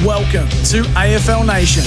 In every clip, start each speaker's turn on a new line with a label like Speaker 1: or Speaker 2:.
Speaker 1: Welcome to AFL Nation.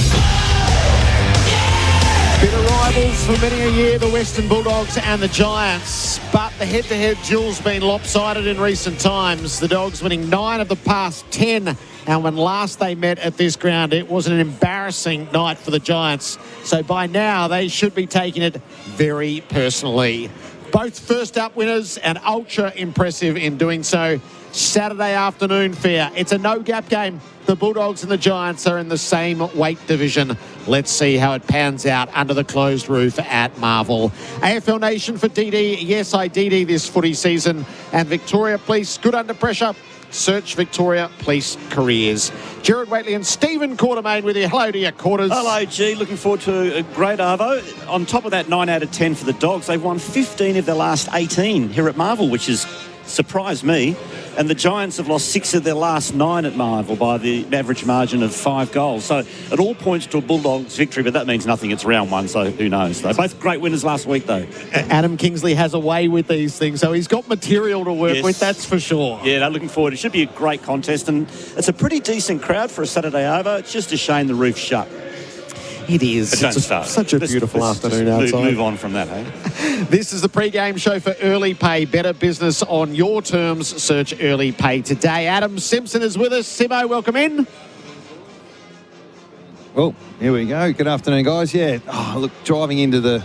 Speaker 2: Bit of rivals for many a year, the Western Bulldogs and the Giants. But the head-to-head duel's been lopsided in recent times. The Dogs winning 9 of the past 10. And when last they met at this ground, it was an embarrassing night for the Giants. So by now, they should be taking it very personally. Both first-up winners and ultra impressive in doing so. Saturday afternoon fare. It's a no-gap game. The Bulldogs and the Giants are in the same weight division. Let's see how it pans out under the closed roof at Marvel. AFL Nation for DD. Yes, I DD this footy season. And Victoria Police, good under pressure. Search Victoria Police Careers. Gerard Waitley and Stephen Quartermain with you. Hello to your quarters.
Speaker 3: Hello, G. Looking forward to a great Arvo. On top of that, 9 out of 10 for the Dogs. They've won 15 of their last 18 here at Marvel, which has surprised me. And the Giants have lost 6 of their last 9 at Marvel by the average margin of 5 goals. So it all points to a Bulldogs victory, but that means nothing. It's round 1, so who knows. They're both great winners last week, though.
Speaker 2: Adam Kingsley has a way with these things, so he's got material to work with, that's for sure.
Speaker 3: Yeah, they're looking forward. It should be a great contest, and it's a pretty decent crowd for a Saturday over. It's just a shame the roof's shut.
Speaker 2: It is. Such a beautiful afternoon outside.
Speaker 3: Move on from that, eh?
Speaker 2: This is the pre-game show for Early Pay. Better business on your terms. Search Early Pay today. Adam Simpson is with us. Simo, welcome in.
Speaker 4: Well, here we go. Good afternoon, guys. Yeah, look, driving into the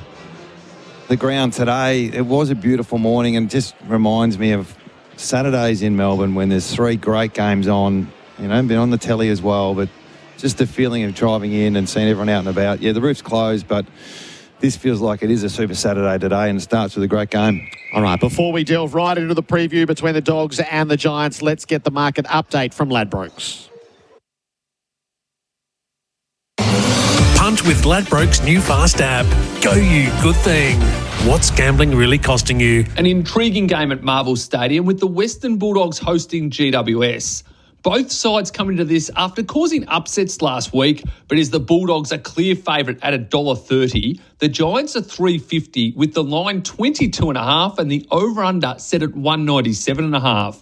Speaker 4: ground today, it was a beautiful morning and just reminds me of Saturdays in Melbourne when there's 3 great games on, you know, been on the telly as well, but just the feeling of driving in and seeing everyone out and about. Yeah, the roof's closed, but this feels like it is a super Saturday today and it starts with a great game.
Speaker 2: All right, before we delve right into the preview between the Dogs and the Giants, let's get the market update from Ladbrokes.
Speaker 5: Punt with Ladbrokes' new fast app. Go you good thing. What's gambling really costing you?
Speaker 6: An intriguing game at Marvel Stadium with the Western Bulldogs hosting GWS. Both sides come into this after causing upsets last week, but as the Bulldogs are clear favourite at $1.30, the Giants are $3.50 with the line 22.5 and the over-under set at 197.5.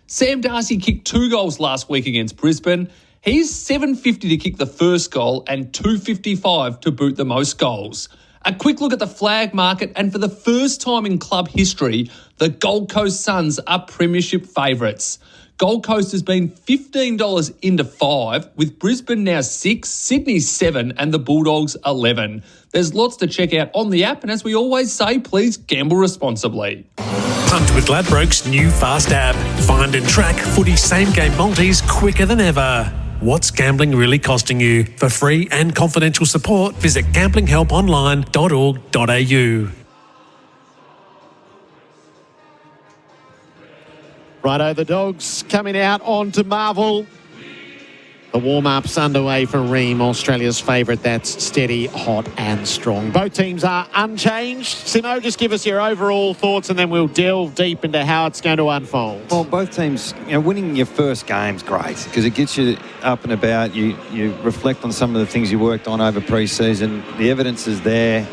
Speaker 6: Sam Darcy kicked 2 goals last week against Brisbane. He's $7.50 to kick the first goal and $2.55 to boot the most goals. A quick look at the flag market, and for the first time in club history, the Gold Coast Suns are premiership favourites. Gold Coast has been $15 into 5, with Brisbane now 6, Sydney 7 and the Bulldogs 11. There's lots to check out on the app, and as we always say, please gamble responsibly.
Speaker 5: Punt with Ladbrokes' new fast app. Find and track footy same-game multis quicker than ever. What's gambling really costing you? For free and confidential support, visit gamblinghelponline.org.au.
Speaker 2: Righto, the Dogs coming out onto Marvel. The warm-up's underway for Ream, Australia's favourite. That's steady, hot and strong. Both teams are unchanged. Simo, just give us your overall thoughts and then we'll delve deep into how it's going to unfold.
Speaker 4: Well, both teams, you know, winning your first game's great because it gets you up and about. You reflect on some of the things you worked on over pre-season. The evidence is there.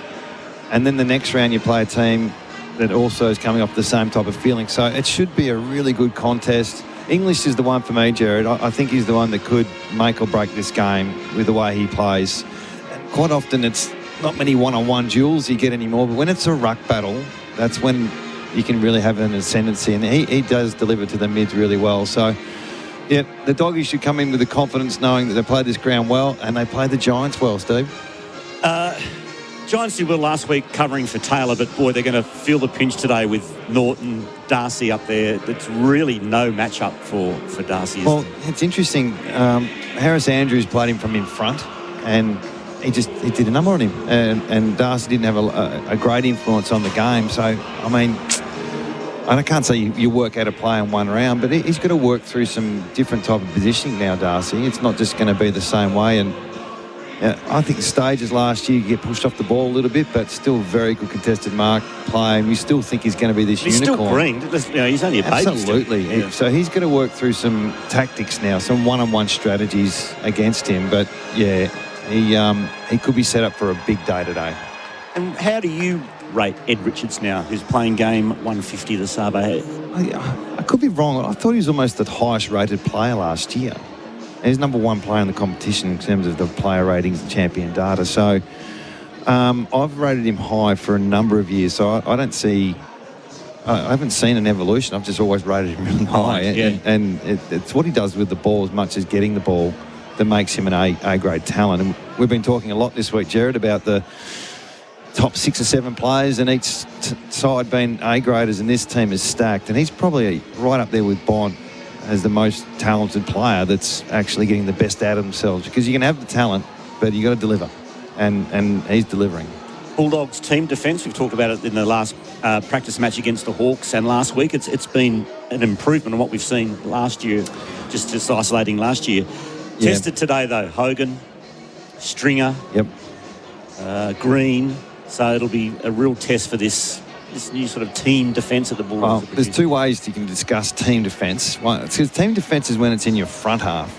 Speaker 4: And then the next round you play a team that also is coming off the same type of feeling. So it should be a really good contest. English is the one for me, Jared. I think he's the one that could make or break this game with the way he plays. And quite often it's not many one-on-one duels you get anymore, but when it's a ruck battle, that's when you can really have an ascendancy. And he does deliver to the mids really well. So, yeah, the Doggies should come in with the confidence knowing that they played this ground well and they played the Giants well, Steve.
Speaker 3: Giants did well last week covering for Taylor, but boy, they're going to feel the pinch today with Norton, Darcy up there. It's really no matchup for Darcy.
Speaker 4: Well, it's interesting. Harris Andrews played him from in front, and he did a number on him. And Darcy didn't have a great influence on the game. So, I mean, I can't say you work out a play in one round, but he's got to work through some different type of positioning now, Darcy. It's not just going to be the same way. And I think stages last year, you get pushed off the ball a little bit, but still very good contested mark play. And we still think he's going to be this unicorn.
Speaker 3: He's still green. You know, he's only a baby.
Speaker 4: Absolutely. Yeah. So he's going to work through some tactics now, some one-on-one strategies against him. But, yeah, he could be set up for a big day today.
Speaker 3: And how do you rate Ed Richards now, who's playing game 150 the Sabo?
Speaker 4: I could be wrong. I thought he was almost the highest rated player last year. He's number one player in the competition in terms of the player ratings and champion data. So I've rated him high for a number of years. So I don't see... I haven't seen an evolution. I've just always rated him really high. And it's what he does with the ball as much as getting the ball that makes him an A-grade talent. And we've been talking a lot this week, Jared, about the top 6 or 7 players and each side being A-graders, and this team is stacked. And he's probably right up there with Bond as the most talented player that's actually getting the best out of themselves, because you can have the talent, but you got to deliver. And he's delivering.
Speaker 3: Bulldogs team defence, we've talked about it in the last practice match against the Hawks and last week. It's been an improvement on what we've seen last year, just isolating last year.
Speaker 4: Yeah.
Speaker 3: Tested today, though, Hogan, Stringer, Green. So it'll be a real test for this new sort of team defence at the Bulldogs.
Speaker 4: Well, there's 2 ways you can discuss team defence. One, because team defence is when it's in your front half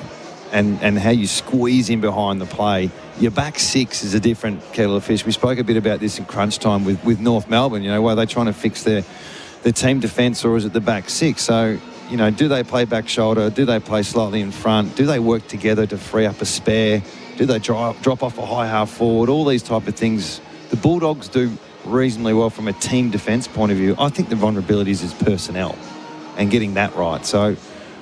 Speaker 4: and how you squeeze in behind the play. Your back 6 is a different kettle of fish. We spoke a bit about this in crunch time with North Melbourne. You know, were they trying to fix their team defence, or is it the back 6? So, you know, do they play back shoulder? Do they play slightly in front? Do they work together to free up a spare? Do they drop off a high half forward? All these type of things. The Bulldogs do reasonably well from a team defence point of view. I think the vulnerabilities is personnel and getting that right. So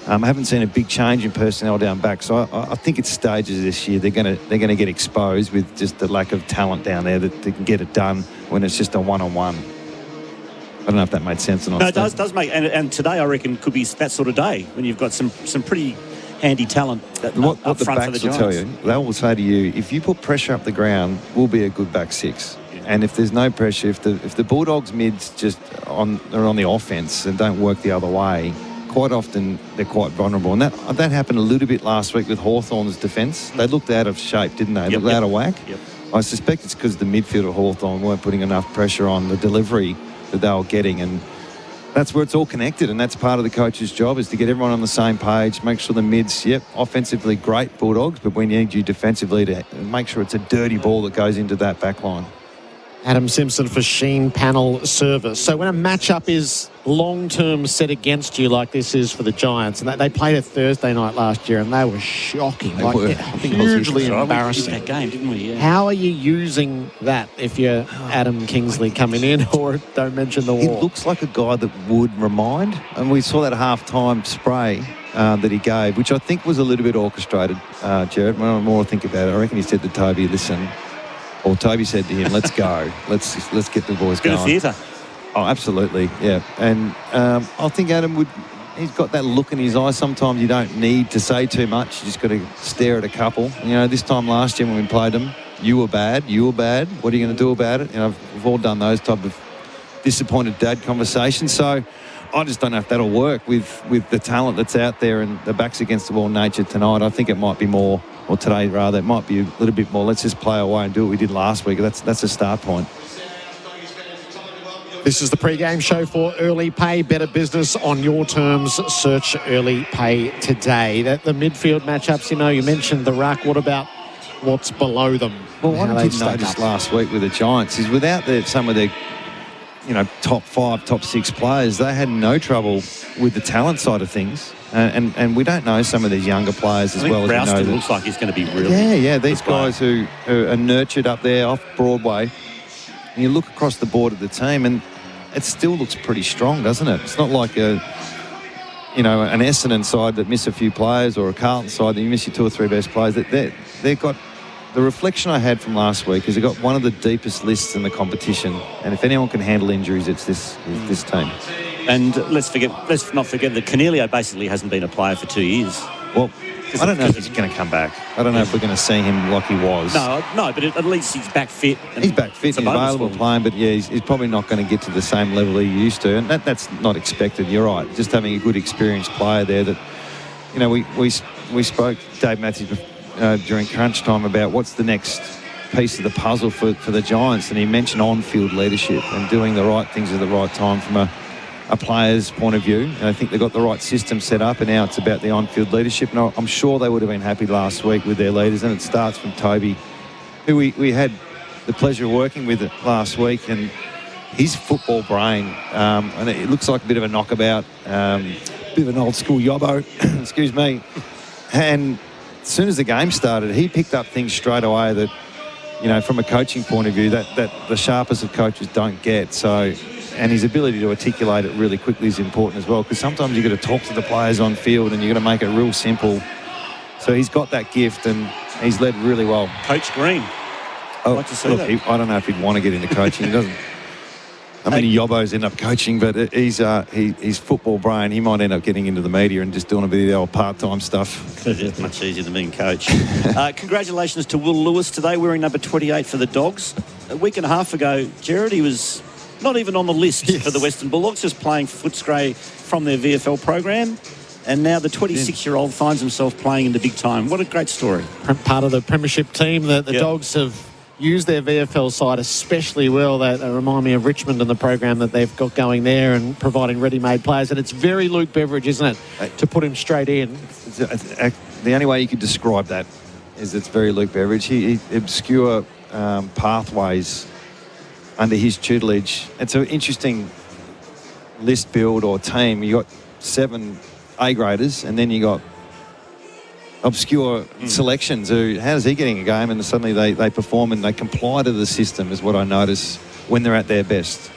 Speaker 4: I haven't seen a big change in personnel down back. So I think it's stages this year. They're going to get exposed with just the lack of talent down there that they can get it done when it's just a one-on-one. I don't know if that made sense or not.
Speaker 3: No, it does make, and today I reckon could be that sort of day when you've got some pretty handy talent
Speaker 4: what
Speaker 3: up
Speaker 4: the
Speaker 3: front
Speaker 4: backs
Speaker 3: for the
Speaker 4: will tell
Speaker 3: Giants.
Speaker 4: you, they will say to you, if you put pressure up the ground, we'll be a good back 6. And if there's no pressure, if the Bulldogs mids just are on the offense and don't work the other way, quite often they're quite vulnerable. And that happened a little bit last week with Hawthorn's defence. They looked out of shape, didn't they? Looked out of whack.
Speaker 3: Yep.
Speaker 4: I suspect it's because the midfield of Hawthorn weren't putting enough pressure on the delivery that they were getting. And that's where it's all connected, and that's part of the coach's job, is to get everyone on the same page, make sure the mids, offensively great Bulldogs, but we need you defensively to make sure it's a dirty ball that goes into that back line.
Speaker 2: Adam Simpson for Sheen Panel Service. So when a matchup is long-term set against you like this is for the Giants, and they played a Thursday night last year and they were shocking, hugely embarrassing.
Speaker 3: We did that game, didn't we? Yeah.
Speaker 2: How are you using that if you're Adam Kingsley coming in, or don't mention the
Speaker 4: He
Speaker 2: war?
Speaker 4: looks like a guy that would remind, and we saw that half-time spray that he gave, which I think was a little bit orchestrated, Jared. When I more think about it, I reckon he said to Toby, listen, or Toby said to him, let's go. Let's get the boys going.
Speaker 3: Bit of theatre.
Speaker 4: Oh, absolutely, yeah. And I think Adam he's got that look in his eye. Sometimes you don't need to say too much. You just got to stare at a couple. You know, this time last year when we played them, you were bad. What are you going to do about it? You know, we've all done those type of disappointed dad conversations. So I just don't know if that'll work with the talent that's out there and the backs against the wall nature tonight. I think it might be more, or today rather, it might be a little bit more, let's just play away and do what we did last week. That's a start point.
Speaker 2: This is the pre-game show for Early Pay. Better business on your terms. Search Early Pay today. The midfield matchups, you mentioned the ruck. What about what's below them?
Speaker 4: Well, what I did notice last week with the Giants is without some of their top 5, top 6 players, they had no trouble with the talent side of things. And we don't know some of these younger players as well as we know.
Speaker 3: Rouston looks like he's going to be really...
Speaker 4: Yeah. These guys who are nurtured up there off Broadway, and you look across the board of the team and it still looks pretty strong, doesn't it? It's not like an Essendon side that miss a few players, or a Carlton side that you miss your 2 or 3 best players. They've got... The reflection I had from last week is they've got one of the deepest lists in the competition, and if anyone can handle injuries, it's this team.
Speaker 3: And let's not forget that Cornelio basically hasn't been a player for 2 years.
Speaker 4: Well, I don't know if he's going to come back. I don't know if we're going to see him like he was.
Speaker 3: No, but at least he's back fit.
Speaker 4: He's back fit, he's available playing, but he's probably not going to get to the same level he used to, and that's not expected. You're right. Just having a good experienced player there that, we spoke, Dave Matthews, during crunch time about what's the next piece of the puzzle for the Giants, and he mentioned on-field leadership and doing the right things at the right time from a player's point of view. And I think they've got the right system set up, and now it's about the on-field leadership. And I'm sure they would have been happy last week with their leaders, and it starts from Toby, who we had the pleasure of working with last week, and his football brain, and it looks like a bit of a knockabout, bit of an old school yobbo, excuse me, and as soon as the game started, he picked up things straight away that, you know, from a coaching point of view, that the sharpest of coaches don't get. So, and his ability to articulate it really quickly is important as well, because sometimes you've got to talk to the players on field and you've got to make it real simple. So he's got that gift and he's led really well.
Speaker 3: Coach Green.
Speaker 4: Oh,
Speaker 3: like to see
Speaker 4: look,
Speaker 3: that.
Speaker 4: I don't know if he'd want to get into coaching. He doesn't. How many yobbos end up coaching? But he's football brain. He might end up getting into the media and just doing a bit of the old part-time stuff.
Speaker 3: It's much easier than being coach. Congratulations to Will Lewis today, wearing number 28 for the Dogs. A week and a half ago, Gerard, he was not even on the list for the Western Bulldogs, just playing Footscray from their VFL program. And now the 26-year-old finds himself playing in the big time. What a great story.
Speaker 2: Part of the premiership team that the Dogs have used their VFL side especially well. They remind me of Richmond and the program that they've got going there and providing ready-made players. And it's very Luke Beveridge, isn't it, to put him straight in?
Speaker 4: The only way you could describe that is it's very Luke Beveridge. He obscure pathways under his tutelage. It's an interesting list build or team. You got 7 A-graders and then you got obscure selections who, how's he getting a game? And suddenly they perform and they comply to the system is what I notice when they're at their best.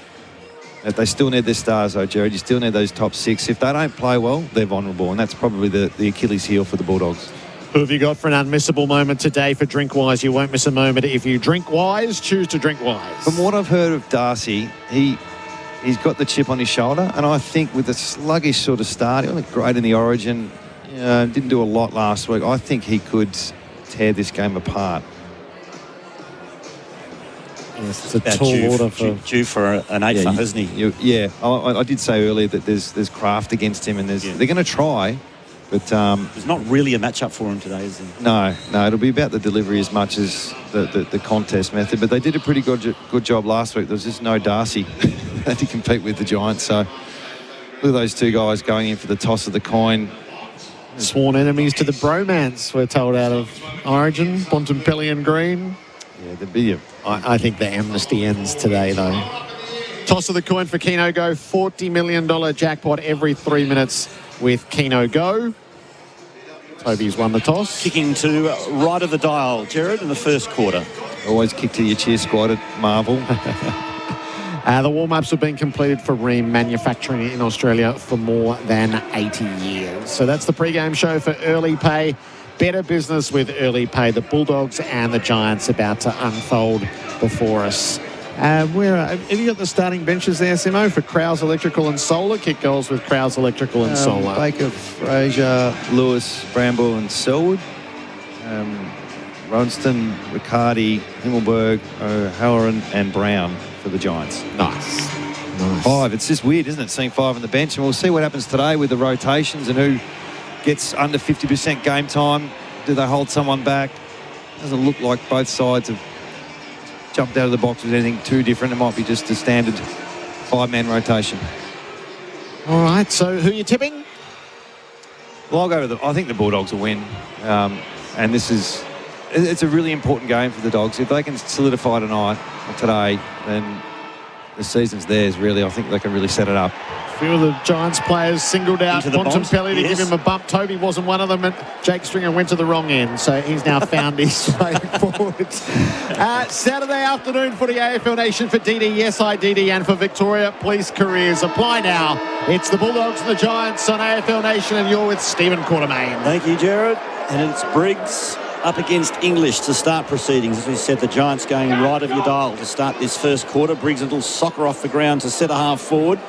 Speaker 4: They still need their stars though, Gerard. You still need those top 6. If they don't play well, they're vulnerable, and that's probably the Achilles heel for the Bulldogs.
Speaker 2: Who have you got for an unmissable moment today for Drink Wise? You won't miss a moment if you drink wise. Choose to drink wise.
Speaker 4: From what I've heard of Darcy, he's got the chip on his shoulder, and I think with a sluggish sort of start, he looked great in the Origin. Didn't do a lot last week. I think he could tear this game apart.
Speaker 2: Yes, it's a tall order for...
Speaker 3: Due for an 8 isn't he?
Speaker 4: I did say earlier that there's craft against him, and they're going to try, but...
Speaker 3: there's not really a matchup for him today, is there?
Speaker 4: No, it'll be about the delivery as much as the contest method, but they did a pretty good job last week. There was just no Darcy to compete with the Giants, so look at those 2 guys going in for the toss of the coin.
Speaker 2: Sworn enemies to the bromance, we're told, out of Origin, Bontempelli and Green.
Speaker 4: Yeah, there'd be
Speaker 2: I think the amnesty ends today, though. Toss of the coin for Keno Go. $40 million jackpot every 3 minutes with Keno Go. Toby's won the toss.
Speaker 3: Kicking to right of the dial, Gerard, in the first quarter.
Speaker 4: Always kick to your cheer squad at Marvel.
Speaker 2: The warm-ups have been completed for Ream Manufacturing in Australia for more than 80 years. So that's the pre-game show for Early Pay. Better business with Early Pay. The Bulldogs and the Giants about to unfold before us. Have you got the starting benches there, Simo, for Krause Electrical and Solar? Kick goals with Krause Electrical and Solar.
Speaker 4: Baker, Fraser, Lewis, Bramble and Selwood. Ronston, Riccardi, Himmelberg, O'Halloran and Brown for the Giants.
Speaker 2: Nice.
Speaker 4: 5. It's just weird, isn't it, seeing 5 on the bench? And we'll see what happens today with the rotations and who gets under 50% game time. Do they hold someone back? Doesn't look like both sides have jumped out of the box with anything too different. It might be just a standard 5-man rotation.
Speaker 2: All right, so who are you tipping?
Speaker 4: Well, I'll go with I think the Bulldogs will win. And it's a really important game for the Dogs. If they can solidify tonight or today, then the season's theirs, really. I think they can really set it up.
Speaker 2: A few of the Giants players singled out Bontempelli to give him a bump. Toby wasn't one of them, and Jake Stringer went to the wrong end, so he's now found his way forward. Saturday afternoon for the AFL Nation for DD, yes IDD, and for Victoria Police Careers. Apply now. It's the Bulldogs and the Giants on AFL Nation, and you're with Stephen Quartermain.
Speaker 3: Thank you, Gerard. And it's Briggs up against English to start proceedings. As we said, the Giants going right of your dial to start this first quarter. Briggs a little soccer off the ground to set a half forward.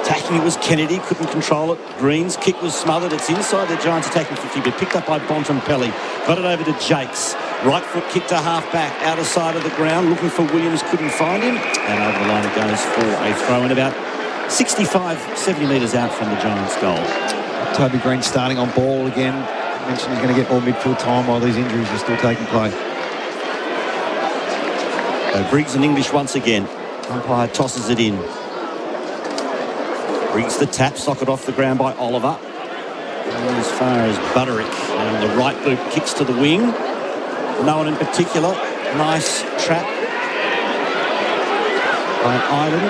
Speaker 3: Attacking it was Kennedy, couldn't control it. Green's kick was smothered. It's inside the Giants attacking 50, but picked up by Bontempelli. Got it over to Jakes. Right foot kick to half back, outer side of the ground, looking for Williams, couldn't find him. And over the line it goes for a throw in about 65, 70 metres out from the Giants' goal.
Speaker 4: Toby Green starting on ball again. Mentioned he's going to get more midfield time while these injuries are still taking place.
Speaker 3: So Briggs and English once again. Umpire tosses it in. Brings the tap, socket off the ground by Oliver. And as far as Butterick, and the right boot kicks to the wing. No one in particular. Nice trap by Iden.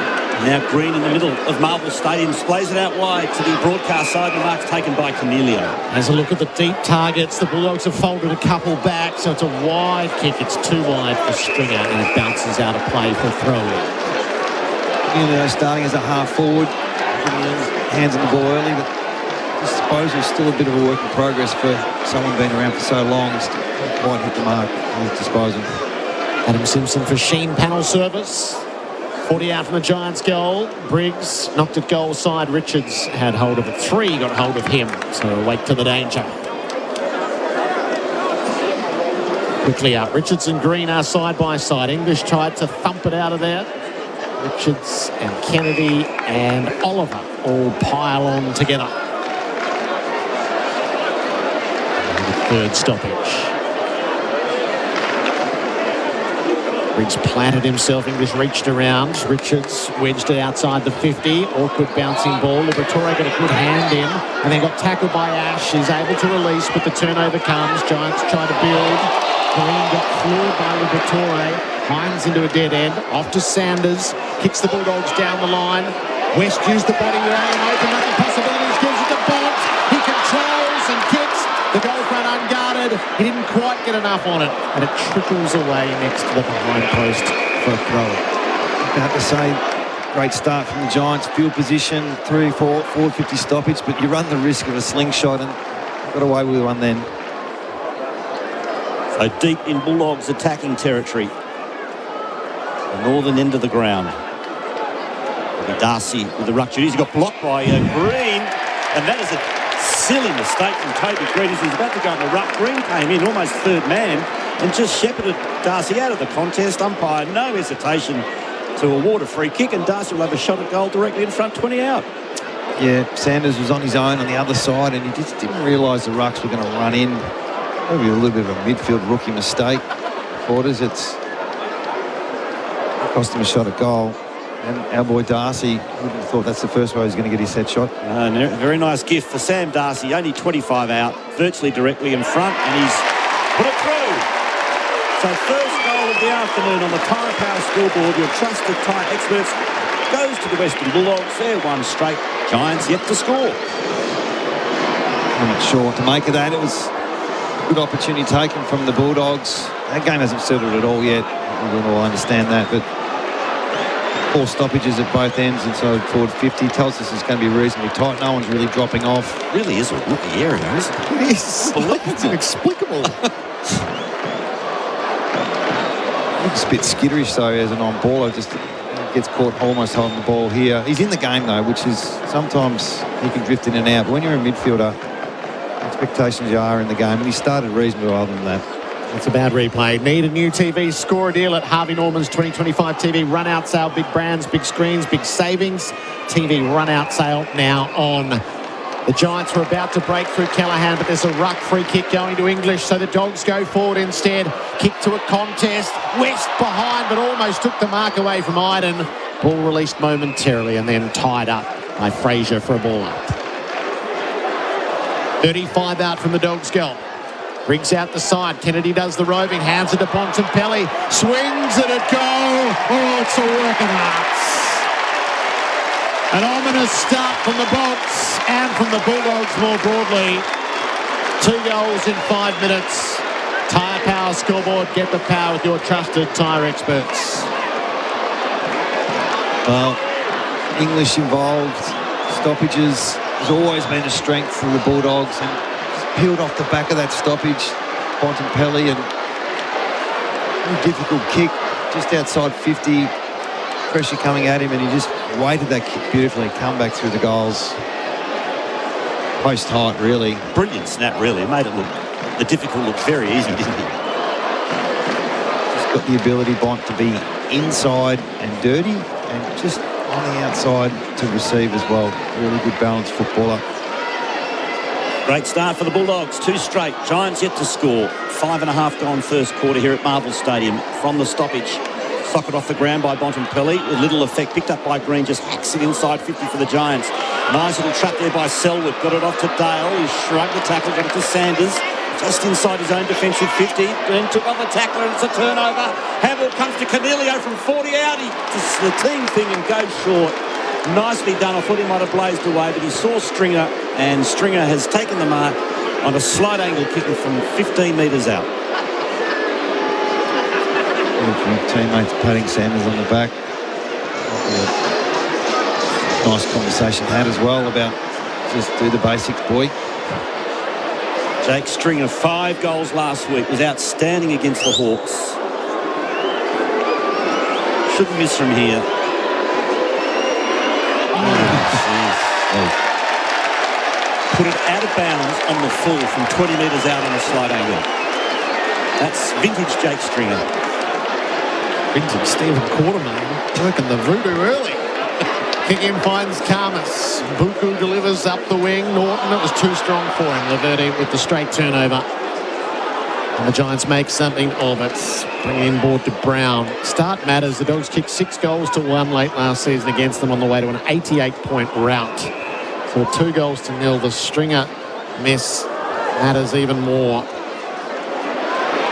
Speaker 3: Now Green in the middle of Marvel Stadium displays it out wide to the broadcast side. The mark's taken by Cornelio.
Speaker 2: As a look at the deep targets, the Bulldogs have folded a couple back, so it's a wide kick. It's too wide for Stringer, and it bounces out of play for Freo.
Speaker 4: Cornelio starting as a half forward, hands on the ball early, but disposal is still a bit of a work in progress for someone being around for so long. It's not quite hit the mark with his disposal.
Speaker 2: Adam Simpson for Sheen panel service. 40 out from the Giants goal. Briggs knocked it goal side. Richards had hold of it. 3 got hold of him. So awake to the danger. Quickly up. Richards and Green are side by side. English tried to thump it out of there. Richards and Kennedy and Oliver all pile on together. The third stoppage. Briggs planted himself. English reached around. Richards wedged it outside the 50. Awkward bouncing ball. Liberatore got a good hand in and then got tackled by Ash. He's able to release, but the turnover comes. Giants try to build. Green got floored by Liberatore. Hines into a dead end. Off to Sanders. Kicks the Bulldogs down the line. West used the body around him. Open up the possibilities. Gives it to Bont. He controls and kicks. The goal front unguarded. He didn't quite get enough on it, and it trickles away next to the behind post for a throw.
Speaker 4: I have to say, great start from the Giants. Field position, 450 stoppage, but you run the risk of a slingshot and got away with one then.
Speaker 3: So deep in Bulldogs attacking territory. The northern end of the ground. Darcy with the ruck duties. He got blocked by Green, and that is a silly mistake from Toby Green. As he was about to go in the ruck, Green came in almost third man and just shepherded Darcy out of the contest. Umpire, no hesitation to award a free kick, and Darcy will have a shot at goal directly in front, 20 out.
Speaker 4: Yeah, Sanders was on his own on the other side, and he just didn't realise the rucks were going to run in. Maybe a little bit of a midfield rookie mistake. Quarters, it's cost him a shot at goal. And our boy Darcy wouldn't have thought that's the first way he was going to get his head shot.
Speaker 3: Very nice gift for Sam Darcy, only 25 out, virtually directly in front, and he's put it through. So first goal of the afternoon on the Tyre Power scoreboard. Your trusted tyre experts goes to the Western Bulldogs. They're one straight. Giants yet to score.
Speaker 4: I'm not sure what to make of that. It was a good opportunity taken from the Bulldogs. That game hasn't settled at all yet. We will all understand that, but 4 stoppages at both ends inside forward 50 tells us it's going to be reasonably tight. No one's really dropping off.
Speaker 3: Really is a rookie area, isn't it?
Speaker 2: It's inexplicable.
Speaker 4: It's a bit skitterish though as an on-baller. Just gets caught almost holding the ball here. He's in the game though, which is sometimes he can drift in and out. But when you're a midfielder, expectations are in the game, and he started reasonably well than that.
Speaker 2: It's a bad replay. Need a new TV score deal at Harvey Norman's 2025 TV run-out sale. Big brands, big screens, big savings. TV run-out sale now on. The Giants were about to break through Callaghan, but there's a ruck free kick going to English, so the Dogs go forward instead. Kick to a contest. West behind, but almost took the mark away from Iden. Ball released momentarily and then tied up by Fraser for a ball up. 35 out from the Dogs goal. Brings out the side. Kennedy does the roving. Hands it to Bontempelli. Swings it at goal. Oh, it's a work of arts. An ominous start from the Bolts and from the Bulldogs more broadly. 2 goals in 5 minutes. Tyre Power scoreboard. Get the power with your trusted tyre experts.
Speaker 4: Well, English involved. Stoppages has always been a strength for the Bulldogs, and peeled off the back of that stoppage. Bontempelli, and a difficult kick just outside 50. Pressure coming at him, and he just weighted that kick beautifully. Come back through the goals. Post height, really.
Speaker 3: Brilliant snap, really. It made it look, the difficult look very easy, didn't he?
Speaker 4: Just got the ability, Bont, to be inside and dirty, and just on the outside to receive as well. Really good balanced footballer.
Speaker 3: Great start for the Bulldogs. 2 straight. Giants yet to score. 5.5 gone first quarter here at Marvel Stadium from the stoppage. Socket off the ground by Bontempelli with little effect. Picked up by Green. Just hacks it inside 50 for the Giants. Nice little trap there by Selwood. Got it off to Dale. He shrugged the tackle. Got it to Sanders. just inside his own defensive 50. Then took on the tackler and it's a turnover. Handball comes to Cornelio from 40 out. He does the team thing and goes short. Nicely done. I thought he might have blazed away, but he saw Stringer, and Stringer has taken the mark on a slight angle kicking from 15 metres out.
Speaker 4: Teammates patting Sanders on the back. Nice conversation had as well about just do the basics, boy.
Speaker 3: Jake Stringer, 5 goals last week, was outstanding against the Hawks. Shouldn't miss from here. Put it out of bounds on the full from 20 metres out on a slight angle. That's vintage Jake Stringer.
Speaker 2: Vintage Stephen Quartermain working the voodoo early. Kick in finds Karmas. Buku delivers up the wing. Norton, it was too strong for him. Laverde with the straight turnover. And the Giants make something of it. Bringing in board to Brown. Start matters. The Dogs kicked 6 goals to 1 late last season against them on the way to an 88-point rout. So 2 goals to 0. The Stringer miss matters even more.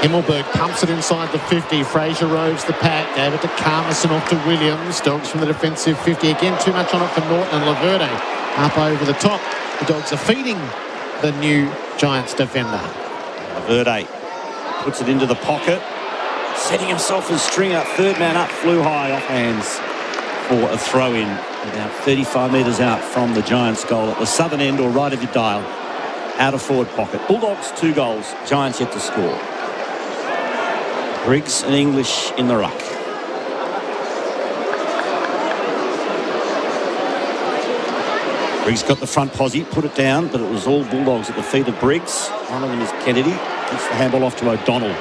Speaker 2: Himmelberg pumps it inside the 50. Fraser roves the pack. Gave it to Karmas and off to Williams. Dogs from the defensive 50. Again, too much on it for Norton and Laverde. Up over the top. The Dogs are feeding the new Giants defender.
Speaker 3: Laverde puts it into the pocket. Setting himself as Stringer. Third man up. Flew high off hands for a throw-in. About 35 metres out from the Giants' goal at the southern end or right of your dial. Out of forward pocket. Bulldogs 2 goals. Giants yet to score. Briggs and English in the ruck. Briggs got the front posse, put it down, but it was all Bulldogs at the feet of Briggs. One of them is Kennedy. Gets the handball off to O'Donnell.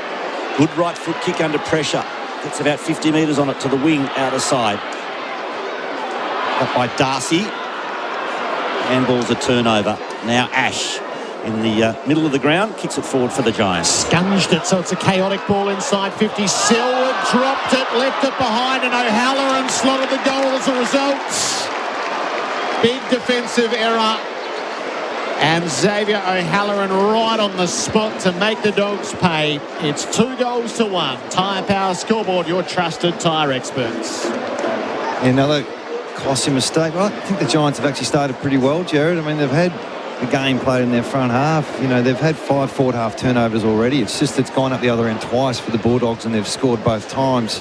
Speaker 3: Good right foot kick under pressure. Gets about 50 metres on it to the wing, outer side. Up by Darcy. Handball's a turnover. Now Ash in the middle of the ground, kicks it forward for the Giants.
Speaker 2: Scunged it, so it's a chaotic ball inside 50. Selwood dropped it, left it behind, and O'Halloran slotted the goal as a result. Big defensive error. And Xavier O'Halloran right on the spot to make the Dogs pay. It's 2 goals to 1. Tyre Power Scoreboard, your trusted tyre experts.
Speaker 4: Another costly mistake. Well, I think the Giants have actually started pretty well, Jared. I mean, they've had the game played in their front half. You know, they've had 5 forward half turnovers already. It's just it's gone up the other end twice for the Bulldogs and they've scored both times.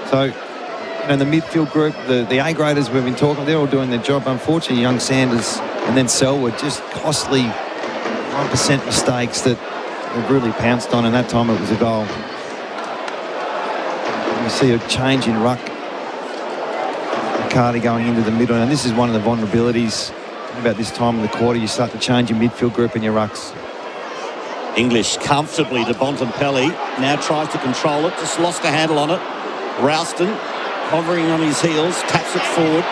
Speaker 4: So, you know, the midfield group, the A-graders we've been talking, they're all doing their job. Unfortunately, young Sanders and then Selwood, just costly 1% mistakes that they've really pounced on, and that time it was a goal. You see a change in ruck. McCarty going into the middle, and this is one of the vulnerabilities. About this time of the quarter, you start to change your midfield group and your rucks.
Speaker 3: English comfortably to Bontempelli. Now tries to control it. Just lost a handle on it. Ralston hovering on his heels. Taps it forward.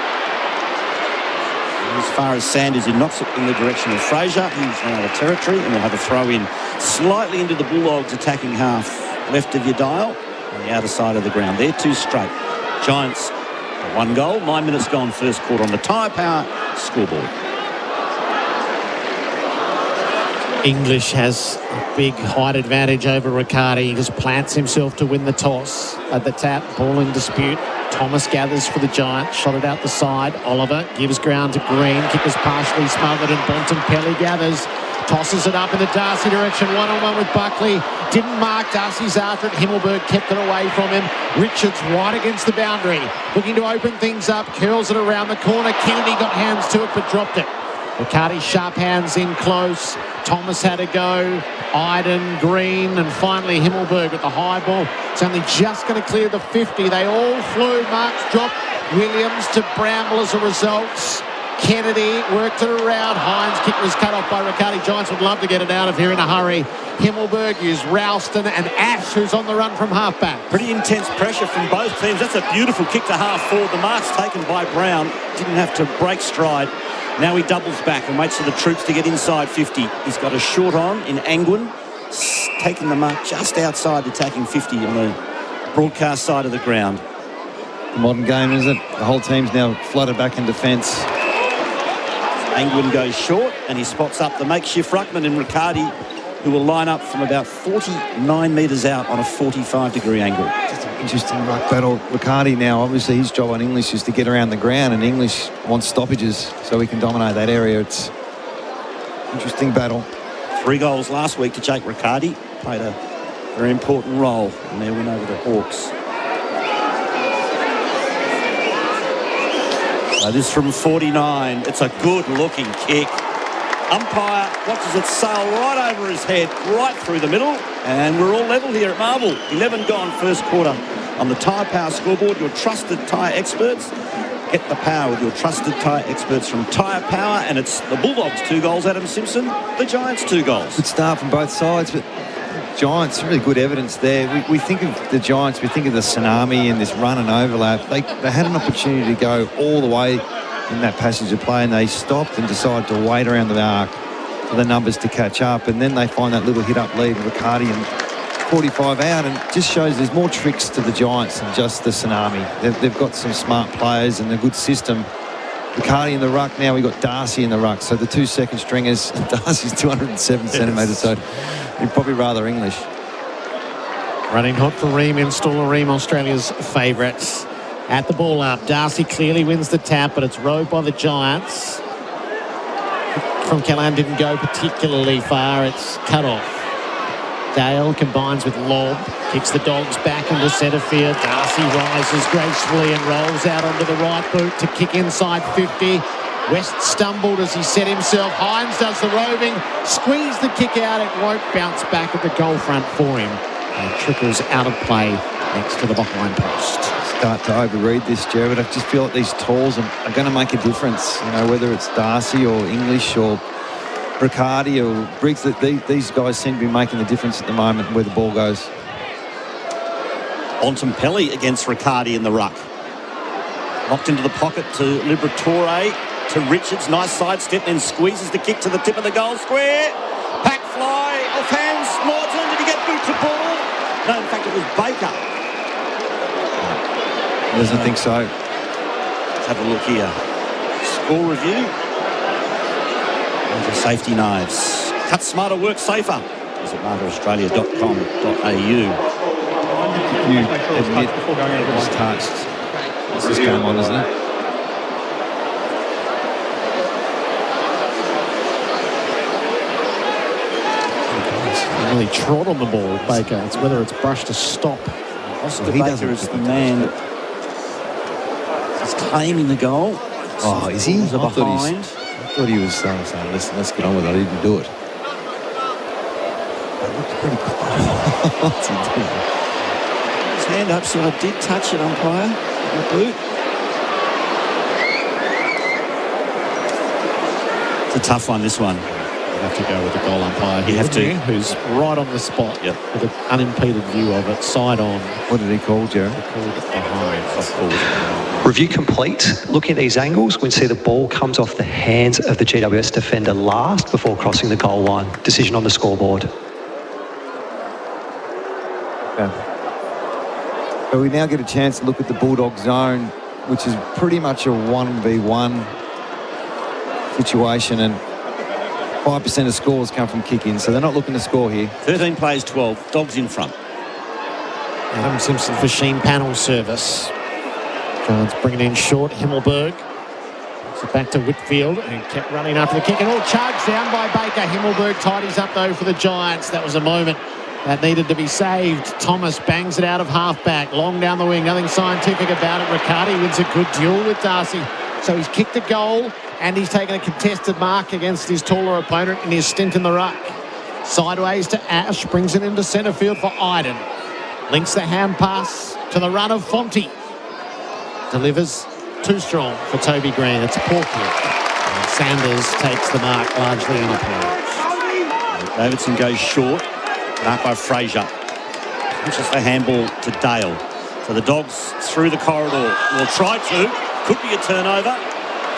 Speaker 3: As far as Sanders, who knocks it in the direction of Fraser. He's now out of territory and will have a throw in slightly into the Bulldogs attacking half left of your dial on the outer side of the ground. They're 2 straight. Giants 1 goal. 9 minutes gone first quarter on the Tyre Power Scoreboard.
Speaker 2: English has a big height advantage over Riccardi. He just plants himself to win the toss at the tap. Ball in dispute. Thomas gathers for the Giants. Shot it out the side. Oliver gives ground to Green. Kick was partially smothered and Bontempelli gathers. Tosses it up in the Darcy direction. 1-on-1 with Buckley. Didn't mark. Darcy's after it. Himmelberg kept it away from him. Richards right against the boundary. Looking to open things up. Curls it around the corner. Kennedy got hands to it but dropped it. Riccardi sharp hands in close. Thomas had a go. Iden, Green, and finally Himmelberg with the high ball. It's only just going to clear the 50. They all flew. Marks dropped. Williams to Bramble as a result. Kennedy worked it around. Hines' kick was cut off by Riccardi. Giants would love to get it out of here in a hurry. Himmelberg used Ralston and Ash, who's on the run from halfback.
Speaker 3: Pretty intense pressure from both teams. That's a beautiful kick to half forward. The mark's taken by Brown. Didn't have to break stride. Now he doubles back and waits for the troops to get inside 50. He's got a short on in Angwin. Taking the mark just outside attacking 50 on the broadcast side of the ground.
Speaker 4: The modern game, isn't it? The whole team's now flooded back in defence.
Speaker 3: Angwin goes short and he spots up the makeshift ruckman in Riccardi. who will line up from about 49 metres out on a 45-degree angle.
Speaker 4: Just an interesting ruck battle. Riccardi now, obviously his job on English is to get around the ground, and English wants stoppages so he can dominate that area. It's an interesting battle.
Speaker 3: 3 goals last week to Jake Riccardi. Played a very important role in their win over the Hawks. So this from 49. It's a good-looking kick. Umpire watches it sail right over his head, right through the middle, and we're all level here at Marvel. 11 gone first quarter on the Tyre Power scoreboard. Your trusted tyre experts. Get the power with your trusted tyre experts from Tyre Power, and it's the Bulldogs 2 goals, Adam Simpson, the Giants 2 goals.
Speaker 4: Good start from both sides, but Giants, really good evidence there. We think of the Giants, we think of the tsunami and this run and overlap. They had an opportunity to go all the way in that passage of play, and they stopped and decided to wait around the arc for the numbers to catch up, and then they find that little hit-up lead, Riccardi and 45 out, and it just shows there's more tricks to the Giants than just the tsunami. They've got some smart players and a good system. Riccardi in the ruck, now we've got Darcy in the ruck, so the 2 second stringers. Darcy's 207 centimetres, so you'd probably rather English.
Speaker 2: Running hot for Ream, installer Ream, Australia's favourites. At the ball up, Darcy clearly wins the tap, but it's rowed by the Giants. From Callahan didn't go particularly far. It's cut off. Dale combines with Lobb, kicks the Dogs back into centre field. Darcy rises gracefully and rolls out onto the right boot to kick inside 50. West stumbled as he set himself. Hines does the roving, squeeze the kick out. It won't bounce back at the goal front for him. And trickles out of play next to the behind post.
Speaker 4: Start to overread this, Jared. I just feel like these tools are going to make a difference. You know, whether it's Darcy or English or Riccardi or Briggs, these guys seem to be making the difference at the moment where the ball goes.
Speaker 3: Bontempelli against Riccardi in the ruck. Locked into the pocket to Liberatore, to Richards. Nice sidestep, then squeezes the kick to the tip of the goal square. Pack fly, off hands, Norton. Did he get boot to ball? No, in fact, it was Baker.
Speaker 4: Doesn't think so.
Speaker 3: Let's have a look here. Score review. Major safety knives. Cut smarter, work safer. Visit margaaustralia.com.au.
Speaker 4: You admit it was touched. This is going on, isn't it?
Speaker 2: He really trod on the ball, Baker. It's whether it's brushed to stop.
Speaker 3: Oscar Baker is the man that's claiming the goal.
Speaker 4: Oh, is he?
Speaker 3: I
Speaker 4: thought he was saying, listen, let's get on with it. I didn't do it. That looked pretty cool. What's he doing?
Speaker 3: His hand up, so I did touch it, umpire. The boot. It's a tough one, this one.
Speaker 2: You have to go with the goal umpire.
Speaker 3: You have to.
Speaker 2: Who's right on the spot.
Speaker 3: Yep.
Speaker 2: With an unimpeded view of it, side on.
Speaker 4: What did he call, Jared?
Speaker 2: He called it behind. Of course.
Speaker 7: Review complete. Looking at these angles, we can see the ball comes off the hands of the GWS defender last before crossing the goal line. Decision on the scoreboard.
Speaker 4: Okay. So we now get a chance to look at the Bulldog zone, which is pretty much a 1v1 situation, and 5% of scores come from kick-ins, so they're not looking to score here.
Speaker 3: 13 plays 12. Dogs in front.
Speaker 2: Adam Simpson for Sheen panel service. Giants bringing in short. Himmelberg. So back to Whitfield and kept running after the kick, and all charged down by Baker. Himmelberg tidies up though for the Giants. That was a moment that needed to be saved. Thomas bangs it out of halfback. Long down the wing. Nothing scientific about it. Riccardi wins a good duel with Darcy. So he's kicked a goal and he's taken a contested mark against his taller opponent in his stint in the ruck. Sideways to Ash. Brings it into centre field for Iden. Links the hand pass to the run of Fonte. Delivers too strong for Toby Green. It's a poor kick. And Sanders takes the mark largely in approach.
Speaker 3: Davidson goes short. Marked by Fraser. Pushes the handball to Dale. So the Dogs through the corridor. Will try to. Could be a turnover.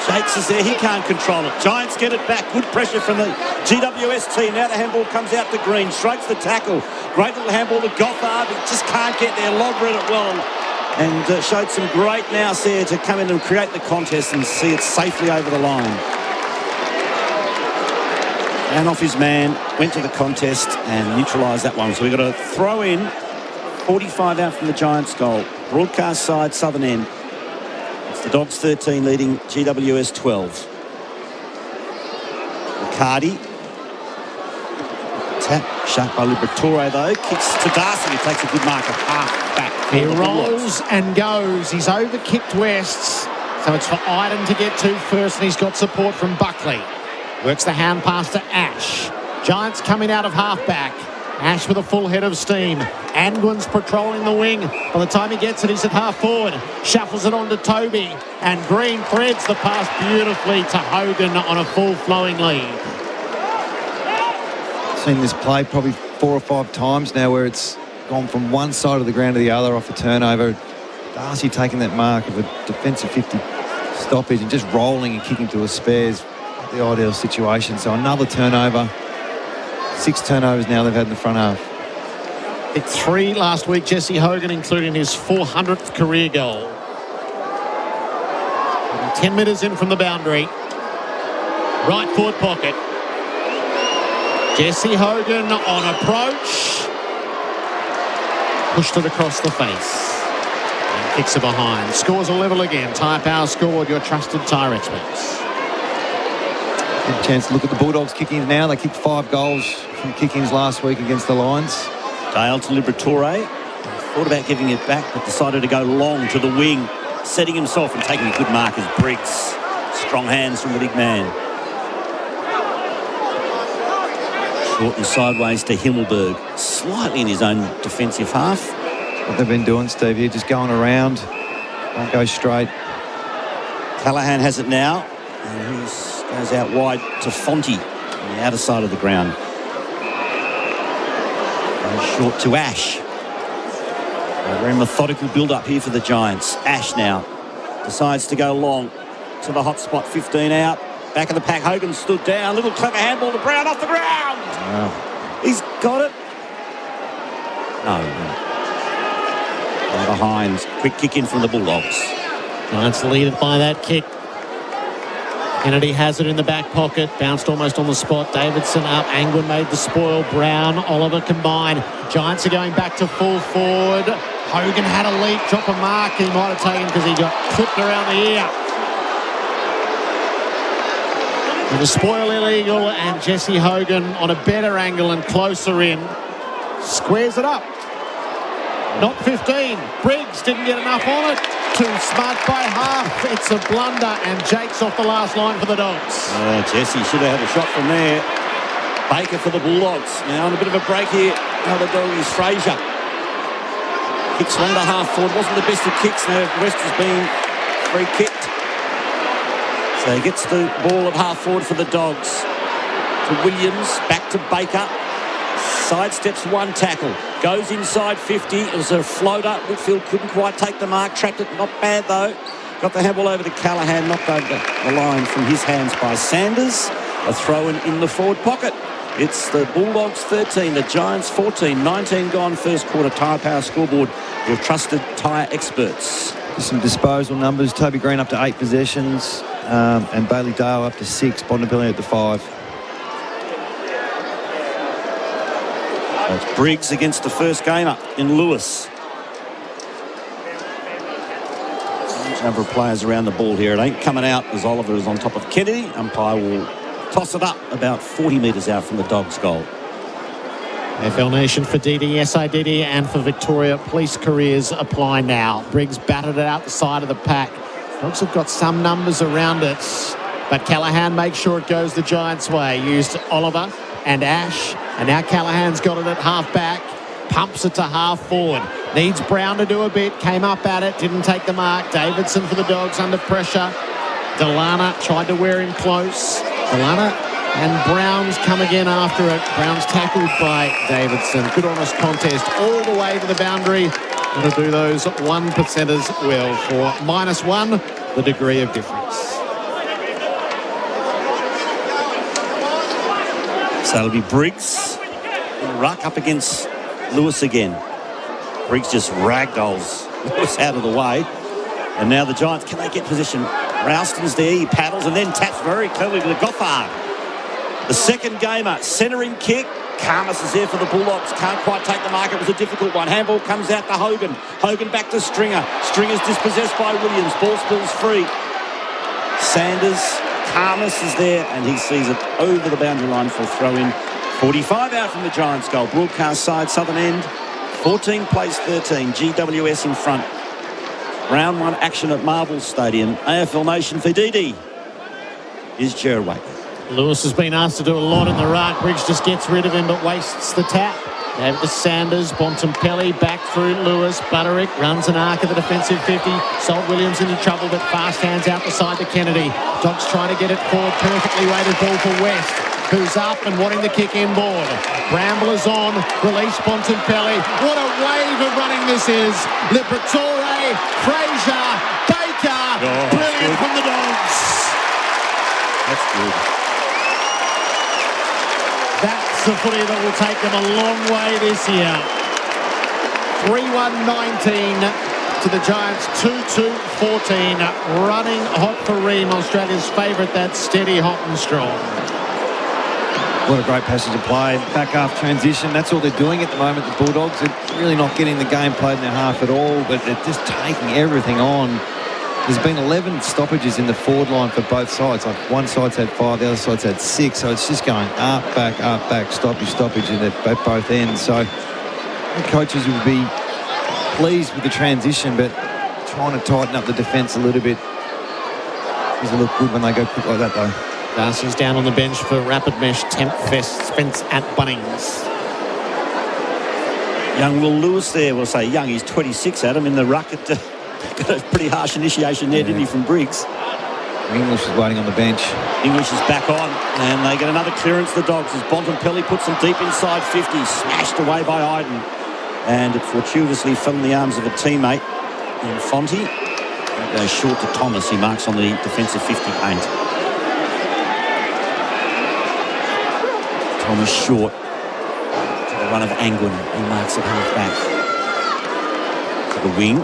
Speaker 3: Jakes is there. He can't control it. Giants get it back. Good pressure from the GWS team. Now the handball comes out to Green. Strikes the tackle. Great little handball to Gothard. He just can't get there. Lobb read it well. And showed some great nous there to come in and create the contest and see it safely over the line. Down off his man, went to the contest and neutralised that one. So we've got to throw in 45 out from the Giants' goal. Broadcast side, southern end. It's the Dogs 13 leading GWS 12. Riccardi. Tap, shot by Liberatore though. Kicks to Darcy, who takes a good mark of half back.
Speaker 2: He rolls and goes. He's over-kicked Wests. So it's for Iden to get to first, and he's got support from Buckley. Works the hand pass to Ash. Giants coming out of half-back. Ash with a full head of steam. Angwin's patrolling the wing. By the time he gets it, he's at half-forward. Shuffles it on to Toby. And Green threads the pass beautifully to Hogan on a full-flowing lead.
Speaker 4: Seen this play probably 4 or 5 times now where it's gone from one side of the ground to the other off a turnover. Darcy taking that mark of a defensive 50 stoppage and just rolling and kicking to a spares. The ideal situation. So another turnover. 6 turnovers now they've had in the front half.
Speaker 2: Hit 3 last week, Jesse Hogan, including his 400th career goal. 10 metres in from the boundary. Right forward pocket. Jesse Hogan on approach. Pushed it across the face. And kicks it behind. Scores a level again. Tyre Power scored, your trusted tyre experts.
Speaker 4: Good chance to look at the Bulldogs kick-ins now. They kicked 5 goals from kick-ins last week against the Lions.
Speaker 3: Dale to Liberatore. Thought about giving it back, but decided to go long to the wing, setting himself and taking a good mark as Briggs. Strong hands from the big man. Short and sideways to Himmelberg. Slightly in his own defensive half.
Speaker 4: What they've been doing, Steve, here, just going around. Don't go straight.
Speaker 3: Callahan has it now. And he goes out wide to Fonte on the outer side of the ground. And short to Ash. A very methodical build-up here for the Giants. Ash now decides to go long to the hot spot, 15 out. Back of the pack, Hogan stood down. Little clever handball to Brown off the ground.
Speaker 4: Wow.
Speaker 3: He's got it. No. From behind. Quick kick in from the Bulldogs.
Speaker 2: Giants lead it by that kick. Kennedy has it in the back pocket. Bounced almost on the spot. Davidson up. Angwin made the spoil. Brown, Oliver combined. Giants are going back to full forward. Hogan had a leap. Drop a mark. He might have taken because he got clipped around the ear. And the spoil illegal, and Jesse Hogan on a better angle and closer in. Squares it up. Not 15. Briggs didn't get enough on it. Too smart by half. It's a blunder, and Jake's off the last line for the Dogs.
Speaker 3: Jesse should have had a shot from there. Baker for the Bulldogs. Now on a bit of a break here. Another dog is Fraser. Kicks one to half forward. Wasn't the best of kicks. Now West has been free kicked. So he gets the ball at half forward for the Dogs. To Williams. Back to Baker. Sidesteps one tackle. Goes inside 50. It was a floater. Whitfield couldn't quite take the mark. Trapped it. Not bad though. Got the handball over to Callahan. Knocked over the line from his hands by Sanders. A throw in the forward pocket. It's the Bulldogs 13, the Giants 14. 19 gone first quarter. Tyre Power scoreboard. Your trusted tyre experts.
Speaker 4: Some disposal numbers. Toby Green up to 8 possessions. And Bailey Dale up to 6. Bontempelli at the 5.
Speaker 3: That's Briggs against the first gamer in Lewis. Huge number of players around the ball here. It ain't coming out as Oliver is on top of Kennedy. Umpire will toss it up about 40 metres out from the Dogs' goal.
Speaker 2: AFL Nation for DD, SIDD and for Victoria Police careers apply now. Briggs batted it out the side of the pack. Dogs have got some numbers around it, but Callahan makes sure it goes the Giants' way. Used Oliver and Ash, and now Callahan's got it at half-back. Pumps it to half-forward. Needs Brown to do a bit. Came up at it, didn't take the mark. Davidson for the Dogs under pressure. Delana tried to wear him close. Delana and Brown's come again after it. Brown's tackled by Davidson. Good honest contest all the way to the boundary. Going to do those 1%ers well for -1, the degree of difference.
Speaker 3: So it'll be Briggs in the ruck up against Lewis again. Briggs just ragdolls Lewis out of the way. And now the Giants, can they get position? Ralston's there, he paddles and then taps very cleverly to Goffard. The second gamer, centering kick. Karmas is there for the Bulldogs. Can't quite take the mark. It was a difficult one. Handball comes out to Hogan. Hogan back to Stringer. Stringer's dispossessed by Williams. Ball spills free. Sanders, Karmas is there, and he sees it over the boundary line for a throw-in. 45 out from the Giants' goal. Broadcast side, Southern End. 14 plays 13. GWS in front. Round 1 action at Marvel Stadium. AFL Nation for Didi is Gerard Wakeley.
Speaker 2: Lewis has been asked to do a lot in the ruck. Bridge just gets rid of him but wastes the tap. Gave it to Sanders, Bontempelli, back through Lewis. Butterick runs an arc of the defensive 50. Sold Williams into trouble, but fast hands out the side to Kennedy. Dogs trying to get it forward. Perfectly weighted ball for West, who's up and wanting the kick inboard. Bramble is on. Release Bontempelli. What a wave of running this is. Liberatore, Fraser, Baker. Brilliant from the Dogs.
Speaker 3: That's good.
Speaker 2: That's the footy that will take them a long way this year. 3-1-19 to the Giants, 2-2-14. Running hot for Ream, Australia's favourite. That's steady, hot and strong.
Speaker 4: What a great passage of play. Back half transition. That's all they're doing at the moment, the Bulldogs. They're really not getting the game played in their half at all, but they're just taking everything on. There's been 11 stoppages in the forward line for both sides. Like one side's had 5, the other side's had 6. So it's just going up, back, stoppage at both ends. So the coaches would be pleased with the transition, but trying to tighten up the defence a little bit. Doesn't look good when they go quick like that, though.
Speaker 2: Darcy's down on the bench for Rapid Mesh. Temp Fest Spence at Bunnings.
Speaker 3: Young Will Lewis there. We'll say young. He's 26, Adam, in the ruck. Got a pretty harsh initiation there, didn't he, from Briggs?
Speaker 4: English is waiting on the bench.
Speaker 3: English is back on, and they get another clearance, the Dogs, as Bontempelli puts them deep inside 50, smashed away by Iden. And it fortuitously fell in the arms of a teammate in Fonte. It goes short to Thomas. He marks on the defensive 50 paint. Thomas short to the run of Angwin. He marks it half back. To the wing.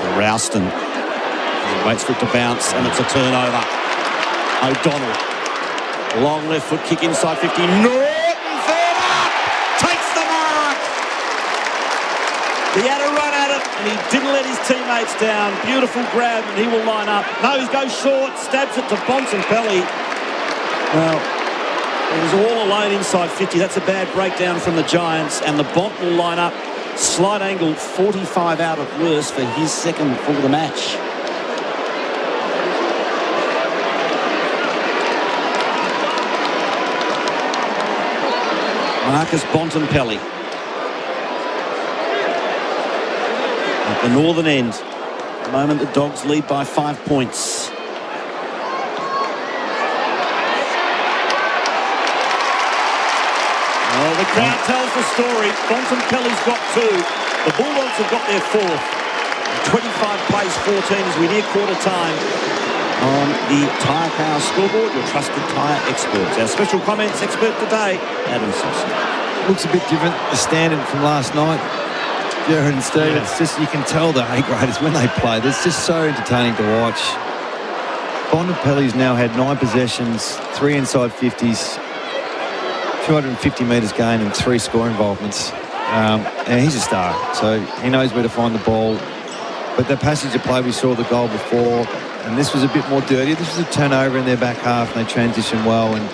Speaker 3: To Rouston. He waits for it to bounce, and it's a turnover. O'Donnell. Long left foot kick inside 50. Norton further! Takes the mark! He had a run at it, and he didn't let his teammates down. Beautiful grab, and he will line up. No, he goes short, stabs it to Bontempelli. Well, he was all alone inside 50. That's a bad breakdown from the Giants, and the Bont will line up. Slight angle, 45 out at worst for his second for the match. Marcus Bontempelli. At the northern end. At the moment, the Dogs lead by 5 points. Well, the crowd tells the story. Bontempelli's got 2. The Bulldogs have got their 4th. 25 plays 14 as we near quarter time on the Tyre Power scoreboard, your trusted tyre experts. Our special comments expert today, Adam Simpson.
Speaker 4: Looks a bit different, the standard from last night. Jared and Steve, It's just, you can tell the A-graders when they play. It's just so entertaining to watch. Bontempelli's now had 9 possessions, 3 inside 50s, 250 metres gained and 3 score involvements. And he's a star, so he knows where to find the ball. But the passage of play, we saw the goal before, and this was a bit more dirty. This was a turnover in their back half, and they transitioned well, and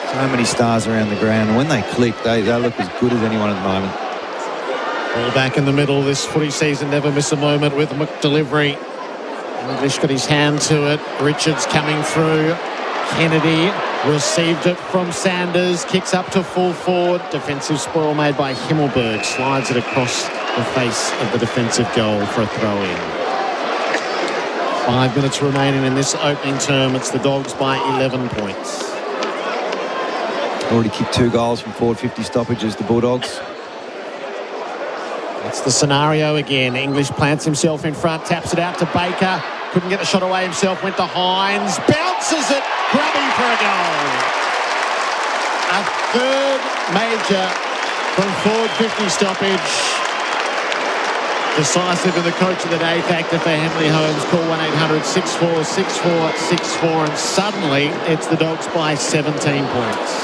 Speaker 4: so many stars around the ground. And when they click, they look as good as anyone at the moment.
Speaker 2: Ball back in the middle this footy season, never miss a moment with McDelivery. English got his hand to it. Richards coming through. Kennedy received it from Sanders, kicks up to full forward. Defensive spoil made by Himmelberg, slides it across the face of the defensive goal for a throw-in. 5 minutes remaining in this opening term. It's the Dogs by 11 points.
Speaker 4: Already kicked 2 goals from forward 50 stoppages, the Bulldogs.
Speaker 2: That's the scenario again. English plants himself in front, taps it out to Baker. Couldn't get the shot away himself, went to Hines, bounces it, Grubby for a goal. A third major from forward 50 stoppage. Decisive in the coach of the day factor for Henley Holmes. Call 1-800-64-64-64, and suddenly it's the Dogs by 17 points.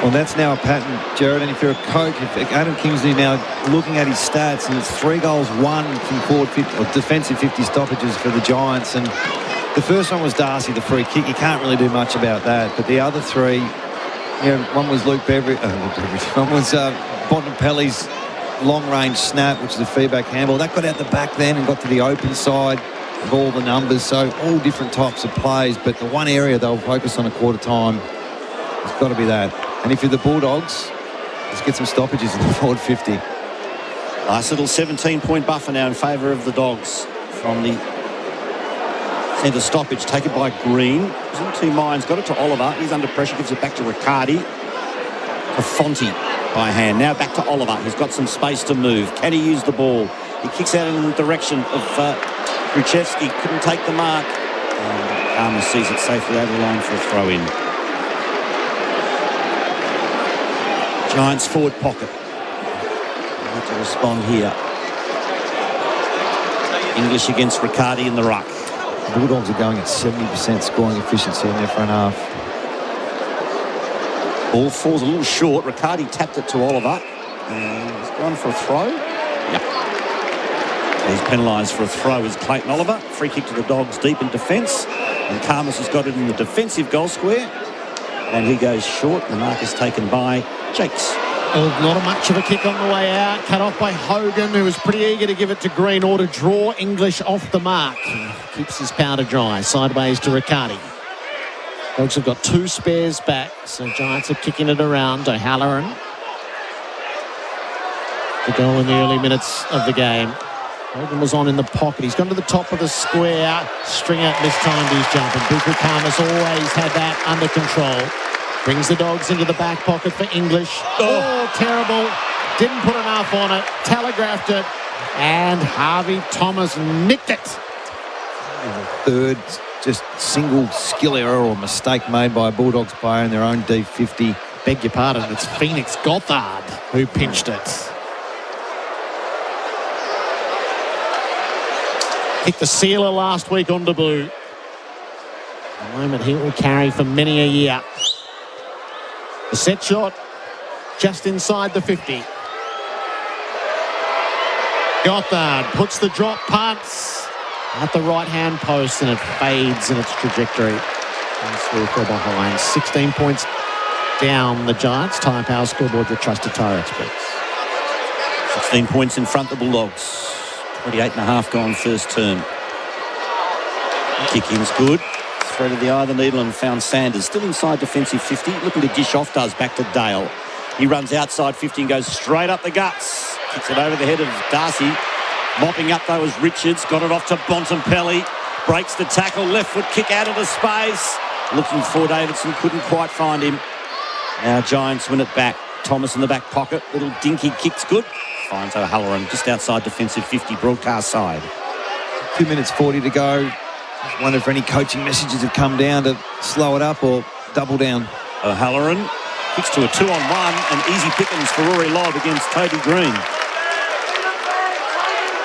Speaker 4: Well, that's now a pattern, Jared, and if you're a coach, if Adam Kingsley now looking at his stats, and it's 3 goals, 1 from forward 50, or defensive 50 stoppages for the Giants, and the first one was Darcy, the free kick. You can't really do much about that, but the other 3, one was one was Bontempelli's long-range snap, which is a feedback handball. That got out the back then and got to the open side of all the numbers, so all different types of plays, but the one area they'll focus on a quarter time, it's got to be that. And if you're the Bulldogs, let's get some stoppages in the forward 50.
Speaker 3: Nice little 17-point buffer now in favour of the Dogs from the centre stoppage taken by Green. He's in 2 minds, got it to Oliver. He's under pressure, gives it back to Riccardi. To Fonte by hand. Now back to Oliver. He's got some space to move. Can he use the ball? He kicks out in the direction of Gruchevski. Couldn't take the mark. And Armour sees it safely over the line for a throw-in. Giants forward pocket. Need to respond here. English against Riccardi in the ruck.
Speaker 4: The Bulldogs are going at 70% scoring efficiency in their front half.
Speaker 3: Ball falls a little short. Riccardi tapped it to Oliver. And he's gone for a throw. Yep. He's penalised for a throw is Clayton Oliver. Free kick to the Dogs deep in defence. And Karmas has got it in the defensive goal square. And he goes short. The mark is taken by Jakes.
Speaker 2: Oh, not much of a kick on the way out. Cut off by Hogan, who was pretty eager to give it to Green or to draw English off the mark. Keeps his powder dry. Sideways to Riccardi. Dogs have got 2 spares back, so Giants are kicking it around. O'Halloran. The goal in the early minutes of the game. Hogan was on in the pocket. He's gone to the top of the square. Stringer mistimed his jump, and Buku Karmas always had that under control. Brings the Dogs into the back pocket for English. Oh, terrible. Didn't put enough on it. Telegraphed it. And Harvey Thomas nicked it.
Speaker 4: Third just single skill error or mistake made by a Bulldogs player in their own deep 50.
Speaker 2: Beg your pardon, it's Phoenix Gothard who pinched it. Kicked the sealer last week on debut. A moment he will carry for many a year. The set shot just inside the 50. Gothard puts the drop punts at the right-hand post, and it fades in its trajectory. Comes through for behind. 16 points down the Giants. Tyre Power scoreboard, your trusted tyre experts.
Speaker 3: 16 points in front of the Bulldogs. 28.5 gone first term. Kick-in's good. Threaded the eye of the needle and found Sanders. Still inside defensive 50. Looking to dish off, does back to Dale. He runs outside 50 and goes straight up the guts. Kicks it over the head of Darcy. Mopping up though was Richards. Got it off to Bontempelli. Breaks the tackle. Left foot kick out into space. Looking for Davidson. Couldn't quite find him. Now Giants win it back. Thomas in the back pocket. Little dinky kick's good. Finds O'Halloran just outside defensive 50. Broadcast side.
Speaker 4: 2 minutes 40 to go. Just wonder if any coaching messages have come down to slow it up or double down.
Speaker 3: O'Halloran kicks to a 2-on-1 and easy pickings for Rory Lobb against Toby Green.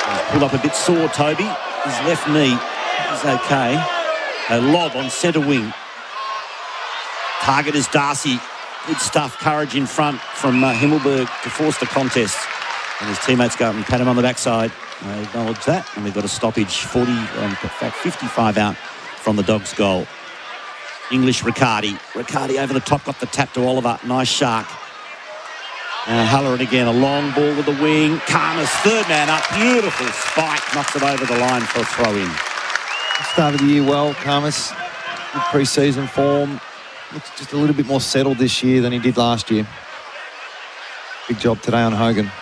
Speaker 3: He's pulled up a bit sore, Toby. His left knee is okay. A Lobb on centre wing. Target is Darcy. Good stuff, courage in front from Himmelberg to force the contest. And his teammates go up and pat him on the backside. They acknowledge that. And we've got a stoppage, 55 out from the Dogs' goal. English Riccardi. Riccardi over the top, got the tap to Oliver. Nice shark. And Halloran again, a long ball with the wing. Karmas, third man up. Beautiful spike. Knocks it over the line for a throw-in.
Speaker 4: Started the year well, Karmas. Good pre-season form. Looks just a little bit more settled this year than he did last year. Big job today on Hogan.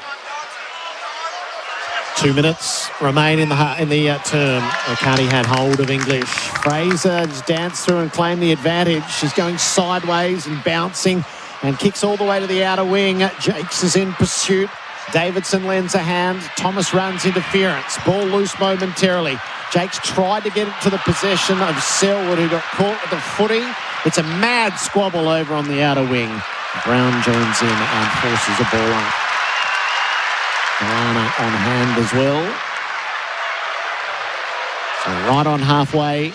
Speaker 2: 2 minutes remain in the term. Riccardi had hold of English. Fraser just danced through and claimed the advantage. She's going sideways and bouncing and kicks all the way to the outer wing. Jakes is in pursuit. Davidson lends a hand. Thomas runs interference. Ball loose momentarily. Jakes tried to get it to the possession of Selwood, who got caught with the footy. It's a mad squabble over on the outer wing. Brown joins in and forces the ball up. Galana on hand as well. So right on halfway,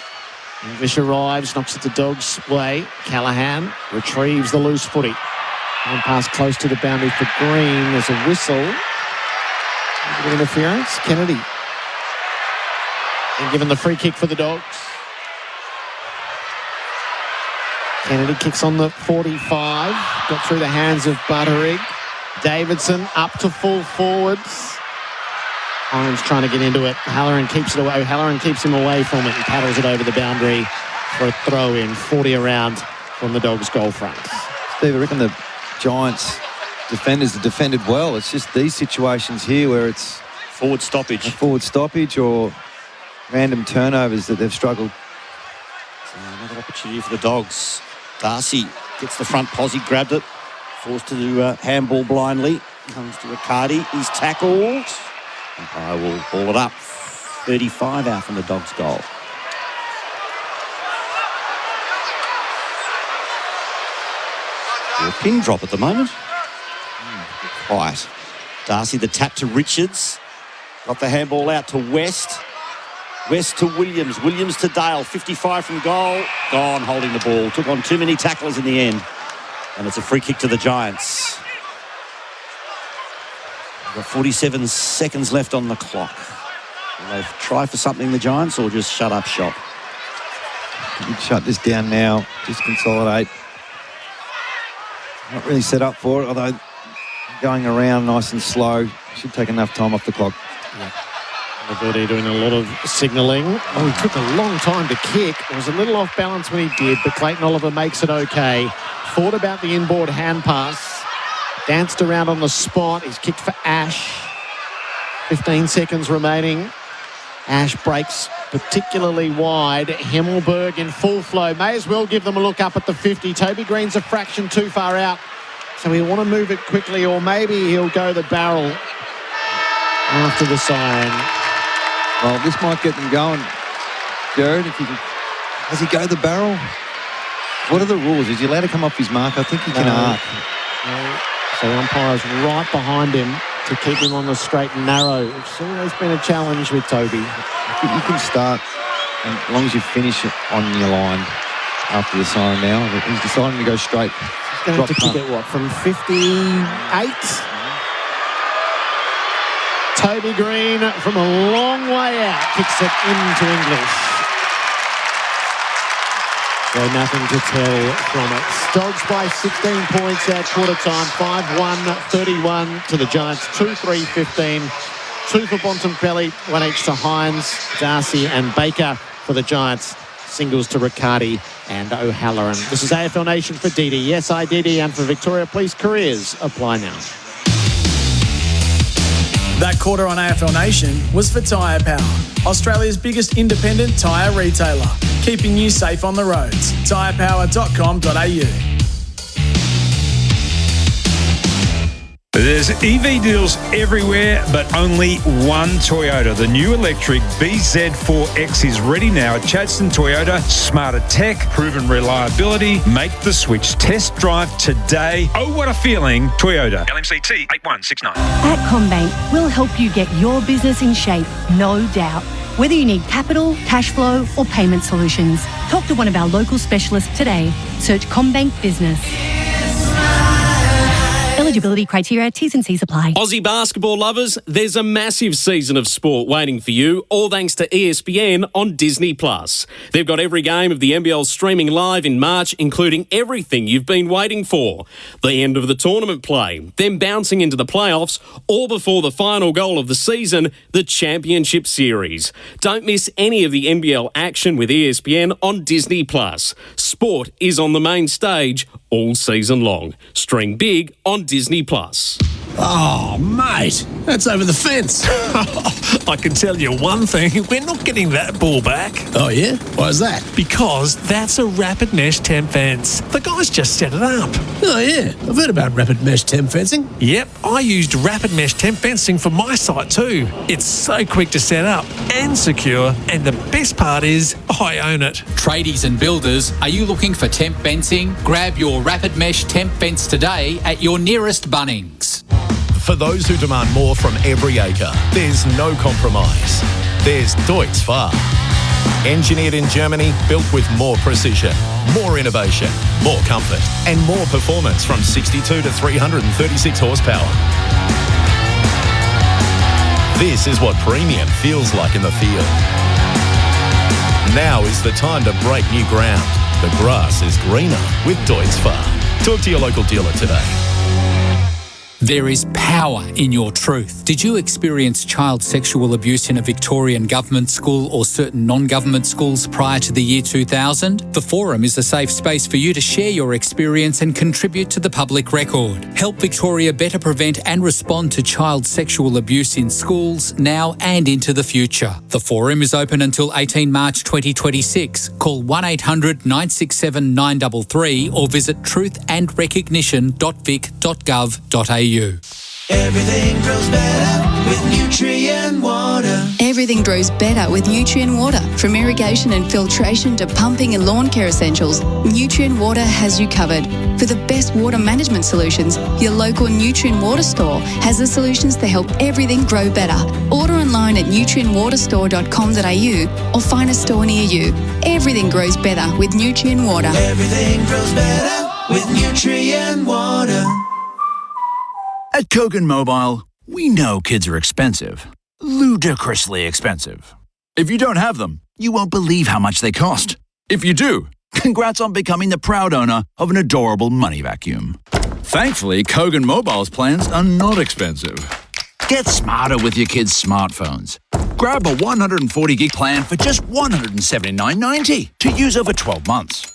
Speaker 2: English arrives, knocks it the Dogs' way. Callaghan retrieves the loose footy. One pass close to the boundary for Green. There's a whistle. A bit of interference. Kennedy. And given the free kick for the Dogs. Kennedy kicks on the 45. Got through the hands of Butterig. Davidson up to full forwards. Irons trying to get into it. Halloran keeps it away. Halloran keeps him away from it and paddles it over the boundary for a throw in. 40 around from the Dogs' goal front.
Speaker 4: Steve, I reckon the Giants defenders have defended well. It's just these situations here where it's
Speaker 3: Forward stoppage.
Speaker 4: a forward stoppage or random turnovers that they've struggled.
Speaker 3: So another opportunity for the Dogs. Darcy gets the front posse, grabbed it, forced to do handball blindly. Comes to Riccardi. He's tackled. Umpire will ball it up. 35 out from the Dogs' goal. A pin drop at the moment. Quiet. Darcy, the tap to Richards. Got the handball out to West. West to Williams. Williams to Dale. 55 from goal. Gone holding the ball. Took on too many tacklers in the end. And it's a free kick to the Giants. We've got 47 seconds left on the clock. Will they try for something, the Giants, or just shut up shop?
Speaker 4: You can shut this down now. Just consolidate. Not really set up for it, although going around nice and slow. Should take enough time off the clock.
Speaker 2: Yeah. Alberti doing a lot of signalling. Oh, he took a long time to kick. It was a little off balance when he did, but Clayton Oliver makes it okay. Thought about the inboard hand pass. Danced around on the spot. He's kicked for Ash. 15 seconds remaining. Ash breaks particularly wide. Himmelberg in full flow. May as well give them a look up at the 50. Toby Green's a fraction too far out. So he'll want to move it quickly, or maybe he'll go the barrel after the siren.
Speaker 4: Well, this might get them going. Jared, if you can... Does he go the barrel? What are the rules? Is he allowed to come off his mark? I think he can arc.
Speaker 2: No. So the umpire's right behind him to keep him on the straight and narrow. It's always been a challenge with Toby.
Speaker 4: I think you can start as long as you finish it on your line after the siren now. He's deciding to go straight.
Speaker 2: He's going to have to kick it, what, from 58? Toby Green from a long way out kicks it into English. So nothing to tell from it. Dogs by 16 points at quarter time. 5-1, 31 to the Giants. 2-3, 15. 2 for Bontempelli, 1 each to Hines, Darcy and Baker for the Giants. Singles to Riccardi and O'Halloran. This is AFL Nation for DD. Yes, IDD, and for Victoria Police Careers. Apply now.
Speaker 1: That quarter on AFL Nation was for Tyre Power, Australia's biggest independent tyre retailer, keeping you safe on the roads. tyrepower.com.au.
Speaker 8: There's EV deals everywhere, but only one Toyota. The new electric BZ4X is ready now at Chadstone Toyota. Smarter tech, proven reliability. Make the switch. Test drive today. Oh, what a feeling. Toyota. LMCT 8169.
Speaker 9: At CommBank, we'll help you get your business in shape, no doubt. Whether you need capital, cash flow, or payment solutions, talk to one of our local specialists today. Search CommBank Business. Eligibility criteria, T's and C's apply.
Speaker 10: Aussie basketball lovers, there's a massive season of sport waiting for you, all thanks to ESPN on Disney+. They've got every game of the NBL streaming live in March, including everything you've been waiting for. The end of the tournament play, then bouncing into the playoffs, all before the final goal of the season, the Championship Series. Don't miss any of the NBL action with ESPN on Disney+. Sport is on the main stage all season long. Stream big on Disney+.
Speaker 5: Oh, mate, that's over the fence. I can tell you one thing, we're not getting that ball back.
Speaker 1: Oh, yeah? Why is that?
Speaker 5: Because that's a rapid mesh temp fence. The guys just set it up.
Speaker 1: Oh, yeah. I've heard about rapid mesh temp fencing.
Speaker 5: Yep, I used rapid mesh temp fencing for my site too. It's so quick to set up and secure, and the best part is I own it.
Speaker 11: Tradies and builders, are you looking for temp fencing? Grab your rapid mesh temp fence today at your nearest Bunnings.
Speaker 12: For those who demand more from every acre, there's no compromise. There's Deutz Far. Engineered in Germany, built with more precision, more innovation, more comfort, and more performance from 62 to 336 horsepower. This is what premium feels like in the field. Now is the time to break new ground. The grass is greener with Deutz Farm. Talk to your local dealer today.
Speaker 11: There is power in your truth. Did you experience child sexual abuse in a Victorian government school or certain non-government schools prior to the year 2000? The Forum is a safe space for you to share your experience and contribute to the public record. Help Victoria better prevent and respond to child sexual abuse in schools now and into the future. The Forum is open until 18 March 2026. Call 1800 967 933 or visit truthandrecognition.vic.gov.au.
Speaker 13: Everything grows better with nutrient water.
Speaker 14: Everything grows better with Nutrient Water. From irrigation and filtration to pumping and lawn care essentials, Nutrient Water has you covered. For the best water management solutions, your local Nutrient Water store has the solutions to help everything grow better. Order online at nutrientwaterstore.com.au or find a store near you. Everything grows better with Nutrient Water.
Speaker 13: Everything grows better with Nutrient Water.
Speaker 15: At Kogan Mobile, we know kids are expensive. Ludicrously expensive. If you don't have them, you won't believe how much they cost. If you do, congrats on becoming the proud owner of an adorable money vacuum. Thankfully, Kogan Mobile's plans are not expensive. Get smarter with your kids' smartphones. Grab a 140 gig plan for just $179.90 to use over 12 months.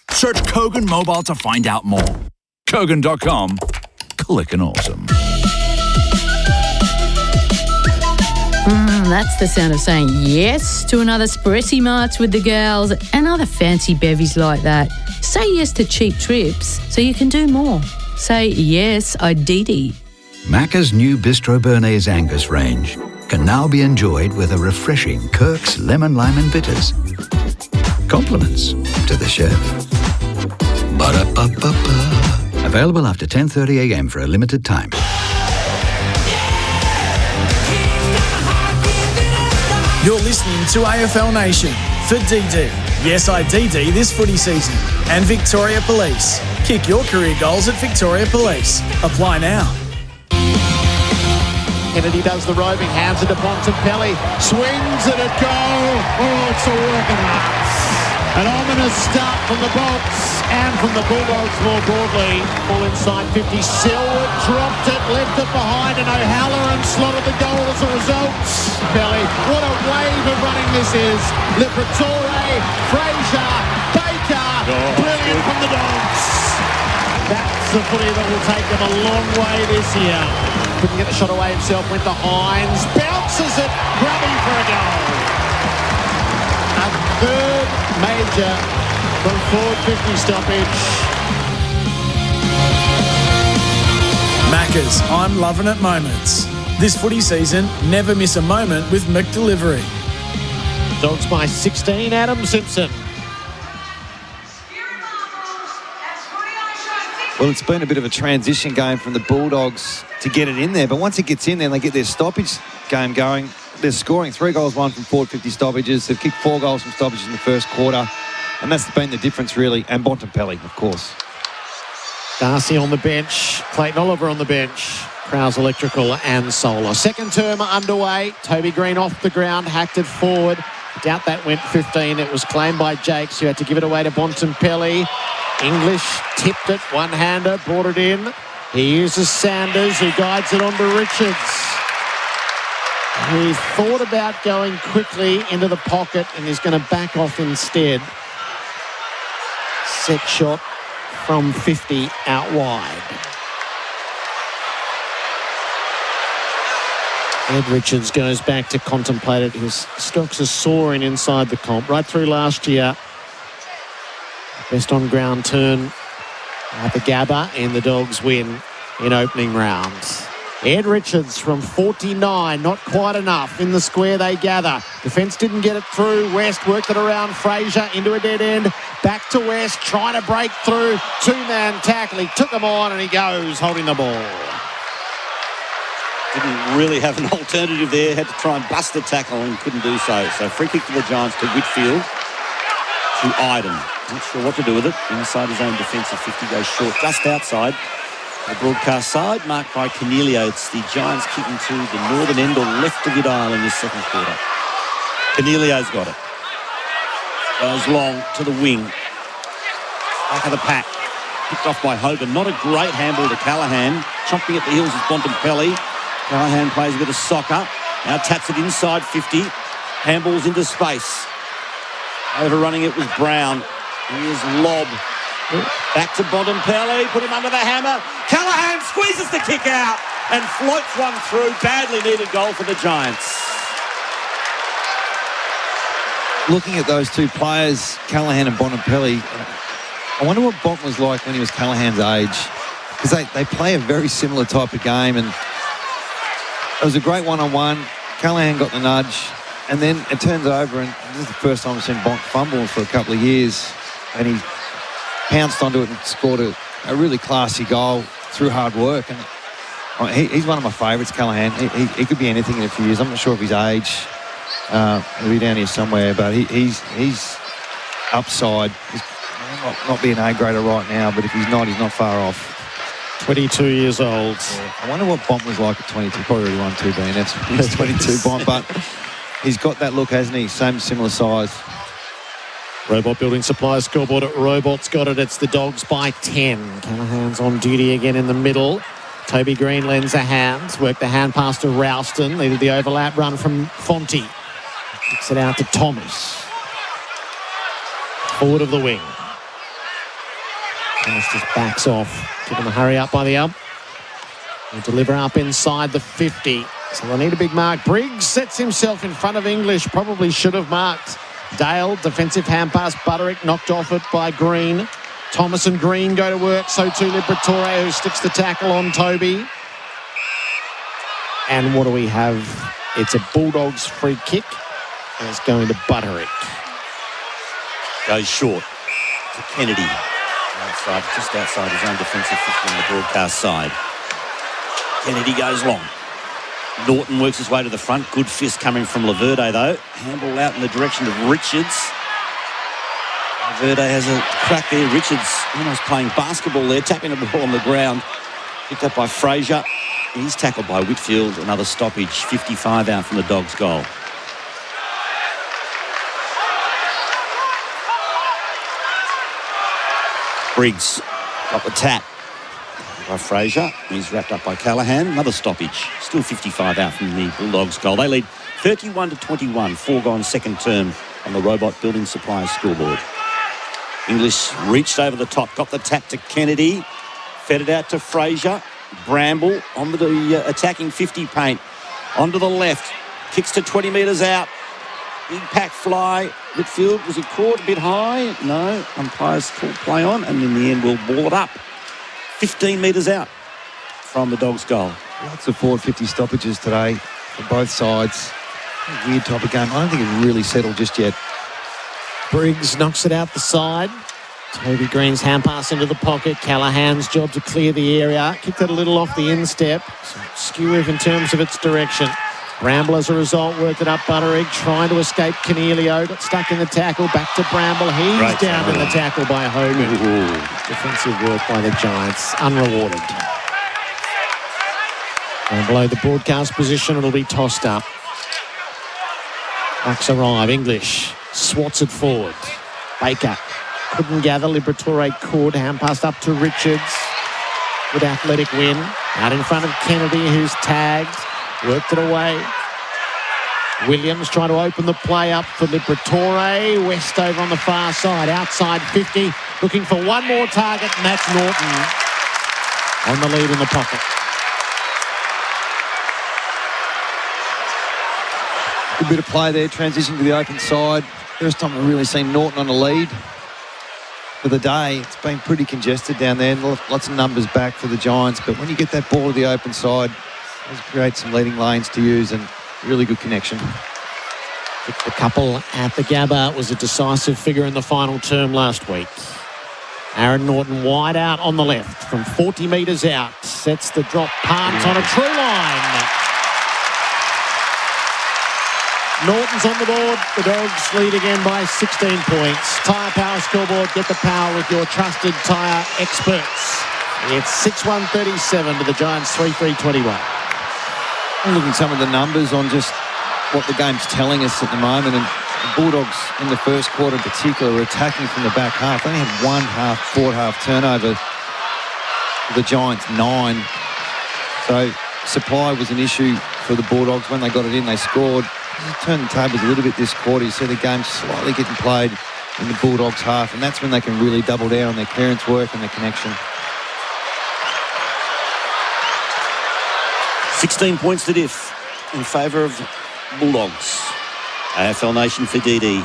Speaker 15: Search Kogan Mobile to find out more. Kogan.com. Clickin' awesome.
Speaker 16: That's the sound of saying yes to another Spressi March with the gals and other fancy bevies like that. Say yes to cheap trips so you can do more. Say yes, Ididi.
Speaker 17: Macca's new Bistro Bernays Angus range can now be enjoyed with a refreshing Kirk's Lemon Lime and Bitters. Compliments to the chef. Ba-da-ba-ba-ba. Available after 10:30 a.m. for a limited time.
Speaker 1: You're listening to AFL Nation for DD. Yes, IDD this footy season. And Victoria Police. Kick your career goals at Victoria Police. Apply now.
Speaker 2: Kennedy does the roving, hands it to Bontempelli, swings it at goal. Oh, it's a working heart. An ominous start from the Bolts and from the Bulldogs more broadly. All inside 50. Selwood dropped it, left it behind, and O'Halloran slotted the goal as a result. Pelly, what a wave of running this is. Liberatore, Fraser, Baker, brilliant from the Dogs. That's the footy that will take them a long way this year. Couldn't get the shot away himself, went to Hines, bounces it, Grubby for a goal. A third major from forward 50 stoppage.
Speaker 1: Macca's, I'm loving it moments. This footy season, never miss a moment with McDelivery.
Speaker 2: Dogs by 16, Adam Simpson.
Speaker 4: Well, it's been a bit of a transition game from the Bulldogs to get it in there, but once it gets in there and they get their stoppage game going, they're scoring 3 goals, 1 from forward 50 stoppages. They've kicked 4 goals from stoppages in the first quarter, and that's been the difference, really. And Bontempelli, of course.
Speaker 2: Darcy on the bench, Clayton Oliver on the bench, Krause Electrical and Solar. Second term underway. Toby Green off the ground, hacked it forward. Doubt that went 15. It was claimed by Jakes, who had to give it away to Bontempelli. English tipped it, one-hander, brought it in. He uses Sanders, who guides it on to Richards. He thought about going quickly into the pocket and is going to back off instead. Set shot from 50 out wide. Ed Richards goes back to contemplate it. His stocks are soaring inside the comp. Right through last year. Best on ground turn at the Gabba, and the Dogs win in opening rounds. Ed Richards from 49, not quite enough. In the square they gather. Defence didn't get it through. West worked it around Fraser into a dead end. Back to West, trying to break through. Two-man tackle. He took him on and he goes, holding the ball.
Speaker 3: Didn't really have an alternative there. Had to try and bust the tackle and couldn't do so. So free kick to the Giants to Whitfield. To Iden. Not sure what to do with it. Inside his own defensive 50, goes short just outside the broadcast side, marked by Cornelio. It's the Giants kicking to the northern end or left of the dial in this second quarter. Cornelio's got it. Goes long to the wing. Back of the pack. Picked off by Hogan. Not a great handball to Callaghan. Chomping at the heels is Bontempelli. Callaghan plays a bit of soccer. Now taps it inside 50. Handballs into space. Overrunning it was Brown. Here's Lob. Back to Bontempelli. Put him under the hammer. Callaghan squeezes the kick out and floats one through. Badly needed goal for the Giants.
Speaker 4: Looking at those two players, Callaghan and Bontempelli, I wonder what Bont was like when he was Callaghan's age. Because they play a very similar type of game, and it was a great one-on-one. Callaghan got the nudge, and then it turns over, and this is the first time I've seen Bont fumble for a couple of years, and he pounced onto it and scored a really classy goal through hard work. And he's one of my favourites, Callaghan. He could be anything in a few years. I'm not sure of his age. He'll be down here somewhere, but he's upside. He's not being A-grader right now, but if he's not far off.
Speaker 2: 22 years old.
Speaker 4: Yeah. I wonder what Bont was like at 22. Probably already won 2 BNFs. He's 22 Bont, but he's got that look, hasn't he? Same similar size.
Speaker 2: Robot Building Supplies scoreboard at Robot's got it. It's the Dogs by 10. Callaghan's on duty again in the middle. Toby Green lends a hand. Worked the hand pass to Ralston. Needed the overlap run from Fonte. Kicks it out to Thomas. Forward of the wing. Thomas just backs off. Give him a hurry up by the ump. He'll deliver up inside the 50. So they'll need a big mark. Briggs sets himself in front of English. Probably should have marked. Dale, defensive hand pass. Butterick knocked off it by Green. Thomas and Green go to work. So too Liberatore, who sticks the tackle on Toby. And what do we have? It's a Bulldogs free kick. And it's going to Butterick.
Speaker 3: Goes short to Kennedy. Outside, just outside his own defensive 50 on the broadcast side. Kennedy goes long. Norton works his way to the front. Good fist coming from Laverde, though. Handball out in the direction of Richards. Laverde has a crack there. Richards almost playing basketball there, tapping the ball on the ground. Picked up by Fraser. He's tackled by Whitfield. Another stoppage. 55 out from the Dogs' goal. Briggs got the tap by Fraser. He's wrapped up by Callaghan. Another stoppage. Still 55 out from the Bulldogs' goal. They lead 31-21. 4 gone second term on the Robot Building Supplies scoreboard. English reached over the top. Got the tap to Kennedy. Fed it out to Fraser. Bramble on the attacking 50 paint. Onto the left. Kicks to 20 metres out. Big pack fly. Whitfield, was he caught a bit high? No. Umpires called play on, and in the end we'll ball it up. 15 metres out from the Dogs' goal.
Speaker 4: Lots of forward 50 stoppages today for both sides. A weird type of game. I don't think it's really settled just yet.
Speaker 2: Briggs knocks it out the side. Toby Green's hand pass into the pocket. Callaghan's job to clear the area. Kicked it a little off the instep. So skew in terms of its direction. Bramble, as a result, worked it up Butterick, trying to escape Cornelio. Got stuck in the tackle. Back to Bramble. He's down in the tackle by Hogan.
Speaker 3: Ooh.
Speaker 2: Defensive work by the Giants. Unrewarded. And below the broadcast position, it'll be tossed up. Bucks arrive. English swats it forward. Baker couldn't gather. Liberatore could. Hand passed up to Richards. Good athletic win. Out in front of Kennedy, who's tagged. Worked it away. Williams trying to open the play up for Liberatore. West over on the far side. Outside 50. Looking for one more target, and that's Norton. On the lead in the pocket.
Speaker 4: Good bit of play there. Transition to the open side. First time we've really seen Norton on the lead for the day. It's been pretty congested down there. Lots of numbers back for the Giants. But when you get that ball to the open side, it creates some leading lanes to use and really good connection.
Speaker 2: The couple at the Gabba was a decisive figure in the final term last week. Aaron Norton wide out on the left from 40 metres out. Sets the drop punt on a true line. Norton's on the board. The Dogs lead again by 16 points. Tyre Power scoreboard. Get the power with your trusted tyre experts. It's 6-1-37 to the Giants 3-3-21.
Speaker 4: I'm looking at some of the numbers on just what the game's telling us at the moment, and the Bulldogs in the first quarter in particular were attacking from the back half. They only had one forward half turnover. The Giants 9. So supply was an issue for the Bulldogs. When they got it in, they scored. Turned the tables a little bit this quarter. You see the game slightly getting played in the Bulldogs half, and that's when they can really double down on their clearance work and their connection.
Speaker 3: 16 points to diff in favour of Bulldogs. AFL Nation for DD.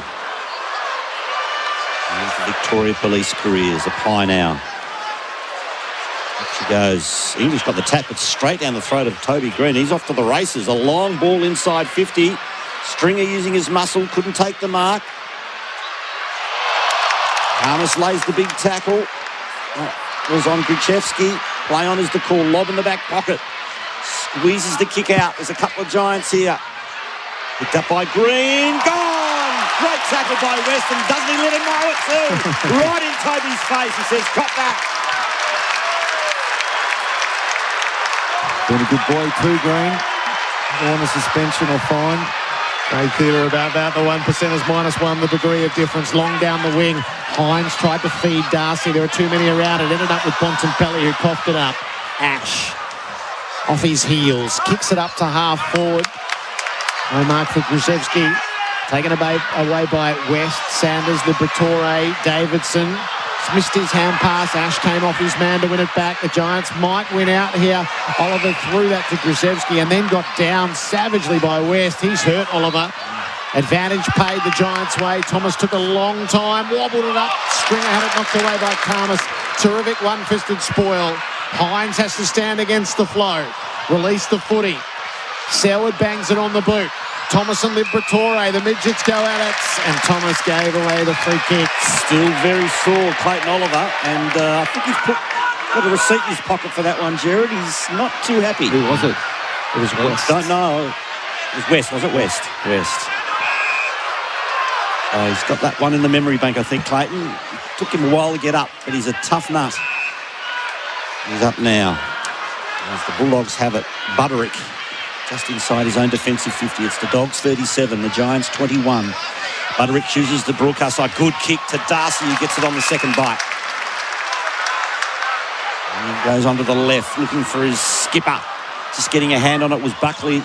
Speaker 3: And for Victoria Police careers. Apply now. Up she goes. English got the tap, but straight down the throat of Toby Green. He's off to the races. A long ball inside 50. Stringer using his muscle. Couldn't take the mark. Harness lays the big tackle. That was on Gruchevski. Play on is the call. Lob in the back pocket. Squeezes the kick out. There's a couple of Giants here. Picked up by Green. Gone! Great tackle by Weston. Doesn't he let him know it too? Right in Toby's face. He says, "Cop that."
Speaker 4: Been a good boy too, Green. On a suspension or fine.
Speaker 2: Very clear about that. The 1%ers -1, the degree of difference. Long down the wing. Hines tried to feed Darcy. There were too many around. It ended up with Bontempelli, who coughed it up. Ash off his heels. Kicks it up to half forward. No mark for Gruchevski. Taken away by West. Sanders, Liberatore, Davidson. Missed his hand pass. Ash came off his man to win it back. The Giants might win out here. Oliver threw that to Gruchevski and then got down savagely by West. He's hurt, Oliver. Advantage paid the Giants' way. Thomas took a long time, wobbled it up. Stringer had it knocked away by Karmas. Terrific one-fisted spoil. Hines has to stand against the flow. Release the footy. Selwood bangs it on the boot. Thomas and Liberatore, the midgets go at it, and Thomas gave away the free kick.
Speaker 3: Still very sore, Clayton Oliver, and I think he's got a receipt in his pocket for that one, Jared. He's not too happy.
Speaker 4: Who was it? It was West.
Speaker 3: Don't know. It was West, was it? West. He's got that one in the memory bank, I think, Clayton. Took him a while to get up, but he's a tough nut. He's up now. As the Bulldogs have it, Butterick just inside his own defensive 50. It's the Dogs 37, the Giants 21. Butterick chooses the broadcast side. Good kick to Darcy, who gets it on the second bite. And he goes onto the left, looking for his skipper. Just getting a hand on it was Buckley.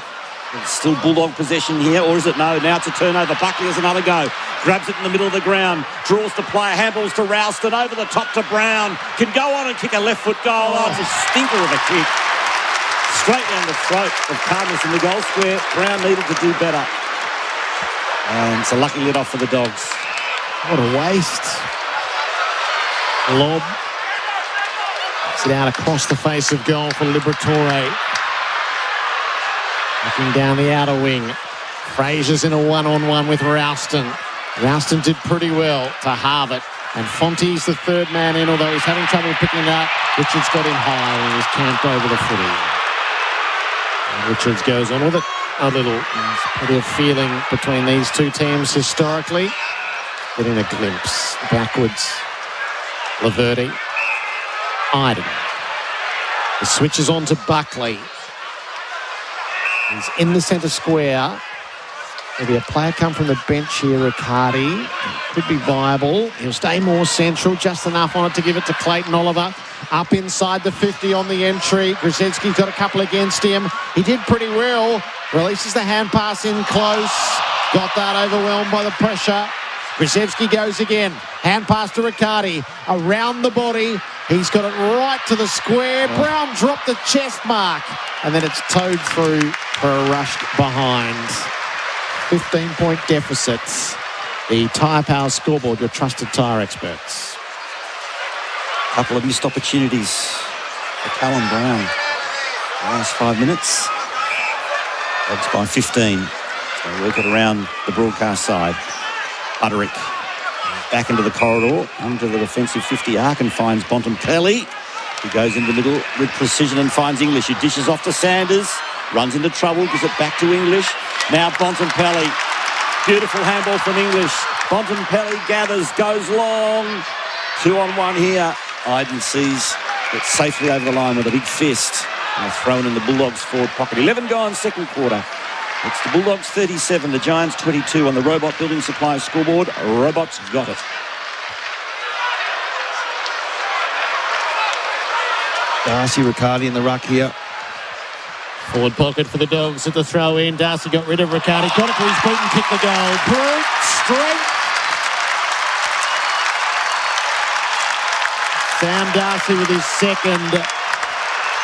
Speaker 3: It's still Bulldog possession here, or is it no? Now it's a turnover. Buckley has another go. Grabs it in the middle of the ground. Draws the player. Handballs to Ralston. Over the top to Brown. Can go on and kick a left foot goal. Oh, it's a stinker of a kick. Straight down the throat of Cardinals in the goal square. Brown needed to do better. And it's a lucky let off for the Dogs.
Speaker 2: What a waste. Lob. It's it out across the face of goal for Liberatore. Looking down the outer wing. Fraser's in a one-on-one with Ralston. Ralston did pretty well to Harvard. And Fonte's the third man in, although he's having trouble picking it up. Richards got him high and he's camped over the footy. And Richards goes on with it a little. There's plenty of feeling between these two teams historically. Getting a glimpse backwards. Laverty. Iden. The switch is on to Buckley. He's in the centre square. There'll be a player come from the bench here, Riccardi. Could be viable. He'll stay more central, just enough on it to give it to Clayton Oliver. Up inside the 50 on the entry. Grzelski's got a couple against him. He did pretty well. Releases the hand pass in close. Got that overwhelmed by the pressure. Grzelski goes again. Hand pass to Riccardi. Around the body. He's got it right to the square. Brown dropped the chest mark. And then it's towed through for a rushed behind. 15-point deficits. The Tyre Power scoreboard, your trusted tyre experts.
Speaker 3: Couple of missed opportunities for Callum Brown. The last 5 minutes. Dogs by 15. So work it around the broadcast side. Butterick back into the corridor, under the defensive 50 arc and finds Bontempelli. He goes in the middle with precision and finds English. He dishes off to Sanders, runs into trouble, gives it back to English. Now Bontempelli Beautiful handball from English. Bontempelli gathers, goes long. 2-on-1 here. Iden sees it safely over the line with a big fist. And thrown in the Bulldogs' forward pocket. 11 gone, second quarter. It's the Bulldogs 37, the Giants 22 on the Robot Building Supply scoreboard. Robots got it.
Speaker 4: Darcy Riccardi in the ruck here.
Speaker 2: Forward pocket for the Dogs at the throw in. Darcy got rid of Riccardi. Got it to his boot and kicked the goal. Brute strength. Sam Darcy with his second.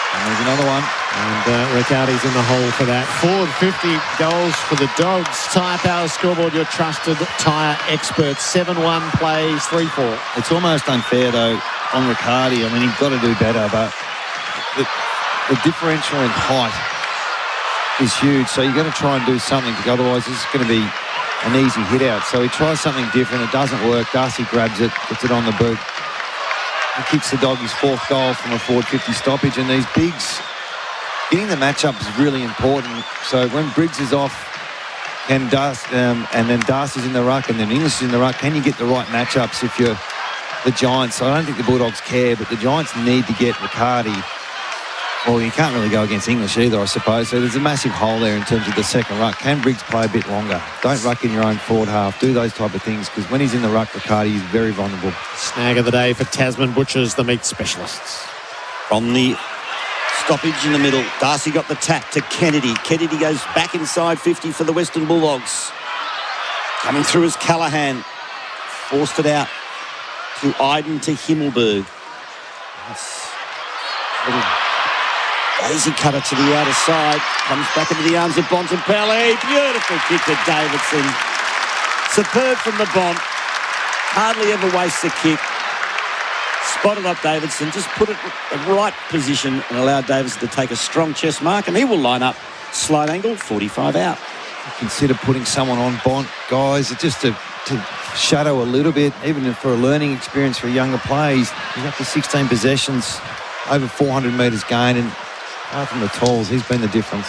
Speaker 4: And there's another one.
Speaker 2: And Riccardi's in the hole for that. Forward 50 goals for the Dogs. Tyre Power scoreboard, your trusted tyre experts. 7-1 plays, 3-4.
Speaker 4: It's almost unfair, though, on Riccardi. I mean, he's got to do better, but the differential in height is huge. So you've got to try and do something, because otherwise this is going to be an easy hit out. So he tries something different. It doesn't work. Darcy grabs it, puts it on the boot. He kicks the Doggies' fourth goal from a forward 50 stoppage. And these bigs, getting the matchup is really important. So when Briggs is off, and then Darcy's in the ruck, and then English is in the ruck, can you get the right matchups if you're the Giants? I don't think the Bulldogs care, but the Giants need to get Riccardi. Well, you can't really go against English either, I suppose. So there's a massive hole there in terms of the second ruck. Can Briggs play a bit longer? Don't ruck in your own forward half. Do those type of things, because when he's in the ruck, Riccardi is very vulnerable.
Speaker 2: Snag of the day for Tasman Butchers, the meat specialists.
Speaker 3: From the stoppage in the middle, Darcy got the tap to Kennedy. Kennedy goes back inside 50 for the Western Bulldogs. Coming through is Callaghan. Forced it out to Iden to Himmelberg. That's a little lazy cutter to the outer side. Comes back into the arms of Bontempelli. Beautiful kick to Davidson. Superb from the Bont. Hardly ever wastes a kick. Spotted up Davidson. Just put it in the right position and allowed Davidson to take a strong chest mark, and he will line up slight angle, 45 out.
Speaker 4: Consider putting someone on Bont, guys, just to shadow a little bit, even for a learning experience for younger players. He's up to 16 possessions, over 400 metres gained, and apart from the tolls, he's been the difference.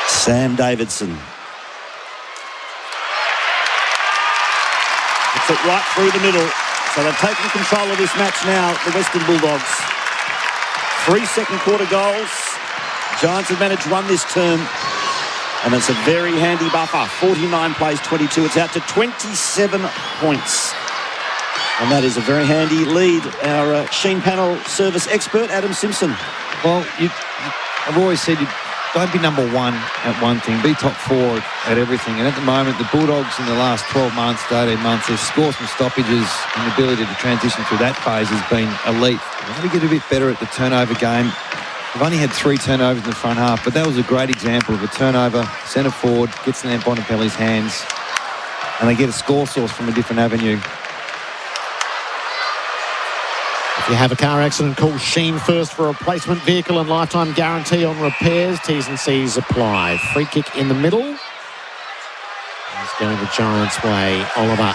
Speaker 3: Sam Davidson. Puts it right through the middle. So they've taken control of this match now, the Western Bulldogs. 3 second quarter goals. Giants have managed one this term. And it's a very handy buffer. 49 plays 22. It's out to 27 points. And that is a very handy lead. Our Sheen panel service expert, Adam Simpson.
Speaker 4: Well, I've always said don't be number one at one thing. Be top four at everything. And at the moment, the Bulldogs in the last 12 months to 18 months, their scores from stoppages and the ability to transition through that phase has been elite. They want to get a bit better at the turnover game. They've only had 3 turnovers in the front half, but that was a great example of a turnover. Centre forward gets in Bontempelli's hands, and they get a score source from a different avenue.
Speaker 2: If you have a car accident, call Sheen first for a replacement vehicle and lifetime guarantee on repairs. T's and C's apply. Free kick in the middle. He's going the Giants' way. Oliver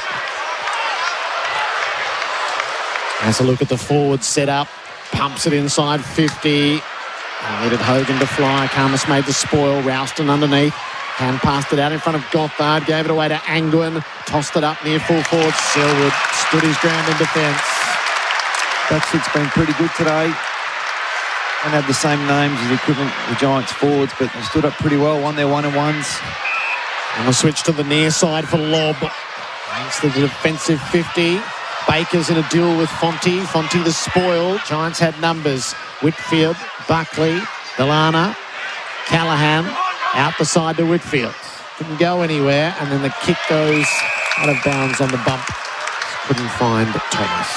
Speaker 2: has a look at the forward setup. Pumps it inside 50. He needed Hogan to fly. Karmas made the spoil. Ralston underneath. Hand passed it out in front of Gothard. Gave it away to Angwin. Tossed it up near full forward. Selwood stood his ground in defence.
Speaker 4: Back six been pretty good today. Don't have the same names as the equivalent of the Giants forwards, but they stood up pretty well, won their one-on-ones.
Speaker 2: And we'll switch to the near side for Lobb. Against the defensive 50. Baker's in a duel with Fonte. Fonte the spoil. Giants had numbers. Whitfield, Buckley, Delana, Callaghan. Out the side to Whitfield. Couldn't go anywhere, and then the kick goes out of bounds on the bump. Couldn't find Thomas.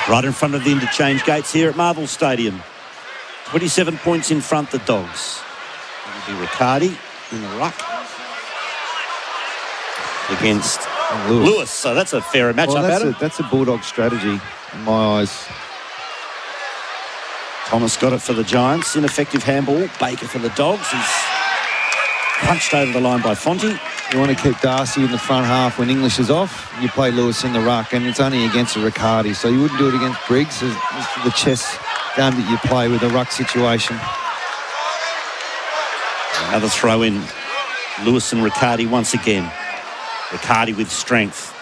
Speaker 3: Right in front of the interchange gates here at Marvel Stadium. 27 points in front, the Dogs. It'll be Riccardi in the ruck against Lewis. So that's a fairer matchup, Adam.
Speaker 4: That's a Bulldog strategy in my eyes.
Speaker 3: Thomas got it for the Giants. Ineffective handball. Baker for the Dogs. He's punched over the line by Fonte.
Speaker 4: You want to keep Darcy in the front half when English is off. You play Lewis in the ruck, and it's only against a Riccardi, so you wouldn't do it against Briggs. It's the chess game that you play with a ruck situation.
Speaker 3: Another throw in. Lewis and Riccardi once again. Riccardi with strength.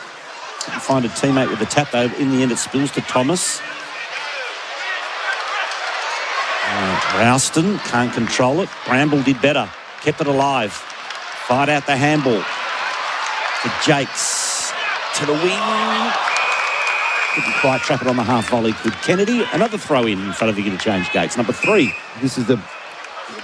Speaker 3: Couldn't find a teammate with the tap, though. In the end, it spills to Thomas. Ralston can't control it. Bramble did better. Kept it alive. Fired out the handball. To Jakes. To the wing. Couldn't quite trap it on the half volley, could Kennedy. Another throw in front of the interchange gates. Number 3.
Speaker 4: This is the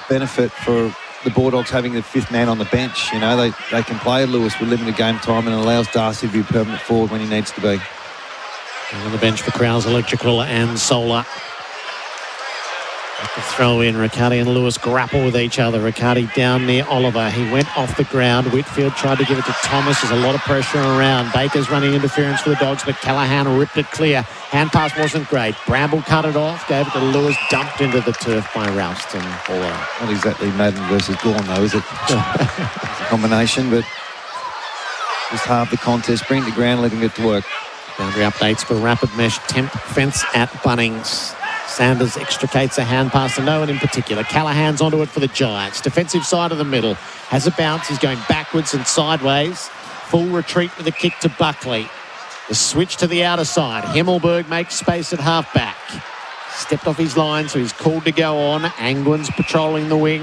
Speaker 4: benefit for the Bulldogs having the 5th man on the bench. You know, they can play Lewis with limited game time and allows Darcy to be permanent forward when he needs to be.
Speaker 2: And on the bench for Crowes Electrical and Solar. At the throw in, Riccardi and Lewis grapple with each other. Riccardi down near Oliver. He went off the ground. Whitfield tried to give it to Thomas. There's a lot of pressure around. Baker's running interference for the Dogs, but Callaghan ripped it clear. Hand pass wasn't great. Bramble cut it off, gave it to Lewis, dumped into the turf by Ralston.
Speaker 4: Not exactly Madden versus Gorn, though, is it? It's a combination, but just half the contest. Bring it to ground, let him get to work.
Speaker 2: Boundary updates for Rapid Mesh Temp Fence at Bunnings. Sanders extricates a hand pass to no one in particular. Callaghan's onto it for the Giants. Defensive side of the middle. Has a bounce. He's going backwards and sideways. Full retreat with a kick to Buckley. The switch to the outer side. Himmelberg makes space at half-back. Stepped off his line, so he's called to go on. Angwin's patrolling the wing.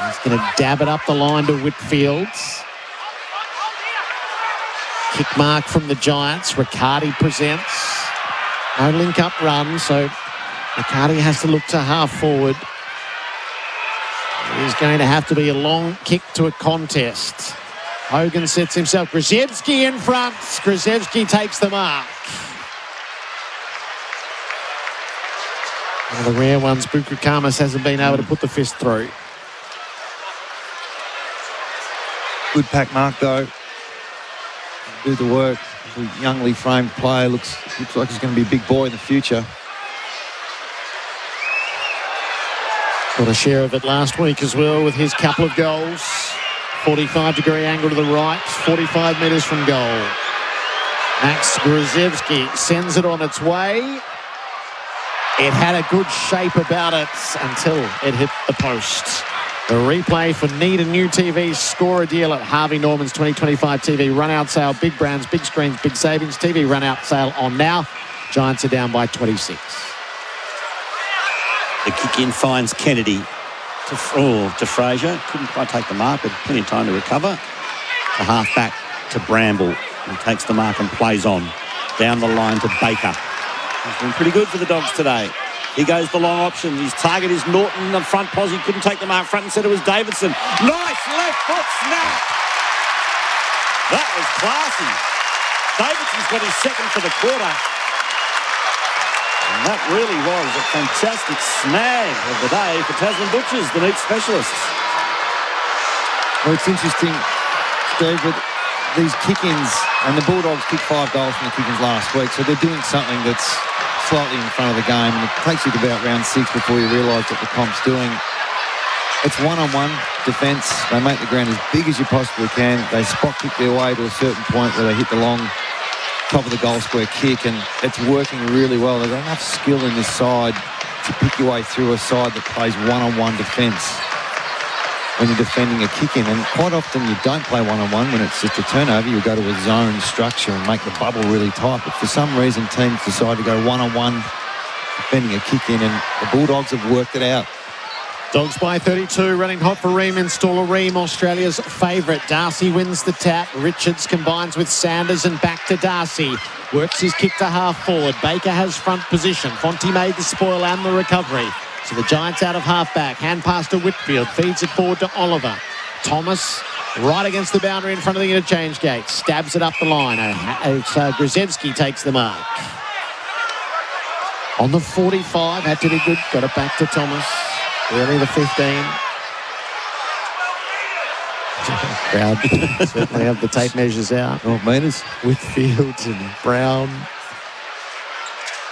Speaker 2: He's going to dab it up the line to Whitfield. Kick mark from the Giants. Riccardi presents. No link-up run, so Riccardi has to look to half-forward. He's going to have to be a long kick to a contest. Hogan sets himself. Grzyzewski in front. Grzyzewski takes the mark. One of the rare ones, Bukukamas hasn't been able to put the fist through.
Speaker 4: Good pack mark, though. Do the work. The youngly framed player looks like he's going to be a big boy in the future.
Speaker 2: Got a share of it last week as well with his couple of goals. 45-degree angle to the right, 45 metres from goal. Max Grzyzewski sends it on its way. It had a good shape about it until it hit the post. The replay for Need a New TV. Score a deal at Harvey Norman's 2025 TV run-out sale. Big brands, big screens, big savings. TV run-out sale on now. Giants are down by 26.
Speaker 3: The kick-in finds Kennedy to Fraser. Couldn't quite take the mark, but plenty of time to recover. The half-back to Bramble. He takes the mark and plays on. Down the line to Baker. He's been pretty good for the Dogs today. He goes the long option. His target is Norton. The front posse couldn't take the mark. Front and centre was Davidson. Nice left foot snap. That was classy. Davidson's got his second for the quarter. And that really was a fantastic snag of the day for Tasman Butchers, the meat specialists.
Speaker 4: Well, it's interesting, Steve, with these kick-ins, and the Bulldogs kicked 5 goals from the kick-ins last week, so they're doing something that's slightly in front of the game, and it takes you to about round 6 before you realise what the comp's doing. It's one-on-one defence. They make the ground as big as you possibly can. They spot kick their way to a certain point where they hit the long top of the goal square kick, and it's working really well. They've got enough skill in this side to pick your way through a side that plays one-on-one defence when you're defending a kick-in. And quite often you don't play one-on-one when it's just a turnover. You go to a zone structure and make the bubble really tight. But for some reason, teams decide to go one-on-one defending a kick-in, and the Bulldogs have worked it out.
Speaker 2: Dogs by 32, running hot for Ream. Installer Ream, Australia's favourite. Darcy wins the tap. Richards combines with Sanders and back to Darcy. Works his kick to half forward. Baker has front position. Fonte made the spoil and the recovery. So the Giants out of half-back. Hand pass to Whitfield. Feeds it forward to Oliver. Thomas right against the boundary in front of the interchange gate. Stabs it up the line. Grzyzewski takes the mark. On the 45. Had to be good. Got it back to Thomas. Early the 15. Crowd certainly have the tape measures out.
Speaker 4: 12 metres.
Speaker 2: Whitfield and Brown.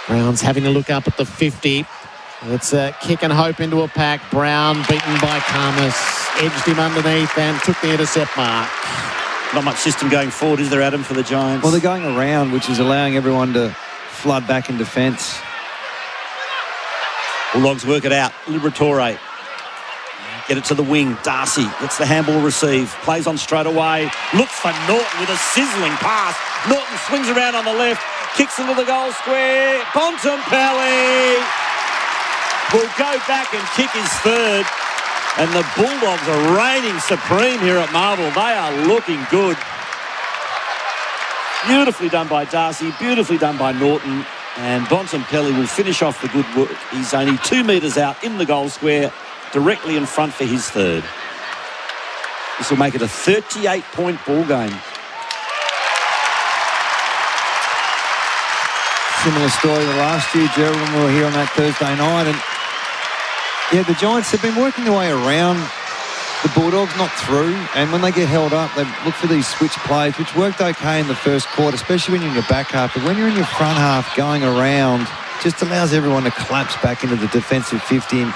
Speaker 2: Brown's having a look up at the 50. It's a kick and hope into a pack. Brown beaten by Karmas. Edged him underneath and took the intercept mark.
Speaker 3: Not much system going forward, is there, Adam, for the Giants?
Speaker 4: Well, they're going around, which is allowing everyone to flood back in defence.
Speaker 3: Bulldogs work it out. Liberatore Get it to the wing. Darcy gets the handball receive. Plays on straight away. Looks for Norton with a sizzling pass. Norton swings around on the left. Kicks into the goal square. Bontempelli will go back and kick his third. And the Bulldogs are reigning supreme here at Marvel. They are looking good. Beautifully done by Darcy. Beautifully done by Norton. And Bontempelli will finish off the good work. He's only 2 metres out in the goal square, directly in front for his third. This will make it a 38-point ball game.
Speaker 4: Similar story to last year, Gerald, when we were here on that Thursday night. And yeah, the Giants have been working their way around the Bulldogs, not through. And when they get held up, they look for these switch plays, which worked okay in the first quarter, especially when you're in your back half. But when you're in your front half going around, just allows everyone to collapse back into the defensive 50 and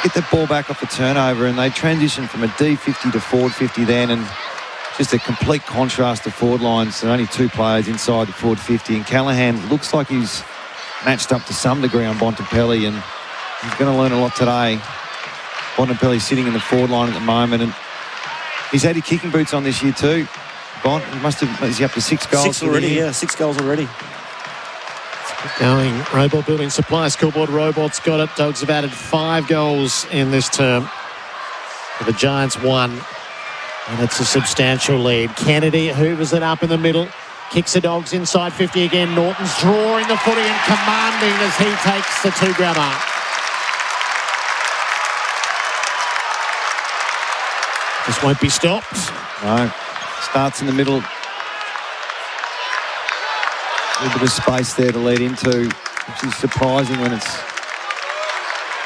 Speaker 4: get the ball back off the turnover. And they transition from a D50 to forward 50 then. And just a complete contrast to forward lines. There are only 2 players inside the forward 50. And Callaghan looks like he's matched up to some degree on Bontempelli, and he's going to learn a lot today. Bontempelli's sitting in the forward line at the moment, and he's had his kicking boots on this year too. Bont, is he up to 6 goals?
Speaker 3: 6 already, yeah, 6 goals already.
Speaker 2: Going, Robot Building Supply scoreboard. Robot's got it. Dogs have added 5 goals in this term. The Giants 1. And it's a substantial lead. Kennedy hoovers it up in the middle. Kicks the Dogs inside 50 again. Norton's drawing the footy and commanding as he takes the 2-grabber. This won't be stopped.
Speaker 4: No. Starts in the middle. A little bit of space there to lead into, which is surprising when it's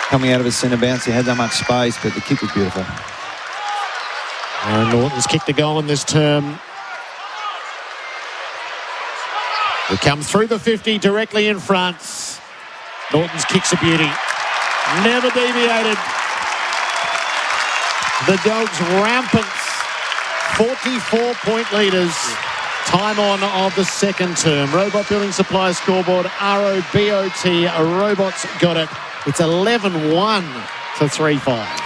Speaker 4: coming out of a centre bounce. He had that much space, but the kick was beautiful.
Speaker 2: Aaron Norton's kicked a goal in this term. We come through the 50 directly in front. Norton's kick's a beauty. Never deviated. The Dogs rampant. 44-point leaders. Time on of the second term. Robot Building Supply scoreboard. R-O-B-O-T. Robots got it. It's 11-1 to 3-5.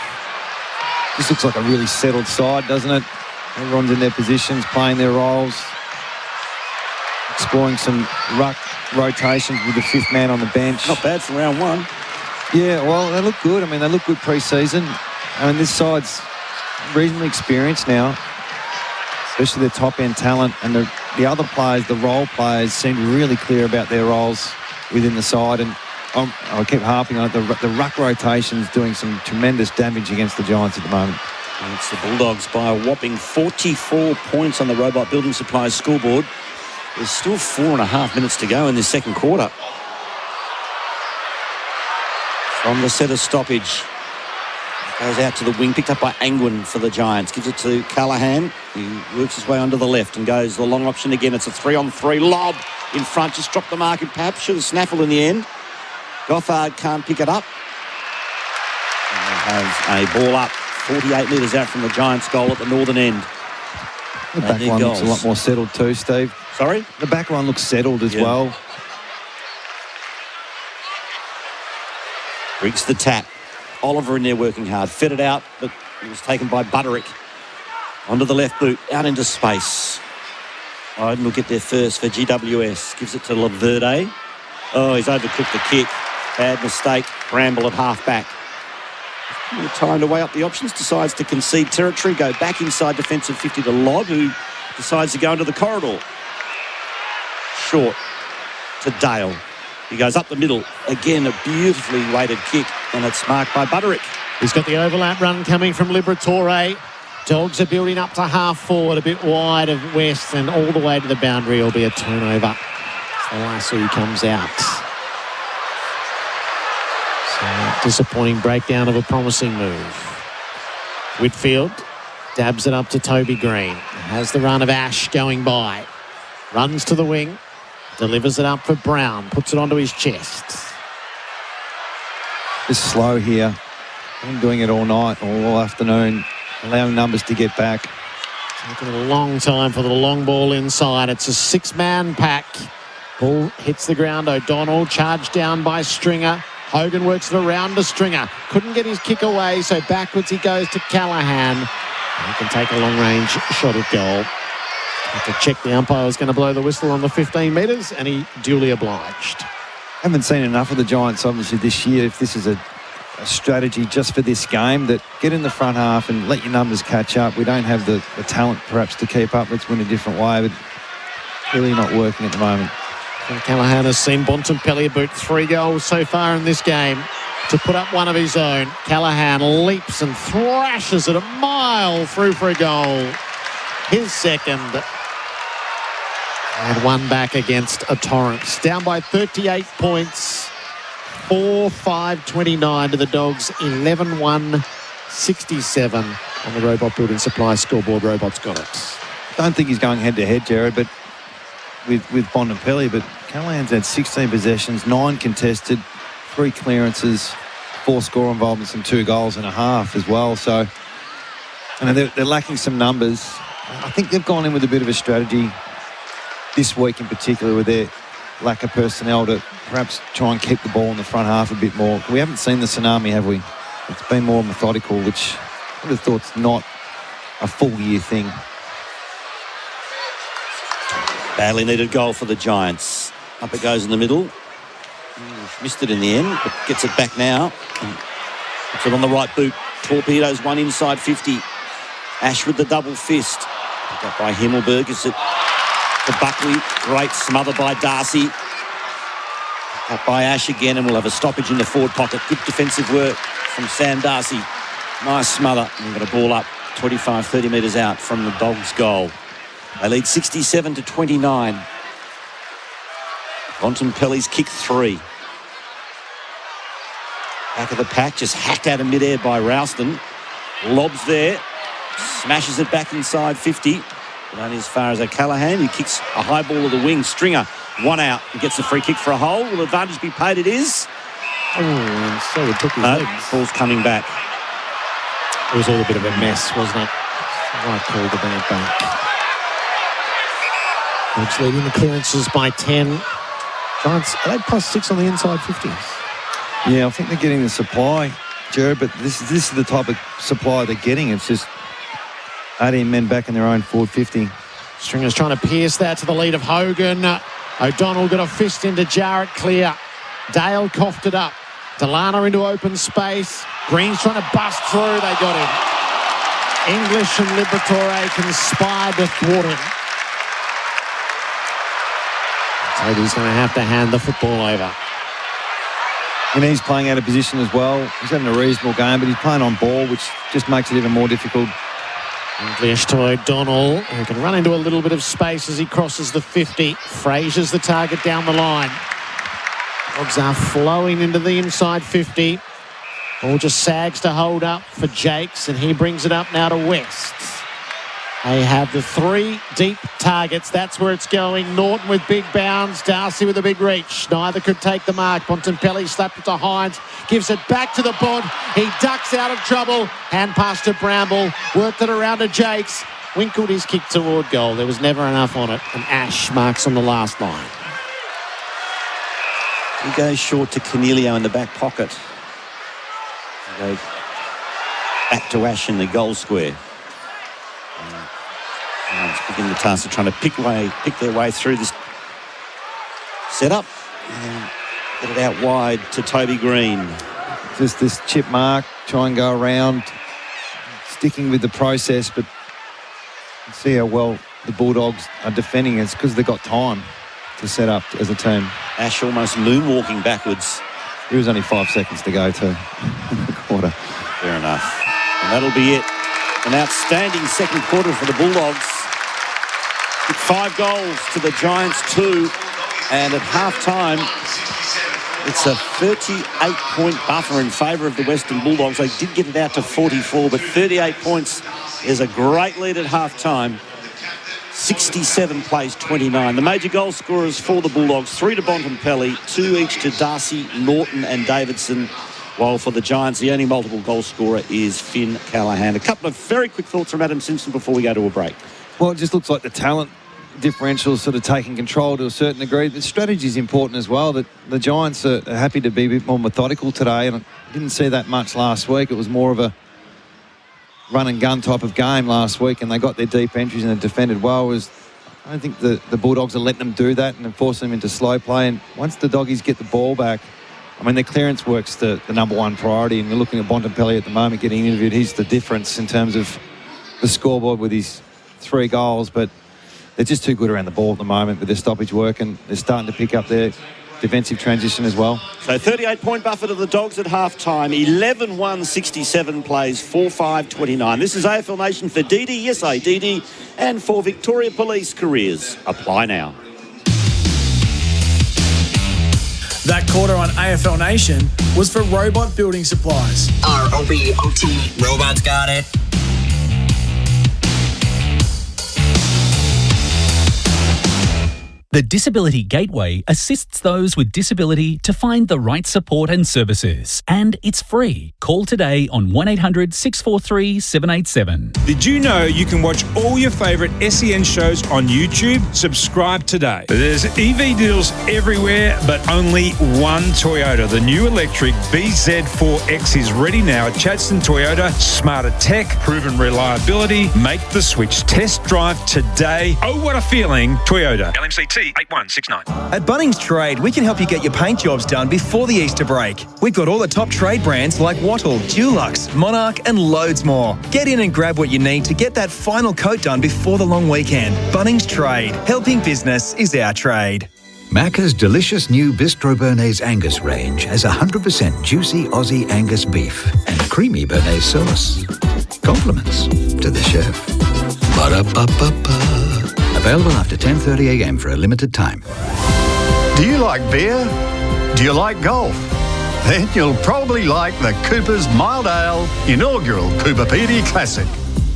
Speaker 4: This looks like a really settled side, doesn't it? Everyone's in their positions, playing their roles, exploring some ruck rotations with the 5th man on the bench.
Speaker 3: Not bad for round 1.
Speaker 4: Yeah, well, they look good. I mean, they look good pre-season. I mean, this side's reasonably experienced now, especially their top-end talent. And the other players, the role players, seem really clear about their roles within the side. And I keep harping on it. The ruck rotation's doing some tremendous damage against the Giants at the moment.
Speaker 3: And it's the Bulldogs by a whopping 44 points on the Robot Building Supplies scoreboard. There's still 4.5 minutes to go in this second quarter. From the set of stoppage. Goes out to the wing, picked up by Angwin for the Giants. Gives it to Callaghan, who works his way onto the left and goes the long option again. It's a 3-on-3 lob in front. Just dropped the mark and perhaps should have snaffled in the end. Gothard can't pick it up. And has a ball up 48 metres out from the Giants' goal at the northern end.
Speaker 4: The back line looks a lot more settled too, Steve.
Speaker 3: Sorry?
Speaker 4: The back line looks settled as well.
Speaker 3: Breaks the tap. Oliver in there working hard. Fed it out, but it was taken by Butterick. Onto the left boot, out into space. Iden will get there first for GWS. Gives it to Laverde. Oh, he's overcooked the kick. Bad mistake. Bramble at half-back. Time to weigh up the options. Decides to concede territory. Go back inside defensive 50 to Lobb, who decides to go into the corridor. Short to Dale. He goes up the middle. Again, a beautifully weighted kick, and it's marked by Butterick.
Speaker 2: He's got the overlap run coming from Liberatore. Dogs are building up to half forward, a bit wide of West, and all the way to the boundary will be a turnover. So Lasso comes out. So disappointing breakdown of a promising move. Whitfield dabs it up to Toby Green. Has the run of Ash going by. Runs to the wing. Delivers it up for Brown. Puts it onto his chest.
Speaker 4: Just slow here. Been doing it all night, all afternoon. Allowing numbers to get back.
Speaker 2: Taking a long time for the long ball inside. It's a 6-man pack. Ball hits the ground. O'Donnell charged down by Stringer. Hogan works it around to Stringer. Couldn't get his kick away, so backwards he goes to Callaghan. He can take a long-range shot at goal. Have to check the umpire was going to blow the whistle on the 15 metres, and he duly obliged.
Speaker 4: Haven't seen enough of the Giants, obviously, this year. If this is a strategy just for this game, that get in the front half and let your numbers catch up. We don't have the talent, perhaps, to keep up. Let's win a different way, but really not working at the moment.
Speaker 2: And Callaghan has seen Bontempelli boot 3 goals so far in this game to put up one of his own. Callaghan leaps and thrashes it a mile through for a goal. His second. And one back against a Torrance. Down by 38 points. 4-5-29 to the Dogs. 11-1-67 on the Robot Building Supply scoreboard. Robot's got it.
Speaker 4: Don't think he's going head-to-head, Jared, but with Bontempelli, but Callaghan's had 16 possessions, 9 contested, 3 clearances, 4 score involvements and 2 goals and a half as well. So, and they're lacking some numbers. I think they've gone in with a bit of a strategy this week in particular with their lack of personnel to perhaps try and keep the ball in the front half a bit more. We haven't seen the tsunami, have we? It's been more methodical, which I would have thought's not a full year thing.
Speaker 3: Badly needed goal for the Giants. Up it goes in the middle. Missed it in the end, but gets it back now. Puts it on the right boot. Torpedoes one inside 50. Ash with the double fist. Picked up by Himmelberg. Is it to Buckley? Great smother by Darcy. Picked up by Ash again, and we'll have a stoppage in the forward pocket. Good defensive work from Sam Darcy. Nice smother. And we've got a ball up 25, 30 metres out from the Dogs' goal. They lead 67-29. Bontempelli's kick 3. Back of the pack, just hacked out of midair by Ralston. Lobs there, smashes it back inside 50. But only as far as Callaghan, who kicks a high ball of the wing. Stringer, 1 out, and gets a free kick for a hole. Will advantage be paid? It is.
Speaker 2: Oh, and so he took his legs.
Speaker 3: Ball's coming back.
Speaker 2: It was all a bit of a mess, wasn't it? Right call to bring it back. Dogs leading the clearances by 10. Giants, are they +6 on the inside 50s?
Speaker 4: Yeah, I think they're getting the supply, Jared, but this is the type of supply they're getting. It's just 18 men back in their own forward 50.
Speaker 2: Stringer's trying to pierce that to the lead of Hogan. O'Donnell got a fist into Jarrett, clear. Dale coughed it up. Delana into open space. Green's trying to bust through. They got him. English and Liberatore conspired to thwart him. So he's going to have to hand the football over.
Speaker 4: And he's playing out of position as well. He's having a reasonable game, but he's playing on ball, which just makes it even more difficult.
Speaker 2: English to O'Donnell, who can run into a little bit of space as he crosses the 50. Frazier's the target down the line. Dogs are flowing into the inside 50. Ball just sags to hold up for Jakes, and he brings it up now to West. They have the 3 deep targets. That's where it's going. Norton with big bounds. Darcy with a big reach. Neither could take the mark. Bontempelli slapped it to Hines. Gives it back to the Bont. He ducks out of trouble. Hand pass to Bramble. Worked it around to Jakes. Winkled his kick toward goal. There was never enough on it. And Ash marks on the last line.
Speaker 3: He goes short to Cornelio in the back pocket. He goes back to Ash in the goal square. Begin the task of trying to pick their way through this setup and get it out wide to Toby Green.
Speaker 4: Just this chip mark, try and go around, sticking with the process, but you see how well the Bulldogs are defending. It's because they've got time to set up as a team.
Speaker 3: Ash almost moonwalking backwards.
Speaker 4: There was only 5 seconds to go to the quarter.
Speaker 3: Fair enough. And that'll be it. An outstanding second quarter for the Bulldogs. 5 goals to the Giants 2, and at half-time it's a 38-point buffer in favour of the Western Bulldogs. They did get it out to 44, but 38 points is a great lead at half-time. 67 plays 29. The major goal scorers for the Bulldogs, 3 to Bontempelli, 2 each to Darcy, Norton and Davidson, while for the Giants the only multiple goal scorer is Finn Callaghan. A couple of very quick thoughts from Adam Simpson before we go to a break.
Speaker 4: Well, it just looks like the talent differentials sort of taking control to a certain degree. The strategy is important as well. That the Giants are happy to be a bit more methodical today, and I didn't see that much last week. It was more of a run and gun type of game last week, and they got their deep entries and they defended well. I don't think the Bulldogs are letting them do that and forcing them into slow play. And once the doggies get the ball back, I mean, their clearance work's the number one priority. And you're looking at Bontempelli at the moment getting interviewed. He's the difference in terms of the scoreboard with his 3 goals. But they're just too good around the ball at the moment with their stoppage work, and they're starting to pick up their defensive transition as well.
Speaker 3: So 38-point buffer to the Dogs at half-time. 11-1-67 plays, 4-5-29. This is AFL Nation for Dee Dee, yes, Dee Dee, and for Victoria Police careers. Apply now.
Speaker 1: That quarter on AFL Nation was for Robot Building Supplies.
Speaker 18: ROBOT. Robots got it.
Speaker 19: The Disability Gateway assists those with disability to find the right support and services. And it's free. Call today on 1800 643 787.
Speaker 8: Did you know you can watch all your favourite SEN shows on YouTube? Subscribe today. There's EV deals everywhere, but only one Toyota. The new electric BZ4X is ready now at Chadstone Toyota. Smarter tech, proven reliability. Make the switch. Test drive today. Oh, what a feeling. Toyota.
Speaker 20: LMCT 8169.
Speaker 21: At Bunnings Trade, we can help you get your paint jobs done before the Easter break. We've got all the top trade brands like Wattle, Dulux, Monarch and loads more. Get in and grab what you need to get that final coat done before the long weekend. Bunnings Trade. Helping business is our trade.
Speaker 17: Macca's delicious new Bistro Bernays Angus range has 100% juicy Aussie Angus beef and creamy Bernays sauce. Compliments to the chef. Ba-da-ba-ba-ba. Available after 10:30 a.m. for a limited time.
Speaker 22: Do you like beer? Do you like golf? Then you'll probably like the Cooper's Mild Ale inaugural Cooper Pedy Classic.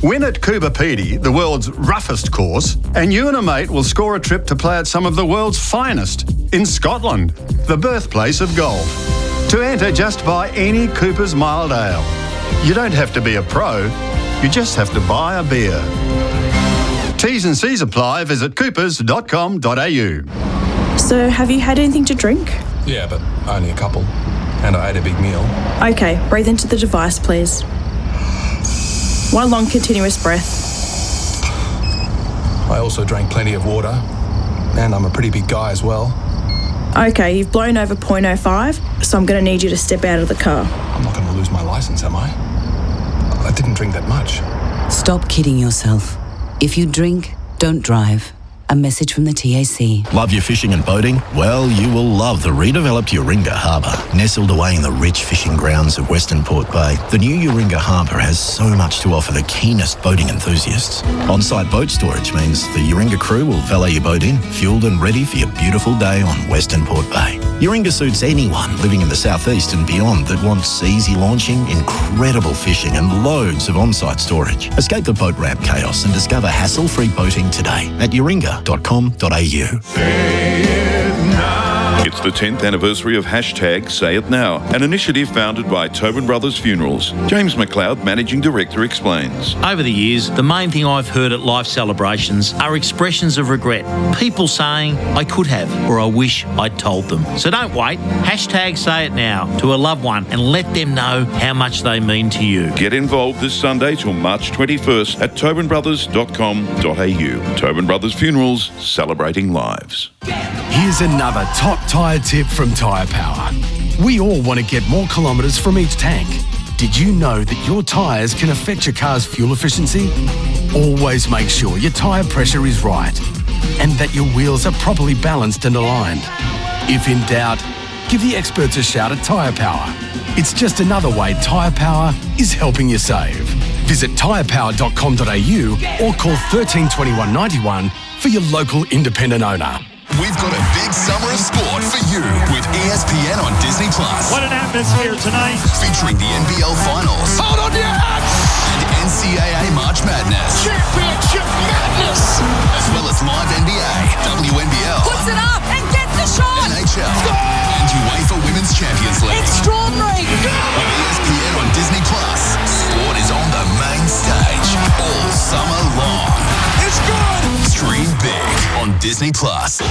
Speaker 22: Win at Cooper Pedy, the world's roughest course, and you and a mate will score a trip to play at some of the world's finest in Scotland, the birthplace of golf. To enter, just buy any Cooper's Mild Ale. You don't have to be a pro, you just have to buy a beer. T's and C's apply. Visit coopers.com.au.
Speaker 23: So, have you had anything to drink?
Speaker 24: Yeah, but only a couple. And I ate a big meal.
Speaker 23: Okay, breathe into the device, please. One long continuous breath.
Speaker 24: I also drank plenty of water. And I'm a pretty big guy as well.
Speaker 23: Okay, you've blown over 0.05, so I'm going to need you to step out of the car.
Speaker 24: I'm not going to lose my licence, am I? I didn't drink that much.
Speaker 25: Stop kidding yourself. If you drink, don't drive. A message from the TAC.
Speaker 26: Love your fishing and boating? Well, you will love the redeveloped Yoringa Harbour. Nestled away in the rich fishing grounds of Western Port Bay, the new Yoringa Harbour has so much to offer the keenest boating enthusiasts. On-site boat storage means the Yoringa crew will valet your boat in, fueled and ready for your beautiful day on Western Port Bay. Yoringa suits anyone living in the southeast and beyond that wants easy launching, incredible fishing and loads of on-site storage. Escape the boat ramp chaos and discover hassle-free boating today at Yoringa.com.au.
Speaker 27: It's the 10th anniversary of #Say It Now, an initiative founded by Tobin Brothers Funerals. James McLeod, Managing Director, explains.
Speaker 28: Over the years, the main thing I've heard at life celebrations are expressions of regret. People saying, I could have, or I wish I'd told them. So don't wait. #Say It Now to a loved one and let them know how much they mean to you.
Speaker 27: Get involved this Sunday till March 21st at tobinbrothers.com.au. Tobin Brothers Funerals, celebrating lives.
Speaker 29: Here's another top tyre tip from Tyre Power. We all want to get more kilometres from each tank. Did you know that your tyres can affect your car's fuel efficiency? Always make sure your tyre pressure is right and that your wheels are properly balanced and aligned. If in doubt, give the experts a shout at Tyre Power. It's just another way Tyre Power is helping you save. Visit tyrepower.com.au or call 13 21 91 for your local independent owner.
Speaker 30: We've got a big summer of sport for you with ESPN on Disney+.
Speaker 3: What an atmosphere tonight.
Speaker 30: Featuring the NBL Finals. Hold on to your hats! And NCAA March Madness.
Speaker 13: Championship madness!
Speaker 30: As well as live NBA, WNBL.
Speaker 13: Puts it up and gets the shot!
Speaker 30: NHL. And UEFA Women's Champions League.
Speaker 13: Extraordinary!
Speaker 30: With ESPN on Disney+, sport is on the main stage all summer long.
Speaker 13: It's good!
Speaker 30: Stream big. Disney Plus.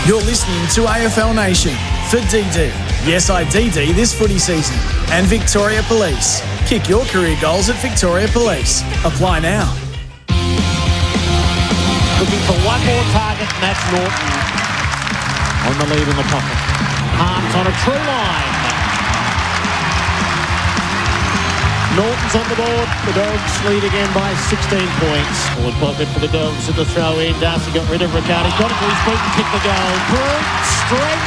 Speaker 1: You're listening to AFL Nation for DD. Yes, I DD this footy season. And Victoria Police. Kick your career goals at Victoria Police. Apply now.
Speaker 2: Looking for one more target, and that's Norton on the lead in the pocket. Harms on a true line. Norton's on the board. The Dogs lead again by 16 points. Forward pocket for the Dogs at the throw in. Darcy got rid of Riccardi. Got it to his feet and kicked the goal. Brute strength.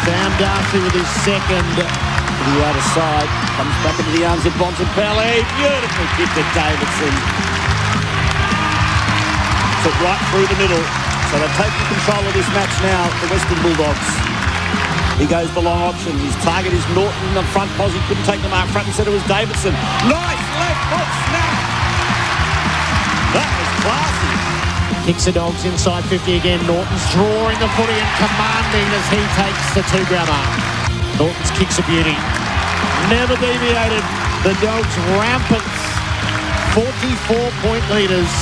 Speaker 2: Found Darcy with his second.
Speaker 3: To the other side. Comes back into the arms of Bontempelli. Beautiful kick to Davidson. Took right through the middle. So they're taking control of this match now, the Western Bulldogs. He goes the long option. His target is Norton. The front posse couldn't take the mark. Front and centre was Davidson. Nice left foot snap. That was classy.
Speaker 2: Kicks the Dogs inside 50 again. Norton's drawing the footy and commanding as he takes the two-grabber. Norton's kicks a beauty. Never deviated. The Dogs rampant. 44-point leaders.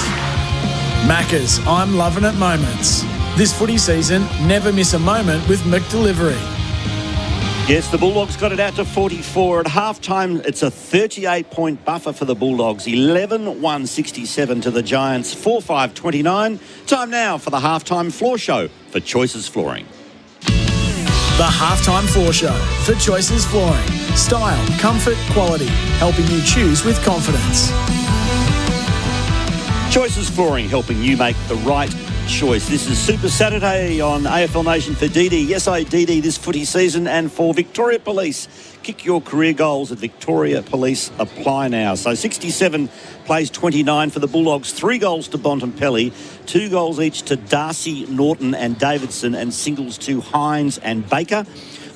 Speaker 1: Maccas, I'm loving it moments. This footy season, never miss a moment with McDelivery.
Speaker 3: Yes, the Bulldogs got it out to 44. At halftime, it's a 38-point buffer for the Bulldogs. 11-1-67 to the Giants. 4-5-29. Time now for the halftime floor show for Choices Flooring.
Speaker 1: The Halftime Floor Show for Choices Flooring. Style, comfort, quality. Helping you choose with confidence.
Speaker 3: Choices Flooring, helping you make the right choice. This is Super Saturday on AFL Nation for DD. Yes, I DD this footy season. And for Victoria Police, kick your career goals at Victoria Police. Apply now. So 67 plays 29 for the Bulldogs. 3 goals to Bontempelli, 2 goals each to Darcy, Norton and Davidson, and singles to Hines and Baker.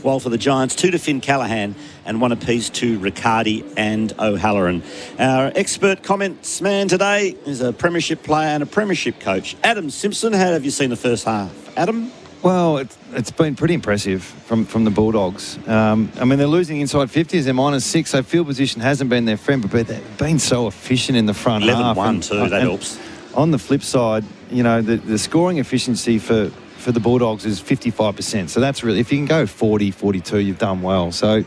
Speaker 3: While for the Giants, 2 to Finn Callaghan and 1 apiece to Riccardi and O'Halloran. Our expert comments man today is a premiership player and a premiership coach. Adam Simpson, how have you seen the first half? Adam?
Speaker 4: Well, it's been pretty impressive from the Bulldogs. I mean, they're losing inside 50s. They're -6, so field position hasn't been their friend, but they've been so efficient in the front half.
Speaker 3: 11-1 too, that helps.
Speaker 4: On the flip side, you know, the scoring efficiency for the Bulldogs is 55%. So that's really, if you can go 40, 42, you've done well. So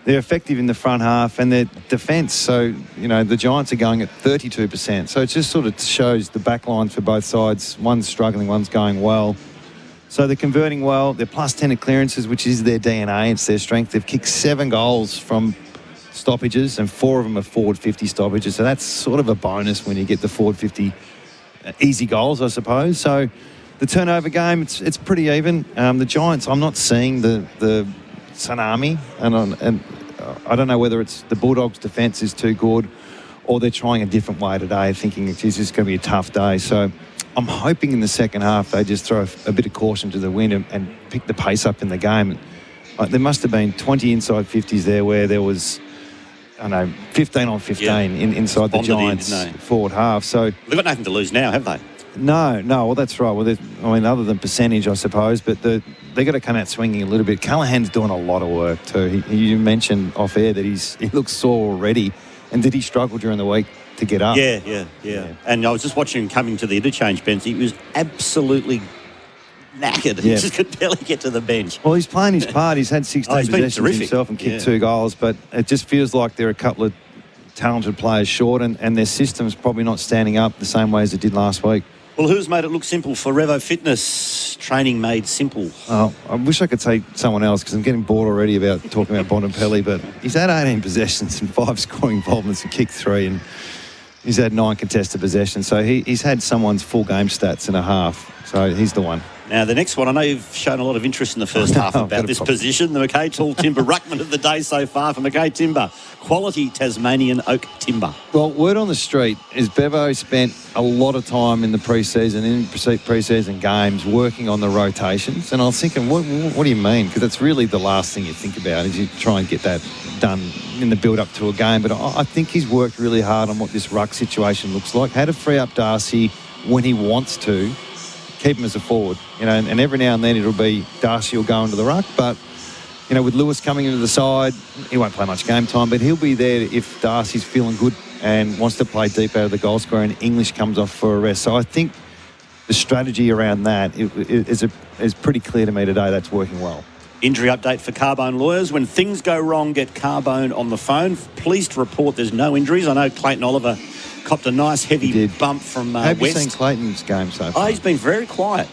Speaker 4: they're effective in the front half and their defence. So, you know, the Giants are going at 32%. So it just sort of shows the back lines for both sides. One's struggling, one's going well. So they're converting well. They're +10 at clearances, which is their DNA. It's their strength. They've kicked 7 goals from stoppages and 4 of them are forward 50 stoppages. So that's sort of a bonus when you get the forward 50 easy goals, I suppose. So the turnover game, it's pretty even. The Giants, I'm not seeing the tsunami, and I don't know whether it's the Bulldogs' defence is too good or they're trying a different way today, thinking it's just going to be a tough day. So I'm hoping in the second half they just throw a bit of caution to the wind and pick the pace up in the game. There must have been 20 inside 50s there where there was, I don't know, 15 on 15 inside the Giants' forward half. So
Speaker 3: they've got nothing to lose now, have they?
Speaker 4: No. Well, that's right. Well, I mean, other than percentage, I suppose, but they've got to come out swinging a little bit. Callaghan's doing a lot of work too. You mentioned off air that he looks sore already. And did he struggle during the week to get up?
Speaker 3: Yeah. And I was just watching him coming to the interchange bench. He was absolutely knackered. He just could barely get to the bench.
Speaker 4: Well, he's playing his part. He's had 16 possessions himself and kicked 2 goals, but it just feels like there are a couple of talented players short and their system's probably not standing up the same way as it did last week.
Speaker 3: Well, who's made it look simple? For Revo Fitness, training made simple.
Speaker 4: Oh, I wish I could say someone else because I'm getting bored already about talking about Bontempelli, but he's had 18 possessions and 5 scoring involvements and kicked 3, and he's had 9 contested possessions. So he's had someone's full game stats and a half. So he's the one.
Speaker 3: Now, the next one, I know you've shown a lot of interest in the first half about this position. The Mackay Tall Timber Ruckman of the day so far for Mackay Timber. Quality Tasmanian oak timber.
Speaker 4: Well, word on the street is Bevo spent a lot of time in the pre-season games working on the rotations. And I was thinking, what do you mean? Because that's really the last thing you think about is you try and get that done in the build-up to a game. But I think he's worked really hard on what this ruck situation looks like. How to free up Darcy when he wants to. Keep him as a forward, you know, and every now and then it'll be Darcy will go into the ruck, but, you know, with Lewis coming into the side, he won't play much game time, but he'll be there if Darcy's feeling good and wants to play deep out of the goal square, and English comes off for a rest. So I think the strategy around that is pretty clear to me today. That's working well.
Speaker 3: Injury update for Carbone lawyers. When things go wrong, get Carbone on the phone. Pleased to report there's no injuries. I know Clayton Oliver copped a nice heavy bump from West.
Speaker 4: Have you seen Clayton's game so far?
Speaker 3: Oh, he's been very quiet.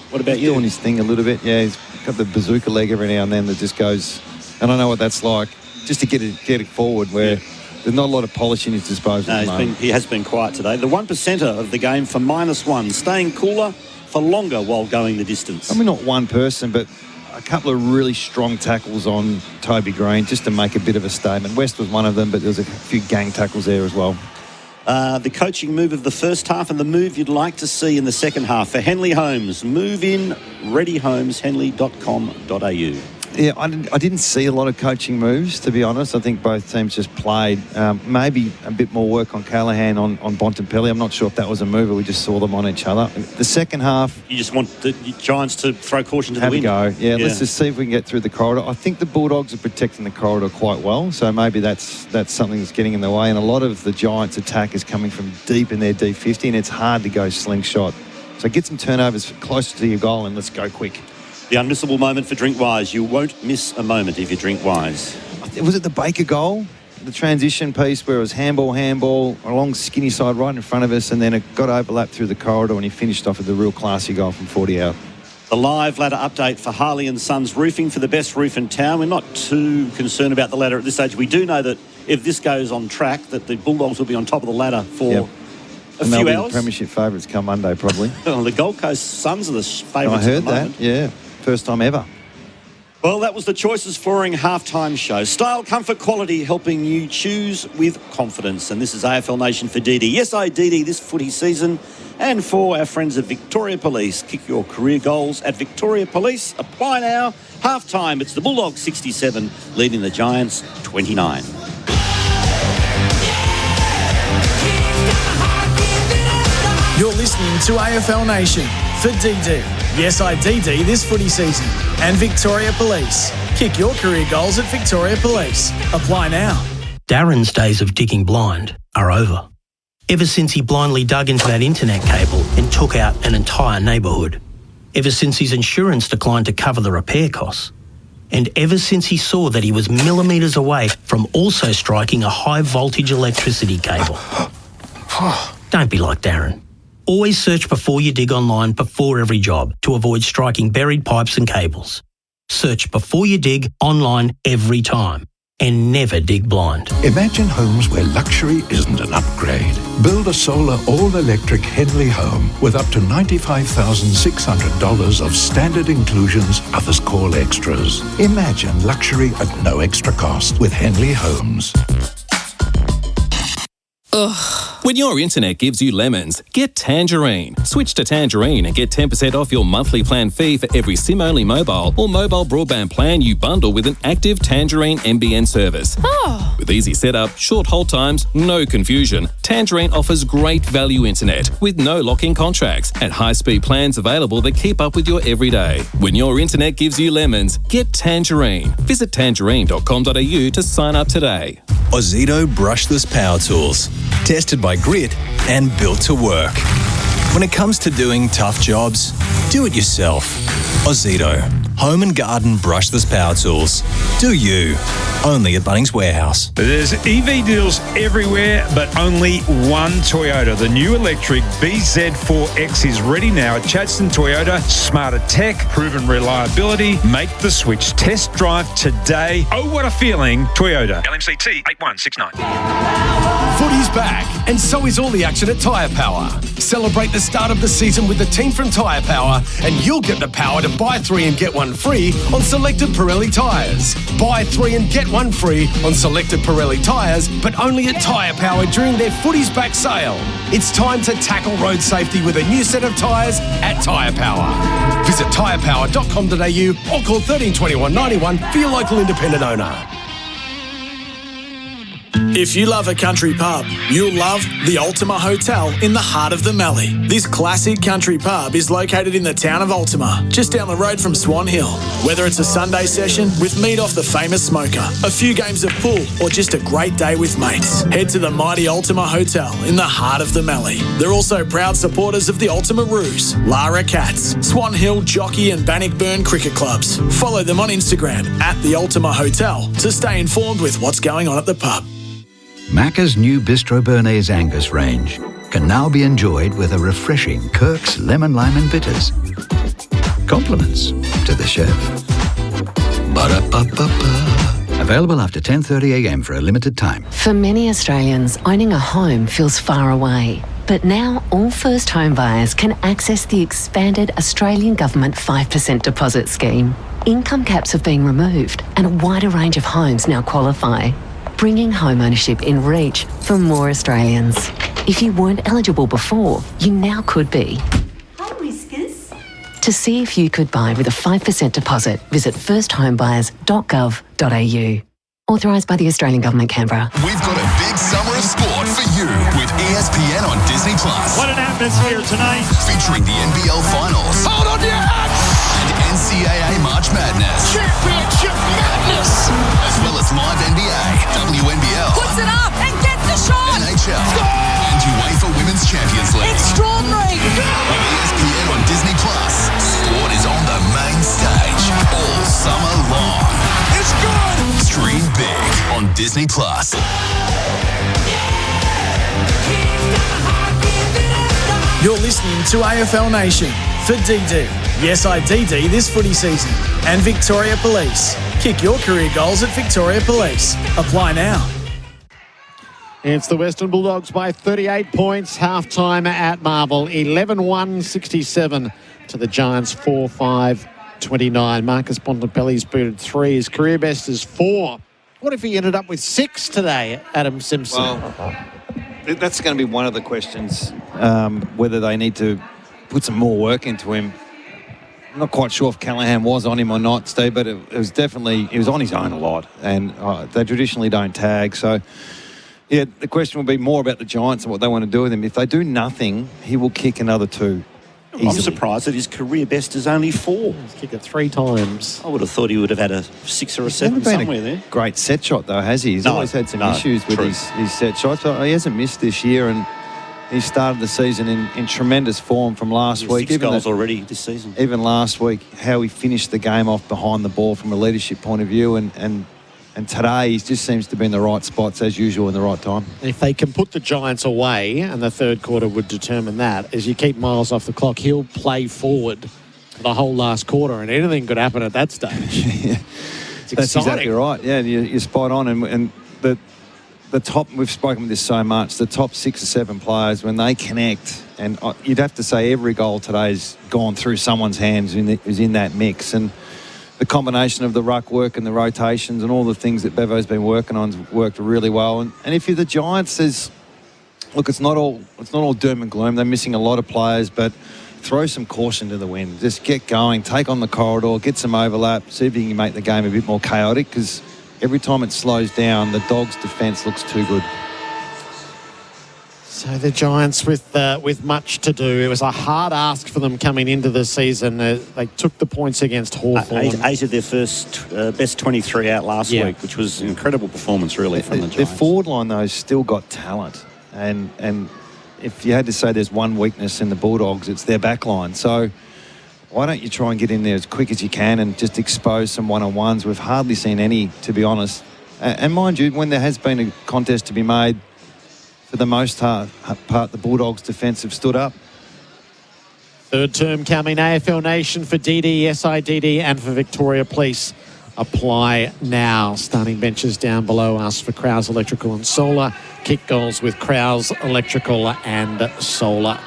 Speaker 3: What about you?
Speaker 4: He's doing his thing a little bit. Yeah, he's got the bazooka leg every now and then that just goes, I don't know what that's like, just to get it forward where there's not a lot of polish in his disposal.
Speaker 3: No, he has been quiet today. The 1%er of the game for -1, staying cooler for longer while going the distance.
Speaker 4: I mean, not one person, but a couple of really strong tackles on Toby Green just to make a bit of a statement. West was one of them, but there was a few gang tackles there as well.
Speaker 3: The coaching move of the first half and the move you'd like to see in the second half for Henley Homes. Move in, ready homes, henley.com.au.
Speaker 4: Yeah, I didn't see a lot of coaching moves, to be honest. I think both teams just played. Maybe a bit more work on Callahan on Bontempelli. I'm not sure if that was a move or we just saw them on each other. The second half...
Speaker 3: You just want the Giants to throw caution to the wind.
Speaker 4: Have a go. Yeah, let's just see if we can get through the corridor. I think the Bulldogs are protecting the corridor quite well, so maybe that's something that's getting in the way. And a lot of the Giants' attack is coming from deep in their D50, and it's hard to go slingshot. So get some turnovers closer to your goal and let's go quick.
Speaker 3: The unmissable moment for Drinkwise. You won't miss a moment if you drink wise.
Speaker 4: Was it the Baker goal? The transition piece where it was handball, along skinny side right in front of us, and then it got overlapped through the corridor and he finished off with a real classy goal from 40 out.
Speaker 3: The live ladder update for Harley & Sons Roofing for the best roof in town. We're not too concerned about the ladder at this stage. We do know that if this goes on track, that the Bulldogs will be on top of the ladder for a few hours.
Speaker 4: Premiership favourites come Monday, probably.
Speaker 3: Well, the Gold Coast Suns are the favourites.
Speaker 4: I heard that, yeah. First time ever.
Speaker 3: Well, that was the Choices Flooring halftime show. Style, comfort, quality, helping you choose with confidence. And this is AFL Nation for DD. Yes, DD this footy season. And for our friends at Victoria Police, kick your career goals at Victoria Police. Apply now. Halftime, it's the Bulldogs 67, leading the Giants 29.
Speaker 1: You're listening to AFL Nation for DD. Yes, DD this footy season. And Victoria Police. Kick your career goals at Victoria Police. Apply now.
Speaker 5: Darren's days of digging blind are over. Ever since he blindly dug into that internet cable and took out an entire neighbourhood. Ever since his insurance declined to cover the repair costs. And ever since he saw that he was millimetres away from also striking a high voltage electricity cable. Don't be like Darren. Always search before you dig online before every job to avoid striking buried pipes and cables. Search before you dig online every time and never dig blind.
Speaker 6: Imagine homes where luxury isn't an upgrade. Build a solar all-electric Henley home with up to $95,600 of standard inclusions others call extras. Imagine luxury at no extra cost with Henley Homes.
Speaker 7: Ugh. When your internet gives you lemons, get Tangerine. Switch to Tangerine and get 10% off your monthly plan fee for every SIM-only mobile or mobile broadband plan you bundle with an active Tangerine NBN service.
Speaker 23: Oh.
Speaker 7: With easy setup, short hold times, no confusion, Tangerine offers great value internet with no lock-in contracts and high-speed plans available that keep up with your everyday. When your internet gives you lemons, get Tangerine. Visit tangerine.com.au to sign up today.
Speaker 21: Ozito brushless power tools. Tested by Grit and built to work. When it comes to doing tough jobs, do it yourself. Ozito. Home and garden brushless power tools. Do you. Only at Bunnings Warehouse.
Speaker 8: There's EV deals everywhere, but only one Toyota. The new electric BZ4X is ready now at Chadstone Toyota. Smarter tech, proven reliability. Make the switch. Test drive today. Oh, what a feeling. Toyota.
Speaker 9: LMCT 8169.
Speaker 29: Footy's back, and so is all the action at Tyre Power. Celebrate the start of the season with the team from Tyre Power, and you'll get the power to buy 3 and get 1 free on selected Pirelli tyres. Buy 3 and get 1 free on selected Pirelli tyres, but only at Tyre Power during their Footy's Back sale. It's time to tackle road safety with a new set of tyres at Tyre Power. Visit tyrepower.com.au or call 13 21 91 for your local independent owner.
Speaker 1: If you love a country pub, you'll love the Ultima Hotel in the heart of the Mallee. This classic country pub is located in the town of Ultima, just down the road from Swan Hill. Whether it's a Sunday session with meat off the famous smoker, a few games of pool, or just a great day with mates, head to the mighty Ultima Hotel in the heart of the Mallee. They're also proud supporters of the Ultima Roos, Lara Cats, Swan Hill, Jockey and Bannockburn cricket clubs. Follow them on Instagram at the Ultima Hotel to stay informed with what's going on at the pub.
Speaker 17: Macca's new Bistro Bernays Angus range can now be enjoyed with a refreshing Kirk's Lemon Lime and Bitters. Compliments to the chef. Ba-da-ba-ba-ba. Available after 10:30am for a limited time.
Speaker 9: For many Australians, owning a home feels far away. But now all first home buyers can access the expanded Australian Government 5% deposit scheme. Income caps have been removed and a wider range of homes now qualify, bringing home ownership in reach for more Australians. If you weren't eligible before, you now could be.
Speaker 10: Hi, Whiskers.
Speaker 9: To see if you could buy with a 5% deposit, visit firsthomebuyers.gov.au. Authorised by the Australian Government, Canberra.
Speaker 30: We've got a big summer of sport for you with ESPN on Disney+.
Speaker 3: What an atmosphere tonight.
Speaker 30: Featuring the NBL Finals.
Speaker 13: Hold on your hats!
Speaker 30: And NCAA March Madness.
Speaker 13: Championship madness!
Speaker 30: As well as live NBA, WNBL.
Speaker 10: Puts it up and gets the shot!
Speaker 30: NHL. And UEFA Women's Champions League.
Speaker 10: Extraordinary!
Speaker 30: With ESPN on Disney+, sport is on the main stage all summer long.
Speaker 13: It's good!
Speaker 30: Stream big on Disney+.
Speaker 1: You're listening to AFL Nation for DD. Yes, I DD this footy season. And Victoria Police. Kick your career goals at Victoria Police. Apply now.
Speaker 2: It's the Western Bulldogs by 38 points. Half-time at Marvel. 11-1-67 to the Giants 4-5-29. Marcus Bontempelli's booted 3. His career best is 4. What if he ended up with 6 today, Adam Simpson?
Speaker 4: Well, that's going to be one of the questions, whether they need to put some more work into him. I'm not quite sure if Callaghan was on him or not, Steve, but it was definitely, he was on his own a lot, and they traditionally don't tag. So, yeah, the question will be more about the Giants and what they want to do with him. If they do nothing, he will kick another 2.
Speaker 3: I'm surprised that his career best is only 4.
Speaker 2: He's kicked it 3 times.
Speaker 3: I would have thought he would have had a 6 or a 7 somewhere there.
Speaker 4: Great set shot, though, has he? He's always had some issues with his set shots. He hasn't missed this year, and he started the season in tremendous form from last week.
Speaker 3: 6 goals already this season.
Speaker 4: Even last week, how he finished the game off behind the ball from a leadership point of view, and today he just seems to be in the right spots as usual in the right time.
Speaker 2: If they can put the Giants away, and the third quarter would determine that, as you keep Miles off the clock, he'll play forward for the whole last quarter, and anything could happen at that stage.
Speaker 4: Yeah.
Speaker 2: It's
Speaker 4: That's
Speaker 2: exciting.
Speaker 4: exactly right. Yeah, you're spot on. And the top, we've spoken with this so much, the top 6 or 7 players, when they connect, and you'd have to say every goal today's gone through someone's hands who's in that mix. And the combination of the ruck work and the rotations and all the things that Bevo's been working on has worked really well. And if you're the Giants, look, it's not all doom and gloom. They're missing a lot of players, but throw some caution to the wind. Just get going, take on the corridor, get some overlap, see if you can make the game a bit more chaotic, because every time it slows down, the Dogs' defence looks too good.
Speaker 2: So the Giants with much to do. It was a hard ask for them coming into the season. They took the points against Hawthorn.
Speaker 3: 8 of their first best 23 out last week, which was an incredible performance, really, from the Giants.
Speaker 4: Their forward line, though, has still got talent. And if you had to say there's one weakness in the Bulldogs, it's their back line. So why don't you try and get in there as quick as you can and just expose some one-on-ones? We've hardly seen any, to be honest. And mind you, when there has been a contest to be made, for the most part, the Bulldogs' defence have stood up.
Speaker 2: Third term coming, AFL Nation for DD, SIDD and for Victoria Police. Apply now. Starting benches down below us for Krause Electrical and Solar. Kick goals with Krause Electrical and Solar.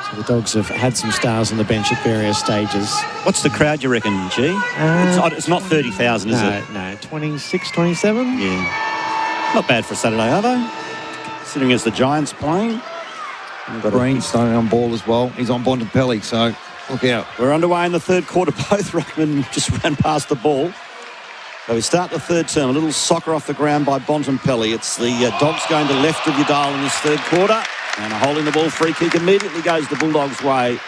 Speaker 2: So the Dogs have had some stars on the bench at various stages.
Speaker 3: What's the crowd, you reckon, G? It's not 30,000, is it?
Speaker 2: No, 26, 27?
Speaker 3: Yeah. Not bad for Saturday, are they? Sitting as the Giants playing.
Speaker 4: Green starting on ball as well. He's on Bontempelli, so look out.
Speaker 3: We're underway in the third quarter. Both ruckmen just ran past the ball. So we start the third term. A little soccer off the ground by Bontempelli. It's the Dogs going to left of Udall in this third quarter. And a hole in the ball free kick immediately goes the Bulldogs' way.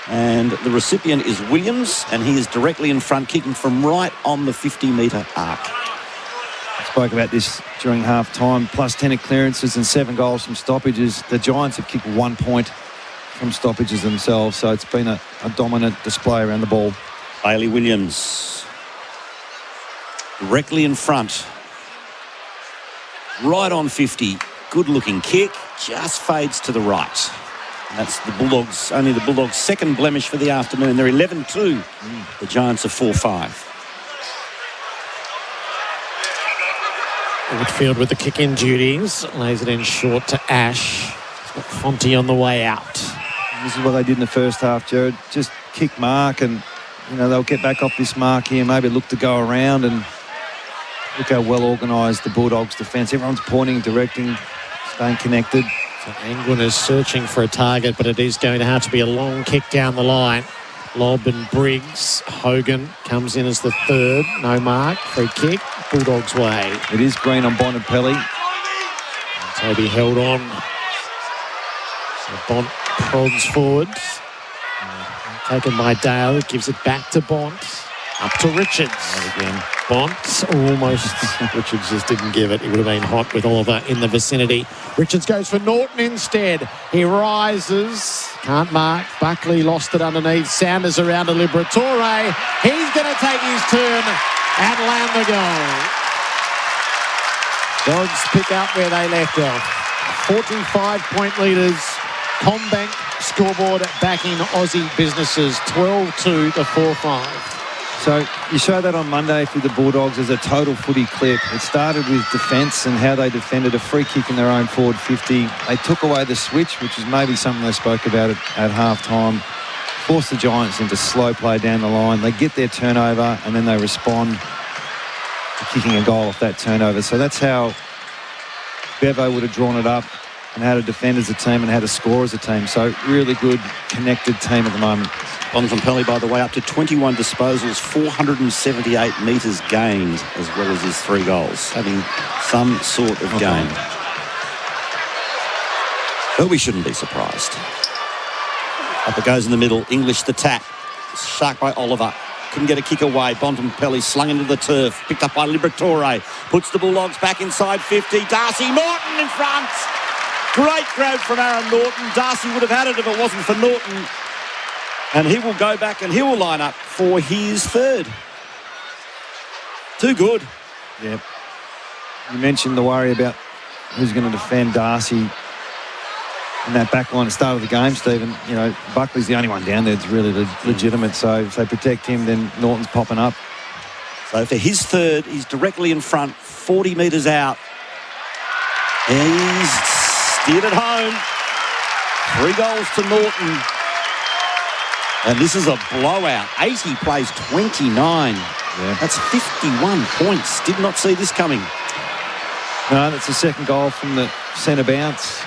Speaker 3: And the recipient is Williams, and he is directly in front, kicking from right on the 50-metre arc.
Speaker 4: I spoke about this during half-time. Plus 10 at clearances and 7 goals from stoppages. The Giants have kicked 1 point from stoppages themselves, so it's been a dominant display around the ball.
Speaker 3: Bailey Williams directly in front. Right on 50. Good-looking kick. Just fades to the right. And that's the Bulldogs, only the Bulldogs' second blemish for the afternoon. They're 11-2. The Giants are 4-5.
Speaker 2: Midfield with the kick-in duties. Lays it in short to Ash. He's got Fonte on the way out.
Speaker 4: This is what they did in the first half, Jared. Just kick mark, and they'll get back off this mark here, maybe look to go around, and look how well organised the Bulldogs' defence. Everyone's pointing, directing, staying connected.
Speaker 2: So England is searching for a target, but it is going to have to be a long kick down the line. Lobb and Briggs. Hogan comes in as the third. No mark. Free kick. Bulldogs' way.
Speaker 4: It is green on Bontempelli.
Speaker 2: Toby held on. So Bont prods forward. Taken by Dale. It gives it back to Bont. Up to Richards. And again, Bont almost. Richards just didn't give it. He would have been hot with Oliver in the vicinity. Richards goes for Norton instead. He rises. Can't mark. Buckley lost it underneath. Sanders around to Liberatore. He's going to take his turn and land the goal. Dogs pick up where they left off. 45-point leaders. Combank scoreboard backing Aussie businesses. 12-2 to 4-5.
Speaker 4: So you show that on Monday for the Bulldogs as a total footy clip. It started with defence and how they defended a free kick in their own forward 50. They took away the switch, which is maybe something they spoke about at half-time. Forced the Giants into slow play down the line. They get their turnover and then they respond to kicking a goal off that turnover. So that's how Bevo would have drawn it up and how to defend as a team and how to score as a team. So really good, connected team at the moment.
Speaker 3: Bontempelli, by the way, up to 21 disposals, 478 metres gained, as well as his 3 goals, having some sort of game. But we shouldn't be surprised. Up it goes in the middle. English the tap. Shark by Oliver. Couldn't get a kick away. Bontempelli slung into the turf. Picked up by Liberatore. Puts the Bulldogs back inside 50. Darcy Norton in front. Great grab from Aaron Norton. Darcy would have had it if it wasn't for Norton. And he will go back and he will line up for his third. Too good.
Speaker 4: Yeah. You mentioned the worry about who's going to defend Darcy in that back line at the start of the game, Stephen. Buckley's the only one down there that's really legitimate. So if they protect him, then Norton's popping up.
Speaker 3: So for his third, he's directly in front, 40 metres out. He's steered it home. 3 goals to Norton. And this is a blowout. 80 plays 29.
Speaker 4: Yeah.
Speaker 3: That's 51 points. Did not see this coming.
Speaker 4: No, that's the second goal from the centre bounce.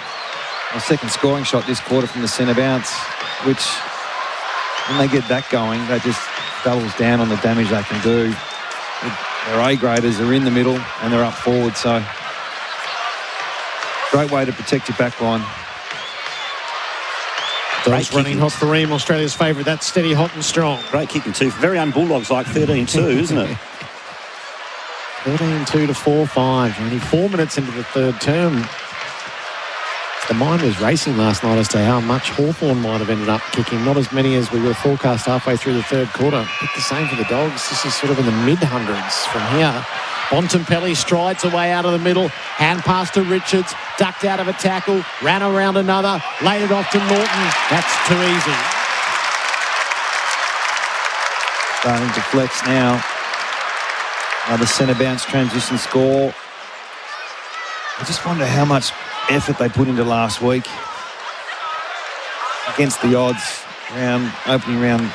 Speaker 4: A second scoring shot this quarter from the centre bounce, which, when they get that going, that just doubles down on the damage they can do. Their A-graders are in the middle and they're up forward, so great way to protect your back line.
Speaker 2: Dogs running hot for Ream, Australia's favourite. That's steady, hot and strong.
Speaker 3: Great kicking too. Very un-Bulldogs like 13-2, isn't it?
Speaker 2: 13-2 to 4-5. Only 4 minutes into the third term. The mind was racing last night as to how much Hawthorn might have ended up kicking. Not as many as we were forecast halfway through the third quarter. But the same for the Dogs. This is sort of in the mid-hundreds from here. Bontempelli strides away out of the middle. Hand pass to Richards. Ducked out of a tackle. Ran around another. Laid it off to Norton. That's too easy.
Speaker 4: Starting to flex now. Another centre bounce transition score. I just wonder how much effort they put into last week against the odds opening round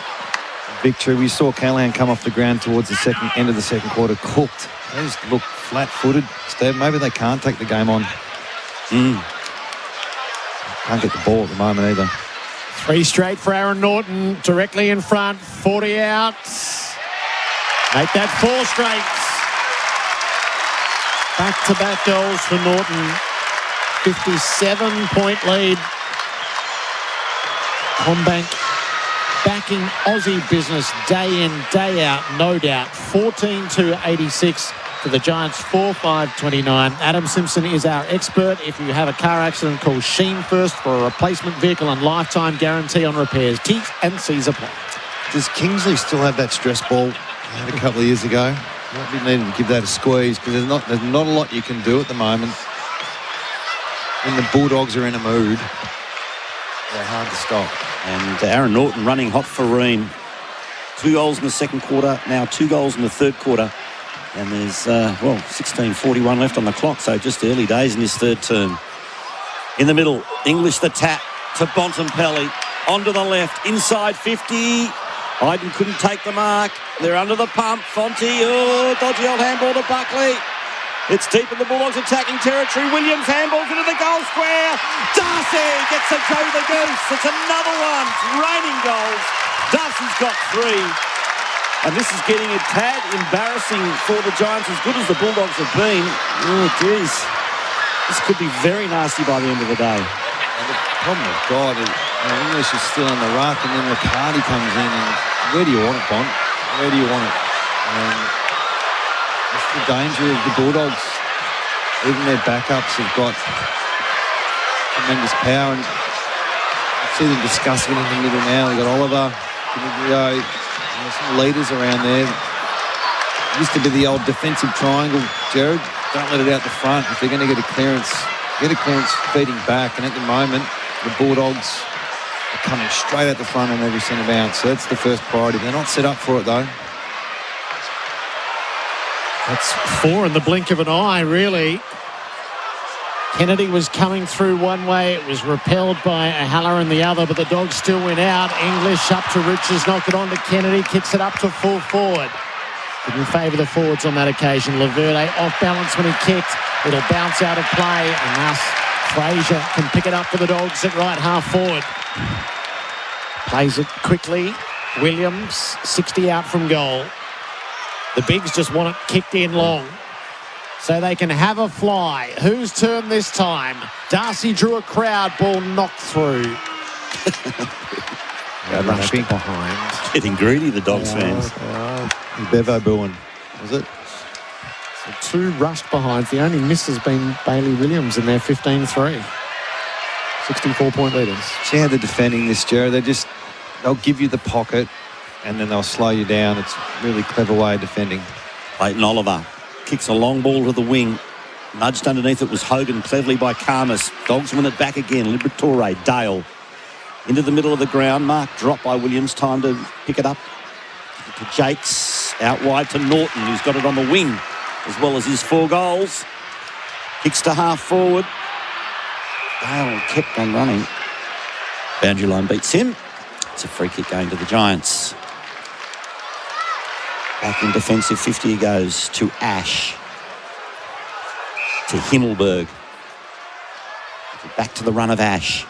Speaker 4: victory. We saw Callahan come off the ground towards the end of the second quarter, cooked. They just look flat-footed, Steve. Maybe they can't take the game on. Can't get the ball at the moment either.
Speaker 2: 3 straight for Aaron Norton, directly in front, 40 out. Make that 4 straight. Back-to-back goals for Norton. 57-point lead. Combank backing Aussie business day in, day out, no doubt. 14-86 for the Giants, 4-5-29. Adam Simpson is our expert. If you have a car accident, call Sheen first for a replacement vehicle and lifetime guarantee on repairs. T's and C's apply.
Speaker 4: Does Kingsley still have that stress ball he had a couple of years ago? Might be needing to give that a squeeze because there's not a lot you can do at the moment. When the Bulldogs are in a mood, they're hard to stop.
Speaker 3: And Aaron Norton running hot for Ream. 2 goals in the second quarter, now 2 goals in the third quarter. And there's, 16:41 left on the clock, so just early days in this third term. In the middle, English the tap to Bontempelli. Onto the left, inside 50. Iden couldn't take the mark. They're under the pump. Fonte, dodgy old handball to Buckley. It's deep in the Bulldogs attacking territory. Williams handballs into the goal square. Darcy gets a Joe the Goose. It's another one. It's raining goals. Darcy's got 3. And this is getting a tad embarrassing for the Giants, as good as the Bulldogs have been. Oh, geez. This could be very nasty by the end of the day.
Speaker 4: And the problem with God is English is still on the ruck, and then Riccardi comes in. And where do you want it, Bont? Where do you want it? That's the danger of the Bulldogs. Even their backups have got tremendous power. And you see them discussing it in the middle now. They've got Oliver, Caniglio, some leaders around there. It used to be the old defensive triangle, Jared. Don't let it out the front. If they're going to get a clearance feeding back. And at the moment, the Bulldogs are coming straight at the front on every centre bounce. So that's the first priority. They're not set up for it, though.
Speaker 2: That's 4 in the blink of an eye, really. Kennedy was coming through one way. It was repelled by O'Halloran the other, but the Dogs still went out. English up to Richards, knocked it on to Kennedy, kicks it up to full forward. Didn't favour the forwards on that occasion. Laverde off balance when he kicked. It'll bounce out of play, and thus Fraser can pick it up for the Dogs at right half forward. Plays it quickly. Williams, 60 out from goal. The Bigs just want it kicked in long, so they can have a fly. Whose turn this time? Darcy drew a crowd, ball knocked through. Rushed behind.
Speaker 3: Getting greedy, the Dogs fans.
Speaker 4: Bevo booing, was it?
Speaker 2: So 2 rushed behinds. The only miss has been Bailey Williams in their 15-3. 64-point leaders.
Speaker 4: See how they're defending this, Jared? They'll give you the pocket and then they'll slow you down. It's a really clever way of defending.
Speaker 3: Clayton Oliver kicks a long ball to the wing. Nudged underneath it was Hogan, cleverly by Karmas. Dogs win it back again. Liberatore, Dale. Into the middle of the ground. Mark dropped by Williams. Time to pick it up to Jakes. Out wide to Norton, who's got it on the wing, as well as his 4 goals. Kicks to half forward. Dale kept on running. Boundary line beats him. It's a free kick going to the Giants. Back in defensive 50 he goes to Ash. To Himmelberg. Back to the run of Ash.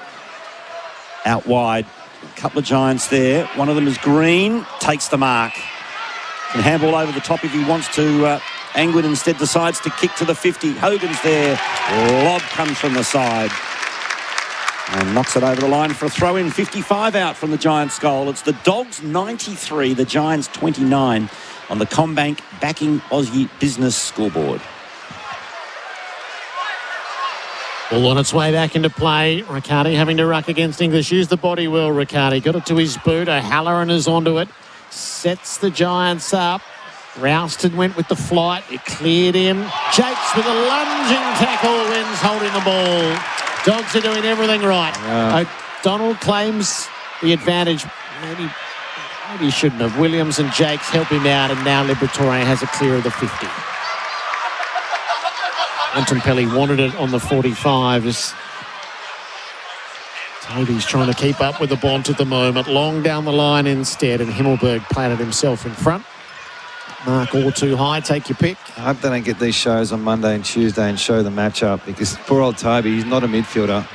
Speaker 3: Out wide. A couple of Giants there. One of them is Green. Takes the mark. Can handball over the top if he wants to. Angwin instead decides to kick to the 50. Hogan's there. Lob comes from the side. And knocks it over the line for a throw-in. 55 out from the Giants' goal. It's the Dogs 93, the Giants 29 on the Combank backing Aussie business scoreboard.
Speaker 2: Ball on its way back into play. Riccardi having to ruck against English. Use the body well, Riccardi. Got it to his boot. O'Halloran is onto it. Sets the Giants up. Rouston went with the flight. It cleared him. Jakes with a lunging tackle wins holding the ball. Dogs are doing everything right.
Speaker 4: Yeah.
Speaker 2: O'Donnell claims the advantage. Maybe he shouldn't have. Williams and Jakes help him out, and now Liberatore has a clear of the 50. Bontempelli wanted it on the 45. Toby's trying to keep up with the Bont at the moment. Long down the line instead, and Himmelberg planted himself in front. Mark all too high, take your pick.
Speaker 4: I hope they don't get these shows on Monday and Tuesday and show the matchup, because poor old Toby, he's not a midfielder.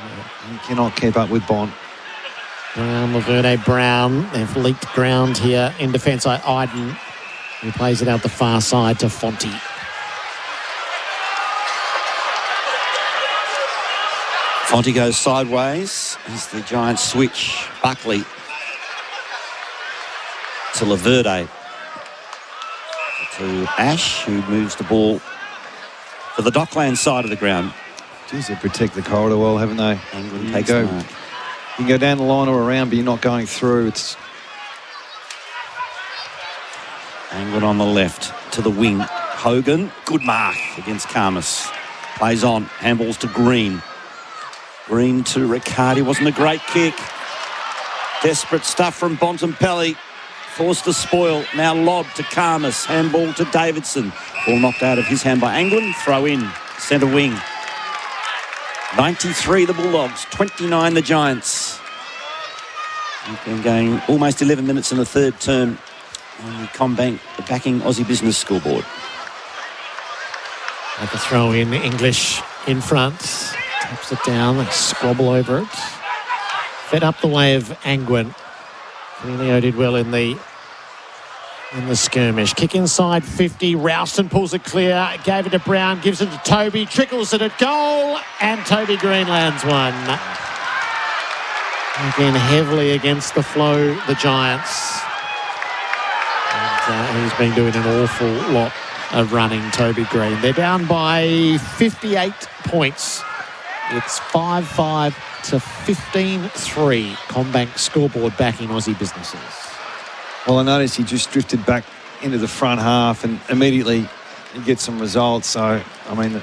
Speaker 4: He cannot keep up with Bont.
Speaker 2: Brown, Laverde, Brown. They've leaked ground here in defence. Iden, who plays it out the far side to Fonte.
Speaker 3: Fonte goes sideways as the Giants switch. Buckley to Laverde. To Ash, who moves the ball to the Dockland side of the ground.
Speaker 4: Geez, they protect the corridor well, haven't they?
Speaker 3: England takes the mark.
Speaker 4: You can go down the line or around, but you're not going through. It's
Speaker 3: England on the left to the wing. Hogan, good mark against Karmas. Plays on, handballs to Green. Green to Riccardi, wasn't a great kick. Desperate stuff from Bontempelli. Forced to spoil, now lob to Karmas. Handball to Davidson. Ball knocked out of his hand by England. Throw in, centre wing. 93 the Bulldogs, 29 the Giants. We've been going almost 11 minutes in the third term on the CommBank, the backing Aussie Business scoreboard.
Speaker 2: At the throw in, English in front. Taps it down, they squabble over it. Fed up the way of Angwin. Leo did well in the skirmish. Kick inside 50. Ralston pulls it clear. Gave it to Brown. Gives it to Toby. Trickles it at goal. And Toby Green lands one. Again, heavily against the flow, the Giants. And he's been doing an awful lot of running, Toby Green. They're down by 58 points. It's 5-5 to 15-3. CommBank scoreboard backing Aussie businesses.
Speaker 4: Well, I noticed he just drifted back into the front half and immediately he gets some results. So, I mean,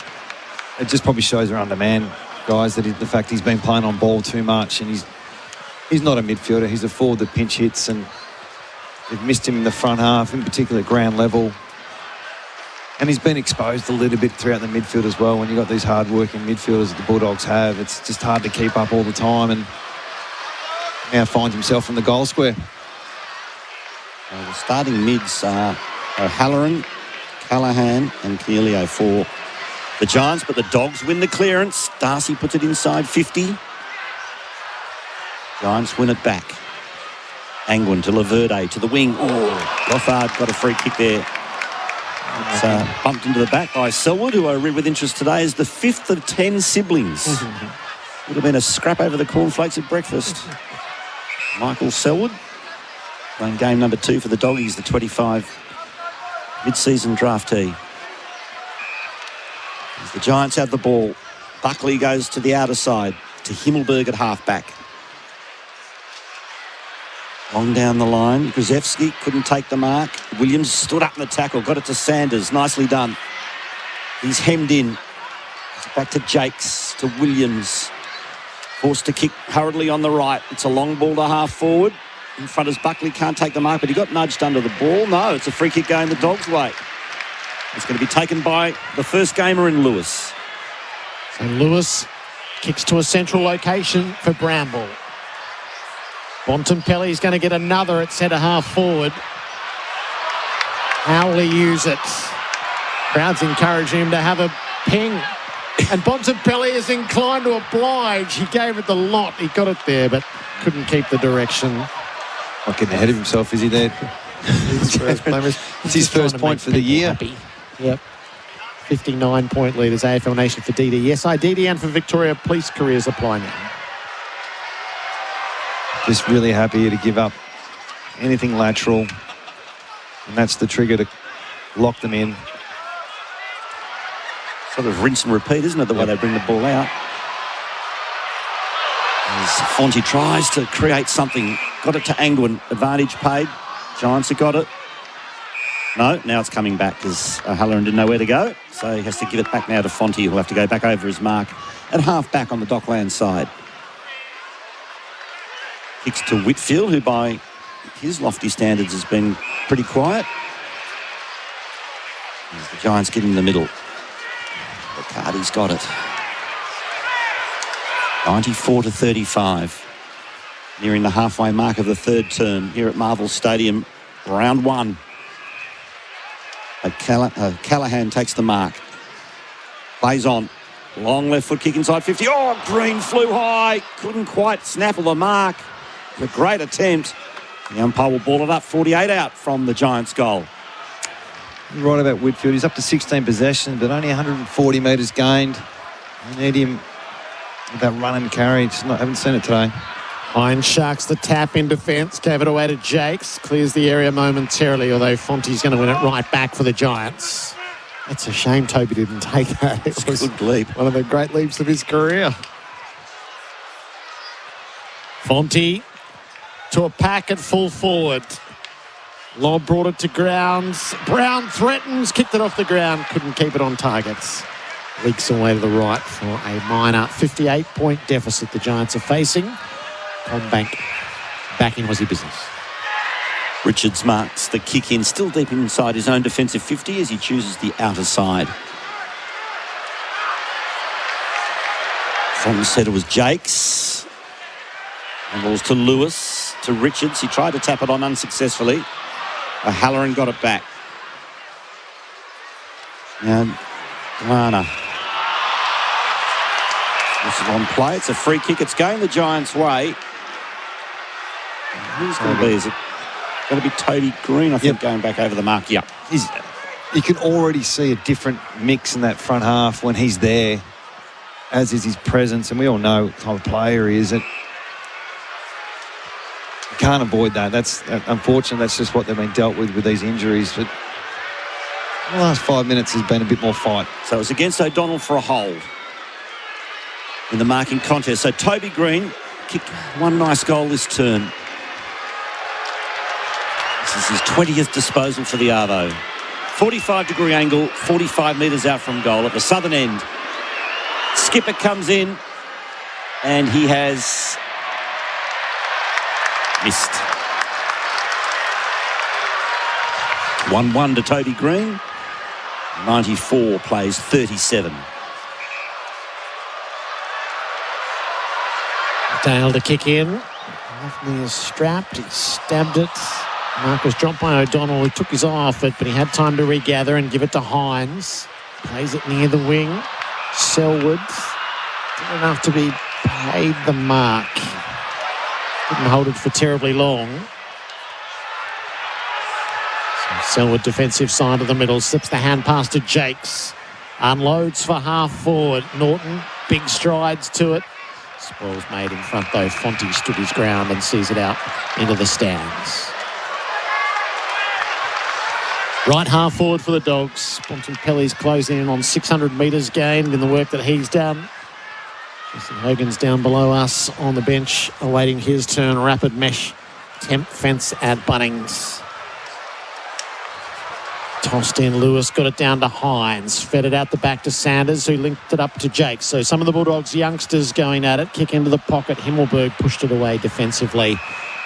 Speaker 4: it just probably shows they're undermanned, guys, that the fact he's been playing on ball too much, and he's not a midfielder. He's a forward that pinch hits, and they've missed him in the front half, in particular ground level. And he's been exposed a little bit throughout the midfield as well. When you've got these hard-working midfielders that the Bulldogs have, it's just hard to keep up all the time, and now finds himself in the goal square.
Speaker 3: The starting mids are O'Halloran, Callaghan and Keelio for the Giants, but the Dogs win the clearance. Darcy puts it inside 50. Giants win it back. Angwin to Laverde to the wing. Oh, Gothard got a free kick there. It's bumped into the back by Selwood, who I read with interest today is the 5th of 10 siblings. Would have been a scrap over the cornflakes at breakfast. Michael Selwood playing game number 2 for the Doggies, the 25 mid-season draftee. As the Giants have the ball, Buckley goes to the outer side to Himmelberg at halfback. Long down the line, Grzewski couldn't take the mark. Williams stood up in the tackle, got it to Sanders, nicely done. He's hemmed in. Back to Jakes, to Williams. Forced to kick hurriedly on the right. It's a long ball to half forward. In front is Buckley, can't take the mark, but he got nudged under the ball. No, it's a free kick going the Dogs' way. It's going to be taken by the first gamer in Lewis.
Speaker 2: So Lewis kicks to a central location for Bramble. Bontempelli's going to get another at centre half forward. How will he use it? Crowd's encouraging him to have a ping. And Bontempelli is inclined to oblige. He gave it the lot. He got it there, but couldn't keep the direction.
Speaker 4: Not getting ahead of himself, is he there? It's his first point for the year.
Speaker 2: Happy. Yep. 59-point leaders, AFL Nation for DD. Yes, DD and for Victoria Police careers apply now.
Speaker 4: Just really happy to give up anything lateral. And that's the trigger to lock them in.
Speaker 3: Sort of rinse and repeat, isn't it, the way they bring the ball out? As Fonte tries to create something. Got it to Angwin. Advantage paid. Giants have got it. No, now it's coming back because O'Halloran didn't know where to go. So he has to give it back now to Fonte, who'll have to go back over his mark at half back on the Dockland side. Kicks to Whitfield, who by his lofty standards has been pretty quiet. As the Giants get in the middle. Riccardi's got it. 94 to 35. Nearing the halfway mark of the third term here at Marvel Stadium. Round 1. Callaghan takes the mark. Plays on. Long left foot kick inside 50. Oh, Green flew high. Couldn't quite snaffle the mark. A great attempt. The umpire will ball it up. 48 out from the Giants' goal.
Speaker 4: You're right about Whitfield. He's up to 16 possessions, but only 140 metres gained. I need him with that run and carry. Haven't seen it today.
Speaker 2: Iron Sharks the tap in defence. Gave it away to Jakes. Clears the area momentarily, although Fonte's going to win it right back for the Giants. It's a shame Toby didn't take that. It was
Speaker 3: a good leap.
Speaker 2: One of the great leaps of his career. Fonte to a pack at full forward. Lobb brought it to grounds. Brown threatens, kicked it off the ground, couldn't keep it on targets. Leaks away to the right for a minor 58-point deficit the Giants are facing. Combank back in Aussie business.
Speaker 3: Richards marks the kick in, still deep inside his own defensive 50 as he chooses the outer side. From the setter was Jakes. And balls to Lewis, to Richards. He tried to tap it on unsuccessfully. Halloran got it back. And Lana. This is on play. It's a free kick. It's going the Giants' way. And who's going to be? Is it going to be Toby Green, I think, going back over the mark? Yep.
Speaker 4: You can already see a different mix in that front half when he's there, as is his presence. And we all know what type of player he is. Can't avoid that. That's unfortunate. That's just what they've been dealt with these injuries. But the last 5 minutes has been a bit more fight.
Speaker 3: So it's against O'Donnell for a hold in the marking contest. So Toby Green kicked one nice goal this turn. This is his 20th disposal for the Arvo. 45-degree angle, 45 metres out from goal at the southern end. Skipper comes in and he has missed. 1-1 to Toby Green. 94 plays 37.
Speaker 2: Dale to kick in. Left knee is strapped. He stabbed it. Marcus dropped by O'Donnell. He took his eye off it, but he had time to regather and give it to Hines. Plays it near the wing. Selwood. Did enough to be paid the mark. Didn't hold it for terribly long. So Selwood defensive side of the middle. Slips the hand pass to Jakes. Unloads for half forward. Norton, big strides to it. Spoils made in front though. Fonte stood his ground and sees it out into the stands. Right half forward for the Dogs. Bontempelli's closing in on 600 metres gained in the work that he's done. Jesse Hogan's down below us on the bench awaiting his turn. Rapid mesh temp fence at Bunnings. Tossed in, Lewis got it down to Hines. Fed it out the back to Sanders, who linked it up to Jake. So some of the Bulldogs youngsters going at it. Kick into the pocket. Himmelberg pushed it away defensively.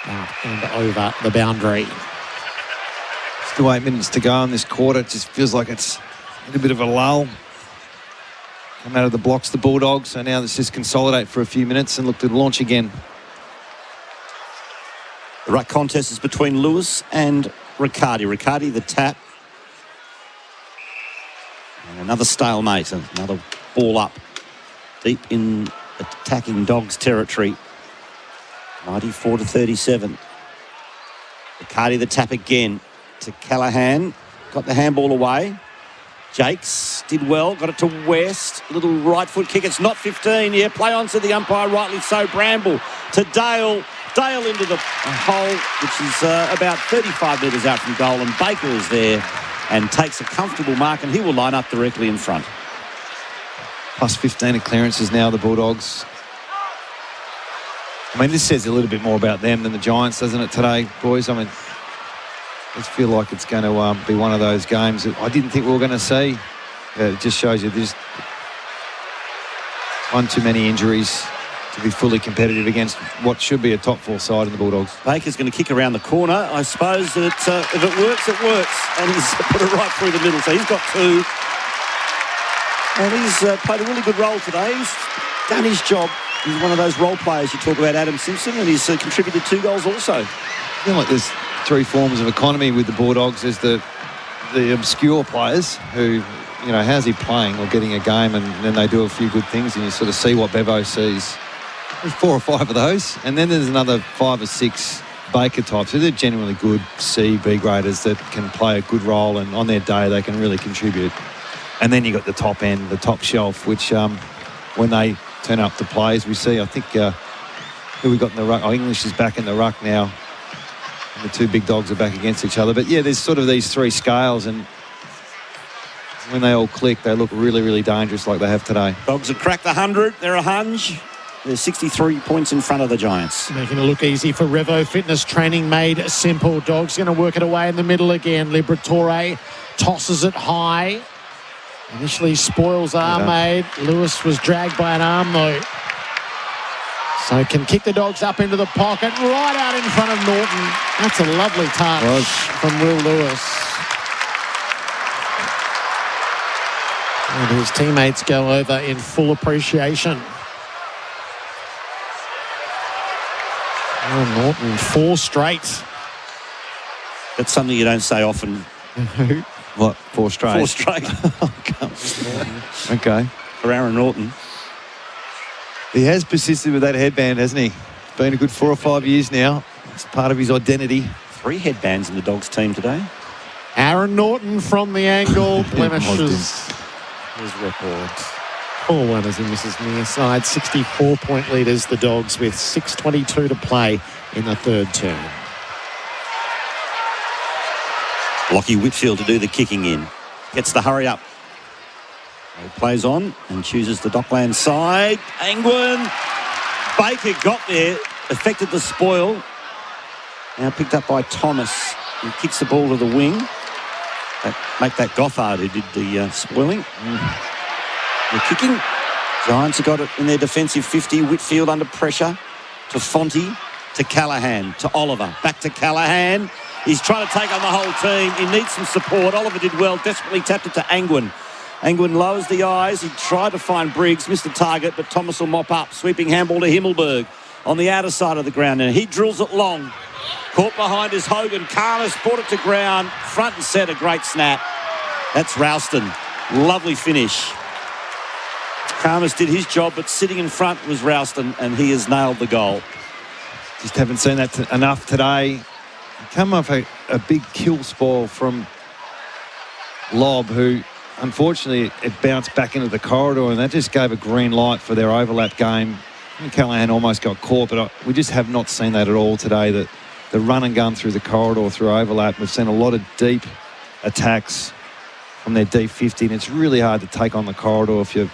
Speaker 2: Out and over the boundary.
Speaker 4: Still 8 minutes to go in this quarter. It just feels like it's a bit of a lull. Come out of the blocks, the Bulldogs. So now let's just consolidate for a few minutes and look to launch again.
Speaker 3: The ruck contest is between Lewis and Riccardi. Riccardi, the tap. And another stalemate, another ball up deep in attacking Dogs territory. 94 to 37. Riccardi the tap again to Callaghan. Got the handball away. Jakes did well, got it to West. Little right foot kick. It's not 15. Yeah, play on to the umpire, rightly so. Bramble to Dale. Dale into the hole, which is about 35 metres out from goal. And Baker is there and takes a comfortable mark, and he will line up directly in front.
Speaker 4: Plus 15 of clearances now, the Bulldogs. I mean, this says a little bit more about them than the Giants, doesn't it, today, boys? I mean, I just feel like it's going to be one of those games that I didn't think we were going to see. It just shows you there's one too many injuries to be fully competitive against what should be a top four side in the Bulldogs.
Speaker 3: Baker's going to kick around the corner. I suppose that if it works, it works. And he's put it right through the middle. So he's got two. And he's played a really good role today. He's done his job. He's one of those role players you talk about, Adam Simpson, and he's contributed 2 goals also.
Speaker 4: I feel like there's 3 forms of economy with the Bulldogs. There's the obscure players who, you know, how's he playing or getting a game, and then they do a few good things and you sort of see what Bevo sees. There's 4 or 5 of those. And then there's another 5 or 6 Baker types. So they're genuinely good C, B graders that can play a good role, and on their day they can really contribute. And then you got the top end, the top shelf, which when they turn up the play as we see. I think who we got in the ruck? Oh, English is back in the ruck now. And the two big dogs are back against each other. But yeah, there's sort of these three scales, and when they all click, they look really, really dangerous like they have today.
Speaker 3: Dogs have cracked the 100. They're a hunch. They're 63 points in front of the Giants.
Speaker 2: Making it look easy for Revo. Fitness training made simple. Dogs going to work it away in the middle again. Liberatore tosses it high. Initially, spoils are made. Lewis was dragged by an arm, though. So can kick the Dogs up into the pocket, right out in front of Norton. That's a lovely touch from Will Lewis. And his teammates go over in full appreciation. Oh, Norton, 4 straight.
Speaker 3: That's something you don't say often.
Speaker 4: What, 4 straight?
Speaker 3: 4 straight.
Speaker 4: Okay.
Speaker 3: For Aaron Norton.
Speaker 4: He has persisted with that headband, hasn't he? It's been a good 4 or 5 years now. It's part of his identity.
Speaker 3: 3 headbands in the Dogs team today.
Speaker 2: Aaron Norton from the angle blemishes his record. 4-1 as he misses near side. 64-point leaders, the Dogs, with 6:22 to play in the third term.
Speaker 3: Lockie Whitfield to do the kicking in. Gets the hurry up. He plays on and chooses the Dockland side. Angwin. Baker got there, affected the spoil. Now picked up by Thomas. He kicks the ball to the wing. Make that Gothard who did the spoiling. The kicking. Giants have got it in their defensive 50. Whitfield under pressure to Fonte, to Callaghan, to Oliver. Back to Callaghan. He's trying to take on the whole team. He needs some support. Oliver did well. Desperately tapped it to Angwin. Angwin lowers the eyes. He tried to find Briggs, missed the target, but Thomas will mop up. Sweeping handball to Himmelberg on the outer side of the ground. And he drills it long. Caught behind is Hogan. Carlos brought it to ground. Front and centre. Great snap. That's Ralston. Lovely finish. Khamis did his job, but sitting in front was Ralston, and he has nailed the goal.
Speaker 4: Just haven't seen that enough today. Come off a big kill spoil from Lob, who unfortunately it bounced back into the corridor, and that just gave a green light for their overlap game. And Callaghan almost got caught, but we just have not seen that at all today. That the run and gun through the corridor, through overlap. We've seen a lot of deep attacks from their deep 50, and it's really hard to take on the corridor if you're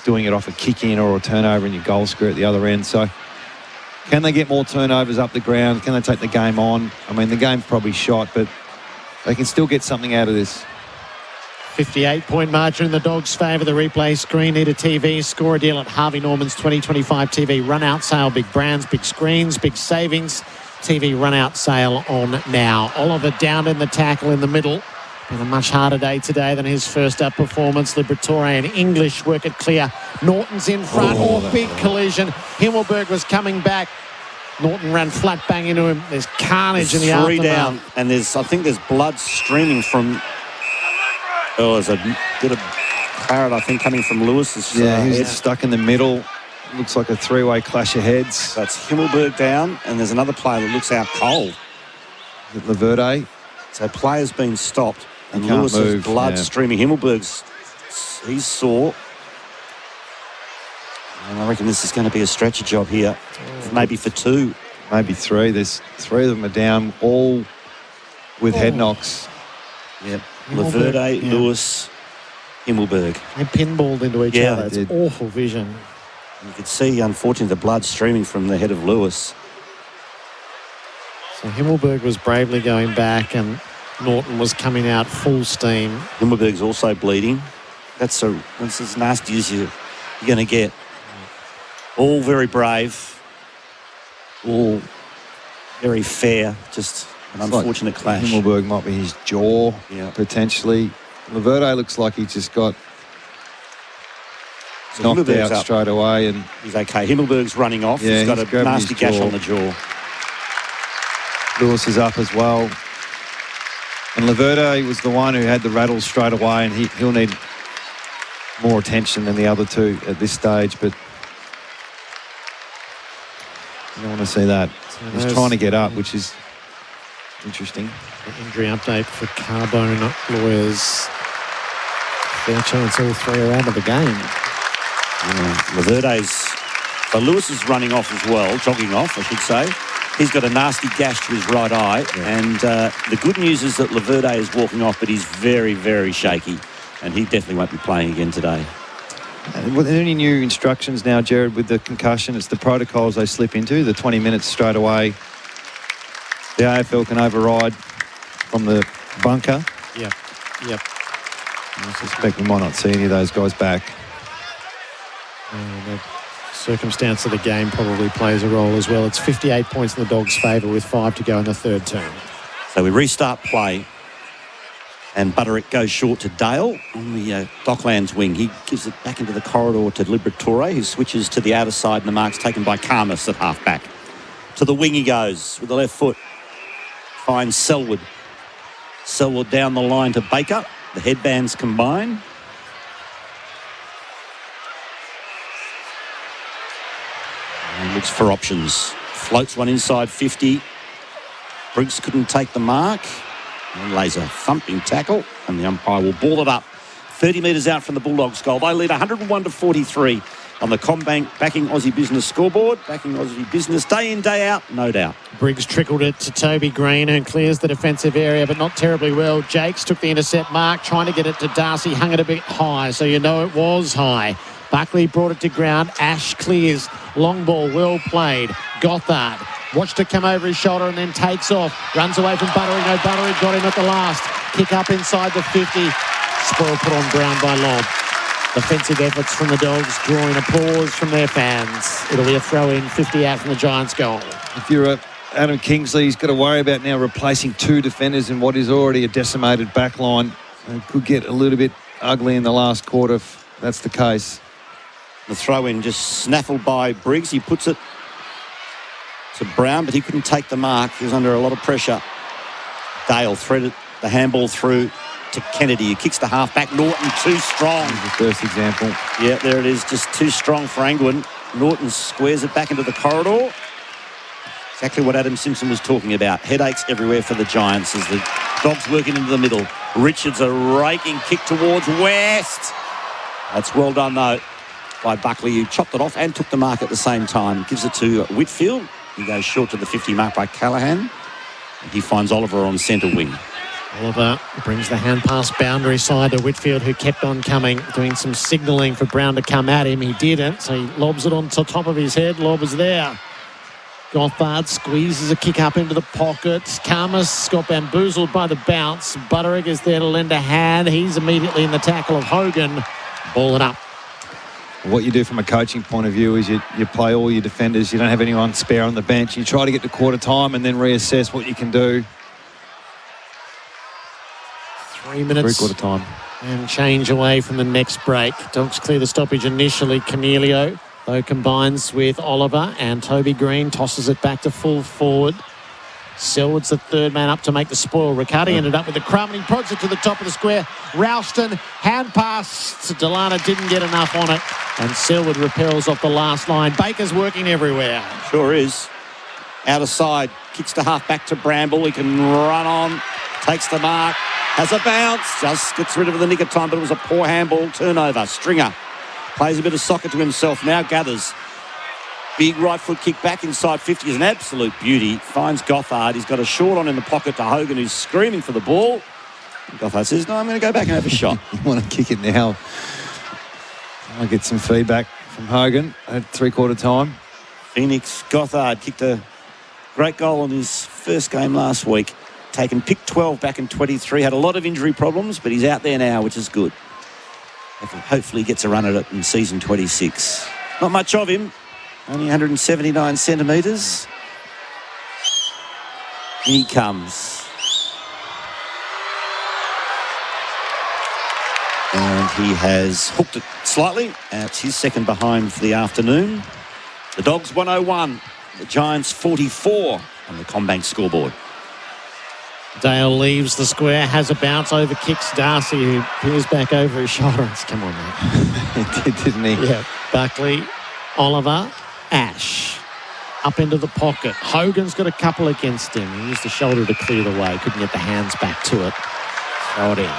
Speaker 4: doing it off a kick-in or a turnover and your goal square at the other end. So can they get more turnovers up the ground? Can they take the game on? I mean, the game's probably shot, but they can still get something out of this.
Speaker 2: 58-point margin in the Dogs' favour. The replay screen need a TV. Score a deal at Harvey Norman's 2025 TV run-out sale. Big brands, big screens, big savings. TV run-out sale on now. Oliver down in the tackle in the middle. Been a much harder day today than his first up performance. Liberatore and English work it clear. Norton's in front. Big collision. Himmelberg was coming back. Norton ran flat bang into him. There's carnage in the aftermath.
Speaker 3: 3 down, and I think there's blood streaming from... Oh, there's a bit of claret, I think, coming from Lewis's
Speaker 4: he's
Speaker 3: head.
Speaker 4: stuck in the middle. Looks like a 3-way clash of heads.
Speaker 3: That's Himmelberg down, and there's another player that looks out cold.
Speaker 4: Laverde.
Speaker 3: So player's been stopped. And Lewis's blood streaming. Himmelberg's, he's sore. And I reckon this is going to be a stretcher job here. Maybe for 2.
Speaker 4: Maybe 3. There's 3 of them are down, all with head knocks.
Speaker 3: Yep. Laverde, Lewis, Himmelberg.
Speaker 2: They pinballed into each other. It's awful vision.
Speaker 3: You could see, unfortunately, the blood streaming from the head of Lewis.
Speaker 2: So Himmelberg was bravely going back, and Norton was coming out full steam.
Speaker 3: Himmelberg's also bleeding. That's as nasty as you're going to get. All very brave. All very fair. Just an unfortunate clash.
Speaker 4: Himmelberg might be his jaw, potentially. Laverde looks like he just got knocked out straight away. And
Speaker 3: he's okay. Himmelberg's running off. He's got a nasty gash on the jaw.
Speaker 4: Lewis is up as well. And Laverde was the one who had the rattle straight away, and he'll need more attention than the other 2 at this stage, but you don't want to see that. So he's trying to get up, which is interesting.
Speaker 2: Injury update for Carbone lawyers. Fair chance all 3 are out of the game.
Speaker 3: Laverde's So Lewis is running off as well, jogging off, I should say. He's got a nasty gash to his right eye. Yeah. And the good news is that Laverde is walking off, but he's very, very shaky. And he definitely won't be playing again today.
Speaker 4: Were there any new instructions now, Jared, with the concussion? It's the protocols they slip into, the 20 minutes straight away. The AFL can override from the bunker.
Speaker 2: Yep.
Speaker 4: I suspect we might not see any of those guys back.
Speaker 2: The circumstance of the game probably plays a role as well. It's 58 points in the Dogs' favour with 5 to go in the third term.
Speaker 3: So we restart play. And Butterick goes short to Dale on the Docklands wing. He gives it back into the corridor to Liberatore, who switches to the outer side, and the mark's taken by Karmas at half-back. To the wing he goes with the left foot. Finds Selwood. Selwood down the line to Baker. The headbands combine. And looks for options. Floats one inside 50. Briggs couldn't take the mark. And lays a thumping tackle, and the umpire will ball it up 30 metres out from the Bulldogs' goal. They lead 101-43 on the CommBank Backing Aussie Business scoreboard. Backing Aussie Business day in, day out, no doubt.
Speaker 2: Briggs trickled it to Toby Green, who clears the defensive area, but not terribly well. Jakes took the intercept mark, trying to get it to Darcy, hung it a bit high, so you know it was high. Buckley brought it to ground. Ash clears. Long ball, well played. Gothard watched it come over his shoulder and then takes off. Runs away from Butterick. No, Butterick got him at the last. Kick up inside the 50. Spoil put on Brown by Lobb. Defensive efforts from the Dogs, drawing applause from their fans. It'll be a throw-in, 50 out from the Giants' goal.
Speaker 4: If you're Adam Kingsley, he's got to worry about now replacing 2 defenders in what is already a decimated back line. It could get a little bit ugly in the last quarter if that's the case.
Speaker 3: The throw-in just snaffled by Briggs. He puts it to Brown, but he couldn't take the mark. He was under a lot of pressure. Dale threaded the handball through to Kennedy. He kicks the half-back. Norton too strong.
Speaker 4: The first example.
Speaker 3: Yeah, there it is. Just too strong for Angwin. Norton squares it back into the corridor. Exactly what Adam Simpson was talking about. Headaches everywhere for the Giants as the Dogs working into the middle. Richards a raking kick towards West. That's well done, though, by Buckley, who chopped it off and took the mark at the same time. Gives it to Whitfield. He goes short to the 50 mark by Callaghan. And he finds Oliver on centre wing.
Speaker 2: Oliver brings the hand pass boundary side to Whitfield, who kept on coming, doing some signalling for Brown to come at him. He didn't, so he lobs it on top of his head. Lob is there. Gothard squeezes a kick up into the pocket. Karmas got bamboozled by the bounce. Butterick is there to lend a hand. He's immediately in the tackle of Hogan. Ball it up.
Speaker 4: What you do from a coaching point of view is you play all your defenders. You don't have anyone spare on the bench. You try to get to quarter time and then reassess what you can do.
Speaker 2: 3 minutes.
Speaker 4: 3/4 time.
Speaker 2: And change away from the next break. Dogs clear the stoppage initially. Cornelio, though, combines with Oliver, and Toby Green tosses it back to full forward. Selwood's the third man up to make the spoil. Riccardi ended up with the crumb, and he prods it to the top of the square. Ralston, hand pass to Delana, didn't get enough on it, and Selwood repels off the last line. Baker's working everywhere.
Speaker 3: Sure is. Outer side, kicks to half back to Bramble. He can run on, takes the mark, has a bounce, just gets rid of it in the nick of time, but it was a poor handball turnover. Stringer plays a bit of soccer to himself, now gathers. Big right foot kick back inside 50 is an absolute beauty. Finds Gothard. He's got a short on in the pocket to Hogan, who's screaming for the ball. Gothard says, no, I'm going to go back and have a shot.
Speaker 4: You want to kick it now. I'll get some feedback from Hogan at 3/4 time.
Speaker 3: Phoenix Gothard kicked a great goal in his first game last week. Taken pick 12 back in 23. Had a lot of injury problems, but he's out there now, which is good. Hopefully he gets a run at it in season 26. Not much of him. Only 179 centimetres. In he comes. And he has hooked it slightly. It's his second behind for the afternoon. The Dogs 101. The Giants 44 on the CommBank scoreboard.
Speaker 2: Dale leaves the square, has a bounce over, kicks Darcy, who peers back over his shoulder. Come on, mate.
Speaker 4: He did, didn't he?
Speaker 2: Yeah. Buckley, Oliver, Ash. Up into the pocket. Hogan's got a couple against him. He used the shoulder to clear the way. Couldn't get the hands back to it. Throw it in.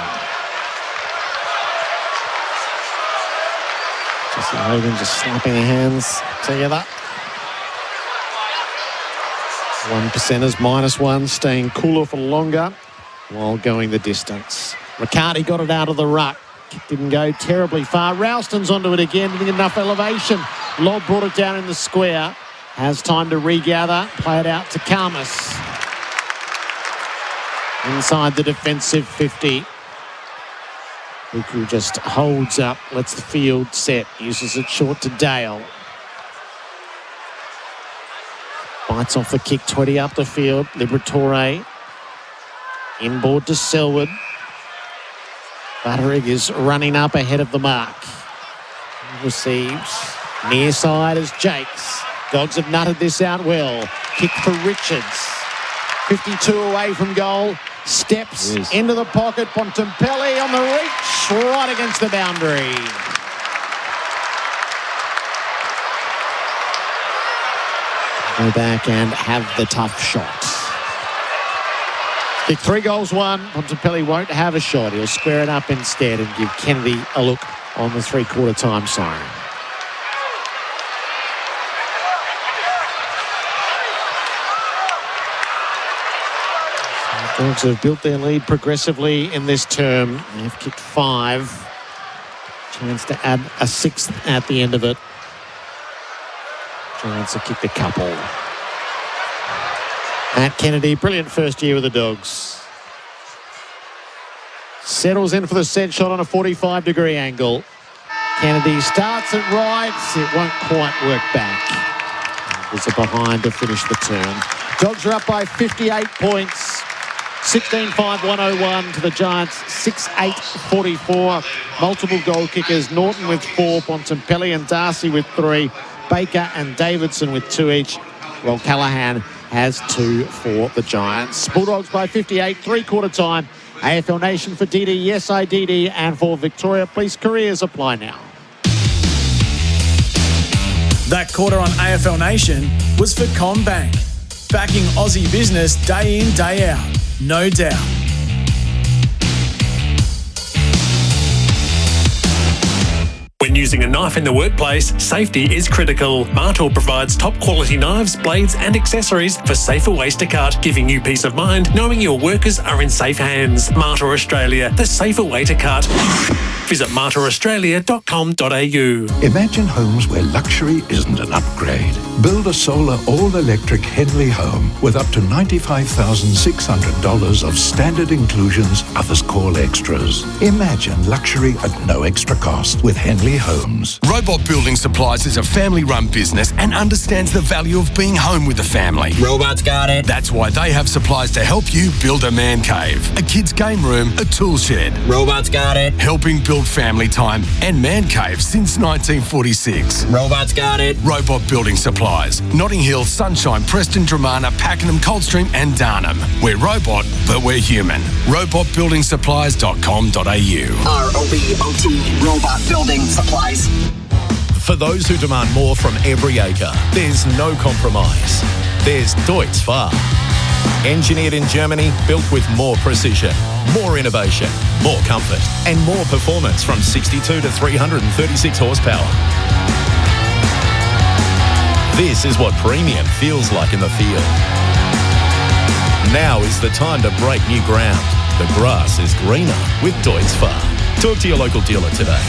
Speaker 2: Hogan just slapping their hands together. 1%ers -1, staying cooler for longer while going the distance. Riccardi got it out of the ruck. Didn't go terribly far. Ralston's onto it again, didn't get enough elevation. Lobb brought it down in the square. Has time to regather. Play it out to Kalmus. Inside the defensive 50. Buku just holds up, lets the field set, uses it short to Dale. Bites off the kick, 20 up the field. Liberatore. Inboard to Selwood. Butterick is running up ahead of the mark. Receives. Near side is Jakes. Dogs have nutted this out well. Kick for Richards. 52 away from goal. Steps into the pocket. Bontempelli on the reach. Right against the boundary. Go back and have the tough shot. Kick 3 goals, 1. Bontempelli won't have a shot. He'll square it up instead and give Kennedy a look on the 3/4 time siren. The Dogs have built their lead progressively in this term. They've kicked 5. Chance to add a 6th at the end of it. Chance to kick the couple. Matt Kennedy, brilliant first year with the Dogs. Settles in for the set shot on a 45-degree angle. Kennedy starts it right. It won't quite work back. There's a behind to finish the turn. Dogs are up by 58 points. 16-5, 101 to the Giants, 6-8, 44. Multiple goal kickers, Norton with 4, Bontempelli and Darcy with 3, Baker and Davidson with 2 each, while Callahan has 2 for the Giants. Bulldogs by 58, 3/4 time. AFL Nation for DD, yes IDD, and for Victoria Police careers apply now.
Speaker 1: That quarter on AFL Nation was for CommBank, backing Aussie business day in, day out. No doubt.
Speaker 11: When using a knife in the workplace, safety is critical. Martel provides top quality knives, blades and accessories for safer ways to cut, giving you peace of mind knowing your workers are in safe hands. Martel Australia, the safer way to cut. Visit martelaustralia.com.au.
Speaker 6: Imagine homes where luxury isn't an upgrade. Build a solar all-electric Henley home with up to $95,600 of standard inclusions others call extras. Imagine luxury at no extra cost with Henley Homes.
Speaker 30: Robot Building Supplies is a family-run business and understands the value of being home with the family.
Speaker 12: Robots got it.
Speaker 30: That's why they have supplies to help you build a man cave, a kid's game room, a tool shed.
Speaker 12: Robots got it.
Speaker 30: Helping build family time and man caves since 1946.
Speaker 12: Robots got it.
Speaker 30: Robot Building Supplies. Notting Hill, Sunshine, Preston, Dramana, Pakenham, Coldstream and Darnham. We're robot, but we're human. robotbuildingsupplies.com.au.
Speaker 12: ROBOT, Robot Building Supplies.
Speaker 26: For those who demand more from every acre, there's no compromise. There's Deutz Fahr. Engineered in Germany, built with more precision, more innovation, more comfort, and more performance from 62 to 336 horsepower. This is what premium feels like in the field. Now is the time to break new ground. The grass is greener with Deutz Fahr. Talk to your local dealer today.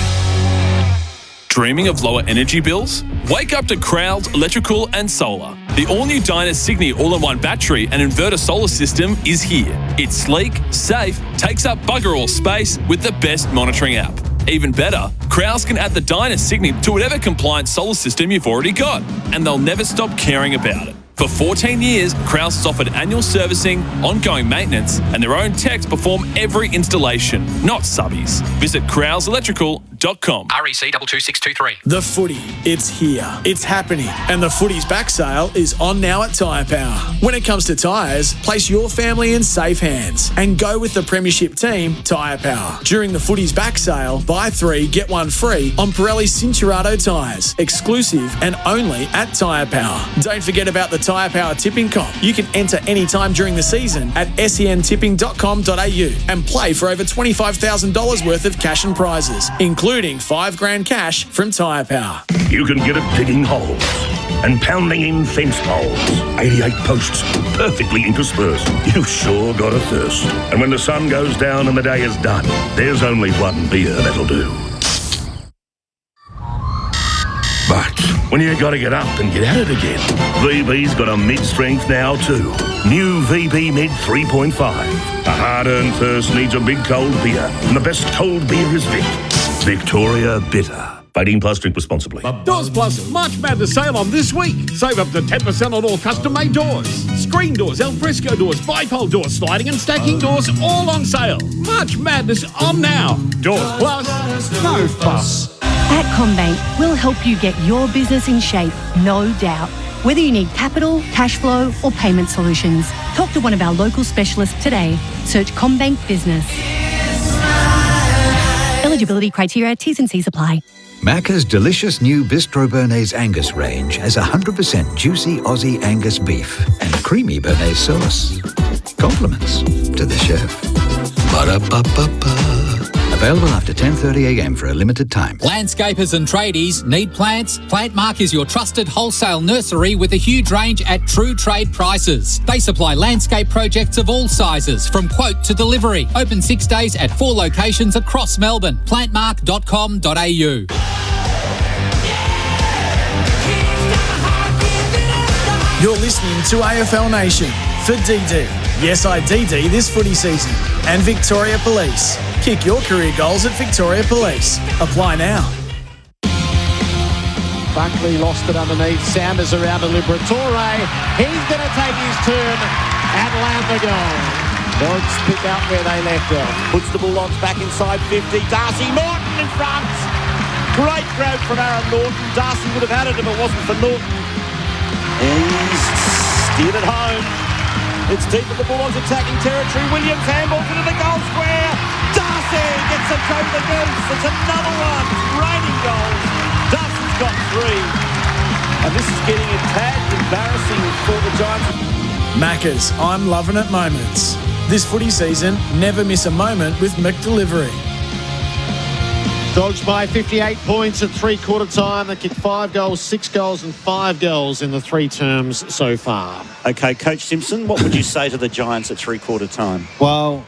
Speaker 7: Dreaming of lower energy bills? Wake up to Crowell's Electrical and Solar. The all-new Dyna Signy all-in-one battery and inverter solar system is here. It's sleek, safe, takes up bugger all space with the best monitoring app. Even better, Crowell's can add the Dyna Signy to whatever compliant solar system you've already got, and they'll never stop caring about it. For 14 years, Crowell's has offered annual servicing, ongoing maintenance, and their own techs perform every installation, not subbies. Visit crowellselectrical.com.
Speaker 11: REC 22623.
Speaker 1: The footy, it's here, it's happening, and the footy's back sale is on now at Tyre Power. When it comes to tyres, place your family in safe hands and go with the premiership team, Tyre Power. During the footy's back sale, buy 3, get 1 free on Pirelli Cinturato tyres, exclusive and only at Tyre Power. Don't forget about the Tyre Power Tipping Comp. You can enter anytime during the season at sentipping.com.au and play for over $25,000 worth of cash and prizes, including including $5,000 cash from Tyre Power.
Speaker 14: You can get it digging holes and pounding in fence poles. 88 posts perfectly interspersed. You've sure got a thirst. And when the sun goes down and the day is done, there's only one beer that'll do. But when you got to get up and get at it again, VB's got a mid-strength now too. New VB Mid 3.5. A hard-earned thirst needs a big cold beer, and the best cold beer is Vic. Victoria Bitter. 18 plus, drink responsibly.
Speaker 15: Doors Plus March Madness sale on this week. Save up to 10% on all custom-made doors. Screen doors, al fresco doors, bifold doors, sliding and stacking doors, all on sale. March Madness on now. Doors Plus, no fuss.
Speaker 16: At CommBank, we'll help you get your business in shape, no doubt. Whether you need capital, cash flow, or payment solutions, talk to one of our local specialists today. Search CommBank Business. Eligibility criteria, T's and C's apply.
Speaker 17: Macca's delicious new Bistro Béarnaise Angus range has 100% juicy Aussie Angus beef and creamy Béarnaise sauce. Compliments to the chef. Ba-da-ba-ba-ba. Available after 10:30am for a limited time.
Speaker 18: Landscapers and tradies need plants? Plantmark is your trusted wholesale nursery with a huge range at true trade prices. They supply landscape projects of all sizes, from quote to delivery. Open 6 days at 4 locations across Melbourne. Plantmark.com.au.
Speaker 1: You're listening to AFL Nation for DD. Yes, I DD this footy season. And Victoria Police. Kick your career goals at Victoria Police. Apply now.
Speaker 2: Buckley lost it underneath. Sanders around to Liberatore. He's going to take his turn and land the goal. Dogs pick up where they left off.
Speaker 3: Puts the Bulldogs back inside 50. Darcy Morton in front. Great grab from Aaron Norton. Darcy would have had it if it wasn't for Norton. He's steered it home. It's deep at the Bulldogs attacking territory. Williams handballs into the goal square. Darcy gets a go to the goose. It's another one. It's raining goals. Darcy's got 3. And this is getting a tad embarrassing for the Giants.
Speaker 1: Macca's, I'm loving it moments. This footy season, never miss a moment with McDelivery.
Speaker 2: Dogs by 58 points at three-quarter time. They kicked 5 goals, 6 goals and 5 goals in the 3 terms so far.
Speaker 3: Okay, Coach Simpson, what would you say to the Giants at three-quarter time?
Speaker 4: Well,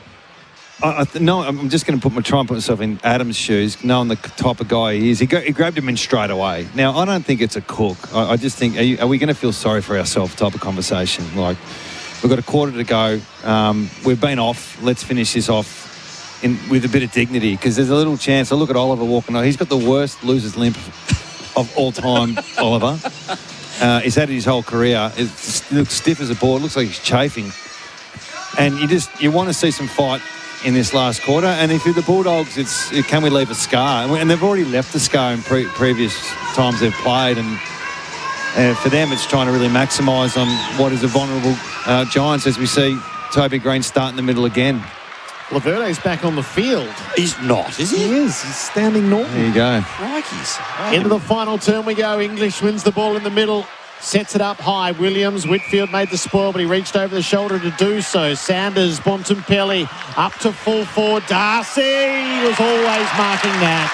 Speaker 4: no, I'm just going to try and put myself in Adam's shoes, knowing the type of guy he is. He grabbed him in straight away. Now, I don't think it's a cook. I just think, are we going to feel sorry for ourselves type of conversation? Like, we've got a quarter to go. We've been off. Let's finish this off with a bit of dignity, because there's a little chance. I look at Oliver walking on. He's got the worst loser's limp of all time, Oliver. He's had it his whole career. It looks stiff as a board. Looks like he's chafing. And you want to see some fight in this last quarter. And if you're the Bulldogs, can we leave a scar? And they've already left the scar in previous times they've played. And for them, it's trying to really maximise on what is a vulnerable Giants, as we see Toby Green start in the middle again.
Speaker 2: Laverde's back on the field.
Speaker 3: He's not, is he?
Speaker 2: He is. He's standing Norton.
Speaker 4: There you go.
Speaker 3: Crikeys.
Speaker 2: Into the final turn we go. English wins the ball in the middle. Sets it up high. Williams, Whitfield made the spoil, but he reached over the shoulder to do so. Sanders, Bontempelli, up to full forward. Darcy was always marking that.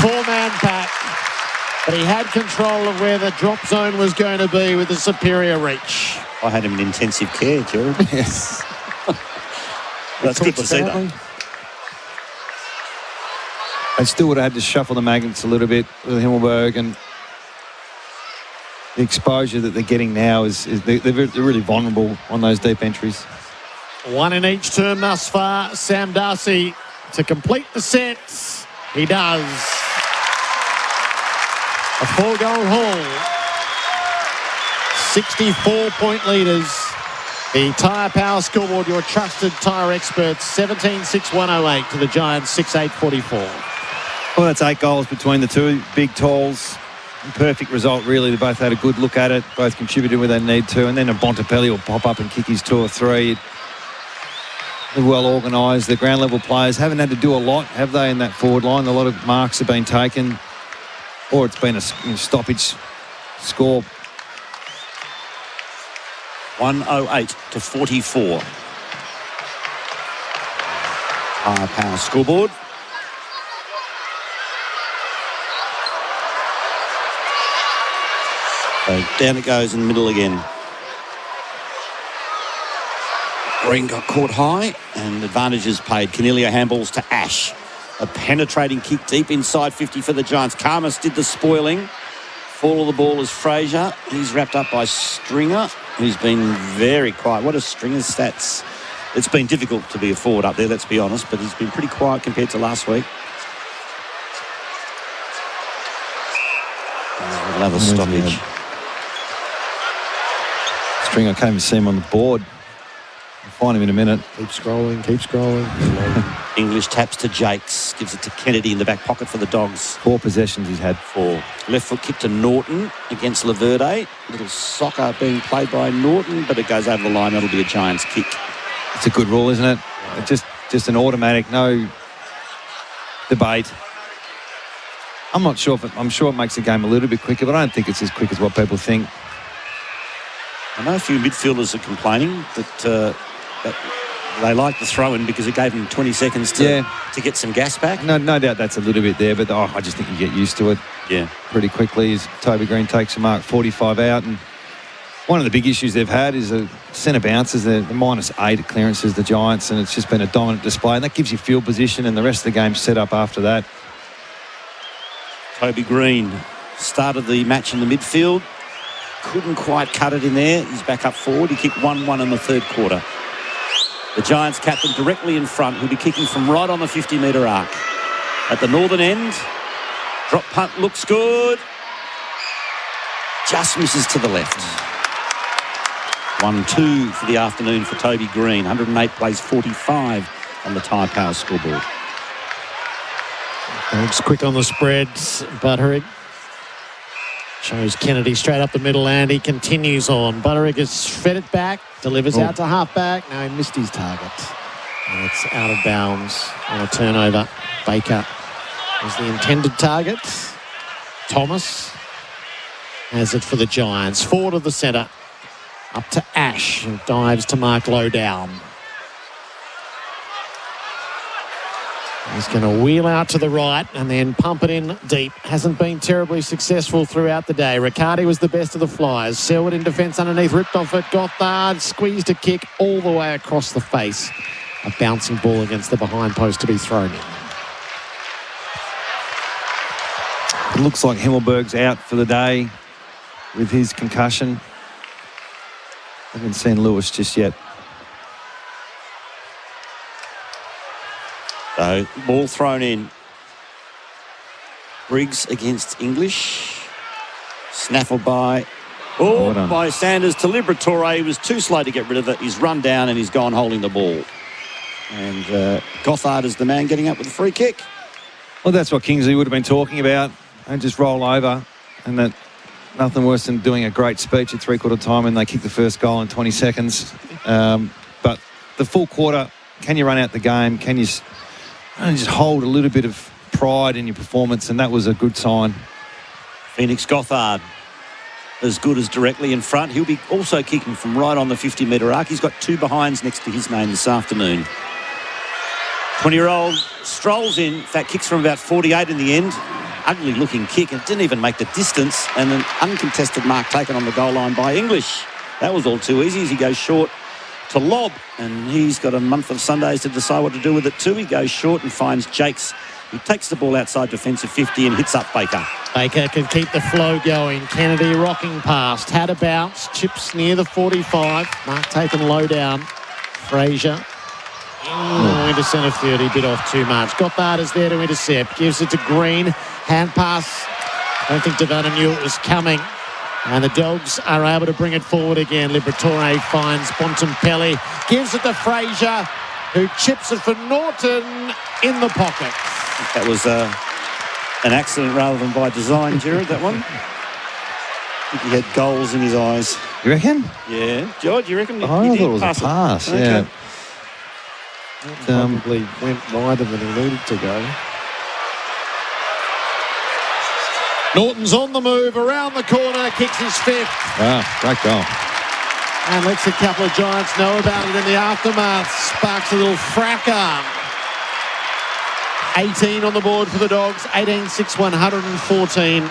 Speaker 2: 4-man pack. But he had control of where the drop zone was going to be with the superior reach.
Speaker 3: I had him in intensive care, Gerald.
Speaker 2: Yes.
Speaker 3: That's good to see, though.
Speaker 4: They still would have had to shuffle the magnets a little bit with Himmelberg, and the exposure that they're getting now is they're really vulnerable on those deep entries.
Speaker 2: 1 in each term thus far. Sam Darcy to complete the sets. He does. A 4-goal haul. 64-point leaders. The Tyre Power scoreboard, your trusted tyre experts, 17-6-108 to the Giants, 6-8-44.
Speaker 4: Well, that's 8 goals between the two big talls. Perfect result, really. They both had a good look at it, both contributed where they need to, and then a Bontempelli will pop up and kick his 2 or 3. They're well organised. The ground level players haven't had to do a lot, have they, in that forward line? A lot of marks have been taken, or it's been a stoppage score.
Speaker 3: 108-44. Tyre Power scoreboard. So down it goes in the middle again. Green got caught high and advantages paid. Cornelio handballs to Ash. A penetrating kick deep inside 50 for the Giants. Karmas did the spoiling. Fall of the ball is Fraser. He's wrapped up by Stringer, who's been very quiet. What are Stringer's stats? It's been difficult to be a forward up there, let's be honest, but he's been pretty quiet compared to last week. Another stoppage.
Speaker 4: Stringer came to see him on the board. We'll find him in a minute.
Speaker 2: Keep scrolling, keep scrolling.
Speaker 3: English taps to Jakes, gives it to Kennedy in the back pocket for the Dogs.
Speaker 4: 4 possessions he's had.
Speaker 3: 4. Left foot kick to Norton against Laverde. Little soccer being played by Norton, but it goes over the line. That'll be a Giants kick.
Speaker 4: It's a good rule, isn't it? Just an automatic, no debate. I'm sure it makes the game a little bit quicker, but I don't think it's as quick as what people think.
Speaker 3: I know a few midfielders are complaining that they like the throw-in because it gave them 20 seconds to get some gas back.
Speaker 4: No doubt that's a little bit there, but I just think you get used to it pretty quickly as Toby Green takes a mark 45 out. And one of the big issues they've had is the centre bounces. They're -8 at clearances, the Giants, and it's just been a dominant display. And that gives you field position, and the rest of the game's set up after that.
Speaker 3: Toby Green started the match in the midfield. Couldn't quite cut it in there. He's back up forward. He kicked 1-1 in the third quarter. The Giants captain directly in front. He'll be kicking from right on the 50-metre arc. At the northern end, drop punt looks good. Just misses to the left. 1-2 for the afternoon for Toby Green. 108 plays 45 on the Tyre Power scoreboard.
Speaker 2: Dogs quick on the spreads. Butterick shows Kennedy straight up the middle, and he continues on. Butterick has fed it back, delivers out to half-back. Now he missed his target. And it's out of bounds on a turnover. Baker was the intended target. Thomas has it for the Giants. Forward of the centre. Up to Ash, who dives to mark low down. He's going to wheel out to the right and then pump it in deep. Hasn't been terribly successful throughout the day. Riccardi was the best of the Flyers. Selwood in defence underneath, ripped off it. Gothard squeezed a kick all the way across the face. A bouncing ball against the behind post to be thrown in.
Speaker 4: It looks like Himmelberg's out for the day with his concussion. I haven't seen Lewis just yet.
Speaker 3: So, ball thrown in. Briggs against English. Snaffled by Sanders to Liberatore. He was too slow to get rid of it. He's run down and he's gone holding the ball. And Gothard is the man getting up with a free kick.
Speaker 4: Well, that's what Kingsley would have been talking about. And just roll over. And that nothing worse than doing a great speech at three-quarter time when they kick the first goal in 20 seconds. But the full quarter, can you run out the game? Can you just hold a little bit of pride in your performance? And that was a good sign.
Speaker 3: Phoenix Gothard, as good as directly in front. He'll be also kicking from right on the 50-metre arc. He's got 2 behinds next to his name this afternoon. 20-year-old strolls in fact, kicks from about 48 in the end. Ugly looking kick, and didn't even make the distance, and an uncontested mark taken on the goal line by English. That was all too easy as he goes short to lob, and he's got a month of Sundays to decide what to do with it too. He goes short and finds Jakes, who takes the ball outside defensive 50 and hits up Baker.
Speaker 2: Baker can keep the flow going. Kennedy rocking past, had a bounce, chips near the 45. Mark taken low down. Fraser into centre field. He bit off too much. Gothard is there to intercept. Gives it to Green. Hand pass. I don't think Devana knew it was coming. And the Dogs are able to bring it forward again. Liberatore finds Bontempelli. Gives it to Fraser, who chips it for Norton in the pocket.
Speaker 3: That was an accident rather than by design, Gerard, that one. I think he had goals in his eyes.
Speaker 4: You reckon?
Speaker 3: Yeah. George, you reckon?
Speaker 4: I thought it was a pass, yeah.
Speaker 2: Probably went wider than he needed to go. Norton's on the move, around the corner, kicks his 5th.
Speaker 4: Wow, great goal.
Speaker 2: And lets a couple of Giants know about it in the aftermath. Sparks a little fracas. 18 on the board for the Dogs. 18-6, 114.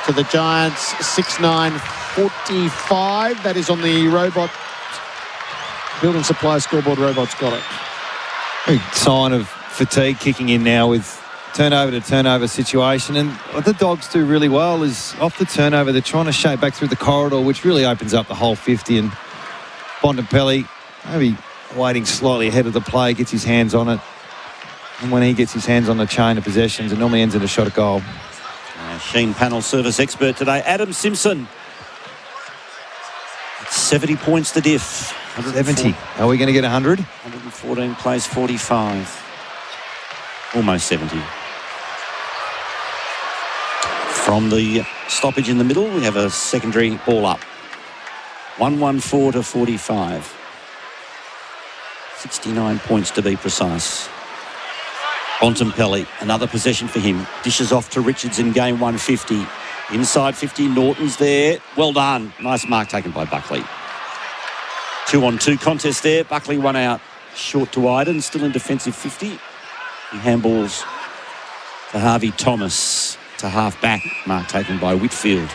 Speaker 2: to the Giants, 6-9-45. That is on the robot. Building supply scoreboard. Robot's got it.
Speaker 4: Big sign of fatigue kicking in now with turnover to turnover situation. And what the Dogs do really well is off the turnover, they're trying to shape back through the corridor, which really opens up the whole 50. And Bontempelli, maybe waiting slightly ahead of the play, gets his hands on it. And when he gets his hands on the chain of possessions, it normally ends in a shot at goal.
Speaker 3: Sheen panel service expert today, Adam Simpson. 70 points to diff.
Speaker 4: 70. Are we going to get 100?
Speaker 3: 114 plays 45. Almost 70. From the stoppage in the middle, we have a secondary ball up. 114 to 45. 69 points to be precise. Bontempelli, another possession for him. Dishes off to Richards in game 150. Inside 50, Norton's there. Well done. Nice mark taken by Buckley. 2-on-2 contest there. Buckley one out. Short to Iden, still in defensive 50. He handballs to Harvey Thomas to half back. Mark taken by Whitfield.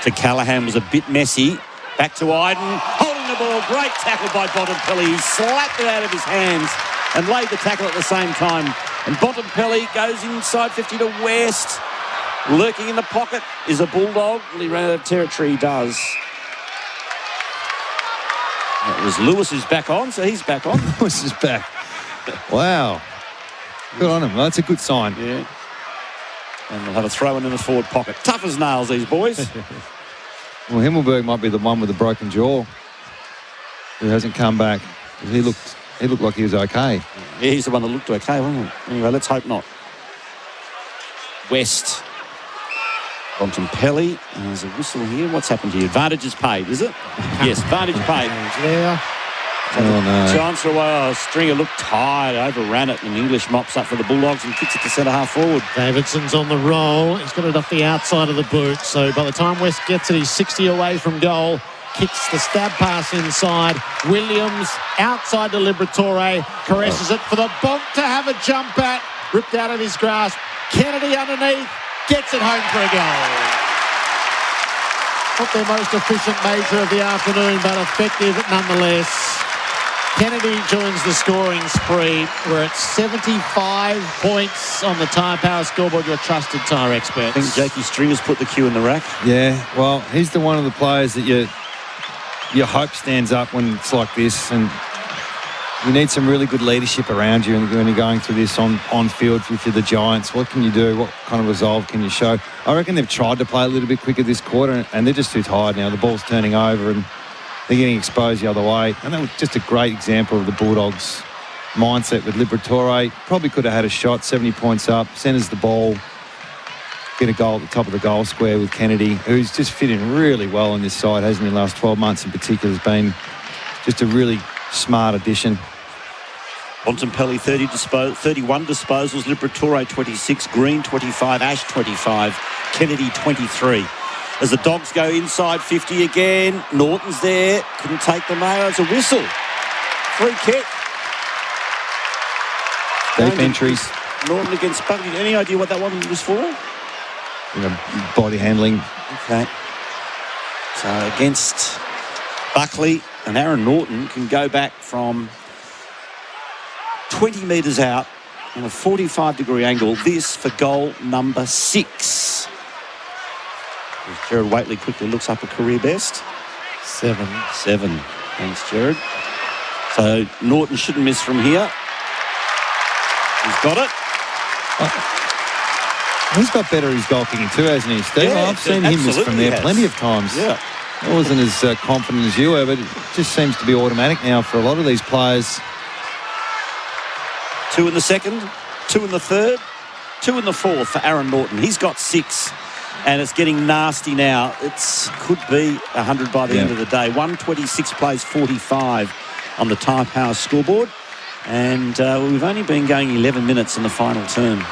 Speaker 3: To Callaghan was a bit messy. Back to Iden. Holding the ball. Great tackle by Bontempelli. He slapped it out of his hands and laid the tackle at the same time. And Bontempelli goes inside 50 to West. Lurking in the pocket is a Bulldog. Well, he ran out of territory, he does. It was Lewis who's back on, so he's back on.
Speaker 4: Lewis is back. Wow. Good on him. Well, that's a good sign.
Speaker 3: Yeah. And they'll have a throw in the forward pocket. Tough as nails, these boys.
Speaker 4: Well, Himmelberg might be the one with the broken jaw who hasn't come back. He looked like he was okay.
Speaker 3: Yeah, he's the one that looked okay, wasn't he? Anyway, let's hope not. West. Bontempelli. There's a whistle here. What's happened here? Advantage is paid, is it? Yes, advantage paid.
Speaker 2: Yeah.
Speaker 4: Oh, no.
Speaker 3: Chance away. Stringer looked tired, overran it, and English mops up for the Bulldogs and kicks it to centre half forward.
Speaker 2: Davidson's on the roll. He's got it off the outside of the boot. So by the time West gets it, he's 60 away from goal. Kicks the stab pass inside. Williams outside to Liberatore. Caresses it for the Bonk to have a jump at. Ripped out of his grasp. Kennedy underneath. Gets it home for a goal. Not their most efficient major of the afternoon, but effective nonetheless. Kennedy joins the scoring spree. We're at 75 points on the Tyre Power scoreboard, your trusted tyre experts.
Speaker 3: I think Jakey Stringer's put the cue in the rack.
Speaker 4: Yeah, well, he's the one of the players that your hope stands up when it's like this, and you need some really good leadership around you when you're going through this on field if you're the Giants. What can you do? What kind of resolve can you show? I reckon they've tried to play a little bit quicker this quarter, and they're just too tired now. The ball's turning over and they're getting exposed the other way. And that was just a great example of the Bulldogs' mindset with Liberatore. Probably could have had a shot, 70 points up, centres the ball, get a goal at the top of the goal square with Kennedy, who's just fit in really well in this side, hasn't he? The last 12 months in particular has been just a really smart addition.
Speaker 3: Bontempelli 31 disposals, Liberatore 26, Green 25, Ash 25, Kennedy 23. As the Dogs go inside 50 again, Norton's there, couldn't take the nail, it's a whistle. Free kick.
Speaker 4: Deep entries.
Speaker 3: Norton against Buckley. Any idea what that one was for?
Speaker 4: Body handling.
Speaker 3: Okay. So against Buckley, and Aaron Norton can go back from 20 metres out on a 45-degree angle. This for goal number 6. As Gerard Waitley quickly looks up a career best.
Speaker 2: 7.
Speaker 3: Thanks, Gerard. So Norton shouldn't miss from here. He's got it.
Speaker 4: He's got better at his goal kicking too, hasn't he, Steve?
Speaker 3: Yeah,
Speaker 4: I've seen him miss from there plenty of times.
Speaker 3: Yeah.
Speaker 4: I wasn't as confident as you were, but it just seems to be automatic now for a lot of these players.
Speaker 3: 2 in the second, 2 in the third, 2 in the fourth for Aaron Norton. He's got 6, and it's getting nasty now. It could be 100 by the end of the day. 126 plays 45 on the Tyre Power scoreboard, and we've only been going 11 minutes in the final term.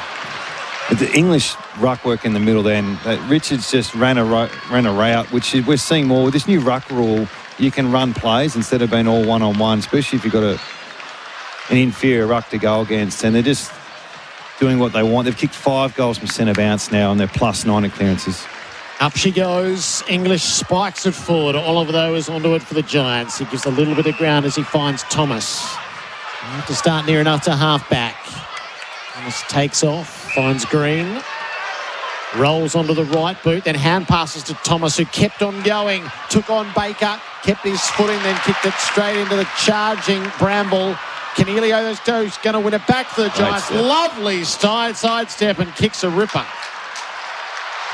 Speaker 4: The English ruck work in the middle then. Richards just ran a route, which we're seeing more. With this new ruck rule, you can run plays instead of being all one-on-one, especially if you've got an inferior ruck to go against, and they're just doing what they want. They've kicked 5 goals from centre bounce now, and they're +9 in clearances.
Speaker 2: Up she goes. English spikes it forward. Oliver, though, is onto it for the Giants. He gives a little bit of ground as he finds Thomas. Have to start near enough to half-back. Thomas takes off, finds Green. Rolls onto the right boot, then hand passes to Thomas, who kept on going. Took on Baker, kept his footing, then kicked it straight into the charging Bramble. Canelio's going to win it back for the Giants. Lovely sidestep and kicks a ripper.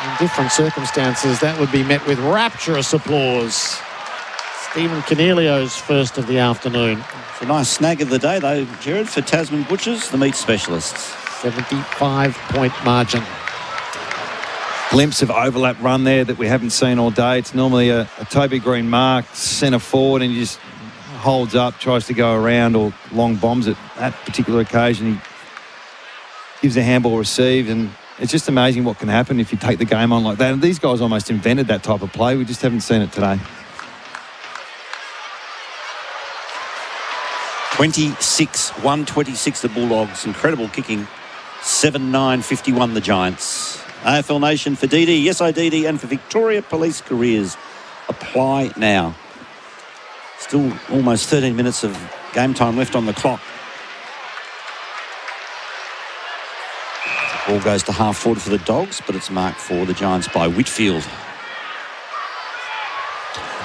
Speaker 2: In different circumstances, that would be met with rapturous applause. Stephen Canelio's first of the afternoon.
Speaker 3: It's a nice snag of the day, though, Gerard, for Tasman Butchers, the meat specialists.
Speaker 2: 75-point margin.
Speaker 4: Glimpse of overlap run there that we haven't seen all day. It's normally a Toby Green mark, centre forward, and he just holds up, tries to go around or long bombs at that particular occasion. He gives a handball received, and it's just amazing what can happen if you take the game on like that. And these guys almost invented that type of play. We just haven't seen it today.
Speaker 3: 126 the Bulldogs. Incredible kicking. 7-9-51 the Giants. AFL Nation for DD, yes I DD, and for Victoria Police Careers. Apply now. Still almost 13 minutes of game time left on the clock. The ball goes to half forward for the Dogs, but it's marked for the Giants by Whitfield.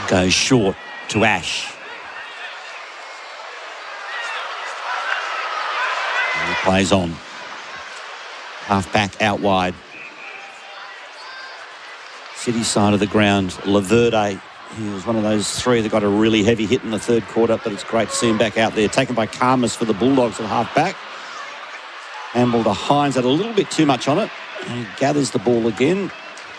Speaker 3: Goes short to Ash. And he plays on. Half back out wide. City side of the ground, Laverde. He was one of those three that got a really heavy hit in the third quarter, but it's great to see him back out there. Taken by Karmas for the Bulldogs at half back. Handball to Hines, had a little bit too much on it. And he gathers the ball again.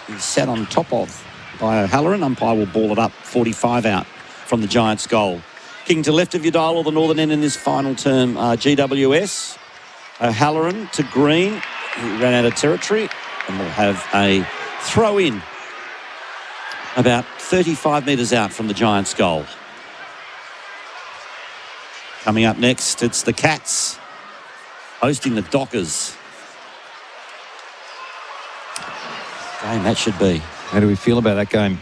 Speaker 3: He's sat on top of by O'Halloran. Umpire will ball it up, 45 out from the Giants' goal. Kicking to left of your dial or the northern end in this final term, GWS. O'Halloran to Green. He ran out of territory and will have a throw in about 35 metres out from the Giants' goal. Coming up next, it's the Cats hosting the Dockers. Game that should be.
Speaker 4: How do we feel about that game?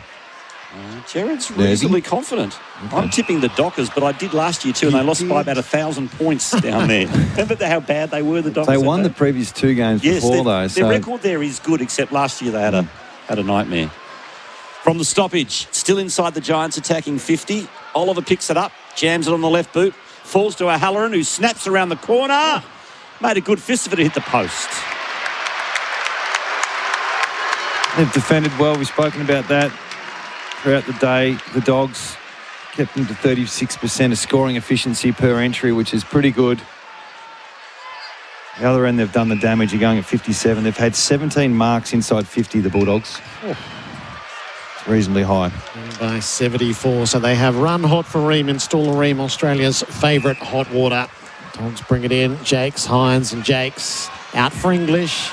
Speaker 3: Jared's reasonably confident. Okay. I'm tipping the Dockers, but I did last year too, and they lost by about 1,000 points down there. Remember how bad they were, the Dockers?
Speaker 4: They won the previous two games before, though.
Speaker 3: Their record there is good, except last year they had a nightmare. From the stoppage, still inside the Giants, attacking 50. Oliver picks it up, jams it on the left boot, falls to O'Halloran, who snaps around the corner. Made a good fist of it to hit the post.
Speaker 4: They've defended well. We've spoken about that throughout the day. The Dogs kept them to 36% of scoring efficiency per entry, which is pretty good. The other end, they've done the damage. You're going at 57. They've had 17 marks inside 50, the Bulldogs. Oh. Reasonably high.
Speaker 2: By 74, so they have run hot for Ream, install Ream, Australia's favourite hot water. Dogs bring it in. Jakes, Hines and Jakes out for English.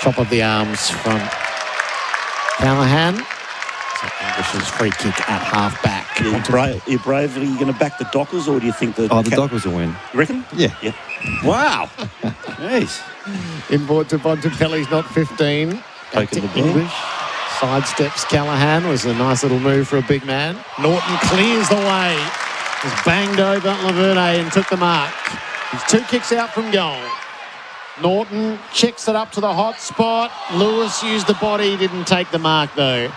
Speaker 2: Top of the arms from Callahan. So English's free kick at half back.
Speaker 3: You're brave. Are you going to back the Dockers, or do you think that...
Speaker 4: Oh, the Dockers will win.
Speaker 3: You reckon?
Speaker 4: Yeah.
Speaker 3: Wow. Jeez.
Speaker 2: Inboard to Bontempelli's not 15. Back to English. Sidesteps Callahan. Was a nice little move for a big man. Norton clears the way. Was banged over Laverde and took the mark. He's 2 kicks out from goal. Norton checks it up to the hot spot. Lewis used the body, didn't take the mark though.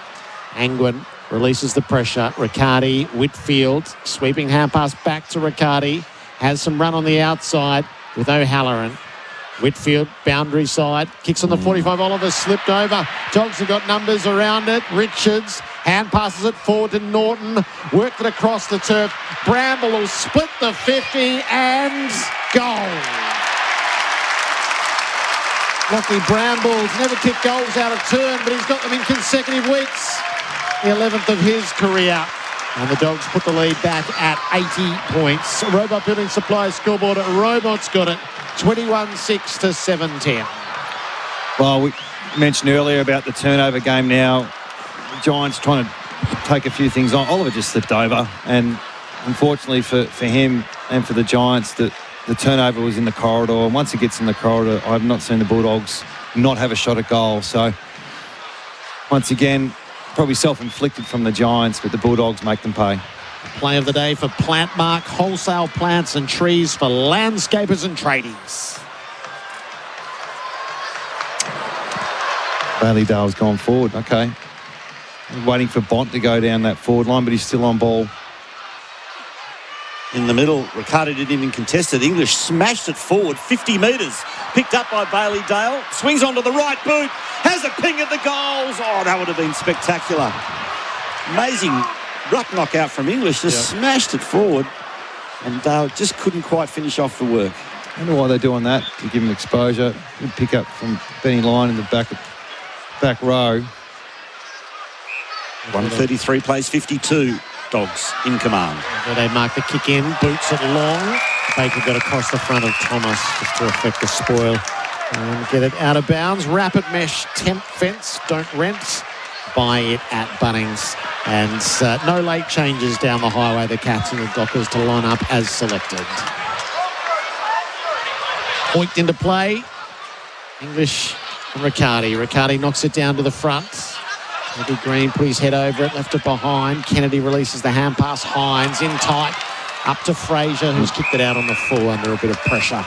Speaker 2: Angwin releases the pressure. Riccardi, Whitfield, sweeping hand pass back to Riccardi. Has some run on the outside with O'Halloran. Whitfield, boundary side, kicks on the 45. Oliver slipped over. Dogs have got numbers around it. Richards hand passes it forward to Norton. Worked it across the turf. Bramble will split the 50 and goal. Lockie Brambles never kicked goals out of turn, but he's got them in consecutive weeks. The 11th of his career. And the Dogs put the lead back at 80 points. Robot Building Supply scoreboard. Robot's got it. 21-6 to 7-10.
Speaker 4: Well, we mentioned earlier about the turnover game now. The Giants trying to take a few things on. Oliver just slipped over, and unfortunately for him and for the Giants, the turnover was in the corridor. And once it gets in the corridor, I've not seen the Bulldogs not have a shot at goal. So Once again, probably self-inflicted from the Giants, but the Bulldogs make them pay.
Speaker 2: Play of the day for Plant Mark, wholesale plants and trees for landscapers and tradies.
Speaker 4: Valleydale's gone forward. Okay. Waiting for Bont to go down that forward line, but he's still on ball.
Speaker 3: In the middle, Riccardi didn't even contest it. English smashed it forward 50 metres. Picked up by Bailey Dale. Swings onto the right boot. Has a ping at the goals. Oh, that would have been spectacular. Amazing ruck knockout from English. Just smashed it forward. And Dale just couldn't quite finish off the work.
Speaker 4: I wonder why they're doing that, to give him exposure. Good pick up from Benny Lyon in the back row.
Speaker 3: 133 plays 52. Dogs in command.
Speaker 2: They mark the kick in, boots it long. Baker got across the front of Thomas just to affect the spoil and get it out of bounds. Rapid mesh temp fence, don't rent. Buy it at Bunnings. And no late changes down the highway. The Cats and the Dockers to line up as selected. Hoiked into play. English and Riccardi. Riccardi knocks it down to the front. Eddie Green put his head over it, left it behind. Kennedy releases the hand pass. Hines in tight. Up to Fraser, who's kicked it out on the full under a bit of pressure.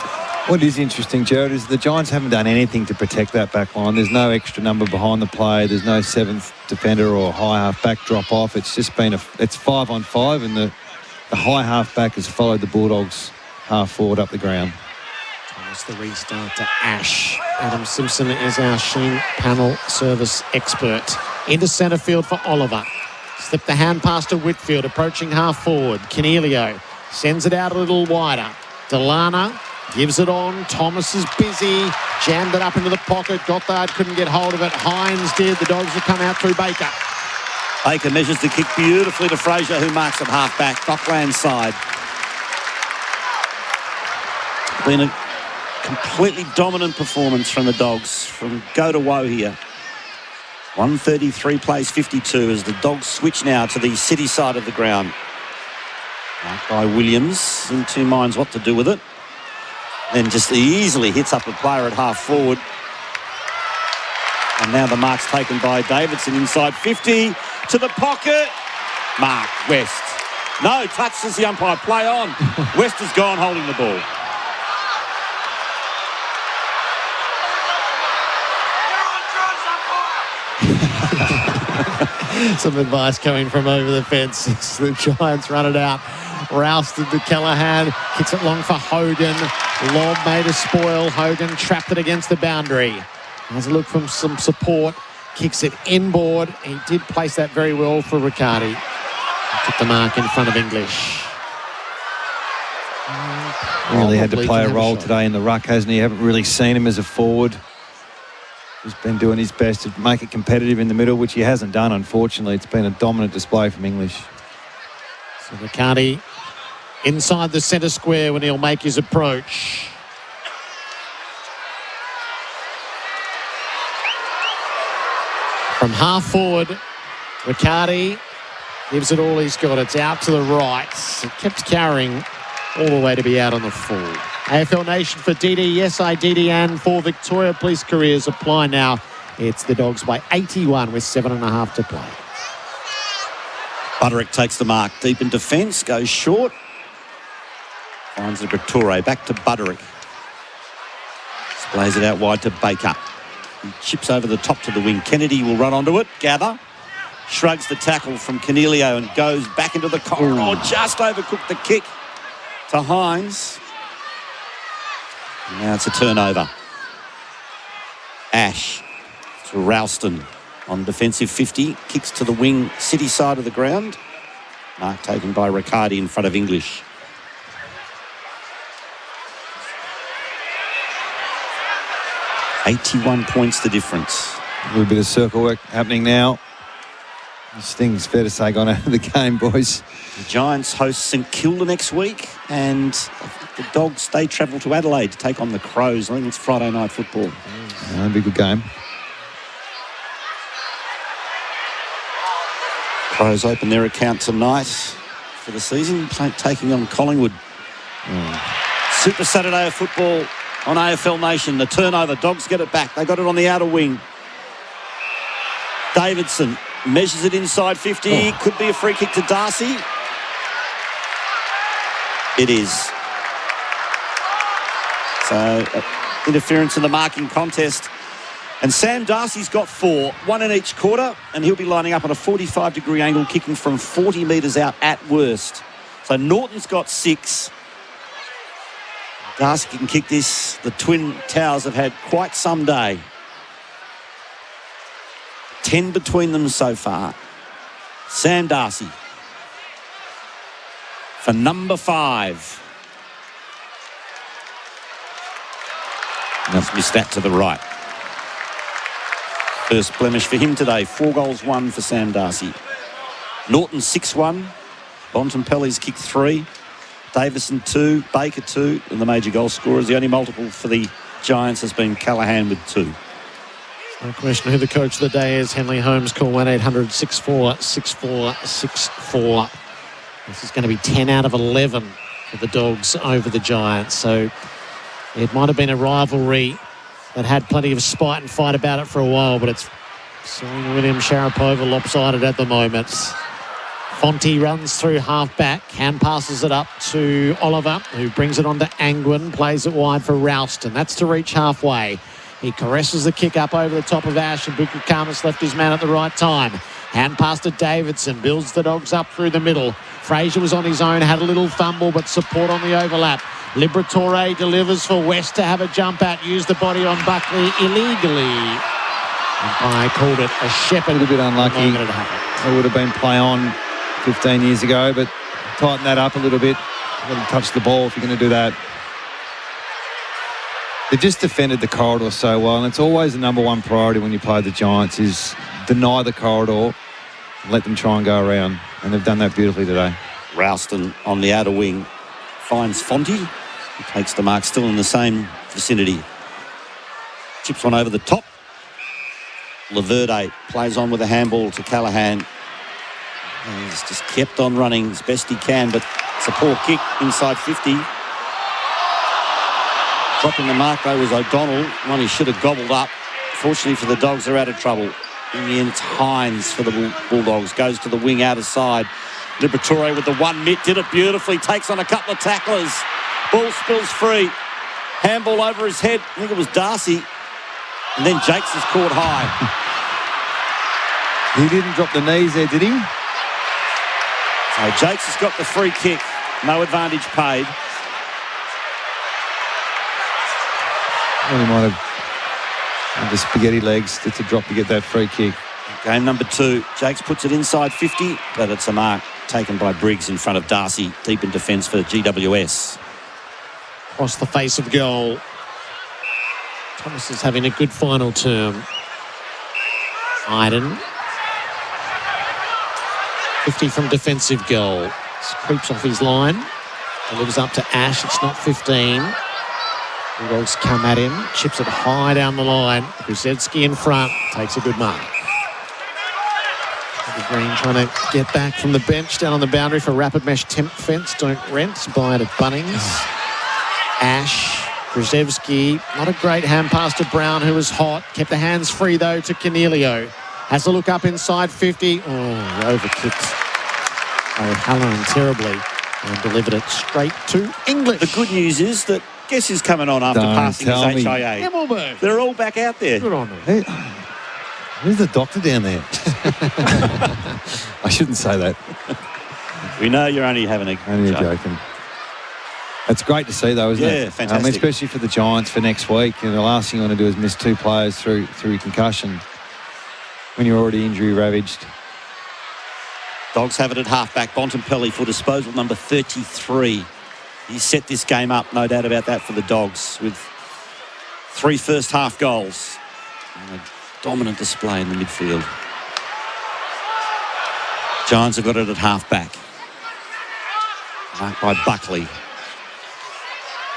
Speaker 4: What is interesting, Jared, is the Giants haven't done anything to protect that back line. There's no extra number behind the play. There's no seventh defender or high half back drop off. It's just been it's 5-on-5, and the high half back has followed the Bulldogs half forward up the ground.
Speaker 2: Thomas the restart to Ash. Adam Simpson is our Sheen panel service expert. Into centre field for Oliver. Slip the hand pass to Whitfield, approaching half forward. Canelio sends it out a little wider. Delana gives it on. Thomas is busy. Jammed it up into the pocket. Gothard couldn't get hold of it. Hines did. The Dogs have come out through Baker.
Speaker 3: Baker measures the kick beautifully to Fraser, who marks it half back. Dockland side. Been a completely dominant performance from the Dogs from go to woe here. 133 plays 52 as the Dogs switch now to the City side of the ground. Marked by Williams, in two minds what to do with it. Then just easily hits up a player at half forward. And now the mark's taken by Davidson inside 50 to the pocket. Mark West. No, touches the umpire. Play on. West has gone holding the ball.
Speaker 2: Some advice coming from over the fence. The Giants run it out. Rousted to Callaghan. Kicks it long for Hogan. Lob made a spoil. Hogan trapped it against the boundary. Has a look from some support. Kicks it inboard. He did place that very well for Riccardi. Took the mark in front of English.
Speaker 4: Really had to play a role today in the ruck, hasn't he? Haven't really seen him as a forward. He's been doing his best to make it competitive in the middle, which he hasn't done, unfortunately. It's been a dominant display from English.
Speaker 2: So Riccardi inside the centre square when he'll make his approach. From half forward, Riccardi gives it all he's got. It's out to the right. It kept carrying all the way to be out on the full. AFL Nation for DD, yes, DD, and for Victoria Police careers apply now. It's the Dogs by 81 with 7.5 to play.
Speaker 3: Butterick takes the mark deep in defence, goes short. Finds the Victoria, back to Butterick. Displays it out wide to Baker. He chips over the top to the wing. Kennedy will run onto it, gather. Shrugs the tackle from Canelio and goes back into the corridor. Just overcooked the kick to Hines. And now it's a turnover. Ash to Ralston on defensive 50. Kicks to the wing, City side of the ground. Mark taken by Riccardi in front of English. $81 points the difference.
Speaker 4: A little bit of circle work happening now. This thing's fair to say gone out of the game, boys.
Speaker 3: The Giants host St Kilda next week, and the Dogs, they travel to Adelaide to take on the Crows. I think it's Friday night football.
Speaker 4: That'll be a good game.
Speaker 3: Crows open their account tonight for the season, taking on Collingwood. Super Saturday of football on AFL Nation. The turnover, Dogs get it back. They got it on the outer wing. Davidson measures it inside 50. Could be a free kick to Darcy. It is. So, interference in the marking contest. And Sam Darcy's got 4, 1 in each quarter, and he'll be lining up on a 45-degree angle, kicking from 40 metres out at worst. So Norton's got 6. Darcy can kick this. The Twin Towers have had quite some day. 10 between them so far. Sam Darcy for number 5. Just missed that to the right. First blemish for him today. 4 goals, 1 for Sam Darcy. Norton 6-1. Bontempelli's kicked 3. Davison 2. Baker 2. And the major goal scorers. The only multiple for the Giants has been Callaghan with 2.
Speaker 2: No question who the coach of the day is. Henley Holmes, call 1-800-64-64-64. This is going to be 10 out of 11 for the Dogs over the Giants. So it might have been a rivalry that had plenty of spite and fight about it for a while, but it's Serena Williams, Sharapova lopsided at the moment. Fonte runs through half-back. Hand passes it up to Oliver, who brings it on to Angwin, plays it wide for Ralston. That's to reach halfway. He caresses the kick up over the top of Ash, and Bukakarmas left his man at the right time. Hand pass to Davidson, builds the Dogs up through the middle. Fraser was on his own, had a little fumble, but support on the overlap. Liberatore delivers for West to have a jump at, used the body on Buckley illegally. Umpire called it a shepherd.
Speaker 4: A little bit unlucky. It would have been play on 15 years ago, but tighten that up a little bit. Let him touch the ball if you're going to do that. They've just defended the corridor so well, and it's always the number one priority when you play the Giants is deny the corridor and let them try and go around, and they've done that beautifully today.
Speaker 3: Ralston on the outer wing finds Fonte. He takes the mark, still in the same vicinity. Chips one over the top. Laverde plays on with a handball to Callaghan. And he's just kept on running as best he can, but it's a poor kick inside 50. Dropping the mark, though, was O'Donnell. One he should have gobbled up. Fortunately for the Dogs, they're out of trouble. In the end, it's Hines for the Bulldogs. Goes to the wing outer side. Liberatore with the 1 mitt. Did it beautifully. Takes on a couple of tacklers. Ball spills free. Handball over his head. I think it was Darcy. And then Jakes is caught high.
Speaker 4: He didn't drop the knees there, did he?
Speaker 3: So Jakes has got the free kick. No advantage paid.
Speaker 4: Well, he might have had the spaghetti legs to drop to get that free kick.
Speaker 3: Game number 2. Jakes puts it inside 50, but it's a mark taken by Briggs in front of Darcy, deep in defence for GWS.
Speaker 2: Across the face of goal. Thomas is having a good final term. Iden. 50 from defensive goal. Creeps off his line. Delivers up to Ash. It's not 15. Bulldogs come at him. Chips it high down the line. Krusevski in front. Takes a good mark. The Green trying to get back from the bench down on the boundary for Rapid Mesh Temp Fence. Don't rent. Buy it at Bunnings. Ash. Krusevski. Not a great hand pass to Brown, who was hot. Kept the hands free, though, to Cornelio. Has a look up inside 50. Oh, overkicked O'Halloran terribly and delivered it straight to English.
Speaker 3: The good news is that guess who's coming on after passing his HIA?
Speaker 2: Himmelberg.
Speaker 3: They're all back out there.
Speaker 2: Good on them.
Speaker 4: Hey, where's the doctor down there? I shouldn't say that.
Speaker 3: We know you're only having a joke.
Speaker 4: Joking. It's great to see, though, isn't it?
Speaker 3: Yeah, fantastic.
Speaker 4: Especially for the Giants for next week. And the last thing you want to do is miss 2 players through concussion when you're already injury ravaged.
Speaker 3: Dogs have it at half-back. Bontempelli for disposal number 33. He set this game up, no doubt about that, for the Dogs with 3 first-half goals and a dominant display in the midfield. Giants have got it at half-back. Marked by Buckley.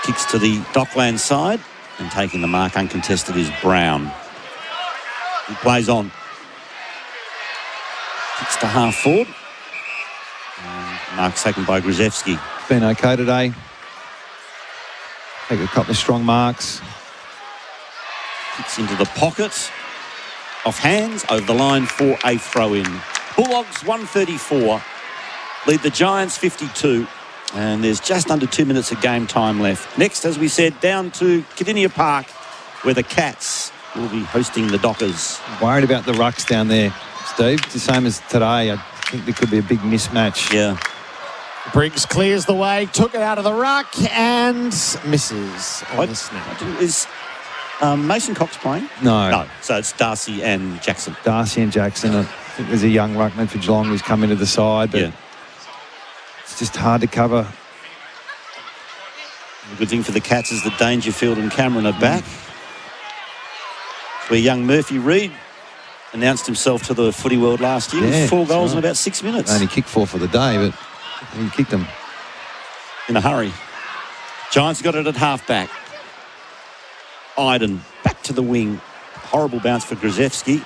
Speaker 3: Kicks to the Dockland side, and taking the mark uncontested is Brown. He plays on. Kicks to half-forward. Mark's taken by Grzyzewski.
Speaker 4: Been okay today. Take a couple of strong marks.
Speaker 3: Kicks into the pocket. off hands over the line for a throw-in. Bulldogs 134 lead the Giants 52, and there's just under 2 minutes of game time left. Next, as we said, down to Cardinia Park, where the Cats will be hosting the Dockers.
Speaker 4: Worried about the rucks down there, Steve. It's the same as today. I think there could be a big mismatch.
Speaker 3: Yeah.
Speaker 2: Briggs clears the way, took it out of the ruck and misses on the snap.
Speaker 3: Is Mason Cox playing?
Speaker 4: No.
Speaker 3: No, so it's Darcy and Jackson.
Speaker 4: Darcy and Jackson. I think there's a young ruckman for Geelong who's come into the side, but it's just hard to cover.
Speaker 3: The good thing for the Cats is that Dangerfield and Cameron are back. Where young Murphy Reid announced himself to the footy world last year.
Speaker 4: Yeah,
Speaker 3: 4 goals in about 6 minutes.
Speaker 4: Only kicked 4 for the day, but he kicked them
Speaker 3: in a hurry. Giants got it at halfback. Iden back to the wing. Horrible bounce for Grzyzewski.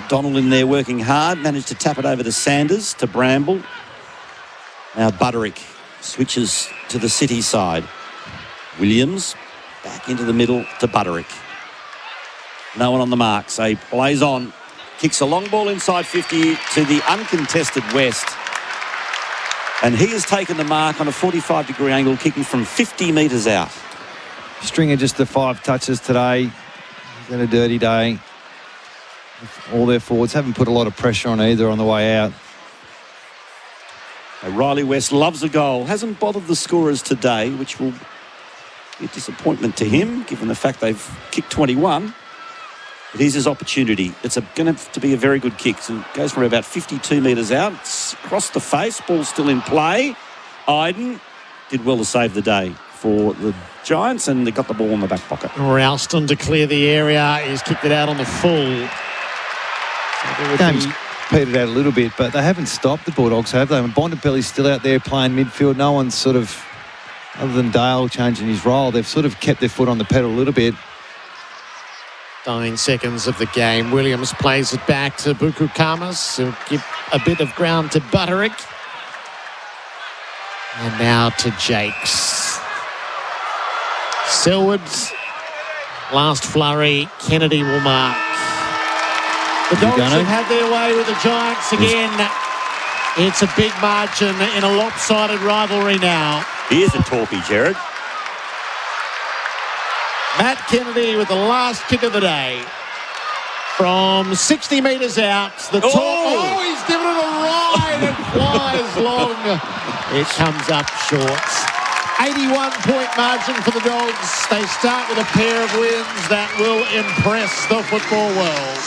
Speaker 3: Donald in there working hard. Managed to tap it over to Sanders, to Bramble. Now Butterick switches to the City side. Williams back into the middle to Butterick. No one on the mark, so he plays on. Kicks a long ball inside 50 to the uncontested West. And he has taken the mark on a 45-degree angle, kicking from 50 metres out.
Speaker 4: Stringer just the 5 touches today. He's had a dirty day. All their forwards haven't put a lot of pressure on either on the way out.
Speaker 3: Riley West loves a goal. Hasn't bothered the scorers today, which will be a disappointment to him, given the fact they've kicked 21. But here's his opportunity. It's going to be a very good kick. So it goes from about 52 metres out. It's across the face. Ball still in play. Iden did well to save the day for the Giants, and they got the ball in the back pocket.
Speaker 2: Ralston to clear the area. He's kicked it out on the full.
Speaker 4: Game's petered out a little bit, but they haven't stopped the Bulldogs, have they? And Bontempelli's still out there playing midfield. No one's sort of, other than Dale changing his role, they've sort of kept their foot on the pedal a little bit.
Speaker 2: 9 seconds of the game. Williams plays it back to Buku Kamas, who give a bit of ground to Butterick. And now to Jakes. Selwood's last flurry. Kennedy will mark. The Dogs have had their way with the Giants again. It's a big margin in a lopsided rivalry now.
Speaker 3: Here's a torpy, Jared.
Speaker 2: Matt Kennedy with the last kick of the day. From 60 metres out. The he's given it a ride and flies long. It comes up short. 81-point margin for the Dogs. They start with a pair of wins that will impress the football world.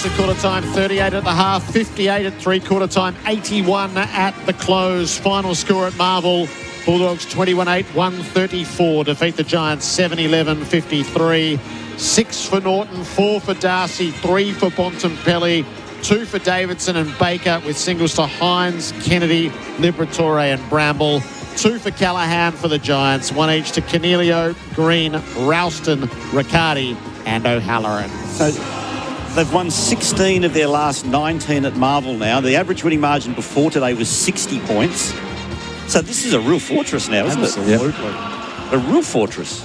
Speaker 2: At quarter time, 38 at the half, 58 at three-quarter time, 81 at the close. Final score at Marvel, Bulldogs 21-8, 134. Defeat the Giants 7-11, 53. 6 for Norton, 4 for Darcy, 3 for Bontempelli, 2 for Davidson and Baker, with singles to Hines, Kennedy, Liberatore and Bramble. 2 for Callahan for the Giants, 1 each to Cornelio, Green, Ralston, Riccardi and O'Halloran.
Speaker 3: So they've won 16 of their last 19 at Marvel now. The average winning margin before today was 60 points. So this is a real fortress now, isn't it?
Speaker 2: Absolutely.
Speaker 3: A real fortress.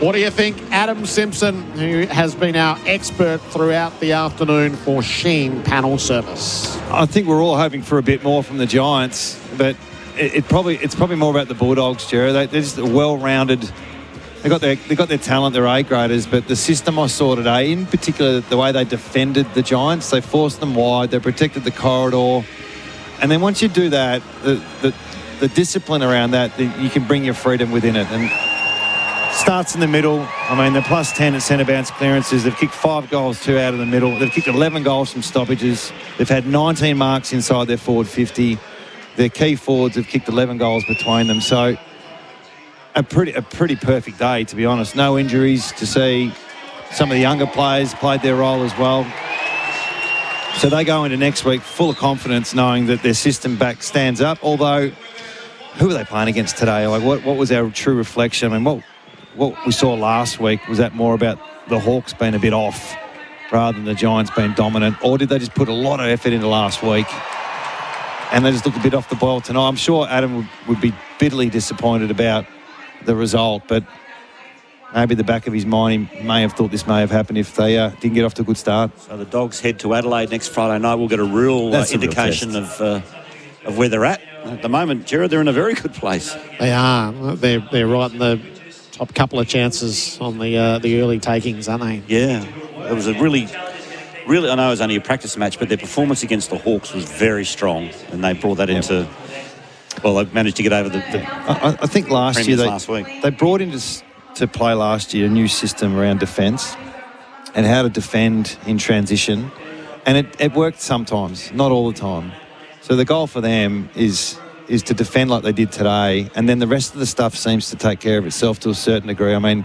Speaker 2: What do you think? Adam Simpson, who has been our expert throughout the afternoon for Sheen panel service.
Speaker 4: I think we're all hoping for a bit more from the Giants, but it's probably more about the Bulldogs, Jared. They're just a well-rounded. They got their talent, their A graders, but the system I saw today, in particular the way they defended the Giants, they forced them wide, they protected the corridor, and then once you do that, the discipline around that, you can bring your freedom within it. And starts in the middle. I mean, they're plus 10 at centre bounce clearances. They've kicked 5 goals, 2 out of the middle. They've kicked 11 goals from stoppages. They've had 19 marks inside their forward 50. Their key forwards have kicked 11 goals between them. So a pretty perfect day, to be honest. No injuries to see. some of the younger players played their role as well. So they go into next week full of confidence, knowing that their system back stands up. Although, who were they playing against today? Like, what was our true reflection? I mean, what we saw last week, was that more about the Hawks being a bit off rather than the Giants being dominant? Or did they just put a lot of effort into last week and they just looked a bit off the boil tonight? I'm sure Adam would be bitterly disappointed about the result, but maybe the back of his mind, he may have thought this may have happened if they didn't get off to a good start.
Speaker 3: So the Dogs head to Adelaide next Friday night. We'll get a real indication of where they're at. At the moment, Gerard, they're in a very good place.
Speaker 2: They are. They're right in the top couple of chances on the early takings, aren't they?
Speaker 3: Yeah. It was a really, I know it was only a practice match, but their performance against the Hawks was very strong, and they brought that into... Well, they managed to get over the
Speaker 4: I think last year they brought into to play last year a new system around defence and how to defend in transition, and it worked sometimes, not all the time. So the goal for them is to defend like they did today, and then the rest of the stuff seems to take care of itself to a certain degree. I mean,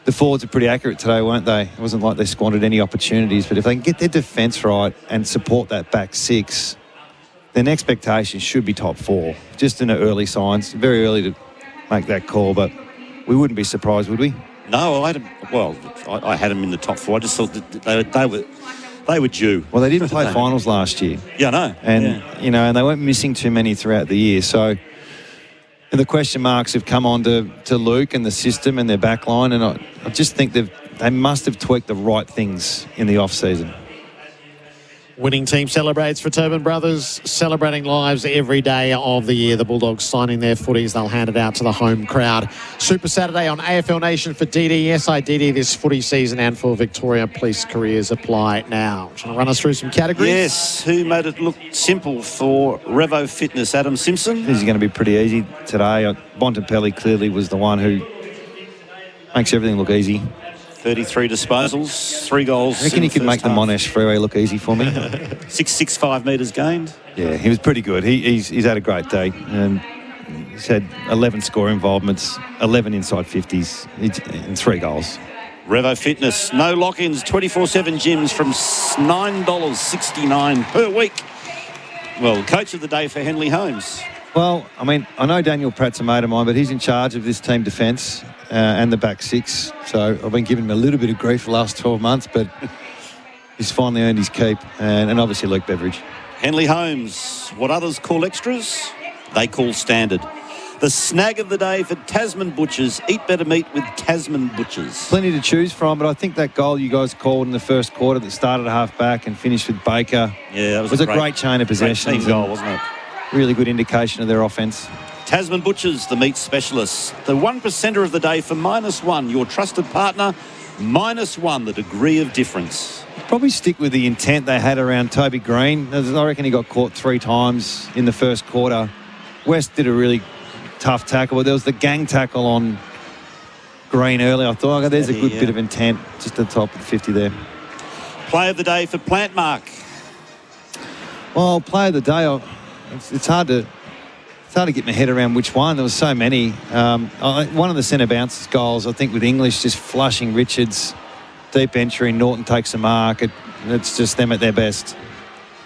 Speaker 4: the forwards are pretty accurate today, weren't they? It wasn't like they squandered any opportunities, but if they can get their defence right and support that back six, then expectations should be top four. Just in the early signs, very early to make that call, but we wouldn't be surprised, would we?
Speaker 3: No, I had them in the top four. I just thought that they were due.
Speaker 4: Well, they didn't play finals last year.
Speaker 3: Yeah, I know.
Speaker 4: And, and they weren't missing too many throughout the year. So the question marks have come on to Luke and the system and their back line, and I just think they must have tweaked the right things in the off-season.
Speaker 2: Winning team celebrates for Tobin Brothers, celebrating lives every day of the year. The Bulldogs signing their footies. They'll hand it out to the home crowd. Super Saturday on AFL Nation for DD. SIDD this footy season and for Victoria Police careers apply now. Trying to run us through some categories?
Speaker 3: Yes. Who made it look simple for Revo Fitness? Adam Simpson?
Speaker 4: This is going to be pretty easy today. Bontempelli clearly was the one who makes everything look easy.
Speaker 3: 33 disposals, 3 goals.
Speaker 4: I reckon he could make the Monash Freo look easy for me.
Speaker 3: 665 metres gained.
Speaker 4: Yeah, he was pretty good. He's had a great day. And he's had 11 score involvements, 11 inside 50s, and 3 goals.
Speaker 3: Revo Fitness, no lock-ins, 24/7 gyms from $9.69 per week. Well, coach of the day for Henley Holmes.
Speaker 4: Well, I mean, I know Daniel Pratt's a mate of mine, but he's in charge of this team defence and the back six. So I've been giving him a little bit of grief the last 12 months, but he's finally earned his keep. And obviously Luke Beveridge.
Speaker 3: Henley Holmes, what others call extras, they call standard. The snag of the day for Tasman Butchers. Eat better meat with Tasman Butchers.
Speaker 4: Plenty to choose from, but I think that goal you guys called in the first quarter that started at half-back and finished with Baker was a great chain of possessions.
Speaker 3: Great team goal, wasn't it?
Speaker 4: Really good indication of their offence.
Speaker 3: Tasman Butchers, the meat specialists. The 1%er of the day for -1. Your trusted partner, -1, the degree of difference.
Speaker 4: Probably stick with the intent they had around Toby Green. I reckon he got caught 3 times in the first quarter. West did a really tough tackle, but there was the gang tackle on Green earlier. I thought, there's a good bit of intent just at the top of the 50 there.
Speaker 3: Play of the day for Plantmark.
Speaker 4: Well, play of the day, it's hard to get my head around which one. There was so many. One of the centre bounces goals, I think, with English just flushing Richards, deep entry, Norton takes a mark. It's just them at their best.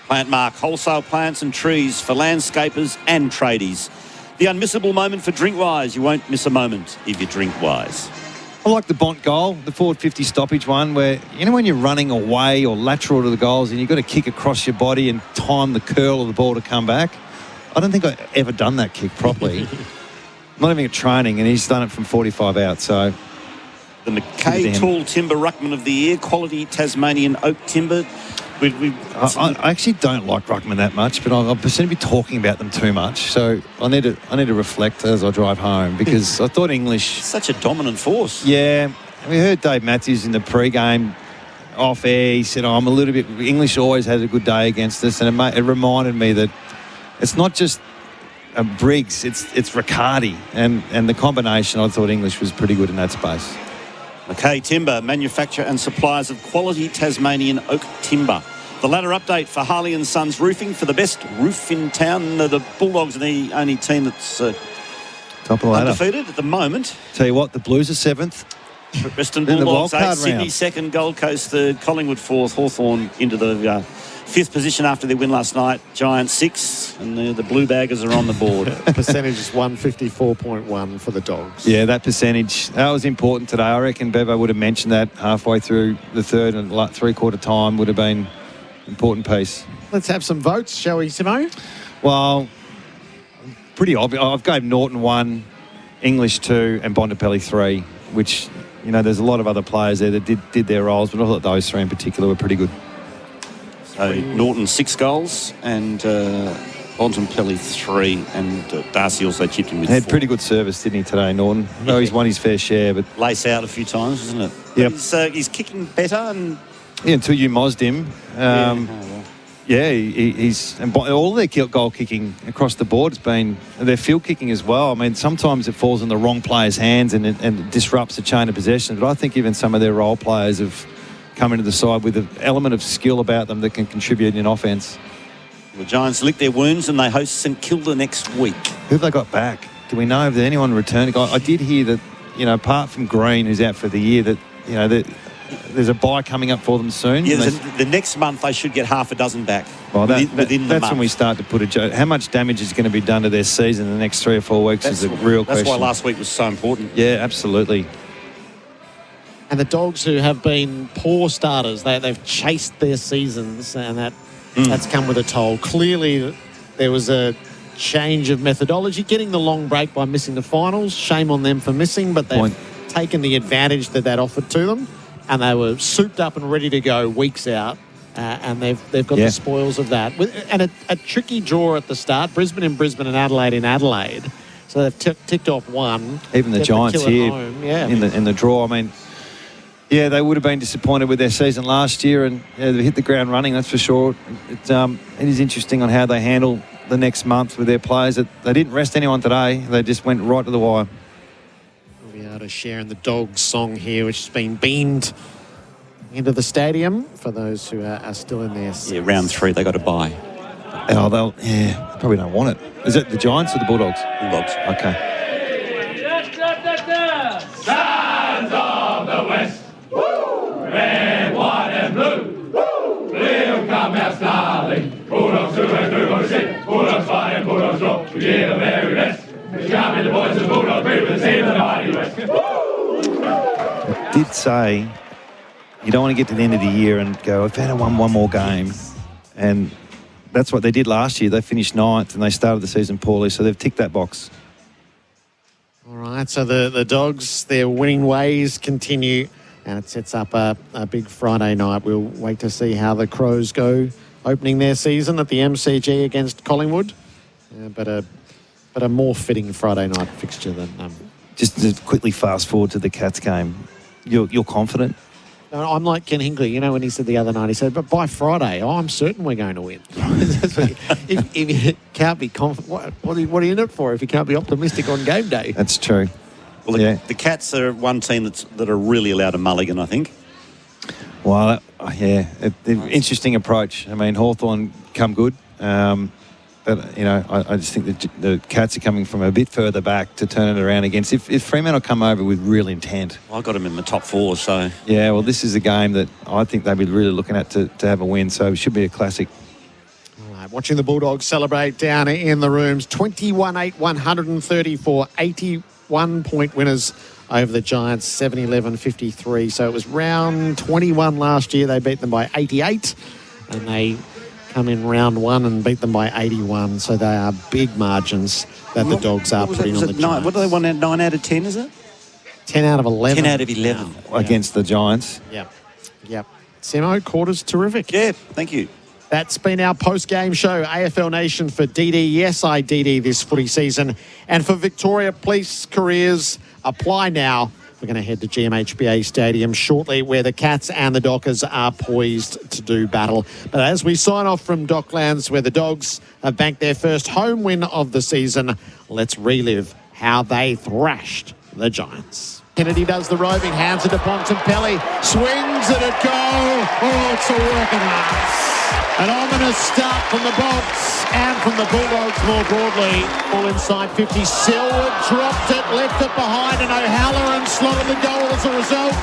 Speaker 3: Plantmark, wholesale plants and trees for landscapers and tradies. The unmissable moment for Drinkwise. You won't miss a moment if you drink wise.
Speaker 4: I like the Bont goal, the forward 50 stoppage one, where, when you're running away or lateral to the goals and you've got to kick across your body and time the curl of the ball to come back. I don't think I've ever done that kick properly. Not even at training, and he's done it from 45 out, so...
Speaker 3: The Mackay Tall Timber Ruckman of the Year, quality Tasmanian oak timber.
Speaker 4: I actually don't like Ruckman that much, but I seem to be talking about them too much. So I need to reflect as I drive home, because I thought English...
Speaker 3: Such a dominant force.
Speaker 4: Yeah. We heard Dave Matthews in the pre-game off air. He said, I'm a little bit... English always has a good day against us, and it reminded me that it's not just Briggs, it's Riccardi. And the combination, I thought English was pretty good in that space.
Speaker 3: Mackay Timber, manufacturer and suppliers of quality Tasmanian oak timber. The ladder update for Harley and Sons Roofing for the best roof in town. The Bulldogs are the only team that's
Speaker 4: top of the ladder,
Speaker 3: undefeated at the moment.
Speaker 4: Tell you what, the Blues are 7th.
Speaker 3: Western
Speaker 4: In the
Speaker 3: Bulldogs
Speaker 4: wildcard
Speaker 3: 8, Sydney
Speaker 4: round.
Speaker 3: 2nd, Gold Coast 3rd, Collingwood 4th, Hawthorn into the 5th position after their win last night, Giants 6th, and the Blue Baggers are on the board.
Speaker 2: Percentage is 154.1 for the Dogs.
Speaker 4: Yeah, that percentage, that was important today. I reckon Bevo would have mentioned that halfway through the third and three-quarter time would have been an important piece.
Speaker 2: Let's have some votes, shall we, Simo?
Speaker 4: Well, pretty obvious. I've gave Norton 1, English 2 and Bontempelli 3, which, you know, there's a lot of other players there that did their roles, but I thought those 3 in particular were pretty good.
Speaker 3: So Norton 6 goals and Bontempelli 3, and Darcy also chipped in with
Speaker 4: He had
Speaker 3: 4.
Speaker 4: pretty good service, didn't he, today, Norton? No, he's won his fair share, but...
Speaker 3: Lace out a few times, isn't it?
Speaker 4: Yep.
Speaker 3: He's kicking better and...
Speaker 4: Yeah, until you mozzed him. He's... And all their goal kicking across the board has been... Their field kicking as well. I mean, sometimes it falls in the wrong player's hands and it disrupts the chain of possession, but I think even some of their role players have come into the side with an element of skill about them that can contribute in offence.
Speaker 3: The Giants lick their wounds and they host St Kilda next week.
Speaker 4: Who have they got back? Do we know if there's anyone returning? I did hear that, you know, apart from Green, who's out for the year, that, you know, that there's a bye coming up for them soon.
Speaker 3: Yeah, the next month they should get half a dozen back.
Speaker 4: Well,
Speaker 3: within the
Speaker 4: that's
Speaker 3: month.
Speaker 4: when we start to put a joke. How much damage is going to be done to their season in the next 3 or 4 weeks is a real question.
Speaker 3: That's why last week was so important.
Speaker 4: Yeah, absolutely.
Speaker 2: And the Dogs, who have been poor starters, they've chased their seasons, and that's come with a toll. Clearly, there was a change of methodology, getting the long break by missing the finals. Shame on them for missing, but they've taken the advantage that offered to them, and they were souped up and ready to go weeks out, and they've got the spoils of that. And a tricky draw at the start, Brisbane in Brisbane and Adelaide in Adelaide. So they've ticked off one.
Speaker 4: Even the Giants here in the draw, I mean... Yeah, they would have been disappointed with their season last year, and they hit the ground running, that's for sure. It is interesting on how they handle the next month with their players. That they didn't rest anyone today. They just went right to the wire.
Speaker 2: We'll be able to share in the Dogs song here, which has been beamed into the stadium for those who are still in there.
Speaker 3: Yeah, round 3, they got to buy.
Speaker 4: Oh, they'll probably don't want it. Is it the Giants or the Bulldogs?
Speaker 3: Bulldogs.
Speaker 4: Okay.
Speaker 13: Sons of the West. Red, white and blue. We'll come out snarling. Bulldogs do and do what shit. Bulldogs fight and Bulldogs draw. We give the very best. We can't be the boys of Bulldogs. We will see the mighty West.
Speaker 4: I did say you don't want to get to the end of the year and go, if they had won one more game. And that's what they did last year. They finished 9th and they started the season poorly, so they've ticked that box.
Speaker 2: All right, so the Dogs, their winning ways continue, and it sets up a big Friday night. We'll wait to see how the Crows go opening their season at the MCG against Collingwood, but a more fitting Friday night fixture than...
Speaker 4: Just to quickly fast forward to the Cats game, you're confident?
Speaker 2: No, I'm like Ken Hinkley, you know, when he said the other night, he said, but by Friday, I'm certain we're going to win. if you can't be confident, what are you in it for if you can't be optimistic on game day?
Speaker 4: That's true.
Speaker 3: Well, the Cats are one team that are really allowed a mulligan, I think.
Speaker 4: Well, interesting approach. I mean, Hawthorn come good. But, you know, I just think the Cats are coming from a bit further back to turn it around against. If Fremantle come over with real intent.
Speaker 3: I got them in the top 4, so...
Speaker 4: Yeah, well, this is a game that I think they'll be really looking at to have a win, so it should be a classic.
Speaker 2: All right, watching the Bulldogs celebrate down in the rooms. 21-8, 134, 81-point winners over the Giants, 7-11-53. So it was round 21 last year. They beat them by 88, and they... come in round 1 and beat them by 81. So they are big margins that the Dogs are putting on the Giants.
Speaker 3: What do they want, 9 out of 10, is it?
Speaker 2: 10 out of 11.
Speaker 3: 10 out of 11.
Speaker 4: Against the Giants.
Speaker 2: Yep. Simo, quarter's terrific.
Speaker 3: Yeah, thank you.
Speaker 2: That's been our post-game show. AFL Nation for DD. Yes, I DD this footy season. And for Victoria Police careers, apply now. We're going to head to GMHBA Stadium shortly, where the Cats and the Dockers are poised to do battle. But as we sign off from Docklands, where the Dogs have banked their first home win of the season, let's relive how they thrashed the Giants. Kennedy does the roving, hands it to Bontempelli, swings it at goal. Oh, it's a work of arts. An ominous start from the Bolts and from the Bulldogs more broadly. All inside 50. Selwood dropped it, left it behind, and O'Halloran slotted the goal as a result.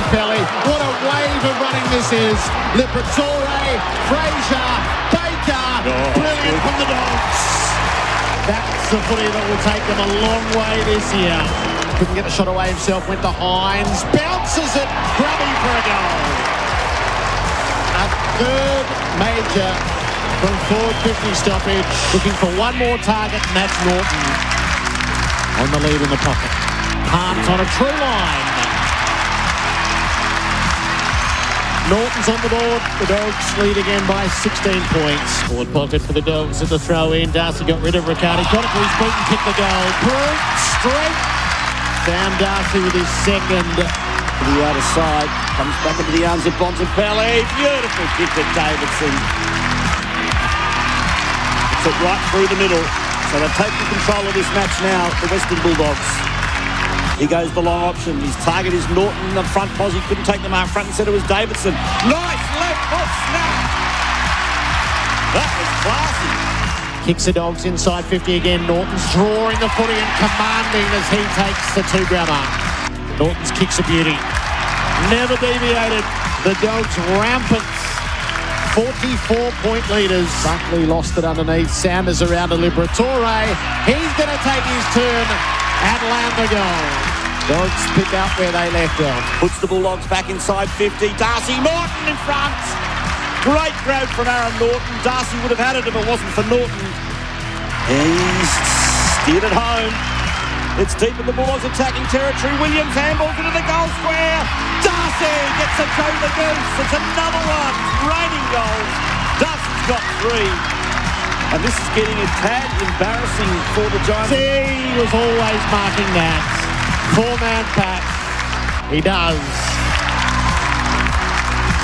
Speaker 2: Pelly, what a wave of running this is. Liberatore, Fraser, Baker, brilliant from the Dogs. That's the footy that will take them a long way this year. Couldn't get the shot away himself, went to Hines, bounces it, Grubby for a goal. A third major from forward 50 stoppage, looking for one more target, and that's Norton. On the lead in the pocket. Harms on a true line. Norton's on the board. The Dogs lead again by 16 points. Forward pocket for the Dogs at the throw in. Darcy got rid of Riccardi. Got it to his feet and kicked the goal. Brute straight. Sam Darcy with his second.
Speaker 3: To the outer side. Comes back into the arms of Bontempelli. Beautiful kick to Davidson. It's it right through the middle. So they've taken control of this match now, the Western Bulldogs. He goes the long option. His target is Norton. The front posse couldn't take the mark. Front and centre was Davidson. Nice left foot snap. That was classy.
Speaker 2: Kicks the Dogs inside 50 again. Norton's drawing the footy and commanding as he takes the 2-grammer. Norton's kick's a beauty. Never deviated. The Dogs rampant. 44-point leaders. Buckley lost it underneath. Sanders around to Liberatore. He's going to take his turn and land the goal. Dogs pick up where they left off.
Speaker 3: Puts the Bulldogs back inside 50. Darcy Norton in front. Great grab from Aaron Norton. Darcy would have had it if it wasn't for Norton. He's steered it home. It's deep in the Bulldogs attacking territory. Williams handballs into the goal square. Darcy gets a go the goose. It's another one. Raining goals. Darcy's got 3. And this is getting a tad embarrassing for the Giants.
Speaker 2: He was always marking that. 4-man pack. He does.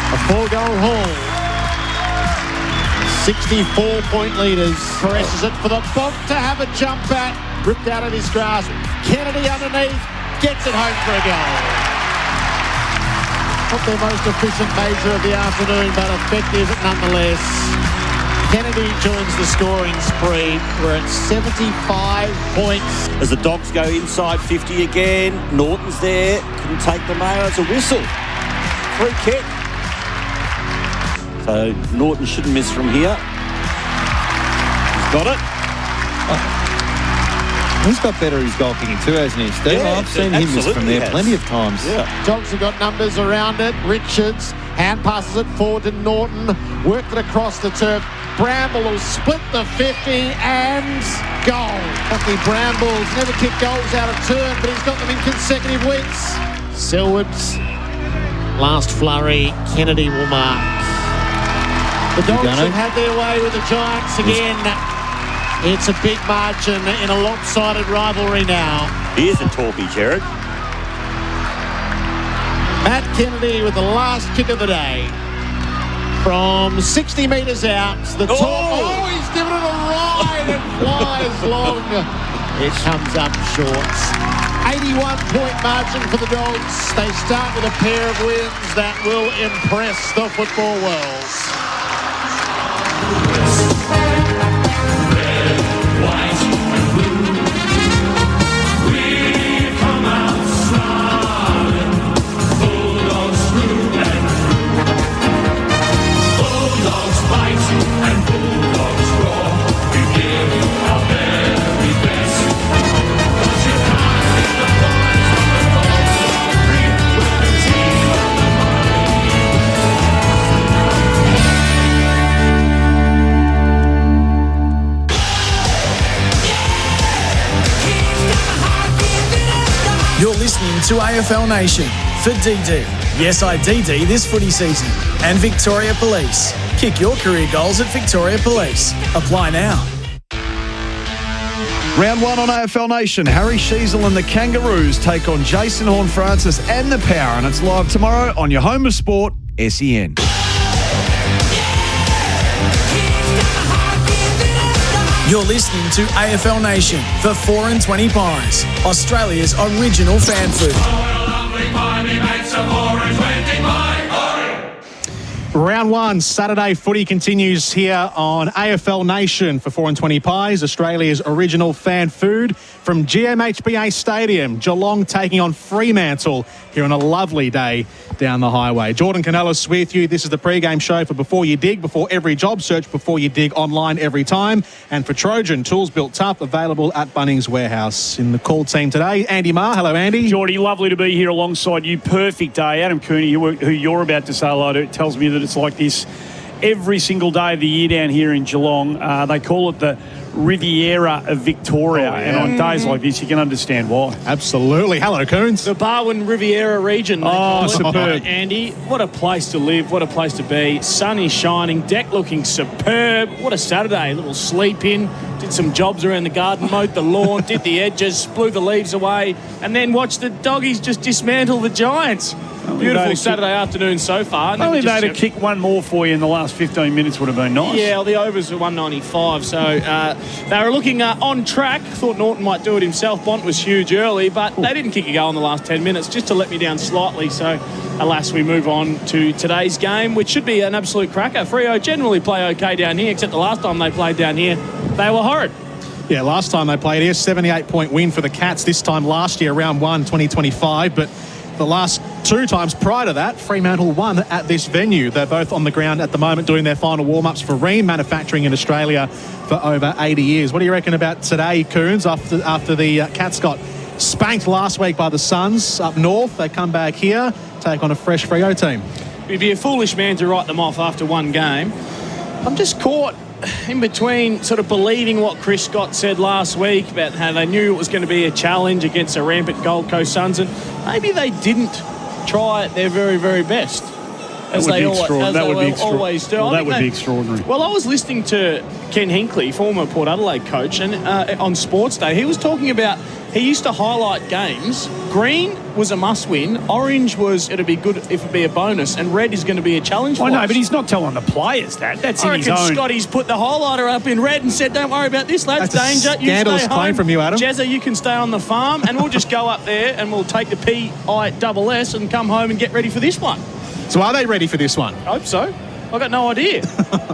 Speaker 2: A 4-goal haul. 64-point leaders. Presses it for the Bob to have a jump at. Ripped out of his grasp. Kennedy underneath. Gets it home for a goal. Not their most efficient major of the afternoon, but effective nonetheless. Kennedy joins the scoring spree. We're at 75 points.
Speaker 3: As the Dogs go inside 50 again, Norton's there. Couldn't take the mail. It's a whistle. Free kick. So Norton shouldn't miss from here. He's got it.
Speaker 4: He's got better at his goal kicking too, hasn't he, Steve?
Speaker 3: Yeah,
Speaker 4: I've seen him miss from there plenty of times.
Speaker 3: Yeah.
Speaker 2: Dogs have got numbers around it. Richards hand passes it forward to Norton. Worked it across the turf. Bramble will split the 50 and goal. Buckley Brambles never kicked goals out of turn, but he's got them in consecutive weeks. Selwood's last flurry. Kennedy will mark. The Dogs have had their way with the Giants again. It's a big margin in a lopsided rivalry now.
Speaker 3: Here's a talkie, Jared.
Speaker 2: Matt Kennedy with the last kick of the day. From 60 metres out, the top. Oh, he's given it a ride and flies long. It comes up short. 81-point margin for the Dogs. They start with a pair of wins that will impress the football world.
Speaker 1: You're listening to AFL Nation for DD. Yes, I DD this footy season. And Victoria Police. Kick your career goals at Victoria Police. Apply now.
Speaker 5: Round 1 on AFL Nation. Harry Sheasel and the Kangaroos take on Jason Horne-Francis and the Power, and it's live tomorrow on your home of sport, SEN.
Speaker 1: You're listening to AFL Nation for 4 and 20 Pies, Australia's original fan food.
Speaker 8: Round one, Saturday footy continues here on AFL Nation for 4 and 20 Pies, Australia's original fan food from GMHBA Stadium. Geelong taking on Fremantle here on a lovely day down the highway. Jordan Canellis with you. This is the pre-game show for Before You Dig, before every job search, Before You Dig online every time. And for Trojan, tools built tough, available at Bunnings Warehouse. In the call team today, Andy Marr. Hello, Andy.
Speaker 19: Geordie, lovely to be here alongside you. Perfect day. Adam Cooney, who you're about to say hello to, tells me that it's like this every single day of the year down here in Geelong. They call it the Riviera of Victoria, and on days like this, you can understand why.
Speaker 8: Absolutely. Hello, Coons.
Speaker 20: The Barwon Riviera region.
Speaker 19: Superb.
Speaker 20: Andy, what a place to live, what a place to be. Sun is shining, deck looking superb. What a Saturday. A little sleep in, did some jobs around the garden, mowed the lawn, did the edges, blew the leaves away, and then watched the doggies just dismantle the Giants. Beautiful Saturday afternoon so far.
Speaker 19: Only they to kick one more for you in the last 15 minutes would have been nice.
Speaker 20: Yeah, well, the overs were 195, so they were looking on track. Thought Norton might do it himself. Bont was huge early, but they didn't kick a goal in the last 10 minutes, just to let me down slightly. So, alas, we move on to today's game, which should be an absolute cracker. Freo generally play okay down here, except the last time they played down here, they were horrid.
Speaker 8: Yeah, last time they played here, 78-point win for the Cats. This time last year, round 1, 2025, but the last 2 times prior to that, Fremantle won at this venue. They're both on the ground at the moment doing their final warm-ups for Ream, manufacturing in Australia for over 80 years. What do you reckon about today, Coons, after the Cats got spanked last week by the Suns up north? They come back here, take on a fresh Freo team.
Speaker 20: You'd be a foolish man to write them off after one game. I'm just caught in between sort of believing what Chris Scott said last week about how they knew it was going to be a challenge against a rampant Gold Coast Suns, and maybe they didn't try at their very, very very as they always do.
Speaker 19: Well, that would be extraordinary.
Speaker 20: Well, I was listening to Ken Hinkley, former Port Adelaide coach, and on Sports Day, he was talking about he used to highlight games. Green was a must-win. Orange was it'd be good if it'd be a bonus, and red is going to be a challenge.
Speaker 19: I know, but he's not telling the players that. That's in his own.
Speaker 20: I reckon Scotty's put the highlighter up in red and said, "Don't worry about this, lads.
Speaker 8: That's
Speaker 20: danger.
Speaker 8: A scandalous claim from you, Adam.
Speaker 20: Jezza, you can stay on the farm, and we'll just go up there and we'll take the PISS and come home and get ready for this one."
Speaker 8: So are they ready for this one?
Speaker 20: I hope so. I've got no idea.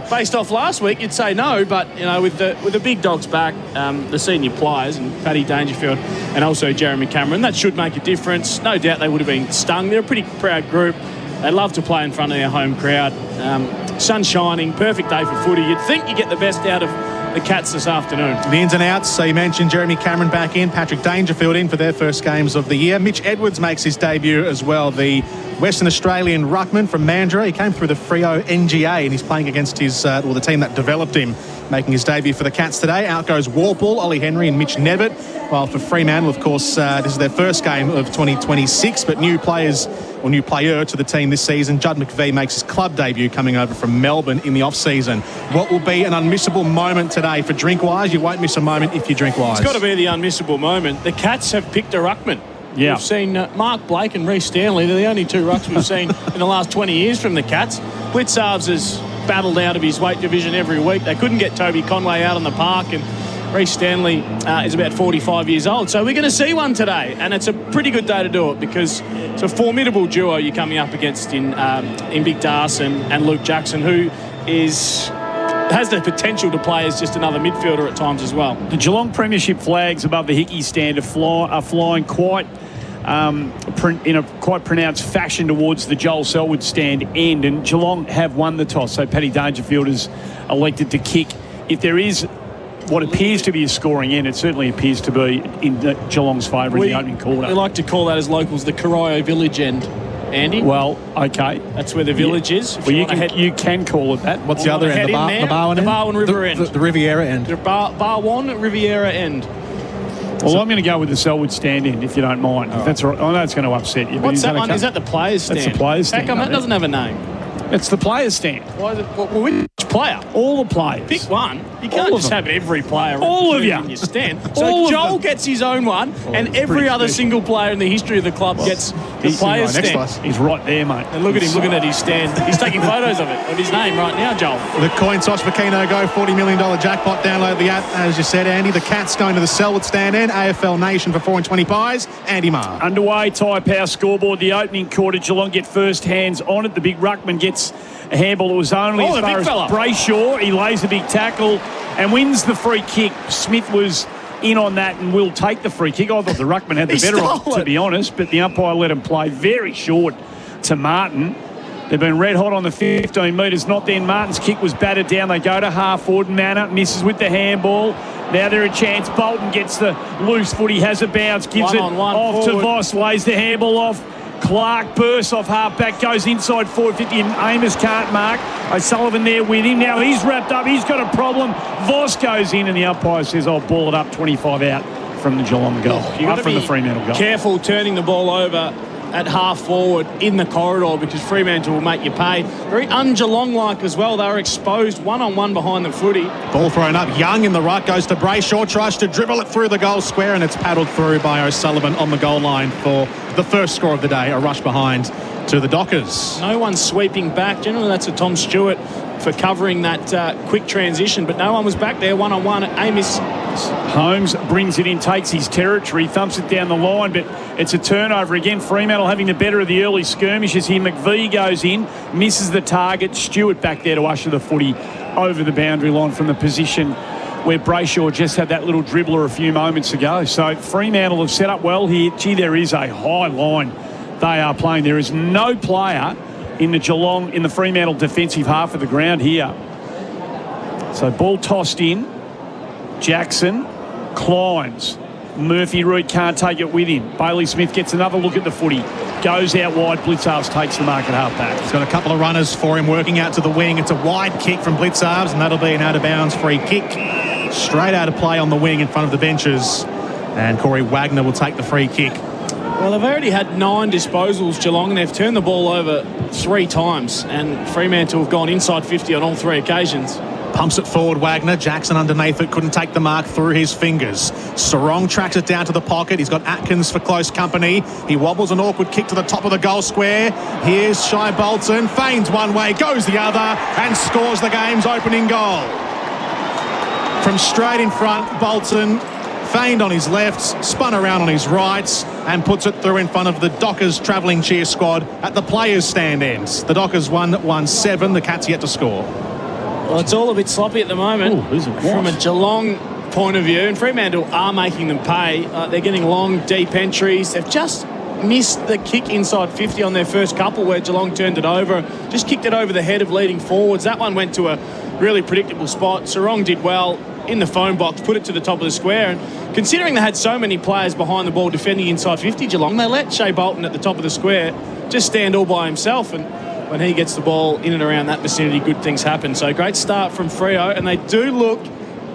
Speaker 20: Based off last week, you'd say no, but you know, with the big dogs back, the senior players and Paddy Dangerfield and also Jeremy Cameron, that should make a difference. No doubt they would have been stung. They're a pretty proud group. They love to play in front of their home crowd. Sun shining, perfect day for footy. You'd think you get the best out of the Cats this afternoon.
Speaker 8: The ins and outs, so you mentioned Jeremy Cameron back in, Patrick Dangerfield in for their first games of the year. Mitch Edwards makes his debut as well, the Western Australian ruckman from Mandurah. He came through the Freo NGA and he's playing against the team that developed him, making his debut for the Cats today. Out goes Warple, Ollie Henry and Mitch Nevitt. While for Fremantle, of course, this is their first game of 2026, but new player to the team this season. Judd McVie makes his club debut coming over from Melbourne in the off-season. What will be an unmissable moment today for Drinkwise? You won't miss a moment if you drink Wise.
Speaker 20: It's got to be the unmissable moment. The Cats have picked a ruckman.
Speaker 19: Yeah.
Speaker 20: We've seen Mark Blake and Reece Stanley. They're the only 2 rucks we've seen in the last 20 years from the Cats. Blitzarves has battled out of his weight division every week. They couldn't get Toby Conway out on the park, and Reece Stanley is about 45 years old. So we're going to see one today, and it's a pretty good day to do it because it's a formidable duo you're coming up against in Big Das and Luke Jackson, who has the potential to play as just another midfielder at times as well.
Speaker 19: The Geelong Premiership flags above the Hickey stand are flying quite in a quite pronounced fashion towards the Joel Selwood stand end, and Geelong have won the toss, so Paddy Dangerfield is elected to kick. If there is what appears to be a scoring end, it certainly appears to be in Geelong's favour in the opening quarter.
Speaker 20: We like to call that as locals the Corio Village end, Andy.
Speaker 19: Well, okay.
Speaker 20: That's where the village is.
Speaker 19: Well, you can call it that.
Speaker 8: What's the other end? The
Speaker 20: Barwon River end.
Speaker 8: The Riviera end.
Speaker 20: The Barwon Riviera end.
Speaker 19: Well, I'm going to go with the Selwood stand end, if you don't mind. If that's all right. I know it's going to upset you.
Speaker 20: What's that one? Is that the players' stand?
Speaker 19: That's the players' stand.
Speaker 20: How come that doesn't have a name?
Speaker 19: It's the players' stand.
Speaker 20: Why is it? Well, which player?
Speaker 19: All the players.
Speaker 20: Pick one. You can't just have every player
Speaker 19: all of you
Speaker 20: in your stand. So Joel gets his own one, and every other single player in the history of the club gets the players' stand.
Speaker 19: He's right there, mate.
Speaker 20: And look at him looking at his stand. He's taking photos of it, of his name right now, Joel.
Speaker 8: The coin toss for Keno Go, $40 million jackpot. Download the app, as you said, Andy. The Cats going to the Selwood stand end. AFL Nation for 4 and 20 pies. Andy Marr.
Speaker 19: Underway, Tyre Power scoreboard. The opening quarter, Geelong get first hands on it. The big ruckman gets gets a handball that was only as far as Brayshaw. He lays a big tackle and wins the free kick. Smith was in on that and will take the free kick. I thought the ruckman had the better of it, to be honest, but the umpire let him play very short to Martin. They've been red hot on the 15 metres. Not then. Martin's kick was battered down. They go to half forward. Manor misses with the handball. Now they're a chance. Bolton gets the loose foot. He has a bounce. Gives it off to Voss. Lays the handball off. Clark bursts off half back. Goes inside forward 50 and Amos can't mark. O'Sullivan there with him. Now he's wrapped up. He's got a problem. Voss goes in and the umpire says, I'll ball it up 25 out from the Geelong goal. Up from the Fremantle goal.
Speaker 20: Careful turning the ball over at half forward in the corridor because Fremantle will make you pay. Very un-Geelong-like as well. They were exposed one-on-one behind the footy.
Speaker 8: Ball thrown up. Young in the ruck goes to Brayshaw, tries to dribble it through the goal square and it's paddled through by O'Sullivan on the goal line for the first score of the day. A rush behind to the Dockers.
Speaker 20: No one sweeping back. Generally that's a Tom Stewart for covering that quick transition, but no one was back there one-on-one. Amos
Speaker 19: Holmes brings it in, takes his territory, thumps it down the line, but it's a turnover again. Fremantle having the better of the early skirmishes here. McVie goes in, misses the target. Stewart back there to usher the footy over the boundary line from the position where Brayshaw just had that little dribbler a few moments ago. So Fremantle have set up well here. Gee, there is a high line they are playing. There is no player in the Fremantle defensive half of the ground here. So ball tossed in. Jackson, Clines, Murphy Reid can't take it with him. Bailey Smith gets another look at the footy. Goes out wide. Blitzarves takes the mark at half back.
Speaker 8: He's got a couple of runners for him working out to the wing. It's a wide kick from Blitzarves and that'll be an out of bounds free kick. Straight out of play on the wing in front of the benches. And Corey Wagner will take the free kick.
Speaker 20: Well, they've already had 9 disposals, Geelong, and they've turned the ball over 3 times. And Fremantle have gone inside 50 on all 3 occasions.
Speaker 8: Pumps it forward, Wagner. Jackson underneath it, couldn't take the mark through his fingers. Sarong tracks it down to the pocket. He's got Atkins for close company. He wobbles an awkward kick to the top of the goal square. Here's Shai Bolton. Feigns one way, goes the other, and scores the game's opening goal. From straight in front, Bolton feigned on his left, spun around on his right, and puts it through in front of the Dockers travelling cheer squad at the players' stand ends. The Dockers won 1-7. The Cats yet to score.
Speaker 20: Well, it's all a bit sloppy at the moment from a Geelong point of view, and Fremantle are making them pay. They're getting long, deep entries. They've just missed the kick inside 50 on their first couple where Geelong turned it over. Just kicked it over the head of leading forwards. That one went to a really predictable spot. Sarong did well in the phone box, put it to the top of the square. And considering they had so many players behind the ball defending inside 50, Geelong, they let Shai Bolton at the top of the square just stand all by himself. And when he gets the ball in and around that vicinity, good things happen. So great start from Freo, and they do look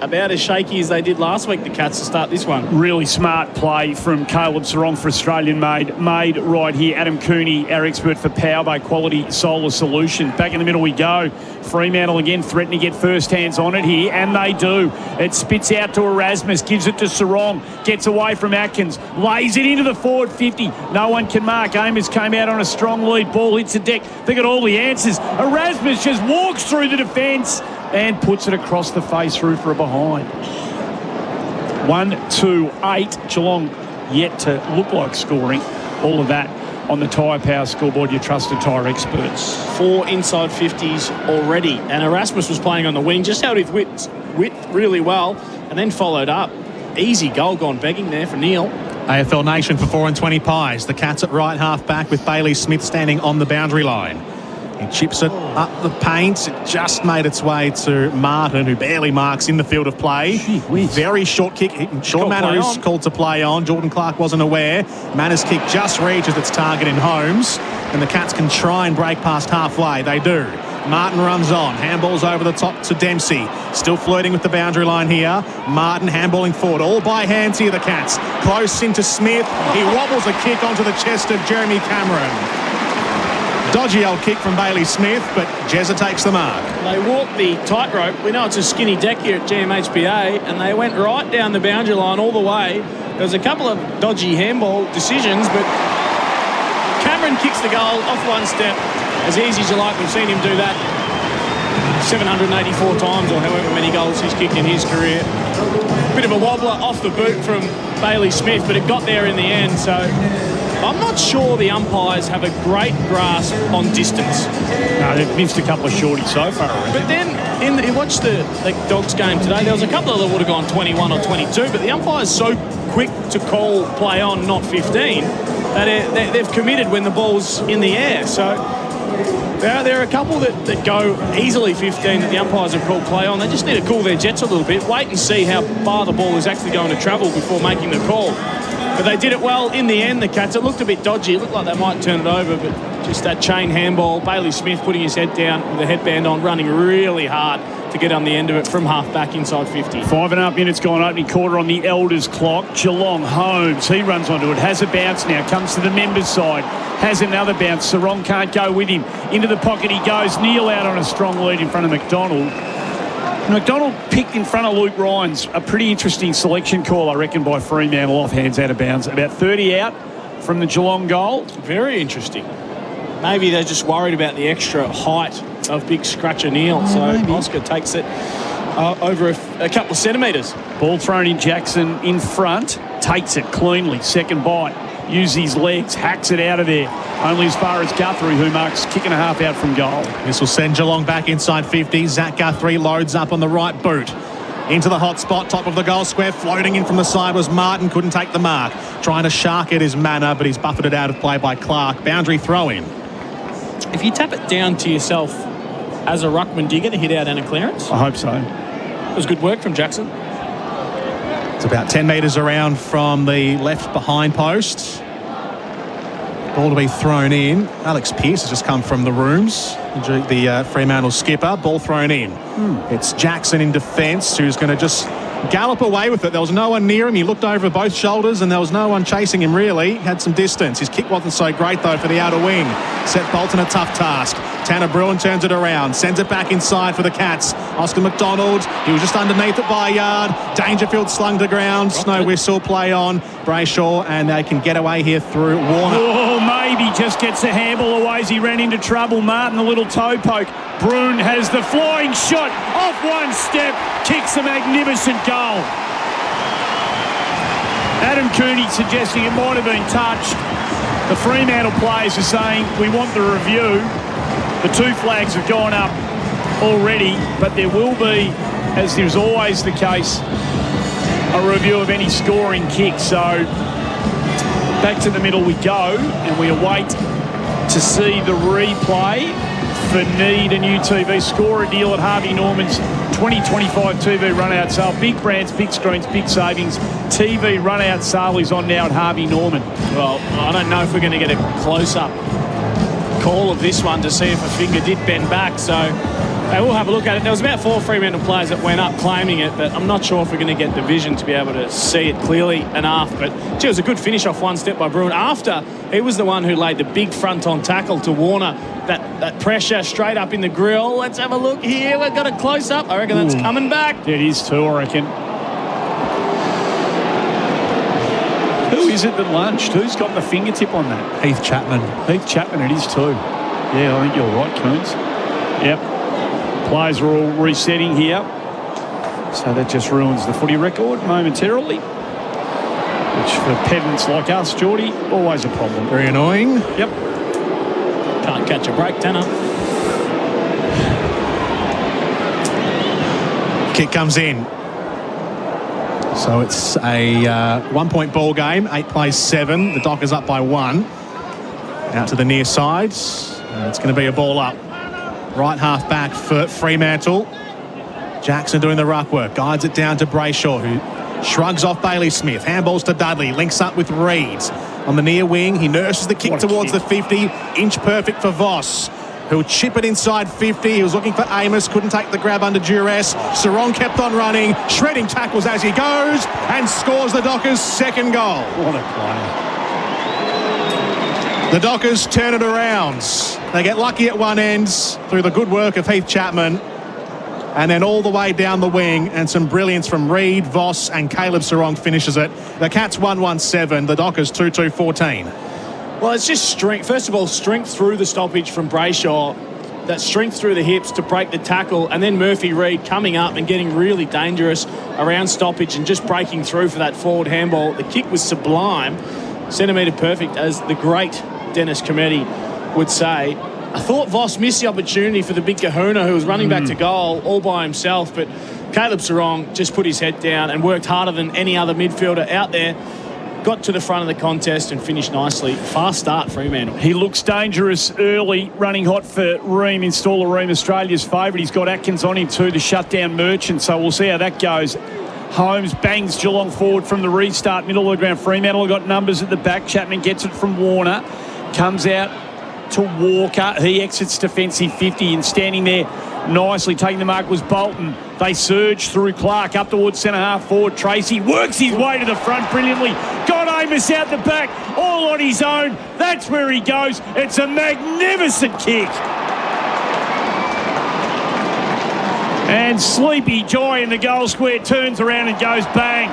Speaker 20: about as shaky as they did last week, the Cats, to start this one.
Speaker 19: Really smart play from Caleb Sarong for Australian made right here. Adam Cooney, our expert for Powerbay Quality Solar Solution. Back in the middle we go. Fremantle again threatening to get first hands on it here, and they do. It spits out to Erasmus, gives it to Sarong, gets away from Atkins, lays it into the forward 50. No one can mark. Amos came out on a strong lead. Ball hits the deck. They got all the answers. Erasmus just walks through the defence and puts it across the face roof for a behind. 1-2-8. Geelong yet to look like scoring. All of that on the Tyre Power scoreboard, your trusted tyre experts.
Speaker 20: 4 inside 50s already. And Erasmus was playing on the wing, just held his width really well, and then followed up. Easy goal gone begging there for Neil.
Speaker 8: AFL Nation for 4 and 20 pies. The Cats at right half back with Bailey Smith standing on the boundary line. He chips it up the paint. It just made its way to Martin, who barely marks in the field of play. Very short kick. Sean Manor is called to play on. Jordan Clark wasn't aware. Manor's kick just reaches its target in Holmes, and the Cats can try and break past halfway. They do. Martin runs on. Handballs over the top to Dempsey. Still flirting with the boundary line here. Martin handballing forward. All by hands here, the Cats. Close into Smith. He wobbles a kick onto the chest of Jeremy Cameron. Dodgy old kick from Bailey Smith, but Jezza takes the mark.
Speaker 20: They walked the tightrope. We know it's a skinny deck here at GMHBA, and they went right down the boundary line all the way. There was a couple of dodgy handball decisions, but Cameron kicks the goal off one step. As easy as you like, we've seen him do that 784 times, or however many goals he's kicked in his career. Bit of a wobbler off the boot from Bailey Smith, but it got there in the end, so I'm not sure the umpires have a great grasp on distance.
Speaker 19: No, they've missed a couple of shorties so far.
Speaker 20: But then, you watch the Dogs game today, there was a couple that would have gone 21 or 22, but the umpire's so quick to call play on, not 15, that they've committed when the ball's in the air. So there are a couple that go easily 15 that the umpires have called play on. They just need to cool their jets a little bit, wait and see how far the ball is actually going to travel before making the call. But they did it well in the end, the Cats. It looked a bit dodgy. It looked like they might turn it over, but just that chain handball. Bailey Smith putting his head down with the headband on, running really hard to get on the end of it from half back inside 50.
Speaker 19: 5.5 minutes gone, opening quarter on the Elders clock. Geelong, Holmes, he runs onto it, has a bounce now, comes to the members' side, has another bounce. Sarong can't go with him. Into the pocket he goes. Neil out on a strong lead in front of McDonald. McDonald picked in front of Luke Ryan's. A pretty interesting selection call, I reckon, by Fremantle, off hands out of bounds. About 30 out from the Geelong goal.
Speaker 20: Very interesting. Maybe they're just worried about the extra height of big Scratcher Neil. So maybe Oscar takes it over a couple of centimetres.
Speaker 19: Ball thrown in, Jackson in front. Takes it cleanly. Second bite. Uses his legs. Hacks it out of there. Only as far as Guthrie, who marks kick and a half out from goal.
Speaker 8: This will send Geelong back inside 50. Zach Guthrie loads up on the right boot. Into the hot spot, top of the goal square. Floating in from the side was Martin. Couldn't take the mark. Trying to shark it is Manor, but he's buffeted out of play by Clark. Boundary throw in.
Speaker 20: If you tap it down to yourself as a ruckman, do you get a hit out and a clearance?
Speaker 19: I hope so.
Speaker 20: It was good work from Jackson.
Speaker 8: It's about 10 metres around from the left behind post. Ball to be thrown in. Alex Pearce has just come from the rooms. The Fremantle skipper. Ball thrown in. It's Jackson in defence who's going to just gallop away with it. There was no one near him. He looked over both shoulders and there was no one chasing him really. He had some distance. His kick wasn't so great though for the outer wing. Set Bolton a tough task. Tanner Bruin turns it around. Sends it back inside for the Cats. Oscar McDonald. He was just underneath it by a yard. Dangerfield slung to ground. No whistle. Play on. Brayshaw, and they can get away here through Warner.
Speaker 19: Oh, maybe just gets the handball away as he ran into trouble. Martin, the little toe poke. Bruin has the flying shot. Off one step. Kicks a magnificent goal. Adam Cooney suggesting it might have been touched. The Fremantle players are saying we want the review. The two flags have gone up already, but there will be, as there's always the case, a review of any scoring kick. So back to the middle we go, and we await to see the replay for Need a new TV. Score a deal at Harvey Norman's 2025 TV run-out sale. Big brands, big screens, big savings. TV run-out sale is on now at Harvey Norman.
Speaker 20: Well, I don't know if we're going to get a close-up call of this one to see if a finger did bend back. So we'll have a look at it. There was about 4 Fremantle players that went up claiming it, but I'm not sure if we're going to get the vision to be able to see it clearly enough. But gee, it was a good finish off one step by Bruin after he was the one who laid the big front-on tackle to Warner. That pressure straight up in the grill. Let's have a look here. We've got a close-up. I reckon that's coming back.
Speaker 19: It is too, I reckon. Who is it that lunched? Who's got the fingertip on that?
Speaker 8: Heath Chapman.
Speaker 19: Heath Chapman, it is too. Yeah, I think you're right, Coons. Yep. Players are all resetting here. So that just ruins the footy record momentarily. Which for pedants like us, Geordie, always a problem.
Speaker 8: Very annoying.
Speaker 19: Yep.
Speaker 20: Can't catch a break, Tanner.
Speaker 8: Kick comes in. So it's a 1-point ball game. 8 plays 7. The Dockers up by 1. Out to the near side. It's going to be a ball up. Right half back for Fremantle. Jackson doing the ruck work. Guides it down to Brayshaw, who shrugs off Bailey Smith. Handballs to Dudley. Links up with Reed. On the near wing, he nurses the kick towards the 50. Inch perfect for Voss, who'll chip it inside 50. He was looking for Amos, couldn't take the grab under duress. Sarong kept on running, shredding tackles as he goes, and scores the Dockers' second goal.
Speaker 19: What a player.
Speaker 8: The Dockers turn it around. They get lucky at one end through the good work of Heath Chapman, and then all the way down the wing, and some brilliance from Reed, Voss, and Caleb Sarong finishes it. The Cats 1-1-7, the Dockers 2-2-14.
Speaker 20: Well, it's just strength. First of all, strength through the stoppage from Brayshaw. That strength through the hips to break the tackle. And then Murphy Reed coming up and getting really dangerous around stoppage and just breaking through for that forward handball. The kick was sublime. centimetre perfect, as the great Dennis Cometti would say. I thought Voss missed the opportunity for the big kahuna who was running back to goal all by himself, but Caleb Sarong just put his head down and worked harder than any other midfielder out there. Got to the front of the contest and finished nicely. Fast start, Fremantle.
Speaker 19: He looks dangerous early, running hot for Ream, Installer Ream, Australia's favourite. He's got Atkins on him too to shut down Merchant, so we'll see how that goes. Holmes bangs Geelong forward from the restart, middle of the ground. Fremantle got numbers at the back. Chapman gets it from Warner. Comes out to Walker. He exits defensive 50 and standing there nicely taking the mark was Bolton. They surge through Clark up towards centre half forward. Tracy works his way to the front brilliantly. Got Amos out the back all on his own. That's where he goes. It's a magnificent kick. And Sleepy Joy in the goal square turns around and goes bang.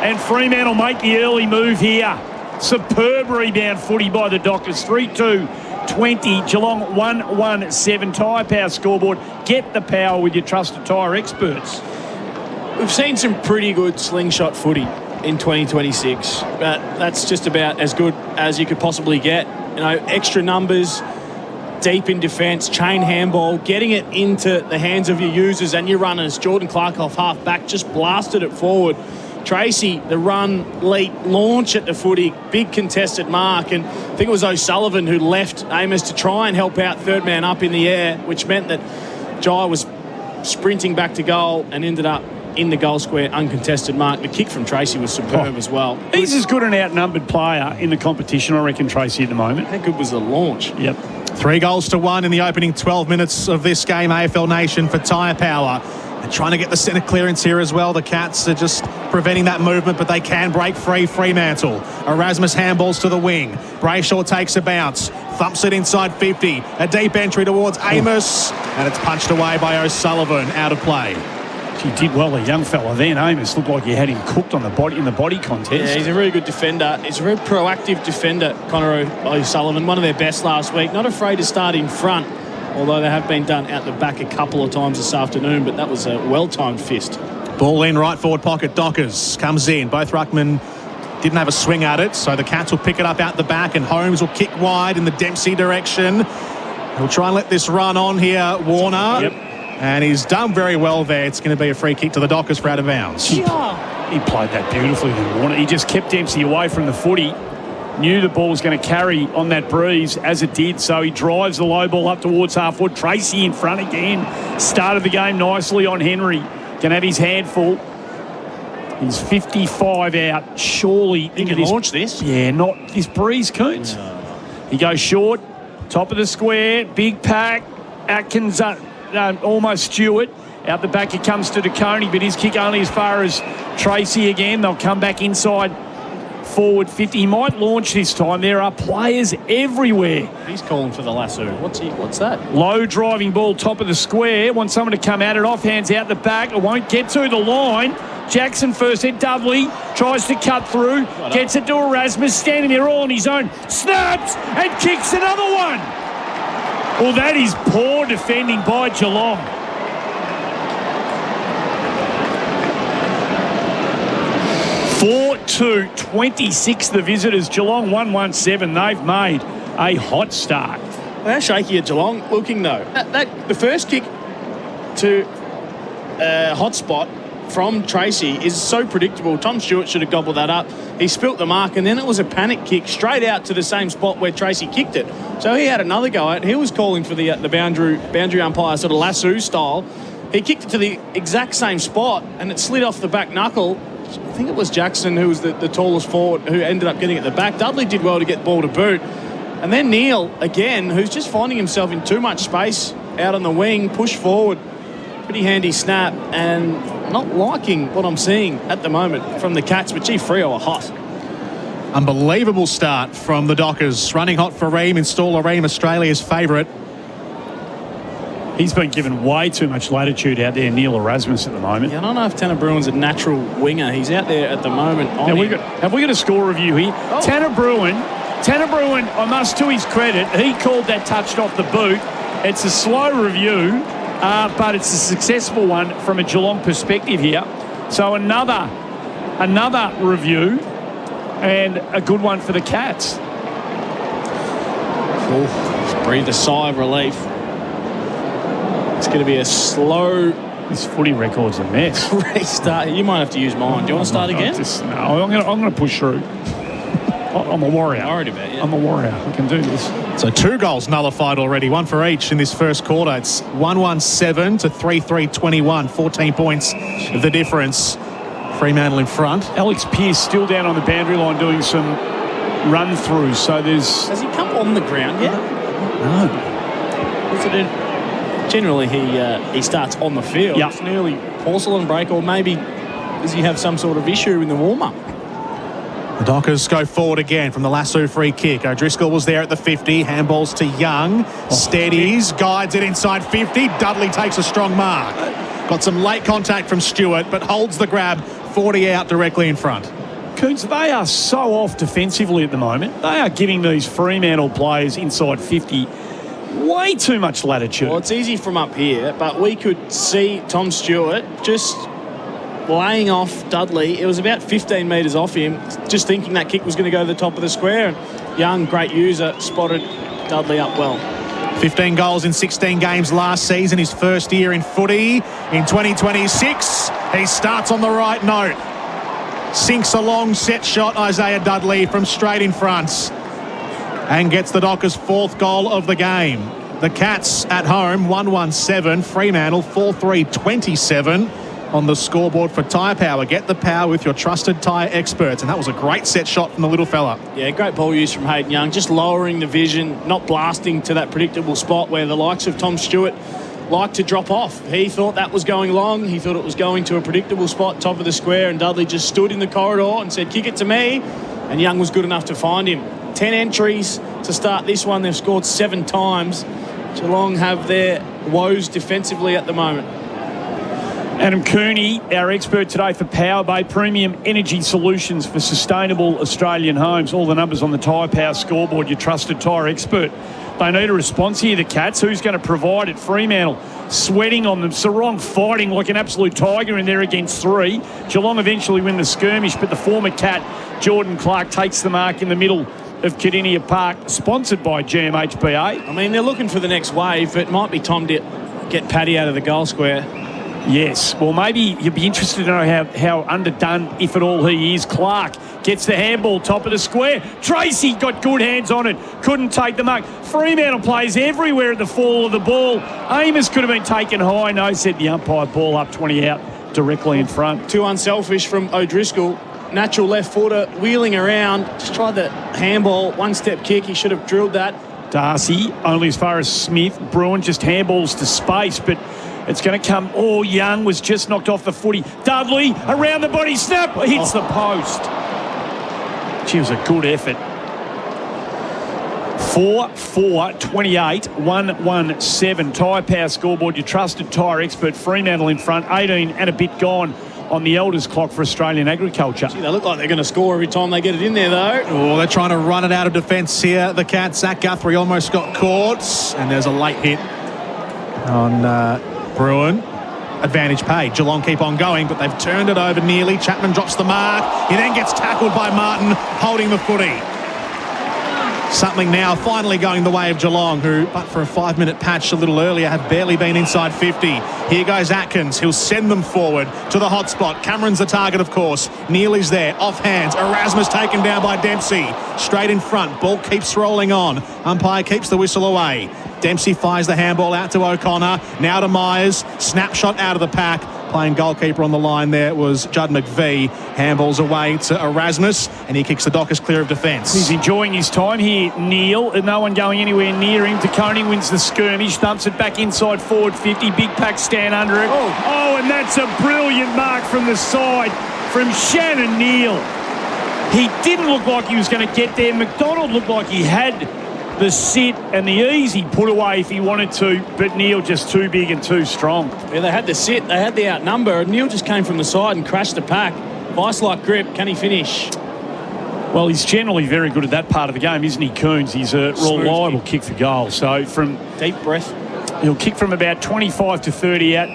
Speaker 19: And Fremantle make the early move here. Superb rebound footy by the Dockers. 3-2-20. Geelong 1-1-7. Tyre Power scoreboard. Get the power with your trusted tyre experts.
Speaker 20: We've seen some pretty good slingshot footy in 2026. But that's just about as good as you could possibly get. You know, extra numbers, deep in defence, chain handball, getting it into the hands of your users and your runners. Jordan Clark off half back just blasted it forward. Tracy, the run, leap, launch at the footy, big contested mark, and I think it was O'Sullivan who left Amos to try and help out third man up in the air, which meant that Jai was sprinting back to goal and ended up in the goal square, uncontested mark. The kick from Tracy was superb as well.
Speaker 19: He's as good an outnumbered player in the competition, I reckon, Tracy, at the moment.
Speaker 20: How good was the launch?
Speaker 19: Yep.
Speaker 8: 3-1 in the opening 12 minutes of this game, AFL Nation for Tyre Power. They're trying to get the centre clearance here as well. The Cats are just preventing that movement, but they can break free. Fremantle. Erasmus handballs to the wing. Brayshaw takes a bounce. Thumps it inside 50. A deep entry towards Amos. And it's punched away by O'Sullivan. Out of play.
Speaker 19: He did well, a young fella then. Amos looked like he had him cooked on the body in the body contest.
Speaker 20: Yeah, he's a very good defender. He's a very proactive defender, Connor O'Sullivan. One of their best last week. Not afraid to start in front, although they have been done out the back a couple of times this afternoon, but that was a well-timed fist.
Speaker 8: Ball in right forward pocket. Dockers comes in. Both ruckmen didn't have a swing at it, so the Cats will pick it up out the back, and Holmes will kick wide in the Dempsey direction. He'll try and let this run on here, Warner.
Speaker 19: Yep.
Speaker 8: And he's done very well there. It's going to be a free kick to the Dockers for out of bounds.
Speaker 19: He played that beautifully, Warner. He just kept Dempsey away from the footy. Knew the ball was going to carry on that breeze, as it did, so he drives the low ball up towards half-forward. Tracy in front again. Started the game nicely on Henry. Can have his handful. He's 55 out. Surely...
Speaker 20: He can launch this?
Speaker 19: Yeah, not this breeze, Coons. No. He goes short, top of the square, big pack. Atkins almost Stewart. Out the back it comes to DeConey, but his kick only as far as Tracy again. They'll come back inside forward 50. He might launch this time. There are players everywhere.
Speaker 20: He's calling for the lasso. What's that?
Speaker 19: Low driving ball, top of the square. Want someone to come at it off. Hands out the back. It won't get to the line. Jackson first hit. Dudley tries to cut through. Gets it to Erasmus. Standing there all on his own. Snaps and kicks another one. Well, that is poor defending by Geelong. (4-2) 26 the visitors. Geelong 1-1-7. They've made a hot start.
Speaker 20: How shaky are Geelong looking though? The first kick to hot spot from Tracy is so predictable. Tom Stewart should have gobbled that up. He spilt the mark, and then it was a panic kick straight out to the same spot where Tracy kicked it. So he had another go at it. He was calling for the boundary umpire sort of lasso style. He kicked it to the exact same spot, and it slid off the back knuckle. I think it was Jackson who was the tallest forward who ended up getting it at the back. Dudley did well to get the ball to boot. And then Neil, again, who's just finding himself in too much space out on the wing, push forward. Pretty handy snap, and not liking what I'm seeing at the moment from the Cats, but gee, Freo are hot.
Speaker 8: Unbelievable start from the Dockers. Running hot for Ream. Installer Ream, Australia's favourite.
Speaker 19: He's been given way too much latitude out there, Neil Erasmus, at the moment.
Speaker 20: Yeah, I don't know if Tanner Bruin's a natural winger. He's out there at the moment.
Speaker 19: Have we got a score review here? Oh. Tanner Bruin, I must, to his credit, he called that touched off the boot. It's a slow review, but it's a successful one from a Geelong perspective here. So another review. and a good one for the Cats.
Speaker 20: Just breathe a sigh of relief. It's going to be a slow...
Speaker 19: This footy record's a mess.
Speaker 20: Restart. You might have to use mine. Do you want to start again?
Speaker 19: I'm going to push through. I'm a warrior.
Speaker 20: Worried about you.
Speaker 19: I'm a warrior. I can do this.
Speaker 8: So 2 goals nullified already, one for each in this first quarter. It's 1-1-7 to 3-3-21. 14 points the difference. Fremantle in front.
Speaker 19: Alex Pearce still down on the boundary line doing some run-throughs. So there's...
Speaker 20: Has he come on the ground yet?
Speaker 19: No.
Speaker 20: Is it generally, he starts on the field.
Speaker 19: Yep.
Speaker 20: It's an early porcelain break, or maybe does he have some sort of issue in the warm-up?
Speaker 8: The Dockers go forward again from the lasso free kick. O'Driscoll was there at the 50. Handballs to Young. Steadies, guides it inside 50. Dudley takes a strong mark. Got some late contact from Stewart, but holds the grab 40 out directly in front.
Speaker 19: Coons, they are so off defensively at the moment. They are giving these Fremantle players inside 50 way too much latitude.
Speaker 20: Well, it's easy from up here, but we could see Tom Stewart just laying off Dudley. It was about 15 metres off him, just thinking that kick was going to go to the top of the square. And Young, great user, spotted Dudley up well.
Speaker 8: 15 goals in 16 games last season, his first year in footy. In 2026, he starts on the right note. Sinks a long set shot, Isaiah Dudley, from straight in front. And gets the Dockers' 4th goal of the game. The Cats at home, 1-1-7. Fremantle, 4-3-27 on the scoreboard for Tyre Power. Get the power with your trusted tyre experts. And that was a great set shot from the little fella.
Speaker 20: Yeah, great ball use from Hayden Young. Just lowering the vision, not blasting to that predictable spot where the likes of Tom Stewart like to drop off. He thought that was going long. He thought it was going to a predictable spot, top of the square, and Dudley just stood in the corridor and said, kick it to me. And Young was good enough to find him. 10 entries to start this one. They've scored 7 times. Geelong have their woes defensively at the moment.
Speaker 19: Adam Cooney, our expert today for Power Bay Premium Energy Solutions for Sustainable Australian Homes. All the numbers on the Tyre Power scoreboard, your trusted tyre expert. They need a response here, the Cats. Who's going to provide it? Fremantle sweating on them. Sarong fighting like an absolute tiger in there against 3. Geelong eventually win the skirmish, but the former Cat, Jordan Clark, takes the mark in the middle of Cardinia Park, sponsored by GMHBA.
Speaker 20: I mean, they're looking for the next wave, but it might be time to get Paddy out of the goal square.
Speaker 19: Yes, well, maybe you'd be interested to know how underdone, if at all, he is. Clark gets the handball, top of the square. Tracy got good hands on it, couldn't take the mark. Fremantle plays everywhere at the fall of the ball. Amos could have been taken high. No, said the umpire, ball up 20 out, directly in front.
Speaker 20: Too unselfish from O'Driscoll. Natural left footer, wheeling around. Just tried the handball, one-step kick. He should have drilled that.
Speaker 19: Darcy, only as far as Smith. Bruin just handballs to space, but it's going to come. Oh, Young was just knocked off the footy. Dudley, around the body, snap, hits the post. Gee, it was a good effort. 4-4-28, 1-1-7. Tyre Power scoreboard, your trusted tyre expert. Fremantle in front, 18 and a bit gone on the elders clock for Australian agriculture.
Speaker 20: Gee, they look like they're going to score every time they get it in there, though.
Speaker 8: Oh, they're trying to run it out of defence here. The Cats, Zach Guthrie almost got caught. And there's a late hit on Bruin. Advantage paid. Geelong keep on going, but they've turned it over nearly. Chapman drops the mark. He then gets tackled by Martin, holding the footy. Something now finally going the way of Geelong, who, but for a 5-minute patch a little earlier, have barely been inside 50. Here goes Atkins. He'll send them forward to the hot spot. Cameron's the target, of course. Neely's there. Off hands. Erasmus taken down by Dempsey. Straight in front. Ball keeps rolling on. Umpire keeps the whistle away. Dempsey fires the handball out to O'Connor. Now to Myers. Snapshot out of the pack. Playing goalkeeper on the line there was Judd McVee. Handballs away to Erasmus, and he kicks the Dockers clear of defence.
Speaker 19: He's enjoying his time here, Neil, and no one going anywhere near him. DeConing wins the skirmish, dumps it back inside forward 50. Big pack stand under it. Oh, and that's a brilliant mark from the side from Shannon Neil. He didn't look like he was going to get there. McDonald looked like he had the sit and the easy put away if he wanted to, but Neil just too big and too strong.
Speaker 20: Yeah, they had the sit, they had the outnumber. Neil just came from the side and crashed the pack. Vice-like grip, can he finish?
Speaker 19: Well, he's generally very good at that part of the game, isn't he, Coons? He's a reliable kick for goal. So from
Speaker 20: deep breath,
Speaker 19: he'll kick from about 25 to 30 out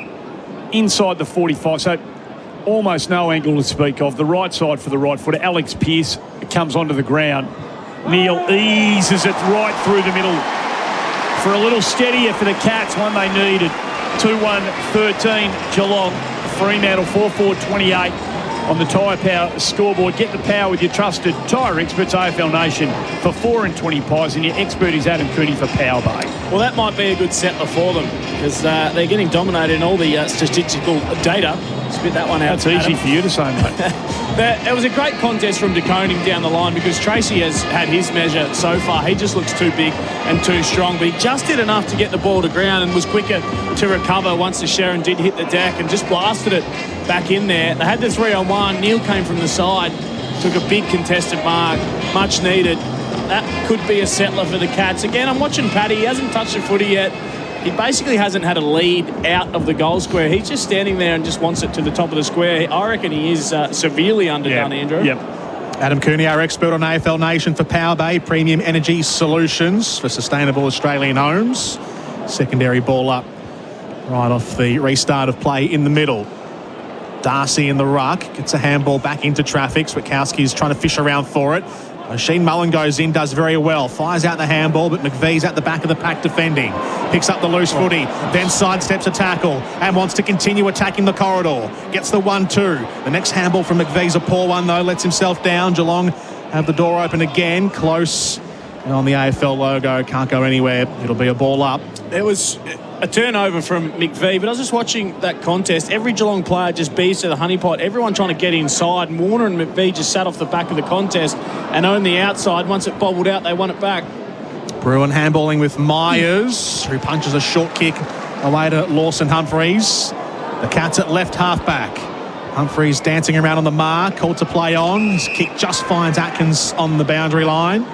Speaker 19: inside the 45. So almost no angle to speak of. The right side for the right footer. Alex Pearce comes onto the ground. Neil eases it right through the middle for a little steadier for the Cats, one they needed. 2-1-13 Geelong. Fremantle 4-4-28 on the Tyre Power scoreboard. Get the power with your trusted tyre experts, AFL Nation, for 4 and 20 pies, and your expert is Adam Cooney for Power Bay.
Speaker 20: Well, that might be a good settler for them because they're getting dominated in all the statistical data. Spit that one out.
Speaker 19: That's easy for you to say, mate.
Speaker 20: It was a great contest from De Koning down the line because Tracy has had his measure so far. He just looks too big and too strong, but he just did enough to get the ball to ground and was quicker to recover once the Sharon did hit the deck and just blasted it back in there. They had the 3-on-1. Neil came from the side, took a big contested mark, much needed. That could be a settler for the Cats. Again, I'm watching Paddy. He hasn't touched the footy yet. He basically hasn't had a lead out of the goal square. He's just standing there and just wants it to the top of the square. I reckon he is severely underdone, Andrew.
Speaker 8: Yep. Adam Cooney, our expert on AFL Nation for Power Bay, Premium Energy Solutions for Sustainable Australian Homes. Secondary ball up right off the restart of play in the middle. Darcy in the ruck, gets a handball back into traffic. Switkowski's trying to fish around for it. Sheen Mullen goes in, does very well. Fires out the handball, but McVee's at the back of the pack defending. Picks up the loose footy, then sidesteps a tackle and wants to continue attacking the corridor. Gets the 1-2. The next handball from McVee's a poor one, though. Lets himself down. Geelong have the door open again. Close. And on the AFL logo, can't go anywhere. It'll be a ball up.
Speaker 20: It was a turnover from McVee, but I was just watching that contest. Every Geelong player just beats to the honeypot. Everyone trying to get inside, and Warner and McVee just sat off the back of the contest and owned the outside. Once it bobbled out, they won it back.
Speaker 8: Bruin handballing with Myers, who punches a short kick away to Lawson Humphreys. The Cats at left halfback. Humphreys dancing around on the mark, called to play on. His kick just finds Atkins on the boundary line.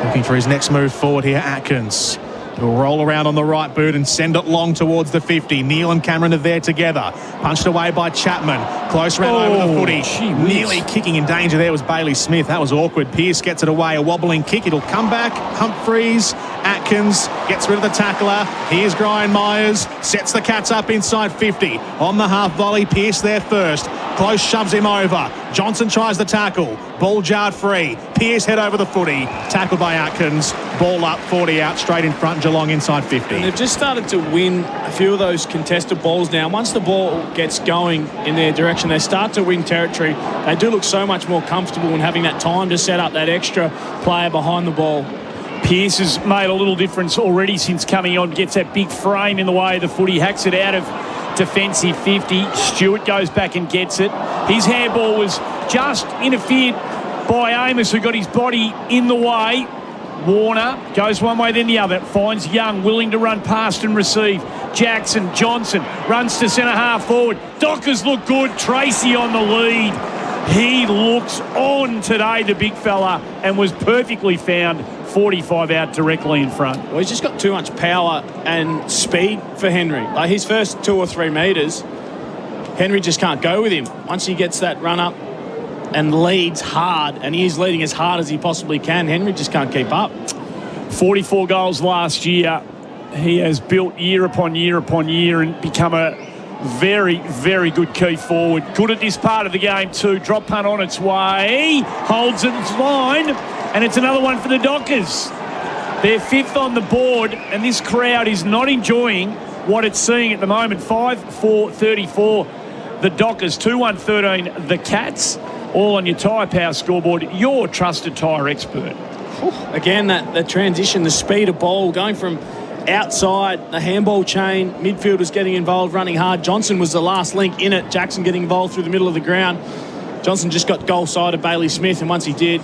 Speaker 8: Looking for his next move forward here, Atkins. He'll roll around on the right boot and send it long towards the 50. Neil and Cameron are there together. Punched away by Chapman. Close ran over the footy. Nearly kicking in danger there was Bailey Smith. That was awkward. Pearce gets it away. A wobbling kick. It'll come back. Humphreys. Atkins gets rid of the tackler. Here's Brian Myers. Sets the Cats up inside 50. On the half volley. Pearce there first. Close shoves him over. Johnson tries the tackle. Ball jarred free. Pearce head over the footy. Tackled by Atkins. Ball up, 40 out, straight in front. Geelong inside 50.
Speaker 20: And they've just started to win a few of those contested balls now. Once the ball gets going in their direction, they start to win territory. They do look so much more comfortable in having that time to set up that extra player behind the ball.
Speaker 19: Pearce has made a little difference already since coming on. Gets that big frame in the way of the footy. Hacks it out of defensive 50. Stewart goes back and gets it. His handball was just interfered by Amos, who got his body in the way. Warner goes one way then the other. Finds Young willing to run past and receive. Jackson, Johnson runs to centre half forward. Dockers look good. Tracy on the lead. He looks on today, the big fella, and was perfectly found 45 out directly in front.
Speaker 20: Well, he's just got too much power and speed for Henry. Like his first 2 or 3 metres, Henry just can't go with him. Once he gets that run up and leads hard, and he is leading as hard as he possibly can, Henry just can't keep up.
Speaker 19: 44 goals last year. He has built year upon year upon year and become a very, very good key forward. Good at this part of the game too. Drop punt on its way. Holds its line. And it's another one for the Dockers. They're 5th on the board, and this crowd is not enjoying what it's seeing at the moment. 5-4-34. The Dockers, 2-1-13. The Cats. All on your Tyre Power scoreboard, your trusted tyre expert.
Speaker 20: Again, that transition, the speed of ball, going from outside the handball chain, midfielders getting involved, running hard. Johnson was the last link in it. Jackson getting involved through the middle of the ground. Johnson just got goal side of Bailey Smith, and once he did,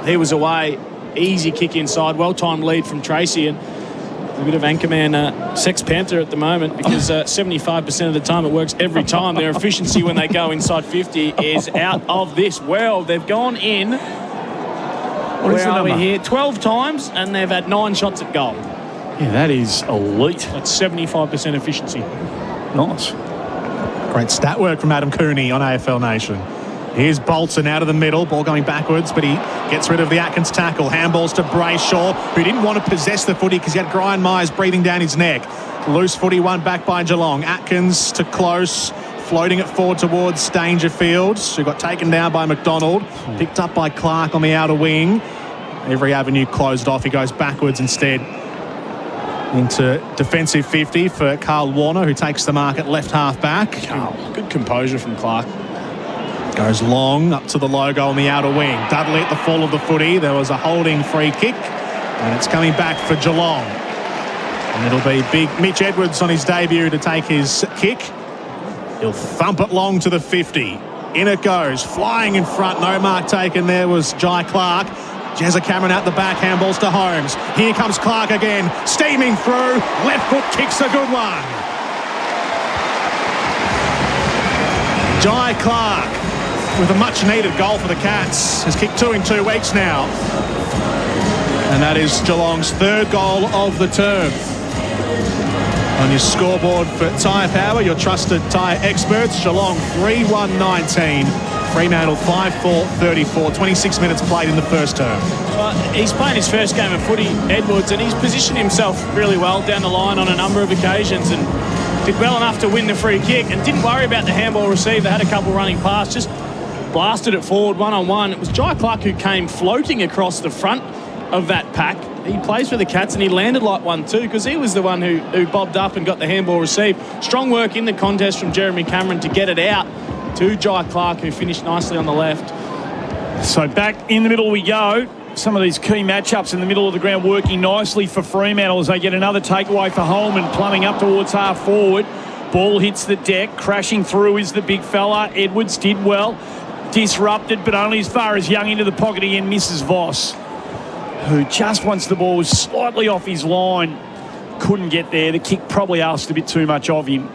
Speaker 20: he was away. Easy kick inside, well-timed lead from Tracy, and a bit of Anchorman Sex Panther at the moment, because 75% of the time it works every time. Their efficiency when they go inside 50 is out of this world. They've gone in, where are we here? 12 times, and they've had 9 shots at goal.
Speaker 19: Yeah, that is elite.
Speaker 20: That's 75% efficiency.
Speaker 19: Nice.
Speaker 8: Great stat work from Adam Cooney on AFL Nation. Here's Bolton out of the middle, ball going backwards, but he gets rid of the Atkins tackle. Handballs to Brayshaw, who didn't want to possess the footy because he had Brian Myers breathing down his neck. Loose footy, one back by Geelong. Atkins to close, floating it forward towards Dangerfield, who got taken down by McDonald. Picked up by Clark on the outer wing. Every avenue closed off. He goes backwards instead into defensive 50 for Carl Warner, who takes the mark at left half back.
Speaker 20: Good composure from Clark.
Speaker 8: Goes long up to the logo on the outer wing. Dudley at the fall of the footy. There was a holding free kick, and it's coming back for Geelong. And it'll be big Mitch Edwards on his debut to take his kick. He'll thump it long to the 50. In it goes, flying in front. No mark taken there was Jai Clark. Jezza Cameron out the back, handballs to Holmes. Here comes Clark again, steaming through. Left foot kicks a good one. Jai Clark with a much-needed goal for the Cats. Has kicked 2 in 2 weeks now. And that is Geelong's 3rd goal of the term. On your scoreboard for tyre power, your trusted tyre experts, Geelong 3-1-19. Fremantle 5-4-34. 26 minutes played in the first term.
Speaker 20: Well, he's playing his first game of footy, Edwards, and he's positioned himself really well down the line on a number of occasions and did well enough to win the free kick and didn't worry about the handball receive. They had a couple running past, just blasted it forward one-on-one. It was Jai Clark who came floating across the front of that pack. He plays for the Cats and he landed like one too, because he was the one who bobbed up and got the handball received. Strong work in the contest from Jeremy Cameron to get it out to Jai Clark, who finished nicely on the left.
Speaker 19: So back in the middle we go. Some of these key matchups in the middle of the ground working nicely for Fremantle as they get another takeaway for Holman, plumbing up towards half forward. Ball hits the deck. Crashing through is the big fella. Edwards did well. Disrupted, but only as far as Young into the pocket again. Misses Voss, who just once the ball was slightly off his line, couldn't get there. The kick probably asked a bit too much of him.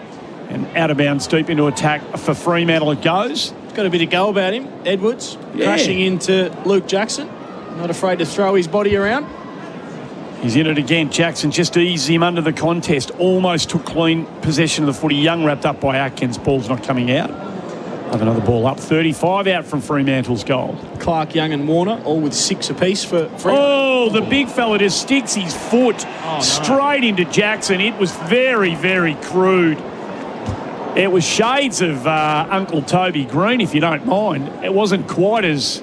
Speaker 19: And out of bounds, deep into attack for Fremantle it goes.
Speaker 20: Got a bit of go about him, Edwards. Crashing into Luke Jackson. Not afraid to throw his body around.
Speaker 19: He's in it again. Jackson just eased him under the contest. Almost took clean possession of the footy. Young wrapped up by Atkins. Ball's not coming out. Have another ball up. 35 out from Fremantle's goal.
Speaker 20: Clark, Young and Warner, all with 6 apiece for Fremantle.
Speaker 19: Oh, the big fella just sticks his foot straight into Jackson. It was very, very crude. It was shades of Uncle Toby Green, if you don't mind. It wasn't quite as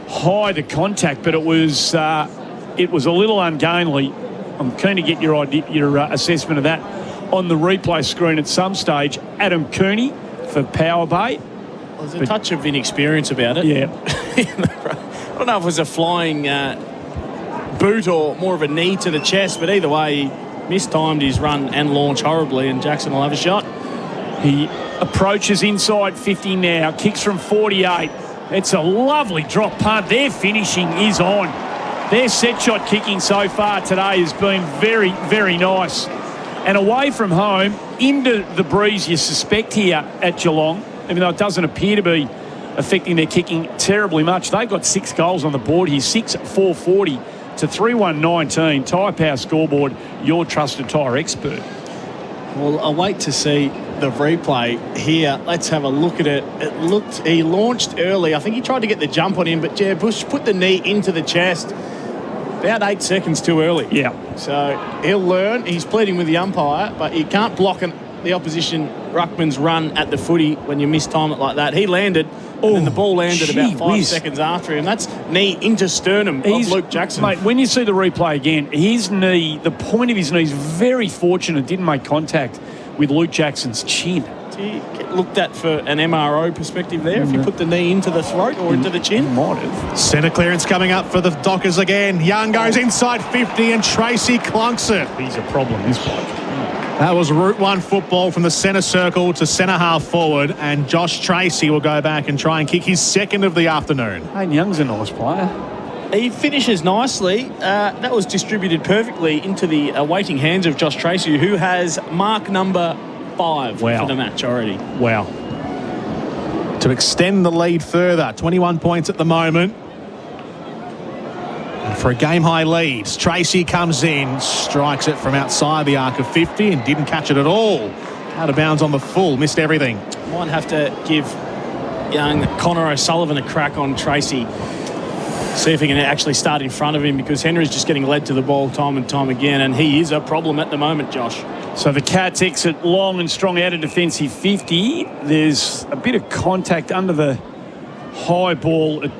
Speaker 19: high the contact, but it was a little ungainly. I'm keen to get your assessment of that on the replay screen at some stage. Adam Cooney for Power Bay.
Speaker 20: Well, there's a touch of inexperience about it.
Speaker 19: Yeah.
Speaker 20: I don't know if it was a flying boot or more of a knee to the chest, but either way, he mistimed his run and launch horribly, and Jackson will have a shot.
Speaker 19: He approaches inside 50 now, kicks from 48. It's a lovely drop punt. Their finishing is on. Their set shot kicking so far today has been very, very nice. And away from home, into the breeze you suspect here at Geelong, even though it doesn't appear to be affecting their kicking terribly much. They've got 6 goals on the board here, 6-4-40 to 3-1-19. Tyre Power scoreboard, your trusted tyre expert.
Speaker 20: Well, I'll wait to see the replay here. Let's have a look at it. It looked, he launched early. I think he tried to get the jump on him, but Jared Bush put the knee into the chest about 8 seconds too early.
Speaker 19: Yeah.
Speaker 20: So he'll learn. He's pleading with the umpire, but you can't block the opposition ruckman's run at the footy when you mistime it like that. He landed, and the ball landed about 5 seconds after him. That's knee into sternum of Luke Jackson.
Speaker 19: Mate, when you see the replay again, his knee, the point of his knee is very fortunate. Didn't make contact with Luke Jackson's chin.
Speaker 20: Do you get looked at for an MRO perspective there if you put the knee into the throat or into the chin?
Speaker 19: Might have.
Speaker 8: Centre clearance coming up for the Dockers again. Young goes inside 50 and Tracy clunks it.
Speaker 19: He's a problem, this bloke.
Speaker 8: That was Route 1 football from the centre circle to centre half forward, and Josh Tracy will go back and try and kick his second of the afternoon.
Speaker 19: Hayden Young's a nice player.
Speaker 20: He finishes nicely. That was distributed perfectly into the waiting hands of Josh Tracy, who has mark number 5 for the match already.
Speaker 19: Wow.
Speaker 8: To extend the lead further, 21 points at the moment. And for a game-high lead, Tracy comes in, strikes it from outside the arc of 50 and didn't catch it at all. Out of bounds on the full, missed everything.
Speaker 20: Might have to give young Connor O'Sullivan a crack on Tracy. See if he can actually start in front of him, because Henry's just getting led to the ball time and time again, and he is a problem at the moment, Josh.
Speaker 19: So the Cats exit long and strong out of defensive 50. There's a bit of contact under the high ball. It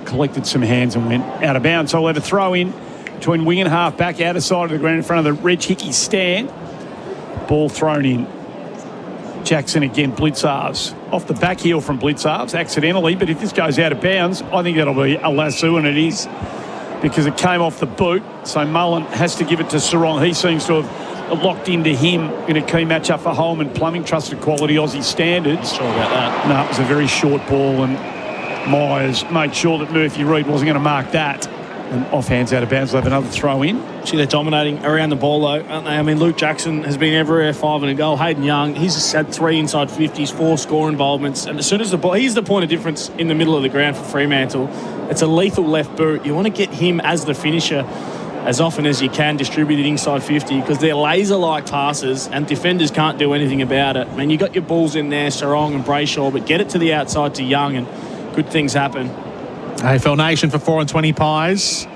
Speaker 19: collected some hands and went out of bounds. So we'll have a throw in between wing and half back, outer side of the ground in front of the Reg Hickey stand. Ball thrown in. Jackson again, Blitzarves. Off the back heel from Blitzarves, accidentally, but if this goes out of bounds, I think that'll be a lasso, and it is, because it came off the boot. So Mullen has to give it to Sarong. He seems to have locked into him in a key matchup for Holman Plumbing, trusted quality Aussie standards.
Speaker 20: Sure about that.
Speaker 19: No, it was a very short ball, and Myers made sure that Murphy Reid wasn't going to mark that. And off hands out of bounds, we'll have another throw in.
Speaker 20: See, they're dominating around the ball, though, aren't they? I mean, Luke Jackson has been everywhere, 5 and a goal. Hayden Young, he's had 3 inside 50s, 4 score involvements. And as soon as the ball, he's the point of difference in the middle of the ground for Fremantle. It's a lethal left boot. You want to get him as the finisher as often as you can, distributed inside 50, because they're laser-like passes and defenders can't do anything about it. I mean, you got your balls in there, Sarong and Brayshaw, but get it to the outside to Young and good things happen.
Speaker 8: AFL Nation for 4 and 20 pies.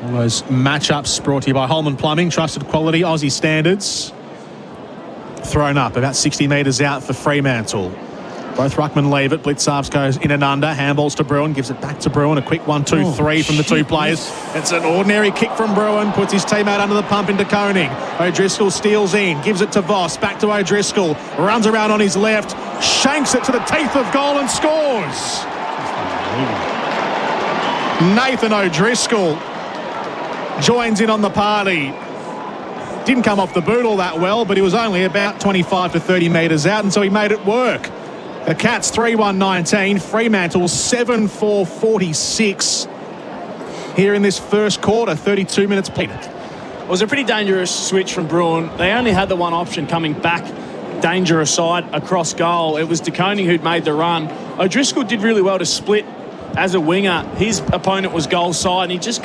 Speaker 8: All those matchups brought to you by Holman Plumbing, trusted quality, Aussie standards. Thrown up about 60 metres out for Fremantle. Both ruckmen leave it. Blitzarves goes in and under. Handballs to Bruin. Gives it back to Bruin. A quick 1-2-3 from the two players. It's an ordinary kick from Bruin. Puts his teammate under the pump into Koenig. O'Driscoll steals in. Gives it to Voss. Back to O'Driscoll. Runs around on his left. Shanks it to the teeth of goal and scores. Nathan O'Driscoll joins in on the party. Didn't come off the boot all that well, but he was only about 25 to 30 metres out, and so he made it work. The Cats 3-1-19, Fremantle 7-4-46 here in this first quarter, 32 minutes played.
Speaker 20: It was a pretty dangerous switch from Bruin. They only had the one option coming back, dangerous side across goal. It was De Koning who'd made the run. O'Driscoll did really well to split as a winger. His opponent was goal side, and he just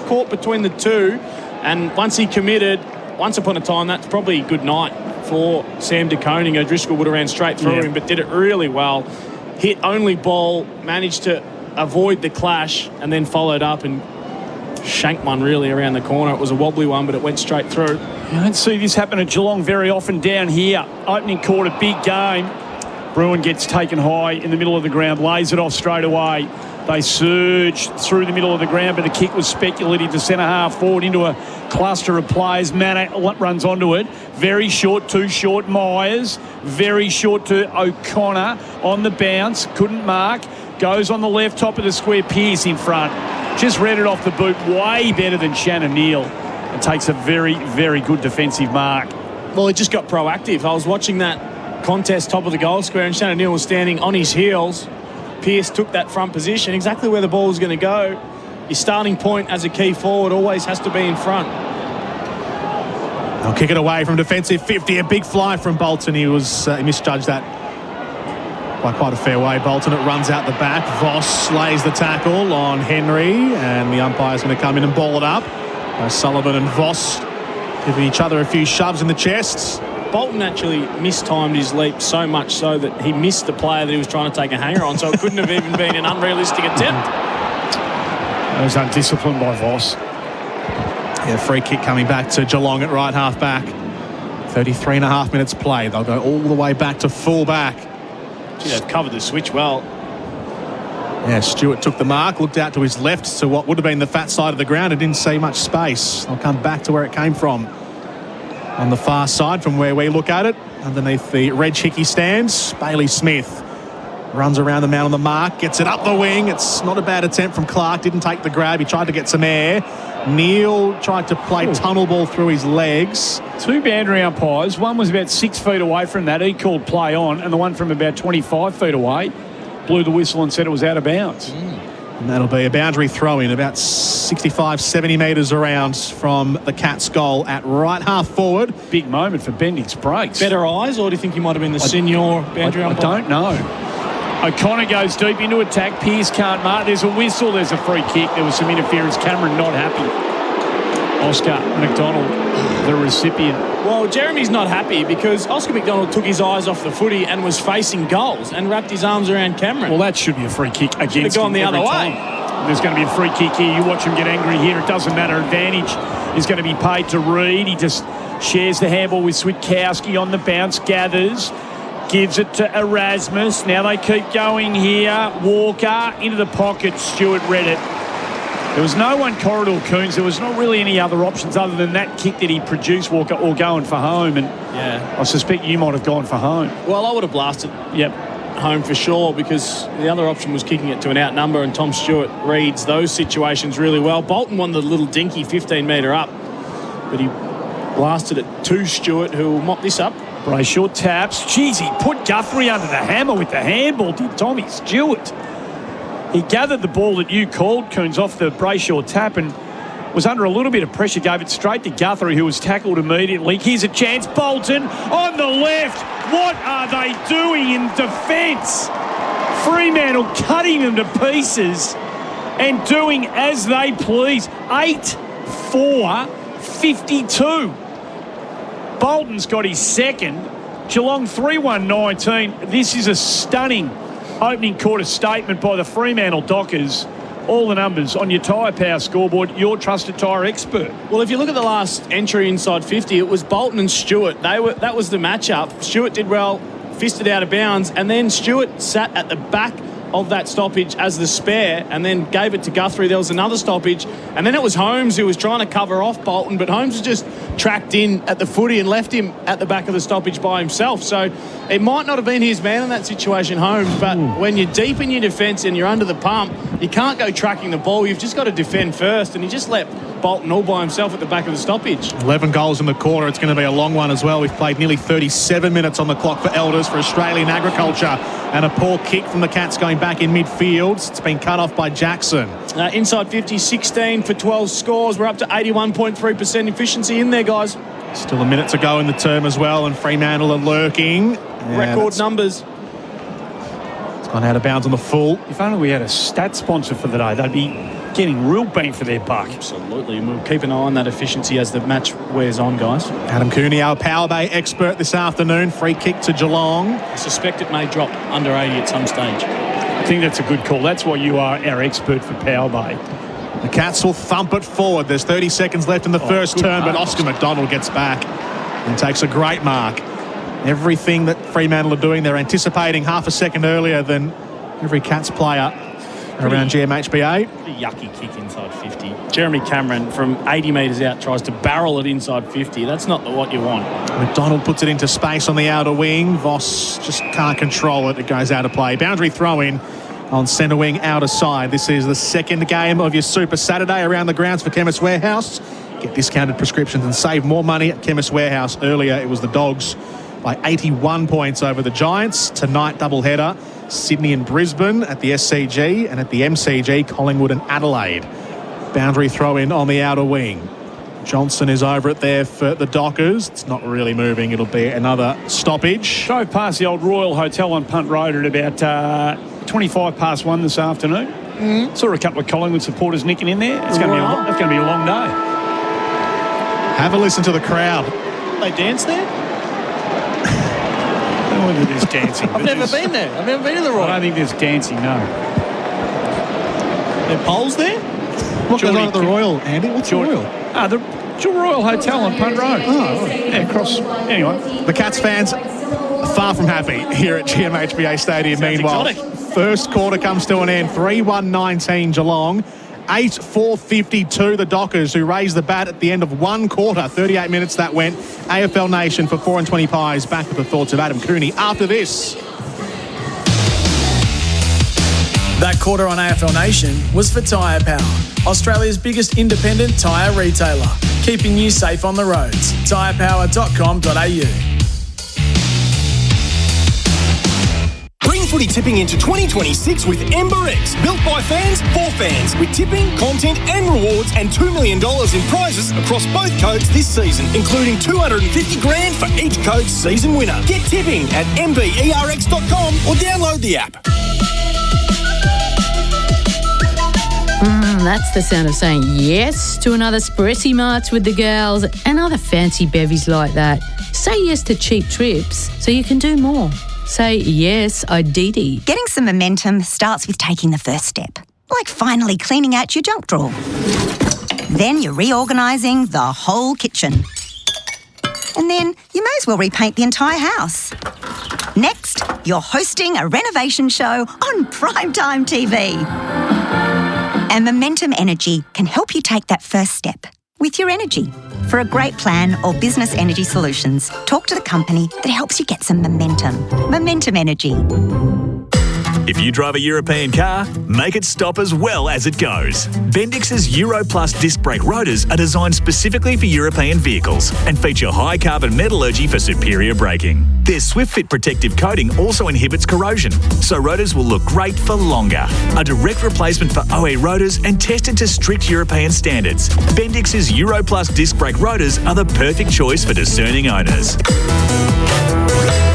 Speaker 20: caught between the two, and once he committed, once upon a time, that's probably a good night for Sam De Koning. O'Driscoll would have ran straight through him, but did it really well. Hit only ball, managed to avoid the clash, and then followed up and shanked one really around the corner. It was a wobbly one, but it went straight through.
Speaker 19: You don't see this happen at Geelong very often down here. Opening quarter, big game. Bruin gets taken high in the middle of the ground, lays it off straight away. They surge through the middle of the ground, but the kick was speculative to centre half forward into a cluster of players. Mann runs onto it. Very short, too short. Myers. Very short to O'Connor on the bounce. Couldn't mark. Goes on the left, top of the square. Pearce in front. Just read it off the boot. Way better than Shannon Neal. And takes a very, very good defensive mark.
Speaker 20: Well, he just got proactive. I was watching that contest top of the goal square, and Shannon Neal was standing on his heels. Pearce took that front position, exactly where the ball was going to go. Your starting point as a key forward always has to be in front.
Speaker 8: They'll kick it away from defensive 50. A big fly from Bolton. He misjudged that by quite a fair way. Bolton, it runs out the back. Voss slays the tackle on Henry, and the umpire's going to come in and ball it up. Sullivan and Voss giving each other a few shoves in the chests.
Speaker 20: Bolton actually mistimed his leap so much so that he missed the player that he was trying to take a hanger on, so it couldn't have even been an unrealistic attempt.
Speaker 19: It was undisciplined by Voss.
Speaker 8: Yeah, free kick coming back to Geelong at right half back. 33 and a half minutes played. They'll go all the way back to full back.
Speaker 20: Gee, they've covered the switch well.
Speaker 8: Yeah, Stewart took the mark, looked out to his left to what would have been the fat side of the ground and didn't see much space. They'll come back to where it came from. On the far side from where we look at it, underneath the Reg Hickey stands, Bailey Smith runs around the man on the mark, gets it up the wing. It's not a bad attempt from Clark, didn't take the grab, he tried to get some air. Neal tried to play tunnel ball through his legs.
Speaker 19: Two boundary umpires, one was about 6 feet away from that, he called play on, and the one from about 25 feet away blew the whistle and said it was out of bounds.
Speaker 8: And that'll be a boundary throw-in about 65, 70 metres around from the Cats' goal at right half forward.
Speaker 19: Big moment for Bendix Breaks.
Speaker 20: Better eyes, or do you think he might have been the senior boundary umpire?
Speaker 19: I don't know. O'Connor goes deep into attack. Pearce can't mark. There's a whistle. There's a free kick. There was some interference. Cameron not happy. Oscar McDonald, the recipient.
Speaker 20: Well, Jeremy's not happy because Oscar McDonald took his eyes off the footy and was facing goals and wrapped his arms around Cameron.
Speaker 19: Well, that should be a free kick against him.
Speaker 20: Should have gone the other way.
Speaker 19: There's going to be a free kick here. You watch him get angry here. It doesn't matter. Advantage is going to be paid to Reid. He just shares the handball with Switkowski on the bounce, gathers, gives it to Erasmus. Now they keep going here. Walker into the pocket. Stewart read it. There was no one corridor, Coons. There was not really any other options other than that kick that he produced, Walker, or going for home. And
Speaker 20: yeah,
Speaker 19: I suspect you might have gone for home.
Speaker 20: Well, I would have blasted home for sure, because the other option was kicking it to an outnumber, and Tom Stewart reads those situations really well. Bolton won the little dinky 15-metre up, but he blasted it to Stewart, who will mop this up.
Speaker 19: Brayshaw taps. Jeez, he put Guthrie under the hammer with the handball, did Tommy Stewart. He gathered the ball that you called, Coons, off the Brayshaw tap and was under a little bit of pressure, gave it straight to Guthrie, who was tackled immediately. Here's a chance. Bolton on the left. What are they doing in defence? Fremantle cutting them to pieces and doing as they please. 8-4-52. Bolton's got his second. Geelong 3-1-19. This is a stunning opening quarter statement by the Fremantle Dockers. All the numbers on your Tyre Power scoreboard, your trusted tyre expert.
Speaker 20: Well, if you look at the last entry inside 50, it was Bolton and Stewart. That was the matchup. Stewart did well, fisted out of bounds, and then Stewart sat at the back of that stoppage as the spare and then gave it to Guthrie. There was another stoppage, and then it was Holmes who was trying to cover off Bolton, but Holmes was just tracked in at the footy and left him at the back of the stoppage by himself. So it might not have been his man in that situation, Holmes, but when you're deep in your defence and you're under the pump, you can't go tracking the ball. You've just got to defend first, and he just let Bolton all by himself at the back of the stoppage.
Speaker 8: 11 goals in the quarter. It's going to be a long one as well. We've played nearly 37 minutes on the clock for Elders for Australian Agriculture, and a poor kick from the Cats going back in midfield. It's been cut off by Jackson.
Speaker 20: Inside 50, 16 for 12 scores. We're up to 81.3% efficiency in there, guys.
Speaker 8: Still a minute to go in the term as well, and Fremantle are lurking.
Speaker 20: Record numbers.
Speaker 8: It's gone out of bounds on the full.
Speaker 19: If only we had a stat sponsor for the day, they'd be getting real bang for their buck.
Speaker 20: Absolutely, and we'll keep an eye on that efficiency as the match wears on, guys.
Speaker 8: Adam Cooney, our Power Bay expert this afternoon. Free kick to Geelong.
Speaker 20: I suspect it may drop under 80 at some stage.
Speaker 19: I think that's a good call. That's why you are our expert for Power Bay.
Speaker 8: The Cats will thump it forward. There's 30 seconds left in the first turn, but Oscar McDonald gets back and takes a great mark. Everything that Fremantle are doing, they're anticipating half a second earlier than every Cats player around GMHBA.
Speaker 20: Pretty yucky kick inside 50. Jeremy Cameron from 80 metres out tries to barrel it inside 50. That's not what you want.
Speaker 8: McDonald puts it into space on the outer wing. Voss just can't control it. It goes out of play. Boundary throw in on centre wing outer side. This is the second game of your Super Saturday around the grounds for Chemist Warehouse. Get discounted prescriptions and save more money at Chemist Warehouse. Earlier it was the Dogs by 81 points over the Giants. Tonight doubleheader, Sydney and Brisbane at the SCG, and at the MCG, Collingwood and Adelaide. Boundary throw in on the outer wing. Johnson is over it there for the Dockers. It's not really moving. It'll be another stoppage.
Speaker 19: Drove past the old Royal Hotel on Punt Road at about 25 past 1 this afternoon. Saw a couple of Collingwood supporters nicking in there. It's going to be a long day.
Speaker 8: Have a listen to the crowd.
Speaker 20: They dance there?
Speaker 19: I don't know whether there's dancing.
Speaker 20: I've never been there. I've never been to the Royal.
Speaker 19: I don't think there's dancing, no.
Speaker 20: There are poles there?
Speaker 8: What goes on at the Royal, Andy? What's the Royal?
Speaker 19: The Royal Hotel on Punt Road.
Speaker 8: Oh,
Speaker 19: yeah, across. Anyway.
Speaker 8: The Cats fans are far from happy here at GMHBA Stadium. Meanwhile, first quarter comes to an end. 3-1-19 Geelong. 8-4-52 the Dockers, who raised the bat at the end of one quarter. 38 minutes that went. AFL Nation for 4 and 20 pies. Back with the thoughts of Adam Cooney after this.
Speaker 1: That quarter on AFL Nation was for Tyre Power, Australia's biggest independent tyre retailer, keeping you safe on the roads. tyrepower.com.au.
Speaker 9: Bring footy tipping into 2026 with MBRX, built by fans for fans, with tipping, content and rewards, and $2 million in prizes across both codes this season, including $250,000 for each code's season winner. Get tipping at mberx.com or download the app.
Speaker 10: That's the sound of saying yes to another Espressi March with the girls and other fancy bevies like that. Say yes to cheap trips so you can do more. Say yes, I Didi.
Speaker 21: Getting some momentum starts with taking the first step.
Speaker 6: like finally cleaning out your junk drawer. Then you're reorganising the whole kitchen. And then you may as well repaint the entire house. Next, you're hosting a renovation show on primetime TV. And Momentum Energy can help you take that first step with your energy. For a great plan or business energy solutions, talk to the company that helps you get some momentum. Momentum Energy.
Speaker 21: If you drive a European car, make it stop as well as it goes. Bendix's Euro Plus disc brake rotors are designed specifically for European vehicles and feature high carbon metallurgy for superior braking. Their SwiftFit protective coating also inhibits corrosion, so rotors will look great for longer. A direct replacement for OE rotors and tested to strict European standards. Bendix's Euro Plus disc brake rotors are the perfect choice for discerning owners.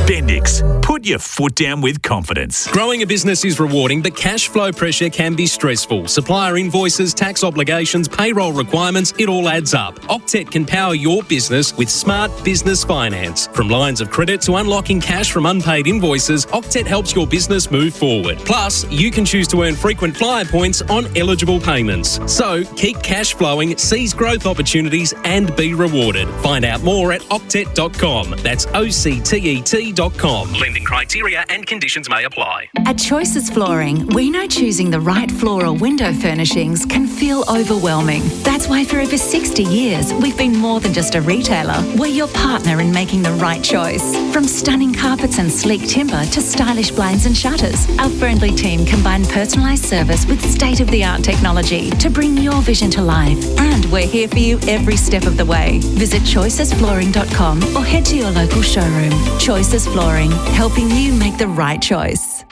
Speaker 21: Bendix. Put your foot down with confidence.
Speaker 7: Growing a business is rewarding, but cash flow pressure can be stressful. Supplier invoices, tax obligations, payroll requirements, it all adds up. Octet can power your business with smart business finance. From lines of credit to unlocking cash from unpaid invoices, Octet helps your business move forward. Plus, you can choose to earn frequent flyer points on eligible payments. So, keep cash flowing, seize growth opportunities and be rewarded. Find out more at octet.com. That's OCTET.com. Lending criteria and conditions may apply.
Speaker 22: At Choices Flooring, we know choosing the right floor or window furnishings can feel overwhelming. That's why for over 60 years, we've been more than just a retailer. We're your partner in making the right choice. From stunning carpets and sleek timber to stylish blinds and shutters, our friendly team combine personalised service with state-of-the-art technology to bring your vision to life. And we're here for you every step of the way. Visit choicesflooring.com or head to your local showroom. Choices Flooring, helping you make the right choice.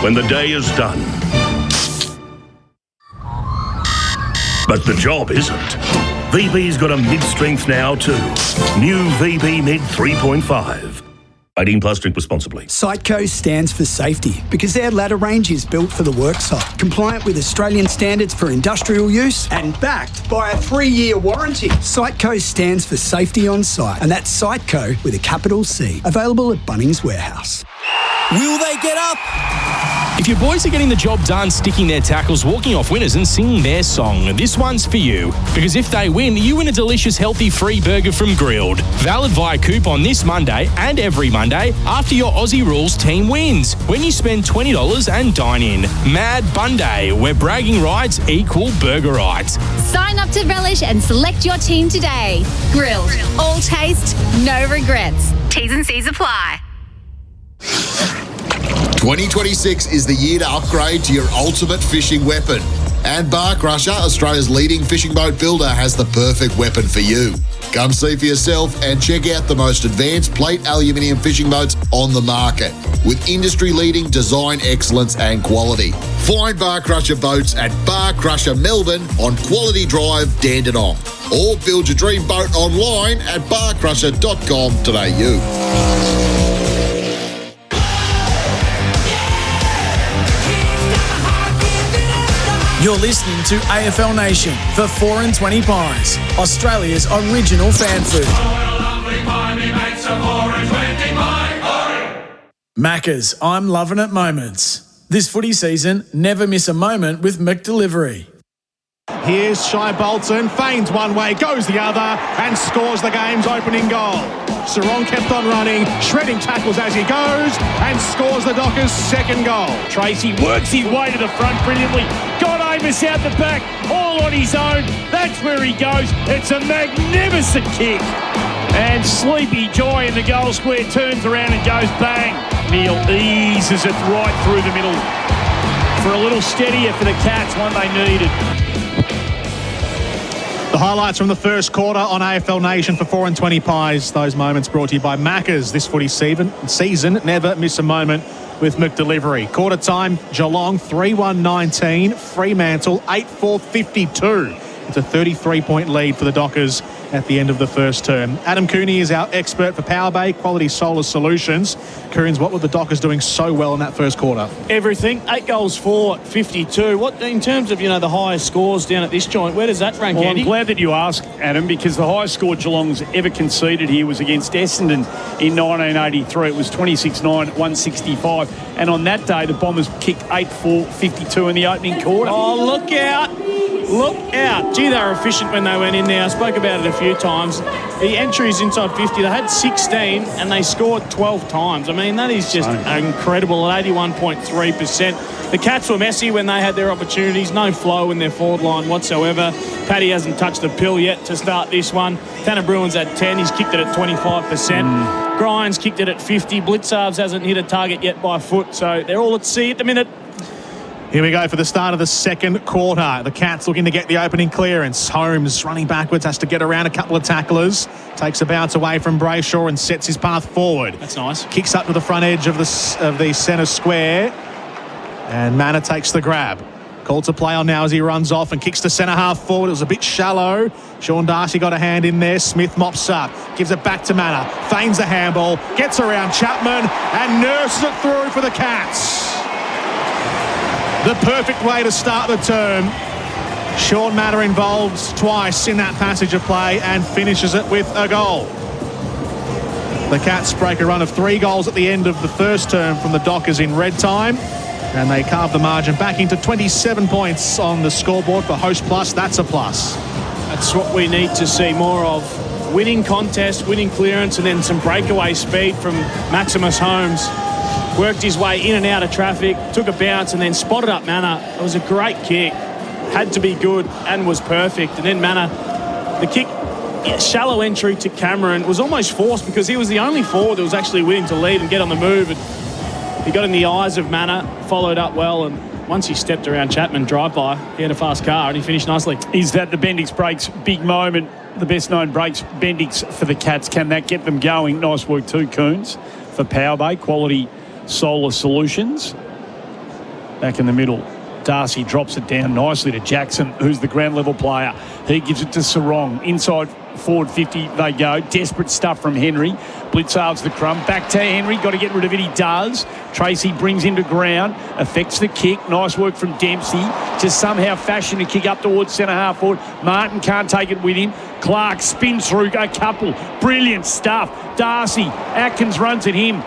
Speaker 14: When the day is done. But the job isn't. VB's got a mid-strength now too. New VB Mid 3.5. 18 plus, drink responsibly.
Speaker 23: Siteco stands for safety because their ladder range is built for the worksite, compliant with Australian standards for industrial use and backed by a 3-year warranty. Siteco stands for safety on site, and that's Siteco with a capital C. Available at Bunnings Warehouse.
Speaker 24: Will they get up? If your boys are getting the job done, sticking their tackles, walking off winners and singing their song, this one's for you. Because if they win, you win a delicious, healthy free burger from Grilled. Valid via coupon this Monday and every Monday after your Aussie Rules team wins. When you spend $20 and dine in. Mad Bun Day, where bragging rights equal burger rights.
Speaker 25: Sign up to Relish and select your team today. Grilled. All taste, no regrets. T's and C's apply.
Speaker 27: 2026 is the year to upgrade to your ultimate fishing weapon. And Bar Crusher, Australia's leading fishing boat builder, has the perfect weapon for you. Come see for yourself and check out the most advanced plate aluminium fishing boats on the market with industry-leading design excellence and quality. Find Bar Crusher boats at Bar Crusher Melbourne on Quality Drive, Dandenong. Or build your dream boat online at barcrusher.com.au.
Speaker 1: You're listening to AFL Nation for 4 and 20 Pies, Australia's original fan food. Macca's, I'm loving it moments. This footy season, never miss a moment with McDelivery.
Speaker 8: Here's Shai Bolton, feigns one way, goes the other, and scores the game's opening goal. Sarong kept on running, shredding tackles as he goes, and scores the Dockers' second goal.
Speaker 19: Tracy works his way to the front brilliantly. Got Amos out the back, all on his own. That's where he goes. It's a magnificent kick. And Sleepy Joy in the goal square turns around and goes bang. Neil eases it right through the middle. For a little steadier for the Cats, one they needed.
Speaker 8: The highlights from the first quarter on AFL Nation for 4 and 20 Pies. Those moments brought to you by Macca's. This footy season, never miss a moment with McDelivery. Quarter time, Geelong 3-1-19, Fremantle 8-4-52. It's a 33-point lead for the Dockers at the end of the first term. Adam Cooney is our expert for Power Bay Quality Solar Solutions. Coons, what were the Dockers doing so well in that first quarter?
Speaker 20: Everything. 8 goals for 52. What, in terms of, the highest scores down at this joint, where does that rank,
Speaker 19: Well,
Speaker 20: Andy?
Speaker 19: I'm glad that you asked, Adam, because the highest score Geelong's ever conceded here was against Essendon in 1983. It was 26-9, 165. And on that day, the Bombers kicked 8 for 52 in the opening quarter.
Speaker 20: Oh, look out. Look out. Gee, they were efficient when they went in there. I spoke about it a few times. The entries inside 50, they had 16 and they scored 12 times. I mean, that is just incredible at 81.3%. The Cats were messy when they had their opportunities. No flow in their forward line whatsoever. Paddy hasn't touched the pill yet to start this one. Tanner Bruin's at 10. He's kicked it at 25%. Grimes kicked it at 50. Blitzarves hasn't hit a target yet by foot. So they're all at sea at the minute.
Speaker 8: Here we go for the start of the second quarter. The Cats looking to get the opening clearance. Holmes running backwards, has to get around a couple of tacklers. Takes a bounce away from Brayshaw and sets his path forward.
Speaker 20: That's nice.
Speaker 8: Kicks up to the front edge of the centre square. And Manor takes the grab. Called to play on now as he runs off and kicks to centre half forward. It was a bit shallow. Sean Darcy got a hand in there. Smith mops up. Gives it back to Manor. Feigns the handball. Gets around Chapman and nurses it through for the Cats. The perfect way to start the term. Sean Manor involved twice in that passage of play and finishes it with a goal. The Cats break a run of 3 goals at the end of the first term from the Dockers in red time, and they carve the margin back into 27 points on the scoreboard for Host Plus. That's a plus.
Speaker 20: That's what we need to see more of. Winning contest, winning clearance, and then some breakaway speed from Maximus Holmes. Worked his way in and out of traffic, took a bounce and then spotted up Manor. It was a great kick. Had to be good and was perfect. And then Manor, the kick, shallow entry to Cameron was almost forced because he was the only forward that was actually willing to lead and get on the move. And he got in the eyes of Manor, followed up well, and once he stepped around Chapman drive-by, he had a fast car and he finished nicely.
Speaker 19: Is that the Bendix Breaks big moment? The best-known breaks, Bendix for the Cats. Can that get them going? Nice work too, Coons, for Power Bay Quality Solar Solutions. Back in the middle, Darcy drops it down nicely to Jackson, who's the ground level player. He gives it to Sarong. Inside forward 50 they go. Desperate stuff from Henry. Blitzarves the crumb. Back to Henry. Got to get rid of it. He does. Tracy brings him to ground. Affects the kick. Nice work from Dempsey to somehow fashion a kick up towards centre half forward. Martin can't take it with him. Clark spins through a couple. Brilliant stuff. Darcy. Atkins runs at him.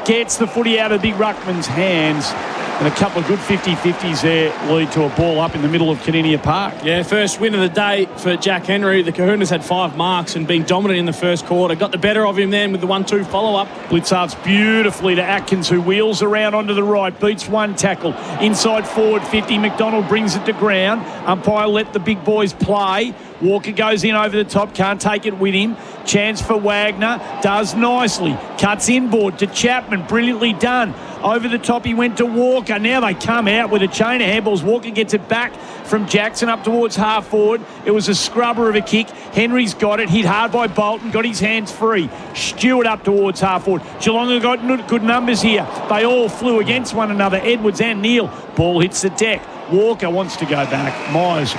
Speaker 19: Gets the footy out of Big Ruckman's hands. And a couple of good 50-50s there lead to a ball up in the middle of Kardinia Park.
Speaker 20: Yeah, first win of the day for Jack Henry. The Kahunas had 5 marks and been dominant in the first quarter. Got the better of him then with the 1-2 follow-up.
Speaker 19: Blitzarves beautifully to Atkins, who wheels around onto the right, beats one tackle. Inside forward 50, McDonald brings it to ground. Umpire let the big boys play. Walker goes in over the top, can't take it with him. Chance for Wagner, does nicely. Cuts inboard to Chapman, brilliantly done. Over the top he went to Walker. Now they come out with a chain of handballs. Walker gets it back from Jackson up towards half forward. It was a scrubber of a kick. Henry's got it, hit hard by Bolton, got his hands free. Stewart up towards half forward. Geelong have got good numbers here. They all flew against one another, Edwards and Neal. Ball hits the deck. Walker wants to go back. Myers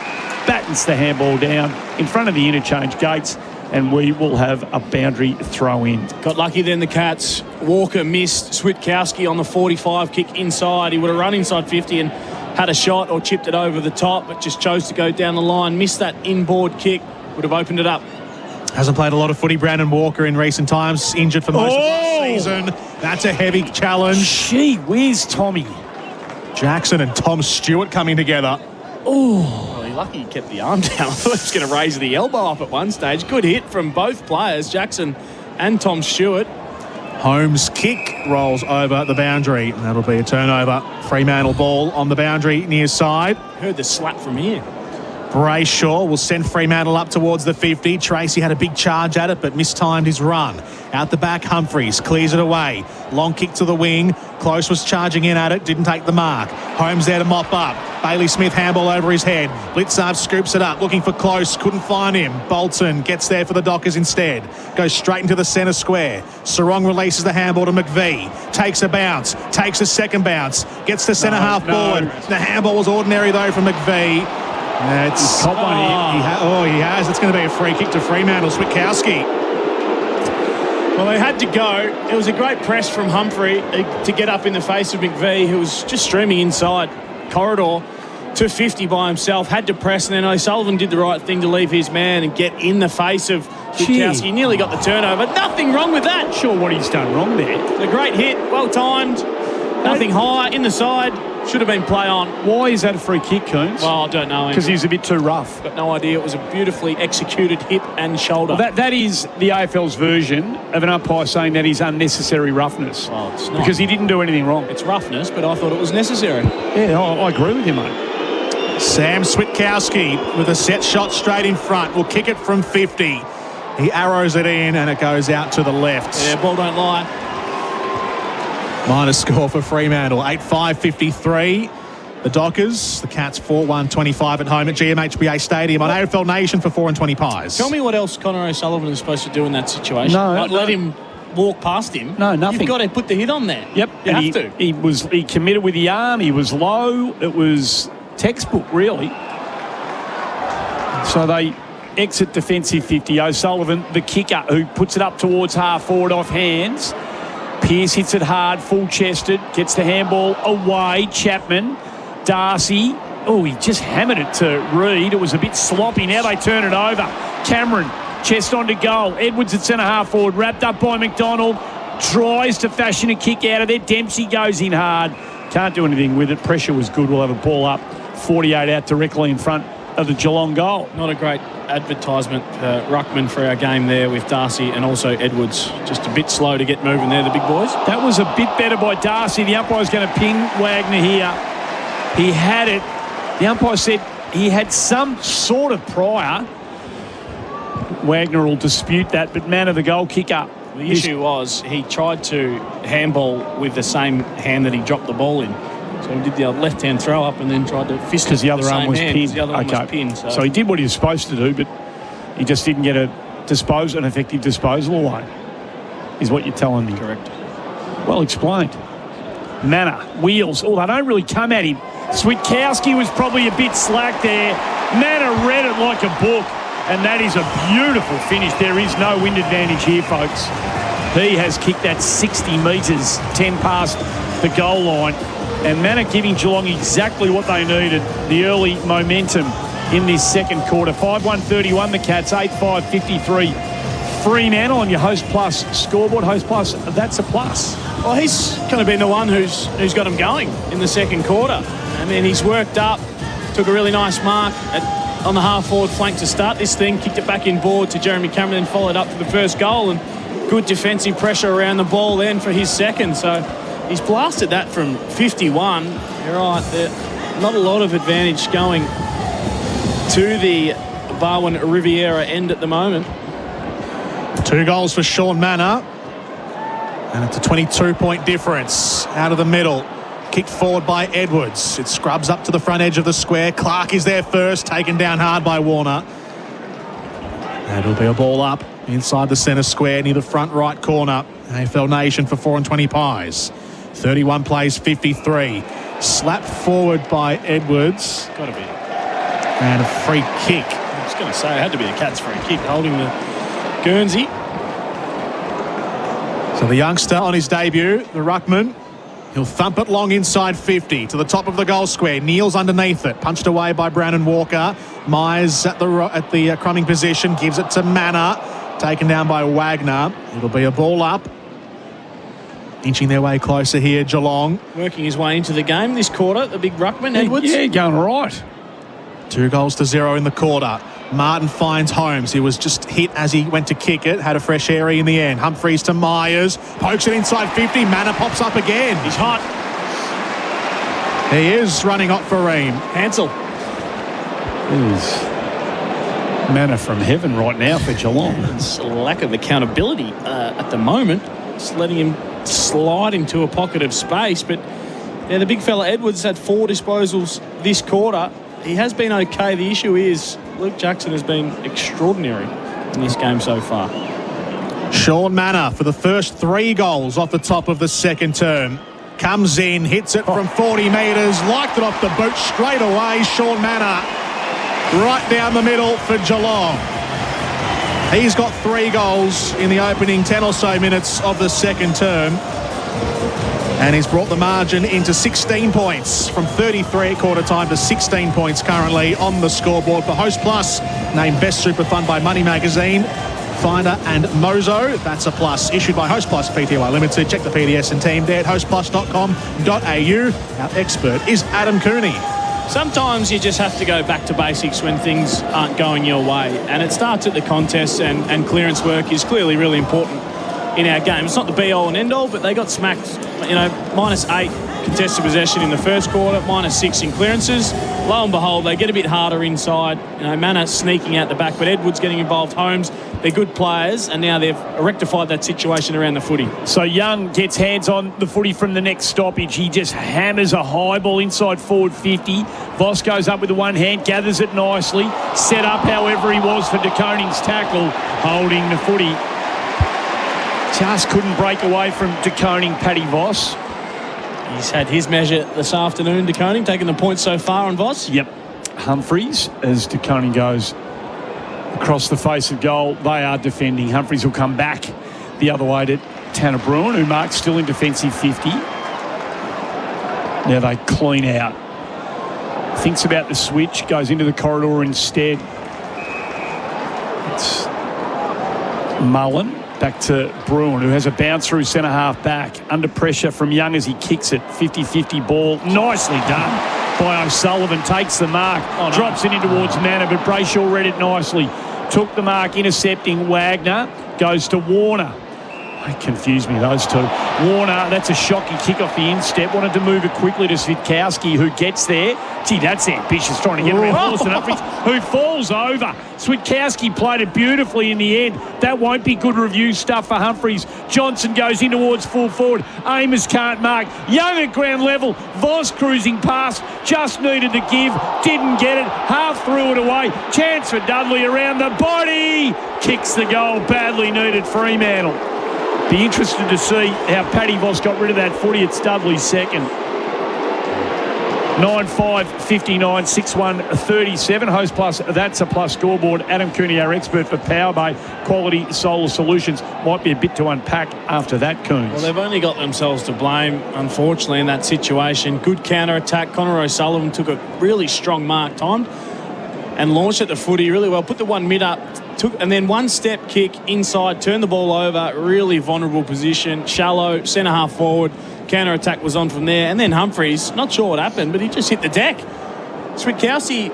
Speaker 19: battens the handball down in front of the interchange gates, and we will have a boundary throw in.
Speaker 20: Got lucky then, the Cats. Walker missed Switkowski on the 45 kick inside. He would have run inside 50 and had a shot or chipped it over the top, but just chose to go down the line. Missed that inboard kick. Would have opened it up.
Speaker 8: Hasn't played a lot of footy, Brandon Walker, in recent times. Injured for most of last season. That's a heavy challenge.
Speaker 19: Gee whiz, Tommy.
Speaker 8: Jackson and Tom Stewart coming together.
Speaker 20: Well, he's lucky he kept the arm down. I thought he was going to raise the elbow up at one stage. Good hit from both players, Jackson and Tom Stewart.
Speaker 8: Holmes' kick rolls over the boundary, and that'll be a turnover. Fremantle ball on the boundary near side.
Speaker 20: Heard the slap from here.
Speaker 8: Brayshaw will send Fremantle up towards the 50. Tracy had a big charge at it, but mistimed his run. Out the back, Humphries clears it away. Long kick to the wing. Close was charging in at it, didn't take the mark. Holmes there to mop up. Bailey Smith handball over his head. Blitzarve scoops it up, looking for Close, couldn't find him. Bolton gets there for the Dockers instead. Goes straight into the centre square. Sarong releases the handball to McVee. Takes a bounce, takes a second bounce. Gets to centre half forward. The handball was ordinary though from McVee. He's caught one. He has. It's going to be a free kick to Fremantle. Switkowski.
Speaker 20: Well, they had to go. It was a great press from Humphrey to get up in the face of McVee, who was just streaming inside corridor to 50 by himself. Had to press, and then O'Sullivan did the right thing to leave his man and get in the face of Switkowski. He nearly got the turnover. Nothing wrong with that.
Speaker 19: Sure what he's done wrong there.
Speaker 20: It's a great hit, well timed. Nothing high, in the side. Should have been play on.
Speaker 19: Why is that a free kick, Coons?
Speaker 20: Well, I don't know.
Speaker 19: Because he was a bit too rough.
Speaker 20: Got no idea. It was a beautifully executed hip and shoulder.
Speaker 19: Well, that is the AFL's version of an umpire saying that is unnecessary roughness.
Speaker 20: Well, it's not.
Speaker 19: Because he didn't do anything wrong.
Speaker 20: It's roughness, but I thought it was necessary.
Speaker 19: Yeah, I agree with you, mate.
Speaker 8: Sam Switkowski with a set shot straight in front. Will kick it from 50. He arrows it in and it goes out to the left.
Speaker 20: Yeah, ball don't lie.
Speaker 8: Minus score for Fremantle, 8-5-53. The Dockers, the Cats 4-1-25 at home at GMHBA Stadium on AFL Nation for 4 and 20 pies.
Speaker 20: Tell me what else Connor O'Sullivan is supposed to do in that situation. Let him walk past him.
Speaker 19: No, nothing.
Speaker 20: You've got to put the hit on there.
Speaker 19: Yep.
Speaker 20: You have to.
Speaker 19: He committed with the arm. He was low. It was textbook, really. So they exit defensive 50. O'Sullivan, the kicker, who puts it up towards half forward off hands. Pearce hits it hard, full-chested, gets the handball away. Chapman, Darcy. Oh, he just hammered it to Reid. It was a bit sloppy. Now they turn it over. Cameron, chest on to goal. Edwards at centre-half forward, wrapped up by McDonald. Tries to fashion a kick out of there. Dempsey goes in hard. Can't do anything with it. Pressure was good. We'll have a ball up. 48 out directly in front of the Geelong goal.
Speaker 20: Not a great advertisement, ruckman, for our game there with Darcy and also Edwards. Just a bit slow to get moving there, the big boys.
Speaker 19: That was a bit better by Darcy. The umpire's going to pin Wagner here. He had it. The umpire said he had some sort of prior. Wagner will dispute that, but man of the goal kicker.
Speaker 20: The issue was he tried to handball with the same hand that he dropped the ball in. So he did the left-hand throw up and then tried to fist it.
Speaker 19: Because the other arm was pinned.
Speaker 20: The other arm was pinned.
Speaker 19: So he did what he was supposed to do, but he just didn't get an effective disposal away, is what you're telling me.
Speaker 20: Correct.
Speaker 19: Well explained. Manor, wheels. Oh, they don't really come at him. Switkowski was probably a bit slack there. Manor read it like a book, and that is a beautiful finish. There is no wind advantage here, folks. He has kicked that 60 metres, 10 past the goal line. And Manor giving Geelong exactly what they needed, the early momentum in this second quarter. 5-1-31 the Cats, 8-5-53 Fremantle on your Host Plus scoreboard. Host Plus, that's a plus.
Speaker 20: Well, he's kind of been the one who's got him going in the second quarter. I mean, he's worked up, took a really nice mark on the half-forward flank to start this thing, kicked it back in board to Jeremy Cameron, then followed up for the first goal, and good defensive pressure around the ball then for his second. So he's blasted that from 51. You're right, not a lot of advantage going to the Barwon Riviera end at the moment.
Speaker 8: 2 goals for Sean Manor. And it's a 22-point difference out of the middle. Kicked forward by Edwards. It scrubs up to the front edge of the square. Clark is there first, taken down hard by Warner. And it'll be a ball up inside the centre square near the front right corner. AFL Nation for 4 and 20 pies. 31 plays 53. Slapped forward by Edwards.
Speaker 20: Got to be.
Speaker 8: And a free kick.
Speaker 20: I was going to say, it had to be a Cats free kick, holding the Guernsey.
Speaker 8: So the youngster on his debut, the ruckman, he'll thump it long inside 50 to the top of the goal square. Kneels underneath it. Punched away by Brandon Walker. Myers at the crumbing position. Gives it to Manor. Taken down by Wagner. It'll be a ball up. Inching their way closer here, Geelong.
Speaker 20: Working his way into the game this quarter, the big ruckman, Edwards.
Speaker 19: Yeah, going right.
Speaker 8: 2-0 in the quarter. Martin finds Holmes. He was just hit as he went to kick it. Had a fresh area in the end. Humphreys to Myers. Pokes it inside 50. Manor pops up again.
Speaker 20: He's hot.
Speaker 8: He is running hot for Ream.
Speaker 20: Hansel.
Speaker 19: Is manna from heaven right now for Geelong.
Speaker 20: It's a lack of accountability at the moment. Just letting him slide into a pocket of space. But yeah, the big fella Edwards had 4 disposals this quarter. He has been okay. The issue is Luke Jackson has been extraordinary in this game so far.
Speaker 8: Sean Manor for the first 3 goals off the top of the second term. Comes in, hits it from 40 metres, liked it off the boot straight away. Sean Manor right down the middle for Geelong. He's got 3 goals in the opening 10 or so minutes of the second term. And he's brought the margin into 16 points from 33 at quarter time to 16 points currently on the scoreboard for Host Plus, named Best Super Fund by Money Magazine. Finder and Mozo, that's a plus. Issued by Host Plus Pty Limited. Check the PDS and team there at hostplus.com.au. Our expert is Adam Cooney.
Speaker 20: Sometimes you just have to go back to basics when things aren't going your way. And it starts at the contests, and clearance work is clearly really important in our game. It's not the be-all and end-all, but they got smacked, -8 contested possession in the first quarter, -6 in clearances. Lo and behold, they get a bit harder inside. Manor sneaking out the back, but Edwards getting involved. Holmes, they're good players, and now they've rectified that situation around the footy.
Speaker 19: So Young gets hands on the footy from the next stoppage. He just hammers a high ball inside forward 50. Voss goes up with the one hand, gathers it nicely. Set up, however, he was for De Koning's tackle, holding the footy. Just couldn't break away from De Koning, Paddy Voss.
Speaker 20: He's had his measure this afternoon, De Koning, taking the points so far on Voss.
Speaker 19: Yep. Humphreys, as De Koning goes across the face of goal, they are defending. Humphreys will come back the other way to Tanner Bruin, who marks still in defensive 50. Now they clean out. Thinks about the switch, goes into the corridor instead. It's Mullen. Back to Bruin, who has a bounce through centre-half back. Under pressure from Young as he kicks it. 50-50 ball. Nicely done by O'Sullivan. Takes the mark. Drops it in towards Manor, but Brayshaw read it nicely. Took the mark, intercepting Wagner. Goes to Warner. They confused me, those two. Warner, that's a shocking kick off the instep. Wanted to move it quickly to Switkowski, who gets there. Gee, that's ambitious, trying to get around Lawson Humphreys, who falls over. Switkowski played it beautifully in the end. That won't be good review stuff for Humphreys. Johnson goes in towards full forward. Amos can't mark. Young at ground level. Voss cruising past. Just needed to give. Didn't get it. Half threw it away. Chance for Dudley around the body. Kicks the goal. Badly needed Fremantle. Be interested to see how Paddy Voss got rid of that footy. It's Dudley's second. 9-5, 59, 6-1, 37. Host Plus, that's a plus scoreboard. Adam Cooney, our expert for Powerbay Quality Solar Solutions. Might be a bit to unpack after that, Coons.
Speaker 20: Well, they've only got themselves to blame, unfortunately, in that situation. Good counter-attack. Connor O'Sullivan took a really strong mark, timed, and launched at the footy really well. Put the one mid up, and then one step kick inside, turned the ball over. Really vulnerable position, shallow, centre half forward. Counter attack was on from there, and then Humphreys, not sure what happened, but he just hit the deck. Switkowski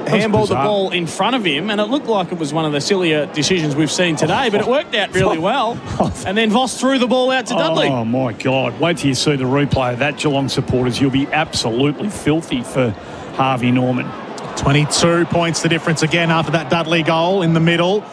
Speaker 20: handballed the ball in front of him, and it looked like it was one of the sillier decisions we've seen today, but it worked out really well. And then Voss threw the ball out to Dudley.
Speaker 19: Oh my God! Wait till you see the replay of that, Geelong supporters. You'll be absolutely filthy for Harvey Norman.
Speaker 8: 22 points the difference again after that Dudley goal in the middle.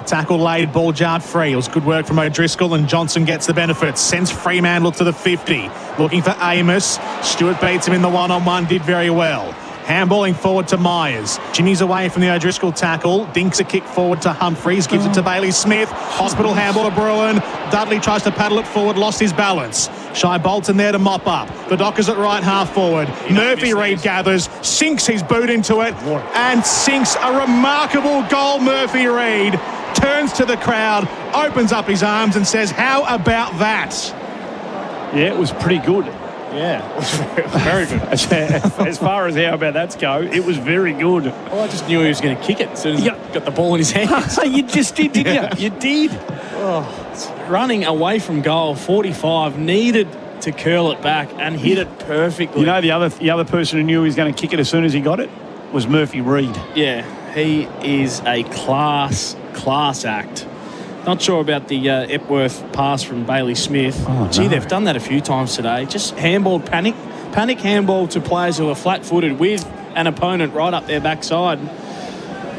Speaker 8: Tackle laid, ball jarred free. It was good work from O'Driscoll, and Johnson gets the benefits. Sends Fremantle to the 50. Looking for Amos. Stewart beats him in the one-on-one, did very well. Handballing forward to Myers. Jimmy's away from the O'Driscoll tackle. Dinks a kick forward to Humphreys. Gives it to Bailey Smith. Hospital handball to Bruin. Dudley tries to paddle it forward. Lost his balance. Shai Bolton there to mop up. The Dockers at right half forward. Murphy Reid gathers. Sinks his boot into it. And sinks a remarkable goal, Murphy Reid. Turns to the crowd. Opens up his arms and says, how about that?
Speaker 19: Yeah, it was pretty good.
Speaker 20: Yeah, very good.
Speaker 19: As far as how about that's go, it was very good.
Speaker 20: Well, I just knew he was going to kick it as soon as he got the ball in his hands.
Speaker 19: You just did, didn't you? You did.
Speaker 20: Running away from goal, 45, needed to curl it back and hit it perfectly.
Speaker 19: You know, the other person who knew he was going to kick it as soon as he got it was Murphy Reid.
Speaker 20: Yeah, he is a class act. Not sure about the Epworth pass from Bailey Smith. Gee, they've done that a few times today. Just handball, panic handball to players who are flat-footed with an opponent right up their backside.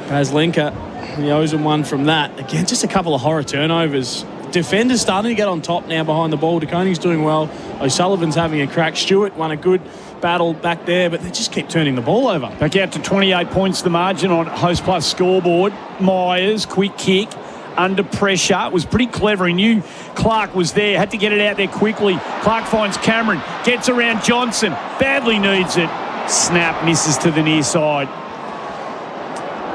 Speaker 20: Paslenka, he owes him one from that. Again, just a couple of horror turnovers. Defenders starting to get on top now behind the ball. De Koning's doing well. O'Sullivan's having a crack. Stewart won a good battle back there, but they just keep turning the ball over.
Speaker 19: Back out to 28 points the margin on Host Plus scoreboard. Myers, quick kick. Under pressure. It was pretty clever. He knew Clark was there. Had to get it out there quickly. Clark finds Cameron. Gets around Johnson. Badly needs it. Snap misses to the near side.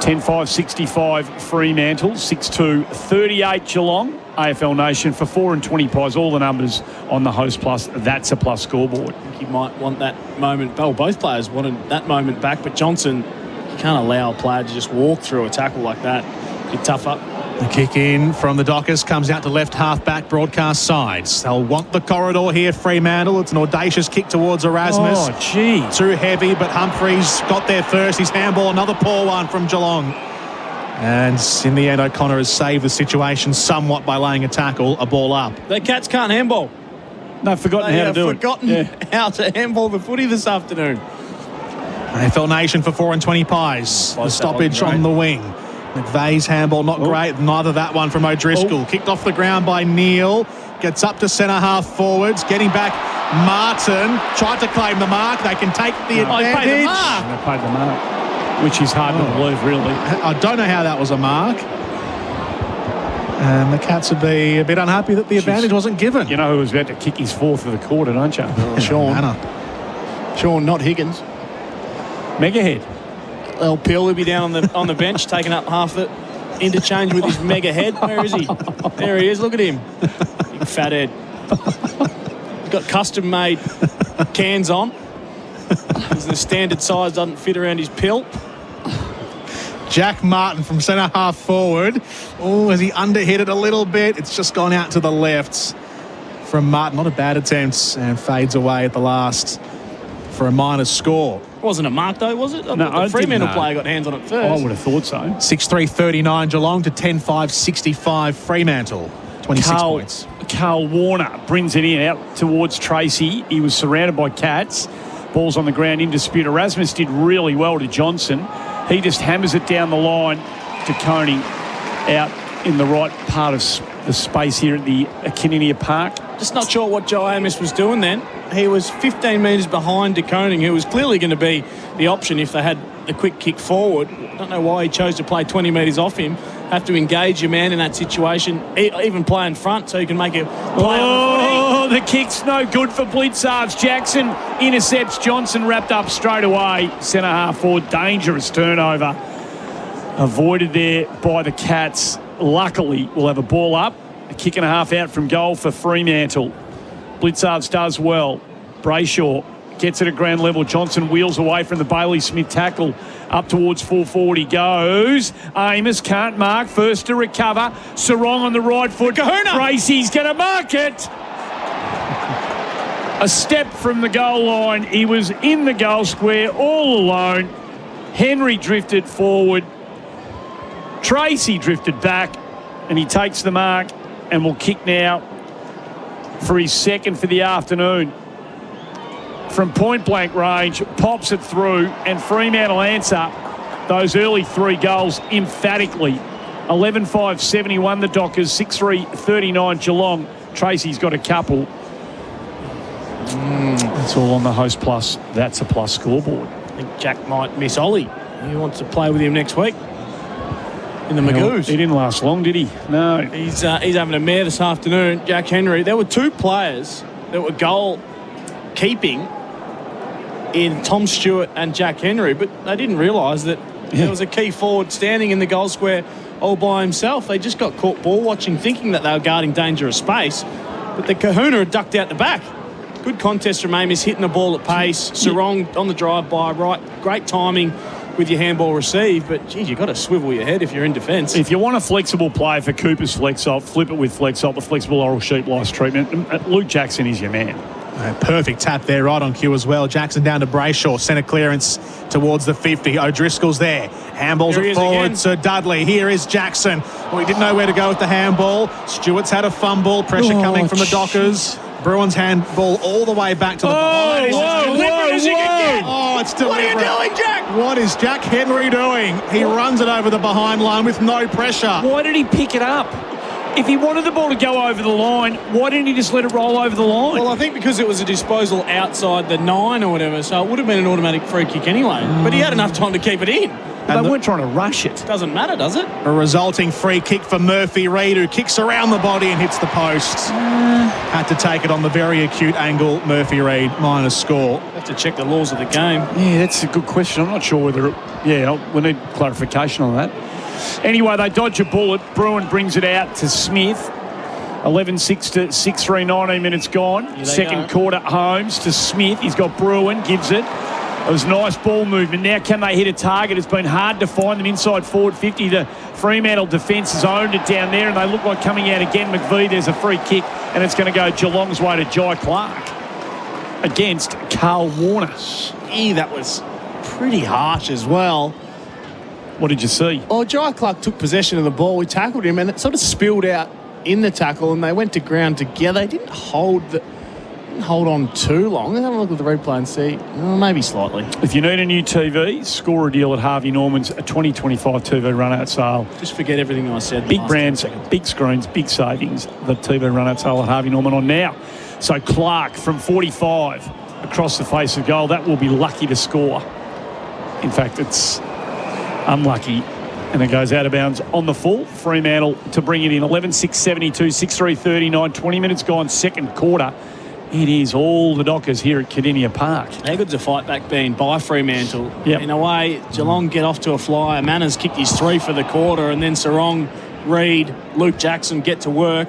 Speaker 19: 10-5-65 Fremantle, 6-2 38 Geelong. AFL Nation for 4 and 20 pies. All the numbers on the Host Plus. That's a plus scoreboard.
Speaker 20: I think you might want that moment. Oh, both players wanted that moment back, but Johnson, you can't allow a player to just walk through a tackle like that. Be tough up.
Speaker 8: The kick in from the Dockers comes out to left half-back broadcast sides. They'll want the corridor here, Fremantle. It's an audacious kick towards Erasmus.
Speaker 19: Oh, gee.
Speaker 8: Too heavy, but Humphreys got there first. His handball, another poor one from Geelong. And in the end, O'Connor has saved the situation somewhat by laying a tackle, a ball up.
Speaker 20: The Cats can't handball.
Speaker 19: They've forgotten how to do it.
Speaker 20: Forgotten how to handball the footy this afternoon.
Speaker 8: AFL Nation for 4 and 20 pies. The stoppage on the wing. McVeigh's handball not great. Neither that one from O'Driscoll. Kicked off the ground by Neal. Gets up to centre half forwards. Getting back, Martin. Tried to claim the mark. They can take the advantage.
Speaker 20: They paid the mark.
Speaker 19: They paid the mark, which is hard to believe, really.
Speaker 8: I don't know how that was a mark. And the Cats would be a bit unhappy that the advantage wasn't given.
Speaker 19: You know who was about to kick his fourth of the quarter, don't you?
Speaker 20: Sean, not Higgins.
Speaker 19: Megahead.
Speaker 20: El Peel will be down on the bench, taking up half the interchange with his mega head. Where is he? There he is. Look at him. Big fat head. He's got custom-made cans on. The standard size doesn't fit around his pill.
Speaker 8: Jack Martin from centre half forward. Oh, has he underhit it a little bit? It's just gone out to the left from Martin. Not a bad attempt, and fades away at the last for a minus score.
Speaker 20: Wasn't a mark though, was it? The Fremantle player got hands on it first.
Speaker 19: I would have thought so.
Speaker 8: 6-3-39 Geelong to 10-5-65 Fremantle. 26 points.
Speaker 19: Carl Warner brings it in out towards Tracy. He was surrounded by Cats. Ball's on the ground in dispute. Erasmus did really well to Johnson. He just hammers it down the line to Coney out in the right part of the space here at the Kinninia Park.
Speaker 20: Just not sure what Joe Amos was doing then. He was 15 metres behind De Koning, who was clearly going to be the option if they had the quick kick forward. I don't know why he chose to play 20 metres off him. Have to engage your man in that situation, even play in front so you can make a play on the
Speaker 19: the kick's no good for Blitzards. Jackson intercepts Johnson, wrapped up straight away. Centre half forward, dangerous turnover. Avoided there by the Cats. Luckily, we'll have a ball up. A kick and a half out from goal for Fremantle. Blitzards does well. Brayshaw gets it at ground level. Johnson wheels away from the Bailey Smith tackle. Up towards full forward he goes. Amos can't mark. First to recover. Sarong on the right foot. Gracie's going to mark it. A step from the goal line. He was in the goal square all alone. Henry drifted forward. Tracy drifted back. And he takes the mark and will kick now for his second for the afternoon. From point blank range, pops it through, and Fremantle answer those early three goals emphatically. 11-5-71 the Dockers, 6-3-39 Geelong. Tracy's got a couple. That's all on the Host Plus. That's a plus scoreboard.
Speaker 20: I think Jack might miss Ollie. He wants to play with him next week in the Magoos.
Speaker 19: He didn't last long, did he? No.
Speaker 20: He's having a mare this afternoon, Jack Henry. There were two players that were goal keeping in Tom Stewart and Jack Henry, but they didn't realise that there was a key forward standing in the goal square all by himself. They just got caught ball watching, thinking that they were guarding dangerous space, but the Kahuna had ducked out the back. Good contest from Amos, hitting the ball at pace. Sarong on the drive-by, right, great timing with your handball received, but geez, you've got to swivel your head if you're in defence.
Speaker 19: If you want a flexible play for Cooper's Flexop, flip it with Flexop, the flexible oral sheet lice treatment. Luke Jackson is your man.
Speaker 8: Perfect tap there, right on cue as well. Jackson down to Brayshaw, centre clearance towards the 50. O'Driscoll's there. Handballs it forward to Dudley. Here is Jackson. Well, he didn't know where to go with the handball. Stewart's had a fumble. Pressure coming from the Dockers. Bruins handball all the way back to the behind. Oh, it's deliberate. What are you doing, Jack? What is Jack Henry doing? He runs it over the behind line with no pressure.
Speaker 19: Why did he pick it up? If he wanted the ball to go over the line, why didn't he just let it roll over the line?
Speaker 20: Well, I think because it was a disposal outside the 9 or whatever, so it would have been an automatic free kick anyway. But he had enough time to keep it in.
Speaker 19: They weren't trying to rush it.
Speaker 20: Doesn't matter, does it?
Speaker 8: A resulting free kick for Murphy Reid, who kicks around the body and hits the post. Had to take it on the very acute angle. Murphy Reid, minus score.
Speaker 20: Have to check the laws of the game.
Speaker 19: Yeah, that's a good question. I'm not sure whether we need clarification on that. Anyway, they dodge a bullet. Bruin brings it out to Smith. 11-6 to 6-3, 19 minutes gone. Second quarter, Holmes to Smith. He's got Bruin, gives it. It was nice ball movement. Now can they hit a target? It's been hard to find them inside forward 50. The Fremantle defence has owned it down there, and they look like coming out again. McVie, there's a free kick, and it's going to go Geelong's way to Jai Clark against Carl Warner.
Speaker 20: That was pretty harsh as well.
Speaker 19: What did you see?
Speaker 20: Oh, Jai Clark took possession of the ball. We tackled him, and it sort of spilled out in the tackle, and they went to ground together. They didn't hold on too long. Let's have a look at the replay and see. Maybe slightly.
Speaker 19: If you need a new TV, score a deal at Harvey Norman's, a 2025 TV run-out sale.
Speaker 20: Just forget everything I said.
Speaker 19: Big brands, big screens, big savings. The TV run-out sale at Harvey Norman on now. So Clark from 45 across the face of goal. That will be lucky to score. In fact, it's unlucky. And it goes out of bounds on the full. Fremantle to bring it in. 11-6-72, 6-3-39, 20 minutes gone, second quarter. It is all the Dockers here at Cardinia Park.
Speaker 20: How good's a fight back being by Fremantle?
Speaker 19: Yep.
Speaker 20: In a way, Geelong get off to a flyer. Manners kicked his 3 for the quarter, and then Sarong, Reid, Luke Jackson get to work,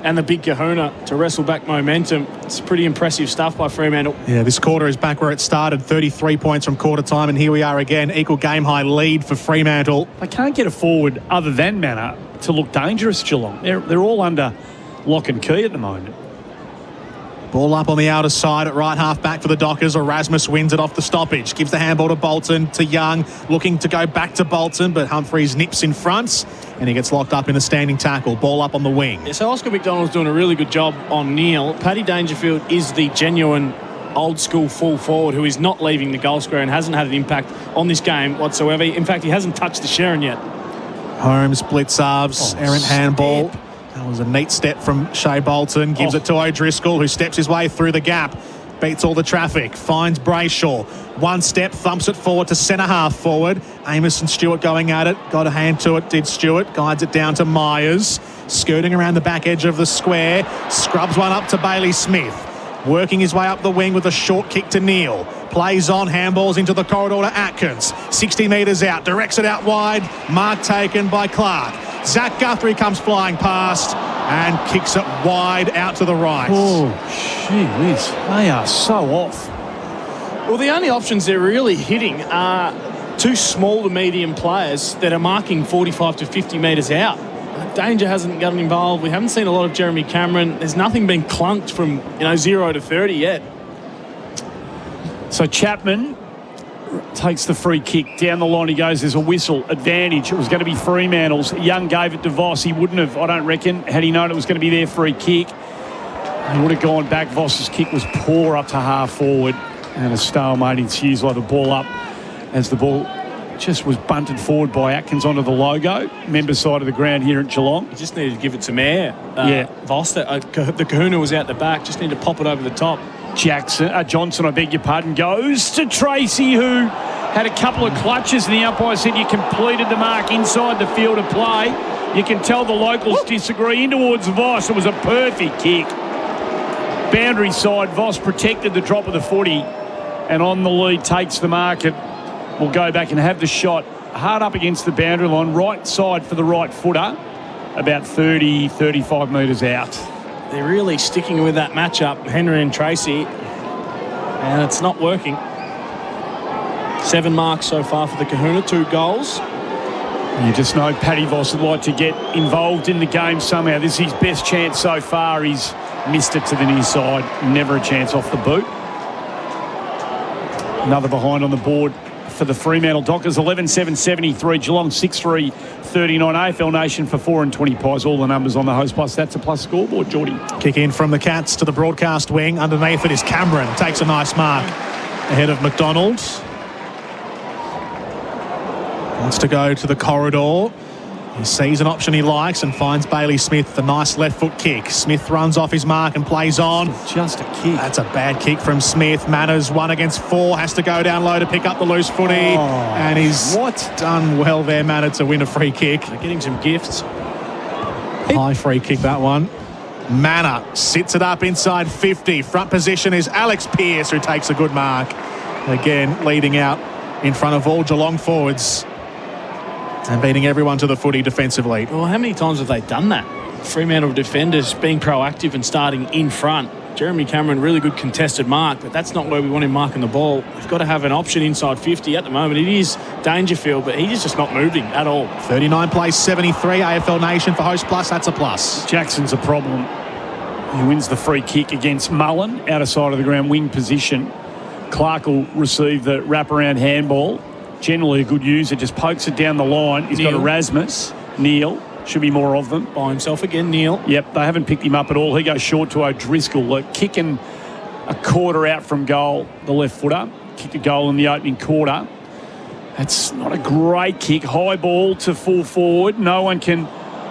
Speaker 20: and the big kahuna to wrestle back momentum. It's pretty impressive stuff by Fremantle.
Speaker 8: Yeah, this quarter is back where it started, 33 points from quarter time, and here we are again, equal game high lead for Fremantle.
Speaker 19: They can't get a forward other than Manor to look dangerous, Geelong. They're all under lock and key at the moment.
Speaker 8: Ball up on the outer side at right half back for the Dockers. Erasmus wins it off the stoppage. Gives the handball to Bolton, to Young. Looking to go back to Bolton, but Humphreys nips in front and he gets locked up in a standing tackle. Ball up on the wing.
Speaker 20: Yeah, so Oscar McDonald's doing a really good job on Neil. Paddy Dangerfield is the genuine old school full forward who is not leaving the goal square and hasn't had an impact on this game whatsoever. In fact, he hasn't touched the Sharon yet.
Speaker 8: Holmes, Blitzarves, errant handball. That was a neat step from Shea Bolton. Gives it to O'Driscoll, who steps his way through the gap. Beats all the traffic. Finds Brayshaw. One step, thumps it forward to centre half forward. Amos and Stewart going at it. Got a hand to it, did Stewart. Guides it down to Myers. Skirting around the back edge of the square. Scrubs one up to Bailey Smith. Working his way up the wing with a short kick to Neil. Plays on, handballs into the corridor to Atkins. 60 metres out, directs it out wide. Mark taken by Clark. Zach Guthrie comes flying past and kicks it wide out to the right.
Speaker 19: Oh, gee whiz. They are so off.
Speaker 20: Well, the only options they're really hitting are two small to medium players that are marking 45 to 50 metres out. Danger hasn't gotten involved. We haven't seen a lot of Jeremy Cameron. There's nothing been clunked from 0 to 30 yet.
Speaker 19: So Chapman takes the free kick down the line. He goes, there's a whistle advantage. It was going to be Fremantle's. Young gave it to Voss. He wouldn't have, I don't reckon, had he known it was going to be their free kick. He would have gone back. Voss's kick was poor up to half forward, and a stalemate ensues like the ball up as the ball just was bunted forward by Atkins onto the logo, member side of the ground here at Geelong.
Speaker 20: You just needed to give it to Mayer. Voss, the kahuna was out the back. Just need to pop it over the top.
Speaker 19: Johnson, I beg your pardon, goes to Tracy, who had a couple of clutches, and the umpire said you completed the mark inside the field of play. You can tell the locals disagree. In towards Voss, it was a perfect kick. Boundary side, Voss protected the drop of the footy, and on the lead takes the mark. It will go back and have the shot hard up against the boundary line, right side for the right footer, about 30, 35 metres out.
Speaker 20: They're really sticking with that matchup, Henry and Tracy, and it's not working. 7 marks so far for the kahuna, 2 goals.
Speaker 19: You just know Paddy Voss would like to get involved in the game somehow. This is his best chance so far. He's missed it to the near side. Never a chance off the boot. Another behind on the board for the Fremantle Dockers. 11-7-73. Geelong 6-3-39. AFL Nation for 4 and 20 pies. All the numbers on the Host Plus. That's a plus scoreboard, Geordie.
Speaker 8: Kick in from the Cats to the broadcast wing. Underneath it is Cameron. Takes a nice mark ahead of McDonald. Wants to go to the corridor. He sees an option he likes and finds Bailey Smith the nice left foot kick. Smith runs off his mark and plays on.
Speaker 19: Just a kick.
Speaker 8: That's a bad kick from Smith. Manners 1 against 4. Has to go down low to pick up the loose footy. And he's done well there, Manner, to win a free kick.
Speaker 20: They're getting some gifts.
Speaker 8: High free kick, that one. Manner sits it up inside 50. Front position is Alex Pearce, who takes a good mark. Again, leading out in front of all Geelong forwards. And beating everyone to the footy defensively.
Speaker 20: Well, how many times have they done that? Fremantle defenders being proactive and starting in front. Jeremy Cameron, really good contested mark, but that's not where we want him marking the ball. We've got to have an option inside 50. At the moment, it is Dangerfield, but he's just not moving at all.
Speaker 8: 39 plays 73, AFL Nation for Host Plus. That's a plus.
Speaker 19: Jackson's a problem. He wins the free kick against Mullen, outer side of the ground, wing position. Clark will receive the wraparound handball. Generally a good user, just pokes it down the line. He's got Erasmus, Neil, should be more of them.
Speaker 20: By himself again, Neil.
Speaker 19: Yep, they haven't picked him up at all. He goes short to O'Driscoll, kicking a quarter out from goal, the left footer. Kicked a goal in the opening quarter. That's not a great kick. High ball to full forward. No one can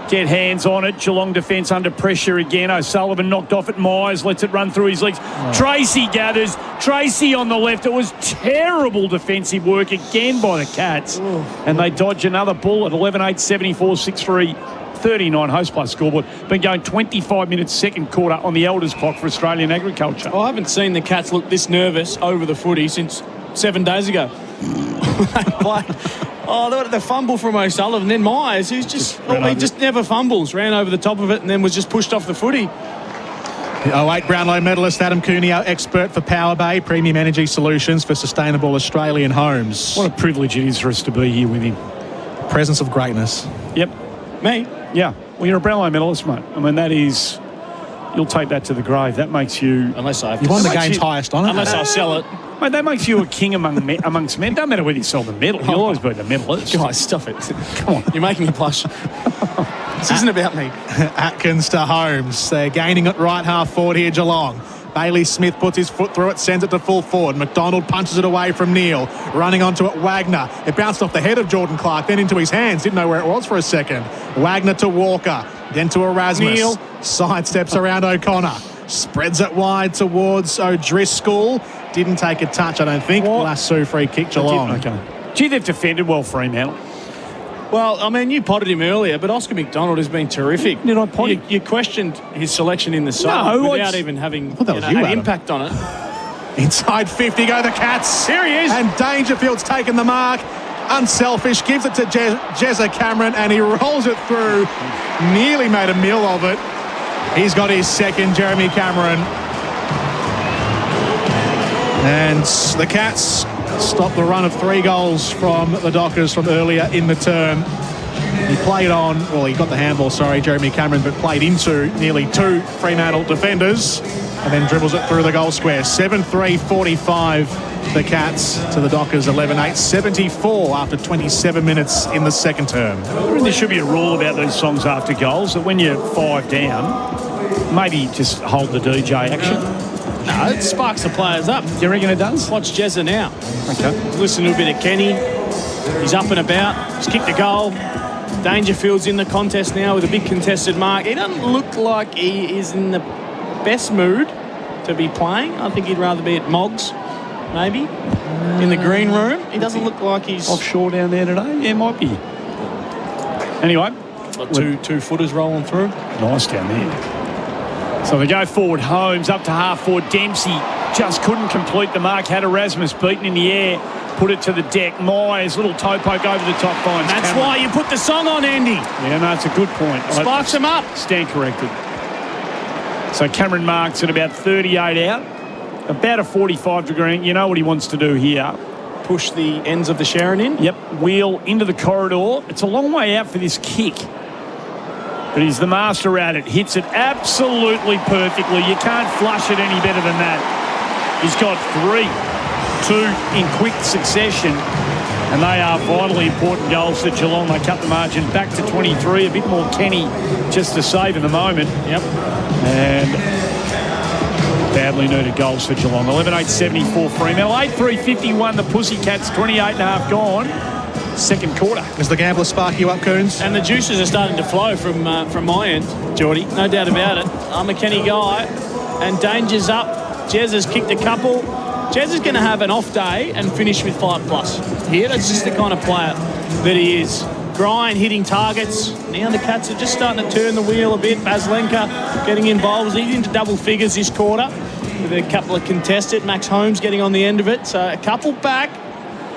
Speaker 19: get hands on it. Geelong defence under pressure again. O'Sullivan knocked off at Myers, lets it run through his legs. Tracy gathers. Tracy on the left. It was terrible defensive work again by the Cats. And they dodge another bullet. 11-8, 74, 6-3, 39 Host Plus scoreboard. Been going 25 minutes second quarter on the elders clock for Australian agriculture.
Speaker 20: I haven't seen the Cats look this nervous over the footy since 7 days ago. The fumble from O'Sullivan, then Myers, who's just he just never fumbles, ran over the top of it and then was just pushed off the footy.
Speaker 8: The 08 Brownlow medalist Adam Cuneo, expert for Power Bay, premium energy solutions for sustainable Australian homes.
Speaker 19: What a privilege it is for us to be here with him.
Speaker 8: Presence of greatness.
Speaker 19: Yep. Me? Yeah. Well, you're a Brownlow medalist, mate. I mean, that is... You'll take that to the grave. That makes you...
Speaker 20: Unless I have
Speaker 8: you won the game's highest honour.
Speaker 20: Unless I sell it.
Speaker 19: Mate, that makes you a king amongst men. Don't matter whether you sell the medal. You'll always be the medalist.
Speaker 20: Guys, stop it. Come on. You're making me blush. This isn't about me.
Speaker 8: Atkins to Holmes. They're gaining it right half forward here, Geelong. Bailey Smith puts his foot through it, sends it to full forward. McDonald punches it away from Neil. Running onto it, Wagner. It bounced off the head of Jordan Clark, then into his hands. Didn't know where it was for a second. Wagner to Walker, then to Erasmus.
Speaker 20: Neil.
Speaker 8: Sidesteps around O'Connor. Spreads it wide towards O'Driscoll. Didn't take a touch, I don't think. Lasso free kick, Geelong.
Speaker 19: Okay. Gee, they've defended well, Fremantle.
Speaker 20: Well, I mean, you potted him earlier, but Oscar McDonald has been terrific.
Speaker 19: Did I pot him?
Speaker 20: You questioned his selection in the side without even having an impact on it.
Speaker 8: Inside 50 go the Cats.
Speaker 20: Here he is.
Speaker 8: And Dangerfield's taken the mark. Unselfish, gives it to Jezza Cameron, and he rolls it through. Nearly made a meal of it. He's got his second, Jeremy Cameron. And the Cats stop the run of 3 goals from the Dockers from earlier in the term. He played on, well, he got the handball, Jeremy Cameron, but played into nearly 2 Fremantle defenders and then dribbles it through the goal square. 7-3-45, the Cats to the Dockers, 11-8, 74 after 27 minutes in the second term.
Speaker 19: There should be a rule about these songs after goals, that when you're 5 down, maybe just hold the DJ action.
Speaker 20: No, it sparks the players up.
Speaker 19: Do you reckon it does?
Speaker 20: Watch Jezza now.
Speaker 19: Okay.
Speaker 20: Listen to a bit of Kenny. He's up and about. He's kicked a goal. Dangerfield's in the contest now with a big contested mark. He doesn't look like he is in the best mood to be playing. I think he'd rather be at Moggs, maybe, in the green room. He doesn't look like he's...
Speaker 19: Offshore down there today? Yeah, might be. Anyway.
Speaker 20: Got two footers rolling through.
Speaker 19: Nice down there. So they go forward, Holmes up to half forward. Dempsey just couldn't complete the mark. Had Erasmus beaten in the air. Put it to the deck. Myers, little toe poke over the top finds
Speaker 20: That's
Speaker 19: Cameron.
Speaker 20: why you put the song on, Andy.
Speaker 19: Yeah, no, it's a good point.
Speaker 20: Sparks him up.
Speaker 19: Stand corrected. So Cameron marks at about 38 out. About a 45 degree. You know what he wants to do here.
Speaker 20: Push the ends of the Sharon in.
Speaker 19: Yep, wheel into the corridor. It's a long way out for this kick. But he's the master at it. Hits it absolutely perfectly. You can't flush it any better than that. He's got 2 in quick succession. And they are vitally important goals for Geelong. They cut the margin back to 23. A bit more Kenny just to save in the moment.
Speaker 20: Yep.
Speaker 19: And badly needed goals for Geelong. 11-8-74 Fremantle. 8-3-51 the Pussycats. 28.5 gone. second quarter.
Speaker 8: Does the gambler spark you up, Coons?
Speaker 20: And the juices are starting to flow from my end, Geordie. No doubt about it. I'm a Kenny guy. And Danger's up. Jez has kicked a couple. Jez is going to have an off day and finish with 5+ here. That's just the kind of player that he is. Grind hitting targets. Now the Cats are just starting to turn the wheel a bit. Baslenka getting involved. He's into double figures this quarter with a couple of contested. Max Holmes getting on the end of it. So a couple back,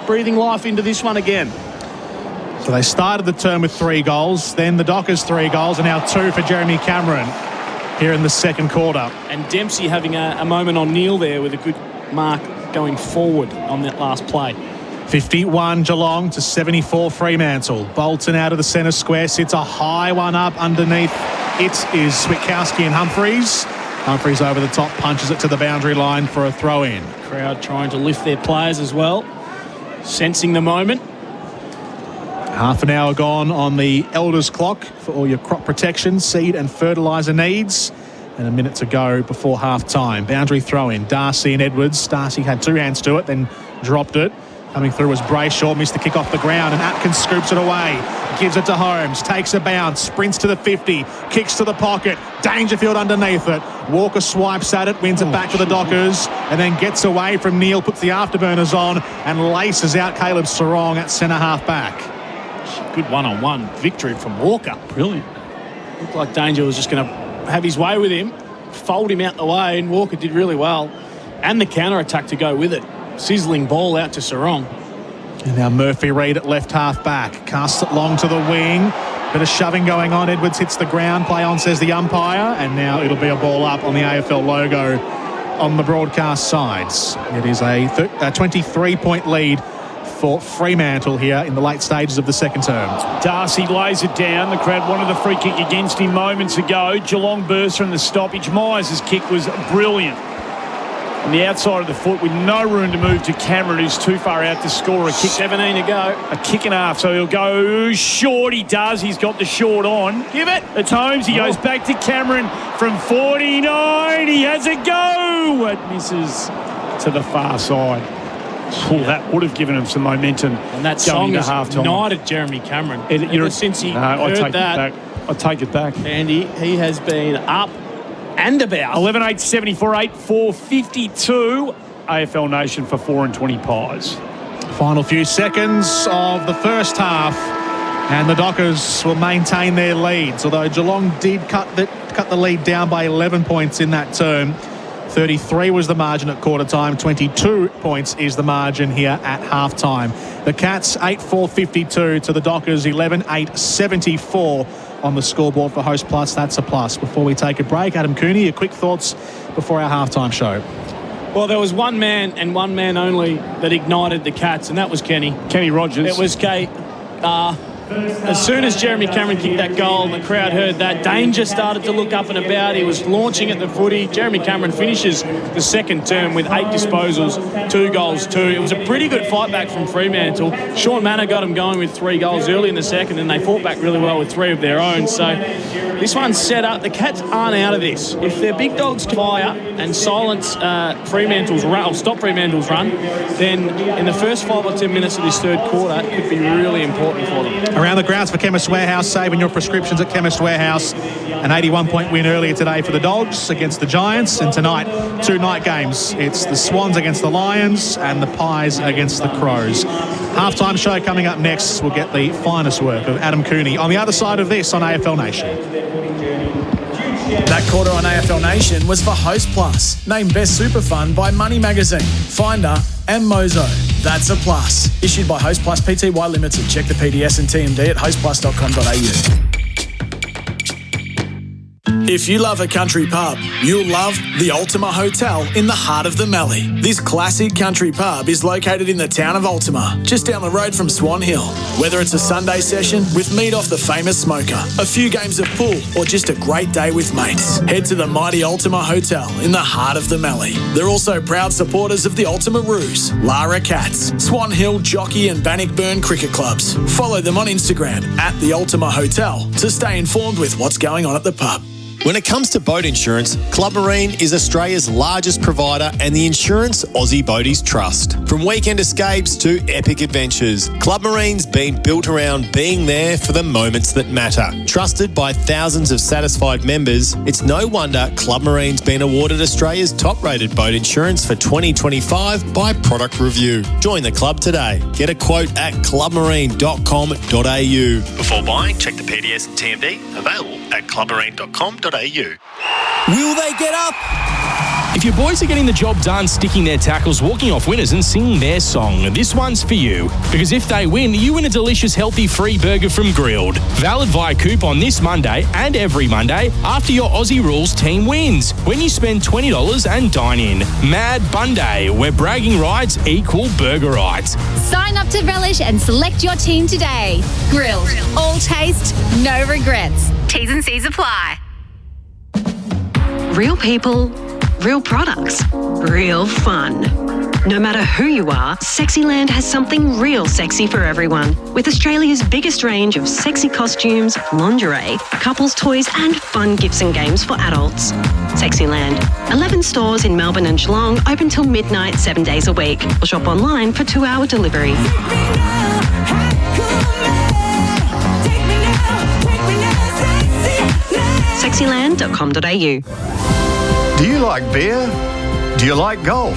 Speaker 20: breathing life into this one again.
Speaker 8: So they started the term with 3 goals, then the Dockers 3 goals, and now 2 for Jeremy Cameron here in the second quarter.
Speaker 20: And Dempsey having a moment on Neil there with a good mark going forward on that last play.
Speaker 8: 51 Geelong to 74 Fremantle. Bolton out of the centre square, sits a high one up underneath. It is Switkowski and Humphreys. Humphreys over the top, punches it to the boundary line for a throw-in.
Speaker 20: Crowd trying to lift their players as well, sensing the moment.
Speaker 8: Half an hour gone on the Elders clock for all your crop protection, seed and fertiliser needs. And a minute to go before half-time. Boundary throw-in, Darcy and Edwards. Darcy had 2 hands to it, then dropped it. Coming through was Brayshaw, missed the kick off the ground, and Atkins scoops it away. Gives it to Holmes, takes a bounce, sprints to the 50, kicks to the pocket, Dangerfield underneath it. Walker swipes at it, wins it back to the Dockers, and then gets away from Neil, puts the afterburners on, and laces out Caleb Sarong at centre half back.
Speaker 20: Good one-on-one victory from Walker. Brilliant. Looked like Danger was just going to have his way with him, fold him out the way, and Walker did really well. And the counter-attack to go with it. Sizzling ball out to Sarong.
Speaker 8: And now Murphy Reid at left half back. Casts it long to the wing. Bit of shoving going on. Edwards hits the ground. Play on, says the umpire. And now it'll be a ball up on the AFL logo on the broadcast sides. It is a 23-point lead for Fremantle here in the late stages of the second term.
Speaker 19: Darcy lays it down. The crowd wanted the free kick against him moments ago. Geelong burst from the stoppage. Myers' kick was brilliant. On the outside of the foot with no room to move to Cameron, who's too far out to score a kick.
Speaker 20: 17 to go.
Speaker 19: A kick and a half, so he'll go short. He does. He's got the short on.
Speaker 20: Give it.
Speaker 19: It's Holmes. He goes back to Cameron from 49. He has a go. It misses to the far side. Oh, that would have given him some momentum.
Speaker 20: And that song has ignited Jeremy Cameron. Since he heard that.
Speaker 19: I take it back.
Speaker 20: Andy, he has been up and about.
Speaker 19: 11-8, 74-8, 452. AFL Nation for 4 and 20 pies.
Speaker 8: Final few seconds of the first half, and the Dockers will maintain their leads, although Geelong did cut the lead down by 11 points in that term. 33 was the margin at quarter time. 22 points is the margin here at half time. The Cats 8-4-52 to the Dockers 11-8-74 on the scoreboard for Host Plus. That's a plus. Before we take a break, Adam Cooney, your quick thoughts before our halftime show.
Speaker 20: Well, there was one man and one man only that ignited the Cats, and that was Kenny
Speaker 19: Rogers.
Speaker 20: It was Kate. As soon as Jeremy Cameron kicked that goal, the crowd heard that. Danger started to look up and about. He was launching at the footy. Jeremy Cameron finishes the second term with 8 disposals, 2 goals, 2. It was a pretty good fight back from Fremantle. Sean Manor got him going with 3 goals early in the second, and they fought back really well with 3 of their own. So this one's set up. The Cats aren't out of this. If their big dogs fire and silence Fremantle's run, or stop Fremantle's run, then in the first 5 or 10 minutes of this third quarter, it could be really important for them.
Speaker 8: Around the grounds for Chemist Warehouse, saving your prescriptions at Chemist Warehouse. An 81-point win earlier today for the Dogs against the Giants, and tonight 2 night games. It's the Swans against the Lions and the Pies against the Crows. Halftime show coming up next. We'll get the finest work of Adam Cooney on the other side of this on AFL Nation.
Speaker 1: That quarter on AFL Nation was for Host Plus, named Best Super Fund by Money Magazine, Finder and Mozo. That's a plus. Issued by Host Plus Pty Limited. Check the PDS and TMD at hostplus.com.au. If you love a country pub, you'll love the Ultima Hotel in the heart of the Mallee. This classic country pub is located in the town of Ultima, just down the road from Swan Hill. Whether it's a Sunday session with meat off the famous smoker, a few games of pool, or just a great day with mates, head to the mighty Ultima Hotel in the heart of the Mallee. They're also proud supporters of the Ultima Roos, Lara Cats, Swan Hill, Jockey and Bannockburn cricket clubs. Follow them on Instagram at the Ultima Hotel to stay informed with what's going on at the pub.
Speaker 11: When it comes to boat insurance, Club Marine is Australia's largest provider and the insurance Aussie boaties trust. From weekend escapes to epic adventures, Club Marine's been built around being there for the moments that matter. Trusted by thousands of satisfied members, it's no wonder Club Marine's been awarded Australia's top-rated boat insurance for 2025 by Product Review. Join the club today. Get a quote at clubmarine.com.au. Before buying, check the PDS and TMD, available at clubmarine.com.au.
Speaker 24: Will they get up? If your boys are getting the job done, sticking their tackles, walking off winners and singing their song, this one's for you. Because if they win, you win a delicious, healthy free burger from Grilled. Valid via coupon this Monday and every Monday after your Aussie Rules team wins. When you spend $20 and dine in. Mad Bun Day, where bragging rights equal burger rights.
Speaker 25: Sign up to relish and select your team today. Grilled. All taste, no regrets. T's and C's apply.
Speaker 12: Real people, real products, real fun. No matter who you are, Sexyland has something real sexy for everyone. With Australia's biggest range of sexy costumes, lingerie, couples toys and fun gifts and games for adults. Sexyland. 11 stores in Melbourne and Geelong, open till midnight 7 days a week. Or shop online for 2-hour delivery. Sexyland.com.au.
Speaker 15: Do you like beer? Do you like golf?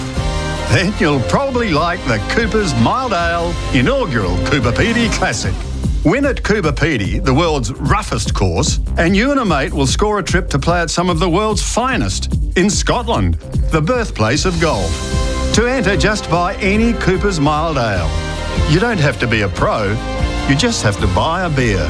Speaker 15: Then you'll probably like the Cooper's Mild Ale inaugural Cooper Pedy Classic. Win at Cooper Pedy, the world's roughest course, and you and a mate will score a trip to play at some of the world's finest in Scotland, the birthplace of golf. To enter, just buy any Cooper's Mild Ale. You don't have to be a pro, you just have to buy a beer.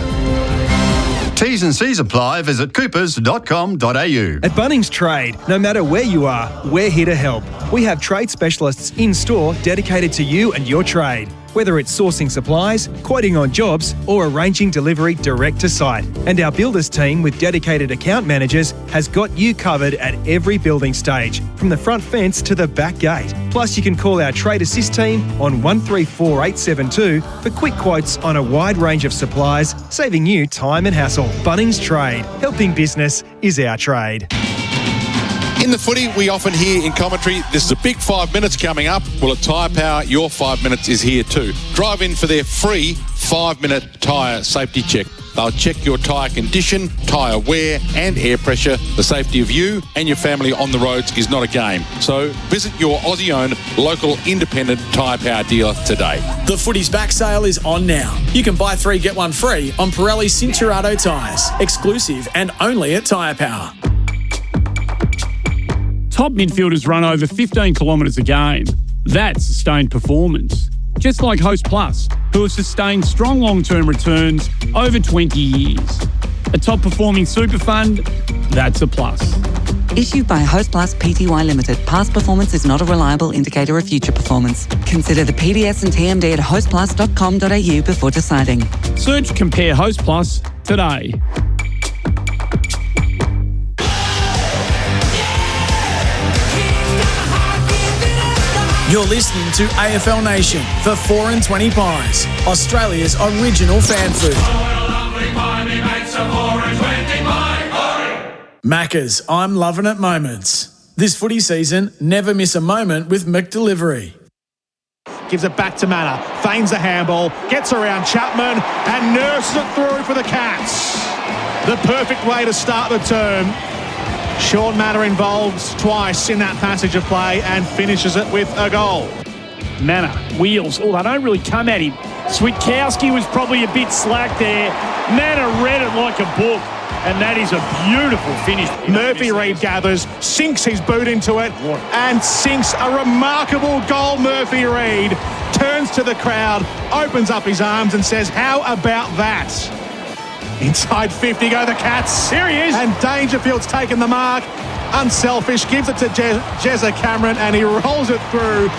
Speaker 15: T's and C's apply. Visit coopers.com.au.
Speaker 16: At Bunnings Trade, no matter where you are, we're here to help. We have trade specialists in store dedicated to you and your trade. Whether it's sourcing supplies, quoting on jobs, or arranging delivery direct to site. And our builders team with dedicated account managers has got you covered at every building stage, from the front fence to the back gate. Plus, you can call our Trade Assist team on 134872 for quick quotes on a wide range of supplies, saving you time and hassle. Bunnings Trade. Helping business is our trade.
Speaker 17: In the footy, we often hear in commentary, this is a big 5 minutes coming up. Well, at Tyre Power, your 5 minutes is here too. Drive in for their free 5-minute tyre safety check. They'll check your tyre condition, tyre wear and air pressure. The safety of you and your family on the roads is not a game. So visit your Aussie-owned local independent Tyre Power dealer today.
Speaker 1: The footy's back sale is on now. You can buy 3 get 1 free on Pirelli Cinturato tyres. Exclusive and only at Tyre Power.
Speaker 19: Top midfielders run over 15 kilometres a game. That's sustained performance. Just like Host Plus, who have sustained strong long-term returns over 20 years. A top-performing super fund, that's a plus.
Speaker 18: Issued by Host Plus Pty Limited. Past performance is not a reliable indicator of future performance. Consider the PDS and TMD at hostplus.com.au before deciding.
Speaker 19: Search Compare Host Plus today.
Speaker 1: You're listening to AFL Nation for 4 and 20 Pies, Australia's original fan food. Macca's, I'm loving it moments. This footy season, never miss a moment with McDelivery.
Speaker 8: Gives it back to Manor, feigns a handball, gets around Chapman and nurses it through for the Cats. The perfect way to start the term. Sean Manor involved twice in that passage of play and finishes it with a goal.
Speaker 19: Manor, wheels. Oh, they don't really come at him. Switkowski was probably a bit slack there. Manor read it like a book, and that is a beautiful finish.
Speaker 8: Murphy Reid gathers, sinks his boot into it, and sinks a remarkable goal. Murphy Reid turns to the crowd, opens up his arms and says, how about that? Inside 50 go the Cats.
Speaker 19: Here he is.
Speaker 8: And Dangerfield's taken the mark. Unselfish, gives it to Jezza Cameron and he rolls it through.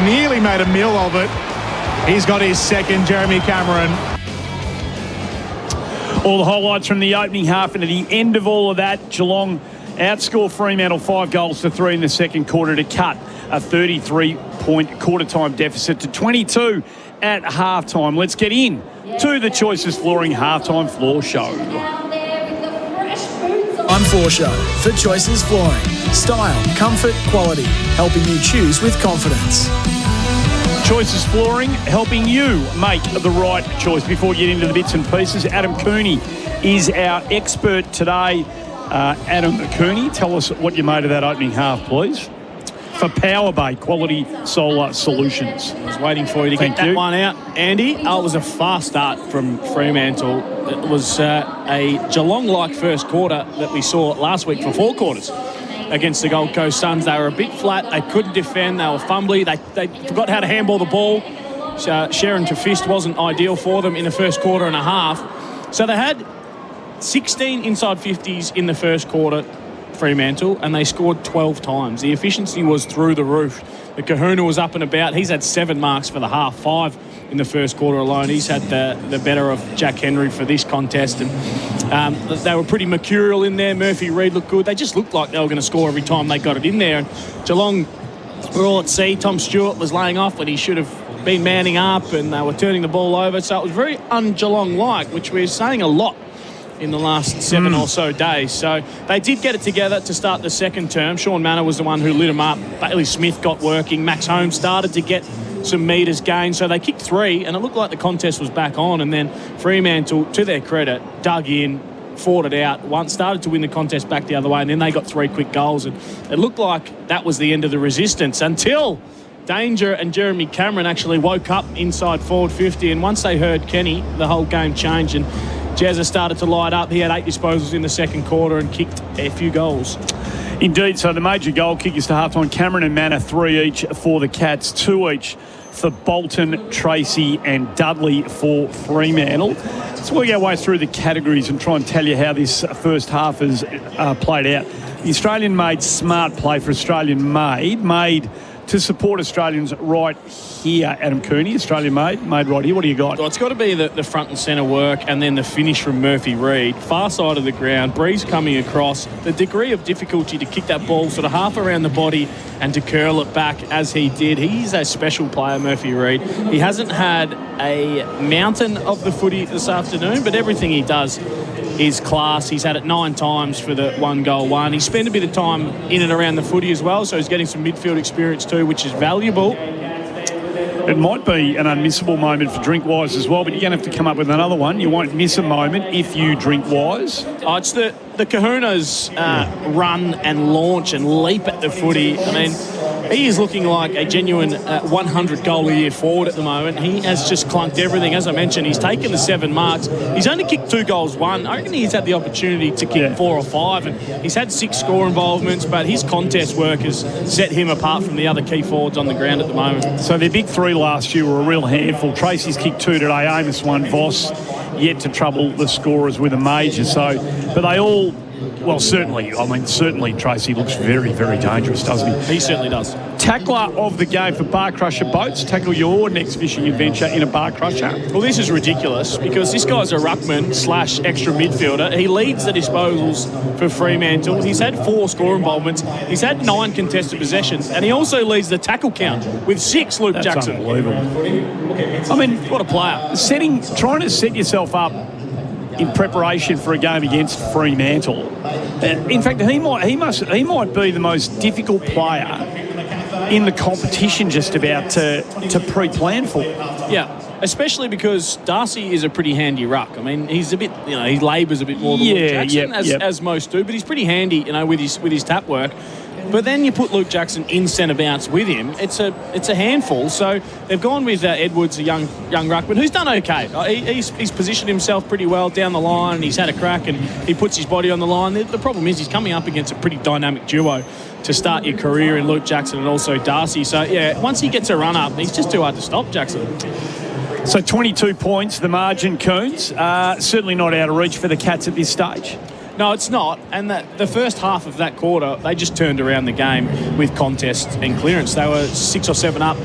Speaker 8: Nearly made a meal of it. He's got his second, Jeremy Cameron.
Speaker 19: All the highlights from the opening half and at the end of all of that, Geelong outscore Fremantle 5-3 in the second quarter to cut a 33-point quarter-time deficit to 22 at halftime. Let's get in to the Choices Flooring halftime floor show.
Speaker 1: I'm I'm Forshow for Choices Flooring. Style, comfort, quality, helping you choose with confidence.
Speaker 19: Choices Flooring, helping you make the right choice. Before we get into the bits and pieces, Adam Cooney is our expert today. Adam Cooney, tell us what you made of that opening half, please. For Power Bay Quality Solar Solutions.
Speaker 20: I was waiting for you to get that one out, Andy. It was a fast start from Fremantle. It was a Geelong-like first quarter that we saw last week for 4 quarters against the Gold Coast Suns. They were a bit flat. They couldn't defend. They were fumbly. They forgot how to handball the ball. Sharon to fist wasn't ideal for them in the first quarter and a half. So they had 16 inside 50s in the first quarter, Fremantle, and they scored 12 times. The efficiency was through the roof. The Kahuna was up and about. He's had 7 marks for the half, 5 in the first quarter alone. He's had the better of Jack Henry for this contest. And they were pretty mercurial in there. Murphy Reid looked good. They just looked like they were going to score every time they got it in there. And Geelong were all at sea. Tom Stewart was laying off when he should have been manning up, and they were turning the ball over. So it was very un-Geelong-like, which we're saying a lot in the last 7 or so days. So they did get it together to start the second term. Sean Manor was the one who lit them up. Bailey Smith got working. Max Holmes started to get some metres gained. So they kicked 3, and it looked like the contest was back on. And then Fremantle, to their credit, dug in, fought it out, started to win the contest back the other way, and then they got 3 quick goals. And it looked like that was the end of the resistance until Danger and Jeremy Cameron actually woke up inside forward 50. And once they heard Kenny, the whole game changed. And Jazza started to light up. He had 8 disposals in the second quarter and kicked a few goals.
Speaker 19: Indeed, so the major goal kickers to half-time, Cameron and Manor, 3 each for the Cats, 2 each for Bolton, Tracy and Dudley for Fremantle. Let's work our way through the categories and try and tell you how this first half has played out. The Australian-made smart play for Australian-made to support Australians right here. Adam Cooney, Australian-made right here. What do you got?
Speaker 20: Well, it's got to be the front and centre work, and then the finish from Murphy Reid. Far side of the ground, Bris coming across. The degree of difficulty to kick that ball sort of half around the body and to curl it back as he did. He's a special player, Murphy Reid. He hasn't had a mountain of the footy this afternoon, but everything he does is class. He's had it 9 times for the 1 goal one. He spent a bit of time in and around the footy as well, so he's getting some midfield experience too, which is valuable.
Speaker 19: It might be an unmissable moment for Drink Wise as well, but you're going to have to come up with another one. You won't miss a moment if you drink Wise.
Speaker 20: Oh, it's the Kahuna's run and launch and leap at the footy. I mean, he is looking like a genuine 100-goal-a-year forward at the moment. He has just clunked everything. As I mentioned, he's taken the 7 marks. He's only kicked 2 goals, 1. I reckon he's had the opportunity to kick 4 or 5, and he's had 6 score involvements, but his contest work has set him apart from the other key forwards on the ground at the moment.
Speaker 19: So their big 3 last year were a real handful. Tracy's kicked 2 today, Amos 1, Voss yet to trouble the scorers with a major. So, but they all, well, certainly Tracy looks very, very dangerous, doesn't he?
Speaker 20: He certainly does.
Speaker 19: Tackler of the game for Bar Crusher Boats. Tackle your next fishing adventure in a Bar Crusher.
Speaker 20: Well, this is ridiculous because this guy's a ruckman / extra midfielder. He leads the disposals for Fremantle. He's had 4 score involvements. He's had 9 contested possessions, and he also leads the tackle count with 6. Luke
Speaker 19: That's
Speaker 20: Jackson.
Speaker 19: Unbelievable.
Speaker 20: I mean, what a player!
Speaker 19: Trying to set yourself up in preparation for a game against Fremantle. In fact, he might be the most difficult player in the competition just about to pre-plan for.
Speaker 20: Yeah, especially because Darcy is a pretty handy ruck. I mean, he's a bit, he labours a bit more than Luke Jackson, as most do, but he's pretty handy, with his tap work. But then you put Luke Jackson in centre bounce with him. It's a handful. So they've gone with Edwards, a young ruckman, who's done okay. He's positioned himself pretty well down the line, and he's had a crack, and he puts his body on the line. The problem is he's coming up against a pretty dynamic duo to start your career in Luke Jackson and also Darcy. So, once he gets a run up, he's just too hard to stop, Jackson.
Speaker 19: So 22 points, the margin, Coons. Certainly not out of reach for the Cats at this stage.
Speaker 20: No, it's not. And the first half of that quarter, they just turned around the game with contest and clearance. They were 6 or 7 up,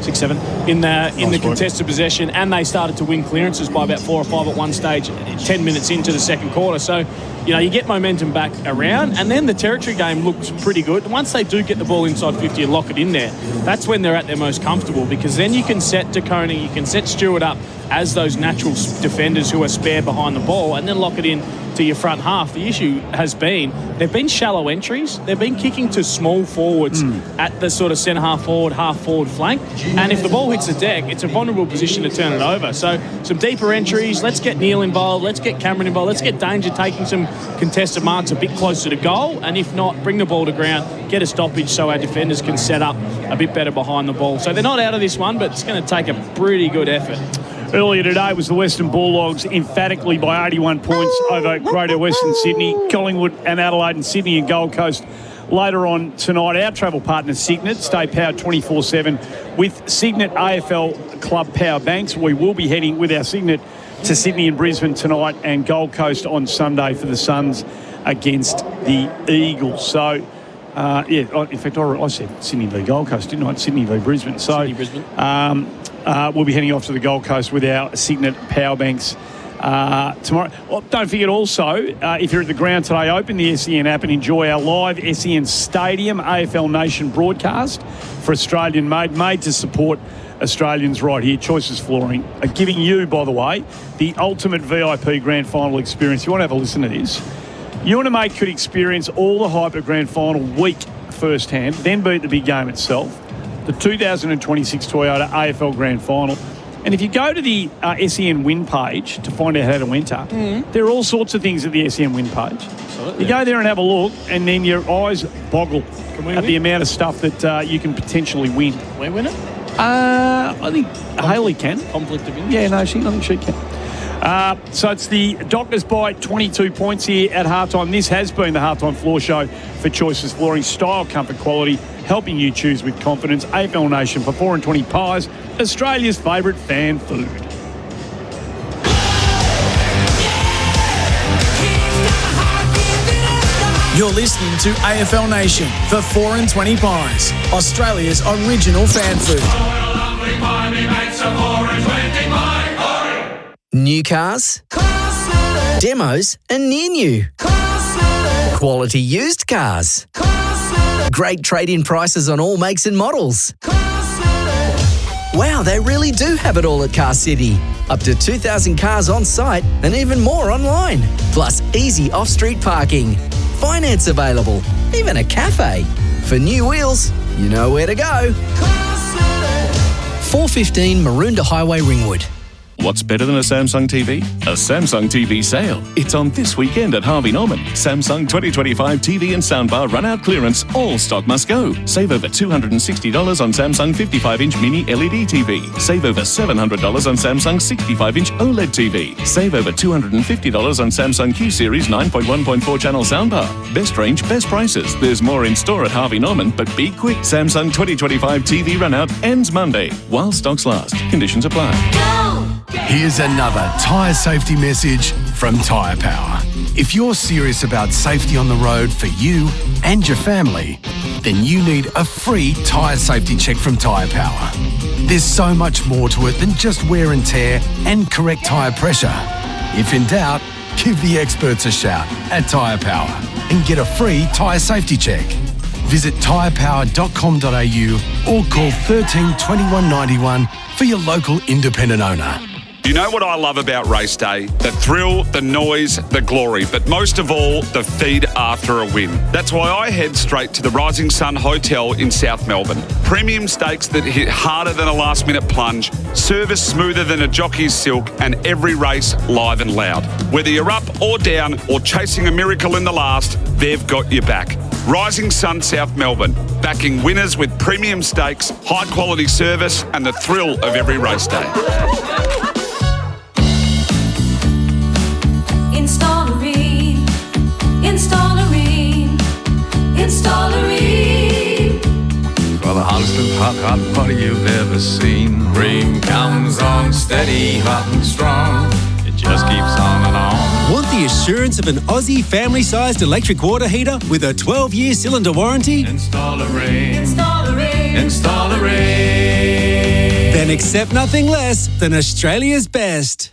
Speaker 20: 6-7 in the contested possession, and they started to win clearances by about 4 or 5 at one stage, 10 minutes into the second quarter. So, you get momentum back around, and then the territory game looks pretty good. And once they do get the ball inside 50 and lock it in there, that's when they're at their most comfortable, because then you can set De Koning, you can set Stewart up, as those natural defenders who are spare behind the ball and then lock it in to your front half. The issue has been they've been shallow entries. They've been kicking to small forwards at the sort of centre half forward flank. And if the ball hits the deck, it's a vulnerable position to turn it over. So some deeper entries. Let's get Neil involved. Let's get Cameron involved. Let's get Danger taking some contested marks a bit closer to goal. And if not, bring the ball to ground, get a stoppage so our defenders can set up a bit better behind the ball. So they're not out of this one, but it's going to take a pretty good effort.
Speaker 19: Earlier today was the Western Bulldogs emphatically by 81 points over Greater Western Sydney, Collingwood and Adelaide and Sydney and Gold Coast. Later on tonight, our travel partner Signet, stay powered 24/7 with Signet AFL Club Power Banks. We will be heading with our Signet to Sydney and Brisbane tonight and Gold Coast on Sunday for the Suns against the Eagles. So, in fact, I said Sydney v Gold Coast, didn't I? Sydney v Brisbane. So,
Speaker 20: Sydney, Brisbane.
Speaker 19: We'll be heading off to the Gold Coast with our Signet Power Banks tomorrow. Well, don't forget also, if you're at the ground today, open the SEN app and enjoy our live SEN Stadium AFL Nation broadcast for Australian made to support Australians right here. Choices Flooring are giving you, by the way, the ultimate VIP grand final experience. You want to have a listen to this? You and a mate could experience all the hype of grand final week firsthand, then be at the big game itself. The 2026 Toyota AFL Grand Final. And if you go to the SEN win page to find out how to enter, there are all sorts of things at the SEN win page. Absolutely. You go there and have a look, and then your eyes boggle at the amount of stuff that you can potentially win.
Speaker 20: Can we win it?
Speaker 19: I think Hayley can.
Speaker 20: Conflict of interest?
Speaker 19: Yeah, no, I think she can. So it's the Dockers by 22 points here at halftime. This has been the halftime floor show for Choices Flooring. Style, comfort, quality, helping you choose with confidence. AFL Nation for 4 and 20 pies, Australia's favourite fan food.
Speaker 1: You're listening to AFL Nation for 4 and 20 pies, Australia's original fan food.
Speaker 2: New cars, demos and near new, quality used cars, great trade-in prices on all makes and models. Wow, they really do have it all at Car City. Up to 2,000 cars on site and even more online. Plus easy off-street parking, finance available, even a cafe. For new wheels, you know where to go. 415 Maroondah Highway, Ringwood.
Speaker 3: What's better than a Samsung TV? A Samsung TV sale. It's on this weekend at Harvey Norman. Samsung 2025 TV and soundbar run-out clearance. All stock must go. Save over $260 on Samsung 55-inch mini LED TV. Save over $700 on Samsung 65-inch OLED TV. Save over $250 on Samsung Q Series 9.1.4 channel soundbar. Best range, best prices. There's more in store at Harvey Norman, but be quick. Samsung 2025 TV run-out ends Monday while stocks last. Conditions apply.
Speaker 4: Here's another tyre safety message from Tyre Power. If you're serious about safety on the road for you and your family, then you need a free tyre safety check from Tyre Power. There's so much more to it than just wear and tear and correct tyre pressure. If in doubt, give the experts a shout at Tyre Power and get a free tyre safety check. Visit tyrepower.com.au or call 13 21 91 for your local independent owner.
Speaker 5: You know what I love about race day? The thrill, the noise, the glory, but most of all, the feed after a win. That's why I head straight to the Rising Sun Hotel in South Melbourne. Premium steaks that hit harder than a last-minute plunge, service smoother than a jockey's silk, and every race live and loud. Whether you're up or down or chasing a miracle in the last, they've got your back. Rising Sun South Melbourne, backing winners with premium steaks, high-quality service, and the thrill of every race day.
Speaker 9: Installerine. For the hottest of hot party you've ever seen. Rain comes on steady, hot and strong. It just keeps on and on.
Speaker 13: Want the assurance of an Aussie family-sized electric water heater with a 12-year cylinder warranty?
Speaker 9: Installerine. Installerine.
Speaker 13: Then accept nothing less than Australia's best.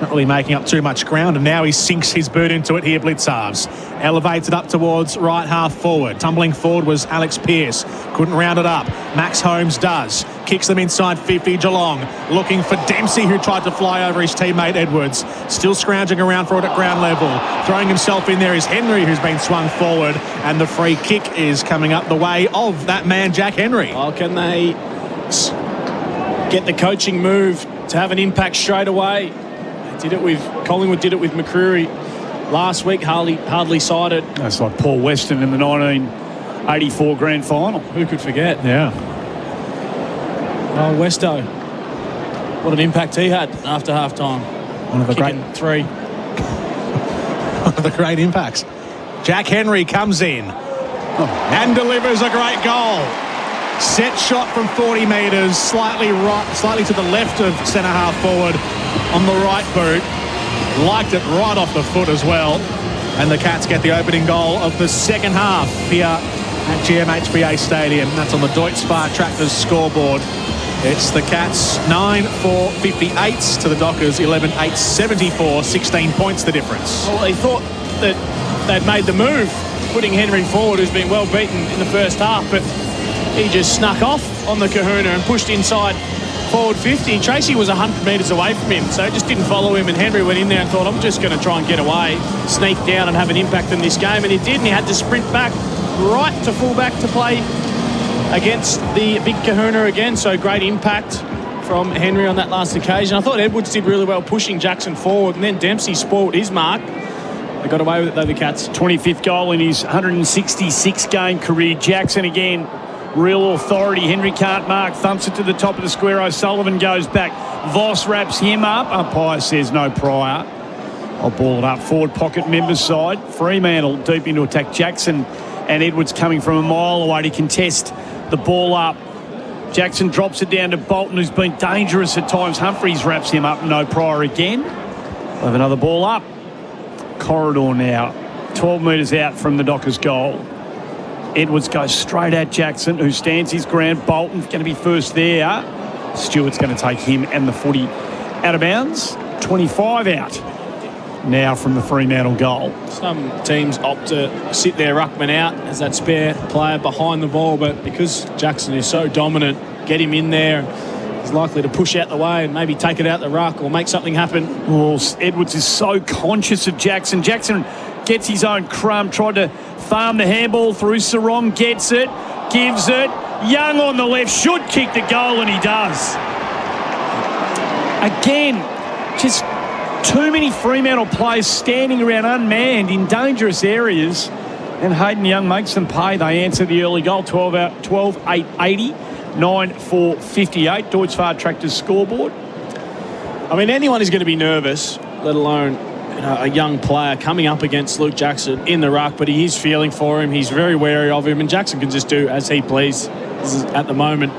Speaker 8: Not really making up too much ground, and now he sinks his boot into it here, Blitzarves. Elevates it up towards right half forward. Tumbling forward was Alex Pearce. Couldn't round it up. Max Holmes does. Kicks them inside 50, Geelong. Looking for Dempsey, who tried to fly over his teammate Edwards. Still scrounging around for it at ground level. Throwing himself in there is Henry, who's been swung forward, and the free kick is coming up the way of that man, Jack Henry.
Speaker 20: Oh, can they get the coaching move to have an impact straight away? Collingwood did it with McCreery last week, hardly sided.
Speaker 19: That's like Paul Weston in the 1984 grand final.
Speaker 20: Who could forget?
Speaker 8: Yeah.
Speaker 20: Oh, Westo. What an impact he had after half-time.
Speaker 8: One of the
Speaker 20: Kicking three.
Speaker 8: One of the great impacts. Jack Henry comes in and delivers a great goal. Set shot from 40 metres, slightly to the left of centre half forward on the right boot. Liked it right off the foot as well. And the Cats get the opening goal of the second half here at GMHBA Stadium. That's on the Deutsche Spa Tractors scoreboard. It's the Cats 9-4-58 to the Dockers 11-8-74. 16 points the difference.
Speaker 20: Well, they thought that they'd made the move, putting Henry forward, who's been well beaten in the first half, but he just snuck off on the Kahuna and pushed inside forward 50. Tracy was 100 metres away from him, so just didn't follow him, and Henry went in there and thought, I'm just going to try and get away, sneak down and have an impact in this game, and he did, and he had to sprint back right to fullback to play against the big Kahuna again, so great impact from Henry on that last occasion. I thought Edwards did really well pushing Jackson forward, and then Dempsey spoiled his mark. They got away with it though, the Cats.
Speaker 19: 25th goal in his 166 game career. Jackson again, real authority. Henry can't mark, thumps it to the top of the square. O'Sullivan goes back. Voss wraps him up. Umpire says no prior. I'll ball it up. Forward pocket, members side. Fremantle deep into attack. Jackson and Edwards coming from a mile away to contest the ball up. Jackson drops it down to Bolton, who's been dangerous at times. Humphreys wraps him up. No prior again. We'll have another ball up. Corridor now. 12 metres out from the Dockers goal. Edwards goes straight at Jackson, who stands his ground. Bolton's going to be first there. Stewart's going to take him and the footy out of bounds. 25 out now from the Fremantle goal.
Speaker 20: Some teams opt to sit their ruckman out as that spare player behind the ball, but because Jackson is so dominant, get him in there. He's likely to push out the way and maybe take it out the ruck or make something happen.
Speaker 19: Well, Edwards is so conscious of Jackson. Jackson gets his own crumb, tried to farm the handball through. Sarong gets it, gives it. Young on the left, should kick the goal, and he does. Again, just too many Fremantle players standing around unmanned in dangerous areas, and Hayden Young makes them pay. They answer the early goal, 12-8-80, 9-4-58. Deutsche Fahrt Tractors scoreboard.
Speaker 20: I mean, anyone is going to be nervous, let alone a young player coming up against Luke Jackson in the ruck, but he is feeling for him. He's very wary of him, and Jackson can just do as he pleases at the moment.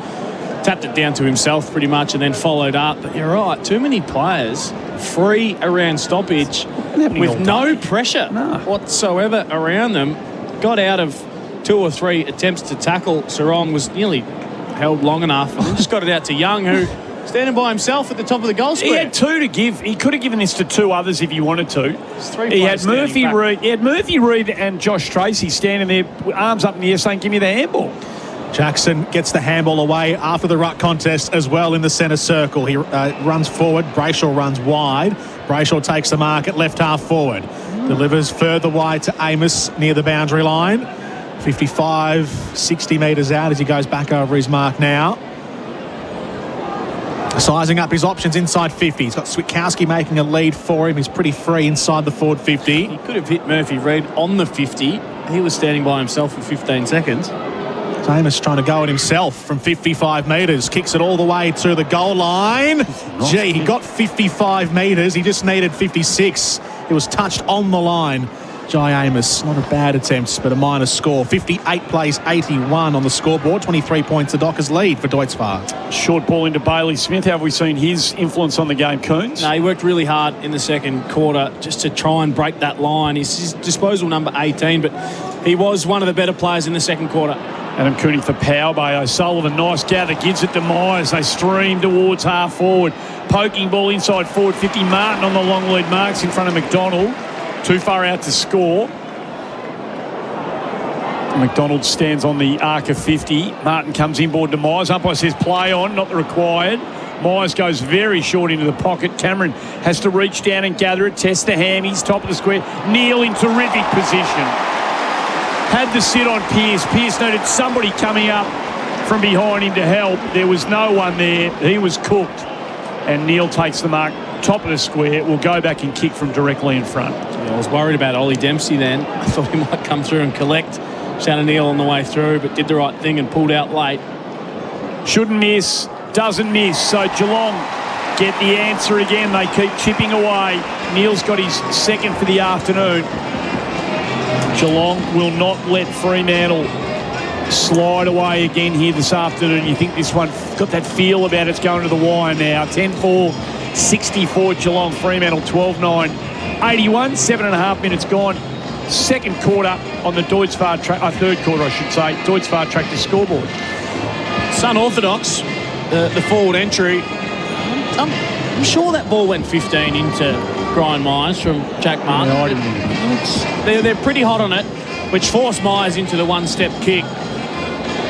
Speaker 20: Tapped it down to himself pretty much and then followed up. But you're right, too many players free around stoppage with no pressure whatsoever around them. Got out of 2 or 3 attempts to tackle. Sarong was nearly held long enough and then just got it out to Young, who standing by himself at the top of the goal square.
Speaker 19: He had 2 to give. He could have given this to 2 others if he wanted to. He had Murphy Reid and Josh Tracy standing there, arms up in the air, saying, "Give me the handball."
Speaker 8: Jackson gets the handball away after the ruck contest as well in the centre circle. He runs forward. Brayshaw runs wide. Brayshaw takes the mark at left half forward. Delivers further wide to Amos near the boundary line. 55, 60 metres out as he goes back over his mark now. Sizing up his options inside 50. He's got Switkowski making a lead for him. He's pretty free inside the forward 50.
Speaker 20: He could have hit Murphy Reid on the 50. He was standing by himself for 15 seconds.
Speaker 8: Amos trying to go at himself from 55 metres. Kicks it all the way to the goal line. Gee, he got 55 metres. He just needed 56. It was touched on the line. Jai Amos, not a bad attempt, but a minor score. 58 plays 81 on the scoreboard. 23 points the Dockers lead for Deutsche Fahrt.
Speaker 19: Short ball into Bailey Smith. Have we seen his influence on the game, Coons?
Speaker 20: No, he worked really hard in the second quarter just to try and break that line. He's disposal number 18, but he was one of the better players in the second quarter.
Speaker 19: Adam Cooney for Power Bay. O'Sullivan, nice gather, gives it to Myers. They stream towards half forward. Poking ball inside forward 50. Martin on the long lead marks in front of McDonald. Too far out to score. McDonald stands on the arc of 50. Martin comes inboard to Myers. Umpire says play on, not the required. Myers goes very short into the pocket. Cameron has to reach down and gather it. Test the hammies, top of the square. Neil in terrific position. Had to sit on Pearce. Pearce noted somebody coming up from behind him to help. There was no one there. He was cooked. And Neil takes the mark. Top of the square. Will go back and kick from directly in front.
Speaker 20: Yeah, I was worried about Ollie Dempsey then. I thought he might come through and collect Shannon Neal on the way through, but did the right thing and pulled out late.
Speaker 19: Shouldn't miss. Doesn't miss. So Geelong get the answer again. They keep chipping away. Neil's got his second for the afternoon. Geelong will not let Fremantle slide away again here this afternoon. You think this one got that feel about it's going to the wire now. 10-4, 64 Geelong. Fremantle 12-9, 81, 7.5 minutes gone. Second quarter on the Deutz-Far track, third quarter I should say, Deutz-Far Tractor scoreboard.
Speaker 20: Sun-Orthodox, the forward entry. I'm sure that ball went 15 into Brian Myers from Jack Martin.
Speaker 19: No, I didn't.
Speaker 20: They're pretty hot on it, which forced Myers into the one-step kick.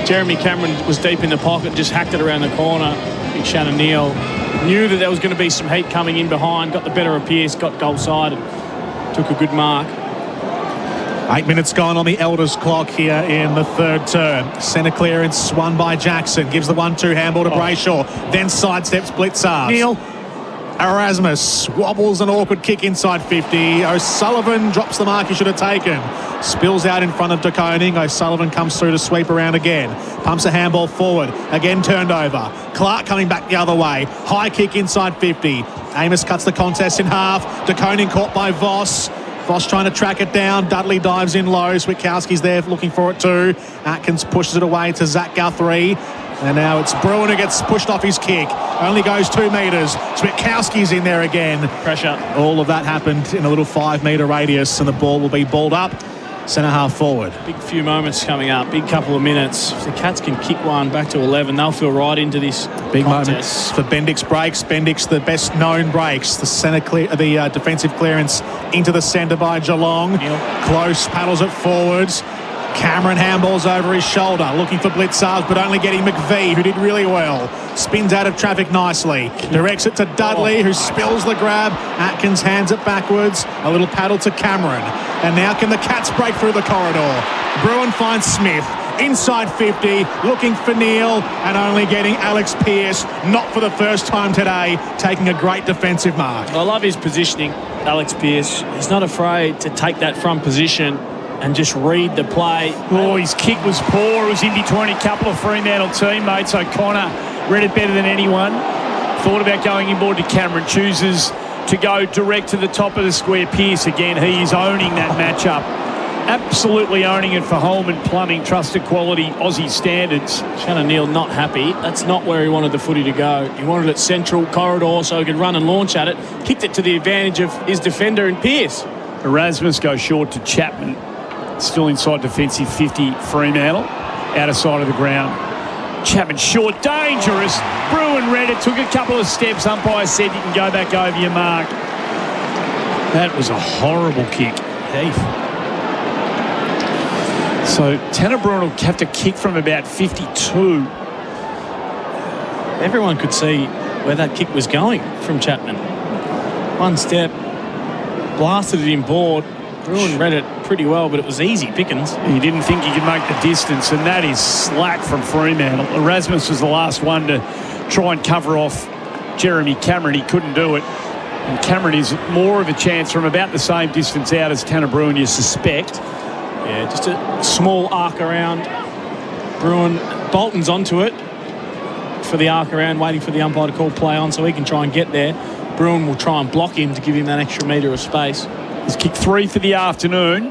Speaker 20: Jeremy Cameron was deep in the pocket, just hacked it around the corner. Big Shannon Neal knew that there was going to be some heat coming in behind, got the better of Pearce, got goal side and took a good mark.
Speaker 8: 8 minutes gone on the Elders clock here in the third term. Centre clearance won by Jackson. Gives the 1-2 handball to Brayshaw. Then sidesteps Blitzarves.
Speaker 19: Neil.
Speaker 8: Erasmus wobbles an awkward kick inside 50. O'Sullivan drops the mark he should have taken. Spills out in front of De Koning. O'Sullivan comes through to sweep around again. Pumps a handball forward. Again turned over. Clark coming back the other way. High kick inside 50. Amos cuts the contest in half. De Koning caught by Voss. Voss trying to track it down. Dudley dives in low. Switkowski's there looking for it too. Atkins pushes it away to Zach Guthrie. And now it's Bruin who gets pushed off his kick. Only goes 2 metres. Switkowski's in there again.
Speaker 20: Pressure.
Speaker 8: All of that happened in a little 5 metre radius, and the ball will be balled up. Centre half forward.
Speaker 20: Big few moments coming up. Big couple of minutes. If the Cats can kick one back to 11, they'll feel right into this
Speaker 8: Big
Speaker 20: contest.
Speaker 8: moments for Bendix breaks. Bendix, the best known breaks. The defensive clearance into the centre by Geelong. Close, paddles it forwards. Cameron handballs over his shoulder, looking for Blitzarves, but only getting McVee, who did really well. Spins out of traffic nicely. Directs it to Dudley, who spills the grab. Atkins hands it backwards. A little paddle to Cameron. And now can the Cats break through the corridor? Bruin finds Smith. Inside 50, looking for Neil, and only getting Alex Pearce, not for the first time today, taking a great defensive mark.
Speaker 20: I love his positioning, Alex Pearce. He's not afraid to take that front position and just read the play.
Speaker 19: Oh, his kick was poor. It was in between a couple of Fremantle teammates. O'Connor read it better than anyone. Thought about going inboard to Cameron. Chooses to go direct to the top of the square. Pearce again. He is owning that matchup. Absolutely owning it for Holman Plumbing. Trusted quality Aussie standards.
Speaker 20: Shannon Neal not happy. That's not where he wanted the footy to go. He wanted it central corridor so he could run and launch at it. Kicked it to the advantage of his defender in Pearce.
Speaker 19: Erasmus goes short to Chapman. Still inside defensive 50, Fremantle. Out of sight of the ground. Chapman short, dangerous. Bruin read it, took a couple of steps. Umpire said you can go back over your mark. That was a horrible kick. Heath. So Tanner Bruin will have to kick from about 52.
Speaker 20: Everyone could see where that kick was going from Chapman. One step, blasted it inboard. Bruin read it pretty well, but it was easy pickings.
Speaker 19: He didn't think he could make the distance, and that is slack from Fremantle. Erasmus was the last one to try and cover off Jeremy Cameron. He couldn't do it. And Cameron is more of a chance from about the same distance out as Tanner Bruin, you suspect.
Speaker 20: Yeah, just a small arc around. Bruin, Bolton's onto it for the arc around, waiting for the umpire to call play on so he can try and get there. Bruin will try and block him to give him that extra metre of space.
Speaker 19: He's kicked 3 for the afternoon.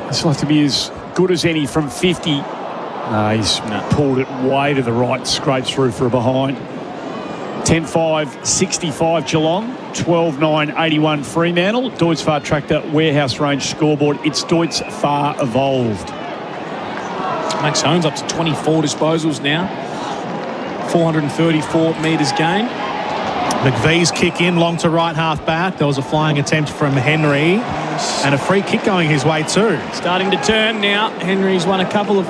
Speaker 19: This will have to be as good as any from 50. No, he's pulled it way to the right, scrapes through for a behind. 10-5, 65 Geelong, 12-9, 81 Fremantle. Deutz-Far Tractor Warehouse Range scoreboard. It's Deutz-Far evolved.
Speaker 20: Max Holmes up to 24 disposals now. 434 metres gained.
Speaker 8: McVee's kick in, long to right half back. There was a flying attempt from Henry and a free kick going his way too.
Speaker 20: Starting to turn now. Henry's won a couple of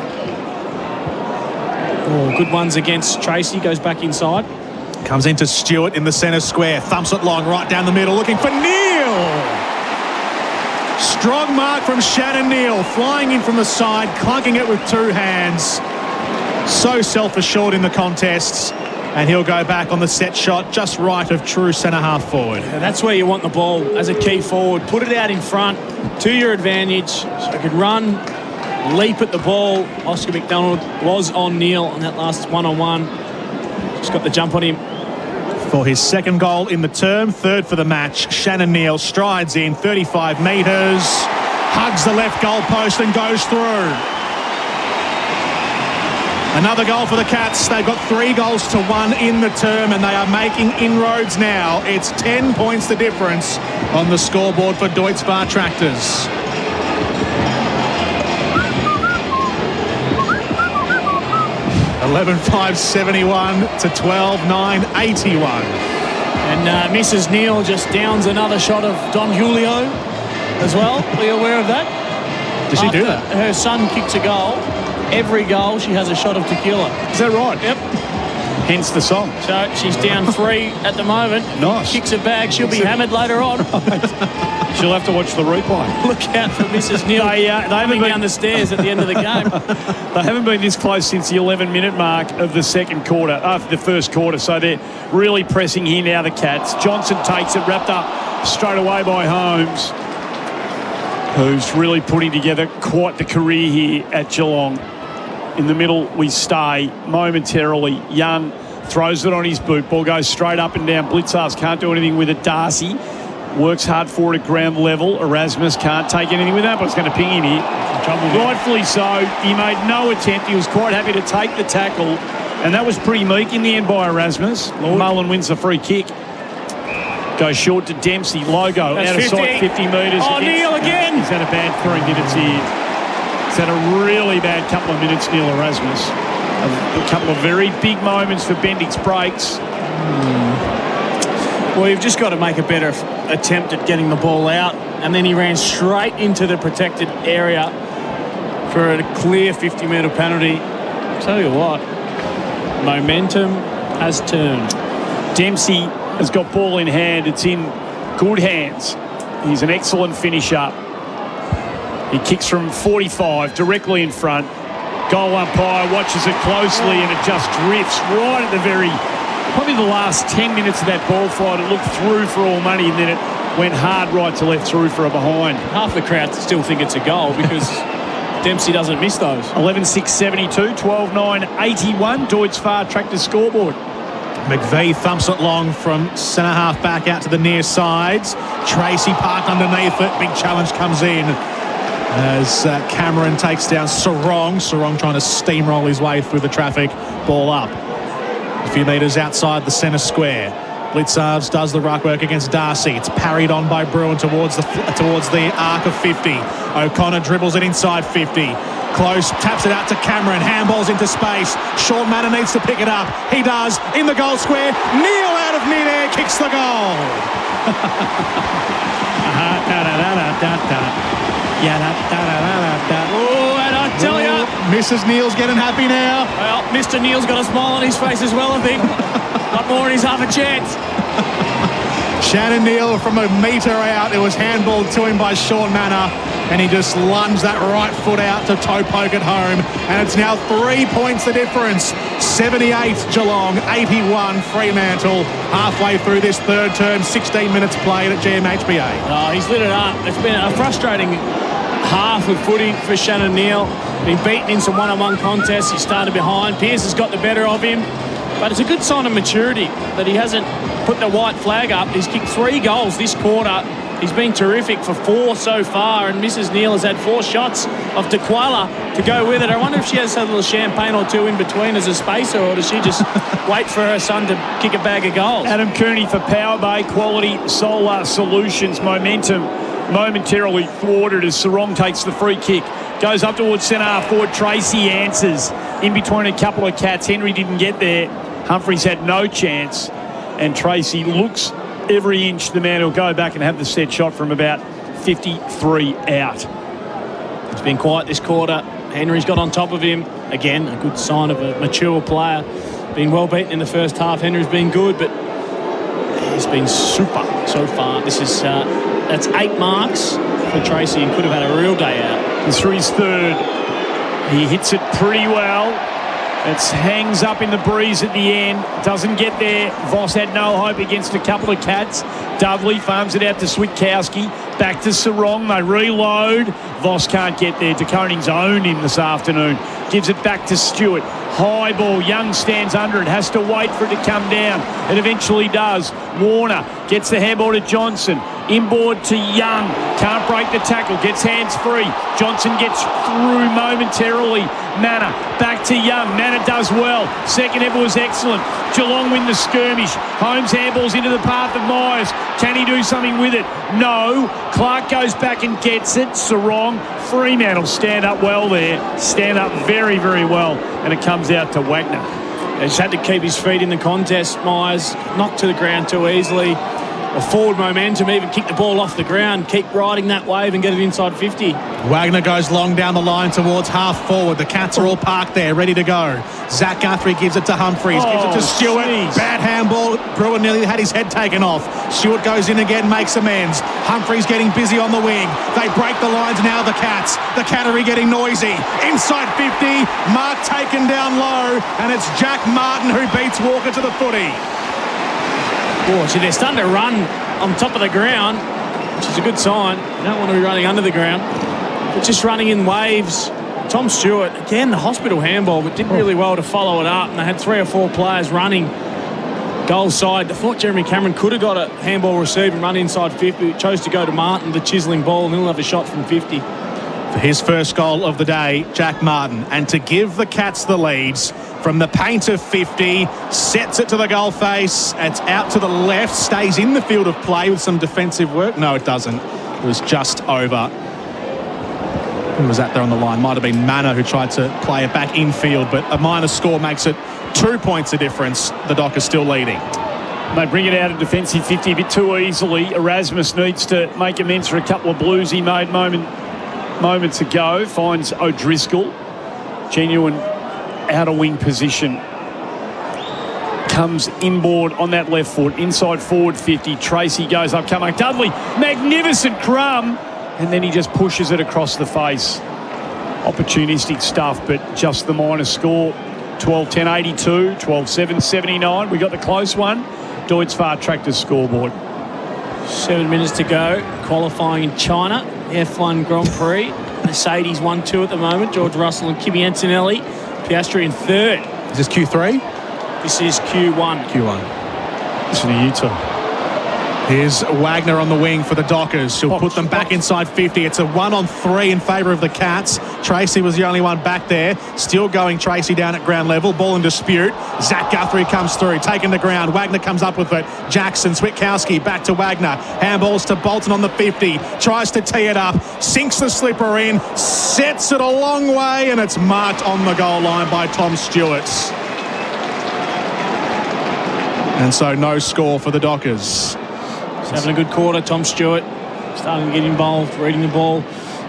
Speaker 20: good ones against Tracy. Goes back inside.
Speaker 8: Comes into Stewart in the centre square. Thumps it long right down the middle, looking for Neil. Strong mark from Shannon Neal, flying in from the side, clunking it with two hands. So self-assured in the contests. And he'll go back on the set shot just right of true centre-half forward.
Speaker 20: Yeah, that's where you want the ball as a key forward. Put it out in front to your advantage. So you could run, leap at the ball. Oscar McDonald was on Neil on that last one-on-one. Just got the jump on him.
Speaker 8: For his second goal in the term, third for the match, Shannon Neal strides in 35 metres, hugs the left goal post and goes through. Another goal for the Cats. They've got 3 goals to 1 in the term and they are making inroads now. It's 10 points the difference on the scoreboard for Deutz Bar Tractors. (11-5-71) to 12-9-81.
Speaker 20: And Mrs. Neal just downs another shot of Don Julio as well. Are you aware of that?
Speaker 8: Does she do that?
Speaker 20: Her son kicks a goal. Every goal, she has a shot of tequila.
Speaker 8: Is that right?
Speaker 20: Yep.
Speaker 8: Hence the song.
Speaker 20: So she's down 3 at the moment.
Speaker 8: Nice.
Speaker 20: Kicks a bag. She'll be hammered later on.
Speaker 19: She'll have to watch the replay.
Speaker 20: Look out for Mrs. Neal. They haven't been down the stairs at the end of the game.
Speaker 19: They haven't been this close since the 11-minute mark of the second quarter, the first quarter. So they're really pressing here now, the Cats. Johnson takes it, wrapped up straight away by Holmes, who's really putting together quite the career here at Geelong. In the middle, we stay momentarily. Young throws it on his boot. Ball goes straight up and down. Blitzars can't do anything with it. Darcy works hard for it at ground level. Erasmus can't take anything with that, but it's going to ping him here. Rightfully so. He made no attempt. He was quite happy to take the tackle, and that was pretty meek in the end by Erasmus. Mullen wins the free kick. Goes short to Dempsey. Logo
Speaker 20: That's
Speaker 19: out of sight, 50 metres.
Speaker 20: Oh, Neil again.
Speaker 19: He's had a bad 3 minutes here. He's had a really bad couple of minutes, Neil Erasmus. A couple of very big moments for Bendix breaks.
Speaker 20: Well, you've just got to make a better attempt at getting the ball out. And then he ran straight into the protected area for a clear 50-metre penalty. I'll tell you what, momentum has turned.
Speaker 19: Dempsey has got ball in hand. It's in good hands. He's an excellent finisher. He kicks from 45 directly in front. Goal umpire watches it closely and it just drifts right at the probably the last 10 minutes of that ball flight. It looked through for all money and then it went hard right to left through for a behind.
Speaker 20: Half the crowd still think it's a goal because Dempsey doesn't miss those.
Speaker 19: 11-6-72, 12-9-81. Deutz Far Tractor scoreboard.
Speaker 8: McVee thumps it long from centre half back out to the near sides. Tracy parked underneath it. Big challenge comes in as Cameron takes down Sarong. Sarong trying to steamroll his way through the traffic. Ball up. A few metres outside the centre square. Blitzarves does the ruck work against Darcy. It's parried on by Bruin towards the arc of 50. O'Connor dribbles it inside 50. Close, taps it out to Cameron. Handballs into space. Sean Manor needs to pick it up. He does. In the goal square. Neil out of mid-air kicks the goal.
Speaker 20: Oh, and I tell you,
Speaker 8: Mrs. Neal's getting happy now.
Speaker 20: Well, Mr. Neal's got a smile on his face as well, I think. Not more and he's half a chance.
Speaker 8: Shannon Neal from a metre out. It was handballed to him by Sean Manor, and he just lunged that right foot out to toe poke it home. And it's now 3 points the difference. 78 Geelong, 81 Fremantle. Halfway through this third term, 16 minutes played at GMHBA.
Speaker 20: Oh, he's lit it up. It's been a frustrating half of footy for Shannon Neal. Been beaten in some one-on-one contests. He started behind. Pearce has got the better of him. But it's a good sign of maturity that he hasn't put the white flag up. He's kicked 3 goals this quarter. He's been terrific for 4 so far, and Mrs. Neal has had 4 shots of tequila to go with it. I wonder if she has a little champagne or 2 in between as a spacer, or does she just wait for her son to kick a bag of goals?
Speaker 19: Adam Cooney for Power Bay Quality Solar Solutions. Momentum momentarily thwarted as Sarong takes the free kick. Goes up towards centre half forward. Tracy answers in between a couple of cats. Henry didn't get there. Humphries had no chance. And Tracy looks every inch the man who'll go back and have the set shot from about 53 out.
Speaker 20: It's been quiet this quarter. Henry's got on top of him. Again, a good sign of a mature player. Been well beaten in the first half. Henry's been good, but he's been super so far. This is that's 8 marks for Tracy and could have had a real day out.
Speaker 19: He's through his third. He hits it pretty well. It hangs up in the breeze at the end. Doesn't get there. Voss had no hope against a couple of cats. Dudley farms it out to Switkowski. Back to Sarong. They reload. Voss can't get there. De Koning's owned him this afternoon. Gives it back to Stewart. High ball. Young stands under it. Has to wait for it to come down. It eventually does. Warner gets the handball to Johnson. Inboard to Young. Can't break the tackle. Gets hands free. Johnson gets through momentarily. Manor back to Young. Manor does well. Second ever was excellent. Geelong win the skirmish. Holmes handballs into the path of Myers. Can he do something with it? No. Clark goes back and gets it. Sarong. Fremantle stand up well there. Stand up very, very well. And it comes out to Wagner.
Speaker 20: He's had to keep his feet in the contest. Myers knocked to the ground too easily. Or forward momentum, even kick the ball off the ground, keep riding that wave and get it inside 50.
Speaker 8: Wagner goes long down the line towards half forward. The Cats are all parked there, ready to go. Zach Guthrie gives it to Humphries, gives it to Stewart. Geez. Bad handball. Brewer nearly had his head taken off. Stewart goes in again, makes amends. Humphries getting busy on the wing. They break the lines now, the Cats. The Cattery getting noisy. Inside 50, Mark taken down low, and it's Jack Martin who beats Walker to the footy.
Speaker 20: Oh, so they're starting to run on top of the ground, which is a good sign. You don't want to be running under the ground, but just running in waves. Tom Stewart, again, the hospital handball, but did really well to follow it up. And they had 3 or 4 players running goal side. I thought Jeremy Cameron could have got a handball received and run inside 50. But chose to go to Martin, the chiselling ball, and he'll have a shot from 50.
Speaker 8: For his first goal of the day, Jack Martin. And to give the Cats the leads from the paint of 50, sets it to the goal face. It's out to the left, stays in the field of play with some defensive work. No, it doesn't. It was just over. Who was that there on the line? Might have been Manor who tried to play it back infield, but a minor score makes it 2 points of difference. The Dockers still leading.
Speaker 19: They bring it out of defensive 50 a bit too easily. Erasmus needs to make amends for a couple of blues he made moments ago. Finds O'Driscoll. Genuine outer wing position. Comes inboard on that left foot. Inside forward 50. Tracy goes up. Come on. Dudley. Magnificent crumb. And then he just pushes it across the face. Opportunistic stuff, but just the minor score. 12-10, 82. 12-7, 79. We got the close one. Deutz Far Tractors scoreboard.
Speaker 20: 7 minutes to go. Qualifying in China. F1 Grand Prix. Mercedes 1-2 at the moment. George Russell and Kimi Antonelli. Piastri in third.
Speaker 8: Is this Q3?
Speaker 20: This is Q1.
Speaker 19: Listen to you two.
Speaker 8: Here's Wagner on the wing for the Dockers. She'll put them back inside 50. It's a 1-on-3 in favour of the Cats. Tracy was the only one back there. Still going Tracy down at ground level. Ball in dispute. Zach Guthrie comes through, taking the ground. Wagner comes up with it. Jackson, Switkowski, back to Wagner. Handballs to Bolton on the 50. Tries to tee it up. Sinks the slipper in. Sets it a long way, and it's marked on the goal line by Tom Stewart. And so no score for the Dockers.
Speaker 20: He's having a good quarter, Tom Stewart. Starting to get involved, reading the ball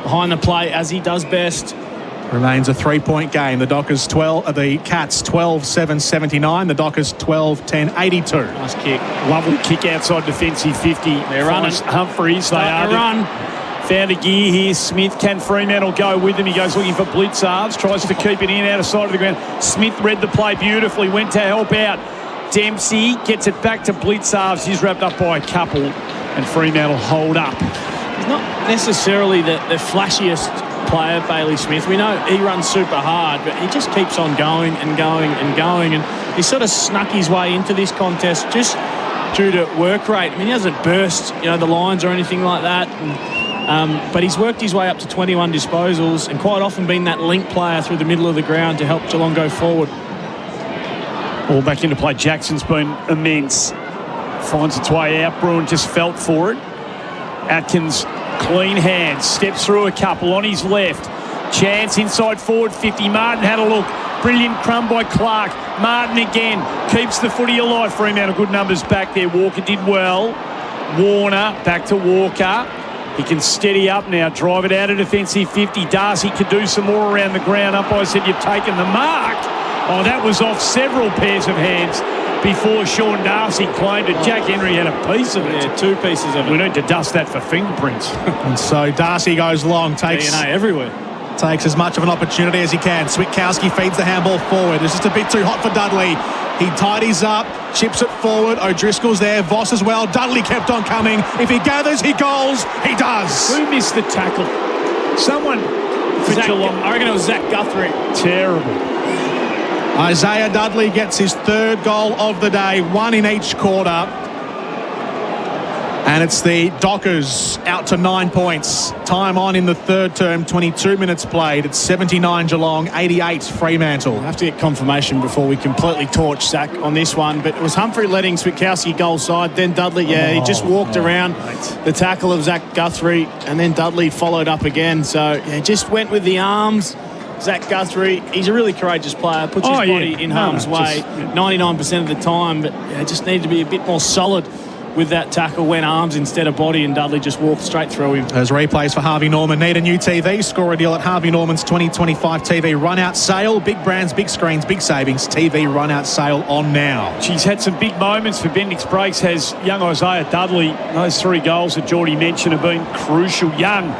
Speaker 20: behind the play as he does best.
Speaker 8: Remains a 3-point game. The Cats 12-7-79. The Dockers 12-10-82.
Speaker 20: Nice kick.
Speaker 19: Lovely kick outside defensive 50.
Speaker 20: They're running.
Speaker 19: Humphries. They are
Speaker 20: run.
Speaker 19: Found a gear here. Smith, can Fremantle go with him? He goes looking for blitz halves. Tries to keep it in out of sight of the ground. Smith read the play beautifully. Went to help out. Dempsey gets it back to blitz halves. He's wrapped up by a couple, and Fremantle hold up.
Speaker 20: He's not necessarily the flashiest player, Bailey Smith. We know he runs super hard, but he just keeps on going and going and going, and he sort of snuck his way into this contest just due to work rate. I mean, he hasn't burst, the lines or anything like that, but he's worked his way up to 21 disposals and quite often been that link player through the middle of the ground to help Geelong go forward.
Speaker 19: All back into play. Jackson's been immense. Finds its way out. Bruin just felt for it. Atkins, clean hands. Steps through a couple on his left. Chance inside forward 50. Martin had a look. Brilliant crumb by Clark. Martin again keeps the footy alive. Fremantle, good numbers back there. Walker did well. Warner back to Walker. He can steady up now, drive it out of defensive 50. Darcy could do some more around the ground. Umpire said, you've taken the mark. Oh, that was off several pairs of hands before Sean Darcy claimed it. Jack Henry had a piece of it.
Speaker 20: Yeah, 2 pieces of it.
Speaker 19: We need to dust that for fingerprints.
Speaker 8: And so Darcy goes long, takes
Speaker 20: DNA everywhere.
Speaker 8: Takes as much of an opportunity as he can. Switkowski feeds the handball forward. It's just a bit too hot for Dudley. He tidies up, chips it forward. O'Driscoll's there, Voss as well. Dudley kept on coming. If he gathers, he goals. He does.
Speaker 19: Who missed the tackle? Someone for Geelong.
Speaker 20: I reckon it was Zach Guthrie.
Speaker 19: Terrible.
Speaker 8: Isaiah Dudley gets his 3rd goal of the day, 1 in each quarter. And it's the Dockers out to 9 points. Time on in the 3rd term, 22 minutes played. It's 79 Geelong, 88 Fremantle.
Speaker 20: We'll have to get confirmation before we completely torch Zach on this one. But it was Humphrey letting Switkowski goal side. Then Dudley, he just walked around the tackle of Zach Guthrie. And then Dudley followed up again. So, just went with the arms. Zach Guthrie, he's a really courageous player. Puts his body in harm's way 99% of the time. But just needed to be a bit more solid with that tackle, went arms instead of body, and Dudley just walked straight through him.
Speaker 8: There's replays for Harvey Norman. Need a new TV? Score a deal at Harvey Norman's 2025 TV run-out sale. Big brands, big screens, big savings. TV run-out sale on now.
Speaker 19: She's had some big moments for Bendix Breaks, has young Isaiah Dudley. Those 3 goals that Geordie mentioned have been crucial. Young,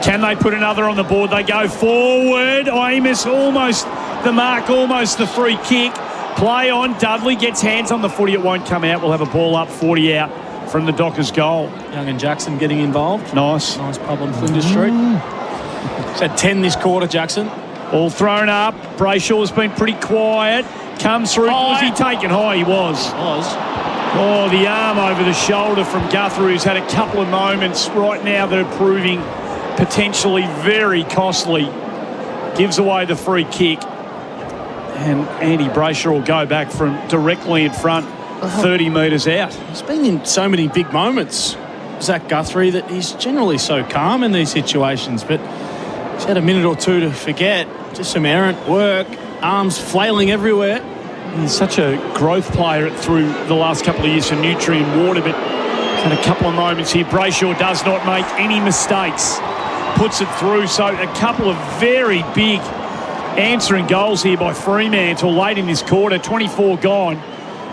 Speaker 19: can they put another on the board? They go forward. Amos almost the mark, almost the free kick. Play on. Dudley gets hands on the footy. It won't come out. We'll have a ball up, 40 out from the Dockers goal.
Speaker 20: Young and Jackson getting involved.
Speaker 19: Nice
Speaker 20: pub on Flinders Street. He's had 10 this quarter, Jackson.
Speaker 19: All thrown up. Brayshaw's been pretty quiet. Comes through. Was he taken high? He was. Oh, the arm over the shoulder from Guthrie, who's had a couple of moments right now that are proving potentially very costly. Gives away the free kick. And Andy Brayshaw will go back from directly in front, 30 metres out.
Speaker 20: He's been in so many big moments, Zach Guthrie, that he's generally so calm in these situations, but he's had a minute or two to forget. Just some errant work, arms flailing everywhere.
Speaker 19: He's such a growth player through the last couple of years for Nutrient Water, but he's had a couple of moments here. Brayshaw does not make any mistakes, puts it through. So a couple of very big answering goals here by Fremantle late in this quarter. 24 gone,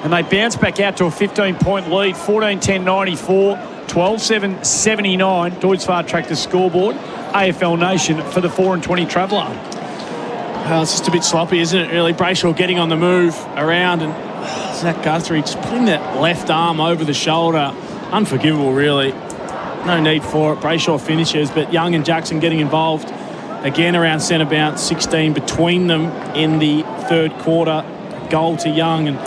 Speaker 19: and they bounce back out to a 15-point lead. 14-10-94, 12-7-79. Deutz Fast Track the scoreboard. AFL Nation for the 4 and 20 traveller.
Speaker 20: Well, it's just a bit sloppy, isn't it, really? Brayshaw getting on the move around, and Zach Guthrie just putting that left arm over the shoulder. Unforgivable, really. No need for it. Brayshaw finishes, but Young and Jackson getting involved. Again, around centre bounce, 16 between them in the 3rd quarter. Goal to Young, and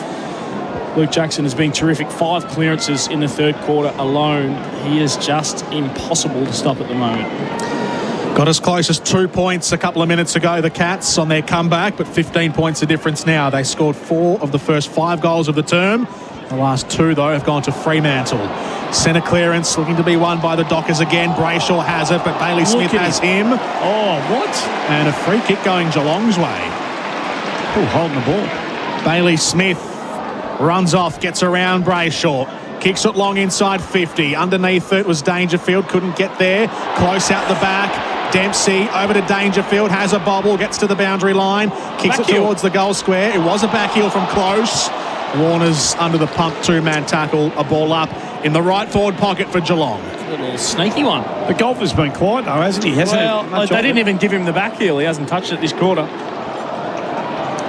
Speaker 20: Luke Jackson has been terrific. 5 clearances in the 3rd quarter alone. He is just impossible to stop at the moment.
Speaker 8: Got as close as 2 points a couple of minutes ago, the Cats, on their comeback, but 15 points of difference now. They scored 4 of the first 5 goals of the term. The last 2, though, have gone to Fremantle. Centre clearance looking to be won by the Dockers again. Brayshaw has it, but Bailey Smith has him.
Speaker 19: Oh, what?
Speaker 8: And a free kick going Geelong's way.
Speaker 19: Oh, holding the ball.
Speaker 8: Bailey Smith runs off, gets around Brayshaw. Kicks it long inside 50. Underneath it was Dangerfield. Couldn't get there. Close out the back. Dempsey over to Dangerfield. Has a bobble. Gets to the boundary line. Kicks it towards the goal square. It was a back heel from close. Warner's under the pump 2-man tackle. A ball up in the right forward pocket for Geelong.
Speaker 20: A little sneaky one.
Speaker 19: The golfer's been quiet, though, hasn't he?
Speaker 20: Well, they didn't even give him the back heel. He hasn't touched it this quarter.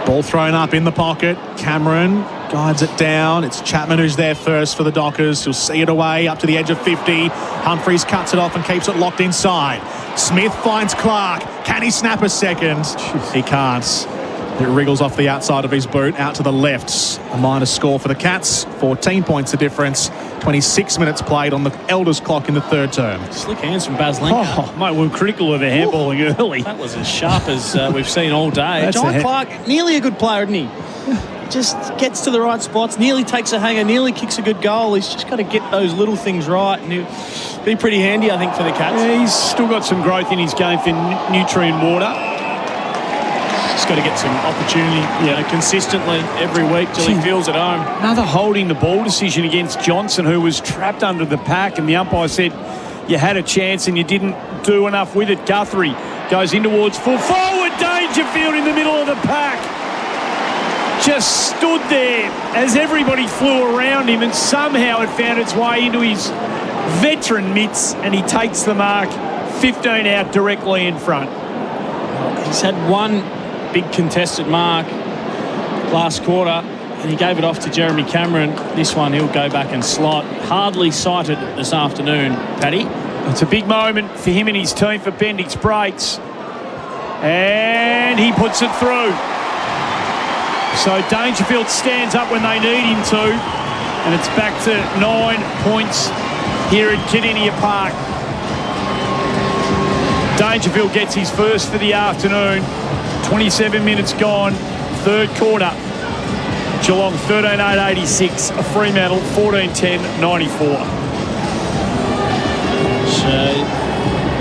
Speaker 8: Ball thrown up in the pocket. Cameron guides it down. It's Chapman who's there first for the Dockers. He'll see it away up to the edge of 50. Humphreys cuts it off and keeps it locked inside. Smith finds Clark. Can he snap a second? He can't. It wriggles off the outside of his boot out to the left. A minus score for the Cats. 14 points the difference. 26 minutes played on the Elders clock in the 3rd term.
Speaker 20: Slick hands from Baz Lincoln.
Speaker 19: Oh, mate, we were critical of the handballing early.
Speaker 20: That was as sharp as we've seen all day. John Clark, nearly a good player, isn't he? Just gets to the right spots, nearly takes a hanger, nearly kicks a good goal. He's just got to get those little things right, and he'll be pretty handy, I think, for the Cats.
Speaker 19: Yeah, he's still got some growth in his game for Nutrient Water.
Speaker 20: got to get some opportunity consistently every week till he feels at home.
Speaker 19: Another holding the ball decision against Johnson, who was trapped under the pack, and the umpire said you had a chance and you didn't do enough with it. Guthrie goes in towards full forward. Dangerfield in the middle of the pack. Just stood there as everybody flew around him, and somehow it found its way into his veteran mitts, and he takes the mark 15 out directly in front.
Speaker 20: He's had one big contested mark last quarter, and he gave it off to Jeremy Cameron. This one he'll go back and slot. Hardly sighted this afternoon, Paddy.
Speaker 19: It's a big moment for him and his team for Bendix Breaks. And he puts it through. So Dangerfield stands up when they need him to. And it's back to 9 points here at Kardinia Park. Dangerfield gets his first for the afternoon. 27 minutes gone, third quarter. Geelong 13-8-86, a Fremantle 14-10-94.
Speaker 20: So,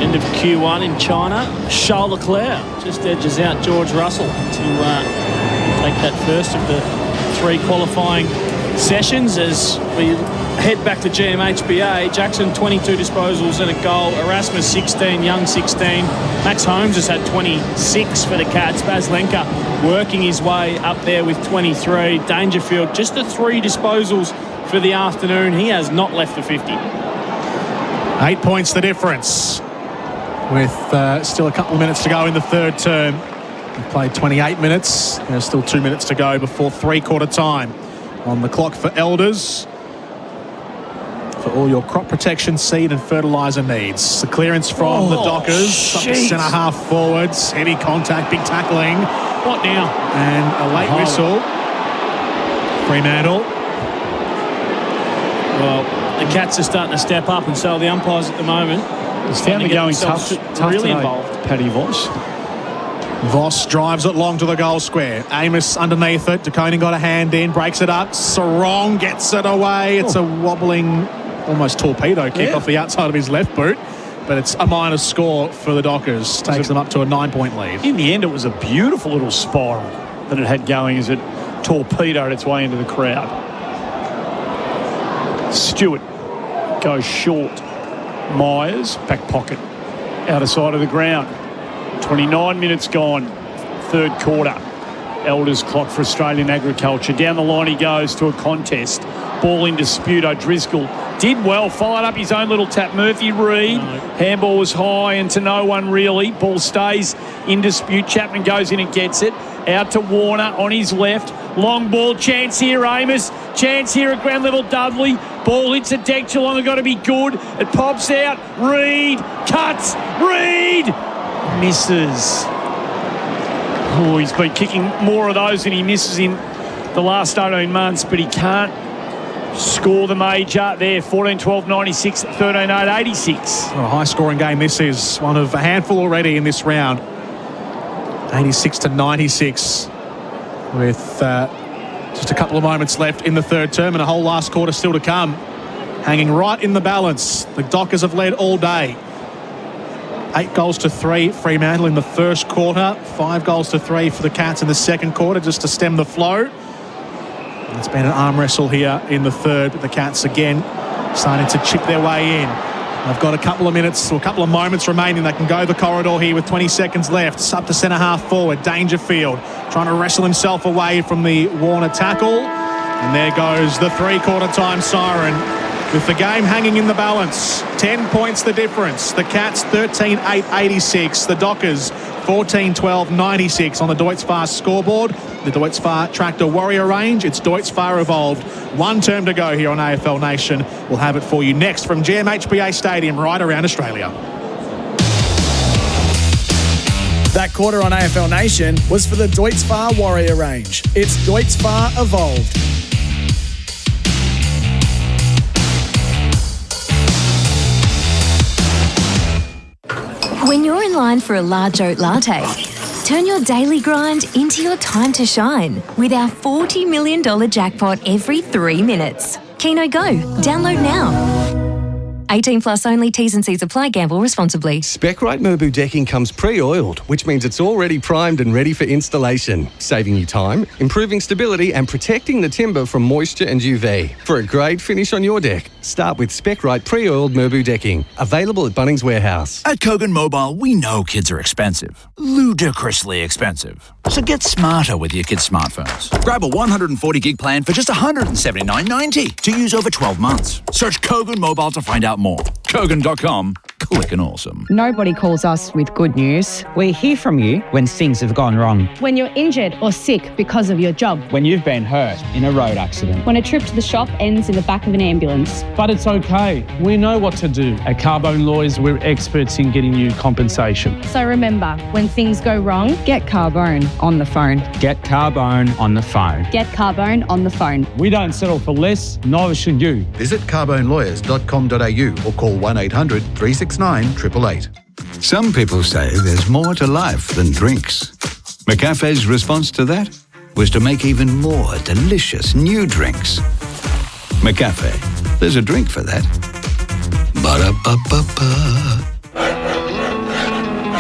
Speaker 20: end of Q1 in China. Charles Leclerc just edges out George Russell to take that first of the 3 qualifying sessions as we head back to GMHBA. Jackson 22 disposals and a goal. Erasmus 16, Young 16. Max Holmes has had 26 for the Cats. Baslenka working his way up there with 23. Dangerfield just the 3 disposals for the afternoon. He has not left the 50.
Speaker 8: 8 points the difference with still a couple of minutes to go in the third term. We've played 28 minutes. There's still 2 minutes to go before three-quarter time on the clock for Elders. For all your crop protection, seed and fertiliser needs. The clearance from the Dockers. Up to centre half forwards. Heavy contact, big tackling.
Speaker 20: What now?
Speaker 8: And a late whistle. Fremantle.
Speaker 20: Well, the Cats are starting to step up, and so are the umpires at the moment.
Speaker 19: It's found me going tough
Speaker 20: really
Speaker 19: today,
Speaker 20: involved.
Speaker 19: Paddy Voss.
Speaker 8: Voss drives it long to the goal square. Amos underneath it. DeConing got a hand in, breaks it up. Sarong gets it away. It's a wobbling, almost torpedo kick off the outside of his left boot. But it's a minus score for the Dockers. Takes them up to a 9-point lead.
Speaker 19: In the end, it was a beautiful little spiral that it had going as it torpedoed its way into the crowd. Stewart goes short. Myers, back pocket, outer side of the ground. 29 minutes gone, third quarter. Elders clock for Australian Agriculture. Down the line he goes to a contest. Ball in dispute. O'Driscoll did well, followed up his own little tap. Murphy Reid, handball was high and to no one really. Ball stays in dispute. Chapman goes in and gets it. Out to Warner on his left. Long ball, chance here, Amos. Chance here at ground level, Dudley. Ball hits a deck. Geelong have got to be good. It pops out. Reid cuts. Reid misses. Oh, he's been kicking more of those than he misses in the last 18 months, but he can't score the major there. 14-12-96, 13-8-86.
Speaker 8: What a high-scoring game this is. One of a handful already in this round. 86-96 with just a couple of moments left in the third term and a whole last quarter still to come. Hanging right in the balance. The Dockers have led all day. 8-3 Fremantle in the first quarter. 5-3 for the Cats in the second quarter just to stem the flow. It's been an arm wrestle here in the third, but the Cats again starting to chip their way in. They've got a couple of minutes or a couple of moments remaining. They can go the corridor here with 20 seconds left. It's up to centre half forward. Dangerfield trying to wrestle himself away from the Warner tackle. And there goes the three-quarter time siren with the game hanging in the balance. 10 points the difference. The Cats 13-8-86. The Dockers 14-12-96 on the Deutz Fast scoreboard. The Deutz Far Tractor Warrior range. It's Deutz Far Evolved. One term to go here on AFL Nation. We'll have it for you next from GMHBA Stadium right around Australia.
Speaker 1: That quarter on AFL Nation was for the Deutz Far Warrior range. It's Deutz Far Evolved.
Speaker 11: When you're in line for a large oat latte, turn your daily grind into your time to shine with our $40 million jackpot every 3 minutes. Keno Go. Download now. 18 plus only. T's and C's apply. Gamble responsibly.
Speaker 12: Spec-Rite Merbau decking comes pre-oiled, which means it's already primed and ready for installation, saving you time, improving stability and protecting the timber from moisture and UV. For a great finish on your deck, start with Spec-Rite pre-oiled Merbau decking, available at Bunnings Warehouse.
Speaker 21: At Kogan Mobile, we know kids are expensive. Ludicrously expensive. So get smarter with your kids' smartphones. Grab a 140 gig plan for just $179.90 to use over 12 months. Search Kogan Mobile to find out more. Kogan.com. Clickin' awesome.
Speaker 22: Nobody calls us with good news. We hear from you when things have gone wrong.
Speaker 23: When you're injured or sick because of your job.
Speaker 22: When you've been hurt in a road accident.
Speaker 23: When a trip to the shop ends in the back of an ambulance.
Speaker 20: But it's okay. We know what to do. At Carbone Lawyers, we're experts in getting you compensation.
Speaker 23: So remember, when things go wrong,
Speaker 22: get Carbone on the phone. Get Carbone on the phone.
Speaker 23: Get Carbone on the phone.
Speaker 20: We don't settle for less, neither should you.
Speaker 24: Visit carbonelawyers.com.au or call 1800 369 888.
Speaker 25: Some people say there's more to life than drinks. McCafe's response to that was to make even more delicious new drinks. McCafe, there's a drink for that. Ba-da-ba-ba-ba.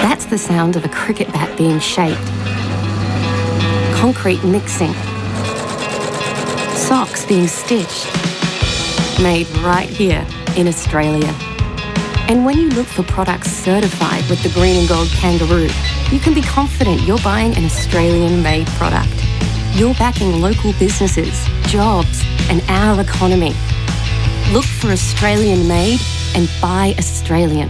Speaker 26: That's the sound of a cricket bat being shaped. Concrete mixing. Socks being stitched. Made right here in Australia. And when you look for products certified with the green and gold kangaroo, you can be confident you're buying an Australian-made product. You're backing local businesses, jobs, and our economy. Look for Australian-made and buy Australian.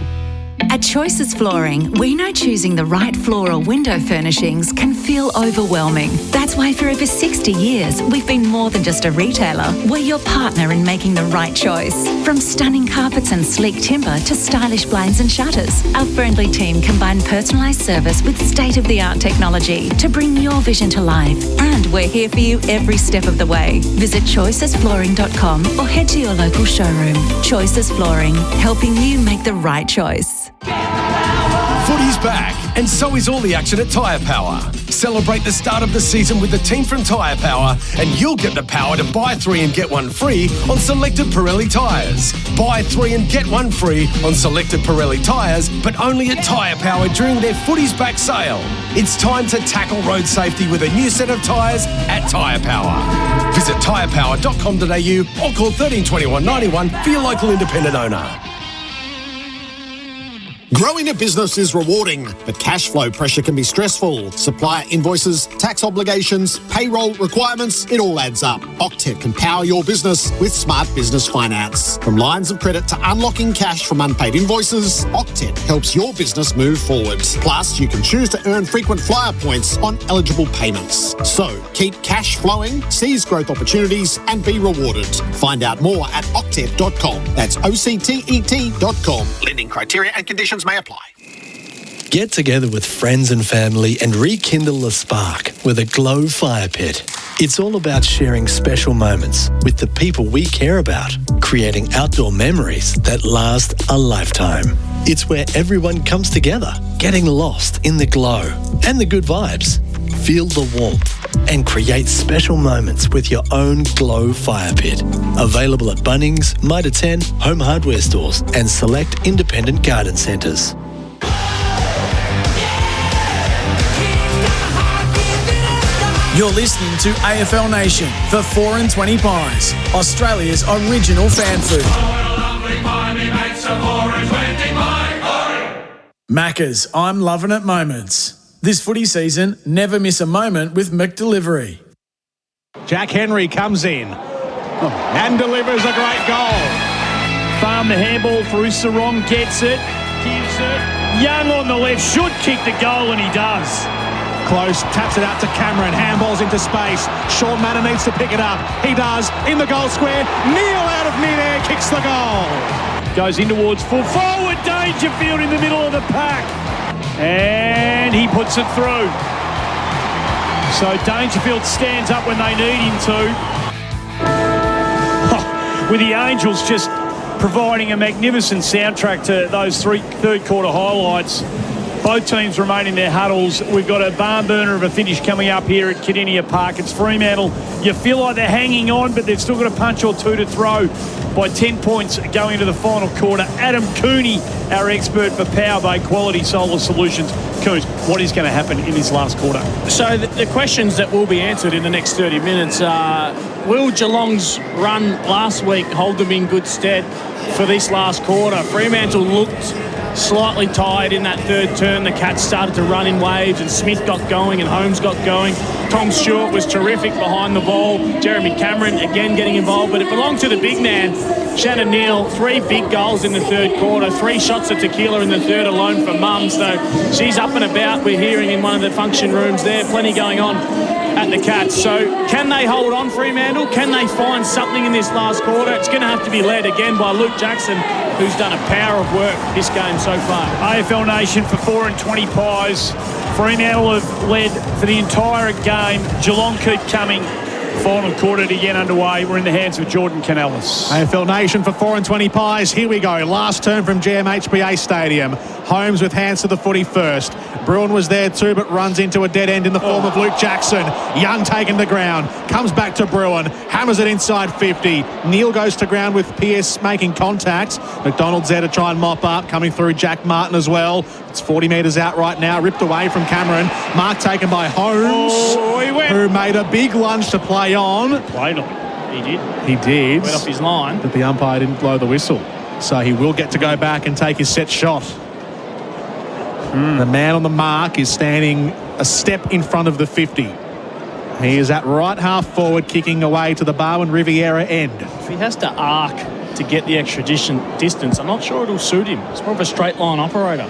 Speaker 28: At Choices Flooring, we know choosing the right floor or window furnishings can feel overwhelming. That's why for over 60 years, we've been more than just a retailer. We're your partner in making the right choice. From stunning carpets and sleek timber to stylish blinds and shutters, our friendly team combine personalised service with state-of-the-art technology to bring your vision to life. And we're here for you every step of the way. Visit choicesflooring.com or head to your local showroom. Choices Flooring, helping you make the right choice.
Speaker 4: Footy's back, and so is all the action at Tyre Power. Celebrate the start of the season with the team from Tyre Power, and you'll get the power to buy 3 and get 1 free on selected Pirelli tyres. Buy 3 and get 1 free on selected Pirelli tyres, but only at Tyre Power during their Footy's Back sale. It's time to tackle road safety with a new set of tyres at Tyre Power. Visit tyrepower.com.au or call 13 21 91 for your local independent owner.
Speaker 29: Growing a business is rewarding, but cash flow pressure can be stressful. Supplier invoices, tax obligations, payroll requirements, it all adds up. Octet can power your business with smart business finance. From lines of credit to unlocking cash from unpaid invoices, Octet helps your business move forward. Plus, you can choose to earn frequent flyer points on eligible payments. So, keep cash flowing, seize growth opportunities, and be rewarded. Find out more at octet.com. That's OCTET.com. Lending criteria and conditions may apply.
Speaker 30: Get together with friends and family and rekindle the spark with a Glow fire pit. It's all about sharing special moments with the people we care about, creating outdoor memories that last a lifetime. It's where everyone comes together, getting lost in the glow and the good vibes. Feel the warmth and create special moments with your own Glow fire pit. Available at Bunnings, Mitre 10, home hardware stores and select independent garden centres.
Speaker 1: You're listening to AFL Nation for 4 and 20 Pies, Australia's original fan food. Macca's, I'm loving it moments. This footy season, never miss a moment with McDelivery.
Speaker 8: Jack Henry comes in and delivers a great goal.
Speaker 19: Farm the handball through Sarong, gets it, gives it. Young on the left, should kick the goal, and he does.
Speaker 8: Close, taps it out to Cameron, handballs into space. Sean Manor needs to pick it up. He does, in the goal square. Neil out of mid-air, kicks the goal.
Speaker 19: Goes in towards full forward, Dangerfield in the middle of the pack. And he puts it through. So Dangerfield stands up when they need him to. With the Angels just providing a magnificent soundtrack to those third quarter highlights. Both teams remain in their huddles. We've got a barn burner of a finish coming up here at Cardinia Park. It's Fremantle. You feel like they're hanging on, but they've still got a punch or two to throw by 10 points going into the final quarter. Adam Cooney, our expert for Power Bay Quality Solar Solutions. Coons, what is going to happen in this last quarter?
Speaker 20: So the questions that will be answered in the next 30 minutes are, will Geelong's run last week hold them in good stead for this last quarter? Fremantle looked slightly tired in that third term. The Cats started to run in waves and Smith got going and Holmes got going. Tom Stewart was terrific behind the ball. Jeremy Cameron again getting involved, but it belonged to the big man, Shannon Neal. 3 big goals in the third quarter, 3 shots at tequila in the third alone for Mum. So she's up and about. We're hearing in one of the function rooms there, plenty going on at the Cats. So can they hold on, Fremantle? Can they find something in this last quarter? It's going to have to be led again by Luke Jackson, who's done a power of work this game so far.
Speaker 19: AFL Nation for 4 and 20 pies. Fremantle have led for the entire game. Geelong keep coming. Final quarter to get underway. We're in the hands of Jordan Canellis.
Speaker 8: AFL Nation for 4 and 20 pies. Here we go. Last turn from GMHBA Stadium. Holmes with hands to the footy first. Bruin was there too, but runs into a dead end in the form of Luke Jackson. Young taken to ground. Comes back to Bruin. Hammers it inside 50. Neal goes to ground with Pearce making contact. McDonald's there to try and mop up. Coming through Jack Martin as well. It's 40 metres out right now. Ripped away from Cameron. Mark taken by Holmes, who made a big lunge to play on.
Speaker 20: Played on. He did.
Speaker 8: He did.
Speaker 20: Went off his line.
Speaker 8: But the umpire didn't blow the whistle. So he will get to go back and take his set shot. The man on the mark is standing a step in front of the 50. He is at right half forward, kicking away to the Barwon Riviera end.
Speaker 20: If he has to arc to get the extra distance, I'm not sure it'll suit him. It's more of a straight line operator.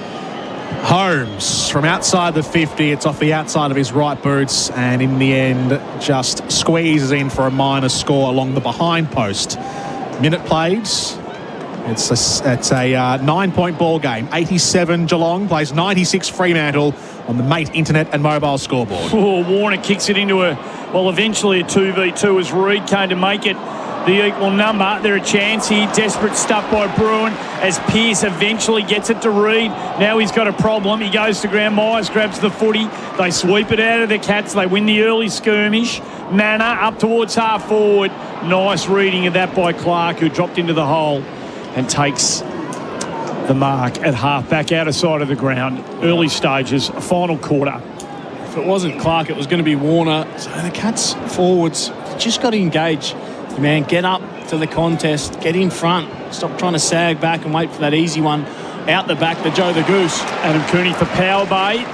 Speaker 8: Holmes from outside the 50. It's off the outside of his right boots, and in the end just squeezes in for a minor score along the behind post. Minute played. It's a 9-point ball game. 87 Geelong plays 96 Fremantle on the Mate Internet and Mobile scoreboard.
Speaker 19: Warner kicks it into eventually a 2v2 as Reid came to make it the equal number. They're a chance here. Desperate stuff by Bruin as Pearce eventually gets it to Reid. Now he's got a problem. He goes to ground. Myers grabs the footy. They sweep it out of the Cats. They win the early skirmish. Manor up towards half forward. Nice reading of that by Clark, who dropped into the hole and takes the mark at half back out of sight of the ground. Early stages, final quarter.
Speaker 20: If it wasn't Clark, it was going to be Warner. So the Cats forwards just got to engage. Man, get up to the contest, get in front. Stop trying to sag back and wait for that easy one out the back to Joe the Goose.
Speaker 19: Adam Cooney for Power Bay.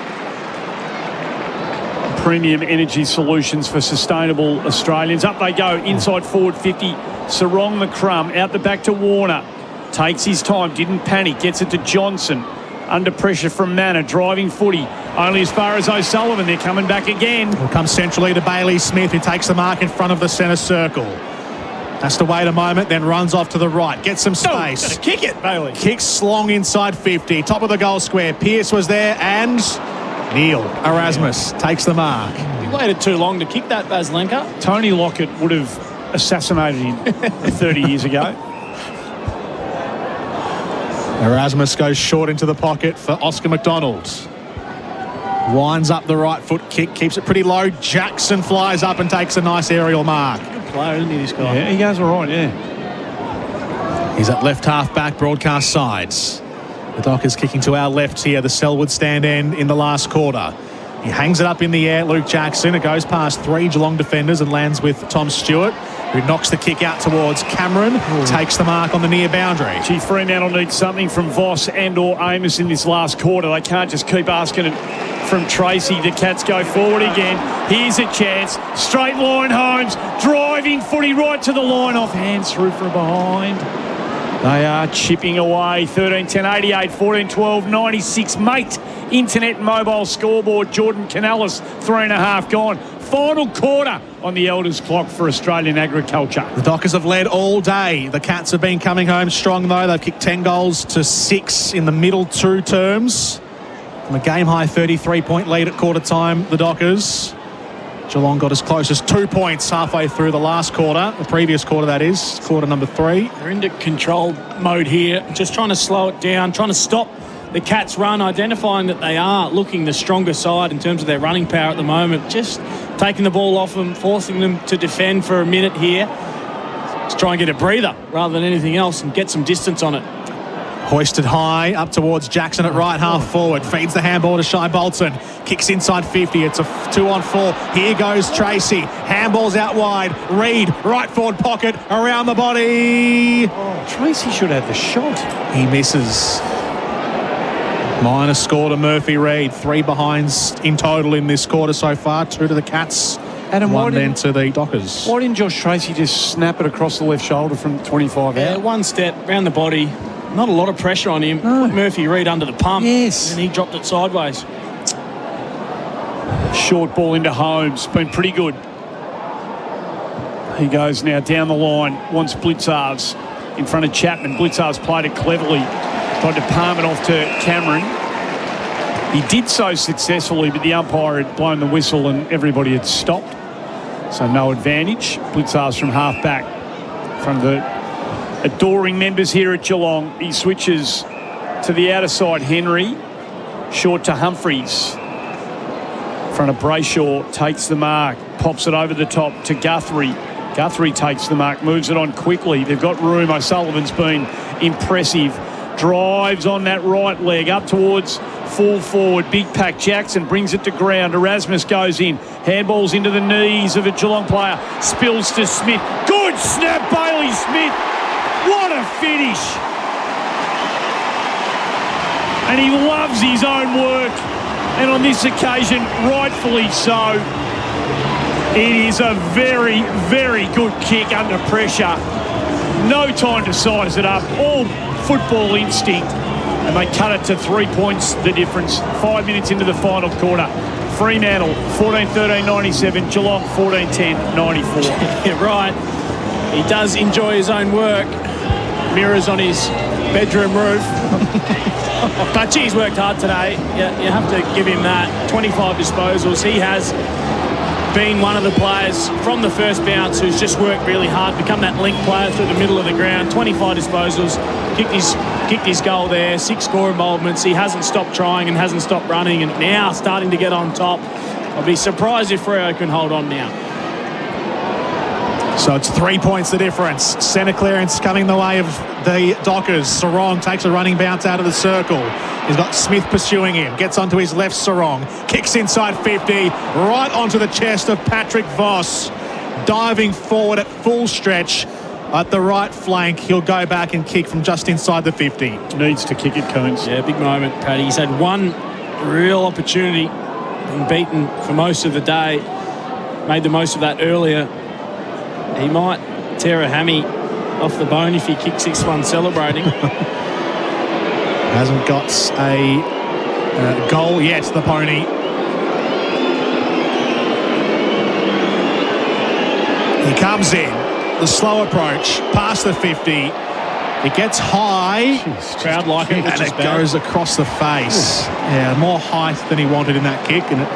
Speaker 19: Premium energy solutions for sustainable Australians. Up they go, inside forward 50. Sarong the crumb, out the back to Warner. Takes his time, didn't panic, gets it to Johnson. Under pressure from Manor, driving footy. Only as far as O'Sullivan, they're coming back again.
Speaker 8: Will come centrally to Bailey Smith, who takes the mark in front of the centre circle. Has to wait a moment, then runs off to the right. Gets some space.
Speaker 20: Gonna kick it, Bailey.
Speaker 8: Kicks long inside 50. Top of the goal square. Pearce was there, and Neil Erasmus takes the mark.
Speaker 20: He waited too long to kick that, Baslenka.
Speaker 19: Tony Lockett would have assassinated him 30 years ago.
Speaker 8: Erasmus goes short into the pocket for Oscar McDonald. Winds up the right foot kick, keeps it pretty low. Jackson flies up and takes a nice aerial mark.
Speaker 20: Good player, isn't he, this guy?
Speaker 19: Yeah, he goes all right, yeah.
Speaker 8: He's at left half back, broadcast sides. The Dockers kicking to our left here, the Selwood stand end in the last quarter. He hangs it up in the air, Luke Jackson. It goes past 3 Geelong defenders and lands with Tom Stewart, who knocks the kick out towards Cameron. Takes the mark on the near boundary.
Speaker 19: Gee, Fremantle needs something from Voss and or Amos in this last quarter. They can't just keep asking it from Tracy. The Cats go forward again. Here's a chance. Straight line, Holmes. Driving footy right to the line. Off hands through from behind. They are chipping away. 13-10, 88, 14-12, 96. Mate, Internet and Mobile scoreboard. Jordan Canellis, 3.5 gone. Final quarter on the Elders clock for Australian agriculture.
Speaker 8: The Dockers have led all day. The Cats have been coming home strong, though. They've kicked 10 goals to 6 in the middle 2 terms. From a game-high 33-point lead at quarter time, the Dockers. Geelong got as close as 2 points halfway through the last quarter. The previous quarter, that is. Quarter number 3.
Speaker 20: They're into control mode here. Just trying to slow it down, trying to stop the Cats run, identifying that they are looking the stronger side in terms of their running power at the moment. Just taking the ball off them, forcing them to defend for a minute here. Let's try and get a breather rather than anything else and get some distance on it.
Speaker 8: Hoisted high up towards Jackson at right half forward. Feeds the handball to Shai Bolton. Kicks inside 50. It's a 2-on-4. Here goes Tracy. Handball's out wide. Reid, right forward pocket, around the body.
Speaker 19: Oh, Tracy should have the shot.
Speaker 8: He misses. Minor score to Murphy Reid. 3 behinds in total in this quarter so far. 2 to the Cats.
Speaker 19: Adam,
Speaker 8: 1 then to the Dockers.
Speaker 19: Why didn't Josh Tracy just snap it across the left shoulder from 25 out?
Speaker 20: One step around the body. Not a lot of pressure on him. Put Murphy Reid under the pump.
Speaker 19: Yes.
Speaker 20: And he dropped it sideways.
Speaker 19: Short ball into Holmes. Been pretty good. He goes now down the line. Wants Blitzarves in front of Chapman. Blitzarves played it cleverly. Tried to palm it off to Cameron. He did so successfully, but the umpire had blown the whistle and everybody had stopped. So no advantage. Blitzarves from half back. From the adoring members here at Geelong. He switches to the outer side. Henry. Short to Humphreys. In front of Brayshaw. Takes the mark. Pops it over the top to Guthrie. Guthrie takes the mark. Moves it on quickly. They've got room. O'Sullivan's been impressive. Drives on that right leg up towards full forward. Big pack Jackson brings it to ground. Erasmus goes in. Handballs into the knees of a Geelong player. Spills to Smith. Good snap, Bailey Smith. What a finish. And he loves his own work. And on this occasion, rightfully so. It is a very, very good kick under pressure. No time to size it up. All football instinct. And they cut it to 3 points, the difference. 5 minutes into the final quarter. Fremantle, 14-13-97. Geelong, 14-10-94.
Speaker 20: Yeah, right. He does enjoy his own work. Mirrors on his bedroom roof. But geez, worked hard today. You have to give him that. 25 disposals. He has been one of the players from the first bounce who's just worked really hard, become that link player through the middle of the ground. 25 disposals, kicked his goal there, 6 score involvements. He hasn't stopped trying and hasn't stopped running, and now starting to get on top. I'll be surprised if Freo can hold on now.
Speaker 8: So it's 3 points the difference. Centre clearance coming the way of the Dockers. Sarong takes a running bounce out of the circle. He's got Smith pursuing him. Gets onto his left, Sarong. Kicks inside 50. Right onto the chest of Patrick Voss. Diving forward at full stretch at the right flank. He'll go back and kick from just inside the 50.
Speaker 19: Needs to kick it, Coons.
Speaker 20: Yeah, big moment, Paddy. He's had one real opportunity. Been beaten for most of the day. Made the most of that earlier. He might tear a hammy off the bone if he kicks 6-1 celebrating.
Speaker 8: Hasn't got a goal yet, the pony. He comes in, the slow approach, past the 50. It gets high.
Speaker 20: Crowd like it,
Speaker 8: and it goes across the face. Yeah, more height than he wanted in that kick, and it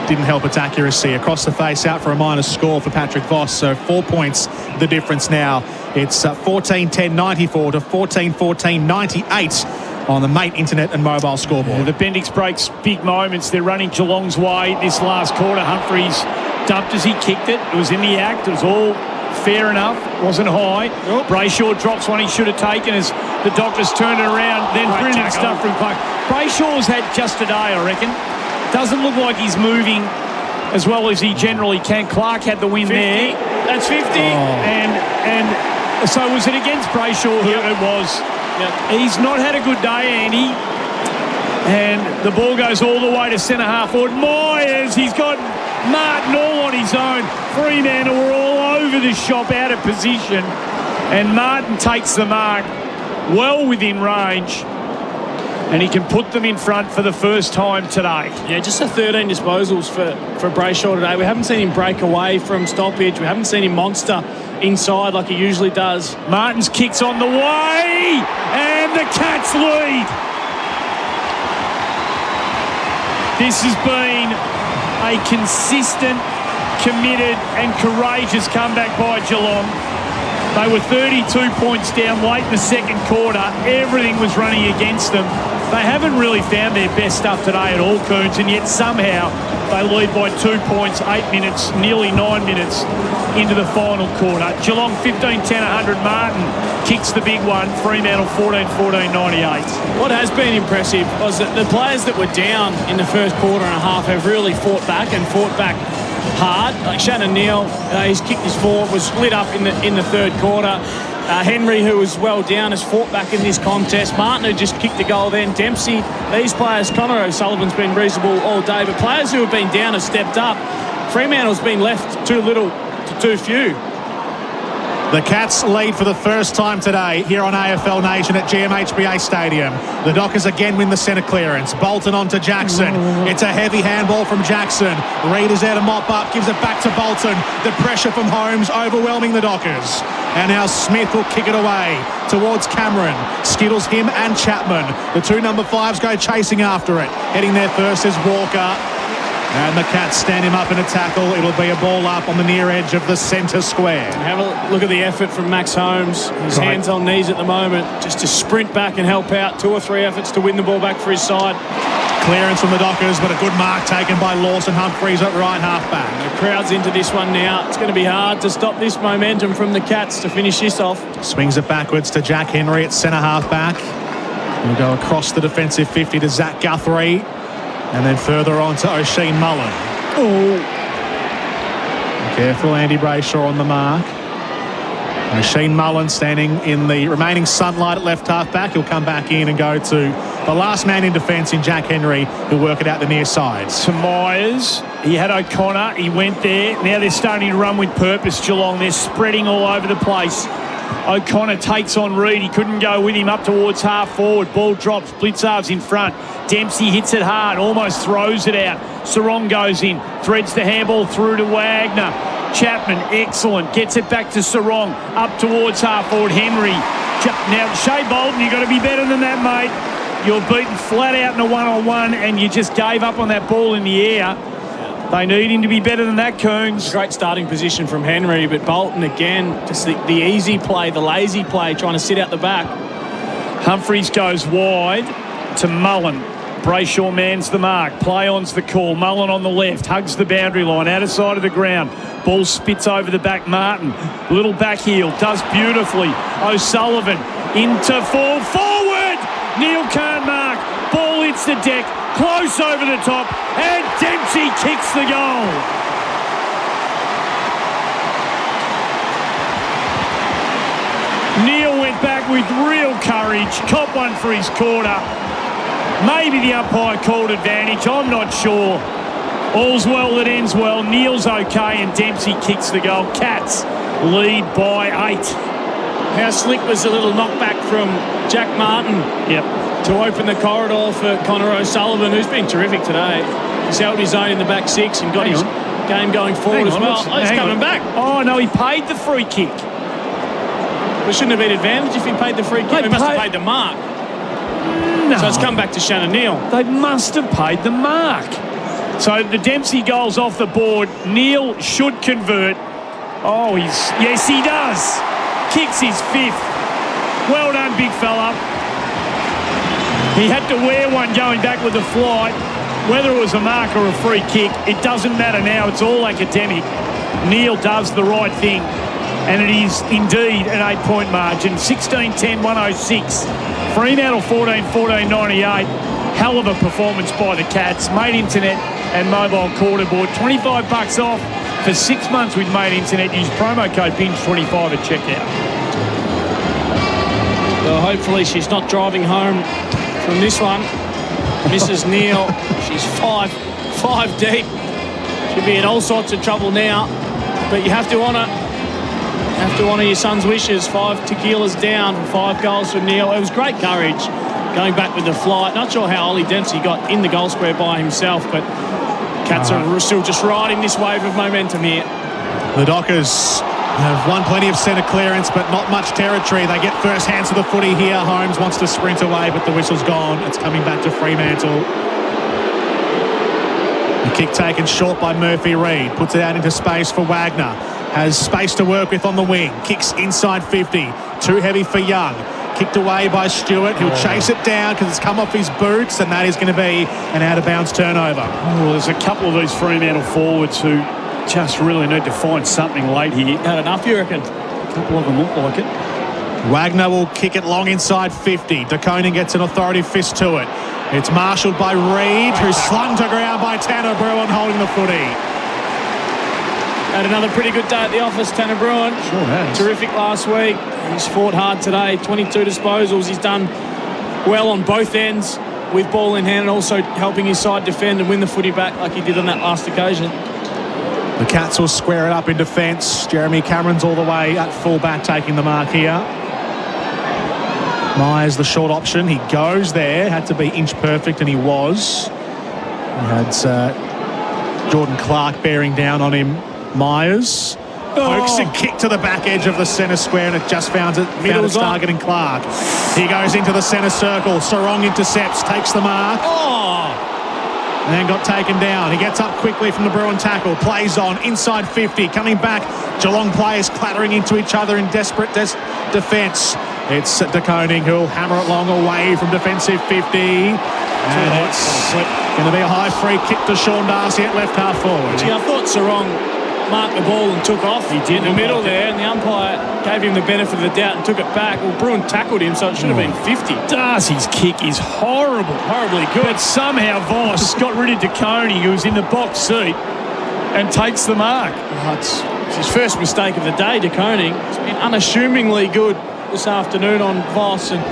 Speaker 8: didn't help its accuracy. Across the face, out for a minor score for Patrick Voss. So 4 points the difference now. It's 14-10-94 to 14-14-98 on the Mate Internet and Mobile scoreboard.
Speaker 19: Yeah, the Bendix breaks big moments. They're running Geelong's way this last quarter. Humphreys dumped as he kicked it. It was in the act. It was all fair enough. Wasn't high. Brayshaw drops one he should have taken as the Dockers turned it around. Then brilliant stuff from Clark. Brayshaw's had just a day, I reckon. Doesn't look like he's moving as well as he generally can. Clark had the win
Speaker 20: 50.
Speaker 19: there. That's 50. And so was it against Brayshaw?
Speaker 20: Yep.
Speaker 19: It was.
Speaker 20: Yep.
Speaker 19: He's not had a good day, Andy. And the ball goes all the way to centre half forward. Myers, he's got Martin all on his own. Fremantle were all over the shop, out of position. And Martin takes the mark well within range. And he can put them in front for the first time today.
Speaker 20: Yeah, just 13 disposals for Brayshaw today. We haven't seen him break away from stoppage. We haven't seen him monster inside like he usually does.
Speaker 19: Martin's kick's on the way, and the Cats lead. This has been a consistent, committed and courageous comeback by Geelong. They were 32 points down late in the second quarter. Everything was running against them. They haven't really found their best stuff today at all, Coons, and yet somehow they lead by 2 points, 8 minutes, nearly 9 minutes into the final quarter. Geelong 15-10, 100. Martin kicks the big one. Fremantle 14-14, 98.
Speaker 20: What has been impressive was that the players that were down in the first quarter and a half have really fought back hard. Like Shannon Neal, he's kicked his forward, was lit up in the third quarter. Henry, who was well down, has fought back in this contest. Martin, who just kicked a goal then. Dempsey, these players. Connor O'Sullivan's been reasonable all day, but players who have been down have stepped up. Fremantle's been left too little to too few.
Speaker 8: The Cats lead for the first time today here on AFL Nation at GMHBA Stadium. The Dockers again win the centre clearance. Bolton on to Jackson. It's a heavy handball from Jackson. Reid is there to mop up, gives it back to Bolton. The pressure from Holmes overwhelming the Dockers. And now Smith will kick it away towards Cameron. Skittles him and Chapman. The two number 5s go chasing after it. Heading there first is Walker. And the Cats stand him up in a tackle. It'll be a ball up on the near edge of the centre square.
Speaker 20: Have a look at the effort from Max Holmes. His hands on knees at the moment, just to sprint back and help out. 2 or 3 efforts to win the ball back for his side.
Speaker 8: Clearance from the Dockers, but a good mark taken by Lawson Humphries at right half back.
Speaker 20: The crowd's into this one now. It's going to be hard to stop this momentum from the Cats to finish this off.
Speaker 8: Swings it backwards to Jack Henry at centre half back. We'll go across the defensive 50 to Zach Guthrie. And then further on to O'Sheen Mullen. Oh. Careful, Andy Brayshaw on the mark. O'Sheen Mullen standing in the remaining sunlight at left half back. He'll come back in and go to the last man in defence in Jack Henry, who'll work it out the near sides.
Speaker 19: To Myers. He had O'Connor. He went there. Now they're starting to run with purpose, Geelong. They're spreading all over the place. O'Connor takes on Reid. He couldn't go with him up towards half forward. Ball drops. Blitzarv's in front. Dempsey hits it hard. Almost throws it out. Sarong goes in. Threads the handball through to Wagner. Chapman, excellent. Gets it back to Sarong. Up towards half forward. Henry. Now, Shea Bolton, you've got to be better than that, mate. You're beaten flat out in a one-on-one and you just gave up on that ball in the air. They need him to be better than that, Coons.
Speaker 20: Great starting position from Henry, but Bolton again, just the easy play, the lazy play, trying to sit out the back.
Speaker 19: Humphries goes wide to Mullen. Brayshaw mans the mark. Play-on's the call. Mullen on the left, hugs the boundary line, out of sight of the ground. Ball spits over the back. Martin, little back heel, does beautifully. O'Sullivan into full forward. Neal can't mark. Ball hits the deck. Close over the top, and Dempsey kicks the goal. Neal went back with real courage, caught one for his quarter. Maybe the umpire called advantage, I'm not sure. All's well that ends well. Neal's okay, and Dempsey kicks the goal. Cats lead by 8.
Speaker 20: How slick was the little knockback from Jack Martin?
Speaker 19: Yep.
Speaker 20: To open the corridor for Connor O'Sullivan, who's been terrific today. He's held his own in the back 6 and got his game going forward as well. He's coming back.
Speaker 19: Oh, no, he paid the free kick.
Speaker 20: But shouldn't have been advantage if he paid the free kick. He must have paid the mark.
Speaker 19: No.
Speaker 20: So it's come back to Shannon Neal.
Speaker 19: They must have paid the mark. So the Dempsey goal's off the board. Neal should convert. Oh, yes, he does. Kicks his 5th. Well done, big fella. He had to wear one going back with the flight. Whether it was a mark or a free kick, it doesn't matter now. It's all academic. Neal does the right thing. And it is indeed an 8-point margin. 16-10, 106. Fremantle 14-14, 98. Hell of a performance by the Cats. Made Internet and mobile quarterboard. $25 off for 6 months with Made Internet. Use promo code BINGE25 at checkout.
Speaker 20: Well, hopefully she's not driving home from this one. Mrs. Neal, she's five deep. She'll be in all sorts of trouble now. But you have to honour your son's wishes. 5 tequilas down, 5 goals for Neal. It was great courage going back with the flight. Not sure how Ollie Dempsey got in the goal square by himself, but Cats are still just riding this wave of momentum here.
Speaker 8: The Dockers have won plenty of centre clearance, but not much territory. They get first hands to the footy here. Holmes wants to sprint away, but the whistle's gone. It's coming back to Fremantle. The kick taken short by Murphy Reid. Puts it out into space for Wagner. Has space to work with on the wing. Kicks inside 50. Too heavy for Young. Kicked away by Stewart. He'll chase it down because it's come off his boots, and that is going to be an out-of-bounds turnover.
Speaker 19: Well, there's a couple of these Fremantle forwards who just really need to find something late here.
Speaker 20: Had enough, you reckon?
Speaker 19: A couple of them look like it.
Speaker 8: Wagner will kick it long inside 50. De Koning gets an authoritative fist to it. It's marshalled by Reid, who's slung to ground by Tanner Bruin holding the footy.
Speaker 20: Had another pretty good day at the office, Tanner Bruin.
Speaker 8: Sure has.
Speaker 20: Terrific last week. He's fought hard today. 22 disposals. He's done well on both ends with ball in hand and also helping his side defend and win the footy back like he did on that last occasion.
Speaker 8: The Cats will square it up in defence. Jeremy Cameron's all the way at full-back taking the mark here. Myers the short option. He goes there. Had to be inch perfect, and he was. He had Jordan Clark bearing down on him. Myers pokes a kick to the back edge of the centre square, and it just found its target in Clark. He goes into the centre circle. Sarong intercepts, takes the mark. And then got taken down. He gets up quickly from the Bruin tackle. Plays on inside 50. Coming back. Geelong players clattering into each other in desperate defence. It's De Koning who'll hammer it long away from defensive 50. And it's going to be a high free kick to Sean Darcy at left half forward.
Speaker 20: Gee, I thought Sarong marked the ball and took off. He did in the middle there, and the umpire gave him the benefit of the doubt and took it back. Well, Bruin tackled him, so it should have been 50.
Speaker 19: Darcy's kick is horrible.
Speaker 20: Horribly good.
Speaker 19: But somehow Voss got rid of De Koning, who was in the box seat, and takes the mark.
Speaker 20: It's his first mistake of the day, De Koning. It's been unassumingly good this afternoon on Voss, and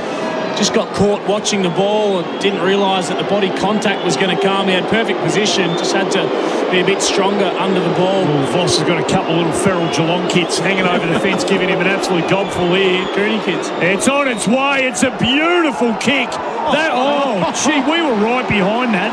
Speaker 20: just got caught watching the ball and didn't realise that the body contact was going to come. He had perfect position, just had to be a bit stronger under the ball.
Speaker 19: Voss has got a couple of little feral Geelong kids hanging over the fence, giving him an absolute gobful here.
Speaker 20: Goonie kids.
Speaker 19: It's on its way. It's a beautiful kick. Gee, we were right behind that.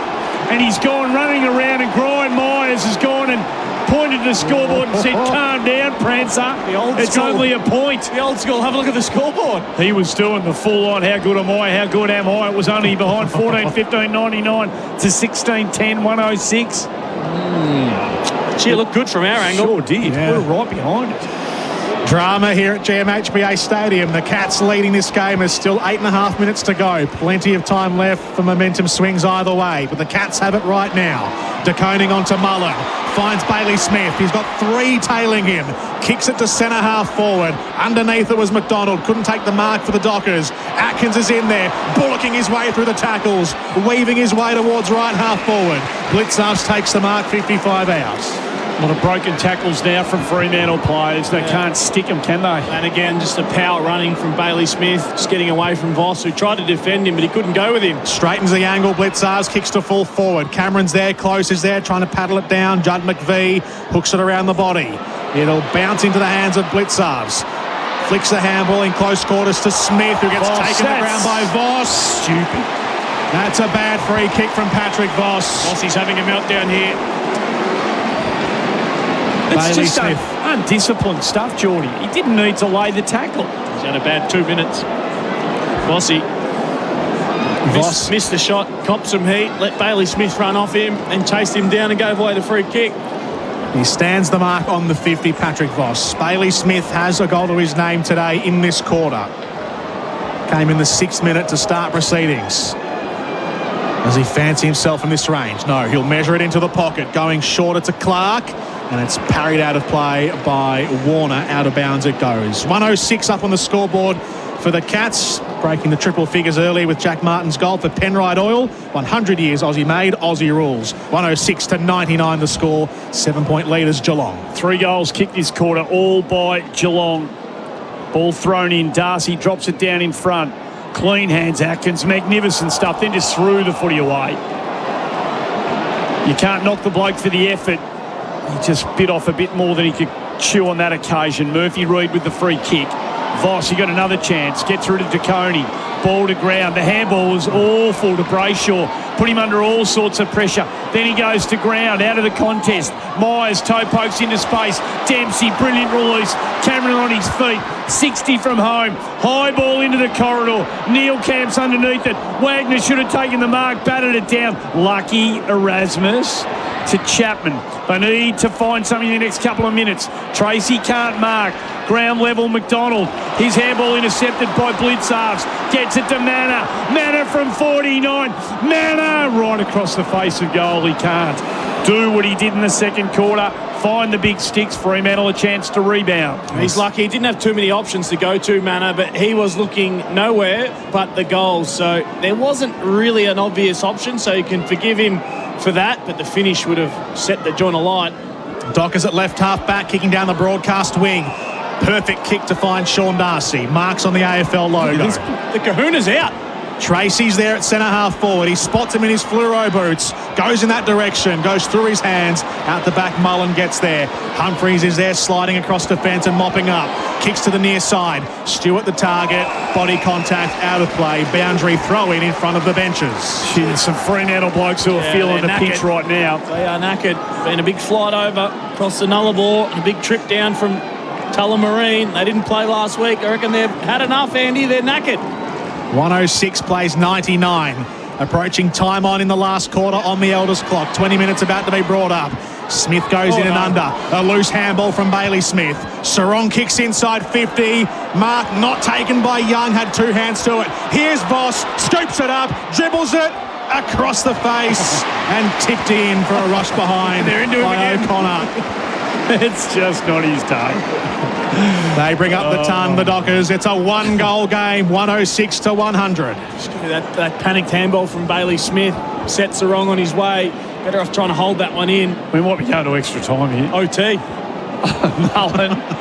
Speaker 19: And he's gone running around, and Brian Myers has gone and pointed to the scoreboard and said, calm down, Prancer. It's only a point.
Speaker 20: The old school, have a look at the scoreboard.
Speaker 19: He was doing the full-on, how good am I, how good am I. It was only behind 14-15-99 to 16-10, 106.
Speaker 20: Gee, it looked good from our angle.
Speaker 19: Sure did.
Speaker 8: Yeah.
Speaker 19: We were right behind it.
Speaker 8: Drama here at GMHBA Stadium. The Cats leading this game. There's still 8.5 minutes to go. Plenty of time left for momentum swings either way. But the Cats have it right now. De Koning onto Mullen. Finds Bailey Smith. He's got three tailing him. Kicks it to centre half forward. Underneath it was McDonald. Couldn't take the mark for the Dockers. Atkins is in there, bullocking his way through the tackles, weaving his way towards right half forward. Blitzarves takes the mark, 55 out.
Speaker 19: A lot of broken tackles now from Fremantle players. They can't stick them, can they?
Speaker 20: And again, just a power running from Bailey Smith, just getting away from Voss, who tried to defend him, but he couldn't go with him.
Speaker 8: Straightens the angle, Blitzarves kicks to full forward. Cameron's there, close is there, trying to paddle it down. Judd McVie hooks it around the body. It'll bounce into the hands of Blitzarves. Flicks the handball in close quarters to Smith, who gets taken to the ground by Voss.
Speaker 19: Stupid.
Speaker 8: That's a bad free kick from Patrick Voss.
Speaker 20: Vossi's having a meltdown here.
Speaker 19: It's
Speaker 8: Bailey
Speaker 19: just
Speaker 8: Smith.
Speaker 19: undisciplined stuff, Geordie. He didn't need to lay the tackle.
Speaker 20: He's had a bad 2 minutes. Voss missed the shot, copped some heat, let Bailey Smith run off him and chased him down and gave away the free kick.
Speaker 8: He stands the mark on the 50, Patrick Voss. Bailey Smith has a goal to his name today in this quarter. Came in the 6th minute to start proceedings. Does he fancy himself from this range? No, he'll measure it into the pocket, going shorter to Clark, and it's parried out of play by Warner. Out of bounds it goes. 106 up on the scoreboard for the Cats, breaking the triple figures early with Jack Martin's goal for Penrite Oil. 100 years Aussie made, Aussie rules. 106 to 99 the score. 7-point leaders Geelong.
Speaker 19: 3 goals kicked this quarter, all by Geelong. Ball thrown in. Darcy drops it down in front. Clean hands, Atkins. Magnificent stuff. Then just threw the footy away. You can't knock the bloke for the effort. He just bit off a bit more than he could chew on that occasion. Murphy Reid with the free kick. Voss, he got another chance. Get through to De Koning. Ball to ground. The handball was awful to Brayshaw. Put him under all sorts of pressure. Then he goes to ground, out of the contest. Myers toe pokes into space. Dempsey, brilliant release. Cameron on his feet. 60 from home. High ball into the corridor. Neil Camp's underneath it. Wagner should have taken the mark, batted it down. Lucky Erasmus to Chapman. They need to find something in the next couple of minutes. Tracy can't mark. Ground level, McDonald. His handball intercepted by Blitzarves. Gets it to Manor. Manor from 49. Manor right across the face of goal. He can't do what he did in the second quarter. Find the big sticks. Fremantle a chance to rebound.
Speaker 20: He's lucky. He didn't have too many options to go to, Manor, but he was looking nowhere but the goals. So there wasn't really an obvious option, so you can forgive him for that, but the finish would have set the joint alight.
Speaker 8: Dockers at left half back, kicking down the broadcast wing. Perfect kick to find Sean Darcy. Marks on the AFL logo.
Speaker 20: The kahuna's out.
Speaker 8: Tracy's there at centre half forward. He spots him in his fluoro boots. Goes in that direction. Goes through his hands. Out the back, Mullen gets there. Humphreys is there sliding across defence and mopping up. Kicks to the near side. Stewart the target. Body contact out of play. Boundary throw in front of the benches.
Speaker 19: There's some Fremantle blokes who are feeling the pinch right now.
Speaker 20: They are knackered. Been a big flight over across the Nullarbor and a big trip down from Tullamarine. They didn't play last week. I reckon they've had enough, Andy. They're knackered.
Speaker 8: 106 plays 99. Approaching time on in the last quarter on the eldest clock. 20 minutes about to be brought up. Smith goes in and under. A loose handball from Bailey Smith. Sarong kicks inside 50. Mark not taken by Young. Had two hands to it. Here's Voss. Scoops it up. Dribbles it across the face. And tipped in for a rush behind.
Speaker 19: They're into it again.
Speaker 8: O'Connor.
Speaker 19: It's just not his day.
Speaker 8: They bring up the ton, the Dockers. It's a one-goal game, 106 to 100.
Speaker 20: That panicked handball from Bailey Smith sets the wrong on his way. Better off trying to hold that one in.
Speaker 19: We might be going to extra time here.
Speaker 20: OT.
Speaker 19: Mullen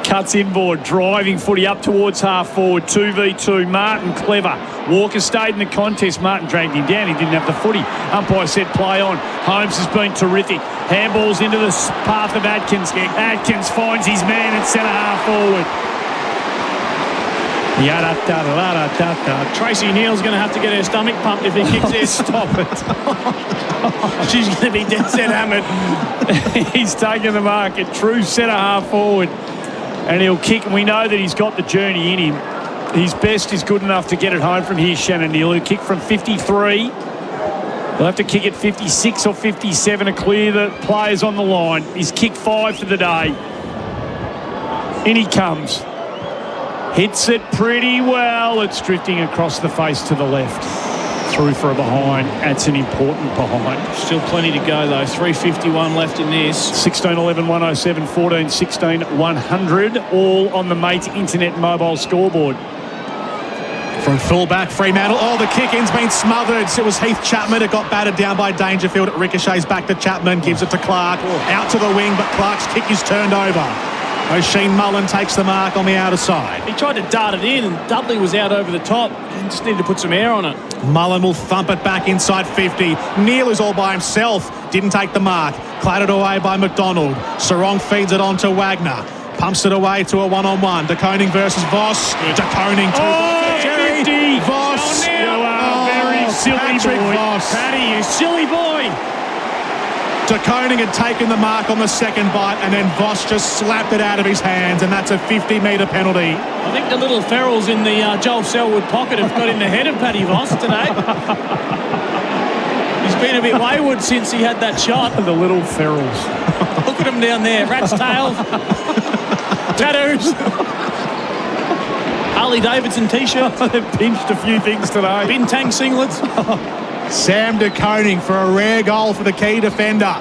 Speaker 19: cuts inboard, driving footy up towards half forward, 2v2. Martin clever. Walker stayed in the contest. Martin dragged him down. He didn't have the footy. Umpire said play on. Holmes has been terrific. Handballs into the path of Atkins. Atkins finds his man at centre half forward.
Speaker 20: Tracy Neal's going to have to get her stomach pumped if he kicks this.
Speaker 19: Stop it.
Speaker 20: She's going to be dead set hammered.
Speaker 19: He's taken the mark at true centre half forward. And he'll kick. And we know that he's got the journey in him. His best is good enough to get it home from here, Shannon Neal, who kicked from 53. He'll have to kick at 56 or 57 to clear the players on the line. He's kicked 5 for the day. In he comes. Hits it pretty well. It's drifting across the face to the left. Through for a behind. That's an important behind.
Speaker 20: Still plenty to go, though. 3:51 left in this.
Speaker 19: 16, 11, 107, 14, 16, 100. All on the Mate Internet mobile scoreboard.
Speaker 8: From fullback, Fremantle. Oh, the kick-in's been smothered. It was Heath Chapman. It got battered down by Dangerfield. It ricochets back to Chapman. Gives it to Clark. Out to the wing, but Clark's kick is turned over. O'Sheen Mullen takes the mark on the outer side.
Speaker 20: He tried to dart it in, and Dudley was out over the top. He just needed to put some air on it.
Speaker 8: Mullen will thump it back inside 50. Neal is all by himself. Didn't take the mark. Clattered away by McDonald. Sarong feeds it on to Wagner. Pumps it away to a one-on-one. De Koning versus Voss. De Koning to Jerry.
Speaker 19: 50.
Speaker 8: Voss.
Speaker 19: You are very silly
Speaker 8: Patrick
Speaker 19: boy.
Speaker 8: Voss.
Speaker 20: Paddy, you silly boy.
Speaker 8: De Koning had taken the mark on the second bite, and then Voss just slapped it out of his hands, and that's a 50-metre penalty.
Speaker 20: I think the little ferals in the Joel Selwood pocket have got in the head of Paddy Voss today. He's been a bit wayward since he had that shot.
Speaker 19: The little ferals.
Speaker 20: Look at him down there. Rat's tails. Tattoos. Harley Davidson T-shirt.
Speaker 19: They've pinched a few things today.
Speaker 20: Bintang singlets.
Speaker 8: Sam De Koning for a rare goal for the key defender.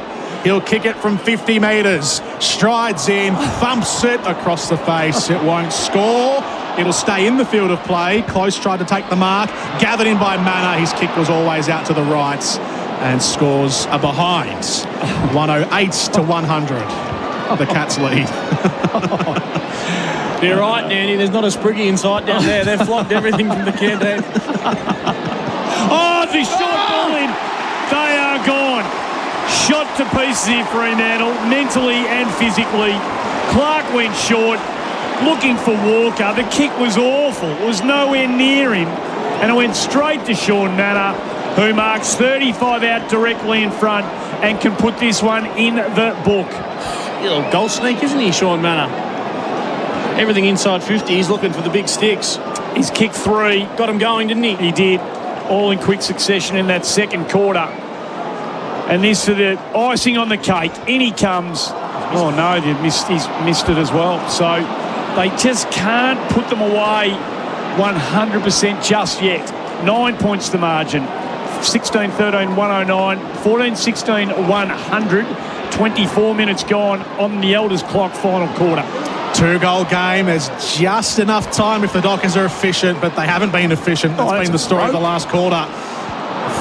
Speaker 8: He'll kick it from 50 metres. Strides in, thumps it across the face. It won't score. It'll stay in the field of play. Close tried to take the mark. Gathered in by Manor. His kick was always out to the right and scores a behind. 108 to 100. The Cats lead.
Speaker 20: You're right, Nanny. There's not a spriggy in sight down there. They've flogged everything from the canteen.
Speaker 19: Oh, the shot ball in. They are gone. Shot to pieces here, Fremantle, mentally and physically. Clark went short, looking for Walker. The kick was awful. It was nowhere near him. And it went straight to Sean Manor, who marks 35 out directly in front and can put this one in the book.
Speaker 20: A little goal sneak, isn't he, Sean Manor? Everything inside 50. He's looking for the big sticks.
Speaker 19: He's kicked 3.
Speaker 20: Got him going, didn't he?
Speaker 19: He did. All in quick succession in that second quarter. And this for the icing on the cake. In he comes. Oh, no, he's missed it as well. So They just can't put them away 100% just yet. 9 points the margin. 16-13, 109. 14-16, 100. 24 minutes gone on the Elders clock, final quarter.
Speaker 8: 2-goal game. There's just enough time if the Dockers are efficient, but they haven't been efficient. That's been the story of the last quarter.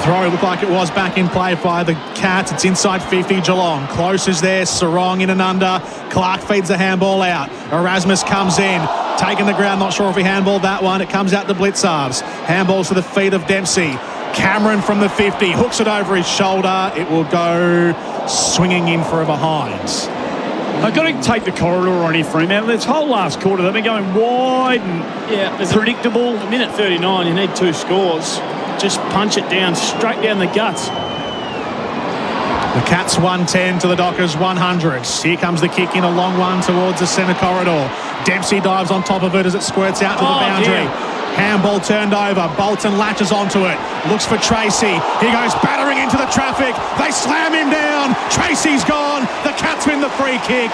Speaker 8: Throw looked like it was back in play by the Cats. It's inside 50, Geelong. Close is there. Sarong in and under. Clark feeds the handball out. Erasmus comes in. Taking the ground. Not sure if he handballed that one. It comes out to Blitzarves. Handballs to the feet of Dempsey. Cameron from the 50. Hooks it over his shoulder. It will go swinging in for a behind.
Speaker 19: They've got to take the corridor on here, Fremantle. This whole last quarter, they've been going wide and predictable.
Speaker 20: A minute 39, you need 2 scores. Just punch it down, straight down the guts.
Speaker 8: The Cats 110 to the Dockers 100. Here comes the kick in, a long one towards the centre corridor. Dempsey dives on top of it as it squirts out to the boundary.
Speaker 20: Dear.
Speaker 8: Handball turned over. Bolton latches onto it. Looks for Tracy. He goes battering into the traffic. They slam him down. Tracy's gone. The Cats win the free kick.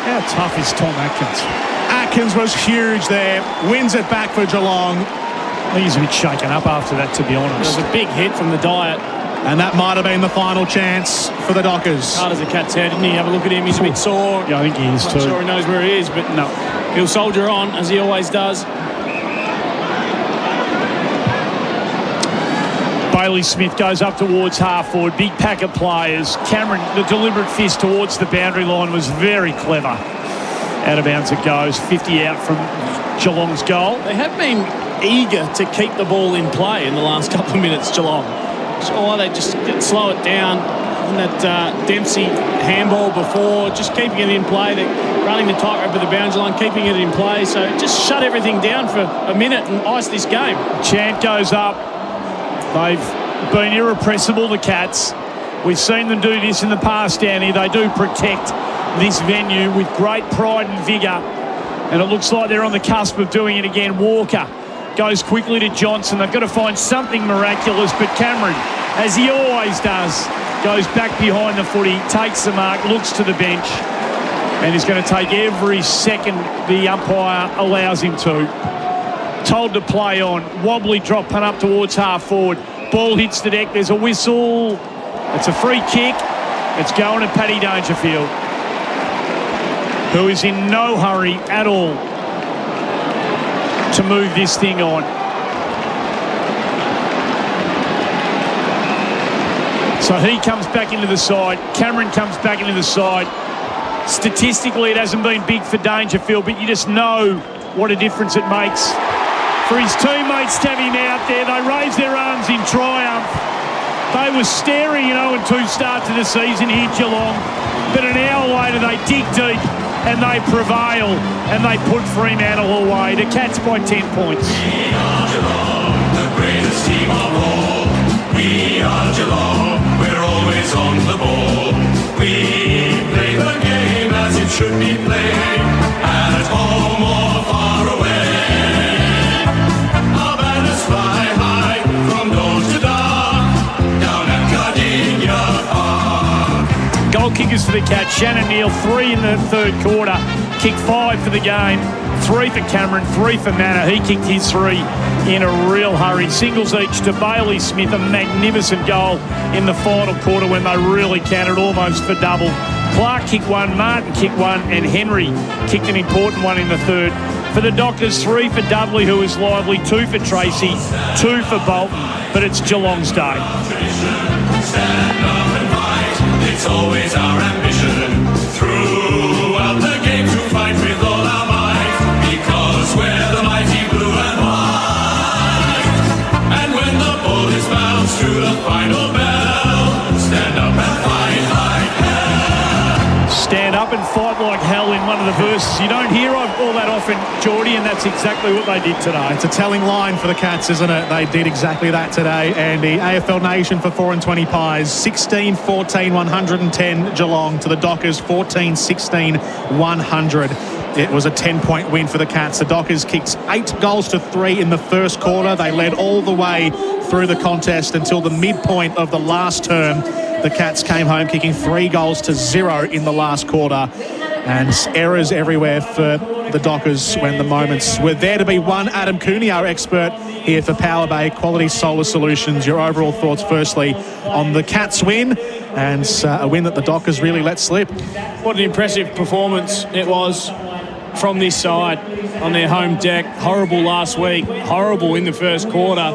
Speaker 19: How tough is Tom Atkins?
Speaker 8: Atkins was huge there. Wins it back for Geelong.
Speaker 19: I think he's a bit shaken up after that, to be honest.
Speaker 20: There's a big hit from the diet.
Speaker 8: And that might have been the final chance for the Dockers.
Speaker 20: Hard as a cat's head, didn't he? Have a look at him. He's a bit sore.
Speaker 19: Yeah, I think he is too.
Speaker 20: I'm sure he knows where he is, but no. He'll soldier on, as he always does.
Speaker 19: Bailey Smith goes up towards half forward. Big pack of players. Cameron, the deliberate fist towards the boundary line was very clever. Out of bounds it goes. 50 out from Geelong's goal.
Speaker 20: They have been eager to keep the ball in play in the last couple of minutes, Geelong. So they just slow it down. And that Dempsey handball before, just keeping it in play. They're running the tightrope of the boundary line, keeping it in play. So just shut everything down for a minute and ice this game.
Speaker 19: Chant goes up. They've been irrepressible, the Cats. We've seen them do this in the past, Danny. They do protect this venue with great pride and vigour. And it looks like they're on the cusp of doing it again. Walker goes quickly to Johnson. They've got to find something miraculous, but Cameron, as he always does, goes back behind the footy, takes the mark, looks to the bench, and is going to take every second the umpire allows him to. Told to play on. Wobbly drop punt up towards half forward. Ball hits the deck. There's a whistle. It's a free kick. It's going to Paddy Dangerfield, who is in no hurry at all to move this thing on. So he comes back into the side. Cameron comes back into the side. Statistically, it hasn't been big for Dangerfield, but you just know what a difference it makes for his teammates to have him out there. They raise their arms in triumph. They were staring an 0-2 start to the season here, Geelong. But an hour later, they dig deep and they prevail and they put Fremantle away. The Cats by 10 points.
Speaker 7: We are Geelong, the greatest team of all. We are Geelong, we're always on the ball. We play the game as it should be played, at home or far away. Our banners fly high from dawn to dark, down at Gardenia Park.
Speaker 19: Goal kickers for the Cats. Shannon Neal, 3 in the third quarter. Kicked 5 for the game. 3 for Cameron, 3 for Manor. He kicked his 3 in a real hurry. Singles each to Bailey Smith. A magnificent goal in the final quarter when they really counted almost for double. Clark kicked 1, Martin kicked 1, and Henry kicked an important one in the third. For the Dockers, 3 for Dudley, who is lively, 2 for Tracy, 2 for Bolton. But it's Geelong's day.
Speaker 7: Stand up and fight, it's always our ambition. Throughout the game to fight with all our might, because we're the mighty blue and white. And when the ball is bounced to the final bell, stand up and fight like hell.
Speaker 19: Stand up and fight like hell in one of the verses. You don't hear all that often, Geordie, and that's exactly what they did today.
Speaker 8: It's a telling line for the Cats, isn't it? They did exactly that today. And the AFL Nation for 4 and 20 pies, 16-14, 110 Geelong to the Dockers, 14-16, 100. It was a 10-point win for the Cats. The Dockers kicked 8 goals to 3 in the first quarter. They led all the way through the contest until the midpoint of the last term. The Cats came home kicking 3 goals to 0 in the last quarter. And errors everywhere for the Dockers when the moments were there to be won. Adam Cooney, our expert here for Power Bay Quality Solar Solutions. Your overall thoughts, firstly, on the Cats win, and a win that the Dockers really let slip.
Speaker 20: What an impressive performance it was from this side on their home deck. Horrible last week, horrible in the first quarter.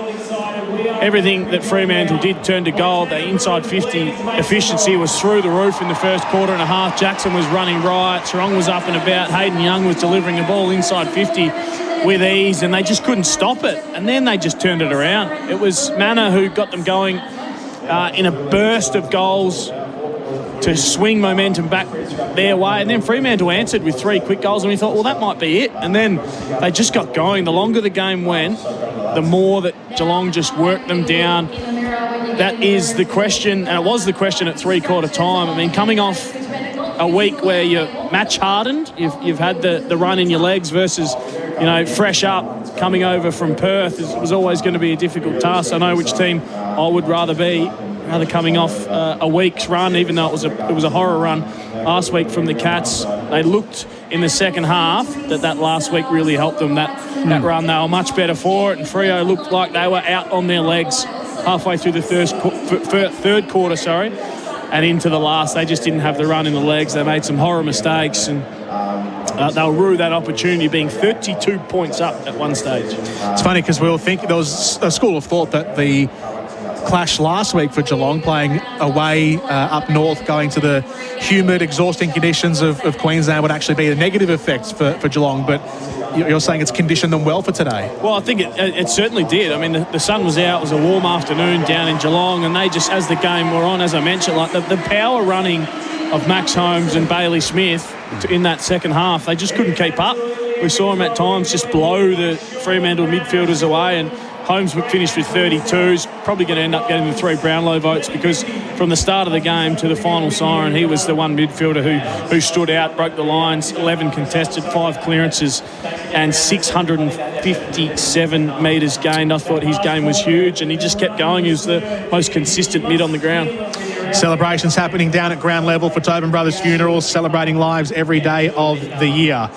Speaker 20: Everything that Fremantle did turned to gold. The inside 50 efficiency was through the roof in the first quarter and a half. Jackson was running riot. Sarong was up and about. Hayden Young was delivering the ball inside 50 with ease, and they just couldn't stop it. And then they just turned it around. It was Manor who got them going in a burst of goals to swing momentum back their way. And then Fremantle answered with 3 quick goals, and we thought, well, that might be it. And then they just got going. The longer the game went, the more that Geelong just worked them down. That is the question, and it was the question at 3/4 time. I mean, coming off a week where you're match hardened, you've had the run in your legs versus, fresh up coming over from Perth, it was always going to be a difficult task. I know which team I would rather be. Rather coming off a week's run, even though it was a horror run last week from the Cats. They looked in the second half that last week really helped them, that run. They were much better for it, and Freo looked like they were out on their legs halfway through the third quarter, and into the last. They just didn't have the run in the legs. They made some horror mistakes, and they'll rue that opportunity, being 32 points up at one stage.
Speaker 8: It's funny because we'll think there was a school of thought that the clash last week for Geelong, playing away up north, going to the humid, exhausting conditions of Queensland, would actually be a negative effect for Geelong. But you're saying it's conditioned them well for today?
Speaker 20: Well, I think it certainly did. I mean, the sun was out. It was a warm afternoon down in Geelong, and they just, as the game were on, as I mentioned, like the power running of Max Holmes and Bailey Smith in that second half, they just couldn't keep up. We saw them at times just blow the Fremantle midfielders away, and Holmes finished with 32s, probably going to end up getting the 3 Brownlow votes, because from the start of the game to the final siren, he was the one midfielder who stood out, broke the lines, 11 contested, 5 clearances, and 657 metres gained. I thought his game was huge, and he just kept going. He was the most consistent mid on the ground.
Speaker 8: Celebrations happening down at ground level for Tobin Brothers Funerals, celebrating lives every day of the year.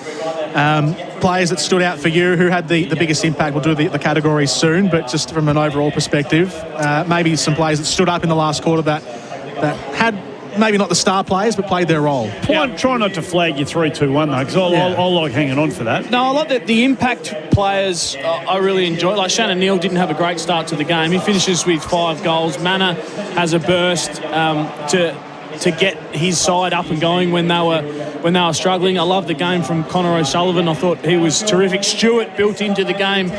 Speaker 8: Players that stood out for you, who had the biggest impact? We'll do the categories soon, but just from an overall perspective, maybe some players that stood up in the last quarter that had maybe not the star players, but played their role.
Speaker 19: Try not to flag your 3-2-1 though, because I like hanging on for that.
Speaker 20: No, I like the impact players. I really enjoy. Like Shannon Neal didn't have a great start to the game. He finishes with 5 goals. Manor has a burst to get his side up and going when they were struggling. I love the game from Connor O'Sullivan. I thought he was terrific. Stewart built into the game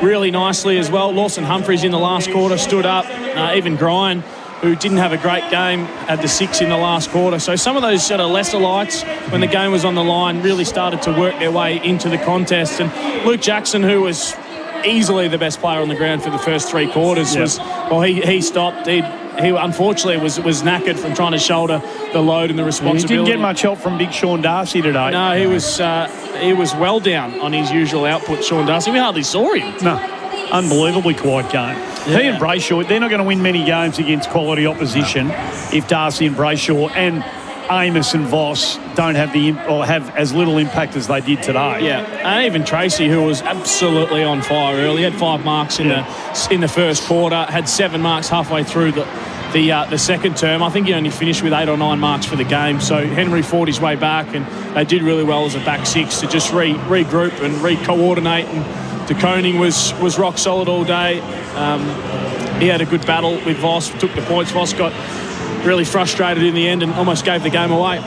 Speaker 20: really nicely as well. Lawson Humphries in the last quarter stood up. Even Gryan, who didn't have a great game, had the 6 in the last quarter. So some of those sort of lesser lights, when the game was on the line, really started to work their way into the contest. And Luke Jackson, who was easily the best player on the ground for the first 3 quarters, he stopped. He unfortunately was knackered from trying to shoulder the load and the responsibility.
Speaker 19: He didn't get much help from big Sean Darcy today.
Speaker 20: No, he was well down on his usual output, Sean Darcy. We hardly saw him.
Speaker 19: No, unbelievably quiet game. Yeah. He and Brayshaw, they're not going to win many games against quality opposition if Darcy and Brayshaw and Amos and Voss don't have have as little impact as they did today.
Speaker 20: Yeah, and even Tracy, who was absolutely on fire early, had 5 marks in the first quarter, had 7 marks halfway through the second term. I think he only finished with 8 or 9 marks for the game. So Henry fought his way back, and they did really well as a back 6 to just regroup and re-coordinate. And De Koning was rock solid all day. He had a good battle with Voss, took the points. Voss got really frustrated in the end and almost gave the game away.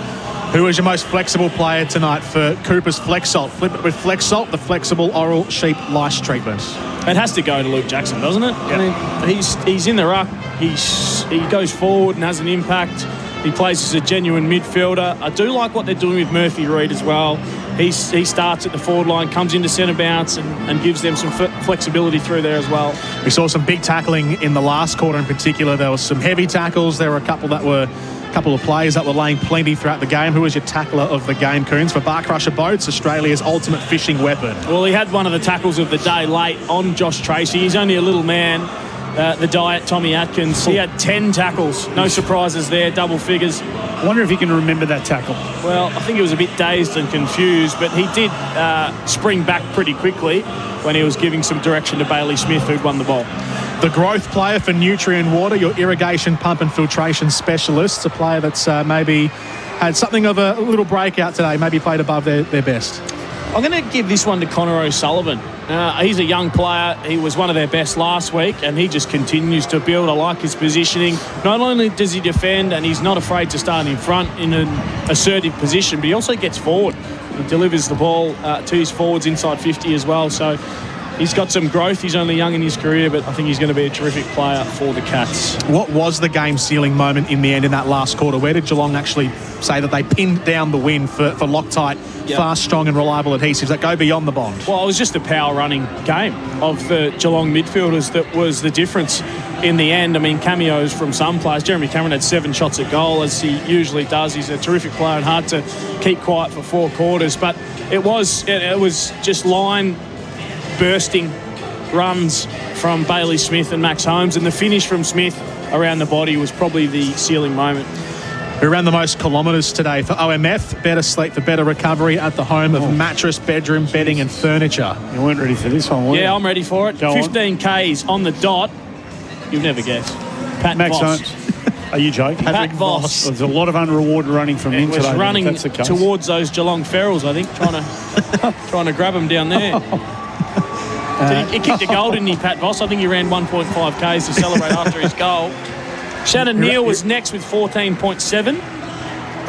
Speaker 8: Who was your most flexible player tonight for Cooper's Flex Salt? Flip it with Flex Salt, the flexible oral sheep lice treatment.
Speaker 20: It has to go to Luke Jackson, doesn't it? Yeah. I mean, he's in the ruck. He goes forward and has an impact. He plays as a genuine midfielder. I do like what they're doing with Murphy Reid as well. He starts at the forward line, comes into centre bounce and gives them some flexibility through there as well.
Speaker 8: We saw some big tackling in the last quarter in particular. There were some heavy tackles. There were a couple of players that were laying plenty throughout the game. Who was your tackler of the game, Coons? For Bar Crusher Boats, Australia's ultimate fishing weapon.
Speaker 20: Well, he had one of the tackles of the day late on Josh Tracy. He's only a little man. the Diet, Tommy Atkins. He had 10 tackles. No surprises there, double figures.
Speaker 19: I wonder if he can remember that tackle.
Speaker 20: Well, I think he was a bit dazed and confused, but he did spring back pretty quickly when he was giving some direction to Bailey Smith, who'd won the ball.
Speaker 8: The growth player for Nutrient Water, your irrigation pump and filtration specialist, a player that's maybe had something of a little breakout today, maybe played above their best.
Speaker 20: I'm going to give this one to Connor O'Sullivan. He's a young player. He was one of their best last week, and he just continues to build. I like his positioning. Not only does he defend, and he's not afraid to start in front in an assertive position, but he also gets forward. He delivers the ball to his forwards inside 50 as well. So he's got some growth. He's only young in his career, but I think he's going to be a terrific player for the Cats.
Speaker 8: What was the game-sealing moment in the end in that last quarter? Where did Geelong actually say that they pinned down the win for Loctite, fast, strong and reliable adhesives that go beyond the bond?
Speaker 20: Well, it was just a power-running game of the Geelong midfielders that was the difference in the end. I mean, cameos from some players. Jeremy Cameron had 7 shots at goal, as he usually does. He's a terrific player and hard to keep quiet for 4 quarters. But it was just line bursting runs from Bailey Smith and Max Holmes, and the finish from Smith around the body was probably the sealing moment.
Speaker 8: We ran the most kilometres today for OMF. Better sleep for better recovery at the home of mattress, bedroom, bedding and furniture.
Speaker 19: You weren't ready for this one, were you?
Speaker 20: Yeah, I'm ready for it. 15 Ks on the dot. You'll never guess. Pat
Speaker 19: Max
Speaker 20: Voss.
Speaker 19: Holmes. Are you joking?
Speaker 20: Pat Voss.
Speaker 19: There's a lot of unrewarded running from him today.
Speaker 20: He was running towards those Geelong Ferals, I think, trying to grab them down there. He kicked a goal, didn't he, Pat Voss? I think he ran 1.5 Ks to celebrate after his goal. Shannon Neal was next with 14.7,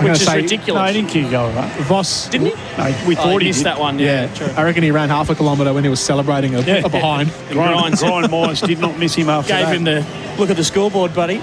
Speaker 20: which is ridiculous.
Speaker 19: No, he didn't kick a goal, right?
Speaker 8: Voss.
Speaker 20: Didn't he?
Speaker 19: No, we thought he
Speaker 20: missed
Speaker 19: did.
Speaker 20: that one. Yeah, true.
Speaker 8: I reckon he ran half a kilometre when he was celebrating a behind.
Speaker 19: Brian Morris did not miss him after
Speaker 20: Gave
Speaker 19: that.
Speaker 20: him the look at the scoreboard, buddy.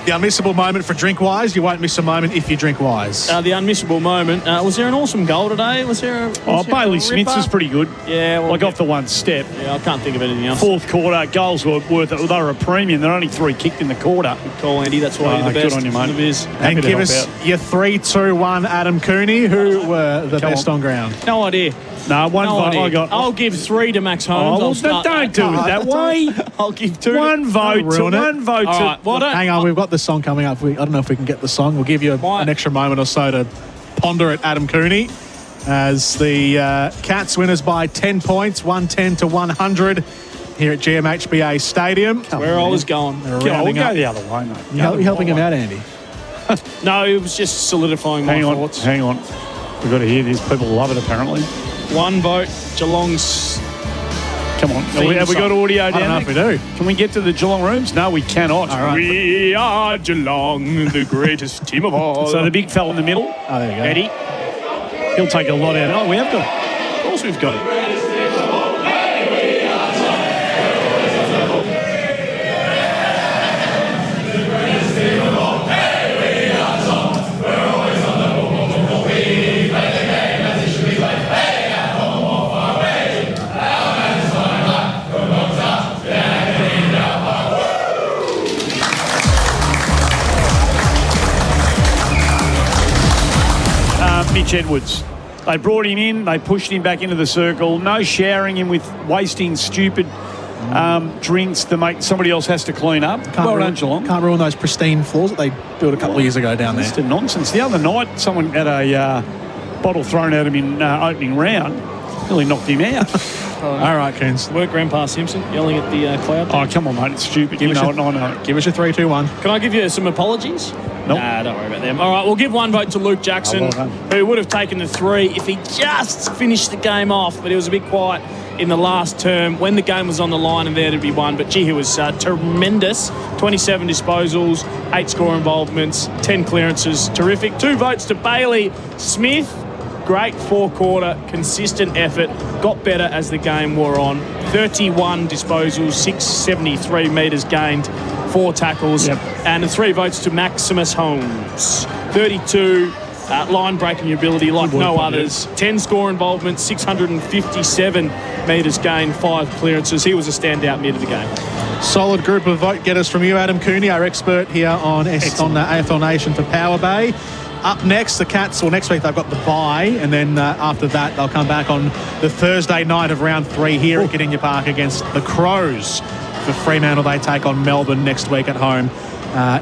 Speaker 8: The unmissable moment for Drink Wise. You won't miss a moment if you drink wise.
Speaker 20: The unmissable moment. Was there an awesome goal today?
Speaker 19: Bailey Smith's was pretty good.
Speaker 20: Yeah. Well,
Speaker 19: off the one step.
Speaker 20: Yeah, I can't think of anything else.
Speaker 19: Fourth quarter, goals were worth it. They were a premium. There are only 3 kicked in the quarter.
Speaker 20: Good call, Andy. That's why you're the best.
Speaker 19: Good on you, mate.
Speaker 8: And give us your 3-2-1 Adam Cooney, who were the best on ground.
Speaker 20: No idea.
Speaker 19: No, one vote I got.
Speaker 20: I'll give 3 to Max Holmes.
Speaker 19: Don't do it that way.
Speaker 20: I'll give 2.
Speaker 19: One vote to one vote to.
Speaker 8: Hang on, we've got the song coming up. I don't know if we can get the song. We'll give you an extra moment or so to ponder it, Adam Cooney, as the Cats winners by 10 points, 110 to 100 here at GMHBA Stadium.
Speaker 20: That's where I was going.
Speaker 19: We'll go the other way, mate.
Speaker 8: You're helping him out, Andy.
Speaker 20: No, it was just solidifying my thoughts.
Speaker 19: Hang on. We've got to hear this. People love it, apparently.
Speaker 20: 1 vote, Geelong's.
Speaker 19: Come on. Have we got audio down there?
Speaker 8: I don't know if we do.
Speaker 19: Can we get to the Geelong rooms? No, we cannot.
Speaker 20: All right. We are Geelong, the greatest team of all.
Speaker 19: So the big fella in the middle.
Speaker 8: Oh, there you go.
Speaker 19: Eddie. He'll take a lot out. Oh, we have got it. Of course we've got it. Mitch Edwards. They brought him in, they pushed him back into the circle. No showering him with wasting stupid drinks to make somebody else has to clean up.
Speaker 8: Can't ruin those pristine floors that they built a couple of years ago down there.
Speaker 19: It's nonsense. The other night, someone had a bottle thrown at him in opening round. Nearly knocked him out.
Speaker 8: All right, Coons.
Speaker 20: Work Grandpa Simpson yelling at the crowd.
Speaker 19: Oh, come on, mate. It's stupid. Give us
Speaker 8: your 3-2-1.
Speaker 20: Can I give you some apologies?
Speaker 19: Nope.
Speaker 20: Nah, don't worry about them. All right, we'll give 1 vote to Luke Jackson, who would have taken the 3 if he just finished the game off, but he was a bit quiet in the last term when the game was on the line and there to be won. But gee, he was tremendous. 27 disposals, 8 score involvements, 10 clearances. Terrific. 2 votes to Bailey Smith. Great 4-quarter, consistent effort. Got better as the game wore on. 31 disposals, 673 metres gained, 4 tackles, and 3 votes to Maximus Holmes. 32 line-breaking ability like no others. 10 score involvement, 657 metres gained, 5 clearances. He was a standout mid of the game.
Speaker 8: Solid group of vote getters from you, Adam Cooney, our expert here on AFL Nation for Power Bay. Up next, the Cats, next week they've got the bye, and then after that they'll come back on the Thursday night of round 3 here at Gadinya Park against the Crows. for Fremantle. They take on Melbourne next week at home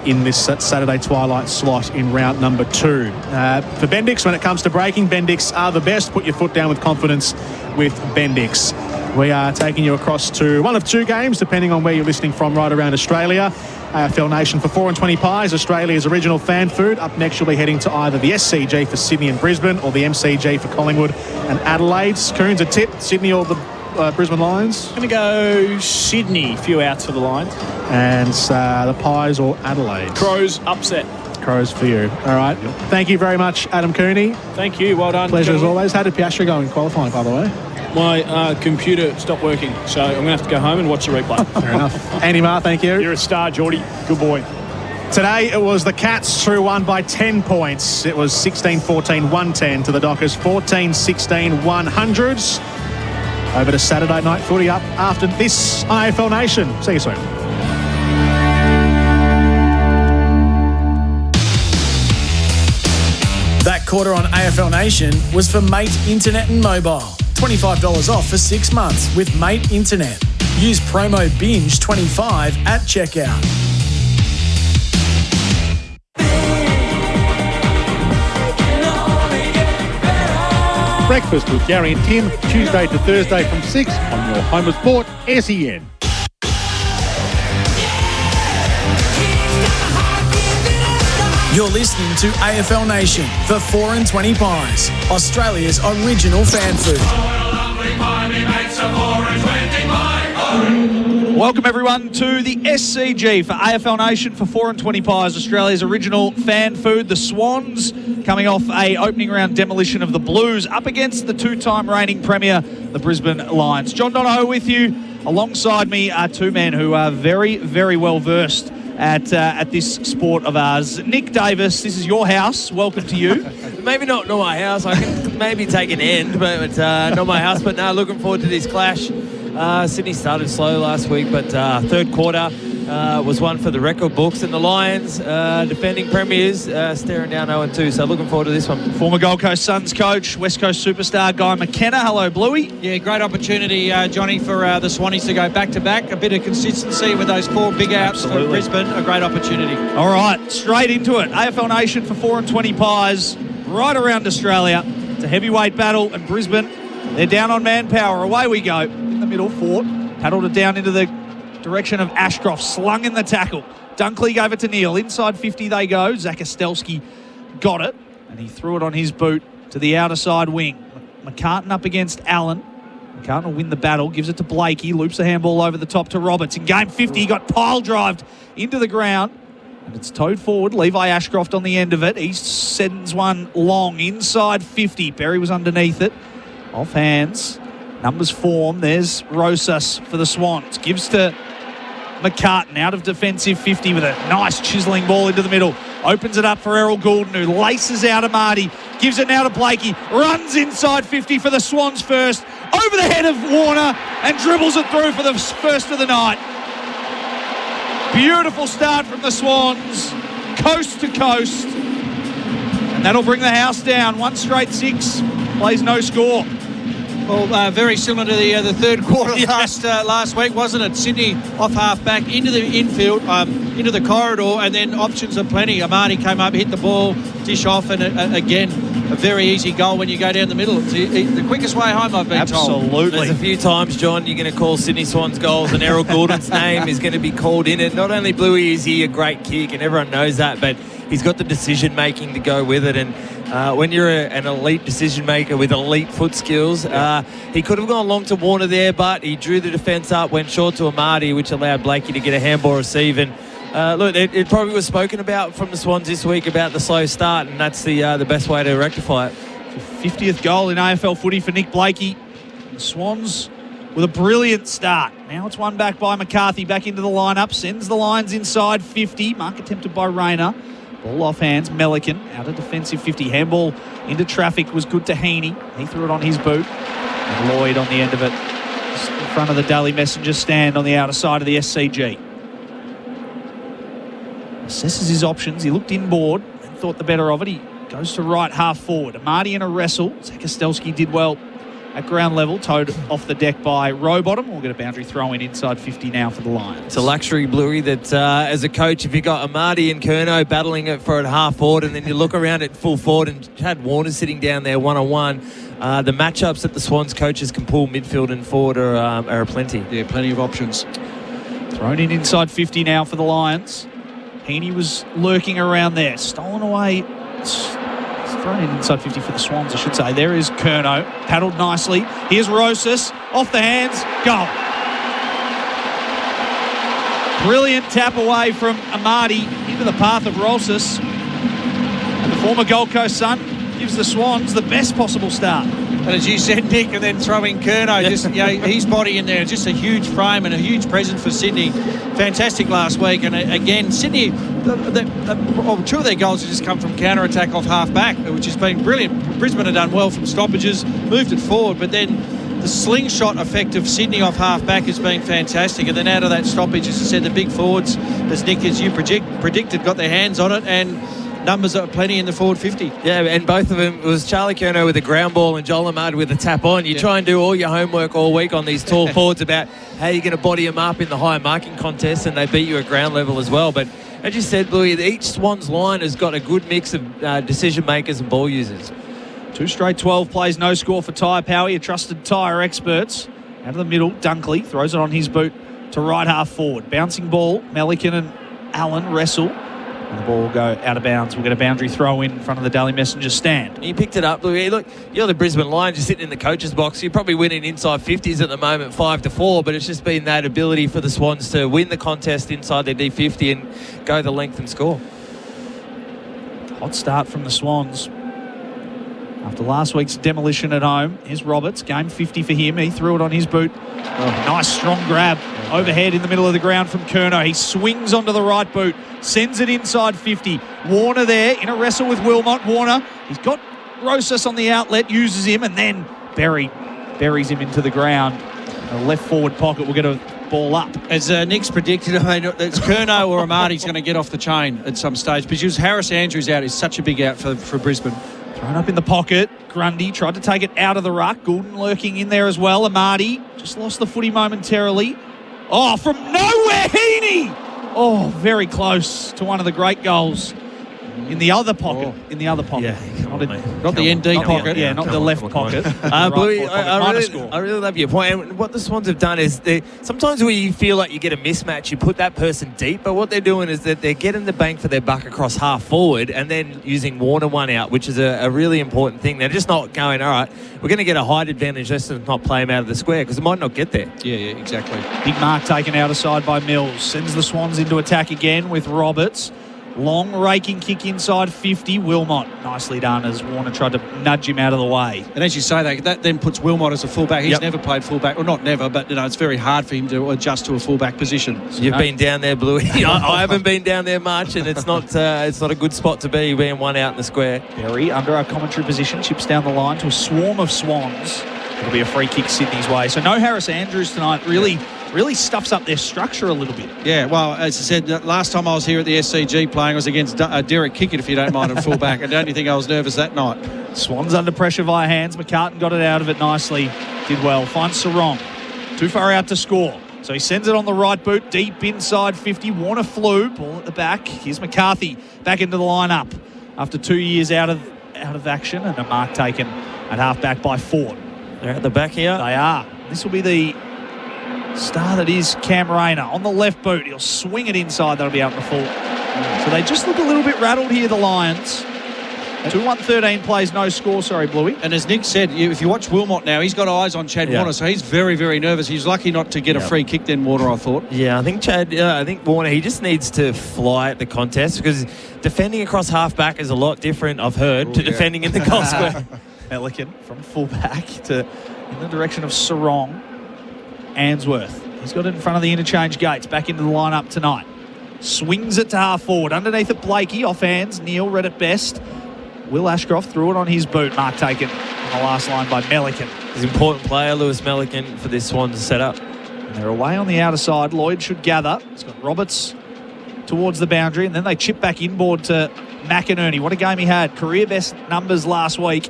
Speaker 8: in this Saturday twilight slot in round number 2. For Bendix, when it comes to braking, Bendix are the best. Put your foot down with confidence with Bendix. We are taking you across to one of 2 games, depending on where you're listening from, right around Australia. AFL Nation for 4 and 20 pies, Australia's original fan food. Up next, you'll be heading to either the SCG for Sydney and Brisbane or the MCG for Collingwood and Adelaide. Coons, a tip, Sydney or the Brisbane Lions?
Speaker 19: I'm going to go Sydney, few outs for the Lions.
Speaker 8: And the Pies or Adelaide?
Speaker 19: Crows, upset.
Speaker 8: Crows for you. All right. Yep. Thank you very much, Adam Cooney.
Speaker 19: Thank you. Well done.
Speaker 8: Pleasure as always. How did Piastri go in qualifying, by the way?
Speaker 20: My computer stopped working, so I'm going to have to go home and watch the replay.
Speaker 8: Fair enough. Andy Marr, thank you.
Speaker 19: You're a star, Geordie. Good boy.
Speaker 8: Today it was the Cats who won by 10 points. It was 16-14, 110 to the Dockers, 14-16, 100s. Over to Saturday night footy up after this on AFL Nation. See you soon.
Speaker 1: That quarter on AFL Nation was for Mate Internet and Mobile. $25 off for 6 months with Mate Internet. Use promo BINGE25 at checkout.
Speaker 2: Breakfast with Gary and Tim, Tuesday to Thursday from 6 on your home of sport, SEN.
Speaker 1: You're listening to AFL Nation for 4 and 20 pies, Australia's original fan food.
Speaker 3: Welcome everyone to the SCG for AFL Nation for 4 and 20 pies, Australia's original fan food. The Swans coming off a opening round demolition of the Blues up against the 2-time reigning premier, the Brisbane Lions. John Donohoe with you. Alongside me are 2 men who are very, very well versed at this sport of ours. Nick Davis, this is your house. Welcome to you.
Speaker 5: Maybe not my house. I can maybe take an end, but not my house. But no, looking forward to this clash. Sydney started slow last week, but third quarter was one for the record books, and the Lions, defending premiers, staring down 0-2. So looking forward to this one.
Speaker 3: Former Gold Coast Suns coach, West Coast superstar Guy McKenna. Hello, Bluey.
Speaker 6: Yeah, great opportunity, Johnny, for the Swannies to go back-to-back. A bit of consistency with those 4 big outs for Brisbane. A great opportunity.
Speaker 3: All right, straight into it. AFL Nation for 4 and 20 pies right around Australia. It's a heavyweight battle, and Brisbane, they're down on manpower. Away we go. In the middle, Fort paddled it down into the direction of Ashcroft, slung in the tackle. Dunkley gave it to Neil. Inside 50 they go. Zach Ostelski got it, and he threw it on his boot to the outer side wing. McCartan up against Allen. McCartan will win the battle, gives it to Blake. He loops a handball over the top to Roberts. In game 50, he got pile-drived into the ground, and it's towed forward. Levi Ashcroft on the end of it. He sends one long inside 50. Berry was underneath it. Off hands. Numbers form. There's Rosas for the Swans. Gives to McCartan out of defensive 50 with a nice chiselling ball into the middle. Opens it up for Errol Goulden, who laces out of Marty. Gives it now to Blakey. Runs inside 50 for the Swans first. Over the head of Warner and dribbles it through for the first of the night. Beautiful start from the Swans. Coast to coast. And that'll bring the house down. 1 straight 6. Plays no score.
Speaker 6: Well, very similar to the third quarter last week, wasn't it? Sydney off half-back, into the infield, into the corridor, and then options are plenty. Amani came up, hit the ball, dish off, and again, a very easy goal when you go down the middle. It's the quickest way home, I've been told.
Speaker 5: Absolutely. There's a few times, John, you're going to call Sydney Swans goals, and Errol Goulden's name is going to be called in it. Not only Bluey is he a great kick, and everyone knows that, but he's got the decision-making to go with it, and when you're an elite decision maker with elite foot skills, he could have gone long to Warner there, but he drew the defence up, went short to Amadi, which allowed Blakey to get a handball receive. And look, it probably was spoken about from the Swans this week about the slow start, and that's the best way to rectify it.
Speaker 3: 50th goal in AFL footy for Nick Blakey. The Swans with a brilliant start. Now it's won back by McCarthy, back into the lineup, sends the Lions inside 50. Mark attempted by Rayner. Ball off hands, Melican out of defensive 50. Handball into traffic was good to Heaney. He threw it on his boot. And Lloyd on the end of it. Just in front of the Daily Messenger stand on the outer side of the SCG. Assesses his options. He looked inboard and thought the better of it. He goes to right half forward. Amadi in a wrestle. Zach Ostelski did well at ground level, towed off the deck by Rowbottom. We'll get a boundary throw in inside 50 now for the Lions.
Speaker 5: It's a luxury, Bluey, that as a coach, if you got Amati and Curnow battling it for at half forward, and then you look around at full forward and Chad Warner sitting down there one-on-one, the matchups that the Swans coaches can pull midfield and forward are plenty.
Speaker 6: Yeah, plenty of options.
Speaker 3: Thrown in inside 50 now for the Lions. Heaney was lurking around there. Stolen away. Thrown in inside 50 for the Swans, I should say. There is Curnow. Paddled nicely. Here's Rosas. Off the hands. Goal. Brilliant tap away from Amati into the path of Rosas. And the former Gold Coast Sun gives the Swans the best possible start.
Speaker 6: And as you said, Nick, and then throwing Curnow, just his body in there, just a huge frame and a huge presence for Sydney. Fantastic last week, and again, Sydney, two of their goals have just come from counter-attack off half-back, which has been brilliant. Brisbane have done well from stoppages, moved it forward, but then the slingshot effect of Sydney off half-back has been fantastic, and then out of that stoppage, as I said, the big forwards, as Nick, as you predicted, got their hands on it, and numbers are plenty in the forward 50.
Speaker 5: Yeah, and both of them, it was Charlie Curnow with a ground ball and Joel Amati with a tap on. You try and do all your homework all week on these tall forwards about how you're going to body them up in the high marking contest, and they beat you at ground level as well. But as you said, Bluey, each Swans line has got a good mix of decision makers and ball users.
Speaker 3: 2 straight 12 plays, no score for Tyre Power, your trusted tyre experts. Out of the middle, Dunkley throws it on his boot to right half forward. Bouncing ball, Melican and Allen wrestle. And the ball will go out of bounds. We'll get a boundary throw in front of the Daily Messenger stand.
Speaker 5: You picked it up, Louis. Look, you're the Brisbane Lions. You're sitting in the coach's box. You're probably winning inside 50s at the moment, 5-4. But it's just been that ability for the Swans to win the contest inside their D50 and go the length and score.
Speaker 3: Hot start from the Swans. After last week's demolition at home, here's Roberts. Game 50 for him. He threw it on his boot. Nice strong grab overhead in the middle of the ground from Curnow. He swings onto the right boot, sends it inside 50. Warner there in a wrestle with Wilmot. Warner, he's got Rosas on the outlet, uses him, and then buries him into the ground. A left forward pocket will get a ball up.
Speaker 6: As Nick's predicted, I mean, it's Curnow or Amati's going to get off the chain at some stage, because Harris Andrews out is such a big out for Brisbane.
Speaker 3: Thrown up in the pocket. Grundy tried to take it out of the ruck. Goulden lurking in there as well. Amati just lost the footy momentarily. Oh, from nowhere, Heaney! Oh, very close to one of the great goals. In the other pocket. In the other pocket.
Speaker 5: Yeah,
Speaker 6: not the ND pocket.
Speaker 3: Yeah, not the left pocket.
Speaker 5: Bluey, I really love your point. And what the Swans have done is sometimes when you feel like you get a mismatch, you put that person deep. But what they're doing is that they're getting the bang for their buck across half forward and then using Warner one out, which is a really important thing. They're just not going, all right, we're going to get a height advantage. Let's not play him out of the square, because it might not get there.
Speaker 6: Yeah, exactly.
Speaker 3: Big mark taken out aside by Mills. Sends the Swans into attack again with Roberts. Long raking kick inside 50. Wilmot, nicely done as Warner tried to nudge him out of the way.
Speaker 6: And as you say, that then puts Wilmot as a fullback. He's never played fullback, or not never, but it's very hard for him to adjust to a fullback position.
Speaker 5: So you've been down there, Bluey. I haven't been down there much, and it's not a good spot to be, being one out in the square.
Speaker 3: Berry under our commentary position, chips down the line to a swarm of Swans. It'll be a free kick Sydney's way. So no Harris Andrews tonight. Really stuffs up their structure a little bit.
Speaker 6: Yeah, well, as I said, last time I was here at the SCG playing, I was against Derek Kickett, if you don't mind, at fullback. I don't think I was nervous that night.
Speaker 3: Swans under pressure via hands. McCartan got it out of it nicely. Did well. Finds Sarong. Too far out to score. So he sends it on the right boot, deep inside 50. Warner flew. Ball at the back. Here's McCarthy back into the lineup after 2 years out of action, and a mark taken at half-back by Ford.
Speaker 5: They're at the back here.
Speaker 3: They are. This will be the star that is Cam Rayner on the left boot. He'll swing it inside. That'll be out in the full. So they just look a little bit rattled here, the Lions. 2-1-13 plays, no score. Sorry, Bluey.
Speaker 6: And as Nick said, if you watch Wilmot now, he's got eyes on Chad Warner, so he's very, very nervous. He's lucky not to get a free kick then, Warner, I thought.
Speaker 5: Yeah, I think Warner, he just needs to fly at the contest, because defending across half-back is a lot different, I've heard, to defending in the goal square.
Speaker 3: Melican from full-back to in the direction of Sarong. Answorth. He's got it in front of the interchange gates. Back into the lineup tonight. Swings it to half forward. Underneath it, Blakey. Off hands. Neil read it best. Will Ashcroft threw it on his boot. Mark taken on the last line by Melican.
Speaker 5: He's an important player, Lewis Melican, for this Swans setup.
Speaker 3: And they're away on the outer side. Lloyd should gather. He's got Roberts towards the boundary, and then they chip back inboard to McInerney. What a game he had. Career best numbers last week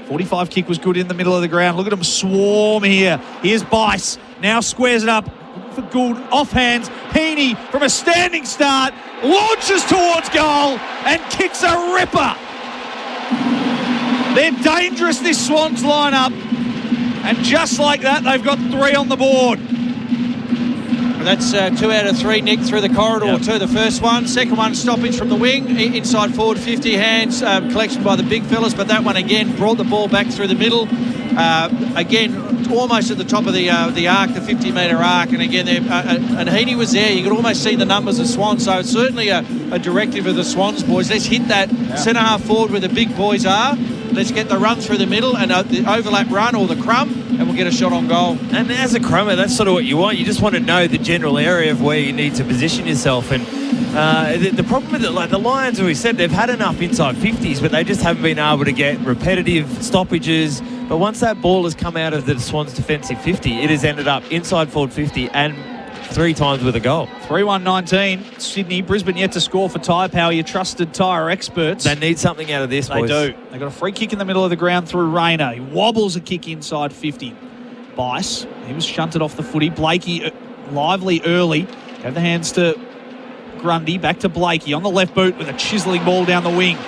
Speaker 3: 45 kick was good in the middle of the ground. Look at them swarm here. Here's Bris. Now squares it up for Gould. Off hands. Heaney from a standing start. Launches towards goal and kicks a ripper. They're dangerous, this Swans lineup. And just like that, they've got 3 on the board.
Speaker 6: That's 2 out of 3, Nick, through the corridor to the first one. Second one, stoppage from the wing, inside forward 50 hands, collection by the big fellas, but that one again brought the ball back through the middle. Again, almost at the top of the arc, the 50-metre arc, and again, and Heaney was there. You could almost see the numbers of Swans, so it's certainly a directive of the Swans boys. Let's hit that centre-half forward where the big boys are. Let's get the run through the middle and the overlap run or the crumb, and we'll get a shot on goal.
Speaker 5: And as a crummer, that's sort of what you want. You just want to know the general area of where you need to position yourself. And the problem with it, like the Lions, as we said, they've had enough inside 50s, but they just haven't been able to get repetitive stoppages. But once that ball has come out of the Swans' defensive 50, it has ended up inside forward 50 and 3 times with a goal.
Speaker 3: 3-1-19. Sydney. Brisbane yet to score for Tyre Power, your trusted tyre experts.
Speaker 5: They need something out of this, boys.
Speaker 3: They do. They got a free kick in the middle of the ground through Rayner. He wobbles a kick inside 50. Bris, he was shunted off the footy. Blakey, lively early. Gave the hands to Grundy. Back to Blakey on the left boot with a chiselling ball down the wing.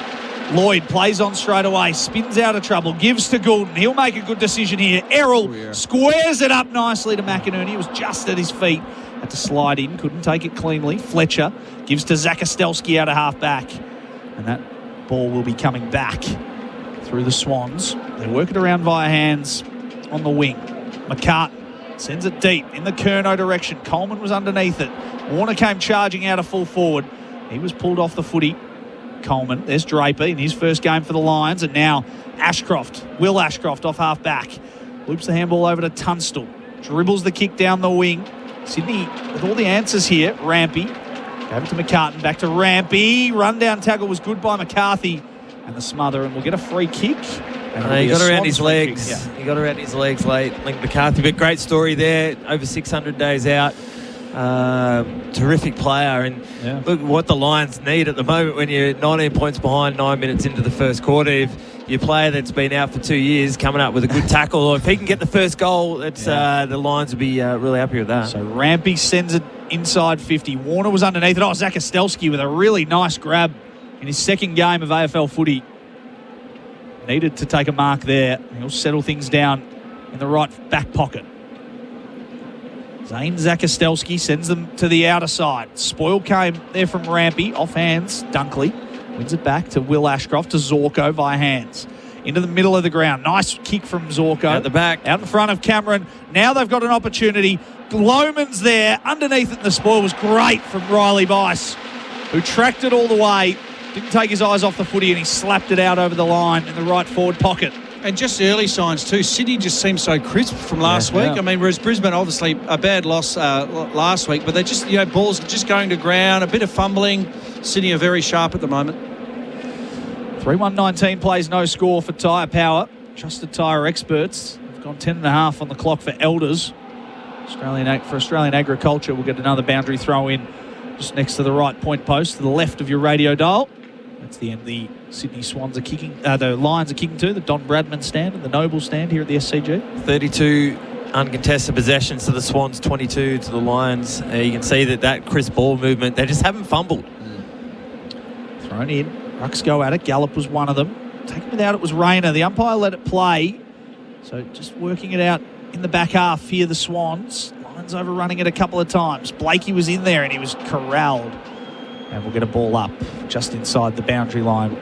Speaker 3: Lloyd plays on straight away, spins out of trouble, gives to Goulden. He'll make a good decision here. Errol squares it up nicely to McInerney. He was just at his feet. Had to slide in, couldn't take it cleanly. Fletcher gives to Zakastelski out of half-back. And that ball will be coming back through the Swans. They work it around via hands on the wing. McCartan sends it deep in the Curnow direction. Coleman was underneath it. Warner came charging out of full forward. He was pulled off the footy. Coleman, there's Draper in his first game for the Lions, and now Ashcroft, Will Ashcroft off half-back. Loops the handball over to Tunstall. Dribbles the kick down the wing. Sydney with all the answers here. Rampy gave it to McCartan, back to Rampy. Run-down tackle was good by McCarthy. And the smother, and we'll get a free kick.
Speaker 5: He got around his legs. Yeah. He got around his legs late, Link McCarthy. But great story there. Over 600 days out. Terrific player. And look what the Lions need at the moment when you're 19 points behind 9 minutes into the first quarter. If your player that's been out for 2 years coming up with a good tackle, or if he can get the first goal, it's the Lions will be really happy with that.
Speaker 3: So Rampy sends it inside 50. Warner was underneath it. Zakastelski with a really nice grab in his second game of AFL footy. Needed to take a mark there. He'll settle things down in the right back pocket. Zane Zakastelski sends them to the outer side. Spoil came there from Rampy. Off hands, Dunkley. Wins it back to Will Ashcroft, to Zorko via hands. Into the middle of the ground. Nice kick from Zorko.
Speaker 5: Out the back.
Speaker 3: Out in front of Cameron. Now they've got an opportunity. Loman's there. Underneath it, and the spoil was great from Riley Bice, who tracked it all the way. Didn't take his eyes off the footy, and he slapped it out over the line in the right forward pocket.
Speaker 6: And just early signs too. Sydney just seemed so crisp from last week. I mean, whereas Brisbane, obviously a bad loss last week, but they just, balls just going to ground, a bit of fumbling. Sydney are very sharp at the moment.
Speaker 3: 3-1-19 plays no score for Tyre Power. Trusted tyre experts. They've gone 10.5 on the clock for Elders. Australian Agriculture will get another boundary throw in just next to the right point post to the left of your radio dial. That's the end the Sydney Swans are kicking. The Lions are kicking to the Don Bradman stand and the Noble stand here at the SCG.
Speaker 5: 32 uncontested possessions to the Swans, 22 to the Lions. You can see that crisp ball movement. They just haven't fumbled.
Speaker 3: Thrown in. Rucks go at it. Gallup was one of them. Taken without it was Rayner. The umpire let it play. So just working it out in the back half here, the Swans. Lions overrunning it a couple of times. Blakey was in there and he was corralled. And we'll get a ball up just inside the boundary line.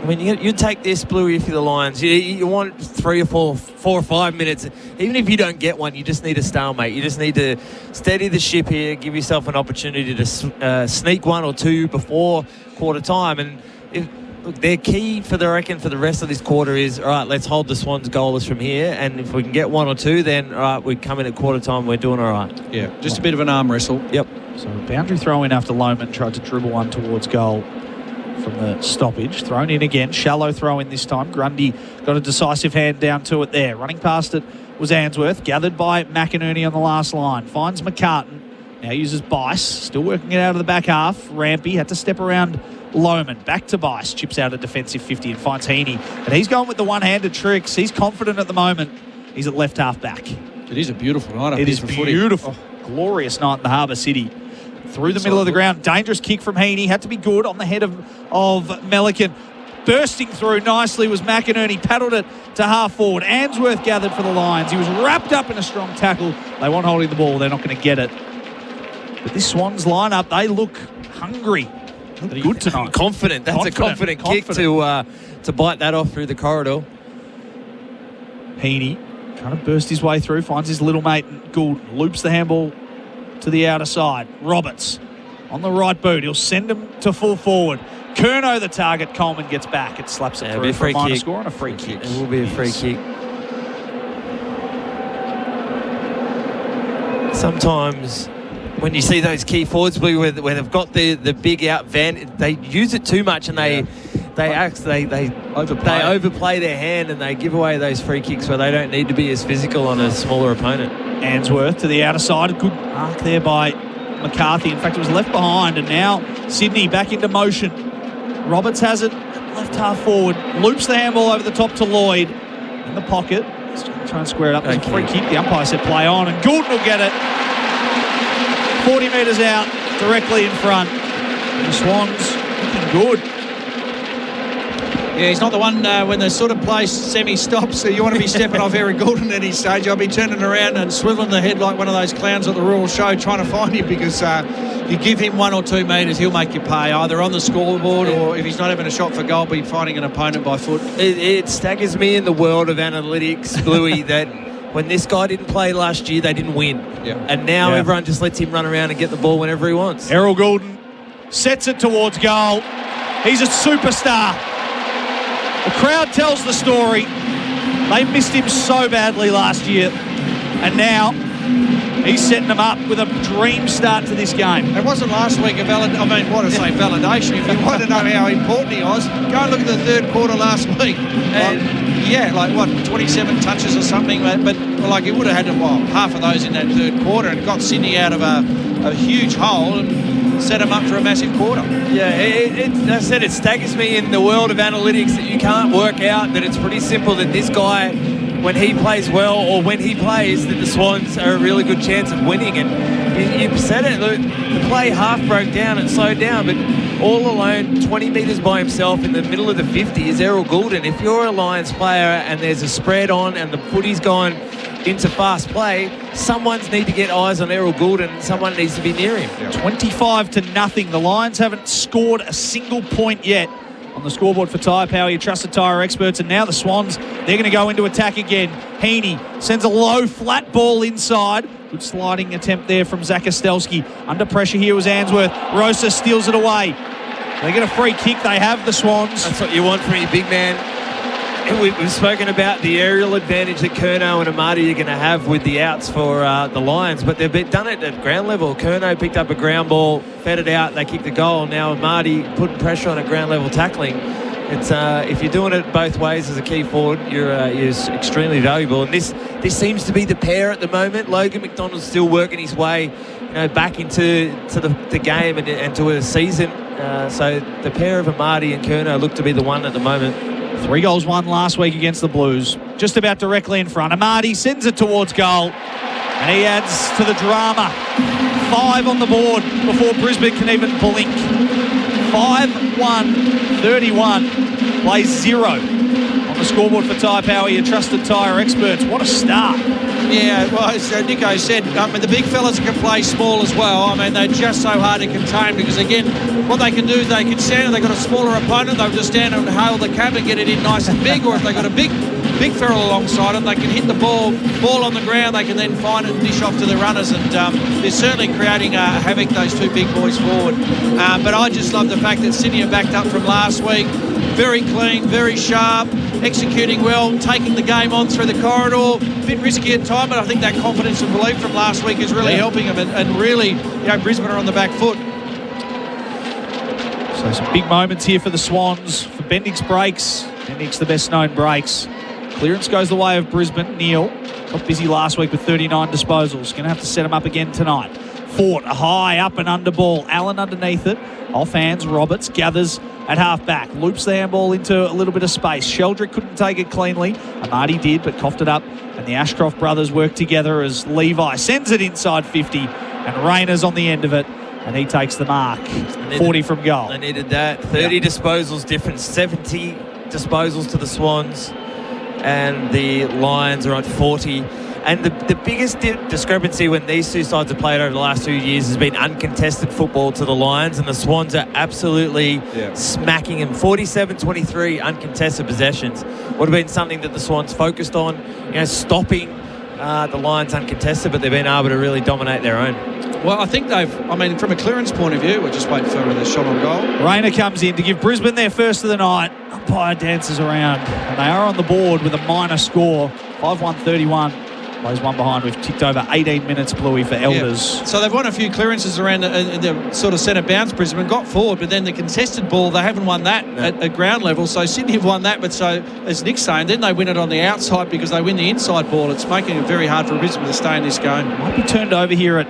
Speaker 5: I mean, you take this, Bluey, if you're the Lions. You want 3 or 4 or 5 minutes. Even if you don't get one, you just need a stalemate. You just need to steady the ship here, give yourself an opportunity to sneak 1 or 2 before quarter time. And look, their key for the rest of this quarter is, all right, let's hold the Swans goalless from here. And if we can get 1 or 2, then, all right, we come in at quarter time, we're doing all right.
Speaker 6: Yeah, just a bit of an arm wrestle.
Speaker 5: Yep.
Speaker 3: So boundary throw in after Loman tried to dribble one towards goal from the stoppage. Thrown in again. Shallow throw in this time. Grundy got a decisive hand down to it there. Running past it was Answorth. Gathered by McInerney on the last line. Finds McCartan. Now uses Bice, still working it out of the back half. Rampy had to step around Lohman. Back to Bice, chips out a defensive 50 and finds Heaney. And he's going with the one-handed tricks. He's confident at the moment. He's at left half back.
Speaker 6: It is a beautiful night up
Speaker 3: It
Speaker 6: here
Speaker 3: is
Speaker 6: for footy.
Speaker 3: beautiful. Glorious night in the Harbour City. Through the middle of the ground. Dangerous kick from Heaney. Had to be good on the head of Melican. Bursting through nicely was McInerney. Paddled it to half forward. Answorth gathered for the Lions. He was wrapped up in a strong tackle. They want holding the ball. They're not going to get it. But this Swans lineup, they look hungry. Look good tonight.
Speaker 5: Confident. That's a confident kick to bite that off through the corridor.
Speaker 3: Heaney trying to burst his way through. Finds his little mate Gould. Loops the handball to the outer side. Roberts on the right boot. He'll send him to full forward. Curnow the target. Coleman gets back. It slaps it through for a minor score and a free kick.
Speaker 5: It will be a free kick. Sometimes when you see those key forwards where they've got the big out van, they use it too much and they overplay their hand and they give away those free kicks where they don't need to be as physical on a smaller opponent.
Speaker 3: Answorth to the outer side. Good mark there by McCarthy. In fact, it was left behind, and now Sydney back into motion. Roberts has it left half forward. Loops the handball over the top to Lloyd. In the pocket. He's trying to square it up. There's a free kick. The umpire said play on, and Goulden will get it. 40 metres out, directly in front. The Swans looking good.
Speaker 6: Yeah, he's not the one when the sort of play semi-stops. So you want to be stepping off Eric Goulden at his stage. I'll be turning around and swiveling the head like one of those clowns at the Royal Show trying to find him, because you give him 1 or 2 metres, he'll make you pay, either on the scoreboard or if he's not having a shot for goal, be finding an opponent by foot.
Speaker 5: It staggers me in the world of analytics, Bluey, that when this guy didn't play last year, they didn't win.
Speaker 6: Yeah.
Speaker 5: And now everyone just lets him run around and get the ball whenever he wants.
Speaker 3: Errol Goulden sets it towards goal. He's a superstar. The crowd tells the story. They missed him so badly last year. And now he's setting them up with a dream start to this game.
Speaker 6: It wasn't last week a validation. If you want to know how important he was, go and look at the third quarter last week. And 27 touches or something. But he would have had half of those in that third quarter and got Sydney out of a huge hole and set him up for a massive quarter.
Speaker 5: Yeah, I said it staggers me in the world of analytics that you can't work out that it's pretty simple that this guy, when he plays well or when he plays, that the Swans are a really good chance of winning. And you said it, look, the play half broke down and slowed down, but all alone, 20 metres by himself in the middle of the 50 is Errol Goulden. If you're a Lions player and there's a spread on and the footy's gone into fast play, someone's need to get eyes on Errol Goulden and someone needs to be near him.
Speaker 3: 25-0. The Lions haven't scored a single point yet on the scoreboard for Tyre Power, your trusted tyre experts. And now the Swans, they're going to go into attack again. Heaney sends a low, flat ball inside. Good sliding attempt there from Zach Ostelski. Under pressure here was Answorth. Rosa steals it away. They get a free kick. They have the Swans.
Speaker 5: That's what you want from your big man. We've spoken about the aerial advantage that Curnow and Amati are going to have with the outs for the Lions, but they've done it at ground level. Curnow picked up a ground ball, fed it out, they kicked the goal. Now Amati putting pressure on a ground level tackling. It's if you're doing it both ways as a key forward, you're extremely valuable. And this seems to be the pair at the moment. Logan McDonald's still working his way, back into the game and to a season. So the pair of Amati and Curnow look to be the one at the moment.
Speaker 3: 3 goals won last week against the Blues. Just about directly in front. Amati sends it towards goal. And he adds to the drama. 5 on the board before Brisbane can even blink. 5-1-31. Plays 0 on the scoreboard for Tyre Power, your trusted tyre experts. What a start.
Speaker 6: Yeah, well, as Nico said, the big fellas can play small as well. They're just so hard to contain because, again, what they can do is they can stand and they've got a smaller opponent, they'll just stand and hail the cab and get it in nice and big, or if they've got a big feral alongside them, they can hit the ball on the ground, they can then find it and dish off to the runners, and they're certainly creating havoc, those two big boys forward. But I just love the fact that Sydney are backed up from last week. Very clean, very sharp, executing well, taking the game on through the corridor. A bit risky at time, but I think that confidence and belief from last week is really helping them, and really, Brisbane are on the back foot.
Speaker 3: So some big moments here for the Swans. For Bendix breaks. Bendix the best known breaks. Clearance goes the way of Brisbane. Neil got busy last week with 39 disposals. Going to have to set him up again tonight. Fort, a high up and under ball. Allen underneath it. Off hands, Roberts gathers at half-back. Loops the handball into a little bit of space. Sheldrick couldn't take it cleanly. Amadi did, but coughed it up. And the Ashcroft brothers work together as Levi sends it inside 50. And Rayner's on the end of it. And he takes the mark. 40 from goal.
Speaker 5: They needed that. 30 disposals difference. 70 disposals to the Swans. And the Lions are at 40. And the biggest discrepancy when these two sides have played over the last 2 years has been uncontested football to the Lions, and the Swans are absolutely smacking them. 47-23 uncontested possessions. Would have been something that the Swans focused on, stopping the Lions uncontested, but they've been able to really dominate their own.
Speaker 6: Well, I think from a clearance point of view, we're just waiting for the shot on goal.
Speaker 3: Rayner comes in to give Brisbane their first of the night. Umpire dances around, and they are on the board with a minor score, 5-1-31. Plays one behind. We've ticked over 18 minutes, Bluey, for Elders.
Speaker 6: Yeah. So they've won a few clearances around the sort of centre bounce. Brisbane got forward, but then the contested ball, they haven't won that at ground level. So Sydney have won that, but so, as Nick's saying, then they win it on the outside because they win the inside ball. It's making it very hard for Brisbane to stay in this game.
Speaker 3: Might be turned over here at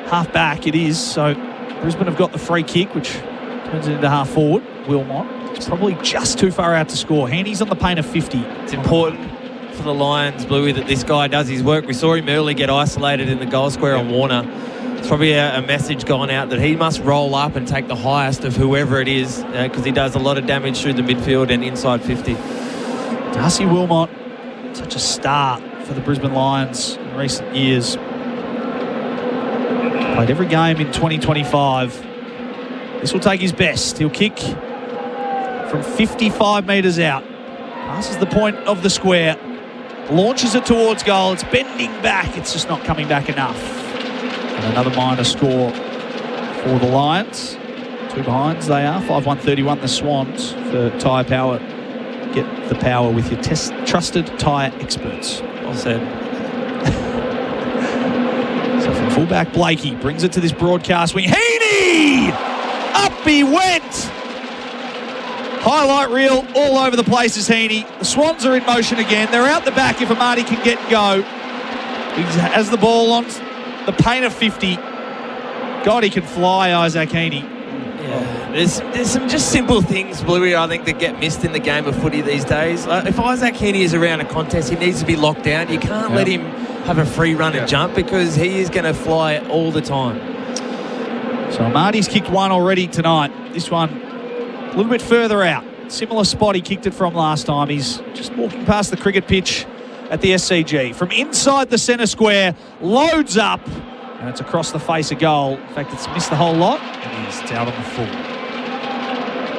Speaker 3: half-back. It is. So Brisbane have got the free kick, which turns it into half-forward. Wilmot. It's probably just too far out to score. Handy's on the paint of 50.
Speaker 5: It's important for the Lions, Bluey, that this guy does his work. We saw him early get isolated in the goal square on Warner. It's probably a message gone out that he must roll up and take the highest of whoever it is, because he does a lot of damage through the midfield and inside 50.
Speaker 3: Darcy Wilmot, such a star for the Brisbane Lions in recent years. Played every game in 2025. This will take his best. He'll kick from 55 metres out. Passes the point of the square. Launches it towards goal. It's bending back. It's just not coming back enough. And another minor score for the Lions. Two behinds they are. 5-1-31 the Swans for tyre power. Get the power with your trusted tyre experts.
Speaker 5: Well said.
Speaker 3: So from fullback, Blakey brings it to this broadcast wing. Heaney! Up he went! Highlight reel all over the place is Heaney. The Swans are in motion again. They're out the back if Amadi can get and go. He has the ball on the paint of 50. God, he can fly, Isaac Heaney.
Speaker 5: Yeah. There's some just simple things, Bluey, I think, that get missed in the game of footy these days. If Isaac Heaney is around a contest, he needs to be locked down. You can't let him have a free run and jump, because he is going to fly all the time.
Speaker 3: So Amadi's kicked one already tonight. This one a little bit further out. Similar spot he kicked it from last time. He's just walking past the cricket pitch at the SCG. From inside the centre square, loads up, and it's across the face of goal. In fact, it's missed the whole lot, and it's out on the full.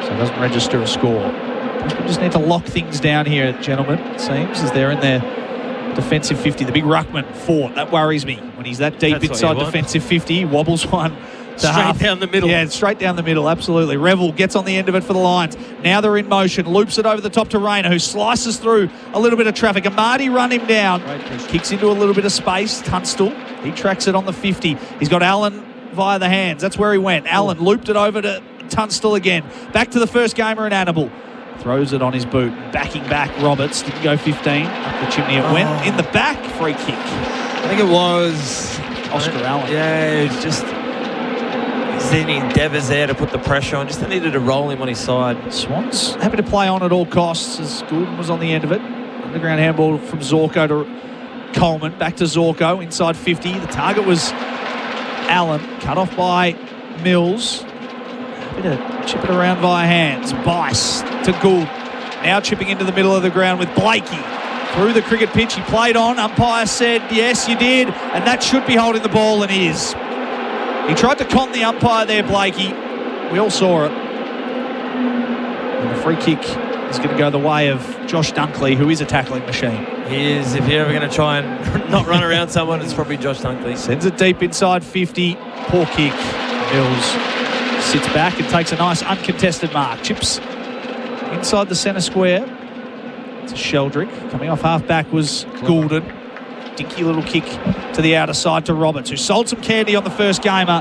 Speaker 3: So it doesn't register a score. We just need to lock things down here, gentlemen, it seems, as they're in their defensive 50. The big ruckman, Fort, that worries me. When he's that deep inside defensive 50, he wobbles one.
Speaker 5: Straight down the middle.
Speaker 3: Yeah, straight down the middle, absolutely. Revel gets on the end of it for the Lions. Now they're in motion, loops it over the top to Rayner, who slices through a little bit of traffic. Amadi run him down, kicks into a little bit of space. Tunstall, he tracks it on the 50. He's got Allen via the hands. That's where he went. Allen looped it over to Tunstall again. Back to the first gamer in Annabelle. Throws it on his boot. Backing back, Roberts. Didn't go 15. Up the chimney it went. In the back, free kick.
Speaker 5: I think it was
Speaker 3: Oscar Allen.
Speaker 5: Yeah, it's just... Then he endeavours there to put the pressure on. Just needed to roll him on his side.
Speaker 3: Swans happy to play on at all costs, as Gordon was on the end of it. Underground handball from Zorko to Coleman. Back to Zorko, inside 50. The target was Allen. Cut off by Mills. Happy to chip it around via hands. Bice to Gould. Now chipping into the middle of the ground with Blakey. Through the cricket pitch, he played on. Umpire said, yes, you did. And that should be holding the ball, and is. He tried to con the umpire there, Blakey. We all saw it. And the free kick is going to go the way of Josh Dunkley, who is a tackling machine.
Speaker 5: He is. If you're ever going to try and not run around someone, it's probably Josh Dunkley.
Speaker 3: Sends it deep inside 50. Poor kick. Mills sits back and takes a nice uncontested mark. Chips inside the centre square. It's a Sheldrick. Coming off half-back was Goulden. Dinky little kick to the outer side to Roberts, who sold some candy on the first gamer.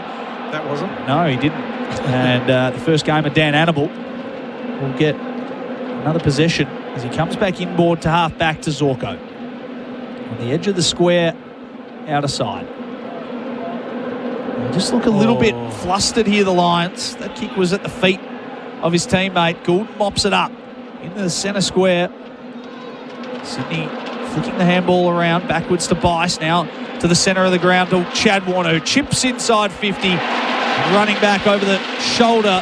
Speaker 6: That wasn't?
Speaker 3: No, he didn't. And the first gamer, Dan Annabelle, will get another possession as he comes back inboard to half-back to Zorko. On the edge of the square, outer side. They just look a little bit flustered here, the Lions. That kick was at the feet of his teammate. Gould mops it up into the centre square. Sydney flicking the handball around, backwards to Bice, now to the centre of the ground to Chad Warner, who chips inside 50. And running back over the shoulder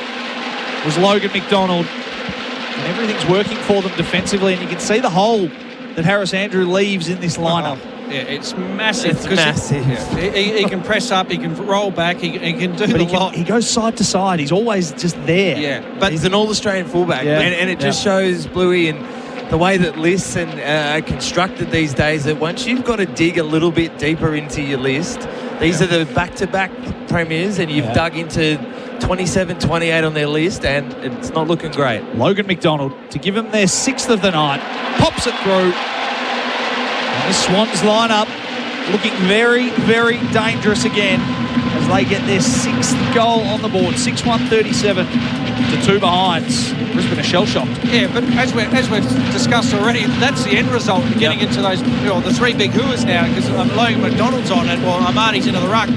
Speaker 3: was Logan McDonald. And everything's working for them defensively, and you can see the hole that Harris Andrew leaves in this lineup.
Speaker 6: Yeah, it's massive.
Speaker 5: It's massive.
Speaker 6: He can press up, he can roll back, he can do a lot.
Speaker 3: He goes side to side. He's always just there.
Speaker 6: Yeah,
Speaker 5: but he's an all-Australian fullback, and it just shows Bluey and the way that lists are constructed these days, that once you've got to dig a little bit deeper into your list, these are the back-to-back premiers, and you've dug into 27, 28 on their list, and it's not looking great.
Speaker 3: Logan McDonald, to give them their 6th of the night, pops it through. And the Swans line up looking very, very dangerous again as they get their 6th goal on the board. 6-1-37 to 2 behinds. Brisbane are shell-shocked.
Speaker 6: Yeah, but as we've discussed already, that's the end result, getting into those, the 3 big hooers now, because Logan McDonald's on it, while Amati's into the ruck.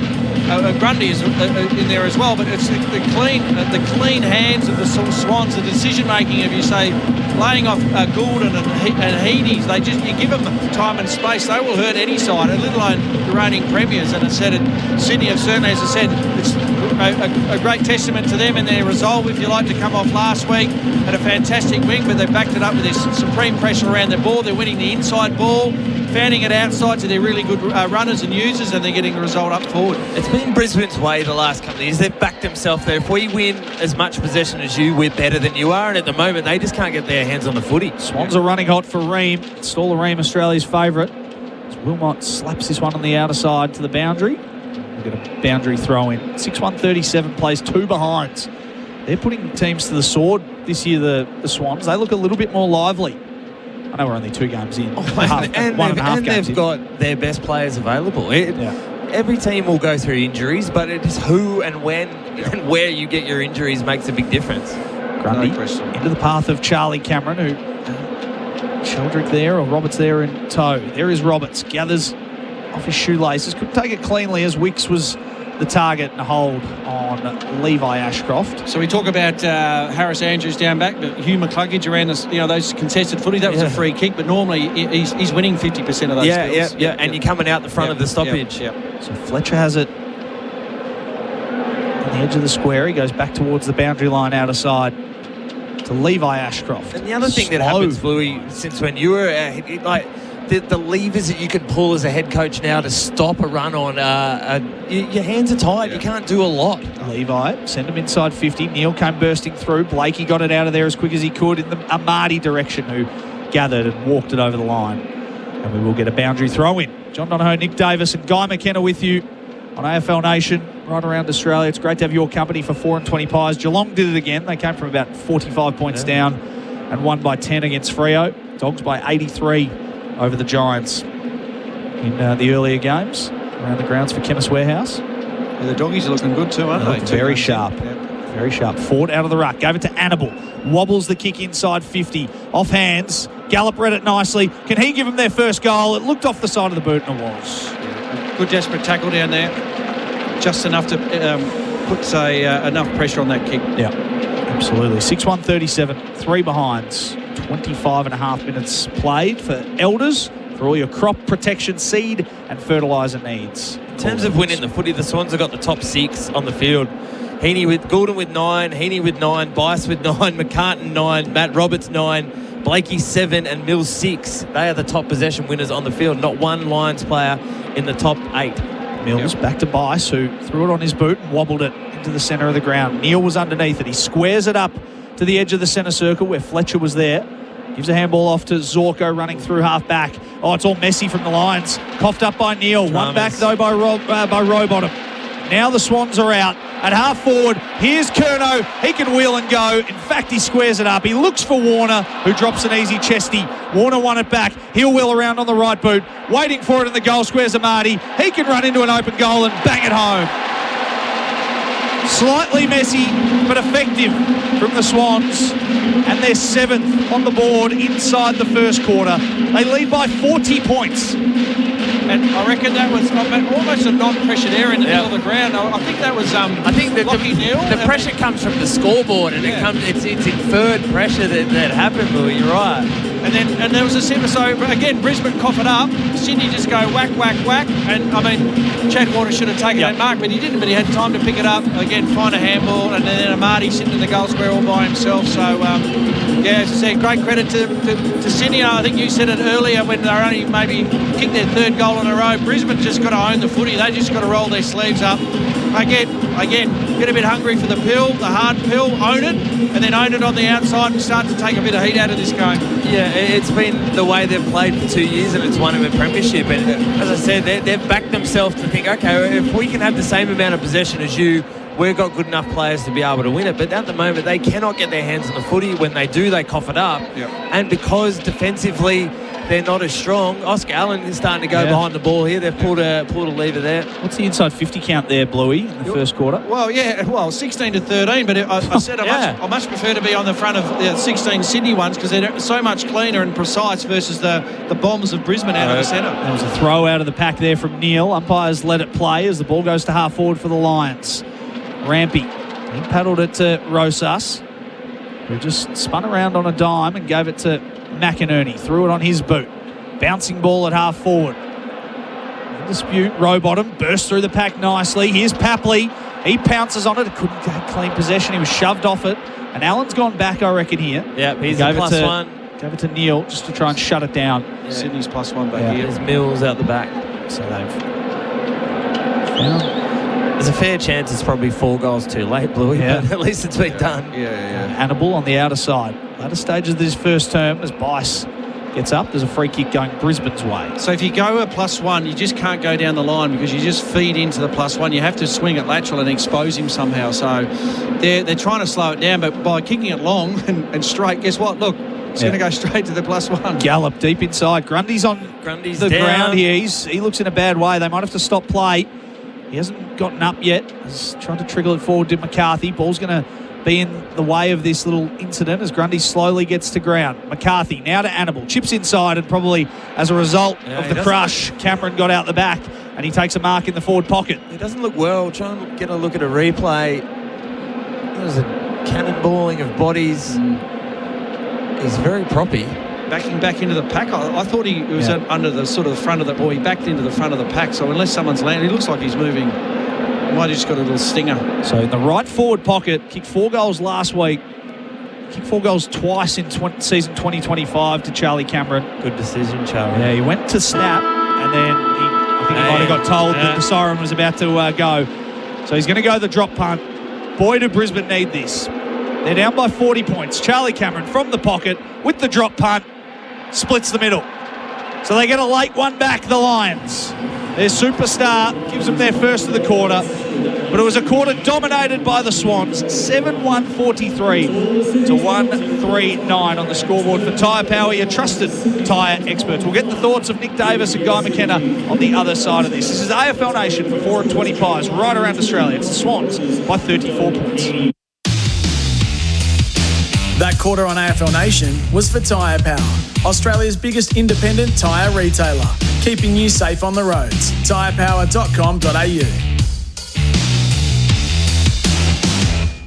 Speaker 6: Grundy is in there as well, but it's the clean hands of the Swans, the decision making of, you say, laying off Goulden and Heaney. You give them time and space, they will hurt any side, let alone the reigning premiers. And I said Sydney have certainly, as I said, it's a great testament to them and their resolve, if you like, to come off last week. Had a fantastic wing, but they backed it up with their supreme pressure around their ball. They're winning the inside ball, fanning it outside to their really good runners and users, and they're getting the result up forward.
Speaker 5: It's been Brisbane's way the last couple of years. They've backed themselves there. If we win as much possession as you, we're better than you are. And at the moment, they just can't get their hands on the footy.
Speaker 3: Swans are running hot for Ream. Stall Ream, Australia's favourite. Wilmot slaps this one on the outer side to the boundary. We'll get a boundary throw in. 6-1-37 plays 2 behinds. They're putting teams to the sword this year, the Swans. They look a little bit more lively. I know we're only 2 games in.
Speaker 5: And they've got their best players available. Every team will go through injuries, but it is who and when and where you get your injuries makes a big difference.
Speaker 3: Grundy into the path of Charlie Cameron, who Sheldrick there, or Roberts there in tow. There is Roberts, gathers off his shoelaces, couldn't take it cleanly as Wicks was the target and hold on Levi Ashcroft.
Speaker 6: So we talk about Harris Andrews down back, but Hugh McCluggage around those contested footy. That was a free kick, but normally he's winning 50% of those kills.
Speaker 5: Yeah, and you're coming out the front of the stoppage.
Speaker 3: So Fletcher has it on the edge of the square. He goes back towards the boundary line outer side to Levi Ashcroft.
Speaker 5: And the other thing that happens, Bluey, since when you were the levers that you can pull as a head coach now to stop a run on, your hands are tied. You can't do a lot.
Speaker 3: Levi, send him inside 50. Neil came bursting through. Blakey got it out of there as quick as he could in the Amati direction, who gathered and walked it over the line. And we will get a boundary throw in. John Donohoe, Nick Davis and Guy McKenna with you on AFL Nation right around Australia. It's great to have your company for 4 and 20 pies. Geelong did it again. They came from about 45 points down and won by 10 against Freo. Dogs by 83 over the Giants in the earlier games around the grounds for Chemist Warehouse.
Speaker 6: Yeah, the doggies are looking good too, aren't they?
Speaker 3: Very sharp. Very sharp. Ford out of the ruck. Gave it to Annabelle. Wobbles the kick inside 50. Off hands. Gallop read it nicely. Can he give them their first goal? It looked off the side of the boot and it was.
Speaker 6: Good desperate tackle down there. Just enough to put enough pressure on that kick.
Speaker 3: Yeah, absolutely. 6-1-37. 3 behinds. 25 and a half minutes played for Elders for all your crop protection, seed and fertiliser needs.
Speaker 5: In terms of winning the footy, the Swans have got the top 6 on the field. Goulden with 9, Heaney with 9, Bice with 9, McCartan 9, Matt Roberts 9, Blakey 7 and Mills 6. They are the top possession winners on the field. Not one Lions player in the top 8.
Speaker 3: Mills back to Bice, who threw it on his boot and wobbled it into the centre of the ground. Neil was underneath it. He squares it up to the edge of the centre circle where Fletcher was there. Gives a handball off to Zorko running through half back. Oh, it's all messy from the Lions. Coughed up by Neil.
Speaker 5: Dramas.
Speaker 3: One back though by Rowbottom. Now the Swans are out. At half forward, here's Curnow. He can wheel and go. In fact, he squares it up. He looks for Warner, who drops an easy chesty. Warner won it back. He'll wheel around on the right boot. Waiting for it in the goal squares Amati. He can run into an open goal and bang it home. Slightly messy, but effective from the Swans. And they're 7th on the board inside the first quarter. They lead by 40 points.
Speaker 6: And I reckon that was almost a non-pressured area in the middle of the ground. I think that was
Speaker 5: I think the pressure comes from the scoreboard, and it's inferred pressure that happened, Louis. You're right.
Speaker 6: And there was a similar, so again, Brisbane cough it up. Sydney just go whack, whack, whack. And I mean, Chad Waters should have taken that mark, but he didn't. But he had time to pick it up. Again, find a handball, and then Amati sitting in the goal square all by himself. So, as I said, great credit to Sydney. I think you said it earlier when they only maybe kicked their third goal in a row. Brisbane just got to own the footy. They just got to roll their sleeves up. Again, get a bit hungry for the pill, the hard pill, own it, and then own it on the outside and start to take a bit of heat out of this game.
Speaker 5: Yeah, it's been the way they've played for 2 years, and it's won them a premiership. And as I said, they've backed themselves to think, okay, if we can have the same amount of possession as you, we've got good enough players to be able to win it. But at the moment, they cannot get their hands on the footy. When they do, they cough it up. Yep. And because defensively they're not as strong, Oscar Allen is starting to go behind the ball here. They've pulled a lever there.
Speaker 3: What's the inside 50 count there, Bluey, in the first quarter?
Speaker 6: Well, 16-13, but I said I much prefer to be on the front of the 16 Sydney ones because they're so much cleaner and precise versus the bombs of Brisbane out of the centre.
Speaker 3: There was a throw out of the pack there from Neil. Umpires let it play as the ball goes to half forward for the Lions. Rampy, he paddled it to Rosas, who just spun around on a dime and gave it to McInerney. Threw it on his boot. Bouncing ball at half forward. In dispute, Rowbottom burst through the pack nicely. Here's Papley. He pounces on it. It couldn't get clean possession. He was shoved off it. And Allen's gone back, I reckon, here.
Speaker 5: Yeah, he's a +1.
Speaker 3: Gave it to Neil just to try and shut it down.
Speaker 6: Yeah. Sydney's +1 back here.
Speaker 5: There's Mills out the back.
Speaker 3: So
Speaker 5: there's a fair chance it's probably 4 goals too late, Bluey, but at least it's been done.
Speaker 3: Hannibal on the outer side. Latter stages of this first term as Bice gets up. There's a free kick going Brisbane's way.
Speaker 6: So if you go a +1, you just can't go down the line because you just feed into the +1. You have to swing it lateral and expose him somehow. So they're trying to slow it down, but by kicking it long and straight, guess what? Look, it's going to go straight to the +1.
Speaker 3: Gallop deep inside. Grundy's on the ground here. He looks in a bad way. They might have to stop play. He hasn't gotten up yet. He's trying to triggle it forward to McCarthy. Ball's going to be in the way of this little incident as Grundy slowly gets to ground. McCarthy now to Hannibal. Chips inside, and probably as a result of the crush, Cameron got out the back and he takes a mark in the forward pocket.
Speaker 5: He doesn't look well. Try and get a look at a replay. There's a cannonballing of bodies. He's very proppy.
Speaker 6: Backing back into the pack. I thought he was under the sort of the front of the ball. He backed into the front of the pack. So unless someone's landed, he looks like he's moving. Might have just got a little stinger.
Speaker 3: So in the right forward pocket, kicked 4 goals last week. Kicked 4 goals twice in season 2025 to Charlie Cameron.
Speaker 5: Good decision, Charlie.
Speaker 3: Yeah, he went to snap and then I think he might have got told that the siren was about to go. So he's going to go the drop punt. Boy, do Brisbane need this. They're down by 40 points. Charlie Cameron from the pocket with the drop punt. Splits the middle. So they get a late one back, the Lions. Their superstar gives them their first of the quarter. But it was a quarter dominated by the Swans. 7-1-43 to 1-3-9 on the scoreboard for Tyre Power, your trusted tyre experts. We'll get the thoughts of Nick Davis and Guy McKenna on the other side of this. This is AFL Nation for 4 and 20 Pies right around Australia. It's the Swans by 34 points.
Speaker 1: That quarter on AFL Nation was for Tyre Power, Australia's biggest independent tyre retailer, keeping you safe on the roads. tyrepower.com.au.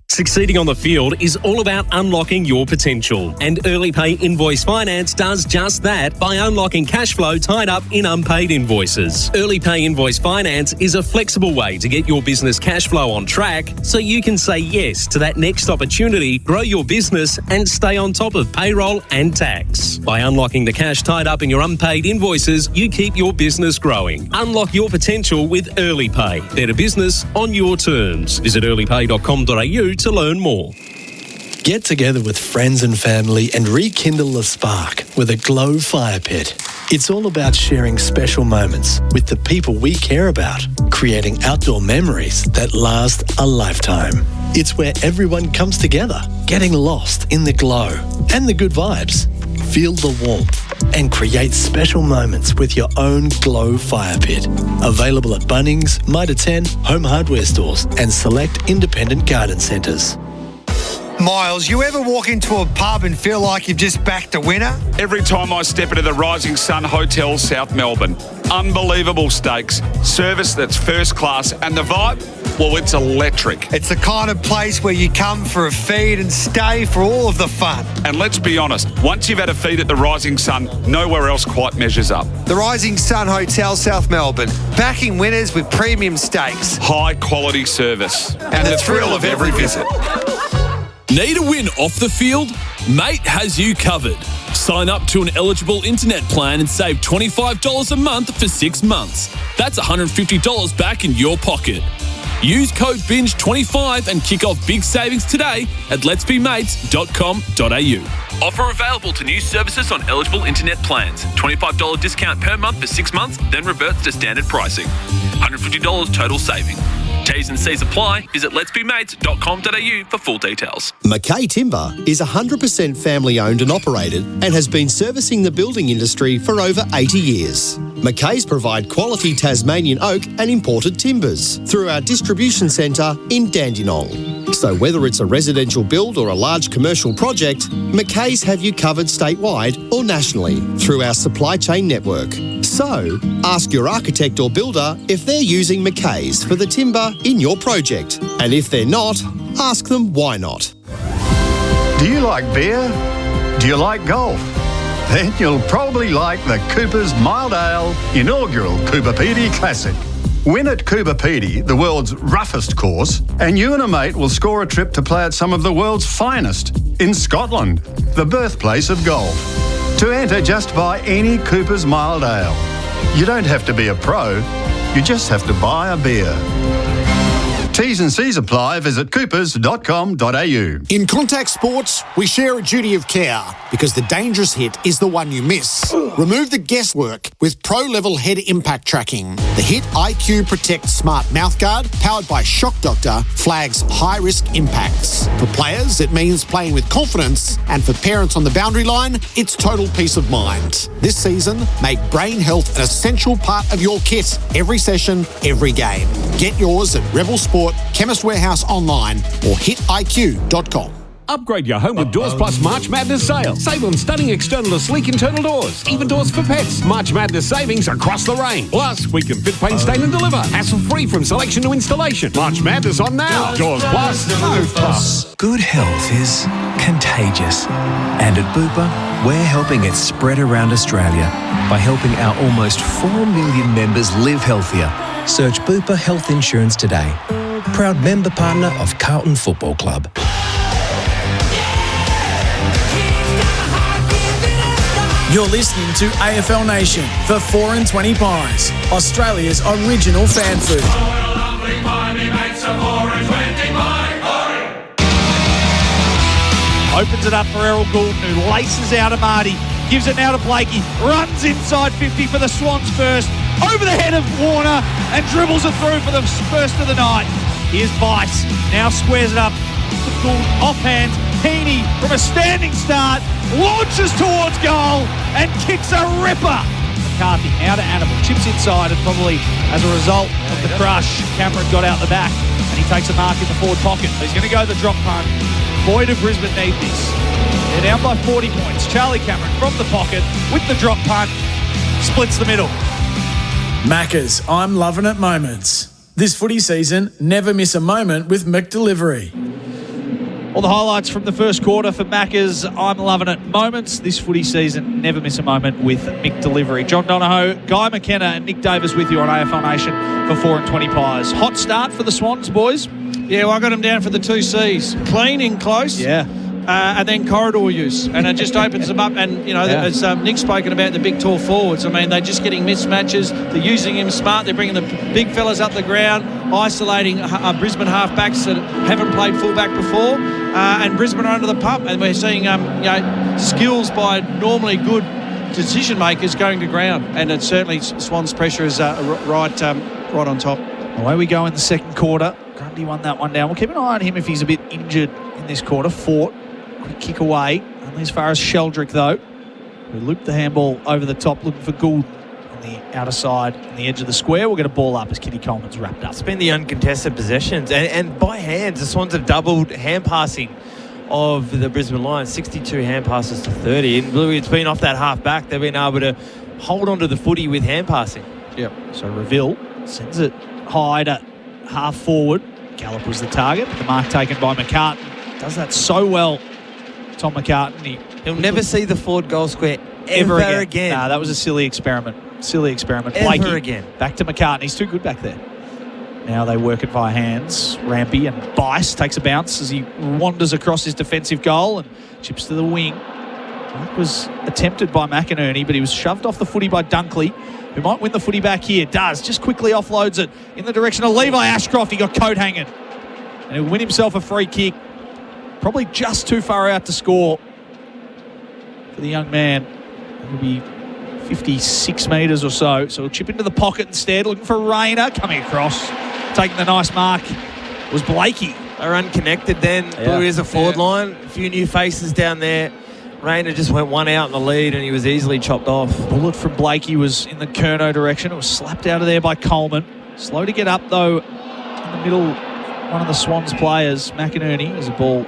Speaker 9: Succeeding on the field is all about unlocking your potential. And Early Pay Invoice Finance does just that by unlocking cash flow tied up in unpaid invoices. Early Pay Invoice Finance is a flexible way to get your business cash flow on track so you can say yes to that next opportunity, grow your business and stay on top of payroll and tax. By unlocking the cash tied up in your unpaid invoices, you keep your business growing. Unlock your potential with Early Pay. Better business on your terms. Visit earlypay.com.au to learn more.
Speaker 30: Get together with friends and family and rekindle the spark with a Glow fire pit. It's all about sharing special moments with the people we care about, creating outdoor memories that last a lifetime. It's where everyone comes together, getting lost in the glow and the good vibes. Feel the warmth and create special moments with your own Glow fire pit. Available at Bunnings, Mitre 10, home hardware stores and select independent garden centres.
Speaker 10: Miles, you ever walk into a pub and feel like you've just backed a winner?
Speaker 11: Every time I step into the Rising Sun Hotel, South Melbourne. Unbelievable steaks, service that's first class, and the vibe, well, it's electric.
Speaker 10: It's the kind of place where you come for a feed and stay for all of the fun.
Speaker 11: And let's be honest, once you've had a feed at the Rising Sun, nowhere else quite measures up.
Speaker 10: The Rising Sun Hotel, South Melbourne, backing winners with premium steaks.
Speaker 11: High quality service. And the thrill of every visit.
Speaker 12: Need a win off the field? Mate has you covered. Sign up to an eligible internet plan and save $25 a month for 6 months. That's $150 back in your pocket. Use code BINGE25 and kick off big savings today at letsbemates.com.au. Offer available to new services on eligible internet plans. $25 discount per month for 6 months, then reverts to standard pricing. $150 total saving. T's and C's apply. Visit letsbemates.com.au for full details.
Speaker 13: Mackay Timber is 100% family owned and operated and has been servicing the building industry for over 80 years. Mackays provide quality Tasmanian oak and imported timbers through our distribution centre in Dandenong. So whether it's a residential build or a large commercial project, Mackays have you covered statewide or nationally through our supply chain network. So, ask your architect or builder if they're using Mackays for the timber in your project. And if they're not, ask them why not.
Speaker 24: Do you like beer? Do you like golf? Then you'll probably like the Cooper's Mild Ale inaugural Cooper Pedy Classic. Win at Cooper Pedy, the world's roughest course, and you and a mate will score a trip to play at some of the world's finest in Scotland, the birthplace of golf. To enter, just buy any Cooper's Mild Ale. You don't have to be a pro, you just have to buy a beer. T's and C's apply. Visit coopers.com.au.
Speaker 29: In contact sports, we share a duty of care because the dangerous hit is the one you miss. Remove the guesswork with pro-level head impact tracking. The Hit IQ Protect Smart Mouthguard, powered by Shock Doctor, flags high-risk impacts. For players, it means playing with confidence, and for parents on the boundary line, it's total peace of mind. This season, make brain health an essential part of your kit. Every session, every game. Get yours at Rebel Sport, Chemist Warehouse online or hitiq.com.
Speaker 14: Upgrade your home with Doors Plus March Madness sale. Save on stunning external or sleek internal doors. Even doors for pets. March Madness savings across the range. Plus, we can fit, paint, stain and deliver. Hassle-free from selection to installation. March Madness on now. Doors Plus, no fuss.
Speaker 15: Good health is contagious. And at Bupa, we're helping it spread around Australia by helping our almost 4 million members live healthier. Search Bupa Health Insurance today. Proud member partner of Carlton Football Club.
Speaker 1: You're listening to AFL Nation for 4 and 20 Pies, Australia's original fan food.
Speaker 3: Opens it up for Errol Goulden, who laces out Amati, gives it now to Blakey, runs inside 50 for the Swans first, over the head of Warner, and dribbles it through for the first of the night. Here's Bice, now squares it up to Goulden, offhand, Heaney from a standing start, launches towards goal and kicks a ripper. McCarthy now to Annabelle, chips inside, and probably as a result of the crush, Cameron got out the back and he takes a mark in the forward pocket. He's going to go the drop punt. Boy, do Brisbane need this. They're down by 40 points. Charlie Cameron from the pocket with the drop punt, splits the middle.
Speaker 1: Maccas, I'm loving it moments. This footy season, never miss a moment with McDelivery.
Speaker 3: All the highlights from the first quarter for Macca's I'm loving it moments this footy season. Never miss a moment with McDelivery. John Donohoe, Guy McKenna and Nick Davis with you on AFL Nation for 4 and 20 Pies. Hot start for the Swans, boys.
Speaker 6: Yeah, well, I got them down for the 2 Cs. Clean in close.
Speaker 3: Yeah.
Speaker 6: And then corridor use. And it just opens them up. And, you know, as Nick's spoken about the big tall forwards, I mean, they're just getting mismatches. They're using him smart. They're bringing the big fellas up the ground, isolating Brisbane halfbacks that haven't played fullback before. And Brisbane are under the pump. And we're seeing, skills by normally good decision makers going to ground. And it's certainly Swans' pressure is right on top.
Speaker 3: Away we go in the second quarter. Grundy won that one down. We'll keep an eye on him if he's a bit injured in this quarter. Fort, quick kick away. Only as far as Sheldrick, though, who looped the handball over the top, looking for Gould on the outer side, on the edge of the square. We'll get a ball up as Kitty Coleman's wrapped up.
Speaker 5: It's been the uncontested possessions. And by hands, the Swans have doubled hand passing of the Brisbane Lions, 62 hand passes to 30. And Bluey, it's been off that half back. They've been able to hold on to the footy with hand passing.
Speaker 3: Yep. So Reville sends it high to half forward. Gallup was the target. The mark taken by McCartan. Does that so well, Tom McCartan.
Speaker 5: He'll never see the forward goal square ever again.
Speaker 3: Nah, that was a silly experiment.
Speaker 5: Ever
Speaker 3: Blakey,
Speaker 5: again.
Speaker 3: Back to McCartan. He's too good back there. Now they work it via hands. Rampy and Bice takes a bounce as he wanders across his defensive goal and chips to the wing. That was attempted by McInerney, but he was shoved off the footy by Dunkley, who might win the footy back here. Does. Just quickly offloads it in the direction of Levi Ashcroft. He got coat hanging. And he'll win himself a free kick. Probably just too far out to score for the young man. It'll be 56 metres or so. So he'll chip into the pocket instead, looking for Rayner. Coming across, taking the nice mark was Blakey.
Speaker 5: They're unconnected then. Blue is a forward line. A few new faces down there. Rayner just went one out in the lead and he was easily chopped off.
Speaker 3: Bullet from Blakey was in the Curnow direction. It was slapped out of there by Coleman. Slow to get up though in the middle. One of the Swans players, McInerney, as a ball.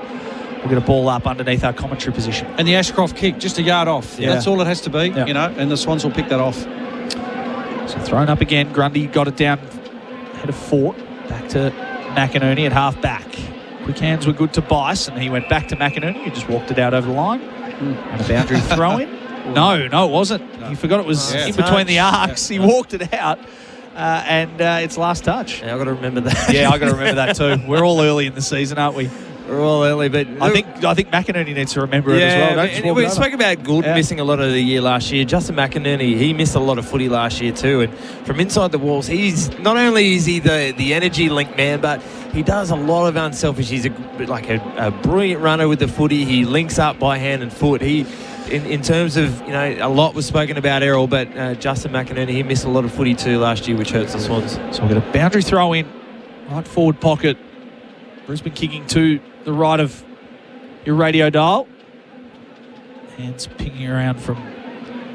Speaker 3: We'll get a ball up underneath our commentary position.
Speaker 6: And the Ashcroft kick, just a yard off.
Speaker 3: Yeah.
Speaker 6: That's all it has to be, and the Swans will pick that off.
Speaker 3: So thrown up again. Grundy got it down head of Fort. Back to McInerney at half back. Quick hands were good to Bice, and he went back to McInerney, who just walked it out over the line. And a boundary throw in. No, it wasn't. He forgot it was in between the arcs. He walked it out. And it's last touch.
Speaker 5: Yeah, I've got to remember that.
Speaker 3: Yeah, I've got to remember that too. We're all early in the season, aren't we?
Speaker 5: We're all early, but
Speaker 3: I think McInerney needs to remember it as well.
Speaker 5: And we spoke about Gould missing a lot of the year last year. Justin McInerney, he missed a lot of footy last year too. And from inside the walls, he's not only is he the energy link man, but he does a lot of unselfish. He's a brilliant runner with the footy. He links up by hand and foot. In terms of, a lot was spoken about Errol, but Justin McInerney, he missed a lot of footy too last year, which hurts the Swans.
Speaker 3: So we've got a boundary throw in, right forward pocket. Brisbane kicking to the right of your radio dial. Hands pinging around from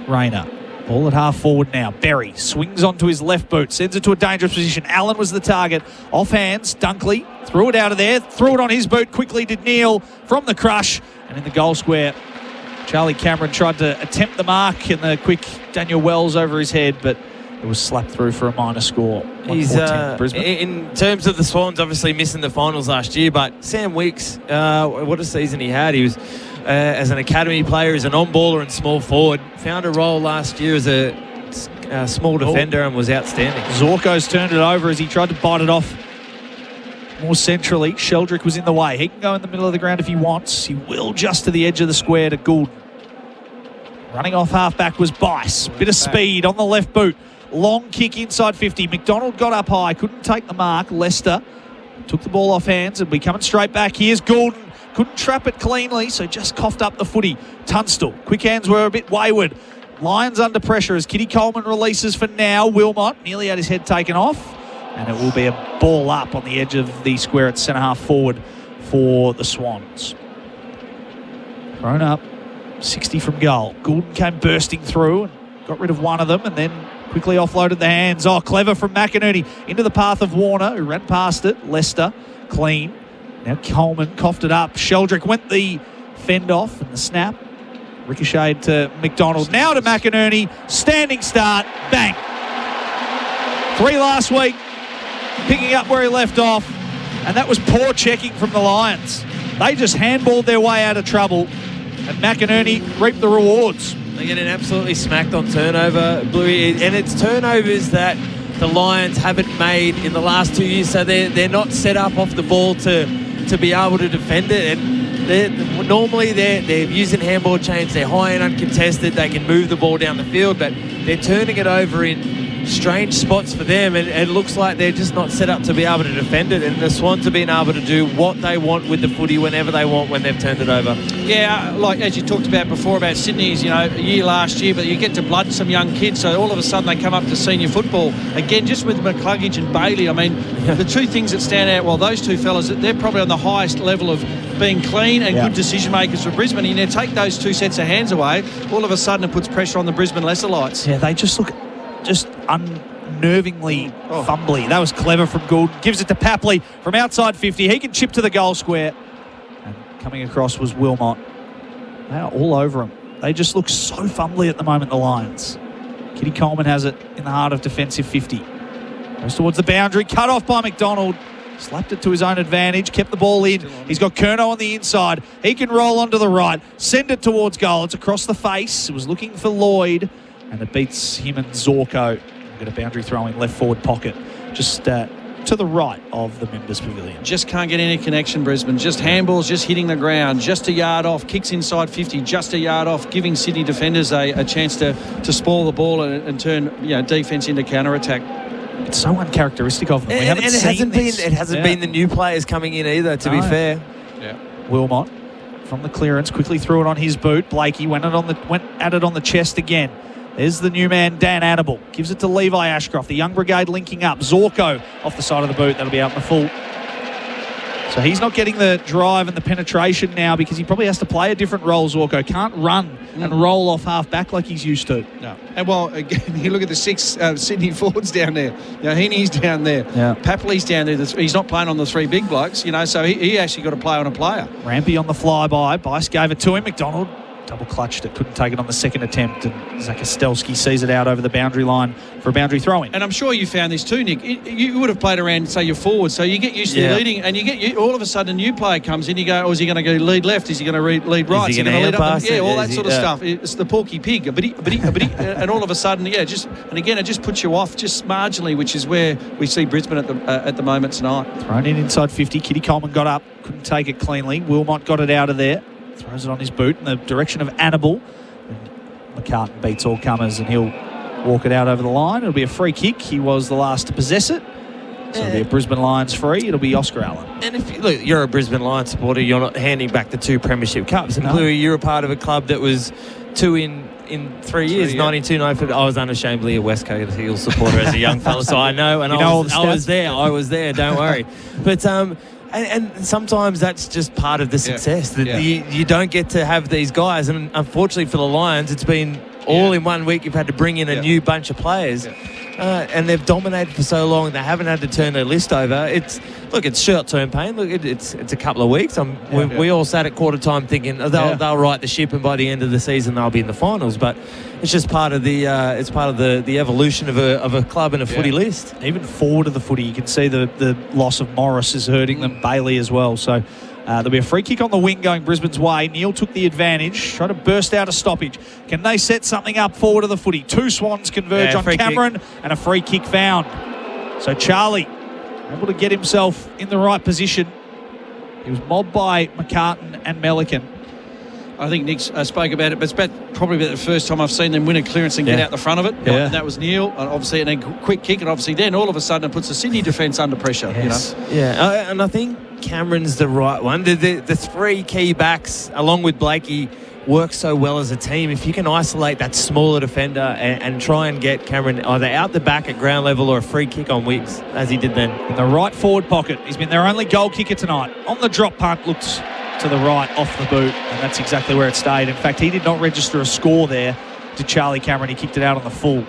Speaker 3: Rayner. Ball at half forward now. Berry swings onto his left boot, sends it to a dangerous position. Allen was the target. Off hands, Dunkley threw it out of there, threw it on his boot. Quickly did Neil from the crush. And in the goal square, Charlie Cameron tried to attempt the mark and the quick Daniel Wells over his head, but it was slapped through for a minor score.
Speaker 5: He's in terms of the Swans, obviously missing the finals last year, but Sam Weeks, what a season he had. He was, as an academy player, as an on-baller and small forward, found a role last year as a small defender and was outstanding.
Speaker 3: Zorko's turned it over as he tried to bite it off more centrally. Sheldrick was in the way. He can go in the middle of the ground if he wants. He will just to the edge of the square to Gould. Running off half-back was Bice. Bit of speed on the left boot. Long kick inside 50. McDonald got up high. Couldn't take the mark. Lester took the ball off hands and be coming straight back. Here's Goulden. Couldn't trap it cleanly, so just coughed up the footy. Tunstall. Quick hands were a bit wayward. Lions under pressure as Kitty Coleman releases for now. Wilmot nearly had his head taken off. And it will be a ball up on the edge of the square at centre half forward for the Swans. Thrown up. 60 from goal. Goulden came bursting through and got rid of one of them and then quickly offloaded the hands. Oh, clever from McInerney into the path of Warner, who ran past it. Lester, clean. Now Coleman coughed it up. Sheldrick went the fend off and the snap. Ricocheted to McDonald. Now to McInerney. Standing start. Bang. 3 last week. Picking up where he left off. And that was poor checking from the Lions. They just handballed their way out of trouble. And McInerney reaped the rewards.
Speaker 5: They're getting absolutely smacked on turnover, Bluey, and it's turnovers that the Lions haven't made in the last 2 years, so they're not set up off the ball to be able to defend it. And normally they're using handball chains, they're high and uncontested, they can move the ball down the field, but they're turning it over in strange spots for them, and it looks like they're just not set up to be able to defend it, and the Swans have been able to do what they want with the footy whenever they want when they've turned it over.
Speaker 6: Yeah, like as you talked about before about Sydney's, a year last year, but you get to blood some young kids, so all of a sudden they come up to senior football. Again, just with McCluggage and Bailey, the two things that stand out, those two fellas, they're probably on the highest level of being clean and good decision makers for Brisbane. And you take those two sets of hands away, all of a sudden it puts pressure on the Brisbane lesser lights.
Speaker 3: Yeah, they just look unnervingly fumbly. That was clever from Gould. Gives it to Papley from outside 50. He can chip to the goal square. And coming across was Wilmot. They are all over him. They just look so fumbly at the moment, the Lions. Kitty Coleman has it in the heart of defensive 50. Goes towards the boundary, cut off by McDonald. Slapped it to his own advantage, kept the ball in. He's got Curnow on the inside. He can roll onto the right, send it towards goal. It's across the face. It was looking for Lloyd, and it beats him and Zorko. Got a boundary throw in left forward pocket, just to the right of the members' pavilion.
Speaker 6: Just can't get any connection, Brisbane. Just handballs, just hitting the ground, just a yard off, kicks inside 50, just a yard off, giving Sydney defenders a chance to spoil the ball and turn defence into counter-attack.
Speaker 3: It's so uncharacteristic of them.
Speaker 5: And it hasn't been the new players coming in either, to be fair.
Speaker 6: Yeah.
Speaker 3: Wilmot from the clearance, quickly threw it on his boot. Blakey went at it on the chest again. There's the new man, Dan Annable. Gives it to Levi Ashcroft. The young brigade linking up. Zorko off the side of the boot. That'll be out in the full. So he's not getting the drive and the penetration now because he probably has to play a different role, Zorko. Can't run and roll off half-back like he's used to.
Speaker 6: No. And, well, again, you look at the 6 Sydney forwards down there. Heaney's down there.
Speaker 3: Yeah.
Speaker 6: Papley's down there. He's not playing on the 3 big blokes, so he actually got to play on a player.
Speaker 3: Rampy on the flyby. Bice gave it to him. McDonald double clutched it, couldn't take it on the second attempt, and Zach Ostelski sees it out over the boundary line for a boundary throw-in.
Speaker 6: And I'm sure you found this too, Nick. You would have played around, say, your forward, so you get used to leading, and all of a sudden a new player comes in, you go, is he going to go lead left? Is he going to lead right? Is he going to lead up? Yeah, all that sort of stuff. It's the Porky Pig, and all of a sudden, it just puts you off just marginally, which is where we see Brisbane at the moment tonight.
Speaker 3: Thrown in inside 50. Kitty Coleman got up, couldn't take it cleanly. Wilmot got it out of there. Throws it on his boot in the direction of Annable. McCartan beats all comers and he'll walk it out over the line. It'll be a free kick. He was the last to possess it. So it'll be a Brisbane Lions free. It'll be Oscar Allen.
Speaker 5: And if you're a Brisbane Lions supporter, you're not handing back the 2 premiership cups. And Bluey, you're a part of a club that was 2 in 3 years, 92, 95. I was unashamedly a West Coast Eagles supporter as a young fella, so I know. And I was there, don't worry. But And sometimes that's just part of the success. You don't get to have these guys. And unfortunately for the Lions, it's been all in 1 week. You've had to bring in a new bunch of players. And they've dominated for so long. They haven't had to turn their list over. It's short-term pain. Look, it's a couple of weeks. We all sat at quarter time thinking they'll right the ship, and by the end of the season they'll be in the finals. But it's just part of the evolution of a club and a footy list.
Speaker 3: Even forward of the footy, you can see the loss of Morris is hurting them. Bailey as well. So there'll be a free kick on the wing going Brisbane's way. Neil took the advantage, tried to burst out a stoppage. Can they set something up forward of the footy? 2 Swans converge on Cameron and a free kick found. So Charlie able to get himself in the right position. He was mobbed by McCartan and Melican.
Speaker 6: I think Nick spoke about it, but it's probably about the first time I've seen them win a clearance and get out the front of it. Yeah. And that was Neil, obviously, and then quick kick, and obviously then all of a sudden it puts the Sydney defence under pressure.
Speaker 5: Yes. Yeah, and I think Cameron's the right one. The 3 key backs, along with Blakey, work so well as a team. If you can isolate that smaller defender and try and get Cameron either out the back at ground level or a free kick on Wiggs, as he did then.
Speaker 3: In the right forward pocket. He's been their only goal kicker tonight. On the drop punt, looked to the right off the boot, and that's exactly where it stayed. In fact, he did not register a score there to Charlie Cameron. He kicked it out on the full.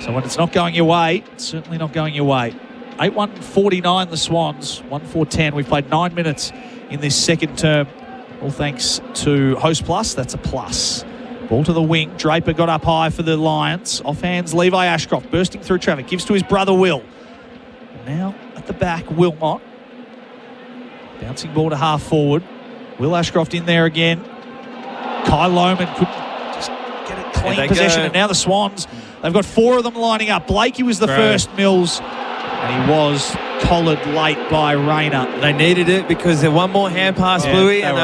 Speaker 3: So when it's not going your way, it's certainly not going your way. 8-1-49 the Swans, 1-4-10. We've played 9 minutes in this second term. All thanks to Host Plus. That's a plus. Ball to the wing. Draper got up high for the Lions. Off hands, Levi Ashcroft bursting through traffic. Gives to his brother, Will. Now at the back, Wilmot. Bouncing ball to half forward. Will Ashcroft in there again. Kai Lohman couldn't just get a clean possession. And now the Swans, they've got 4 of them lining up. Blakey was the first, Mills. And he was collared late by Rayner.
Speaker 5: They needed it because they're one more hand pass, Bluey, and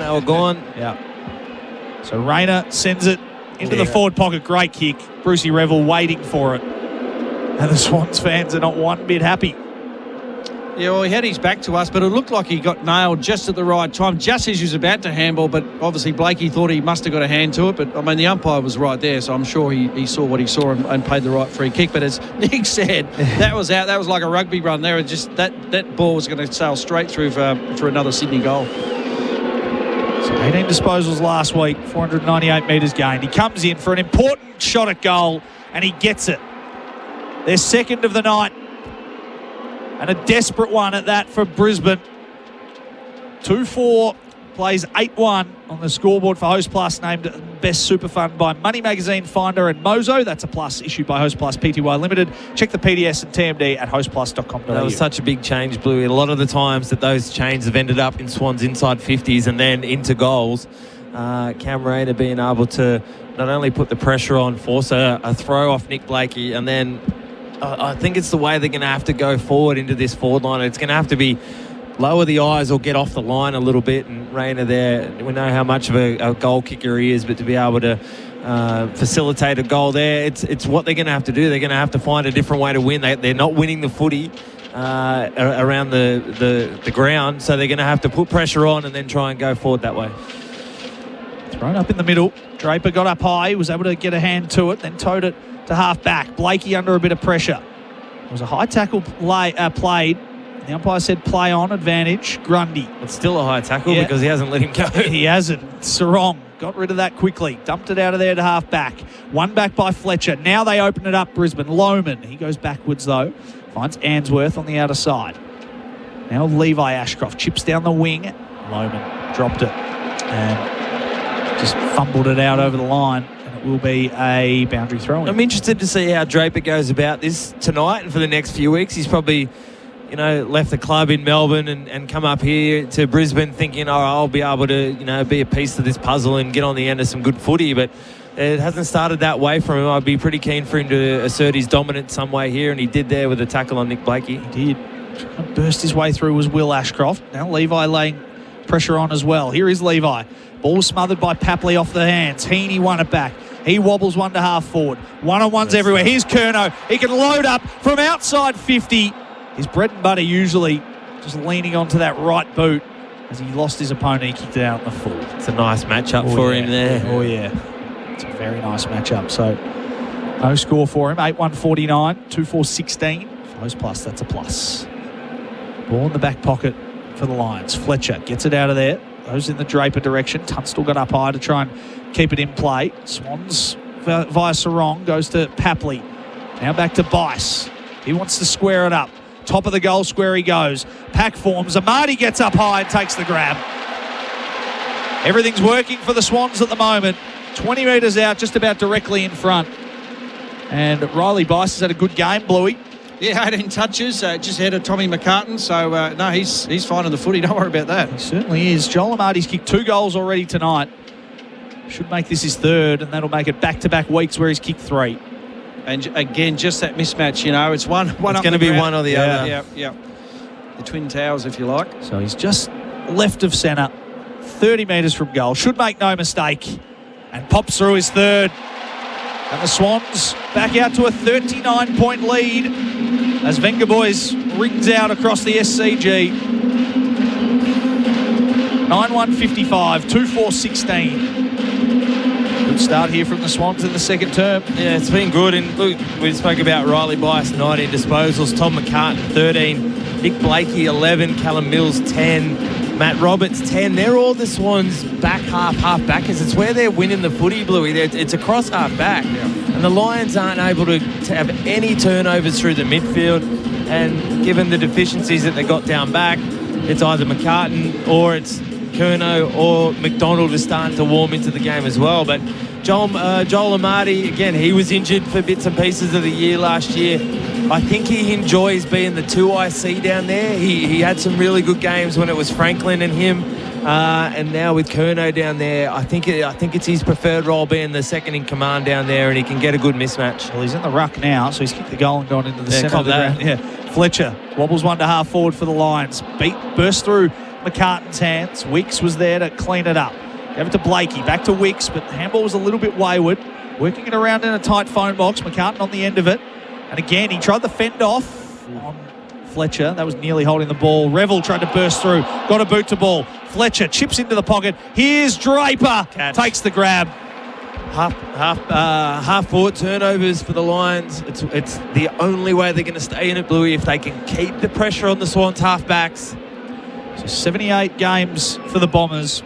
Speaker 5: they were gone.
Speaker 3: Yeah. So Rayner sends it into the forward pocket. Great kick. Brucey Revel waiting for it. And the Swans fans are not one bit happy.
Speaker 6: Yeah, well, he had his back to us, but it looked like he got nailed just at the right time, just as he was about to handball, but obviously Blakey thought he must have got a hand to it, but, I mean, the umpire was right there, so I'm sure he saw what he saw and paid the right free kick. But as Nick said, that was out. That was like a rugby run there. It just that ball was going to sail straight through for another Sydney goal.
Speaker 3: So 18 disposals last week, 498 metres gained. He comes in for an important shot at goal, and he gets it. Their second of the night. And a desperate one at that for Brisbane. 2-4 plays 8-1 on the scoreboard for Host Plus, named Best Super Fund by Money Magazine, Finder and Mozo. That's a plus issued by Host Plus Pty Limited. Check the PDS and TMD at hostplus.com.au.
Speaker 5: That was such a big change, Bluey. A lot of the times that those chains have ended up in Swans inside 50s and then into goals. Cam Rayner being able to not only put the pressure on, force a throw off Nick Blakey, and then I think it's the way they're going to have to go forward into this forward line. It's going to have to be lower the eyes or get off the line a little bit. And Rayner there, we know how much of a goal kicker he is, but to be able to facilitate a goal there, it's what they're going to have to do. They're going to have to find a different way to win. They're not winning the footy around the ground, so they're going to have to put pressure on and then try and go forward that way.
Speaker 3: Thrown up in the middle. Draper got up high, was able to get a hand to it, then towed it to half back. Blakey under a bit of pressure. It was a high tackle played. The umpire said play on, advantage, Grundy.
Speaker 5: It's still a high tackle because he hasn't let him go.
Speaker 3: He hasn't. Sarong got rid of that quickly. Dumped it out of there to half back. One back by Fletcher. Now they open it up, Brisbane. Loman. He goes backwards though. Finds Answorth on the outer side. Now Levi Ashcroft chips down the wing. Loman dropped it and just fumbled it out over the line. And it will be a boundary throw-in.
Speaker 5: I'm interested to see how Draper goes about this tonight and for the next few weeks. He's probably left the club in Melbourne and come up here to Brisbane thinking, I'll be able to, be a piece of this puzzle and get on the end of some good footy. But it hasn't started that way for him. I'd be pretty keen for him to assert his dominance some way here, and he did there with a tackle on Nick Blakey.
Speaker 3: He did. Burst his way through was Will Ashcroft. Now Levi laying pressure on as well. Here is Levi. Ball smothered by Papley off the hands. Heaney won it back. He wobbles one to half forward. One-on-ones everywhere. Here's Curnow. He can load up from outside 50. His bread and butter usually just leaning onto that right boot. As he lost his opponent, he kicked it out in the full.
Speaker 5: It's a nice matchup for him there.
Speaker 3: Oh, yeah. It's a very nice matchup. So, no score for him. 8-1-49, 2-4-16. For Host Plus, that's a plus. Ball in the back pocket for the Lions. Fletcher gets it out of there. Goes in the Draper direction. Tunstall got up high to try and keep it in play. Swans via Sarong goes to Papley. Now back to Bice. He wants to square it up. Top of the goal square he goes. Pack forms. Amadi gets up high and takes the grab. Everything's working for the Swans at the moment. 20 metres out, just about directly in front. And Riley Bice has had a good game, Bluey.
Speaker 6: Yeah, 18 touches, just ahead of Tommy McCartan. So, no, he's fine on the footy. Don't worry about that.
Speaker 3: He certainly is. Joel Amadi's kicked 2 goals already tonight. Should make this his 3rd, and that'll make it back-to-back weeks where he's kicked 3.
Speaker 6: And again, just that mismatch, it's one
Speaker 5: it's
Speaker 6: up
Speaker 5: going to be
Speaker 6: ground.
Speaker 5: one or the other.
Speaker 6: Yeah. The Twin Towers, if you like.
Speaker 3: So he's just left of centre, 30 metres from goal. Should make no mistake. And pops through his 3rd. And the Swans back out to a 39-point lead as Venga Boys rings out across the SCG. 9-1-55, 2-4-16. Good start here from the Swans in the second term.
Speaker 5: Yeah, it's been good. And look, we spoke about Riley Bice, 19 disposals, Tom McCartan, 13, Nick Blakey, 11, Callum Mills, 10, Matt Roberts, 10. They're all the Swans back half-backers. It's where they're winning the footy, Bluey. It's across half-back. Yeah. And the Lions aren't able to have any turnovers through the midfield. And given the deficiencies that they got down back, it's either McCartan or it's Curnow or McDonald is starting to warm into the game as well. But Joel Amadi, again, he was injured for bits and pieces of the year last year. I think he enjoys being the 2IC down there. He had some really good games when it was Franklin and him. And now with Curnow down there, I think it's his preferred role being the second in command down there, and he can get a good mismatch.
Speaker 3: Well, he's in the ruck now, so he's kicked the goal and gone into the centre of the ground. Yeah, Fletcher wobbles one to half forward for the Lions. Burst through McCartan's hands. Weeks was there to clean it up. Gave it to Blakey, back to Wicks, but the handball was a little bit wayward. Working it around in a tight phone box. McCartan on the end of it. And again, he tried to fend off on Fletcher. That was nearly holding the ball. Revel tried to burst through. Got a boot to ball. Fletcher chips into the pocket. Here's Draper.
Speaker 5: Catch.
Speaker 3: Takes the grab.
Speaker 5: Half forward turnovers for the Lions. It's the only way they're going to stay in it, Bluey, if they can keep the pressure on the Swans half-backs.
Speaker 3: So 78 games for the Bombers.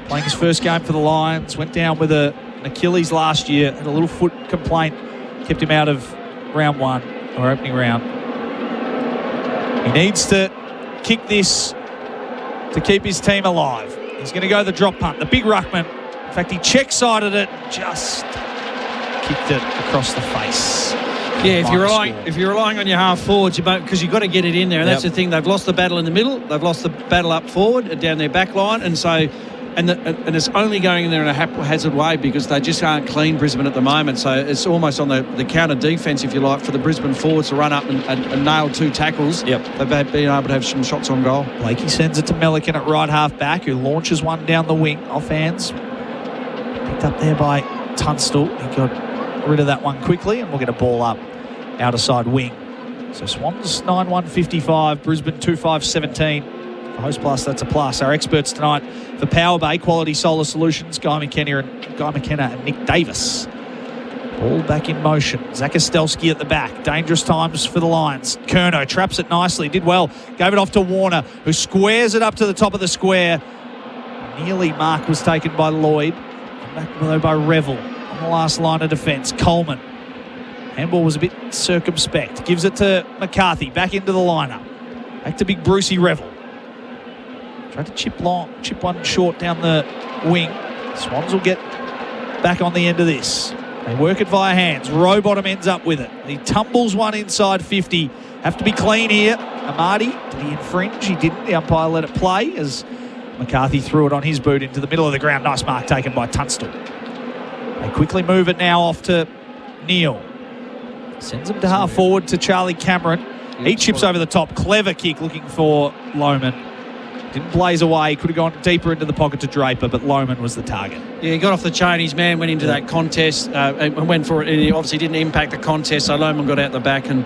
Speaker 3: Playing his first game for the Lions. Went down with an Achilles last year. Had a little foot complaint. Kept him out of round 1, or opening round. He needs to kick this to keep his team alive. He's going to go the drop punt. The big ruckman. In fact, he check-sided it, just kicked it across the face.
Speaker 6: Yeah, if you're relying on your half forwards, because you've got to get it in there, and that's the thing. They've lost the battle in the middle. They've lost the battle up forward and down their back line, and so and it's only going in there in a haphazard way because they just aren't clean, Brisbane, at the moment. So it's almost on the counter defence, if you like, for the Brisbane forwards to run up and nail 2 tackles.
Speaker 3: Yep.
Speaker 6: They've been able to have some shots on goal.
Speaker 3: Blakey sends it to Melican at right half back, who launches one down the wing off hands. Picked up there by Tunstall. He got rid of that one quickly, and we'll get a ball up outer side wing. So Swans 9-1-55, Brisbane 2-5-17. For Host Plus, that's a plus. Our experts tonight for Power Bay, Quality Solar Solutions, Guy McKenna and Nick Davis. Ball back in motion. Zach Ostelski at the back. Dangerous times for the Lions. Curnow traps it nicely. Did well. Gave it off to Warner, who squares it up to the top of the square. Nearly mark was taken by Lloyd. Back below by Revel on the last line of defence. Coleman. Handball was a bit circumspect. Gives it to McCarthy. Back into the lineup. Back to big Brucey Revel. Tried to chip one short down the wing. Swans will get back on the end of this. They work it via hands. Rowbottom ends up with it. He tumbles one inside 50. Have to be clean here. Amadi, did he infringe? He didn't. The umpire let it play as McCarthy threw it on his boot into the middle of the ground. Nice mark taken by Tunstall. They quickly move it now off to Neal. Sends him to half forward to Charlie Cameron. He chips over the top. Clever kick looking for Lohman. Didn't blaze away. Could have gone deeper into the pocket to Draper, but Lohman was the target.
Speaker 6: Yeah, he got off the chain. His man went into that contest and went for it, and he obviously didn't impact the contest, so Lohman got out the back and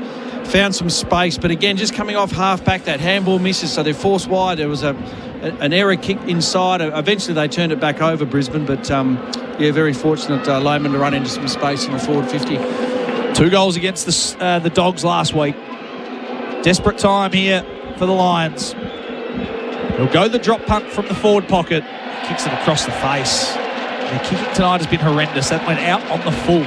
Speaker 6: found some space. But again, just coming off half-back, that handball misses, so they're forced wide. There was an error kick inside. Eventually, they turned it back over, Brisbane, but very fortunate Lohman to run into some space in the forward 50.
Speaker 3: 2 goals against the Dogs last week. Desperate time here for the Lions. He'll go the drop punt from the forward pocket. Kicks it across the face. Their kicking tonight has been horrendous. That went out on the full.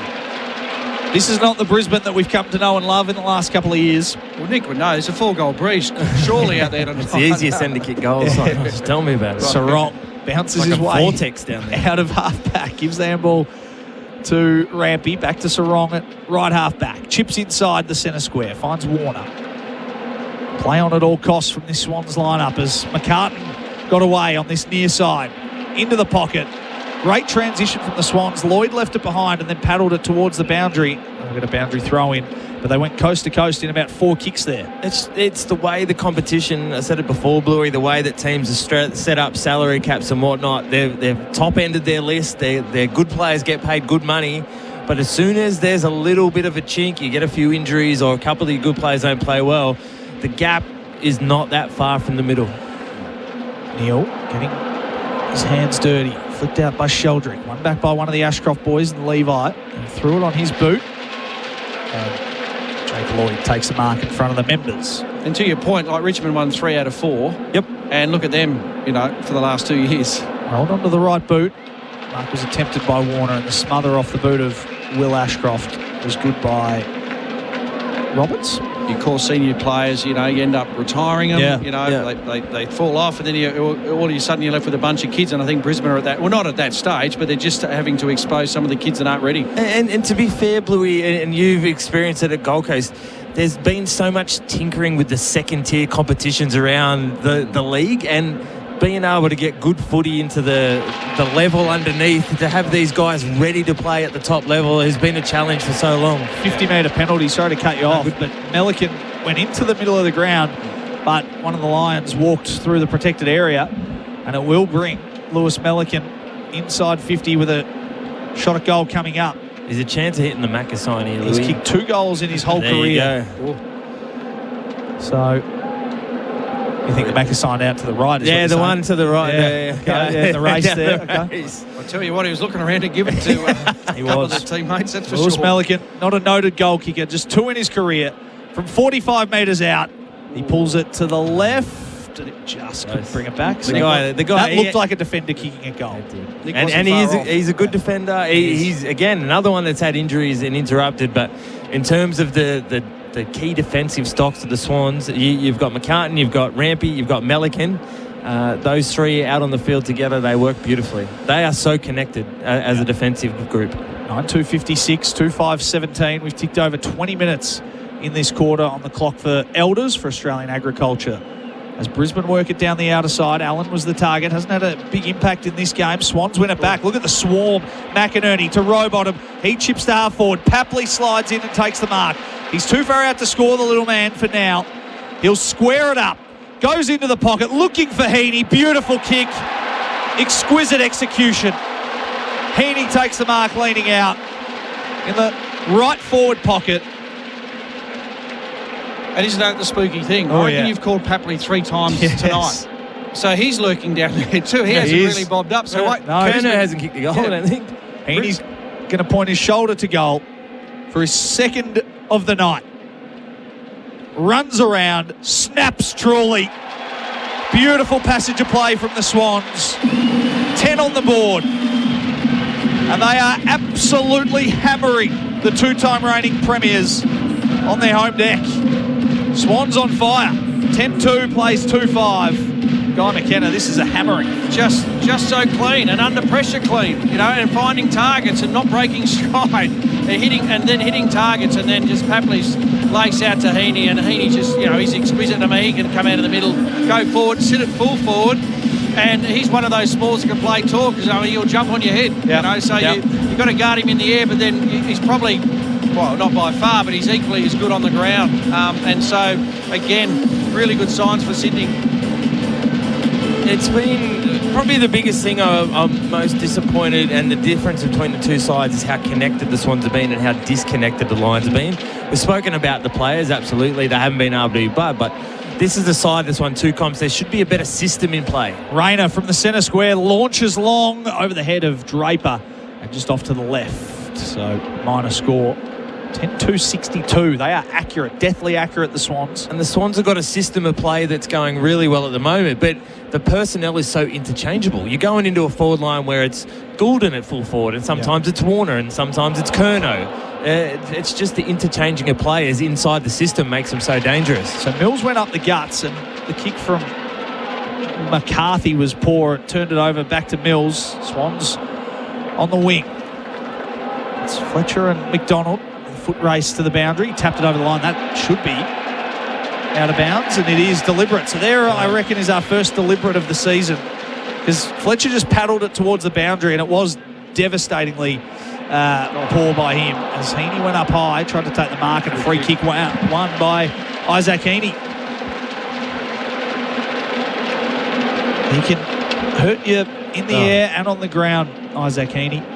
Speaker 3: This is not the Brisbane that we've come to know and love in the last couple of years.
Speaker 6: Well, Nick would know. It's a 4-goal breach. Surely out there.
Speaker 5: It's the easiest end to kick goals. Just tell me about it.
Speaker 3: Sarong bounces
Speaker 5: like
Speaker 3: his way
Speaker 5: vortex down there.
Speaker 3: Out of half-back. Gives the handball to Rampy. Back to Sarong at right half-back. Chips inside the centre square. Finds Warner. Play on at all costs from this Swans lineup as McCartan got away on this near side. Into the pocket. Great transition from the Swans. Lloyd left it behind and then paddled it towards the boundary. We'll get a boundary throw in, but they went coast to coast in about 4 kicks there.
Speaker 5: It's the way the competition, I said it before, Bluey, the way that teams are set up salary caps and whatnot. They've top-ended their list. Their good players get paid good money. But as soon as there's a little bit of a chink, you get a few injuries or a couple of your good players don't play well, the gap is not that far from the middle.
Speaker 3: Neal getting his hands dirty. Flicked out by Sheldrick. One back by one of the Ashcroft boys and Levi. And threw it on his boot. And Jake Lloyd takes the mark in front of the members.
Speaker 6: And to your point, like Richmond won 3 out of 4.
Speaker 3: Yep.
Speaker 6: And look at them, for the last 2 years.
Speaker 3: Rolled onto the right boot. Mark was attempted by Warner, and the smother off the boot of Will Ashcroft was good by Roberts.
Speaker 6: You call senior players, you end up retiring them. They fall off, and then all of a sudden you're left with a bunch of kids. And I think Brisbane are at that. Well, not at that stage, but they're just having to expose some of the kids that aren't ready.
Speaker 5: And to be fair, Bluey, and you've experienced it at Gold Coast, there's been so much tinkering with the second-tier competitions around the league, and being able to get good footy into the level underneath, to have these guys ready to play at the top level has been a challenge for so long.
Speaker 3: 50-metre penalty, sorry to cut you off, but Melican went into the middle of the ground, but one of the Lions walked through the protected area, and it will bring Lewis Melican inside 50 with a shot at goal coming up.
Speaker 5: There's a chance of hitting the Macca sign here, Louis.
Speaker 3: He's kicked 2 goals in his whole career. So you think the Macca signed out to the right?
Speaker 5: Yeah, the one to the right.
Speaker 3: Yeah, the race there. Okay.
Speaker 6: I'll tell you what, he was looking around to give it to
Speaker 3: he
Speaker 6: a couple
Speaker 3: was.
Speaker 6: of the teammates, that's for
Speaker 3: Lewis
Speaker 6: sure.
Speaker 3: Melican, not a noted goal kicker, just 2 in his career. From 45 metres out, he pulls it to the left, and it just couldn't bring it back. So
Speaker 5: the guy
Speaker 3: that looked like a defender kicking a goal.
Speaker 5: And he's a good defender. He's, again, another one that's had injuries and interrupted, but in terms of the key defensive stocks of the Swans, you've got McCartan, you've got Rampy, you've got Melican. those three out on the field together, they work beautifully. They are so connected as a defensive group.
Speaker 3: 9:2:56, 2:5:17. We've ticked over 20 minutes in this quarter on the clock for Elders for Australian Agriculture. As Brisbane work it down the outer side, Allen was the target. Hasn't had a big impact in this game. Swans win it back. Look at the swarm. McInerney to Rowbottom. He chips to half forward. Papley slides in and takes the mark. He's too far out to score, the little man, for now. He'll square it up. Goes into the pocket, looking for Heaney. Beautiful kick. Exquisite execution. Heaney takes the mark, leaning out in the right forward pocket.
Speaker 6: And isn't that the spooky thing? I reckon you've called Papley 3 times tonight. So he's lurking down there too. He hasn't really bobbed up. So
Speaker 5: Kerner hasn't kicked the goal, I don't think.
Speaker 3: Heaney's going to point his shoulder to goal for his second of the night. Runs around, snaps truly. Beautiful passage of play from the Swans. 10 on the board. And they are absolutely hammering the 2-time reigning premiers on their home deck. Swans on fire. 10-2 plays 2-5. Guy McKenna, this is a hammering.
Speaker 6: Just so clean and under pressure clean, and finding targets and not breaking stride. They're hitting targets, and then just Papley's lace out to Heaney, and Heaney just, he's exquisite to me. He can come out of the middle, go forward, sit it full forward, and he's one of those smalls that can play tall because he'll jump on your head. So you've got to guard him in the air, but then he's probably, well, not by far, but he's equally as good on the ground. And so, again, really good signs for Sydney.
Speaker 5: It's been probably the biggest thing I'm most disappointed, and the difference between the two sides is how connected the Swans have been and how disconnected the Lions have been. We've spoken about the players, absolutely. They haven't been able to be but this is the side that's won 2 comps. There should be a better system in play.
Speaker 3: Rayner from the centre square launches long over the head of Draper and just off to the left. So minor score. 10-2-62. They are accurate, deathly accurate, the Swans.
Speaker 5: And the Swans have got a system of play that's going really well at the moment, but the personnel is so interchangeable. You're going into a forward line where it's Goulden at full forward, and sometimes it's Warner, and sometimes it's Curnow. It's just the interchanging of players inside the system makes them so dangerous.
Speaker 3: So Mills went up the guts, and the kick from McCarthy was poor. It turned it over back to Mills. Swans on the wing. It's Fletcher and McDonald. Foot race to the boundary, tapped it over the line. That should be out of bounds, and it is deliberate. So there, I reckon, is our first deliberate of the season, because Fletcher just paddled it towards the boundary, and it was devastatingly poor by him. As Heaney went up high, tried to take the mark, and a free kick won by Isaac Heaney. He can hurt you in the air and on the ground, Isaac Heaney.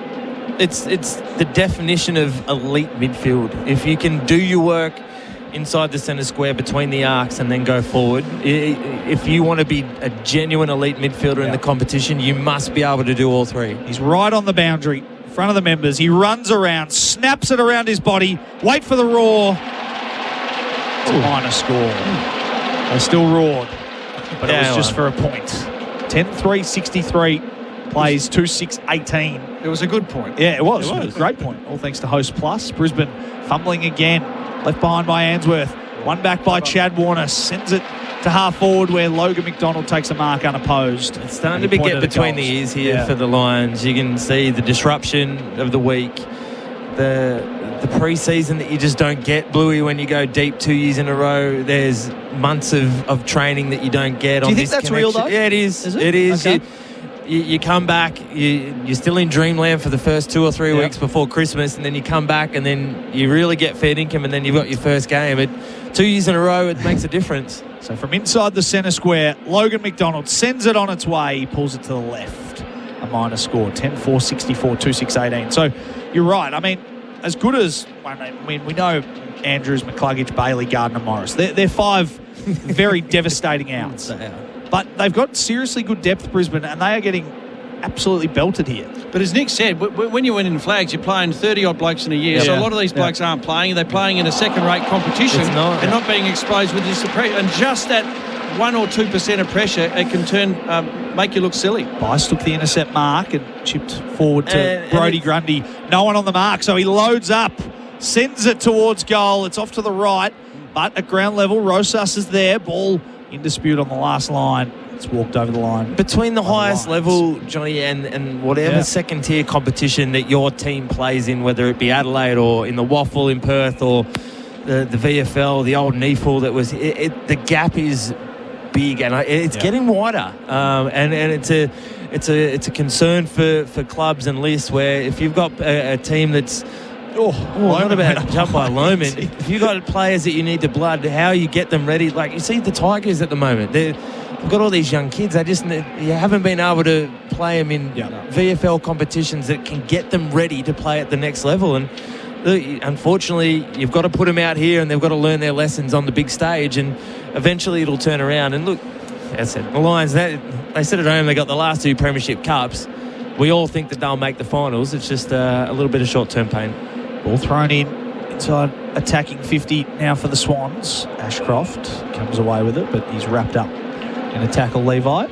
Speaker 5: It's the definition of elite midfield. If you can do your work inside the centre square between the arcs and then go forward, if you want to be a genuine elite midfielder in the competition, you must be able to do all three.
Speaker 3: He's right on the boundary, in front of the members. He runs around, snaps it around his body, wait for the roar. It's a minor score. They still roared, but it was just for a point. 10-3-63. Plays 2-6-18.
Speaker 6: It was a good point.
Speaker 3: Yeah, it was. It was a great point. All thanks to Host Plus. Brisbane fumbling again. Left behind by Answorth. One back by Chad Warner. Sends it to half forward where Logan McDonald takes a mark unopposed.
Speaker 5: It's starting to get between the ears here for the Lions. You can see the disruption of the week. The pre-season that you just don't get, Bluey, when you go deep 2 years in a row. There's months of training that you don't get.
Speaker 3: Do you think that's real, though?
Speaker 5: Yeah, it is.
Speaker 3: Is it?
Speaker 5: It is.
Speaker 3: Okay.
Speaker 5: You come back, you're still in dreamland for the first 2 or 3 weeks before Christmas, and then you come back and then you really get fair income, and then you've got your first game. 2 years in a row, it makes a difference.
Speaker 3: So from inside the centre square, Logan McDonald sends it on its way. He pulls it to the left. A minor score, 10-4-64, 2-6-18. So you're right. I mean, as good as, we know Andrews, McCluggage, Bailey, Gardner, Morris. They're 5 very devastating outs. But they've got seriously good depth, Brisbane, and they are getting absolutely belted here.
Speaker 6: But as Nick said, when you win in flags, you're playing 30-odd blokes in a year. So a lot of these blokes aren't playing. They're playing in a second-rate competition and not being exposed with this pressure. And just that 1 or 2% of pressure, it can make you look silly.
Speaker 3: Bice took the intercept mark and chipped forward to Brodie Grundy. No one on the mark, so he loads up, sends it towards goal. It's off to the right, but at ground level, Rosas is there. Ball in dispute on the last line. It's walked over the line.
Speaker 5: Between the highest level, Johnny, and whatever second-tier competition that your team plays in, whether it be Adelaide or in the Waffle in Perth or the VFL, the old NEFL, that was the gap is big, and it's getting wider, and it's a concern for clubs and lists where if you've got a team that's not about to jump by Loman. If you've got players that you need to blood, how you get them ready, like you see the Tigers at the moment, they've got all these young kids. You haven't been able to play them in VFL competitions that can get them ready to play at the next level. And unfortunately, you've got to put them out here, and they've got to learn their lessons on the big stage, and eventually it'll turn around. And look, as I said, the Lions, they sit at home, they got the last 2 Premiership Cups. We all think that they'll make the finals. It's just a little bit of short-term pain.
Speaker 3: Ball thrown in inside attacking 50 now for the Swans. Ashcroft comes away with it, but he's wrapped up in a tackle, Levi.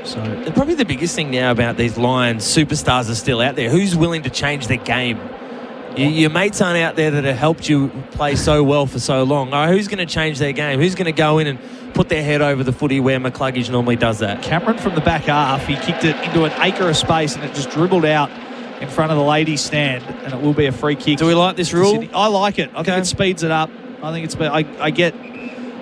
Speaker 3: So
Speaker 5: probably the biggest thing now about these Lions superstars are still out there. Who's willing to change their game? Your mates aren't out there that have helped you play so well for so long. All right, who's going to change their game? Who's going to go in and put their head over the footy where McCluggage normally does that?
Speaker 3: Cameron from the back half, he kicked it into an acre of space and it just dribbled out in front of the ladies' stand, and it will be a free kick.
Speaker 5: Do we like this rule?
Speaker 3: I like it. I think it speeds it up. I think it's.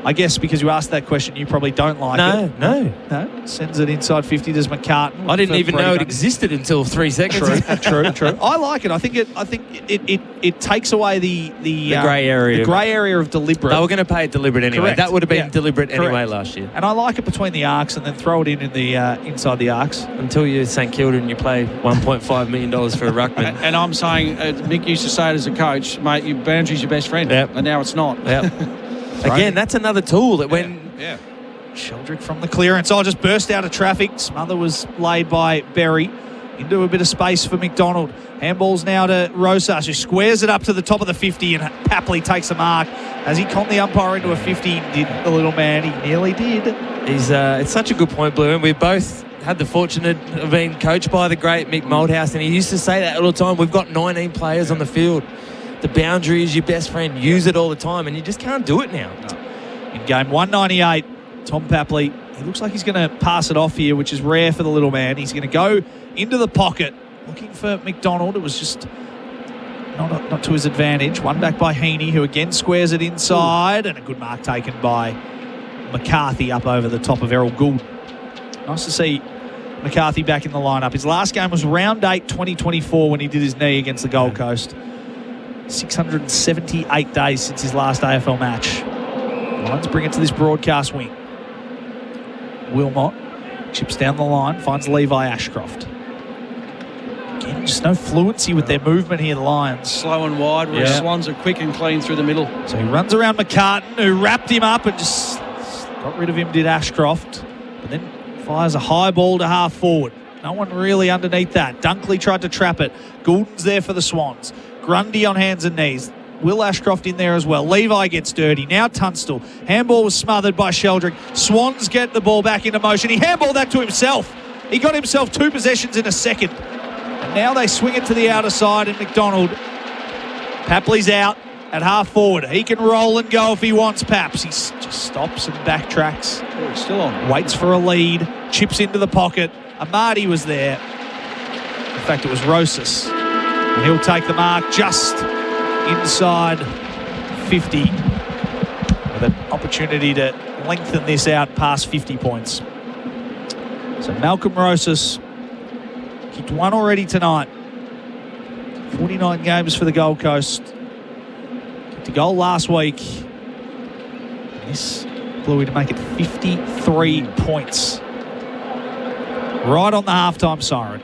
Speaker 3: I guess because you asked that question, you probably don't like it.
Speaker 5: No.
Speaker 3: Sends it inside 50. Does McCartan?
Speaker 5: I didn't even know it existed until 3 seconds.
Speaker 3: True. I like it. I think it takes away the
Speaker 5: grey area.
Speaker 3: The grey area of deliberate.
Speaker 5: They were going to pay it deliberate anyway.
Speaker 3: Correct.
Speaker 5: That would have been deliberate anyway last year.
Speaker 3: And I like it between the arcs, and then throw it in the inside the arcs.
Speaker 5: Until you're St Kilda and you play $1.5 million for a ruckman.
Speaker 6: And I'm saying, Mick used to say it as a coach, mate, your boundary's your best friend.
Speaker 5: Yep.
Speaker 6: And now it's not.
Speaker 5: Yep. Again, that's another tool that when...
Speaker 3: Sheldrick from the clearance. Just burst out of traffic. Smother was laid by Berry into a bit of space for McDonald. Handballs now to Rosas, who squares it up to the top of the 50, and Papley takes a mark. As he conned the umpire into a 50, did the little man. He nearly did.
Speaker 5: It's such a good point, Blue, and we both had the fortune of being coached by the great Mick Moldhouse, and he used to say that all the time. We've got 19 players on the field. The boundary is your best friend. Use it all the time, and you just can't do it now.
Speaker 3: No. In game 198, Tom Papley, he looks like he's going to pass it off here, which is rare for the little man. He's going to go into the pocket, looking for McDonald. It was just not to his advantage. One back by Heaney, who again squares it inside, and a good mark taken by McCarthy up over the top of Errol Gould. Nice to see McCarthy back in the lineup. His last game was round 8, 2024, when he did his knee against the Gold Coast. 678 days since his last AFL match. Lions bring it to this broadcast wing. Wilmot chips down the line, finds Levi Ashcroft. Again, just no fluency with their movement here, the Lions.
Speaker 6: Slow and wide, where Swans are quick and clean through the middle.
Speaker 3: So he runs around McCartan, who wrapped him up and just got rid of him, did Ashcroft. But then fires a high ball to half forward. No one really underneath that. Dunkley tried to trap it. Goulden's there for the Swans. Grundy on hands and knees. Will Ashcroft in there as well. Levi gets dirty. Now Tunstall. Handball was smothered by Sheldrick. Swans get the ball back into motion. He handballed that to himself. He got himself 2 possessions in a second. And now they swing it to the outer side, and McDonald. Papley's out at half forward. He can roll and go if he wants, Paps. He just stops and backtracks.
Speaker 6: Oh, he's still on.
Speaker 3: Waits for a lead. Chips into the pocket. Amadi was there. In fact, it was Rosas. And he'll take the mark just inside 50 with an opportunity to lengthen this out past 50 points. So Malcolm Rosas kicked one already tonight. 49 games for the Gold Coast. Kicked a goal last week. This Bluey to make it 53 points. Right on the halftime siren.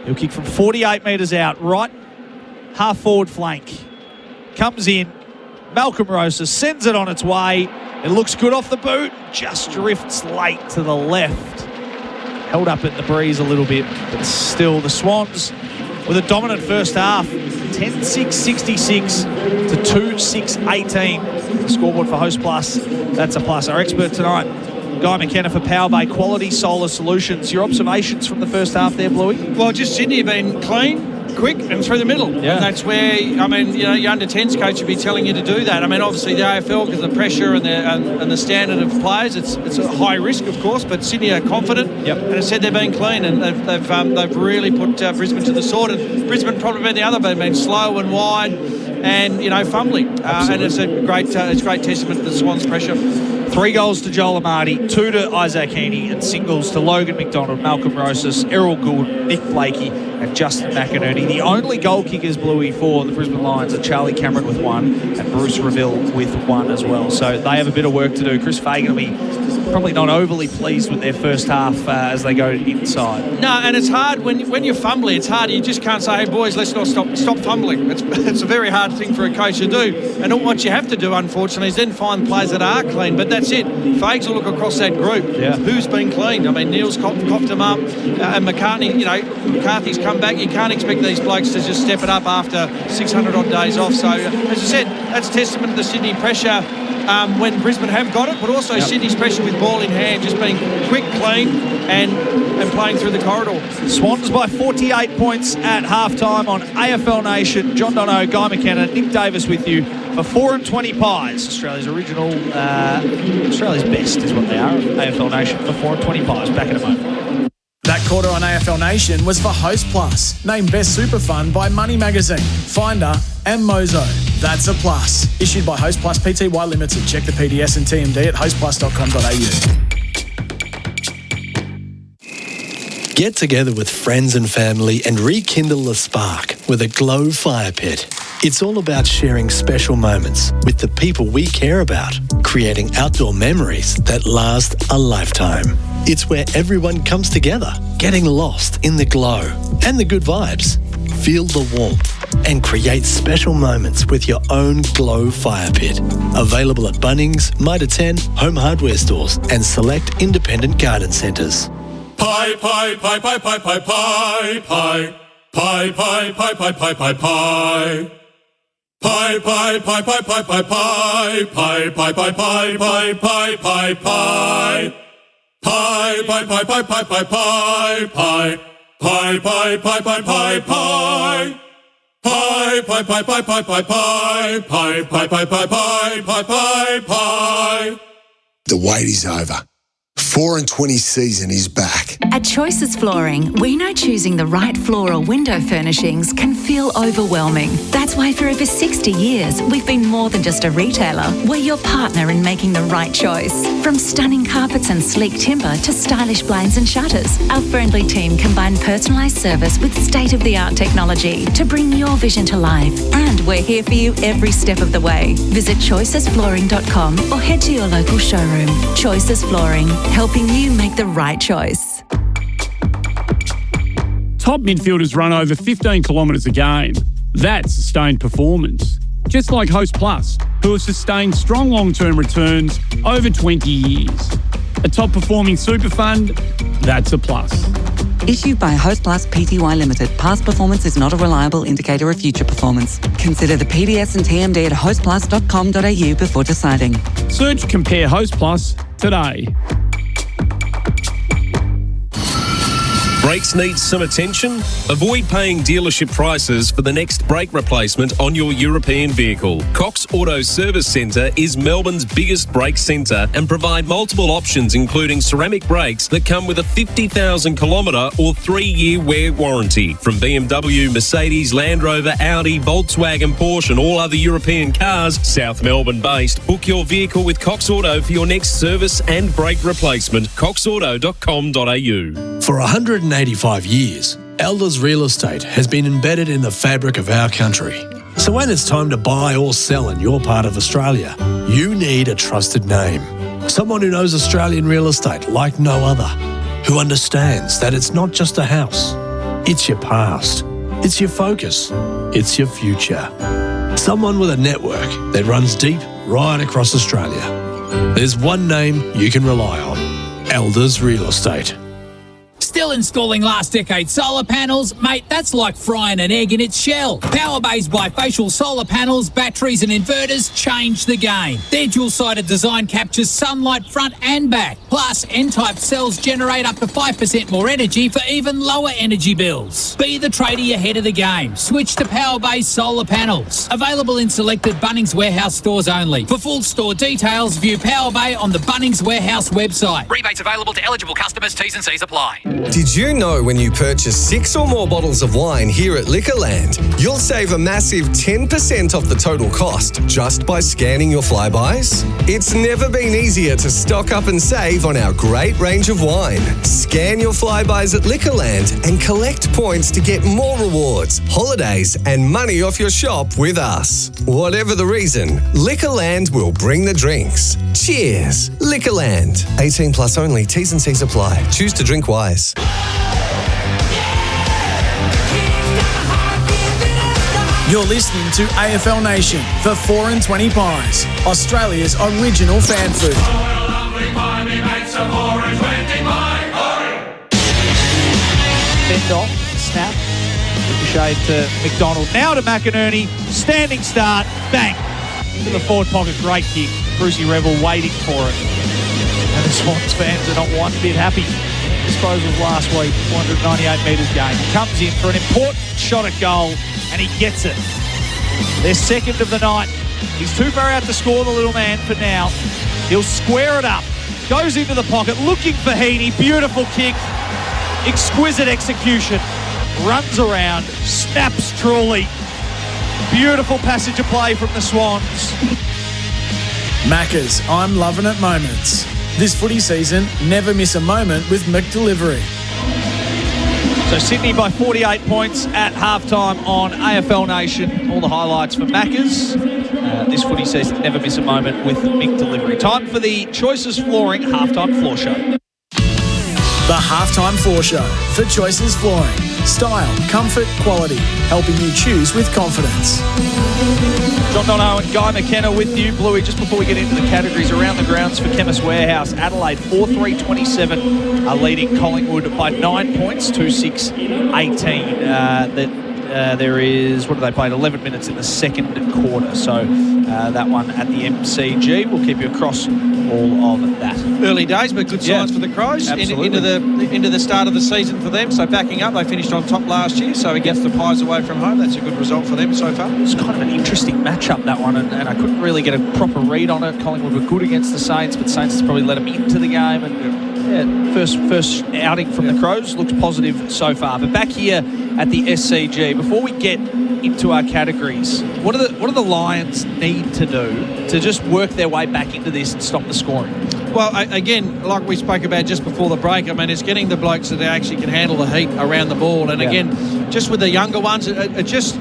Speaker 3: He'll kick from 48 metres out, right half forward flank. Comes in. Malcolm Rosas sends it on its way. It looks good off the boot. Just drifts late to the left. Held up in the breeze a little bit, but still the Swans with a dominant first half. 10-6-66 to 2-6-18. The scoreboard for Host Plus. That's a plus. Our expert tonight, Guy McKenna for Power Bay Quality Solar Solutions. Your observations from the first half there, Bluey?
Speaker 6: Well, just Sydney have been clean. quick and through the middle.
Speaker 3: Yeah.
Speaker 6: And that's where, I mean, you know, your under-10s coach would be telling you to do that. I mean, obviously the AFL, because of the pressure and the standard of players, it's a high risk, of course, but Sydney are confident.
Speaker 3: Yep.
Speaker 6: And as I said, they've been clean, and they've really put Brisbane to the sword. And Brisbane probably been the other, they've been slow and wide and, you know, fumbling. And it's a great testament to the Swans' pressure.
Speaker 3: 3 goals to Joel Amati, 2 to Isaac Heaney, and singles to Logan McDonald, Malcolm Rosas, Errol Gould, Nick Blakey, and Justin McInerney. The only goal kickers, Bluey, for the Brisbane Lions are Charlie Cameron with 1 and Bruce Reville with 1 as well. So they have a bit of work to do. Chris Fagan will be probably not overly pleased with their first half as they go inside.
Speaker 6: No, and it's hard when you're fumbling. It's hard. You just can't say, "Hey boys, let's not stop fumbling." It's a very hard thing for a coach to do. And what you have to do, unfortunately, is then find players that are clean. But that's it. Fags will look across that group.
Speaker 3: Yeah.
Speaker 6: Who's been clean? I mean, Neil's copped them up, and McCartney. You know, McCarthy's come back. You can't expect these blokes to just step it up after 600 odd days off. So, as I said, that's testament to the Sydney pressure. When Brisbane have got it, but also Sydney's pressure with ball in hand, just being quick, clean, and playing through the corridor.
Speaker 3: Swans by 48 points at halftime on AFL Nation. John Dono, Guy McKenna, Nick Davis with you for 4 and 20 pies. Australia's original, Australia's best is what they are. AFL Nation for 4 and 20 pies. Back in a moment.
Speaker 1: That quarter on AFL Nation was for Host Plus, named Best Super Fund by Money Magazine, Finder and Mozo. That's a plus. Issued by Host Plus Pty Limited. Check the PDS and TMD at hostplus.com.au.
Speaker 30: Get together with friends and family and rekindle the spark with a Glow Fire Pit. It's all about sharing special moments with the people we care about, creating outdoor memories that last a lifetime. It's where everyone comes together, getting lost in the glow and the good vibes. Feel the warmth and create special moments with your own Glow Fire Pit. Available at Bunnings, Mitre 10, home hardware stores and select independent garden centres.
Speaker 7: Pie, pie, pie, pie, pie, pie, pie, pie. Pie, pie, pie, pie, pie, pie, pie. Pie, pie, pie, pie, pie, pie, pie. Pie, pie, pie, pie, pie, pie, pie, pie. Pie, pie, pie, pie, pie, pie, pie, pie. Pie, pie, pie, pie, pie, pie. Pie, pie, pie, pie, pie, pie, pie. Pie, pie, pie, pie, pie, pie, pie, pie.
Speaker 16: The wait is over. 4 and 20 season is back.
Speaker 17: At Choices Flooring, we know choosing the right floor or window furnishings can feel overwhelming. That's why for over 60 years, we've been more than just a retailer. We're your partner in making the right choice. From stunning carpets and sleek timber to stylish blinds and shutters, our friendly team combine personalised service with state-of-the-art technology to bring your vision to life. And we're here for you every step of the way. Visit choicesflooring.com or head to your local showroom. Choices Flooring, helping you make the right choice.
Speaker 19: Top midfielders run over 15 kilometres a game. That's sustained performance. Just like Host Plus, who have sustained strong long-term returns over 20 years. A top-performing super fund, that's a plus.
Speaker 18: Issued by Host Plus Pty Limited. Past performance is not a reliable indicator of future performance. Consider the PDS and TMD at hostplus.com.au before deciding.
Speaker 19: Search Compare Host Plus today.
Speaker 9: Brakes need some attention? Avoid paying dealership prices for the next brake replacement on your European vehicle. Cox Auto Service Centre is Melbourne's biggest brake centre and provide multiple options including ceramic brakes that come with a 50,000 kilometre or 3-year wear warranty. From BMW, Mercedes, Land Rover, Audi, Volkswagen, Porsche and all other European cars, South Melbourne based. Book your vehicle with Cox Auto for your next service and brake replacement. coxauto.com.au.
Speaker 30: For 185 years, Elders Real Estate has been embedded in the fabric of our country. So when it's time to buy or sell in your part of Australia, you need a trusted name. Someone who knows Australian real estate like no other, who understands that it's not just a house, it's your past, it's your focus, it's your future. Someone with a network that runs deep right across Australia. There's one name you can rely on, Elders Real Estate.
Speaker 4: Still installing last decade solar panels? Mate, that's like frying an egg in its shell. Powerbay's bifacial solar panels, batteries and inverters change the game. Their dual-sided design captures sunlight front and back. Plus, N-type cells generate up to 5% more energy for even lower energy bills. Be the tradie ahead of the game. Switch to Powerbay's solar panels. Available in selected Bunnings Warehouse stores only. For full store details, view Powerbay on the Bunnings Warehouse website.
Speaker 8: Rebates available to eligible customers. T's and C's apply.
Speaker 20: Did you know when you purchase 6 or more bottles of wine here at Liquorland, you'll save a massive 10% off the total cost just by scanning your flybys? It's never been easier to stock up and save on our great range of wine. Scan your flybys at Liquorland and collect points to get more rewards, holidays and money off your shop with us. Whatever the reason, Liquorland will bring the drinks. Cheers. Liquorland. 18 plus only. T's and C's apply. Choose to drink wise.
Speaker 1: You're listening to AFL Nation for 4 and 20 Pies, Australia's original fan food.
Speaker 3: Fend off, snap, ricochet to McDonald. Now to McInerney, standing start, bang, into the forward pocket, great kick. Brucey Revel waiting for it. And the Swans fans are not one bit happy. Disposal last week, 498 metres gained. Comes in for an important shot at goal, and he gets it. They're second of the night. He's too far out to score, the little man, for now. He'll square it up. Goes into the pocket, looking for Heaney. Beautiful kick. Exquisite execution. Runs around. Snaps truly. Beautiful passage of play from the Swans.
Speaker 1: Macca's I'm loving it moments. This footy season, never miss a moment with McDelivery.
Speaker 3: So Sydney by 48 points at halftime on AFL Nation. All the highlights for Macca's. This footy season, never miss a moment with McDelivery. Time for the Choices Flooring Halftime Floor Show.
Speaker 1: The Halftime Floor Show for Choices Flooring. Style, comfort, quality. Helping you choose with confidence.
Speaker 3: John Dono and Guy McKenna with you. Bluey, just before we get into the categories around the grounds for Chemist Warehouse, Adelaide 4-3-27 are leading Collingwood by 9 points, 2-6-18. There is, what have they played, 11 minutes in the second quarter. So that one at the MCG. We'll keep you across all of that.
Speaker 6: Early days, but good signs for the Crows into the start of the season for them. So backing up, they finished on top last year. So against the Pies away from home, that's a good result for them so far.
Speaker 3: It's kind of an interesting matchup, that one, and I couldn't really get a proper read on it. Collingwood were good against the Saints, but Saints has probably let them into the game. And first outing from the Crows looks positive so far. But back here at the SCG, before we get into our categories, what do the Lions need to do to just work their way back into this and stop the scoring?
Speaker 6: Well, again, like we spoke about just before the break, I mean, it's getting the blokes that actually can handle the heat around the ball. And again, just with the younger ones, it just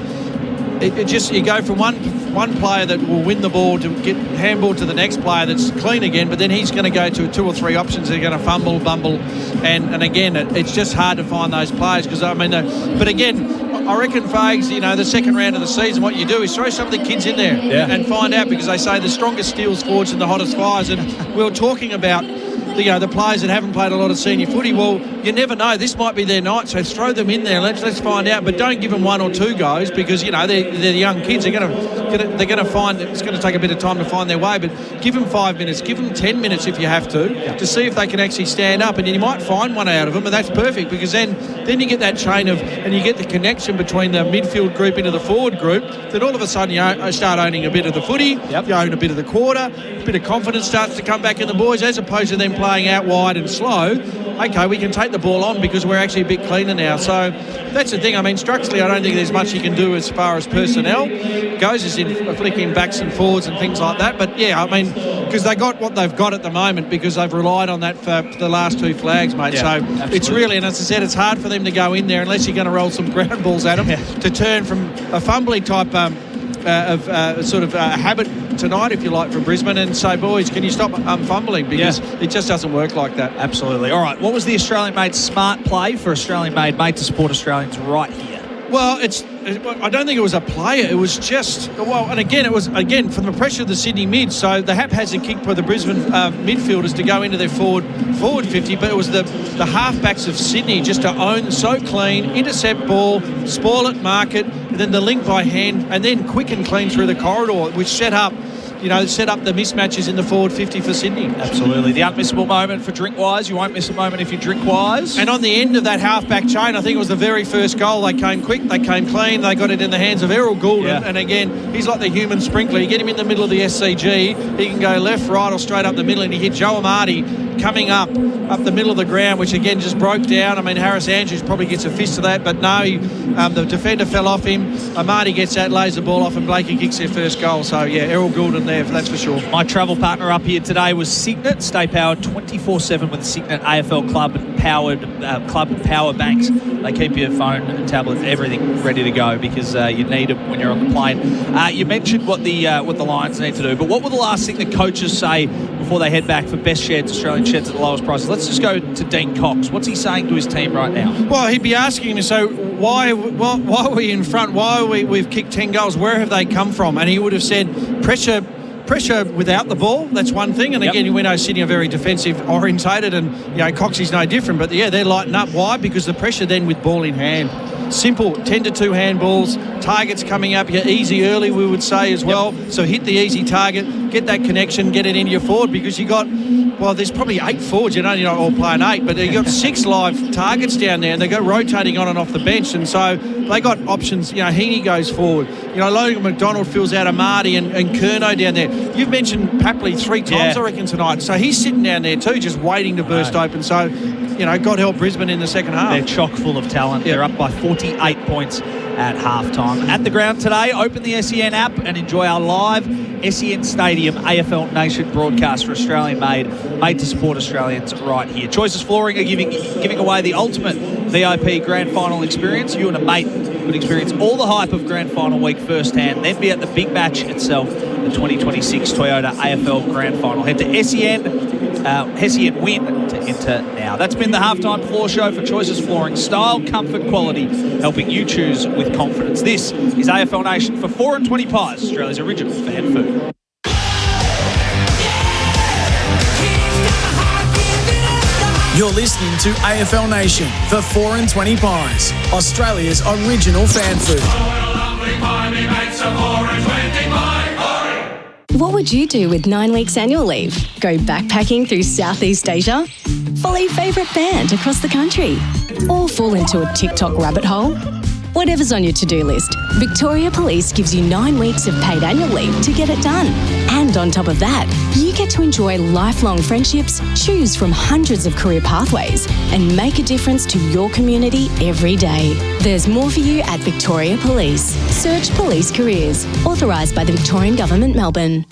Speaker 6: you go from one player that will win the ball to get handball to the next player that's clean again, but then he's going to go to 2 or 3 options. They're going to fumble, bumble, and again, it's just hard to find those players because I mean, but again, I reckon Fags, the second round of the season, what you do is throw some of the kids in there and find out, because they say the strongest steel's forged in the hottest fires, and we were talking about the players that haven't played a lot of senior footy. Well, you never know. This might be their night, so throw them in there. Let's find out. But don't give them 1 or 2 goes, because they're young kids. They're going to find it's going to take a bit of time to find their way. But give them 5 minutes, give them 10 minutes if you have to see if they can actually stand up. And you might find one out of them, and that's perfect, because then you get that chain and you get the connection between the midfield group into the forward group. Then all of a sudden you start owning a bit of the footy. You own a bit of the quarter. A bit of confidence starts to come back in the boys, as opposed to them playing out wide and slow. Okay, we can take the ball on because we're actually a bit cleaner now. So that's the thing. I mean, structurally, I don't think there's much you can do as far as personnel goes, as in flicking backs and forwards and things like that. But yeah, I mean, because they got what they've got at the moment, because they've relied on that for the last 2 flags, mate.
Speaker 3: Yeah,
Speaker 6: so
Speaker 3: absolutely.
Speaker 6: It's really, and as I said, it's hard for them to go in there unless you're going to roll some ground balls at them to turn from a fumbling type habit tonight, if you like, from Brisbane, and say, boys, can you stop fumbling, because it just doesn't work like that.
Speaker 3: Absolutely. All right, what was the Australian-made smart play for Australian-made made to support Australians right here?
Speaker 6: Well, it's I don't think it was a player. It was just, and again, it was from the pressure of the Sydney mid. So the haphazard kick by the Brisbane midfielders to go into their forward 50, but it was the halfbacks of Sydney just to own so clean, intercept ball, spoil it, mark it, and then the link by hand, and then quick and clean through the corridor, which set up the mismatches in the forward 50 for Sydney.
Speaker 3: Absolutely. The unmissable moment for Drinkwise. You won't miss a moment if you Drinkwise.
Speaker 6: And on the end of that half-back chain, I think it was the very first goal. They came quick, they came clean, they got it in the hands of Errol Goulden. Yeah. And again, he's like the human sprinkler. You get him in the middle of the SCG, he can go left, right, or straight up the middle, and he hit Joe Amati coming up the middle of the ground, which again just broke down. I mean, Harris Andrews probably gets a fist of that, but no, the defender fell off him. Amati gets that, lays the ball off, and Blakey kicks their first goal. So, yeah, Errol Goulden there, that's for sure.
Speaker 3: My travel partner up here today was Signet. Stay powered 24/7 with the Signet AFL Club power banks. They keep your phone and tablet, everything ready to go because you need them when you're on the plane. You mentioned what the Lions need to do, but what will the last thing the coaches say before they head back for best sheds, Australian sheds at the lowest prices? Let's just go to Dean Cox. What's he saying to his team right now?
Speaker 6: Well, he'd be asking him, so why are we in front? Why are we've kicked 10 goals? Where have they come from? And he would have said pressure without the ball, that's one thing. And again, we know Sydney are very defensive orientated, and Coxie's no different. But they're lighting up. Why? Because the pressure then with ball in hand. Simple 10-2 handballs, targets coming up. You're easy early, we would say as well. So hit the easy target, get that connection, get it into your forward, because you got, there's probably 8 forwards. You're not all playing 8, but you got 6 live targets down there, and they go rotating on and off the bench, and so they got options. Heaney goes forward. Logan McDonald fills out Amati and Curnow down there. You've mentioned Papley 3 times, I reckon, tonight. So he's sitting down there too, just waiting to burst open. So, God help Brisbane in the second half.
Speaker 3: They're chock full of talent. They're up by 48 points at halftime. At the ground today, open the SEN app and enjoy our live SEN Stadium AFL Nation broadcast for Australian made to support Australians right here. Choices Flooring are giving away the ultimate VIP grand final experience. You and a mate could experience all the hype of grand final week firsthand, then be at the big match itself, the 2026 Toyota AFL grand final. Head to SEN Win to enter now. That's been the halftime floor show for Choices Flooring. Style, comfort, quality, helping you choose with confidence. This is AFL Nation for 4 and 20 Pies, Australia's original fan food.
Speaker 1: You're listening to AFL Nation for 4 and 20 Pies, Australia's original fan food.
Speaker 2: What would you do with 9 weeks annual leave? Go backpacking through Southeast Asia? Follow your favourite band across the country? Or fall into a TikTok rabbit hole? Whatever's on your to-do list, Victoria Police gives you 9 weeks of paid annual leave to get it done. And on top of that, you get to enjoy lifelong friendships, choose from hundreds of career pathways, and make a difference to your community every day. There's more for you at Victoria Police. Search Police Careers. Authorised by the Victorian Government, Melbourne.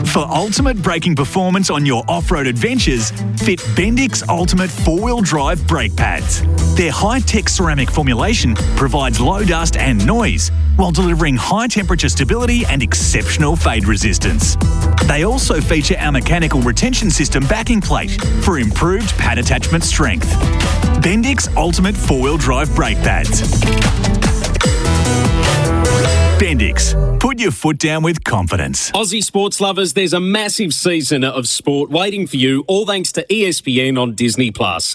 Speaker 10: For ultimate braking performance on your off-road adventures, fit Bendix Ultimate 4-wheel drive brake pads. Their high-tech ceramic formulation provides low dust and noise, while delivering high-temperature stability and exceptional fade resistance. They also feature our mechanical retention system backing plate for improved pad attachment strength. Bendix Ultimate 4-wheel drive brake pads. Bendix. Put your foot down with confidence.
Speaker 9: Aussie sports lovers, there's a massive season of sport waiting for you, all thanks to ESPN on Disney+.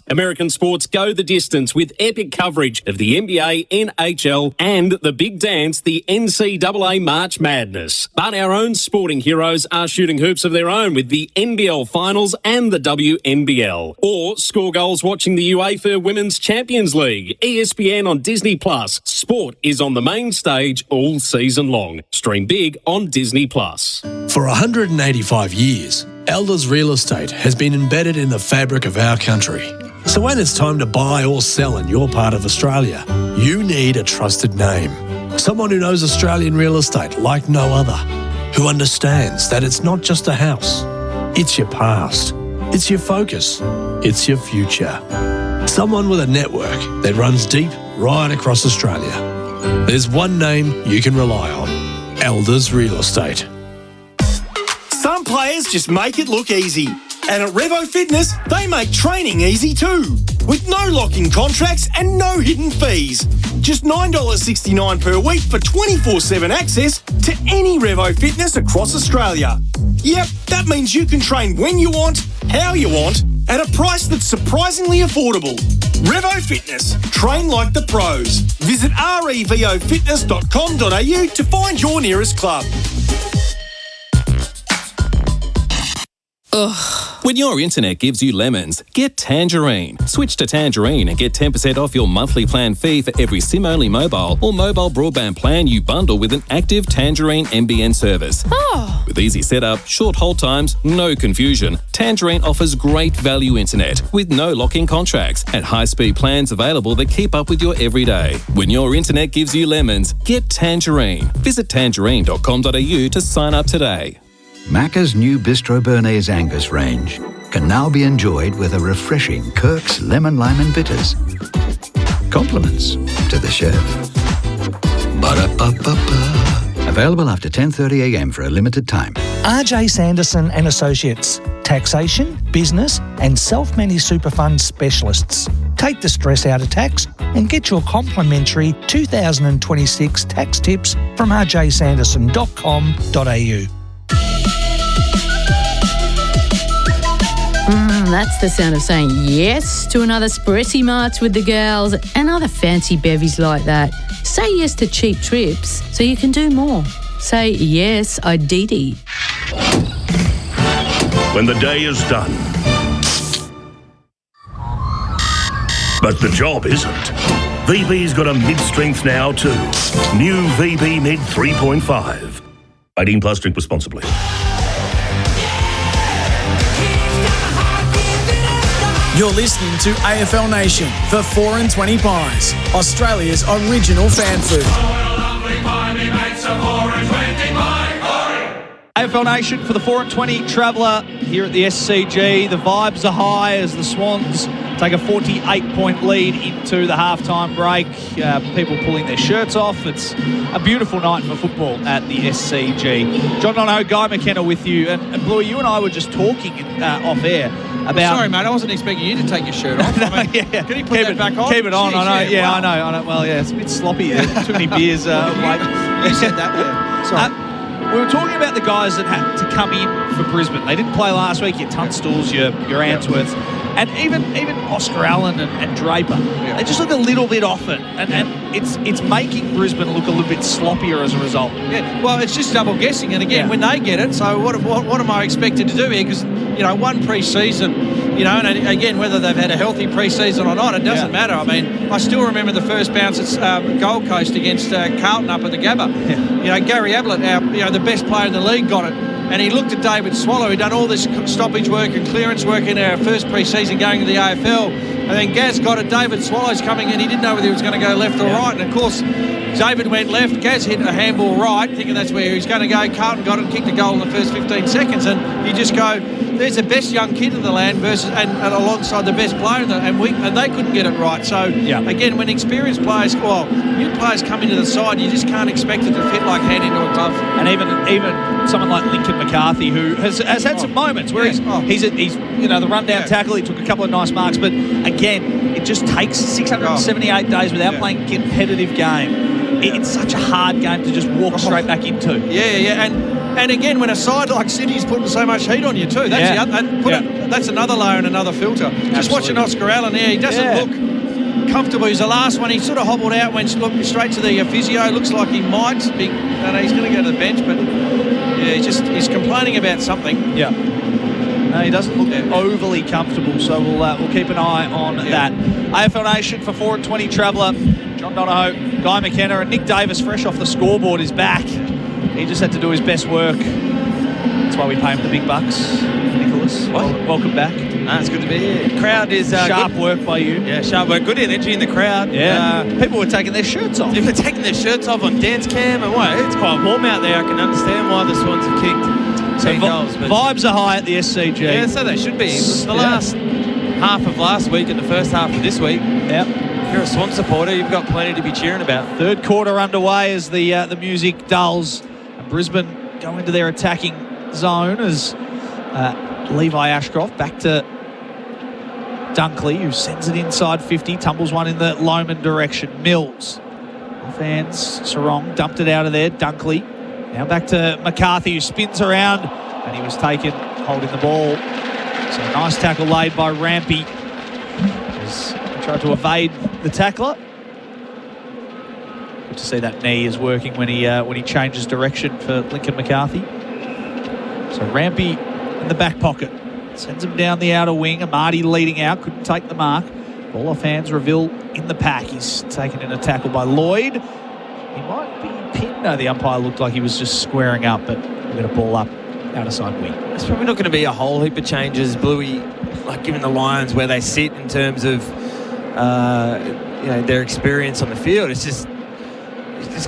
Speaker 9: American sports go the distance with epic coverage of the NBA, NHL and the big dance, the NCAA March Madness. But our own sporting heroes are shooting hoops of their own with the NBL Finals and the WNBL. Or score goals watching the UEFA Women's Champions League. ESPN on Disney+. Sport is on the main stage all season long. Stream big on Disney+.
Speaker 30: For 185 years, Elders Real Estate has been embedded in the fabric of our country. So when it's time to buy or sell in your part of Australia, you need a trusted name. Someone who knows Australian real estate like no other, who understands that it's not just a house, it's your past, it's your focus, it's your future. Someone with a network that runs deep right across Australia. There's one name you can rely on. Elders Real Estate.
Speaker 11: Some players just make it look easy. And at Revo Fitness, they make training easy too. With no lock-in contracts and no hidden fees. Just $9.69 per week for 24/7 access to any Revo Fitness across Australia. Yep, that means you can train when you want, how you want, at a price that's surprisingly affordable. Revo Fitness. Train like the pros. Visit revofitness.com.au to find your nearest club.
Speaker 12: When your internet gives you lemons, get Tangerine. Switch to Tangerine and get 10% off your monthly plan fee for every SIM-only mobile or mobile broadband plan you bundle with an active Tangerine NBN service. With easy setup, short hold times, no confusion, Tangerine offers great value internet with no lock-in contracts and high-speed plans available that keep up with your everyday. When your internet gives you lemons, get Tangerine. Visit tangerine.com.au to sign up today.
Speaker 13: Macca's new Bistro Bernays Angus range can now be enjoyed with a refreshing Kirk's Lemon Lime and Bitters. Compliments to the chef. Ba-da-ba-ba-ba. Available after 10:30am for a limited time.
Speaker 21: RJ Sanderson and Associates. Taxation, business and self-managed super fund specialists. Take the stress out of tax and get your complimentary 2026 tax tips from rjsanderson.com.au.
Speaker 22: That's the sound of saying yes to another Espressi March with the gals and other fancy bevies like that. Say yes to cheap trips so you can do more. Say yes, Ididi.
Speaker 23: When the day is done. But the job isn't. VB's got a mid-strength now too. New VB Mid 3.5. 18 plus, drink responsibly.
Speaker 1: You're listening to AFL Nation for 4 and 20 Pies, Australia's original fan food.
Speaker 3: AFL Nation for the 4 and 20 Traveller here at the SCG. The vibes are high as the Swans take a 48-point lead into the halftime break. People pulling their shirts off. It's a beautiful night for football at the SCG. John Donohoe, Guy McKenna with you. And Bluey, you and I were just talking off air about...
Speaker 6: Sorry, mate, I wasn't expecting you to take your shirt off.
Speaker 3: No,
Speaker 6: I mean,
Speaker 3: yeah.
Speaker 6: Can you put that back on?
Speaker 3: Keep it on,
Speaker 6: Jeez,
Speaker 3: I know. Yeah,
Speaker 6: wow.
Speaker 3: I know. Well, yeah, it's a bit sloppy. Too many beers.
Speaker 6: You said that, yeah. Sorry.
Speaker 3: We were talking about the guys that had to come in for Brisbane. They didn't play last week. Your Tunstall's, your Answorths, and even Oscar Allen and Draper. They just look a little bit off it, and it's making Brisbane look a little bit sloppier as a result.
Speaker 6: Yeah, well, it's just double guessing, and again, when they get it, so what am I expected to do here? Because one pre-season, and again, whether they've had a healthy pre-season or not, it doesn't matter. I mean, I still remember the first bounce at Gold Coast against Carlton up at the Gabba. Yeah. Gary Ablett, the best player in the league, got it. And he looked at David Swallow, who'd done all this stoppage work and clearance work in our first pre-season going to the AFL. And then Gaz got it. David Swallow's coming in. He didn't know whether he was going to go left or right. And, of course, David went left. Gaz hit a handball right, thinking that's where he was going to go. Carlton got it and kicked a goal in the first 15 seconds. And you just go, there's the best young kid in the land versus and alongside the best player in the, and they couldn't get it right. So, again, when experienced players, new players come into the side, you just can't expect it to fit like hand into a glove.
Speaker 3: And even someone like Lincoln McCarthy, who has had some moments where he's the rundown tackle, he took a couple of nice marks, but again, it just takes 678 days without playing a competitive game. It's such a hard game to just walk straight back into.
Speaker 6: Yeah. And again, when a side like Sydney's putting so much heat on you too, that's another layer and another filter. Just watching Oscar Allen here, he doesn't look comfortable. He's the last one. He sort of hobbled out, went straight to the physio. Looks like he might be. No, he's going to go to the bench, but he's complaining about something.
Speaker 3: Yeah. No, he doesn't look overly comfortable, so we'll keep an eye on that. AFL Nation for 4 and 20 Traveller. John Donohoe, Guy McKenna, and Nick Davis, fresh off the scoreboard, is back. He just had to do his best work. That's why we pay him the big bucks, Nicholas. Welcome back.
Speaker 5: It's good to be here. The crowd is
Speaker 3: sharp
Speaker 5: good
Speaker 3: work by you.
Speaker 5: Yeah, sharp work. Good energy in the crowd.
Speaker 3: Yeah. People were taking their shirts off.
Speaker 5: They were taking their shirts off on dance cam, and it's quite warm out there. I can understand why the Swans have kicked 10 goals. But
Speaker 3: vibes are high at the SCG.
Speaker 5: Yeah, so they should be. The last half of last week and the first half of this week.
Speaker 3: Yep.
Speaker 5: If you're a Swan supporter, you've got plenty to be cheering about.
Speaker 3: Third quarter underway as the music dulls. And Brisbane go into their attacking zone as Levi Ashcroft back to Dunkley, who sends it inside 50, tumbles one in the Loman direction. Mills Fans, Sarong dumped it out of there. Dunkley. Now back to McCarthy, who spins around, and he was taken holding the ball. So a nice tackle laid by Rampy as he tried to evade the tackler. Good to see that knee is working when he changes direction for Lincoln McCarthy. So Rampy in the back pocket. Sends him down the outer wing. Amati leading out. Couldn't take the mark. Ball off hands. Reville in the pack. He's taken in a tackle by Lloyd. He might be pinned. No, the umpire looked like he was just squaring up, but we're going to ball up outer side wing.
Speaker 5: It's probably not going to be a whole heap of changes, Bluey, like given the Lions where they sit in terms of their experience on the field. It's just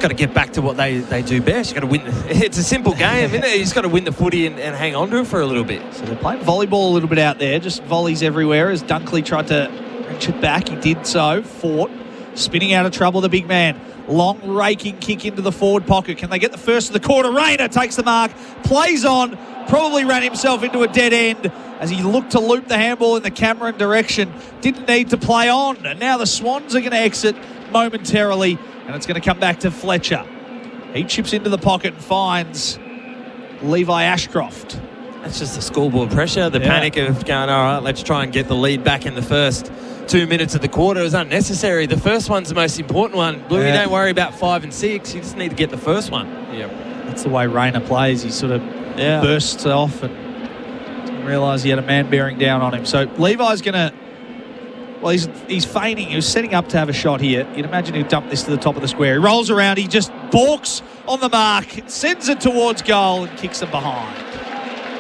Speaker 5: got to get back to what they do best. You've got to win. It's a simple game, isn't it? You just got to win the footy and hang on to it for a little bit.
Speaker 3: So they're playing volleyball a little bit out there, just volleys everywhere as Dunkley tried to wrench it back. He did so, fought, spinning out of trouble, the big man. Long raking kick into the forward pocket. Can they get the first of the quarter? Rayner takes the mark, plays on, probably ran himself into a dead end as he looked to loop the handball in the Cameron direction. Didn't need to play on. And now the Swans are going to exit momentarily, and it's going to come back to Fletcher. He chips into the pocket and finds Levi Ashcroft.
Speaker 5: That's just the scoreboard pressure, the panic of going, all right, let's try and get the lead back in the first 2 minutes of the quarter. It was unnecessary. The first one's the most important one. Bluey, don't worry about 5 and 6. You just need to get the first one.
Speaker 3: Yeah, that's the way Rayner plays. He sort of bursts off and didn't realise he had a man bearing down on him. So Levi's going to... Well, he's feigning. He was setting up to have a shot here. You'd imagine he'd dump this to the top of the square. He rolls around. He just balks on the mark, sends it towards goal and kicks it behind.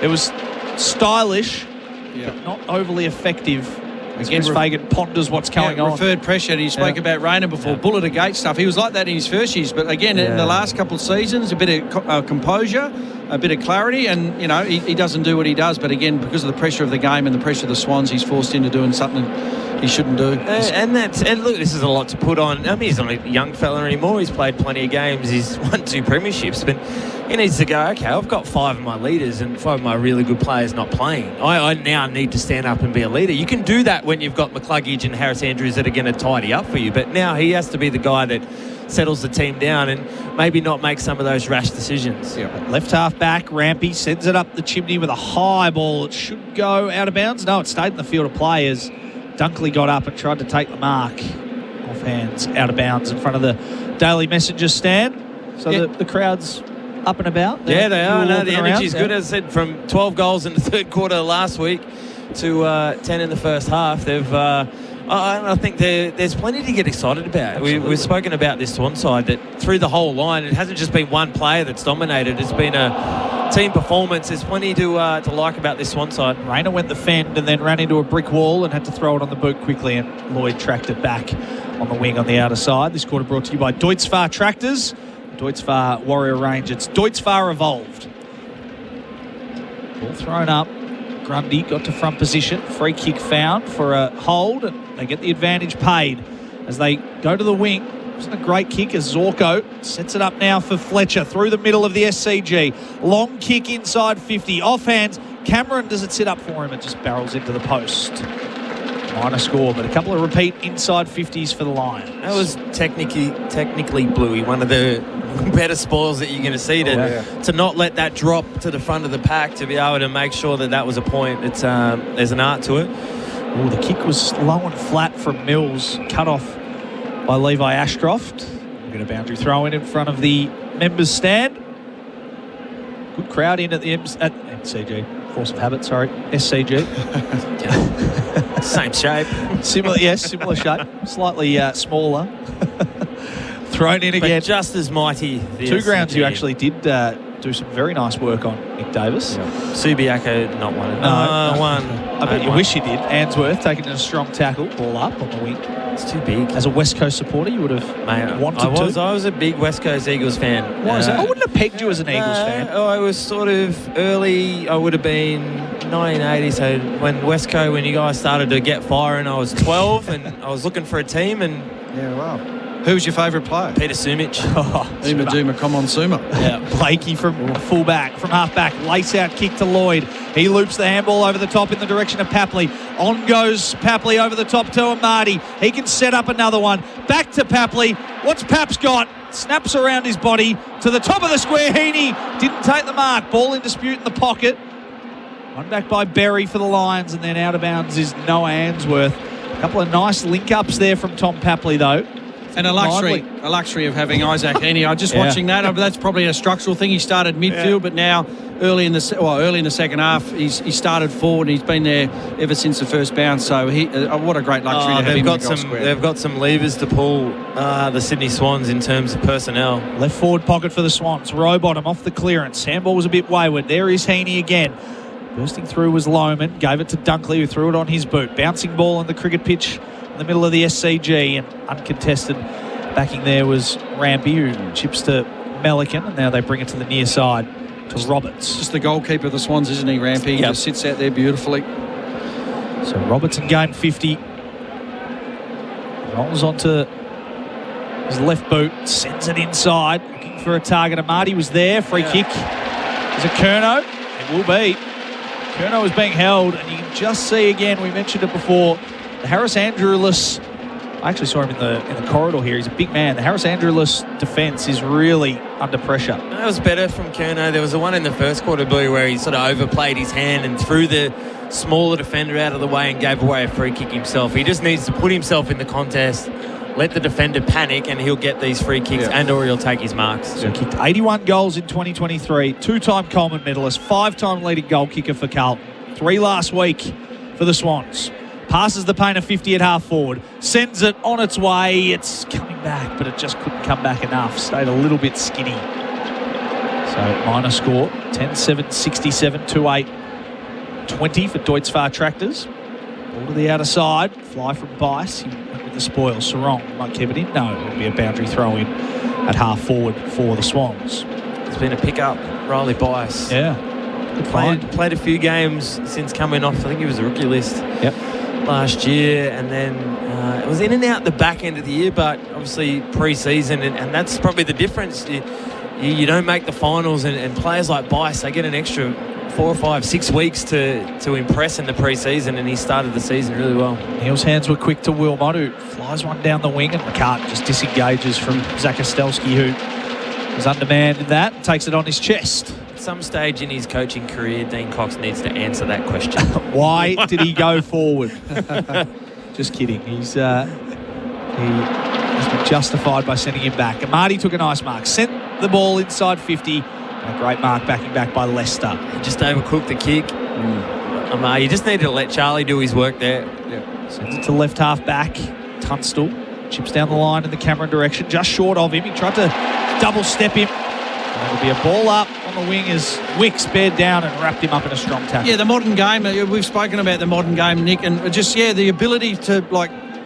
Speaker 3: It was stylish, but not overly effective. Again, Fagan ponders what's going on.
Speaker 6: Referred pressure. He spoke about Rayner before, bullet a gate stuff. He was like that in his first years, but again, in the last couple of seasons, a bit of composure, a bit of clarity, and he doesn't do what he does. But again, because of the pressure of the game and the pressure of the Swans, he's forced into doing something he shouldn't do.
Speaker 5: And look, this is a lot to put on. I mean, he's not a young fella anymore. He's played plenty of games. He's won 2 premierships, but he needs to go, okay, I've got 5 of my leaders and 5 of my really good players not playing. I now need to stand up and be a leader. You can do that when you've got McCluggage and Harris Andrews that are going to tidy up for you, but now he has to be the guy that settles the team down and maybe not make some of those rash decisions.
Speaker 3: Left half back, Rampy sends it up the chimney with a high ball. It should go out of bounds. No, it stayed in the field of play as Dunkley got up and tried to take the mark. Off hands, out of bounds in front of the Daily Messenger stand. So the crowd's up and about.
Speaker 5: They are. No, the energy's good. As I said, from 12 goals in the third quarter last week to 10 in the first half, they've... I think there's plenty to get excited about. We've spoken about this to one side, that through the whole line, it hasn't just been one player that's dominated. It's been a team performance. There's plenty to like about this one side.
Speaker 3: Rayner went the fend and then ran into a brick wall and had to throw it on the boot quickly, and Lloyd tracked it back on the wing on the outer side. This quarter brought to you by Deutz-Fahr Tractors, Deutz-Fahr Warrior Range. It's Deutz-Fahr Evolved. Ball thrown up. Grundy got to front position. Free kick found for a hold. And they get the advantage paid as they go to the wing. It wasn't a great kick as Zorko sets it up now for Fletcher through the middle of the SCG. Long kick inside 50. Offhands. Cameron, does it sit up for him? It just barrels into the post. Minor score, but a couple of repeat inside 50s for the Lions.
Speaker 5: That was technically Bluey, one of the better spoils that you're going to see to not let that drop to the front of the pack, to be able to make sure that was a point. It's there's an art to it.
Speaker 3: Oh, the kick was low and flat from Mills, cut off by Levi Ashcroft. We'll get a boundary throw in front of the members' stand. Good crowd in at the MCG. Force of habit, sorry. SCG.
Speaker 5: Same shape.
Speaker 3: Similar shape. Slightly smaller. Thrown in again.
Speaker 5: But just as mighty.
Speaker 3: 2 grounds you actually did do some very nice work on, Nick Davis.
Speaker 5: Subiaco not one.
Speaker 3: No,
Speaker 5: one.
Speaker 3: I bet you wish you did. Answorth taking a strong tackle. Ball up on the wing.
Speaker 5: It's too big.
Speaker 3: As a West Coast supporter, you would have wanted to.
Speaker 5: I was a big West Coast Eagles fan.
Speaker 3: Why is that? I wouldn't have pegged you as an Eagles fan.
Speaker 5: I was sort of early. I would have been 1980. So when you guys started to get firing, I was 12 and I was looking for a team. And
Speaker 6: Who's your favourite player?
Speaker 5: Peter Sumich.
Speaker 6: Duma, come on, Suma.
Speaker 3: Yeah, Blakey from fullback, from half-back. Lace-out kick to Lloyd. He loops the handball over the top in the direction of Papley. On goes Papley over the top to Amati. He can set up another one. Back to Papley. What's Paps got? Snaps around his body to the top of the square. Heaney didn't take the mark. Ball in dispute in the pocket. One back by Berry for the Lions, and then out of bounds is Noah Answorth. A couple of nice link-ups there from Tom Papley, though.
Speaker 6: And a luxury of having Isaac Heaney. I'm just watching that. That's probably a structural thing. He started midfield, but now early in the second half, he started forward. And he's been there ever since the first bounce. So what a great luxury to have him in the goal square.
Speaker 5: They've got some levers to pull, the Sydney Swans, in terms of personnel.
Speaker 3: Left forward pocket for the Swans. Rowbottom off the clearance. Handball was a bit wayward. There is Heaney again. Bursting through was Lohman. Gave it to Dunkley, who threw it on his boot. Bouncing ball on the cricket pitch in the middle of the SCG, and uncontested backing there was Rampy, who chips to Melican, and now they bring it to the near side to Roberts.
Speaker 6: Just the goalkeeper of the Swans, isn't he, Rampy? He just sits out there beautifully.
Speaker 3: So Roberts in game 50. Rolls onto his left boot, sends it inside, looking for a target. Amati was there. Free kick. Is it Curnow? It will be. Curnow is being held, and you can just see again, we mentioned it before, the Harris Andrew-less, I actually saw him in the corridor here. He's a big man. The Harris Andrew-less defence is really under pressure.
Speaker 5: That was better from Curnow. There was the one in the first quarter, Blue, where he sort of overplayed his hand and threw the smaller defender out of the way and gave away a free kick himself. He just needs to put himself in the contest, let the defender panic, and he'll get these free kicks and or he'll take his marks.
Speaker 3: So he kicked 81 goals in 2023, two-time Coleman medalist, five-time leading goal kicker for Carlton, 3 last week for the Swans. Passes the paint of 50 at half forward, sends it on its way. It's coming back, but it just couldn't come back enough. Stayed a little bit skinny. So minor score, 10-7, 67, 2-8, 20 for Deutz-Fahr Tractors. Ball to the outer side, fly from Bice. He went with the spoil. Sarong might keep it in. No, it'll be a boundary throw in at half forward for the Swans.
Speaker 5: It's been a pick-up, Riley Bice.
Speaker 3: Yeah.
Speaker 5: Played a few games since coming off. I think he was a rookie list.
Speaker 3: Yep.
Speaker 5: Last year, and then it was in and out the back end of the year, but obviously pre-season, and that's probably the difference. You don't make the finals, and players like Bice, they get an extra 4 or 5, 6 weeks to impress in the pre-season, and he started the season really well.
Speaker 3: Neil's hands were quick to Wilmot, who flies one down the wing, and McCart just disengages from Zach Ostelsky, who was undermanned in that, takes it on his chest.
Speaker 5: At some stage in his coaching career, Dean Cox needs to answer that question.
Speaker 3: Why did he go forward? Just kidding. He has been justified by sending him back. Amati took a nice mark, sent the ball inside 50, and a great mark backing back by Leicester.
Speaker 5: He just overcooked the kick. You just needed to let Charlie do his work there.
Speaker 3: Yeah. Sends it to left half back. Tunstall chips down the line in the Cameron direction, just short of him. He tried to double step him. And it'll be a ball up on the wing as Wicks bared down and wrapped him up in a strong tackle.
Speaker 6: Yeah, the modern game, we've spoken about the modern game, Nick, and just, the ability to,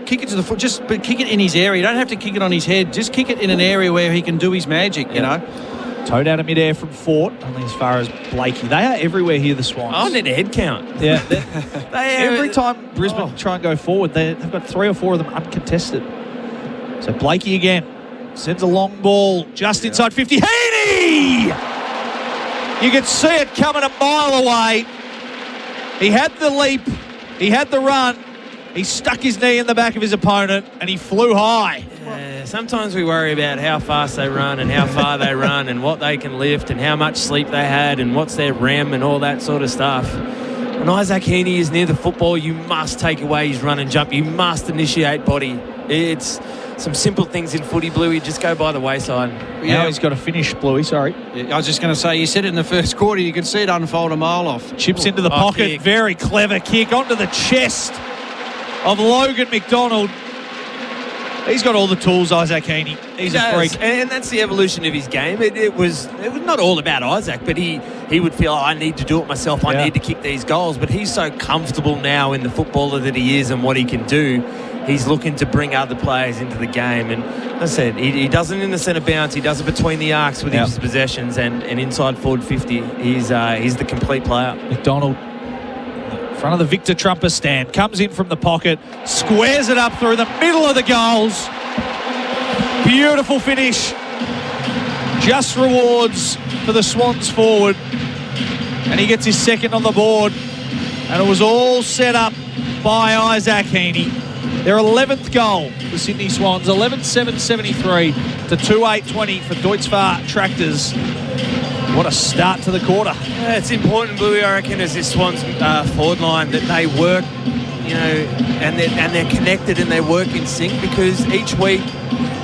Speaker 6: kick it to the foot, but kick it in his area. You don't have to kick it on his head. Just kick it in an area where he can do his magic, you know.
Speaker 3: Towed out of midair from Fort, only as far as Blakey. They are everywhere here, the Swans.
Speaker 5: I need a head count.
Speaker 3: Yeah. Every time Brisbane try and go forward, they've got 3 or 4 of them uncontested. So Blakey again. Sends a long ball just inside 50. Heaney! You can see it coming a mile away. He had the leap. He had the run. He stuck his knee in the back of his opponent and he flew high.
Speaker 5: Sometimes we worry about how fast they run and how far they run and what they can lift and how much sleep they had and what's their REM and all that sort of stuff. When Isaac Heaney is near the football, you must take away his run and jump. You must initiate body. It's some simple things in footy, Bluey, just go by the wayside.
Speaker 3: Now he's got to finish, Bluey, sorry.
Speaker 6: Yeah, I was just going to say, you said it in the first quarter, you could see it unfold a mile off.
Speaker 3: Chips into the pocket,
Speaker 5: kick.
Speaker 3: Very clever kick onto the chest of Logan McDonald. He's got all the tools, Isaac Heaney. He's a freak.
Speaker 5: And that's the evolution of his game. It was not all about Isaac, but he would feel, I need to do it myself. I need to kick these goals. But he's so comfortable now in the footballer that he is and what he can do. He's looking to bring other players into the game. And as I said, he does it in the centre bounce. He does it between the arcs with his possessions and inside forward 50. He's the complete player.
Speaker 3: McDonald, in front of the Victor Trumper stand, comes in from the pocket, squares it up through the middle of the goals. Beautiful finish. Just rewards for the Swans forward. And he gets his second on the board. And it was all set up by Isaac Heaney. Their 11th goal, the Sydney Swans, 11-7-73 to 2-8-20 for Deutz Tractors. What a start to the quarter.
Speaker 5: Yeah, it's important, Bluey, I reckon, as this Swans forward line, that they work, and they're connected and they work in sync, because each week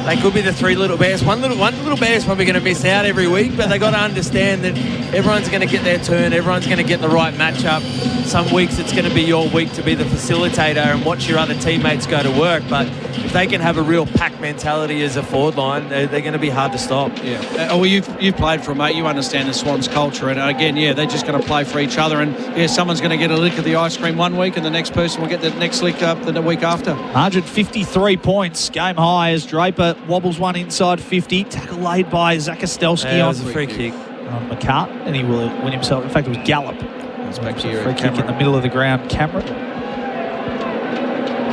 Speaker 5: they could be the three little bears. One little bear is probably going to miss out every week, but they got to understand that everyone's going to get their turn. Everyone's going to get the right matchup. Some weeks it's going to be your week to be the facilitator and watch your other teammates go to work. But if they can have a real pack mentality as a forward line, they're going to be hard to stop.
Speaker 6: Yeah. Well, you've played for a mate. You understand the Swans culture, and again, yeah, they're just going to play for each other. And yeah, someone's going to get a lick of the ice cream one week, and the next person will get the next lick up the week after.
Speaker 3: 153 points, game high as Draper wobbles one inside 50. Tackle laid by Zakostelski.
Speaker 5: Yeah, it was a free kick
Speaker 3: on McCart, and he will win himself. In fact, it was Gallop.
Speaker 6: It's back here.
Speaker 3: Free kick in the middle of the ground, Cameron. In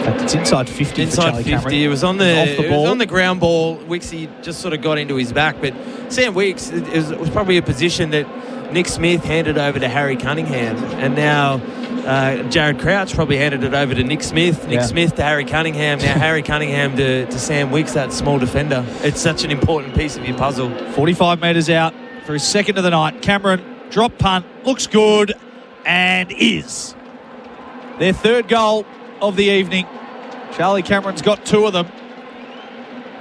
Speaker 3: fact, it's inside 50.
Speaker 5: Inside 50.
Speaker 3: Cameron.
Speaker 5: It was on the ground ball. Wixie just sort of got into his back, but Sam Weeks, it was probably a position that Nick Smith handed over to Harry Cunningham, and now Jared Crouch probably handed it over to Nick Smith. Nick Smith to Harry Cunningham. Now Harry Cunningham to Sam Weeks, that small defender. It's such an important piece of your puzzle.
Speaker 3: 45 metres out for his second of the night. Cameron, drop punt, looks good, and is their third goal of the evening. Charlie Cameron's got two of them.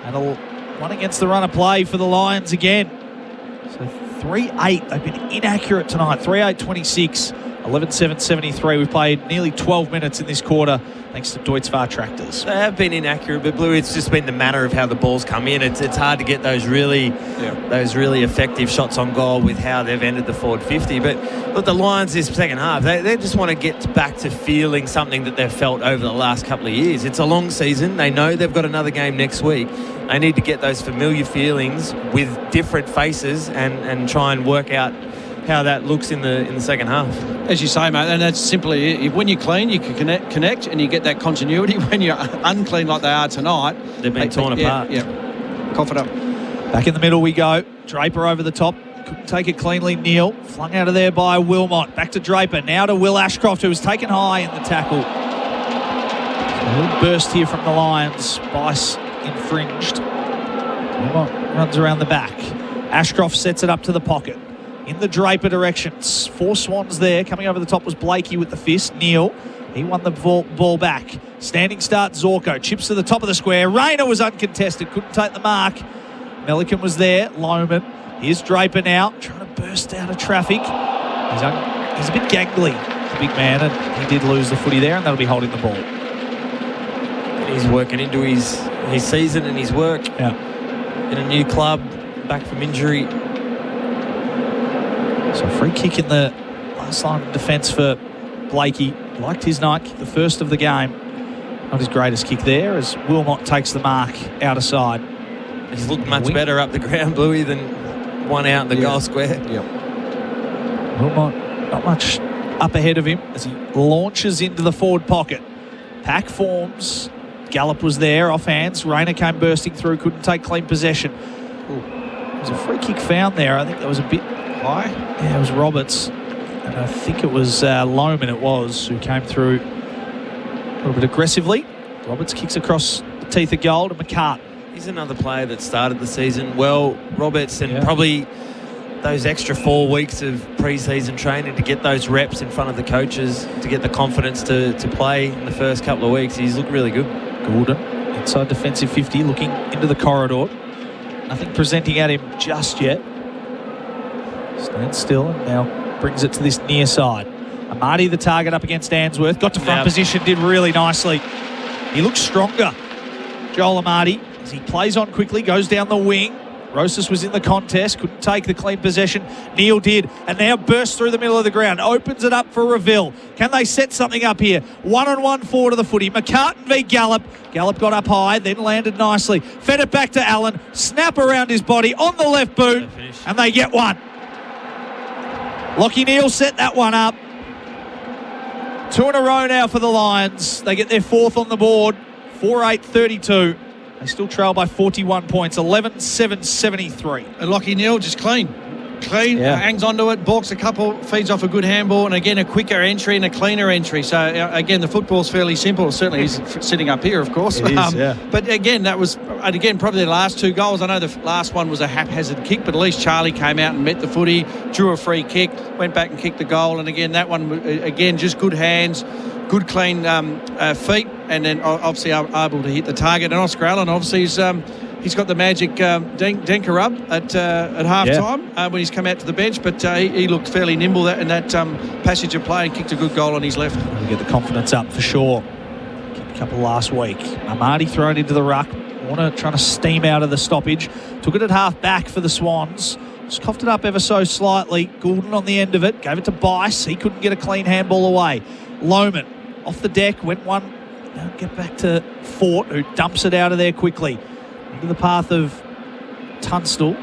Speaker 3: And one against the run of play for the Lions again. So 3-8. They've been inaccurate tonight. 3-8-26. 11-7-73. We've played nearly 12 minutes in this quarter thanks to Deutz Tractors.
Speaker 5: They have been inaccurate, but Blue, it's just been the matter of how the balls come in. It's hard to get those really effective shots on goal with how they've ended the forward 50. But look, the Lions this second half, they just want to get back to feeling something that they've felt over the last couple of years. It's a long season. They know they've got another game next week. They need to get those familiar feelings with different faces and try and work out how that looks in the second half.
Speaker 6: As you say, mate, and that's simply it. When you're clean, you can connect and you get that continuity. When you're unclean like they are tonight,
Speaker 5: they've been torn apart.
Speaker 6: Yeah, cough it up.
Speaker 3: Back in the middle we go. Draper over the top. Couldn't take it cleanly. Neal flung out of there by Wilmot. Back to Draper. Now to Will Ashcroft, who was taken high in the tackle. A little burst here from the Lions. Bice infringed. Wilmot runs around the back. Ashcroft sets it up to the pocket. In the Draper direction. Four Swans there. Coming over the top was Blakey with the fist. Neal, he won the ball back. Standing start, Zorko. Chips to the top of the square. Rayner was uncontested. Couldn't take the mark. Melican was there. Loman. Here's Draper now. Trying to burst out of traffic. He's a bit gangly, the big man, and he did lose the footy there, and that'll be holding the ball.
Speaker 5: He's working into his season and his work.
Speaker 3: Yeah.
Speaker 5: In a new club, back from injury.
Speaker 3: So free kick in the last line of defence for Blakey. Liked his night, the first of the game. Not his greatest kick there as Wilmot takes the mark out of side.
Speaker 5: He's looked much better up the ground, Bluey, than one out in the goal square.
Speaker 3: Yep. Wilmot not much up ahead of him as he launches into the forward pocket. Pack forms. Gallop was there, off hands. Rayner came bursting through, couldn't take clean possession. There was a free kick found there. I think that was a bit high. Yeah, it was Roberts. And I think it was Loman who came through a little bit aggressively. Roberts kicks across the teeth of goal to McCart.
Speaker 5: He's another player that started the season well, Roberts, and probably those extra 4 weeks of pre-season training to get those reps in front of the coaches, to get the confidence to play in the first couple of weeks. He's looked really good.
Speaker 3: Gordon, inside defensive 50, looking into the corridor. Nothing presenting at him just yet. Stands still and now brings it to this near side. Amati, the target up against Answorth. Got to front position, did really nicely. He looks stronger, Joel Amati, as he plays on quickly, goes down the wing. Rosas was in the contest, couldn't take the clean possession. Neal did, and now bursts through the middle of the ground. Opens it up for Reville. Can they set something up here? 1-on-1 forward of the footy. McCartan v Gallop. Gallop got up high, then landed nicely. Fed it back to Allen. Snap around his body on the left boot, and they get one. Lockie Neal set that one up. 2 in a row now for the Lions. They get their fourth on the board. 4-8-32. They still trail by 41 points, 11-7-73.
Speaker 6: And Lockie Neal just clean. Hangs onto it, balks a couple, feeds off a good handball, and again a quicker entry and a cleaner entry. So again, the football's fairly simple. Certainly he's sitting up here, of course.
Speaker 3: It is, yeah.
Speaker 6: But again, that was probably the last 2 goals. I know the last one was a haphazard kick, but at least Charlie came out and met the footy, drew a free kick, went back and kicked the goal. And again, that one again just good hands, good clean feet, and then obviously able to hit the target. And Oscar Allen obviously is. He's got the magic Denker up at half-time when he's come out to the bench, but he looked fairly nimble in that passage of play and kicked a good goal on his left.
Speaker 3: He'll get the confidence up for sure. Kicked a couple last week. Amadi thrown into the ruck. Warner trying to steam out of the stoppage. Took it at half-back for the Swans. Just coughed it up ever so slightly. Goulden on the end of it. Gave it to Bice. He couldn't get a clean handball away. Loman off the deck. Went one. Now get back to Fort, who dumps it out of there quickly. Into the path of Tunstall.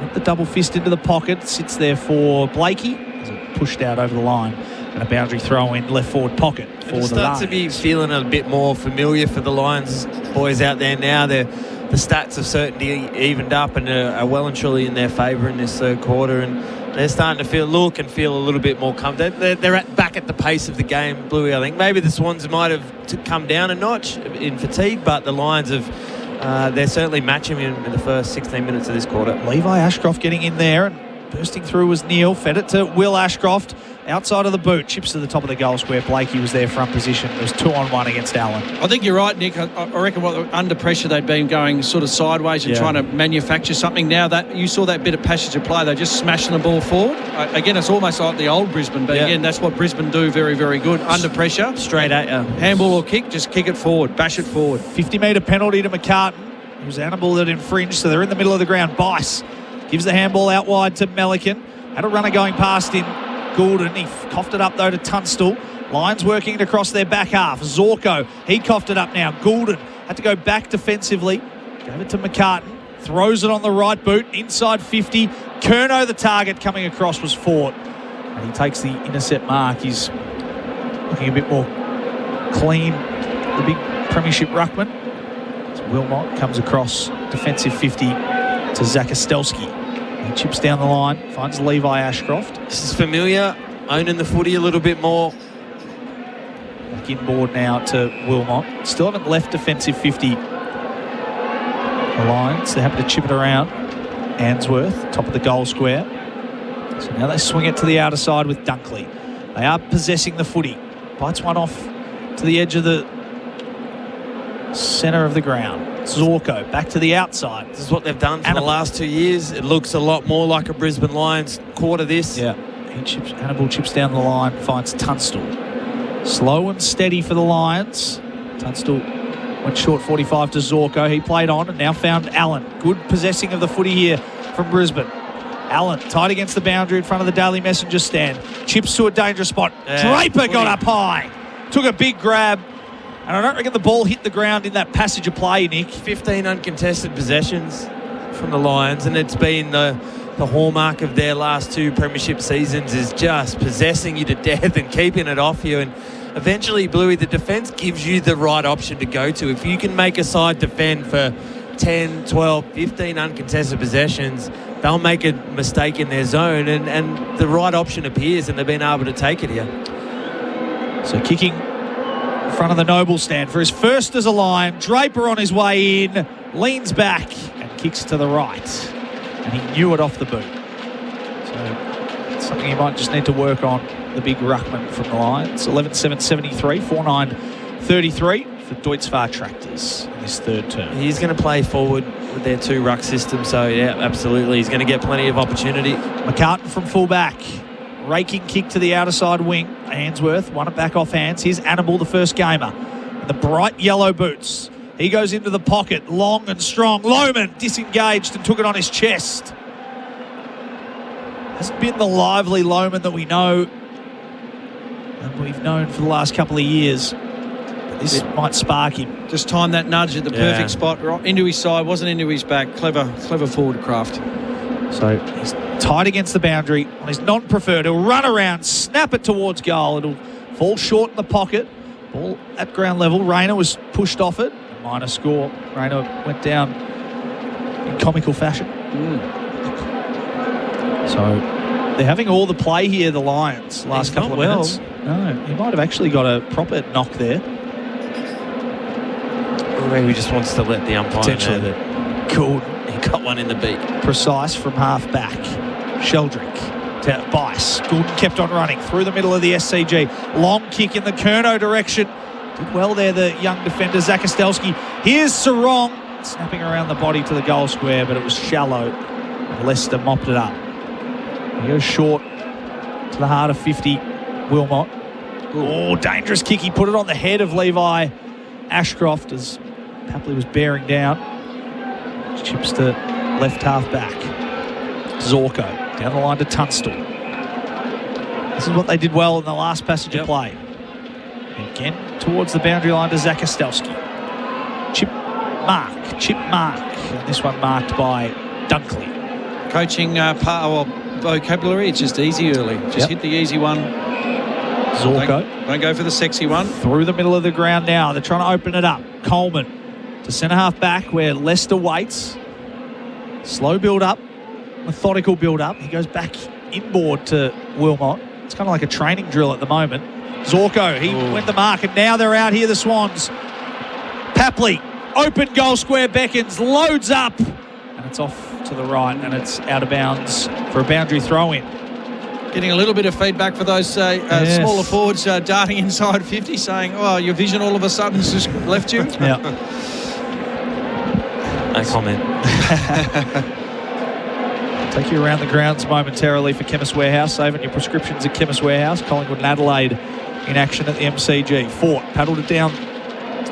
Speaker 3: Put the double fist into the pocket. Sits there for Blakey. As it pushed out over the line. And a boundary throw in left forward pocket for the Lions. It
Speaker 5: starts to be feeling a bit more familiar for the Lions boys out there now. The stats have certainly evened up and are well and truly in their favour in this third quarter. And they're starting to feel a little bit more comfortable. They're back at the pace of the game, Bluey, I think. Maybe the Swans might have come down a notch in fatigue, but the Lions have... they're certainly matching him in the first 16 minutes of this quarter.
Speaker 3: Levi Ashcroft getting in there, and bursting through was Neal. Fed it to Will Ashcroft. Outside of the boot, chips to the top of the goal square. Blakey was there front position. It was 2-on-1 against Allen.
Speaker 6: I think you're right, Nick. I reckon under pressure they'd been going sort of sideways and trying to manufacture something. Now that you saw that bit of passage of play, they're just smashing the ball forward. Again, it's almost like the old Brisbane, but again, that's what Brisbane do very, very good. Under pressure.
Speaker 5: Straight at you.
Speaker 6: Handball or kick, just kick it forward. Bash it forward.
Speaker 3: 50-metre penalty to McCartan. It was Annabelle that infringed, so they're in the middle of the ground. Bice gives the handball out wide to Melican. Had a runner going past him. Goulden, he coughed it up though to Tunstall. Lions working it across their back half. Zorko, he coughed it up now. Goulden had to go back defensively. Gave it to McCartan. Throws it on the right boot. Inside 50. Curnow, the target coming across, was Fort. And he takes the intercept mark. He's looking a bit more clean. The big premiership ruckman. Wilmot comes across defensive 50 to Zakostelski. He chips down the line, finds Levi Ashcroft.
Speaker 5: This is familiar, owning the footy a little bit more.
Speaker 3: Back inboard now to Wilmot. Still haven't left defensive 50. The Lions, they're happy to chip it around. Answorth, top of the goal square. So now they swing it to the outer side with Dunkley. They are possessing the footy. Bites one off to the edge of the centre of the ground. Zorko back to the outside.
Speaker 5: This is what they've done for the last 2 years. It looks a lot more like a Brisbane Lions quarter this.
Speaker 3: Yeah. Hannibal chips down the line, finds Tunstall. Slow and steady for the Lions. Tunstall went short 45 to Zorko. He played on and now found Allen. Good possessing of the footy here from Brisbane. Allen tight against the boundary in front of the Daily Messenger stand. Chips to a dangerous spot. Draper got up high. Took a big grab. And I don't reckon the ball hit the ground in that passage of play, Nick.
Speaker 5: 15 uncontested possessions from the Lions, and it's been the hallmark of their last 2 premiership seasons is just possessing you to death and keeping it off you. And eventually, Bluey, the defence gives you the right option to go to. If you can make a side defend for 10, 12, 15 uncontested possessions, they'll make a mistake in their zone, and the right option appears, and they've been able to take it here.
Speaker 3: So kicking in front of the Noble stand for his first as a Lion. Draper on his way in, leans back and kicks to the right. And he knew it off the boot. So it's something he might just need to work on, the big ruckman from the Lions. 11-7-73, 4-9-33 for Deutz-Fahr Tractors in this third term.
Speaker 5: He's going to play forward with their 2 ruck system, so yeah, absolutely. He's going to get plenty of opportunity.
Speaker 3: McCartan from full-back. Raking kick to the outer side wing. Ainsworth won it back off hands. Here's Annabelle, the first gamer. In the bright yellow boots. He goes into the pocket, long and strong. Lohman disengaged and took it on his chest. Hasn't been the lively Lohman that we know and we've known for the last couple of years. But this might spark him.
Speaker 6: Just timed that nudge at the perfect spot, right into his side, wasn't into his back. Clever forward craft.
Speaker 3: So he's tight against the boundary on his non-preferred. He'll run around, snap it towards goal. It'll fall short in the pocket. Ball at ground level. Rayner was pushed off it. minor score. Rayner went down in comical fashion. So they're having all the play here, the Lions, last couple of minutes. No, he might have actually got a proper knock there.
Speaker 5: Or maybe he just wants to let the umpire know that
Speaker 3: Cool.
Speaker 5: he got one in the beak.
Speaker 3: Precise from half back. Sheldrick to Bice. Gordon kept on running through the middle of the SCG. Long kick in the Curnow direction. Did well there, the young defender, Zakostelski. Here's Sarong snapping around the body to the goal square, but it was shallow. Leicester mopped it up. He goes short to the heart of 50. Wilmot. Oh, dangerous kick. He put it on the head of Levi Ashcroft as Papley was bearing down. Chips to left half back. Zorko down the line to Tunstall. This is what they did well in the last passage of play. Again towards the boundary line to Zakostelski. Chip mark. And this one marked by Dunkley.
Speaker 6: Coaching vocabulary, it's just easy early. Just hit the easy one.
Speaker 3: Zorko.
Speaker 6: Don't go for the sexy one.
Speaker 3: Through the middle of the ground now. They're trying to open it up. Coleman to centre half back where Leicester waits. Slow build up. Methodical build up. He goes back inboard to Wilmot. It's kind of like a training drill at the moment. Zorko, he went the mark, and now they're out here, the Swans. Papley, open goal square, beckons, loads up, and it's off to the right, and it's out of bounds for a boundary throw-in.
Speaker 6: Getting a little bit of feedback for those smaller forwards darting inside 50, saying, oh, your vision all of a sudden has just left you.
Speaker 3: Yeah.
Speaker 5: No comment.
Speaker 3: Take you around the grounds momentarily for Chemist Warehouse. Saving your prescriptions at Chemist Warehouse. Collingwood and Adelaide in action at the MCG. Fort paddled it down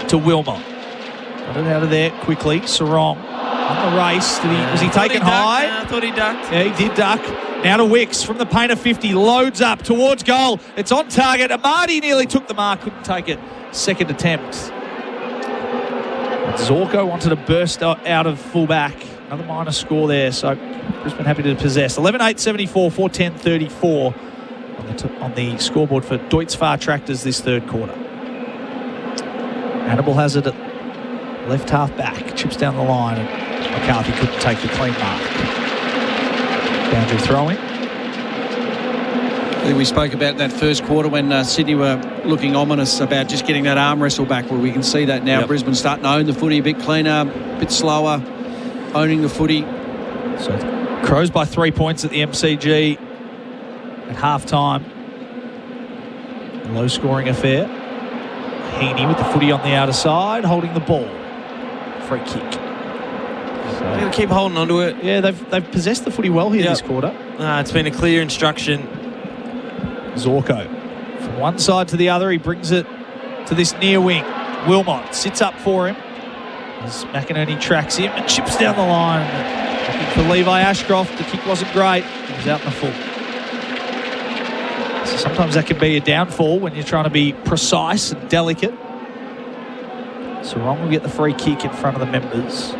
Speaker 3: to Wilmot. Got it out of there quickly. Sarong on the race. Was he taken high?
Speaker 5: I thought he ducked.
Speaker 3: Yeah, he did duck. Now to Wicks from the paint of 50. Loads up towards goal. It's on target. Amadi nearly took the mark. Couldn't take it. Second attempt. Zorko wanted to burst out of fullback. Another minor score there. So Brisbane happy to possess. 11-8-74, 4-10-34 on the scoreboard for Deutz-Fahr Tractors this third quarter. Hannibal has it at left half back. Chips down the line, and McCarthy couldn't take the clean mark. Boundary throwing.
Speaker 6: We spoke about that first quarter when Sydney were looking ominous about just getting that arm wrestle back. Well, we can see that now. Brisbane starting to own the footy a bit cleaner, a bit slower, owning the footy.
Speaker 3: So Crows by 3 points at the MCG at half-time. Low-scoring affair. Heaney with the footy on the outer side, holding the ball. Free kick.
Speaker 5: They're going to keep holding on to it.
Speaker 3: Yeah, they've possessed the footy well here this quarter.
Speaker 5: It's been a clear instruction.
Speaker 3: Zorko from one side to the other. He brings it to this near wing. Wilmot sits up for him as McInerney tracks him and chips down the line. Looking for Levi Ashcroft. The kick wasn't great. He was out in the full. So sometimes that can be a downfall when you're trying to be precise and delicate. Sarong will get the free kick in front of the members.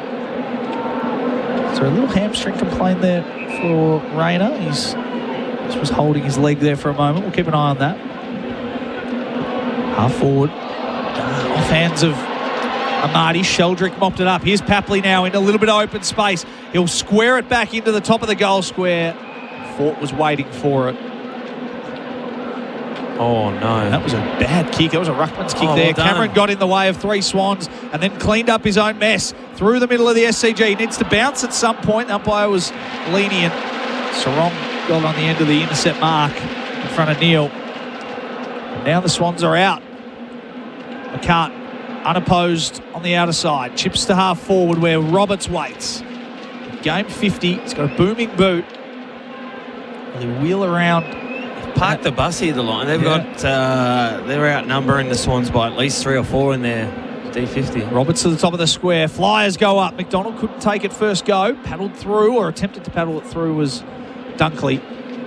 Speaker 3: So a little hamstring complaint there for Rayner. He's just was holding his leg there for a moment. We'll keep an eye on that. Half forward. Off hands of Amadi. Sheldrick mopped it up. Here's Papley now in a little bit of open space. He'll square it back into the top of the goal square. Fort was waiting for it.
Speaker 5: Oh, no.
Speaker 3: That was a bad kick. That was a ruckman's kick there.
Speaker 5: Well
Speaker 3: Cameron got in the way of three Swans and then cleaned up his own mess through the middle of the SCG. He needs to bounce at some point. The umpire was lenient. Sarong got on the end of the intercept mark in front of Neil. And now the Swans are out. McCart unopposed on the outer side. Chips to half forward where Roberts waits. Game 50. He's got a booming boot. They wheel around.
Speaker 5: Park the bus here, the line. They've got, they're outnumbering the Swans by at least 3 or 4 in their D50.
Speaker 3: Roberts to the top of the square. Flyers go up. McDonald couldn't take it first go. Paddled through, or attempted to paddle it through, was Dunkley.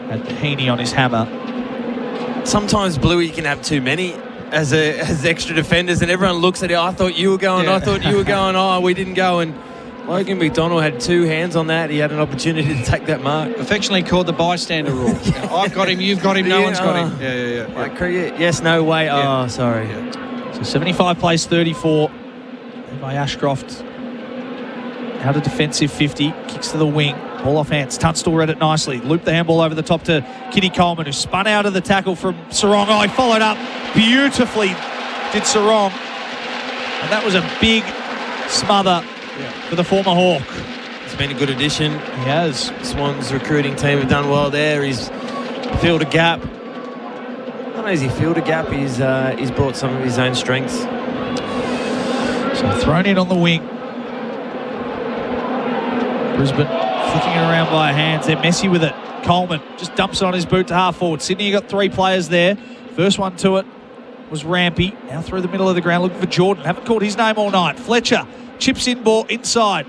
Speaker 3: Had Heaney on his hammer.
Speaker 5: Sometimes Bluey can have too many as extra defenders, and everyone looks at it. I thought you were going. I thought you were going. Oh, we didn't go. And Logan McDonald had 2 hands on that. He had an opportunity to take that mark.
Speaker 6: Affectionately called the bystander rule. I've got him, you've got him, no one's got him. Yeah.
Speaker 5: Like cricket, yes, no way. Oh, sorry.
Speaker 3: So 75 plays 34. by Ashcroft. Out of defensive 50, kicks to the wing, ball off hands. Tunstall read it nicely, looped the handball over the top to Kitty Coleman, who spun out of the tackle from Sarong. Oh, he followed up beautifully, did Sarong. And that was a big smother for the former Hawk.
Speaker 5: It's been a good addition.
Speaker 3: He has.
Speaker 5: Swans recruiting team have done well there. He's filled a gap. Not only has he filled a gap, he's brought some of his own strengths.
Speaker 3: So thrown in on the wing. Brisbane flicking it around by hands. They're messy with it. Coleman just dumps it on his boot to half forward. Sydney got 3 players there. First one to it was Rampy. Now through the middle of the ground looking for Jordan. Haven't called his name all night. Fletcher chips in ball inside.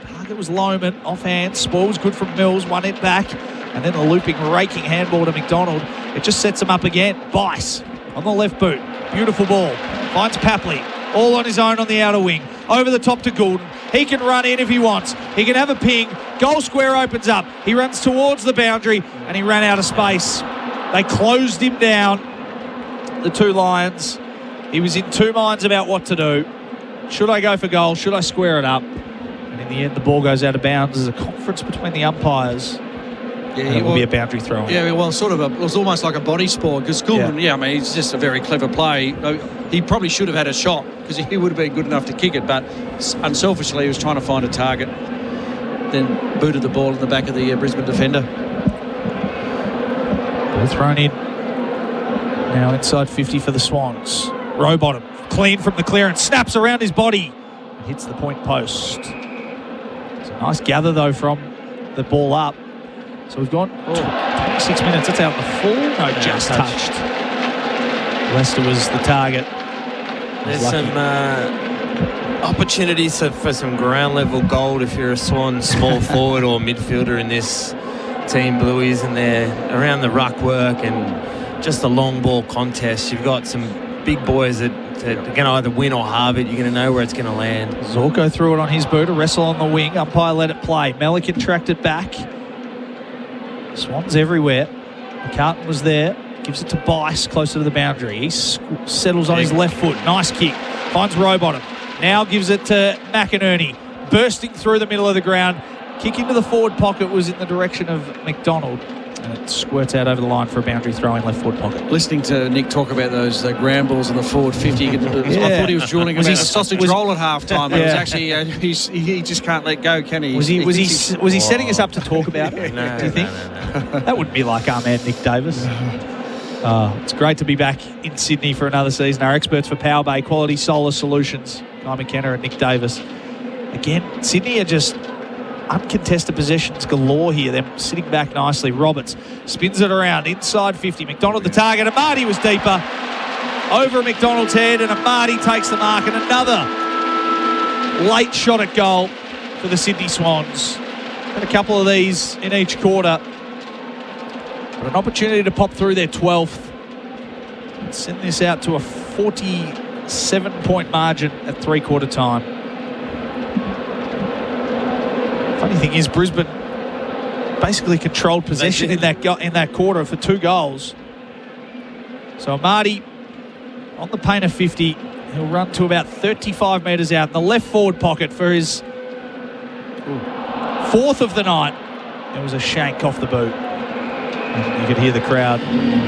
Speaker 3: Target was Lohman. Off hands. Spoil was good from Mills. One hit back. And then a looping, raking handball to McDonald. It just sets him up again. Bice on the left boot. Beautiful ball. Finds Papley. All on his own on the outer wing. Over the top to Goulden. He can run in if he wants. He can have a ping. Goal square opens up. He runs towards the boundary and he ran out of space. They closed him down, the 2 Lions. He was in 2 minds about what to do. Should I go for goal? Should I square it up? And in the end, the ball goes out of bounds. There's a conference between the umpires. Yeah, it will be a boundary throw.
Speaker 6: Yeah, well, it was almost like a body sport because Goulden, I mean, he's just a very clever play. He probably should have had a shot because he would have been good enough to kick it, but unselfishly he was trying to find a target. Then booted the ball in the back of the Brisbane defender.
Speaker 3: Ball thrown in. Now inside 50 for the Swans. Rowbottom, clean from the clearance, snaps around his body. Hits the point post. It's a nice gather though from the ball up. So we've gone 26 minutes. That's out the full. No, just touched. Leicester was the target.
Speaker 5: There's some opportunities for some ground level gold if you're a Swan small forward or midfielder in this team, Blueies, and they're around the ruck work and just the long ball contest. You've got some big boys that are going to either win or halve it. You're going to know where it's going to land.
Speaker 3: Zorko threw it on his boot, a wrestle on the wing. Umpire let it play. Melican tracked it back. Swans everywhere. McCartan was there. Gives it to Bice closer to the boundary. He settles on his left foot. Nice kick. Finds Rowbottom. Now gives it to McInerney. Bursting through the middle of the ground. Kick into the forward pocket was in the direction of McDonald. And it squirts out over the line for a boundary throw in left forward pocket.
Speaker 6: Listening to Nick talk about those ground balls in the forward 50, I thought he was drilling about a sausage roll at half time. It was actually, he just can't let go, can he?
Speaker 3: Was he setting us up to talk about it, do you think? No. That wouldn't be like our man Nick Davis. It's great to be back in Sydney for another season. Our experts for Power Bay Quality Solar Solutions, Guy McKenna and Nick Davis. Again, Sydney are just uncontested possessions galore here. They're sitting back nicely. Roberts spins it around inside 50. McDonald the target. Amati was deeper. Over McDonald's head, and Amati takes the mark. And another late shot at goal for the Sydney Swans. Had a couple of these in each quarter. But an opportunity to pop through their 12th and send this out to a 47-point margin at three-quarter time. Funny thing is, Brisbane basically controlled possession in that quarter for 2 goals. So Amati on the paint of 50. He'll run to about 35 metres out in the left forward pocket for his 4th of the night. There was a shank off the boot. And you could hear the crowd.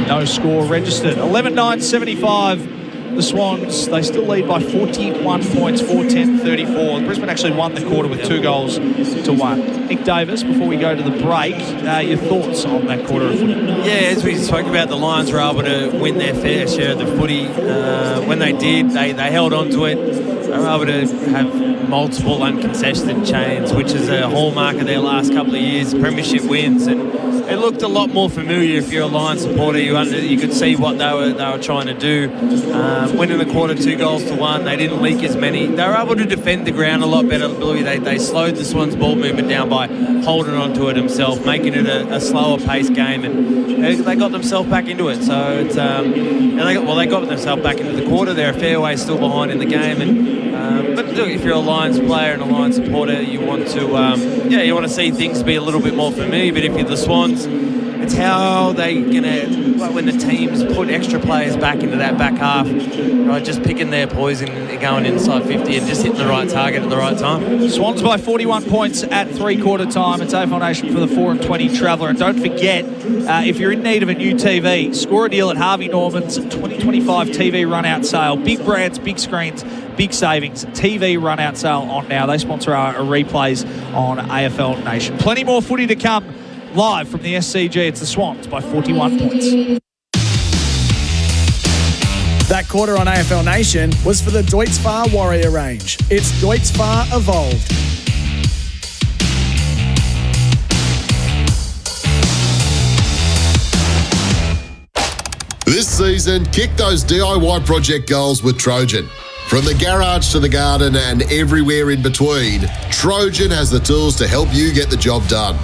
Speaker 3: No score registered. 11-9-75. The Swans, they still lead by 41 points, 4-10-34. Brisbane actually won the quarter with 2 goals to 1. Nick Davis, before we go to the break, your thoughts on that quarter of footy?
Speaker 5: Yeah, as we spoke about, the Lions were able to win their fair share of the footy. When they did, they held on to it. They were able to have multiple uncontested chains, which is a hallmark of their last couple of years, premiership wins. And it looked a lot more familiar if you're a Lions supporter. You could see what they were trying to do. Winning the quarter 2 goals to 1. They didn't leak as many. They were able to defend the ground a lot better. Bluey, they slowed the Swans' ball movement down by holding on to it himself, making it a slower paced game, and they got themselves back into it. So it's they got themselves back into the quarter. They're a fair way still behind in the game, and but look, if you're a Lions player and a Lions supporter, you want to see things be a little bit more familiar. But if you're the Swans, it's how they going to, like when the teams put extra players back into that back half, right, just picking their poison and going inside 50 and just hitting the right target at the right time.
Speaker 3: Swans by 41 points at three-quarter time. It's AFL Nation for the 4 and 20 Traveller. And don't forget, if you're in need of a new TV, score a deal at Harvey Norman's 2025 TV run-out sale. Big brands, big screens, big savings. TV run-out sale on now. They sponsor our replays on AFL Nation. Plenty more footy to come live from the SCG. It's the Swans by 41 points.
Speaker 1: That quarter on AFL Nation was for the Deutz-Fahr Warrior range. It's Deutz-Fahr Evolved.
Speaker 7: This season, kick those DIY project goals with Trojan. From the garage to the garden and everywhere in between, Trojan has the tools to help you get the job done.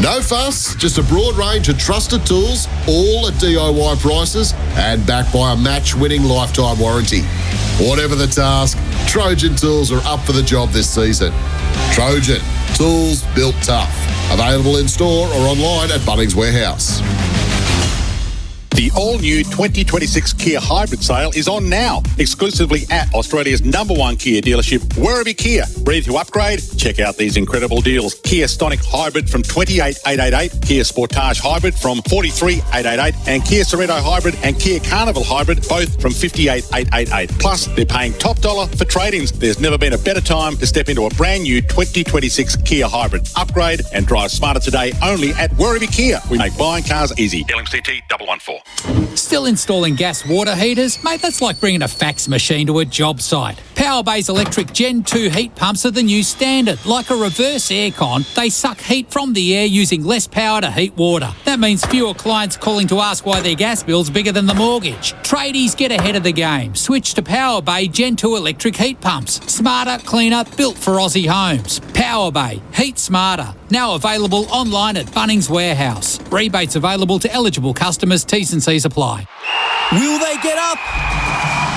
Speaker 7: No fuss, just a broad range of trusted tools, all at DIY prices and backed by a match-winning lifetime warranty. Whatever the task, Trojan tools are up for the job this season. Trojan, tools built tough. Available in store or online at Bunnings Warehouse.
Speaker 14: The all-new 2026 Kia Hybrid sale is on now, exclusively at Australia's #1 Kia dealership, Werribee Kia. Ready to upgrade? Check out these incredible deals. Kia Stonic Hybrid from $28,888, Kia Sportage Hybrid from $43,888, and Kia Sorento Hybrid and Kia Carnival Hybrid, both from $58,888. Plus, they're paying top dollar for trade-ins. There's never been a better time to step into a brand new 2026 Kia Hybrid. Upgrade and drive smarter today only at Werribee Kia. We make buying cars easy. LMCT 114.
Speaker 4: Still installing gas water heaters? Mate, that's like bringing a fax machine to a job site. Powerbay's electric Gen 2 heat pumps are the new standard. Like a reverse aircon, they suck heat from the air using less power to heat water. That means fewer clients calling to ask why their gas bill's bigger than the mortgage. Tradies, get ahead of the game. Switch to Powerbay Gen 2 electric heat pumps. Smarter, cleaner, built for Aussie homes. Powerbay, heat smarter. Now available online at Bunnings Warehouse. Rebates available to eligible customers. T's and C's apply.
Speaker 15: Will they get up?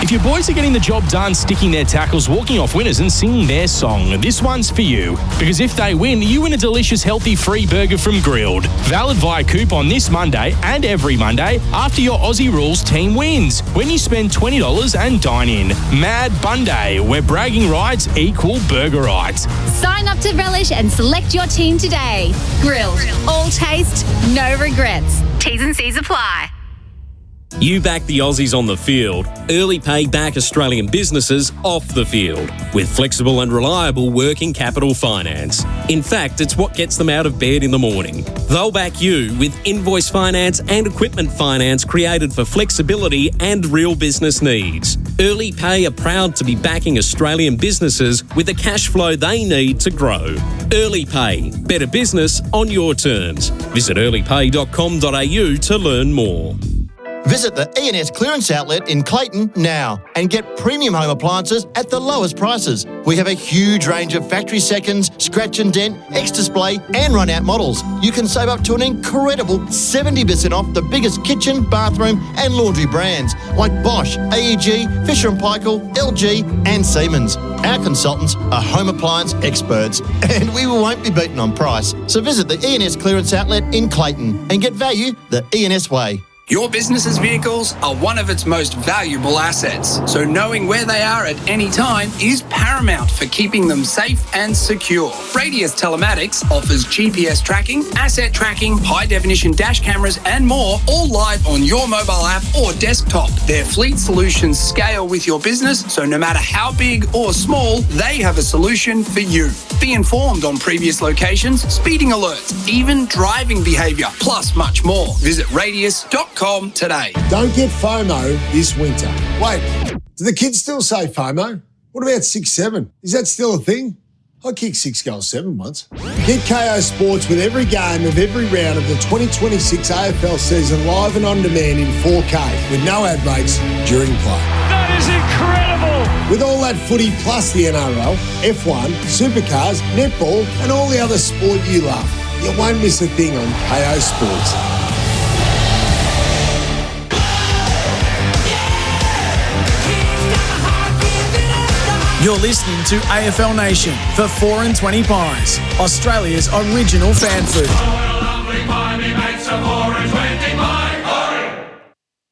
Speaker 15: If your boys are getting the job done, sticking their tackles, walking off winners and singing their song, this one's for you. Because if they win, you win a delicious, healthy free burger from Grilled. Valid via coupon this Monday and every Monday after your Aussie Rules team wins. When you spend $20 and dine in. Mad Bun Day, where bragging rights equal burger rights.
Speaker 16: Sign up to relish and select your team today. Grilled. All taste, no regrets. T's and C's apply.
Speaker 9: You back the Aussies on the field. Early Pay back Australian businesses off the field with flexible and reliable working capital finance. In fact, it's what gets them out of bed in the morning. They'll back you with invoice finance and equipment finance created for flexibility and real business needs. Early Pay are proud to be backing Australian businesses with the cash flow they need to grow. Early Pay, better business on your terms. Visit earlypay.com.au to learn more.
Speaker 24: Visit the E&S Clearance Outlet in Clayton now and get premium home appliances at the lowest prices. We have a huge range of factory seconds, scratch and dent, X-Display and run-out models. You can save up to an incredible 70% off the biggest kitchen, bathroom and laundry brands like Bosch, AEG, Fisher & Paykel, LG and Siemens. Our consultants are home appliance experts and we won't be beaten on price. So visit the E&S Clearance Outlet in Clayton and get value the E&S way.
Speaker 25: Your business's vehicles are one of its most valuable assets, so knowing where they are at any time is paramount for keeping them safe and secure. Radius Telematics offers GPS tracking, asset tracking, high-definition dash cameras and more, all live on your mobile app or desktop. Their fleet solutions scale with your business, so no matter how big or small, they have a solution for you. Be informed on previous locations, speeding alerts, even driving behaviour, plus much more. Visit radius.com today.
Speaker 26: Don't get FOMO this winter. Wait, do the kids still say FOMO? What about 6-7? Is that still a thing? I kicked 6 goals 7 once. Get KO Sports with every game of every round of the 2026 AFL season live and on demand in 4K with no ad breaks during play.
Speaker 19: That is incredible!
Speaker 26: With all that footy plus the NRL, F1, Supercars, netball and all the other sport you love. You won't miss a thing on KO Sports.
Speaker 1: You're listening to AFL Nation for 4 and 20 Pies, Australia's original fan food.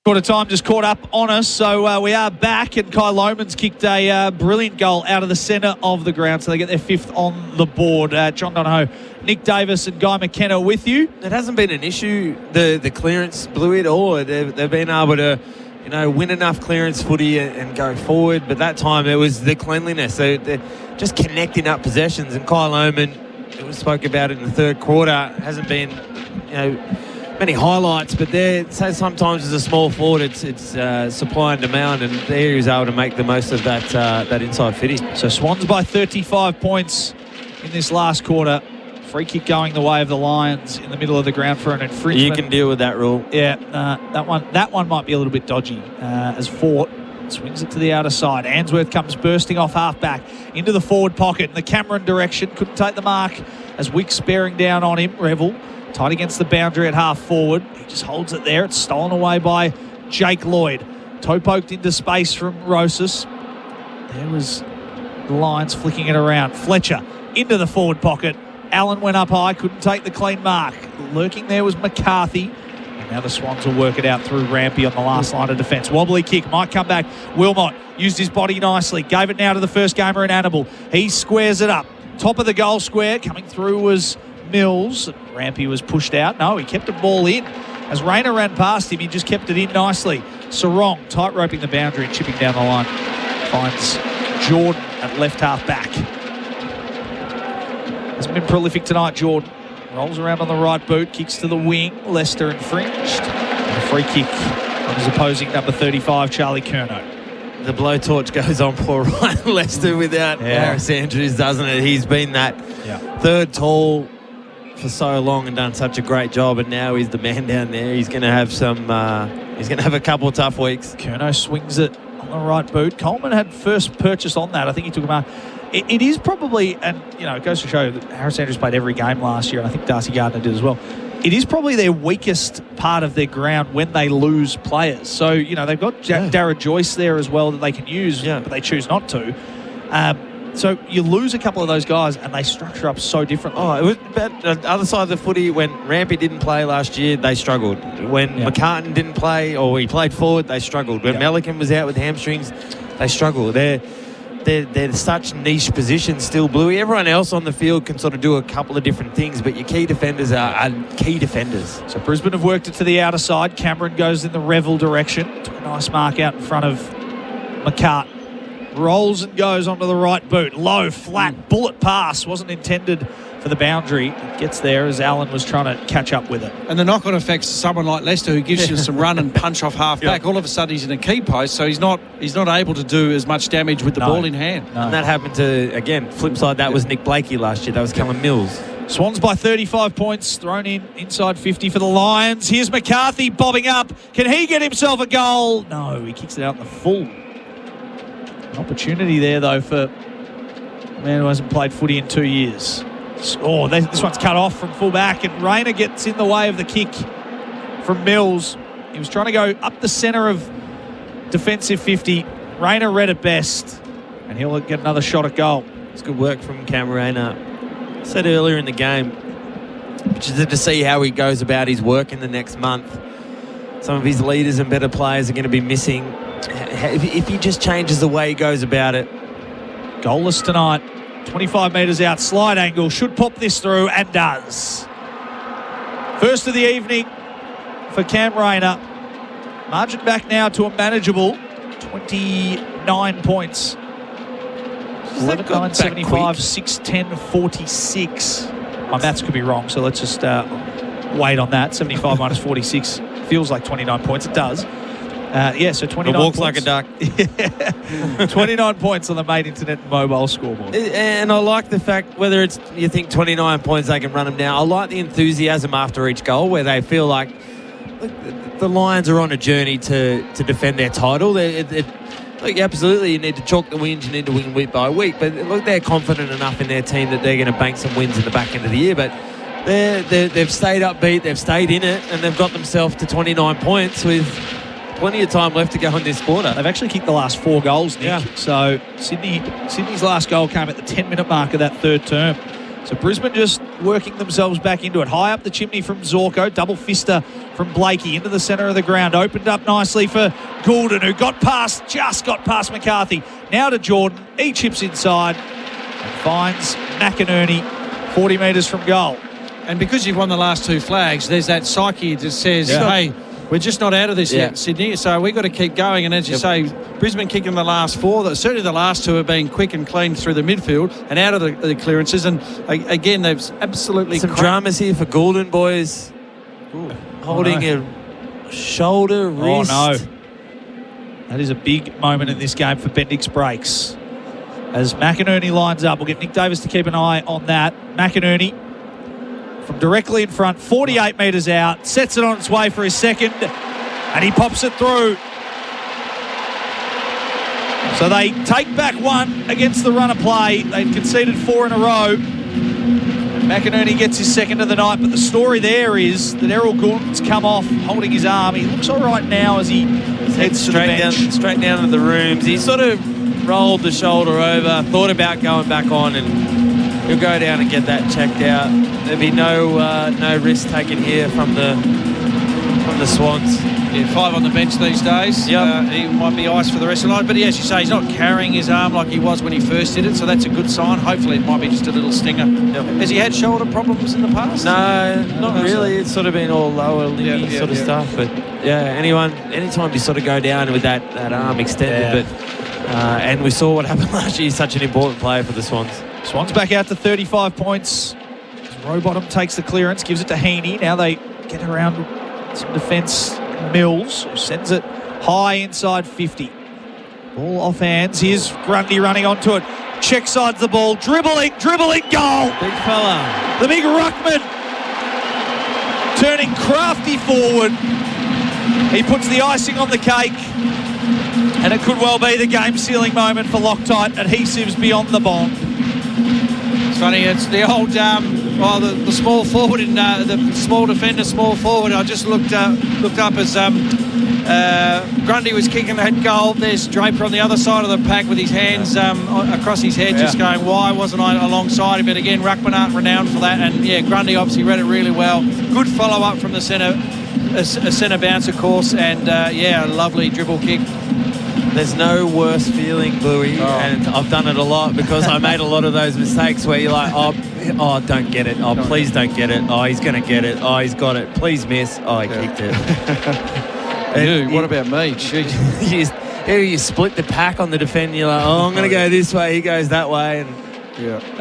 Speaker 3: Quarter time just caught up on us, so we are back, and Kai Lohmann's kicked a brilliant goal out of the centre of the ground, so they get their 5th on the board. John Donohoe, Nick Davis and Guy McKenna with you.
Speaker 5: It hasn't been an issue, the clearance, Bluey, at all. They've been able to, win enough clearance footy and go forward, but that time it was the cleanliness. So they're just connecting up possessions, and Kai Lohmann, we spoke about it in the third quarter, hasn't been, many highlights, but there, so sometimes as a small forward, it's supply and demand, and there he was able to make the most of that inside fitty.
Speaker 3: So Swans by 35 points in this last quarter. Free kick going the way of the Lions in the middle of the ground for an infringement.
Speaker 5: You can deal with that rule.
Speaker 3: Yeah, that one might be a little bit dodgy. As Fort swings it to the outer side. Answorth comes bursting off half-back into the forward pocket in the Cameron direction. Couldn't take the mark as Wicks bearing down on him. Revel tight against the boundary at half forward. He just holds it there. It's stolen away by Jake Lloyd. Toe poked into space from Rosas. There was the Lions flicking it around. Fletcher into the forward pocket. Allen went up high, couldn't take the clean mark. Lurking there was McCarthy. And now the Swans will work it out through Rampy on the last line of defence. Wobbly kick, might come back. Wilmot used his body nicely. Gave it now to the first gamer in Annabelle. He squares it up. Top of the goal square. Coming through was Mills. Rampy was pushed out. No, he kept the ball in. As Rayner ran past him, he just kept it in nicely. Sarong tight roping the boundary and chipping down the line. Finds Jordan at left half back. Hasn't been prolific tonight, Jordan. Rolls around on the right boot, kicks to the wing. Leicester infringed. And a free kick on his opposing number 35, Charlie Curnow.
Speaker 5: The blowtorch goes on poor Ryan Leicester without Harris Andrews, doesn't it? He's been that third tall for so long and done such a great job, and now he's the man down there. He's going to have a couple of tough weeks.
Speaker 3: Curnow swings it on the right boot. Coleman had first purchase on that. I think he took him out. It is probably, and it goes to show that Harris Andrews played every game last year, and I think Darcy Gardner did as well. It is probably their weakest part of their ground when they lose players. So, they've got Darragh Joyce there as well that they can use, but they choose not to. So you lose a couple of those guys and they structure up so differently.
Speaker 5: Oh, it was about the other side of the footy. When Rampy didn't play last year, they struggled. When McCartan didn't play, or he played forward, they struggled. When Melican was out with hamstrings, they struggled. They're such niche positions still, Bluey. Everyone else on the field can sort of do a couple of different things, but your key defenders are key defenders.
Speaker 3: So Brisbane have worked it to the outer side. Cameron goes in the Revel direction. Took a nice mark out in front of McCart. Rolls and goes onto the right boot. Low, flat, bullet pass. Wasn't intended for the boundary. It gets there as Allen was trying to catch up with it.
Speaker 6: And the knock-on effects of someone like Leicester who gives you some run and punch off half-back. All of a sudden he's in a key post, so he's not able to do as much damage with the ball in hand.
Speaker 5: No. And that happened to, again, flip side, that was Nick Blakey last year. That was Callum Mills.
Speaker 3: Swans by 35 points, thrown in inside 50 for the Lions. Here's McCarthy bobbing up. Can he get himself a goal? No, he kicks it out in the full. An opportunity there, though, for a man who hasn't played footy in 2 years. Oh, this one's cut off from full-back, and Rayner gets in the way of the kick from Mills. He was trying to go up the centre of defensive 50. Rayner read it best, and he'll get another shot at goal.
Speaker 5: It's good work from Cam Rayner. I said earlier in the game, interested to see how he goes about his work in the next month. Some of his leaders and better players are going to be missing. If he just changes the way he goes about it.
Speaker 3: Goalless tonight. 25 metres out, slide angle, should pop this through, and does. First of the evening for Cam Rayner. Margin back now to a manageable 29 points. 11-9-75, 6-10, 46. My maths could be wrong, so let's just wait on that. 75 minus 46 feels like 29 points. It does. So 29
Speaker 5: it walks
Speaker 3: points.
Speaker 5: like a duck.
Speaker 3: 29 points on the Made Internet and Mobile scoreboard.
Speaker 5: And I like the fact, whether it's you think 29 points, they can run them down. I like the enthusiasm after each goal where they feel like the Lions are on a journey to defend their title. Look, absolutely, you need to chalk the wins, you need to win week by week. But look, they're confident enough in their team that they're going to bank some wins in the back end of the year. But they've stayed upbeat, they've stayed in it, and they've got themselves to 29 points with plenty of time left to go in this quarter.
Speaker 3: They've actually kicked the last 4 goals, Nick. So Sydney's last goal came at the 10-minute mark of that third term. So Brisbane just working themselves back into it. High up the chimney from Zorko. Double fister from Blakey into the centre of the ground. Opened up nicely for Goulden, who just got past McCarthy. Now to Jordan. He chips inside and finds McInerney 40 metres from goal.
Speaker 6: And because you've won the last 2 flags, there's that psyche that says, hey, we're just not out of this yet, Sydney. So we've got to keep going. And as you say, Brisbane kicking the last 4. Certainly the last 2 have been quick and clean through the midfield and out of the clearances. And again, they've absolutely...
Speaker 5: Some dramas here for Goulden, boys. Holding a shoulder, wrist.
Speaker 3: Oh, no. That is a big moment in this game for Bendix Breaks. As McInerney lines up, we'll get Nick Davis to keep an eye on that. McInerney from directly in front, 48 metres out, sets it on its way for his second, and he pops it through. So they take back 1 against the run of play. They'd conceded 4 in a row. McInerney gets his second of the night, but the story there is that Errol Goulden's come off holding his arm. He looks all right now as he heads to the bench.
Speaker 5: Straight down to the rooms. He sort of rolled the shoulder over, thought about going back on, and he'll go down and get that checked out. There'll be no risk taken here from the Swans.
Speaker 6: Yeah, 5 on the bench these days.
Speaker 5: Yep.
Speaker 6: He might be ice for the rest of the night. But as you say, he's not carrying his arm like he was when he first did it, so that's a good sign. Hopefully it might be just a little stinger. Yep. Has he had shoulder problems in the past?
Speaker 5: No, not really. It's sort of been all lower limby sort of stuff. But anytime you sort of go down with that arm extended, and we saw what happened last year. He's such an important player for the Swans.
Speaker 3: Swans back out to 35 points. Rowbottom takes the clearance, gives it to Heaney. Now they get around some defence. Mills, who sends it high inside 50. Ball off hands. Here's Grundy running onto it. Check sides the ball. Dribbling, goal.
Speaker 5: Big fella.
Speaker 3: The big ruckman. Turning crafty forward. He puts the icing on the cake. And it could well be the game-sealing moment for Loctite. Adhesives beyond the bond.
Speaker 6: It's funny, it's the old... the small forward in the small defender, small forward. I just looked up as Grundy was kicking that goal. There's Draper on the other side of the pack with his hands across his head, just going, why wasn't I alongside him? But again, ruckman aren't renowned for that. And Grundy obviously read it really well. Good follow up from the centre, a centre bounce, of course, and a lovely dribble kick.
Speaker 5: There's no worse feeling, Bluey, and I've done it a lot because I made a lot of those mistakes where you're like, oh, don't get it. Oh, please don't get it. Oh, he's going to get it. Oh, he's got it. Please miss. Oh, he kicked it.
Speaker 6: What about me? Jeez.
Speaker 5: You split the pack on the defender. You're like, I'm going to go this way. He goes that way. And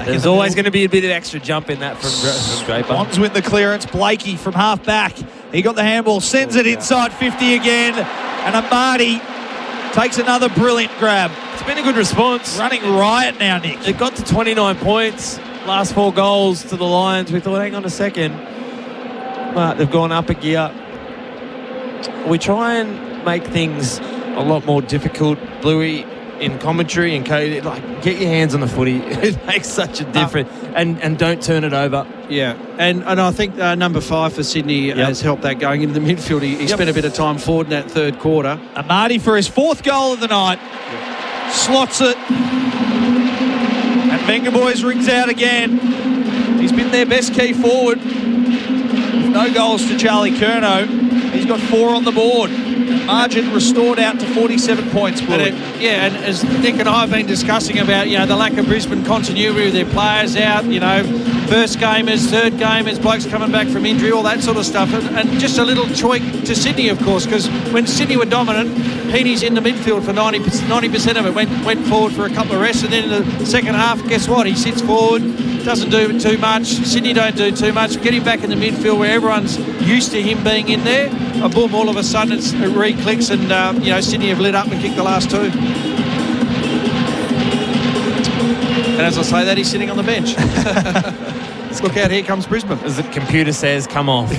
Speaker 5: there's always going to be a bit of extra jump in that from Draper.
Speaker 3: Swans win the clearance. Blakey from half back. He got the handball, sends it inside 50 again. And Amati takes another brilliant grab.
Speaker 5: It's been a good response.
Speaker 3: Running riot now, Nick.
Speaker 5: It got to 29 points. Last 4 goals to the Lions. We thought, hang on a second. But they've gone up a gear. We try and make things a lot more difficult, Bluey, in commentary and code. Like, get your hands on the footy. It makes such a difference. And don't turn it over.
Speaker 6: Yeah. And I think number 5 for Sydney has helped that going into the midfield. He spent a bit of time forward in that third quarter.
Speaker 3: Amati for his 4th goal of the night. Slots it. And Venga Boys rings out again. He's been their best key forward. With no goals to Charlie Curnow. He's got 4 on the board. Margin restored out to 47 points.
Speaker 6: And as Nick and I have been discussing about, the lack of Brisbane continuity with their players out, first gamers, third gamers, blokes coming back from injury, all that sort of stuff. And just a little tweak to Sydney, of course, because when Sydney were dominant, Heaney's in the midfield for 90% of it, went forward for a couple of rests, and then in the second half, guess what? He sits forward, doesn't do too much. Sydney don't do too much. Get him back in the midfield where everyone's used to him being in there. Boom, all of a sudden it re-clicks, and Sydney have lit up and kicked the last 2. And as I say that, he's sitting on the bench. Look out, here comes Brisbane.
Speaker 5: As the computer says, come off.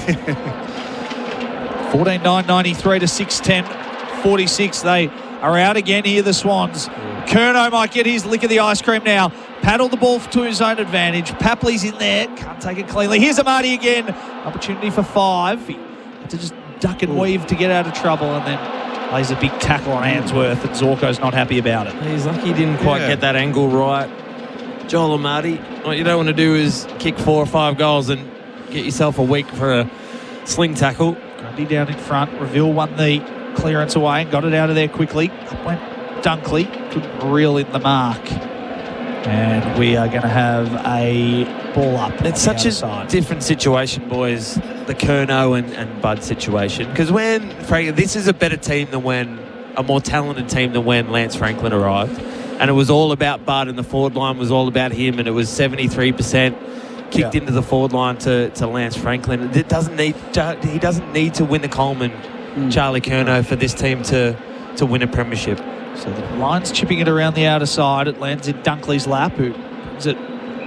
Speaker 3: 14-9-93 to 6-10-46. They are out again here, the Swans. Curnow might get his lick of the ice cream now. Paddle the ball to his own advantage. Papley's in there. Can't take it cleanly. Here's Amati again. Opportunity for 5. He had to just duck and weave to get out of trouble, and then lays a big tackle on Answorth, and Zorko's not happy about it.
Speaker 5: He's lucky he didn't quite get that angle right. Joel and Marty, what you don't want to do is kick 4 or 5 goals and get yourself a week for a sling tackle.
Speaker 3: Grundy down in front. Reveal won the clearance away and got it out of there quickly. Up went Dunkley. Couldn't reel in the mark. And we are going to have a ball up.
Speaker 5: It's such a different situation, boys, the Curnow and Bud situation. Because this is a better team than when, a more talented team than when Lance Franklin arrived. And it was all about Bud, and the forward line was all about him, and it was 73% kicked into the forward line to Lance Franklin. He doesn't need to win the Coleman, Charlie Curnow, for this team to win a premiership.
Speaker 3: So the line's chipping it around the outer side. It lands in Dunkley's lap, who brings it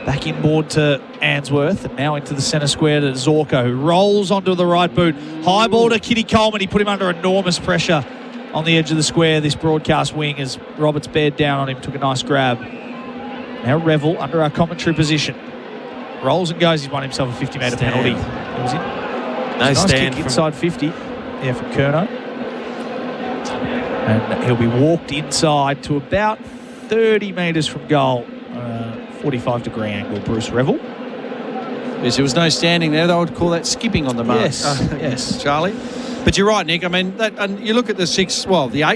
Speaker 3: back inboard to Answorth, and now into the centre square to Zorko, who rolls onto the right boot. High ball to Kitty Coleman. He put him under enormous pressure on the edge of the square, this broadcast wing, as Roberts bared down on him, took a nice grab. Now Revel under our commentary position. Rolls and goes. He's won himself a 50-metre penalty. He was in. Nice stand kick inside 50. Yeah, from Curnow. And he'll be walked inside to about 30 metres from goal. 45-degree angle, Bruce Revel.
Speaker 6: Yes, there was no standing there. They would call that skipping on the mark.
Speaker 3: Yes,
Speaker 6: Charlie. But you're right, Nick. I mean, and you look at the 8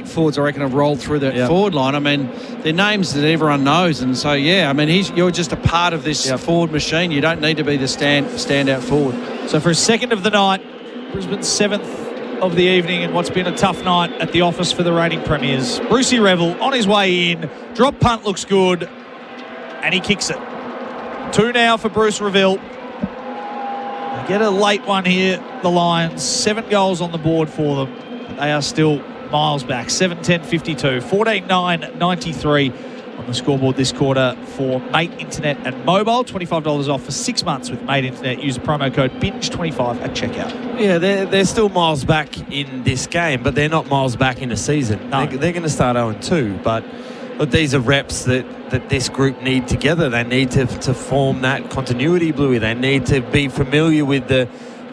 Speaker 6: forwards, I reckon, have rolled through that forward line. I mean, they're names that everyone knows. And so, I mean, you're just a part of this forward machine. You don't need to be the standout forward.
Speaker 3: So for a second of the night, Brisbane's 7th of the evening, and what's been a tough night at the office for the reigning premiers. Brucey Revel on his way in. Drop punt looks good, and he kicks it. 2 now for Bruce Revel. Get a late one here, the Lions. 7 goals on the board for them. They are still miles back. 7-10-52, 14-9-93 on the scoreboard this quarter for Mate Internet and Mobile. $25 off for 6 months with Mate Internet. Use the promo code BINGE25 at checkout.
Speaker 5: Yeah, they're still miles back in this game, but they're not miles back in a season. No. They're going to start 0-2, but look, these are reps that this group need together. They need to form that continuity, Bluey. They need to be familiar with the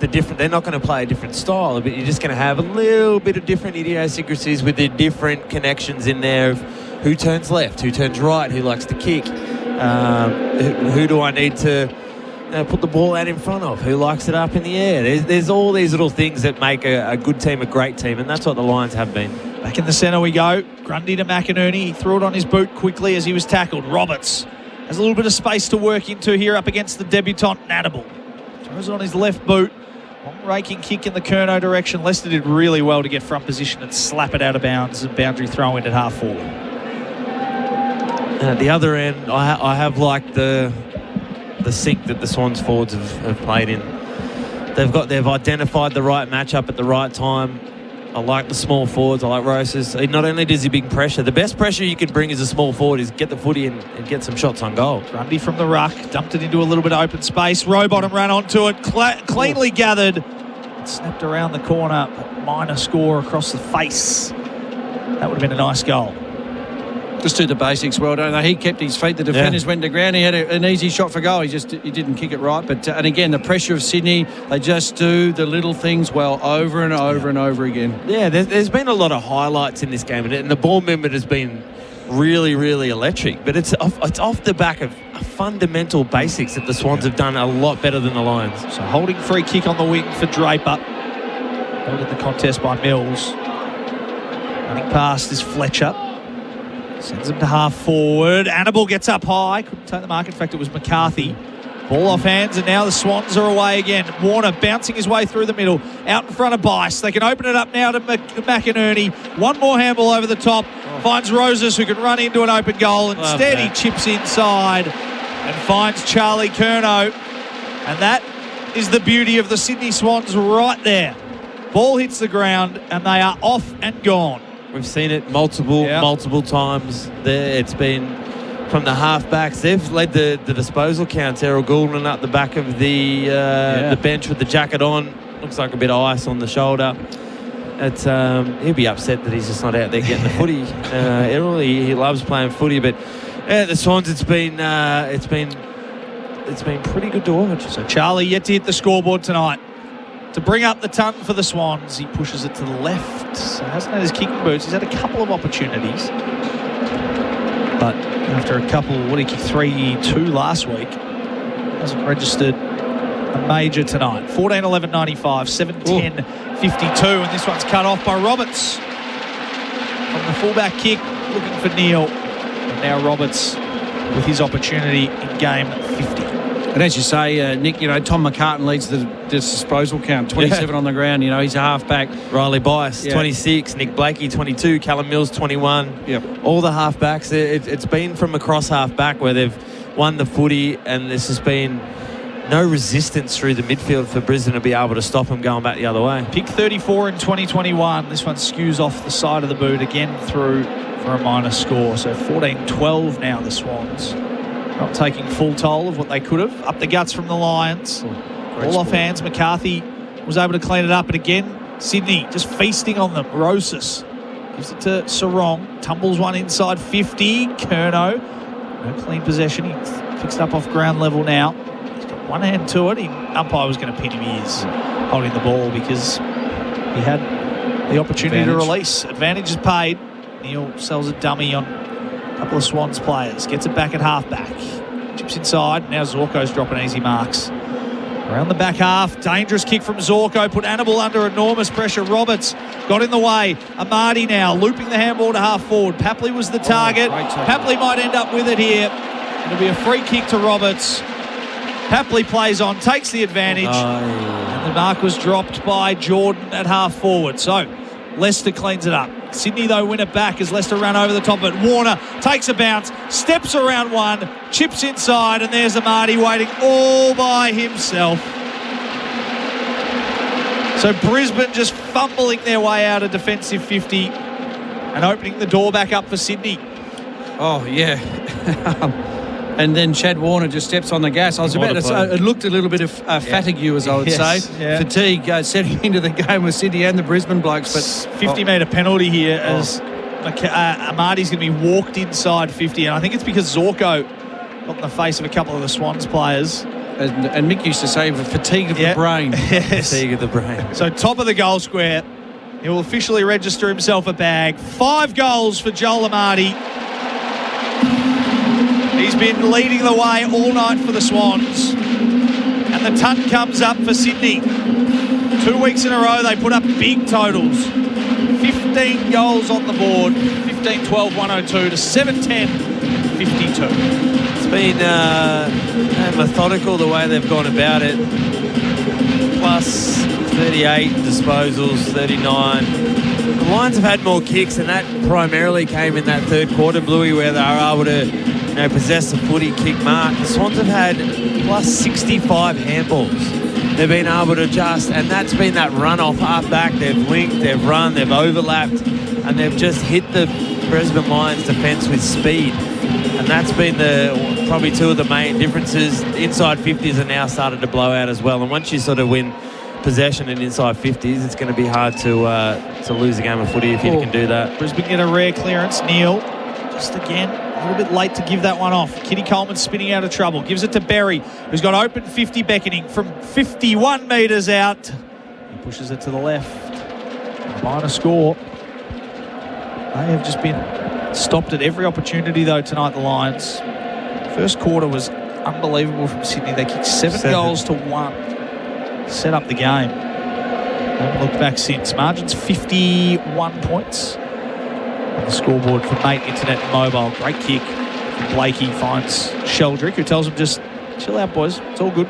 Speaker 5: different. They're not going to play a different style, but you're just going to have a little bit of different idiosyncrasies with the different connections in there of who turns left, who turns right, who likes to kick, who do I need to put the ball out in front of, who likes it up in the air. There's all these little things that make a good team a great team, and that's what the Lions have been.
Speaker 3: Back in the centre we go. Grundy to McInerney. He threw it on his boot quickly as he was tackled. Roberts has a little bit of space to work into here up against the debutant Nadable. Throws it on his left boot. Long raking kick in the Curnow direction. Leicester did really well to get front position and slap it out of bounds. A boundary throw in at half forward.
Speaker 5: At the other end, I have liked the sink that the Swans forwards have played in. They've identified the right matchup at the right time. I like the small forwards. I like Roses. Not only does he bring pressure, the best pressure you can bring as a small forward is get the footy and get some shots on goal.
Speaker 3: Grundy from the ruck, dumped it into a little bit of open space. Rowbottom ran onto it, cleanly gathered. Snapped around the corner, but minor score across the face. That would have been a nice goal.
Speaker 6: Just do the basics well, don't they? He kept his feet. The defenders went to ground. He had an easy shot for goal. He didn't kick it right. But and again, the pressure of Sydney, they just do the little things well over and over and over again.
Speaker 5: Yeah, there's been a lot of highlights in this game, and the ball movement has been really, really electric. But it's off the back of fundamental basics that the Swans have done a lot better than the Lions.
Speaker 3: So holding free kick on the wing for Draper. Held in the contest by Mills. Running past is Fletcher. Sends him to half forward. Annabelle gets up high. Couldn't take the mark. In fact, it was McCarthy. Ball off hands, and now the Swans are away again. Warner bouncing his way through the middle. Out in front of Bice. They can open it up now to McInerney. One more handball over the top. Finds Roses, who can run into an open goal. Instead, he chips inside and finds Charlie Curnow. And that is the beauty of the Sydney Swans right there. Ball hits the ground, and they are off and gone.
Speaker 5: We've seen it multiple times there. It's been from the halfbacks. They've led the disposal counts. Errol Goulden up the back of the bench with the jacket on. Looks like a bit of ice on the shoulder. He'll be upset that he's just not out there getting the footy. Errol, he loves playing footy, but the Swans, it's been pretty good to watch.
Speaker 3: So Charlie yet to hit the scoreboard tonight. To bring up the ton for the Swans, he pushes it to the left. So hasn't had his kicking boots. He's had a couple of opportunities, but After a couple, what did he kick 3-2 last week? Hasn't registered a major tonight. 14-11-95, 7-10-52, and this one's cut off by Roberts. From the fullback kick, looking for Neil. And now Roberts with his opportunity in game 50.
Speaker 6: And as you say, Nick, Tom McCartan leads the disposal count, 27 on the ground. He's a halfback.
Speaker 5: Riley Bice, 26. Nick Blakey, 22. Callum Mills, 21.
Speaker 6: Yep.
Speaker 5: All the halfbacks, it's been from across halfback where they've won the footy, and this has been no resistance through the midfield for Brisbane to be able to stop them going back the other way.
Speaker 3: Pick 34 in 2021. This one skews off the side of the boot again through for a minor score. So 14-12 now, the Swans. Not taking full toll of what they could have. Up the guts from the Lions. All off hands. McCarthy was able to clean it up. And again, Sydney just feasting on them. Rosas gives it to Sarong. Tumbles one inside 50. Curnow. No clean possession. He picks it up off ground level now. He's got one hand to it. Umpire was going to pin him. He is holding the ball because he had the opportunity to release. Advantage is paid. Neil sells a dummy on a couple of Swans players. Gets it back at halfback. Chips inside. Now Zorko's dropping easy marks. Around the back half. Dangerous kick from Zorko. Put Annabelle under enormous pressure. Roberts got in the way. Amadi now looping the handball to half forward. Papley was the target. Papley might end up with it here. It'll be a free kick to Roberts. Papley plays on, takes the advantage. And the mark was dropped by Jordan at half forward. So Leicester cleans it up. Sydney, though, win it back as Leicester run over the top of it. Warner takes a bounce, steps around one, chips inside, and there's Amadi waiting all by himself. So Brisbane just fumbling their way out of defensive 50 and opening the door back up for Sydney.
Speaker 6: Oh, yeah. And then Chad Warner just steps on the gas. I was about to say, it looked a little bit of fatigue, as I would say. Yeah. Fatigue setting into the game with Sydney and the Brisbane blokes. But
Speaker 3: 50-metre penalty here as Amadi's going to be walked inside 50. And I think it's because Zorko got in the face of a couple of the Swans players.
Speaker 6: And Mick used to say, fatigue of the brain.
Speaker 3: Yes.
Speaker 5: Fatigue of the brain.
Speaker 3: So top of the goal square. He will officially register himself a bag. 5 goals for Joel Amadi. He's been leading the way all night for the Swans. And the ton comes up for Sydney. 2 weeks in a row, they put up big totals. 15 goals on the board. 15-12-102 to 7-10-52.
Speaker 5: It's been methodical the way they've gone about it. Plus 38 disposals, 39. The Lions have had more kicks, and that primarily came in that third quarter, Bluey, where they were able to possess the footy, kick mark. The Swans have had plus 65 handballs. They've been able to and that's been that run off half back. They've linked, they've run, they've overlapped, and they've just hit the Brisbane Lions defence with speed. And that's been probably 2 of the main differences. Inside 50s are now started to blow out as well. And once you sort of win possession in inside 50s, it's going to be hard to lose a game of footy if you can do that.
Speaker 3: Brisbane get a rare clearance. Neil, just again, a little bit late to give that one off. Kitty Coleman spinning out of trouble. Gives it to Berry, who's got open 50 beckoning from 51 metres out. He pushes it to the left. Minor score. They have just been stopped at every opportunity, though, tonight, the Lions. First quarter was unbelievable from Sydney. They kicked 7 goals to 1. Set up the game. Haven't looked back since. Margin's 51 points. On the scoreboard for Mate Internet and Mobile. Great kick. Blakey finds Sheldrick, who tells him just chill out, boys. It's all good.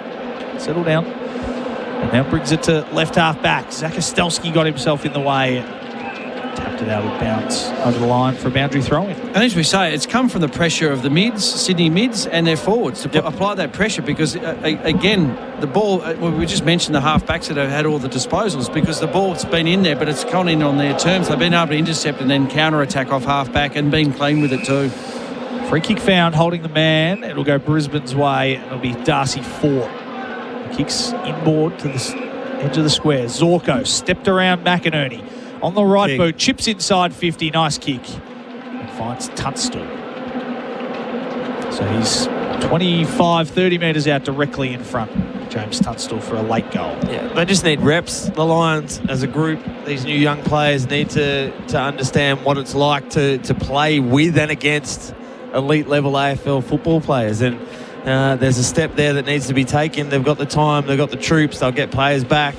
Speaker 3: Settle down. And now brings it to left half back. Zakostelski got himself in the way. Tapped it out of bounds over the line for a boundary throw-in.
Speaker 6: And as we say, it's come from the pressure of the mids, Sydney mids, and their forwards to apply that pressure because, again, the ball, we just mentioned the half-backs that have had all the disposals because the ball's been in there, but it's gone in on their terms. They've been able to intercept and then counter-attack off half-back and been clean with it too.
Speaker 3: Free kick found, holding the man. It'll go Brisbane's way, and it'll be Darcy Fort. Kicks inboard to the edge of the square. Zorko stepped around McInerney. On the right boot, chips inside 50, nice kick. And finds Tunstall. So he's 25, 30 metres out directly in front. James Tunstall for a late goal.
Speaker 5: Yeah, they just need reps. The Lions, as a group, these new young players need to understand what it's like to play with and against elite level AFL football players, and there's a step there that needs to be taken. They've got the time, they've got the troops, they'll get players back.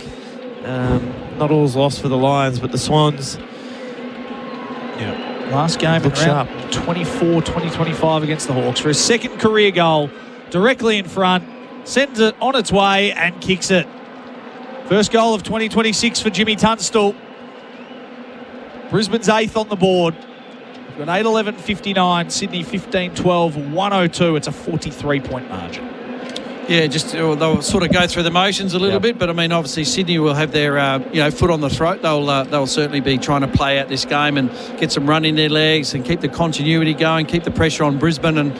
Speaker 5: Not all's lost for the Lions, but the Swans.
Speaker 3: Yeah. Last game
Speaker 5: Look
Speaker 3: in round 24, 2025 against the Hawks for his second career goal, directly in front, sends it on its way and kicks it. First goal of 2026 for Jimmy Tunstall. Brisbane's 8th on the board. We've got 8-11-59, Sydney 15-12, 102. It's a 43-point margin.
Speaker 6: Yeah, just they'll sort of go through the motions a little bit, but I mean, obviously Sydney will have their foot on the throat. They'll certainly be trying to play out this game and get some run in their legs and keep the continuity going, keep the pressure on Brisbane, and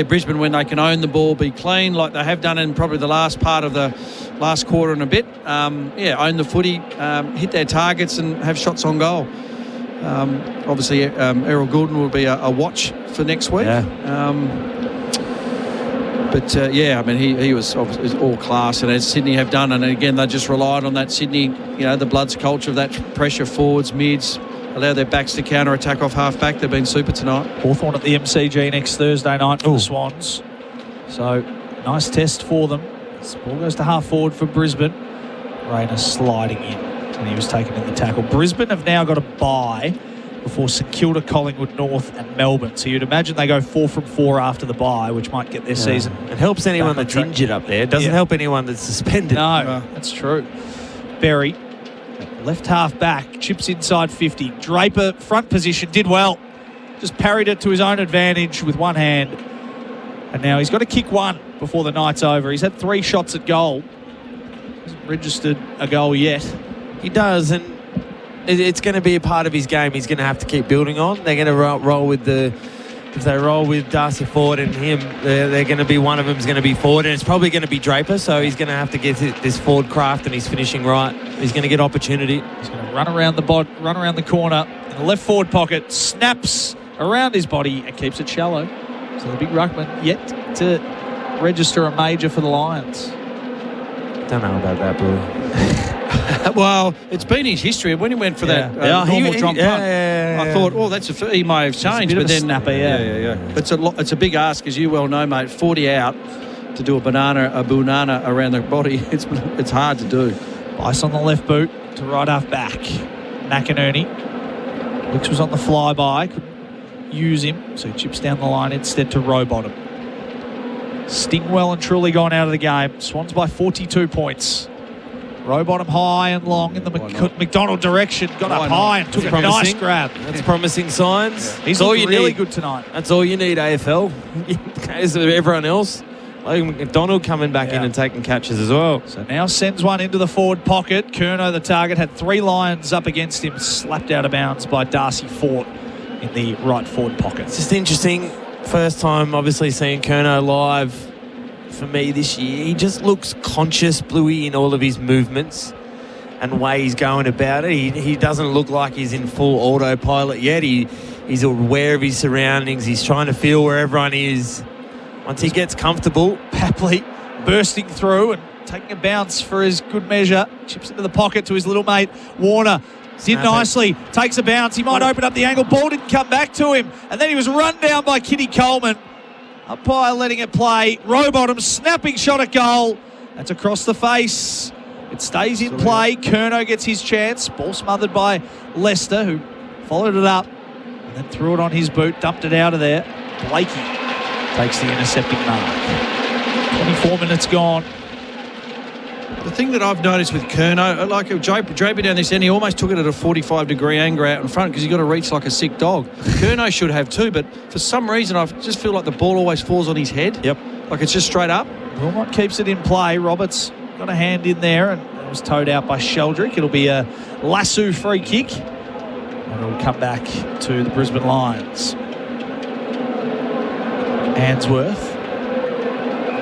Speaker 6: Brisbane, when they can own the ball, be clean like they have done in probably the last part of the last quarter and a bit. Own the footy, hit their targets and have shots on goal. Obviously, Errol Goulden will be a watch for next week. He was all class, and as Sydney have done, and again, they just relied on that Sydney, the Bloods culture of that pressure forwards, mids, allow their backs to counter-attack off half-back. They've been super tonight.
Speaker 3: Hawthorn at the MCG next Thursday night for the Swans. So, nice test for them. This ball goes to half-forward for Brisbane. Rayner sliding in, and he was taken in the tackle. Brisbane have now got a bye before St Kilda, Collingwood, North and Melbourne. So you'd imagine they go 4 from 4 after the bye, which might get their season.
Speaker 5: It helps anyone that's injured up there. It doesn't help anyone that's suspended.
Speaker 3: No, that's true. Berry, left half back, chips inside 50. Draper, front position, did well. Just parried it to his own advantage with one hand. And now he's got to kick one before the night's over. He's had 3 shots at goal. Hasn't registered a goal yet.
Speaker 5: He does, and it's going to be a part of his game he's going to have to keep building on. They're going to roll with if they roll with Darcy Ford and him, they're going to be, one of them's going to be Ford, and it's probably going to be Draper, so he's going to have to get this Ford craft and he's finishing right. He's going to get opportunity.
Speaker 3: He's going to run around the corner in the left forward pocket, snaps around his body and keeps it shallow. So the big ruckman yet to register a major for the Lions.
Speaker 5: Don't know about that, Blue.
Speaker 6: Well, it's been his history. When he went for that normal drop punt, I thought, that's he may have changed, but then
Speaker 3: snapper,
Speaker 6: But it's a big ask, as you well know, mate. 40 out to do a banana around the body. It's hard to do.
Speaker 3: Ice on the left boot to right half back. McInerney. Wicks was on the flyby, couldn't use him, so he chips down the line instead to Rowbottom. Sting well and truly gone out of the game. Swans by 42 points. Rowbottom high and long in the McDonald direction. Got up high and took a nice grab.
Speaker 5: That's promising signs.
Speaker 3: He's all really good tonight.
Speaker 5: That's all you need, AFL. As everyone else. Logan McDonald coming back in and taking catches as well.
Speaker 3: So now sends one into the forward pocket. Curnow, the target, had 3 Lions up against him, slapped out of bounds by Darcy Fort in the right forward pocket.
Speaker 5: It's just interesting. First time, obviously, seeing Curnow live for me this year. He just looks conscious, Bluey, in all of his movements and way he's going about it. He doesn't look like he's in full autopilot yet. He's aware of his surroundings. He's trying to feel where everyone is. Once he gets comfortable,
Speaker 3: Papley bursting through and taking a bounce for his good measure. Chips into the pocket to his little mate, Warner. He's in nicely, takes a bounce. He might open up the angle. Ball didn't come back to him. And then he was run down by Kitty Coleman. Umpire letting it play. Rowbottom snapping shot at goal. That's across the face. It stays in play. Curnow gets his chance. Ball smothered by Lester, who followed it up and then threw it on his boot, dumped it out of there. Blakey takes the intercepting mark. 24 minutes gone.
Speaker 6: The thing that I've noticed with Curnow, like Draper down this end, he almost took it at a 45-degree angle out in front because he's got to reach like a sick dog. Curnow should have too, but for some reason I just feel like the ball always falls on his head.
Speaker 3: Yep.
Speaker 6: Like it's just straight up.
Speaker 3: Wilmot keeps it in play. Roberts got a hand in there and it was towed out by Sheldrick. It'll be a lasso free kick and it'll come back to the Brisbane Lions. Answorth.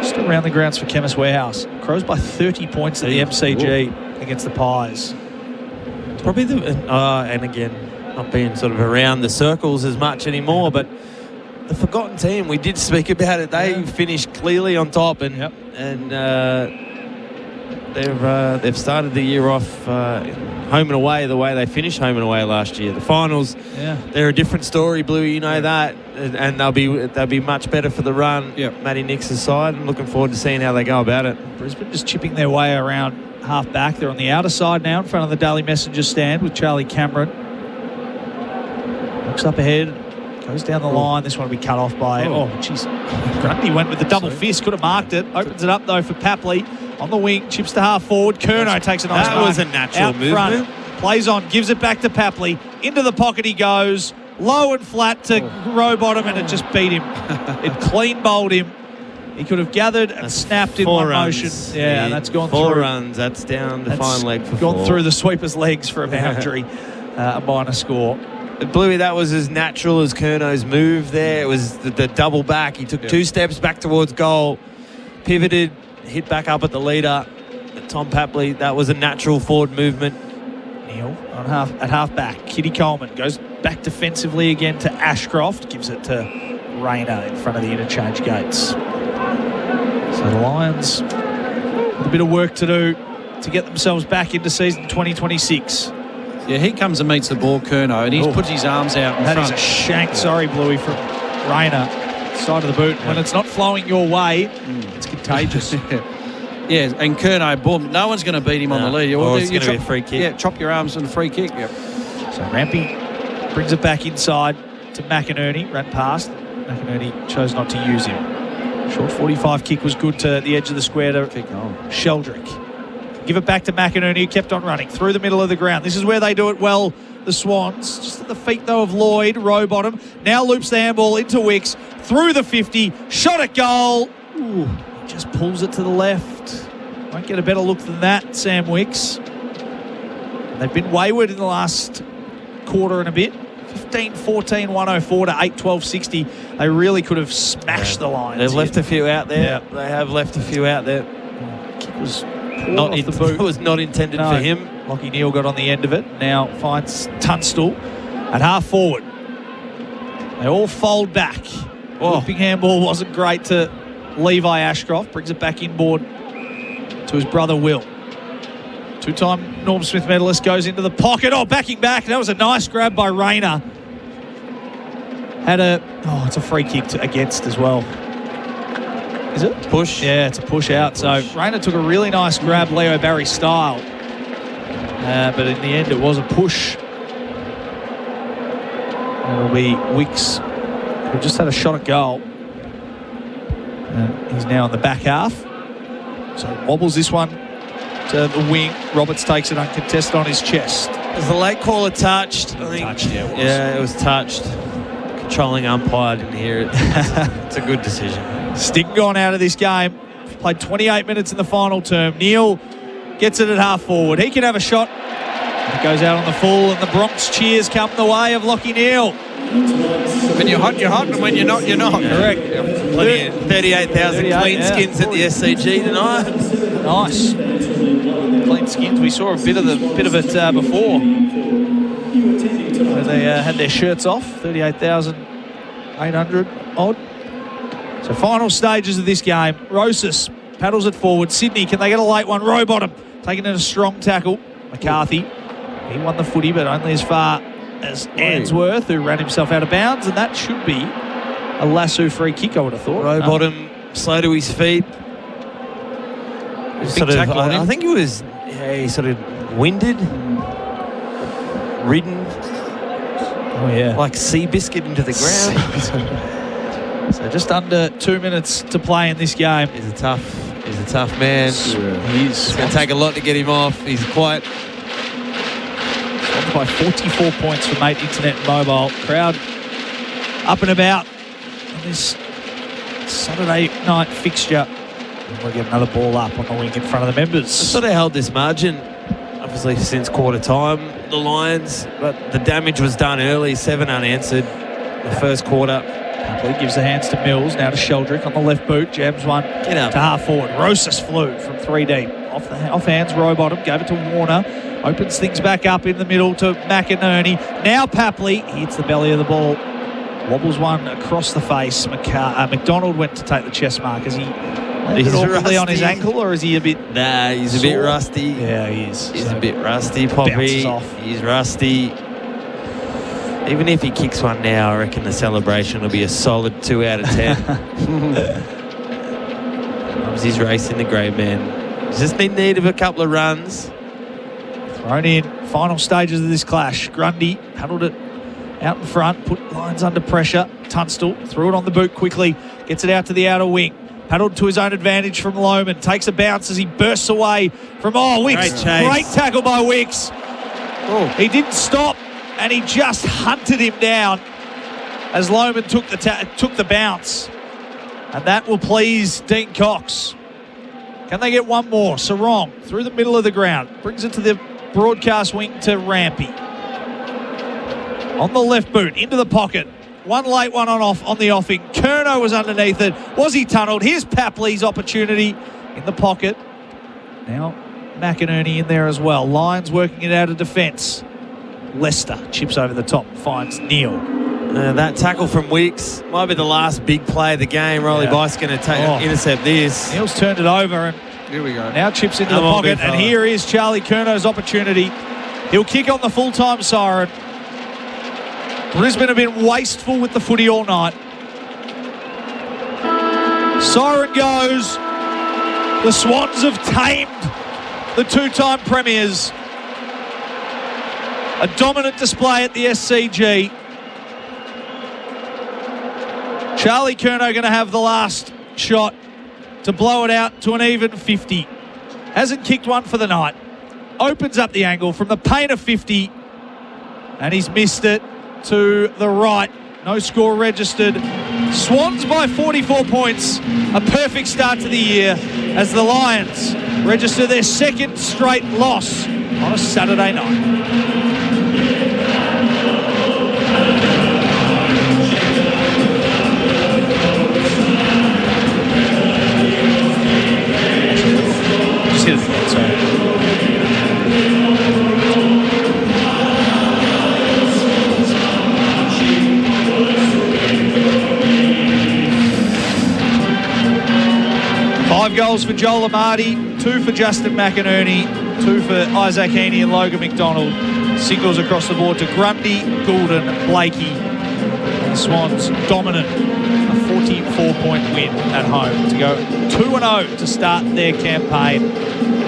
Speaker 3: Just around the grounds for Chemist Warehouse. Crows by 30 points at the MCG against the Pies.
Speaker 5: It's probably and again, not being sort of around the circles as much anymore, but the forgotten team, we did speak about it. They finished clearly on top and They've started the year off home and away the way they finished home and away last year. The finals, they're a different story, Bluey. You know that, and they'll be much better for the run. Matty Nix's side. I'm looking forward to seeing how they go about it.
Speaker 3: Brisbane just chipping their way around half back. They're on the outer side now in front of the Daily Messenger stand with Charlie Cameron. Looks up ahead. Goes down the line. This one will be cut off by... Grundy went with the double fist. Could have marked it. Opens it up, though, for Papley. On the wing. Chips to half forward. Kerno takes a nice
Speaker 5: That
Speaker 3: mark.
Speaker 5: was a natural
Speaker 3: out
Speaker 5: movement.
Speaker 3: Front, plays on. Gives it back to Papley. Into the pocket he goes. Low and flat to Rowbottom, and it just beat him. It clean bowled him. He could have gathered and snapped in one motion. Yeah, and that's gone through.
Speaker 5: 4 runs. That's down the fine leg for 4.
Speaker 3: Gone through the sweeper's legs for a boundary. A minor score.
Speaker 5: Bluey, that was as natural as Kerno's move there. It was the double back. He took 2 steps back towards goal, pivoted, hit back up at the leader. Tom Papley, that was a natural forward movement.
Speaker 3: Neil at half back. Kitty Coleman goes back defensively again to Ashcroft. Gives it to Rayner in front of the interchange gates. So the Lions with a bit of work to do to get themselves back into season 2026.
Speaker 6: Yeah, he comes and meets the ball, Kerno, and he puts his arms out in
Speaker 3: that
Speaker 6: front.
Speaker 3: That is a shank, sorry, Bluey, from Rayner. Side of the boot. When it's not flowing your way, it's contagious.
Speaker 6: Yeah, and Kerno, boom, no one's going to beat him on the lead.
Speaker 5: It's going to be a free kick.
Speaker 6: Yeah, chop your arms and a free kick. Yep.
Speaker 3: So Rampy brings it back inside to McInerney. Ran past. McInerney chose not to use him. Short 45 kick was good to the edge of the square to Sheldrick. Give it back to McInerney, who kept on running through the middle of the ground. This is where they do it well, the Swans. Just at the feet, though, of Lloyd. Rowbottom now loops the handball into Wicks. Through the 50. Shot at goal. Ooh, just pulls it to the left. Won't get a better look than that, Sam Wicks. They've been wayward in the last quarter and a bit. 15-14, 104 to 8-12, 60. They really could have smashed the Lions.
Speaker 5: They've left a few out there. Yeah. They have left a few out there.
Speaker 3: Kick was
Speaker 5: not off the boot. It was not intended for him.
Speaker 3: Lockie Neal got on the end of it. Now finds Tunstall at half forward. They all fold back. Whipping handball wasn't great to Levi Ashcroft. Brings it back inboard to his brother Will. Two-time Norm Smith medalist goes into the pocket. Backing back. That was a nice grab by Rayner. It's a free kick against as well. Is it?
Speaker 5: Push.
Speaker 3: Yeah, it's a push out. So Rayner took a really nice grab, Leo Barry style. But in the end, it was a push. It'll be Wicks, who just had a shot at goal. And he's now in the back half. So wobbles this one to the wing. Roberts takes it uncontested on his chest.
Speaker 5: Was the late caller touched? I think.
Speaker 3: Touched, yeah, it was.
Speaker 5: Yeah, it was touched. Controlling umpire didn't hear it. It's a good decision.
Speaker 3: Sting gone out of this game. Played 28 minutes in the final term. Neal gets it at half forward. He can have a shot. It goes out on the full, and the Bronx cheers come the way of Lockie Neal.
Speaker 6: When you're hot, and when you're not, you're not.
Speaker 3: Correct.
Speaker 5: 38,000 clean skins at the SCG tonight.
Speaker 3: Nice. Clean skins. We saw a bit of it before. Where they had their shirts off. 38,800 odd. So final stages of this game. Rosas paddles it forward. Sydney, can they get a late one? Rowbottom taking in a strong tackle. McCarthy, he won the footy, but only as far as Answorth, who ran himself out of bounds, and that should be a lasso free kick, I would have thought.
Speaker 5: Rowbottom slow to his feet. I think he was sort of winded, ridden.
Speaker 3: Oh, yeah.
Speaker 5: Like Seabiscuit into the ground.
Speaker 3: So just under 2 minutes to play in this game.
Speaker 5: He's a tough man.
Speaker 3: He is.
Speaker 5: It's going to take a lot to get him off. He's quite...
Speaker 3: By 44 points for Mate Internet and Mobile. Crowd up and about on this Saturday night fixture. And we'll get another ball up on the wing in front of the members.
Speaker 5: They've sort of held this margin, obviously, since quarter time, the Lions, but the damage was done early. 7 unanswered the first quarter.
Speaker 3: Happily gives the hands to Mills, now to Sheldrick on the left boot. Jabs one
Speaker 5: Get up.
Speaker 3: to half forward. Rosas flew from 3 deep. Off hands, Rowbottom, gave it to Warner. Opens things back up in the middle to McInerney. Now Papley hits the belly of the ball. Wobbles one across the face. McDonald went to take the chest mark as he He's awkwardly on his ankle, or is he a bit?
Speaker 5: Nah, he's a bit rusty.
Speaker 3: Yeah, he is.
Speaker 5: He's a bit rusty, Poppy.
Speaker 3: Bounces off.
Speaker 5: He's rusty. Even if he kicks one now, I reckon the celebration will be a solid 2 out of 10. He's racing the great man. He's just in need of a couple of runs.
Speaker 3: Thrown in. Final stages of this clash. Grundy paddled it out in front, put Lions under pressure. Tunstall threw it on the boot quickly, gets it out to the outer wing. Paddled to his own advantage from Lohman. Takes a bounce as he bursts away from, Wicks. Great tackle by Wicks. Oh. He didn't stop, and he just hunted him down as Lohman took the bounce. And that will please Dean Cox. Can they get one more? Sarong through the middle of the ground. Brings it to the broadcast wing to Rampy. On the left boot, into the pocket. One late, one on the offing. Curnow was underneath it. Was he tunnelled? Here's Papley's opportunity in the pocket. Now McInerney in there as well. Lions working it out of defence. Lester chips over the top, finds Neal.
Speaker 5: That tackle from Wicks might be the last big play of the game. Rolly Bice going to intercept this.
Speaker 3: Neal's turned it over, and
Speaker 6: here we go.
Speaker 3: Now chips into the pocket, and here is Charlie Curnow's opportunity. He'll kick on the full-time siren. Brisbane have been wasteful with the footy all night. Siren goes. The Swans have tamed the two-time premiers. A dominant display at the SCG. Charlie Curnow going to have the last shot to blow it out to an even 50. Hasn't kicked one for the night. Opens up the angle from the paint of 50. And he's missed it to the right. No score registered. Swans by 44 points. A perfect start to the year as the Lions register their second straight loss on a Saturday night. Just hit it again, sorry. Five goals for Joel Amati, 2 for Justin McInerney, 2 for Isaac Heaney and Logan McDonald. Singles across the board to Grundy, Goulden, Blakey. The Swans dominant, a 44-point win at home to go 2-0 to start their campaign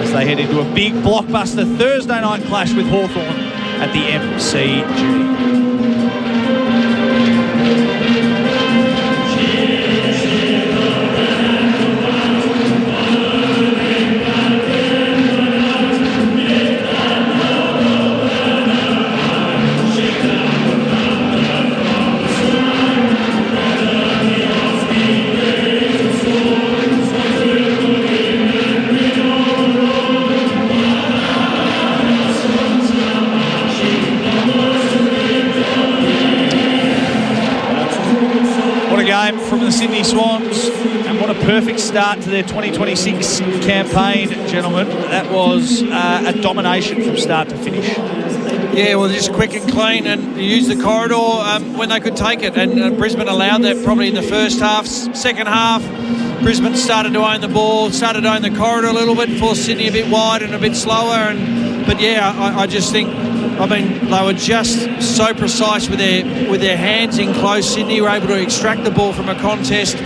Speaker 3: as they head into a big blockbuster Thursday night clash with Hawthorn at the MCG. From the Sydney Swans, and what a perfect start to their 2026 campaign, gentlemen. That was a domination from start to finish.
Speaker 6: Yeah, well, just quick and clean, and use the corridor when they could take it, and Brisbane allowed that probably in the first half. Second half, Brisbane started to own the ball, started to own the corridor a little bit, forced Sydney a bit wide and a bit slower, but yeah, I just think, I mean, they were just so precise with their hands in close. Sydney were able to extract the ball from a contest,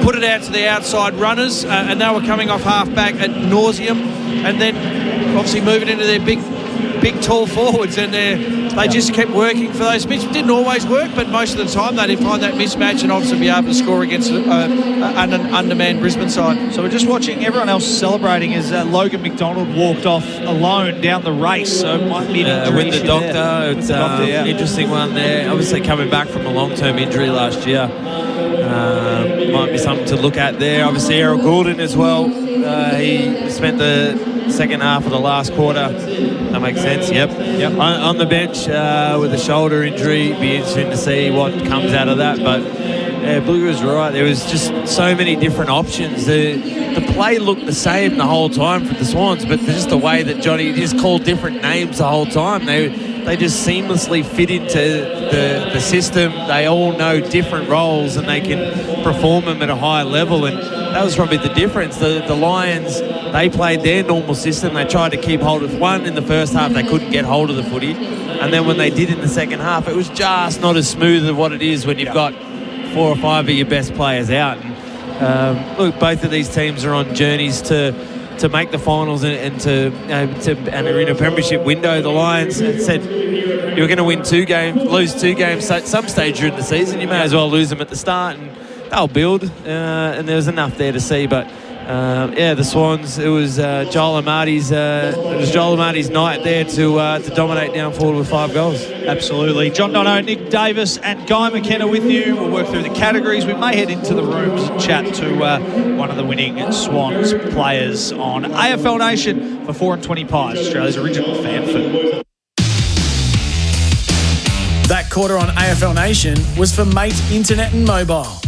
Speaker 6: put it out to the outside runners, and they were coming off half-back at nauseum, and then obviously moving into their big tall forwards, and they just kept working for those bits. It didn't always work, but most of the time they did find that mismatch and obviously be able to score against an undermanned Brisbane side.
Speaker 3: So we're just watching everyone else celebrating as Logan McDonald walked off alone down the race. So it might be
Speaker 5: with the doctor. It's an interesting one there. Obviously coming back from a long-term injury last year. Might be something to look at there. Obviously Errol Goulden as well. He spent the second half of the last quarter. That makes sense. Yep. On the bench with a shoulder injury. Be interesting to see what comes out of that. But yeah, Blue was right. There was just so many different options. The play looked the same the whole time for the Swans, but just the way that Johnny just called different names the whole time. they just seamlessly fit into the system. They all know different roles and they can perform them at a higher level, and that was probably the difference. The Lions, they played their normal system. They tried to keep hold of one in the first half. They couldn't get hold of the footy, and then when they did in the second half, it was just not as smooth as what it is when you've got 4 or 5 of your best players out. And, look, both of these teams are on journeys to make the finals and are in a premiership window. The Lions said you're going to win 2 games, lose 2 games at some stage during the season. You may as well lose them at the start, and they'll build. And there was enough there to see. But the Swans. It was Joel Amarty's night there to dominate down forward with 5 goals.
Speaker 3: Absolutely. John Dono, Nick Davis and Guy McKenna with you. We'll work through the categories. We may head into the rooms and chat to one of the winning Swans players on AFL Nation for 4 and 20 Pies, Australia's original fan food.
Speaker 1: That quarter on AFL Nation was for Mate Internet and Mobile.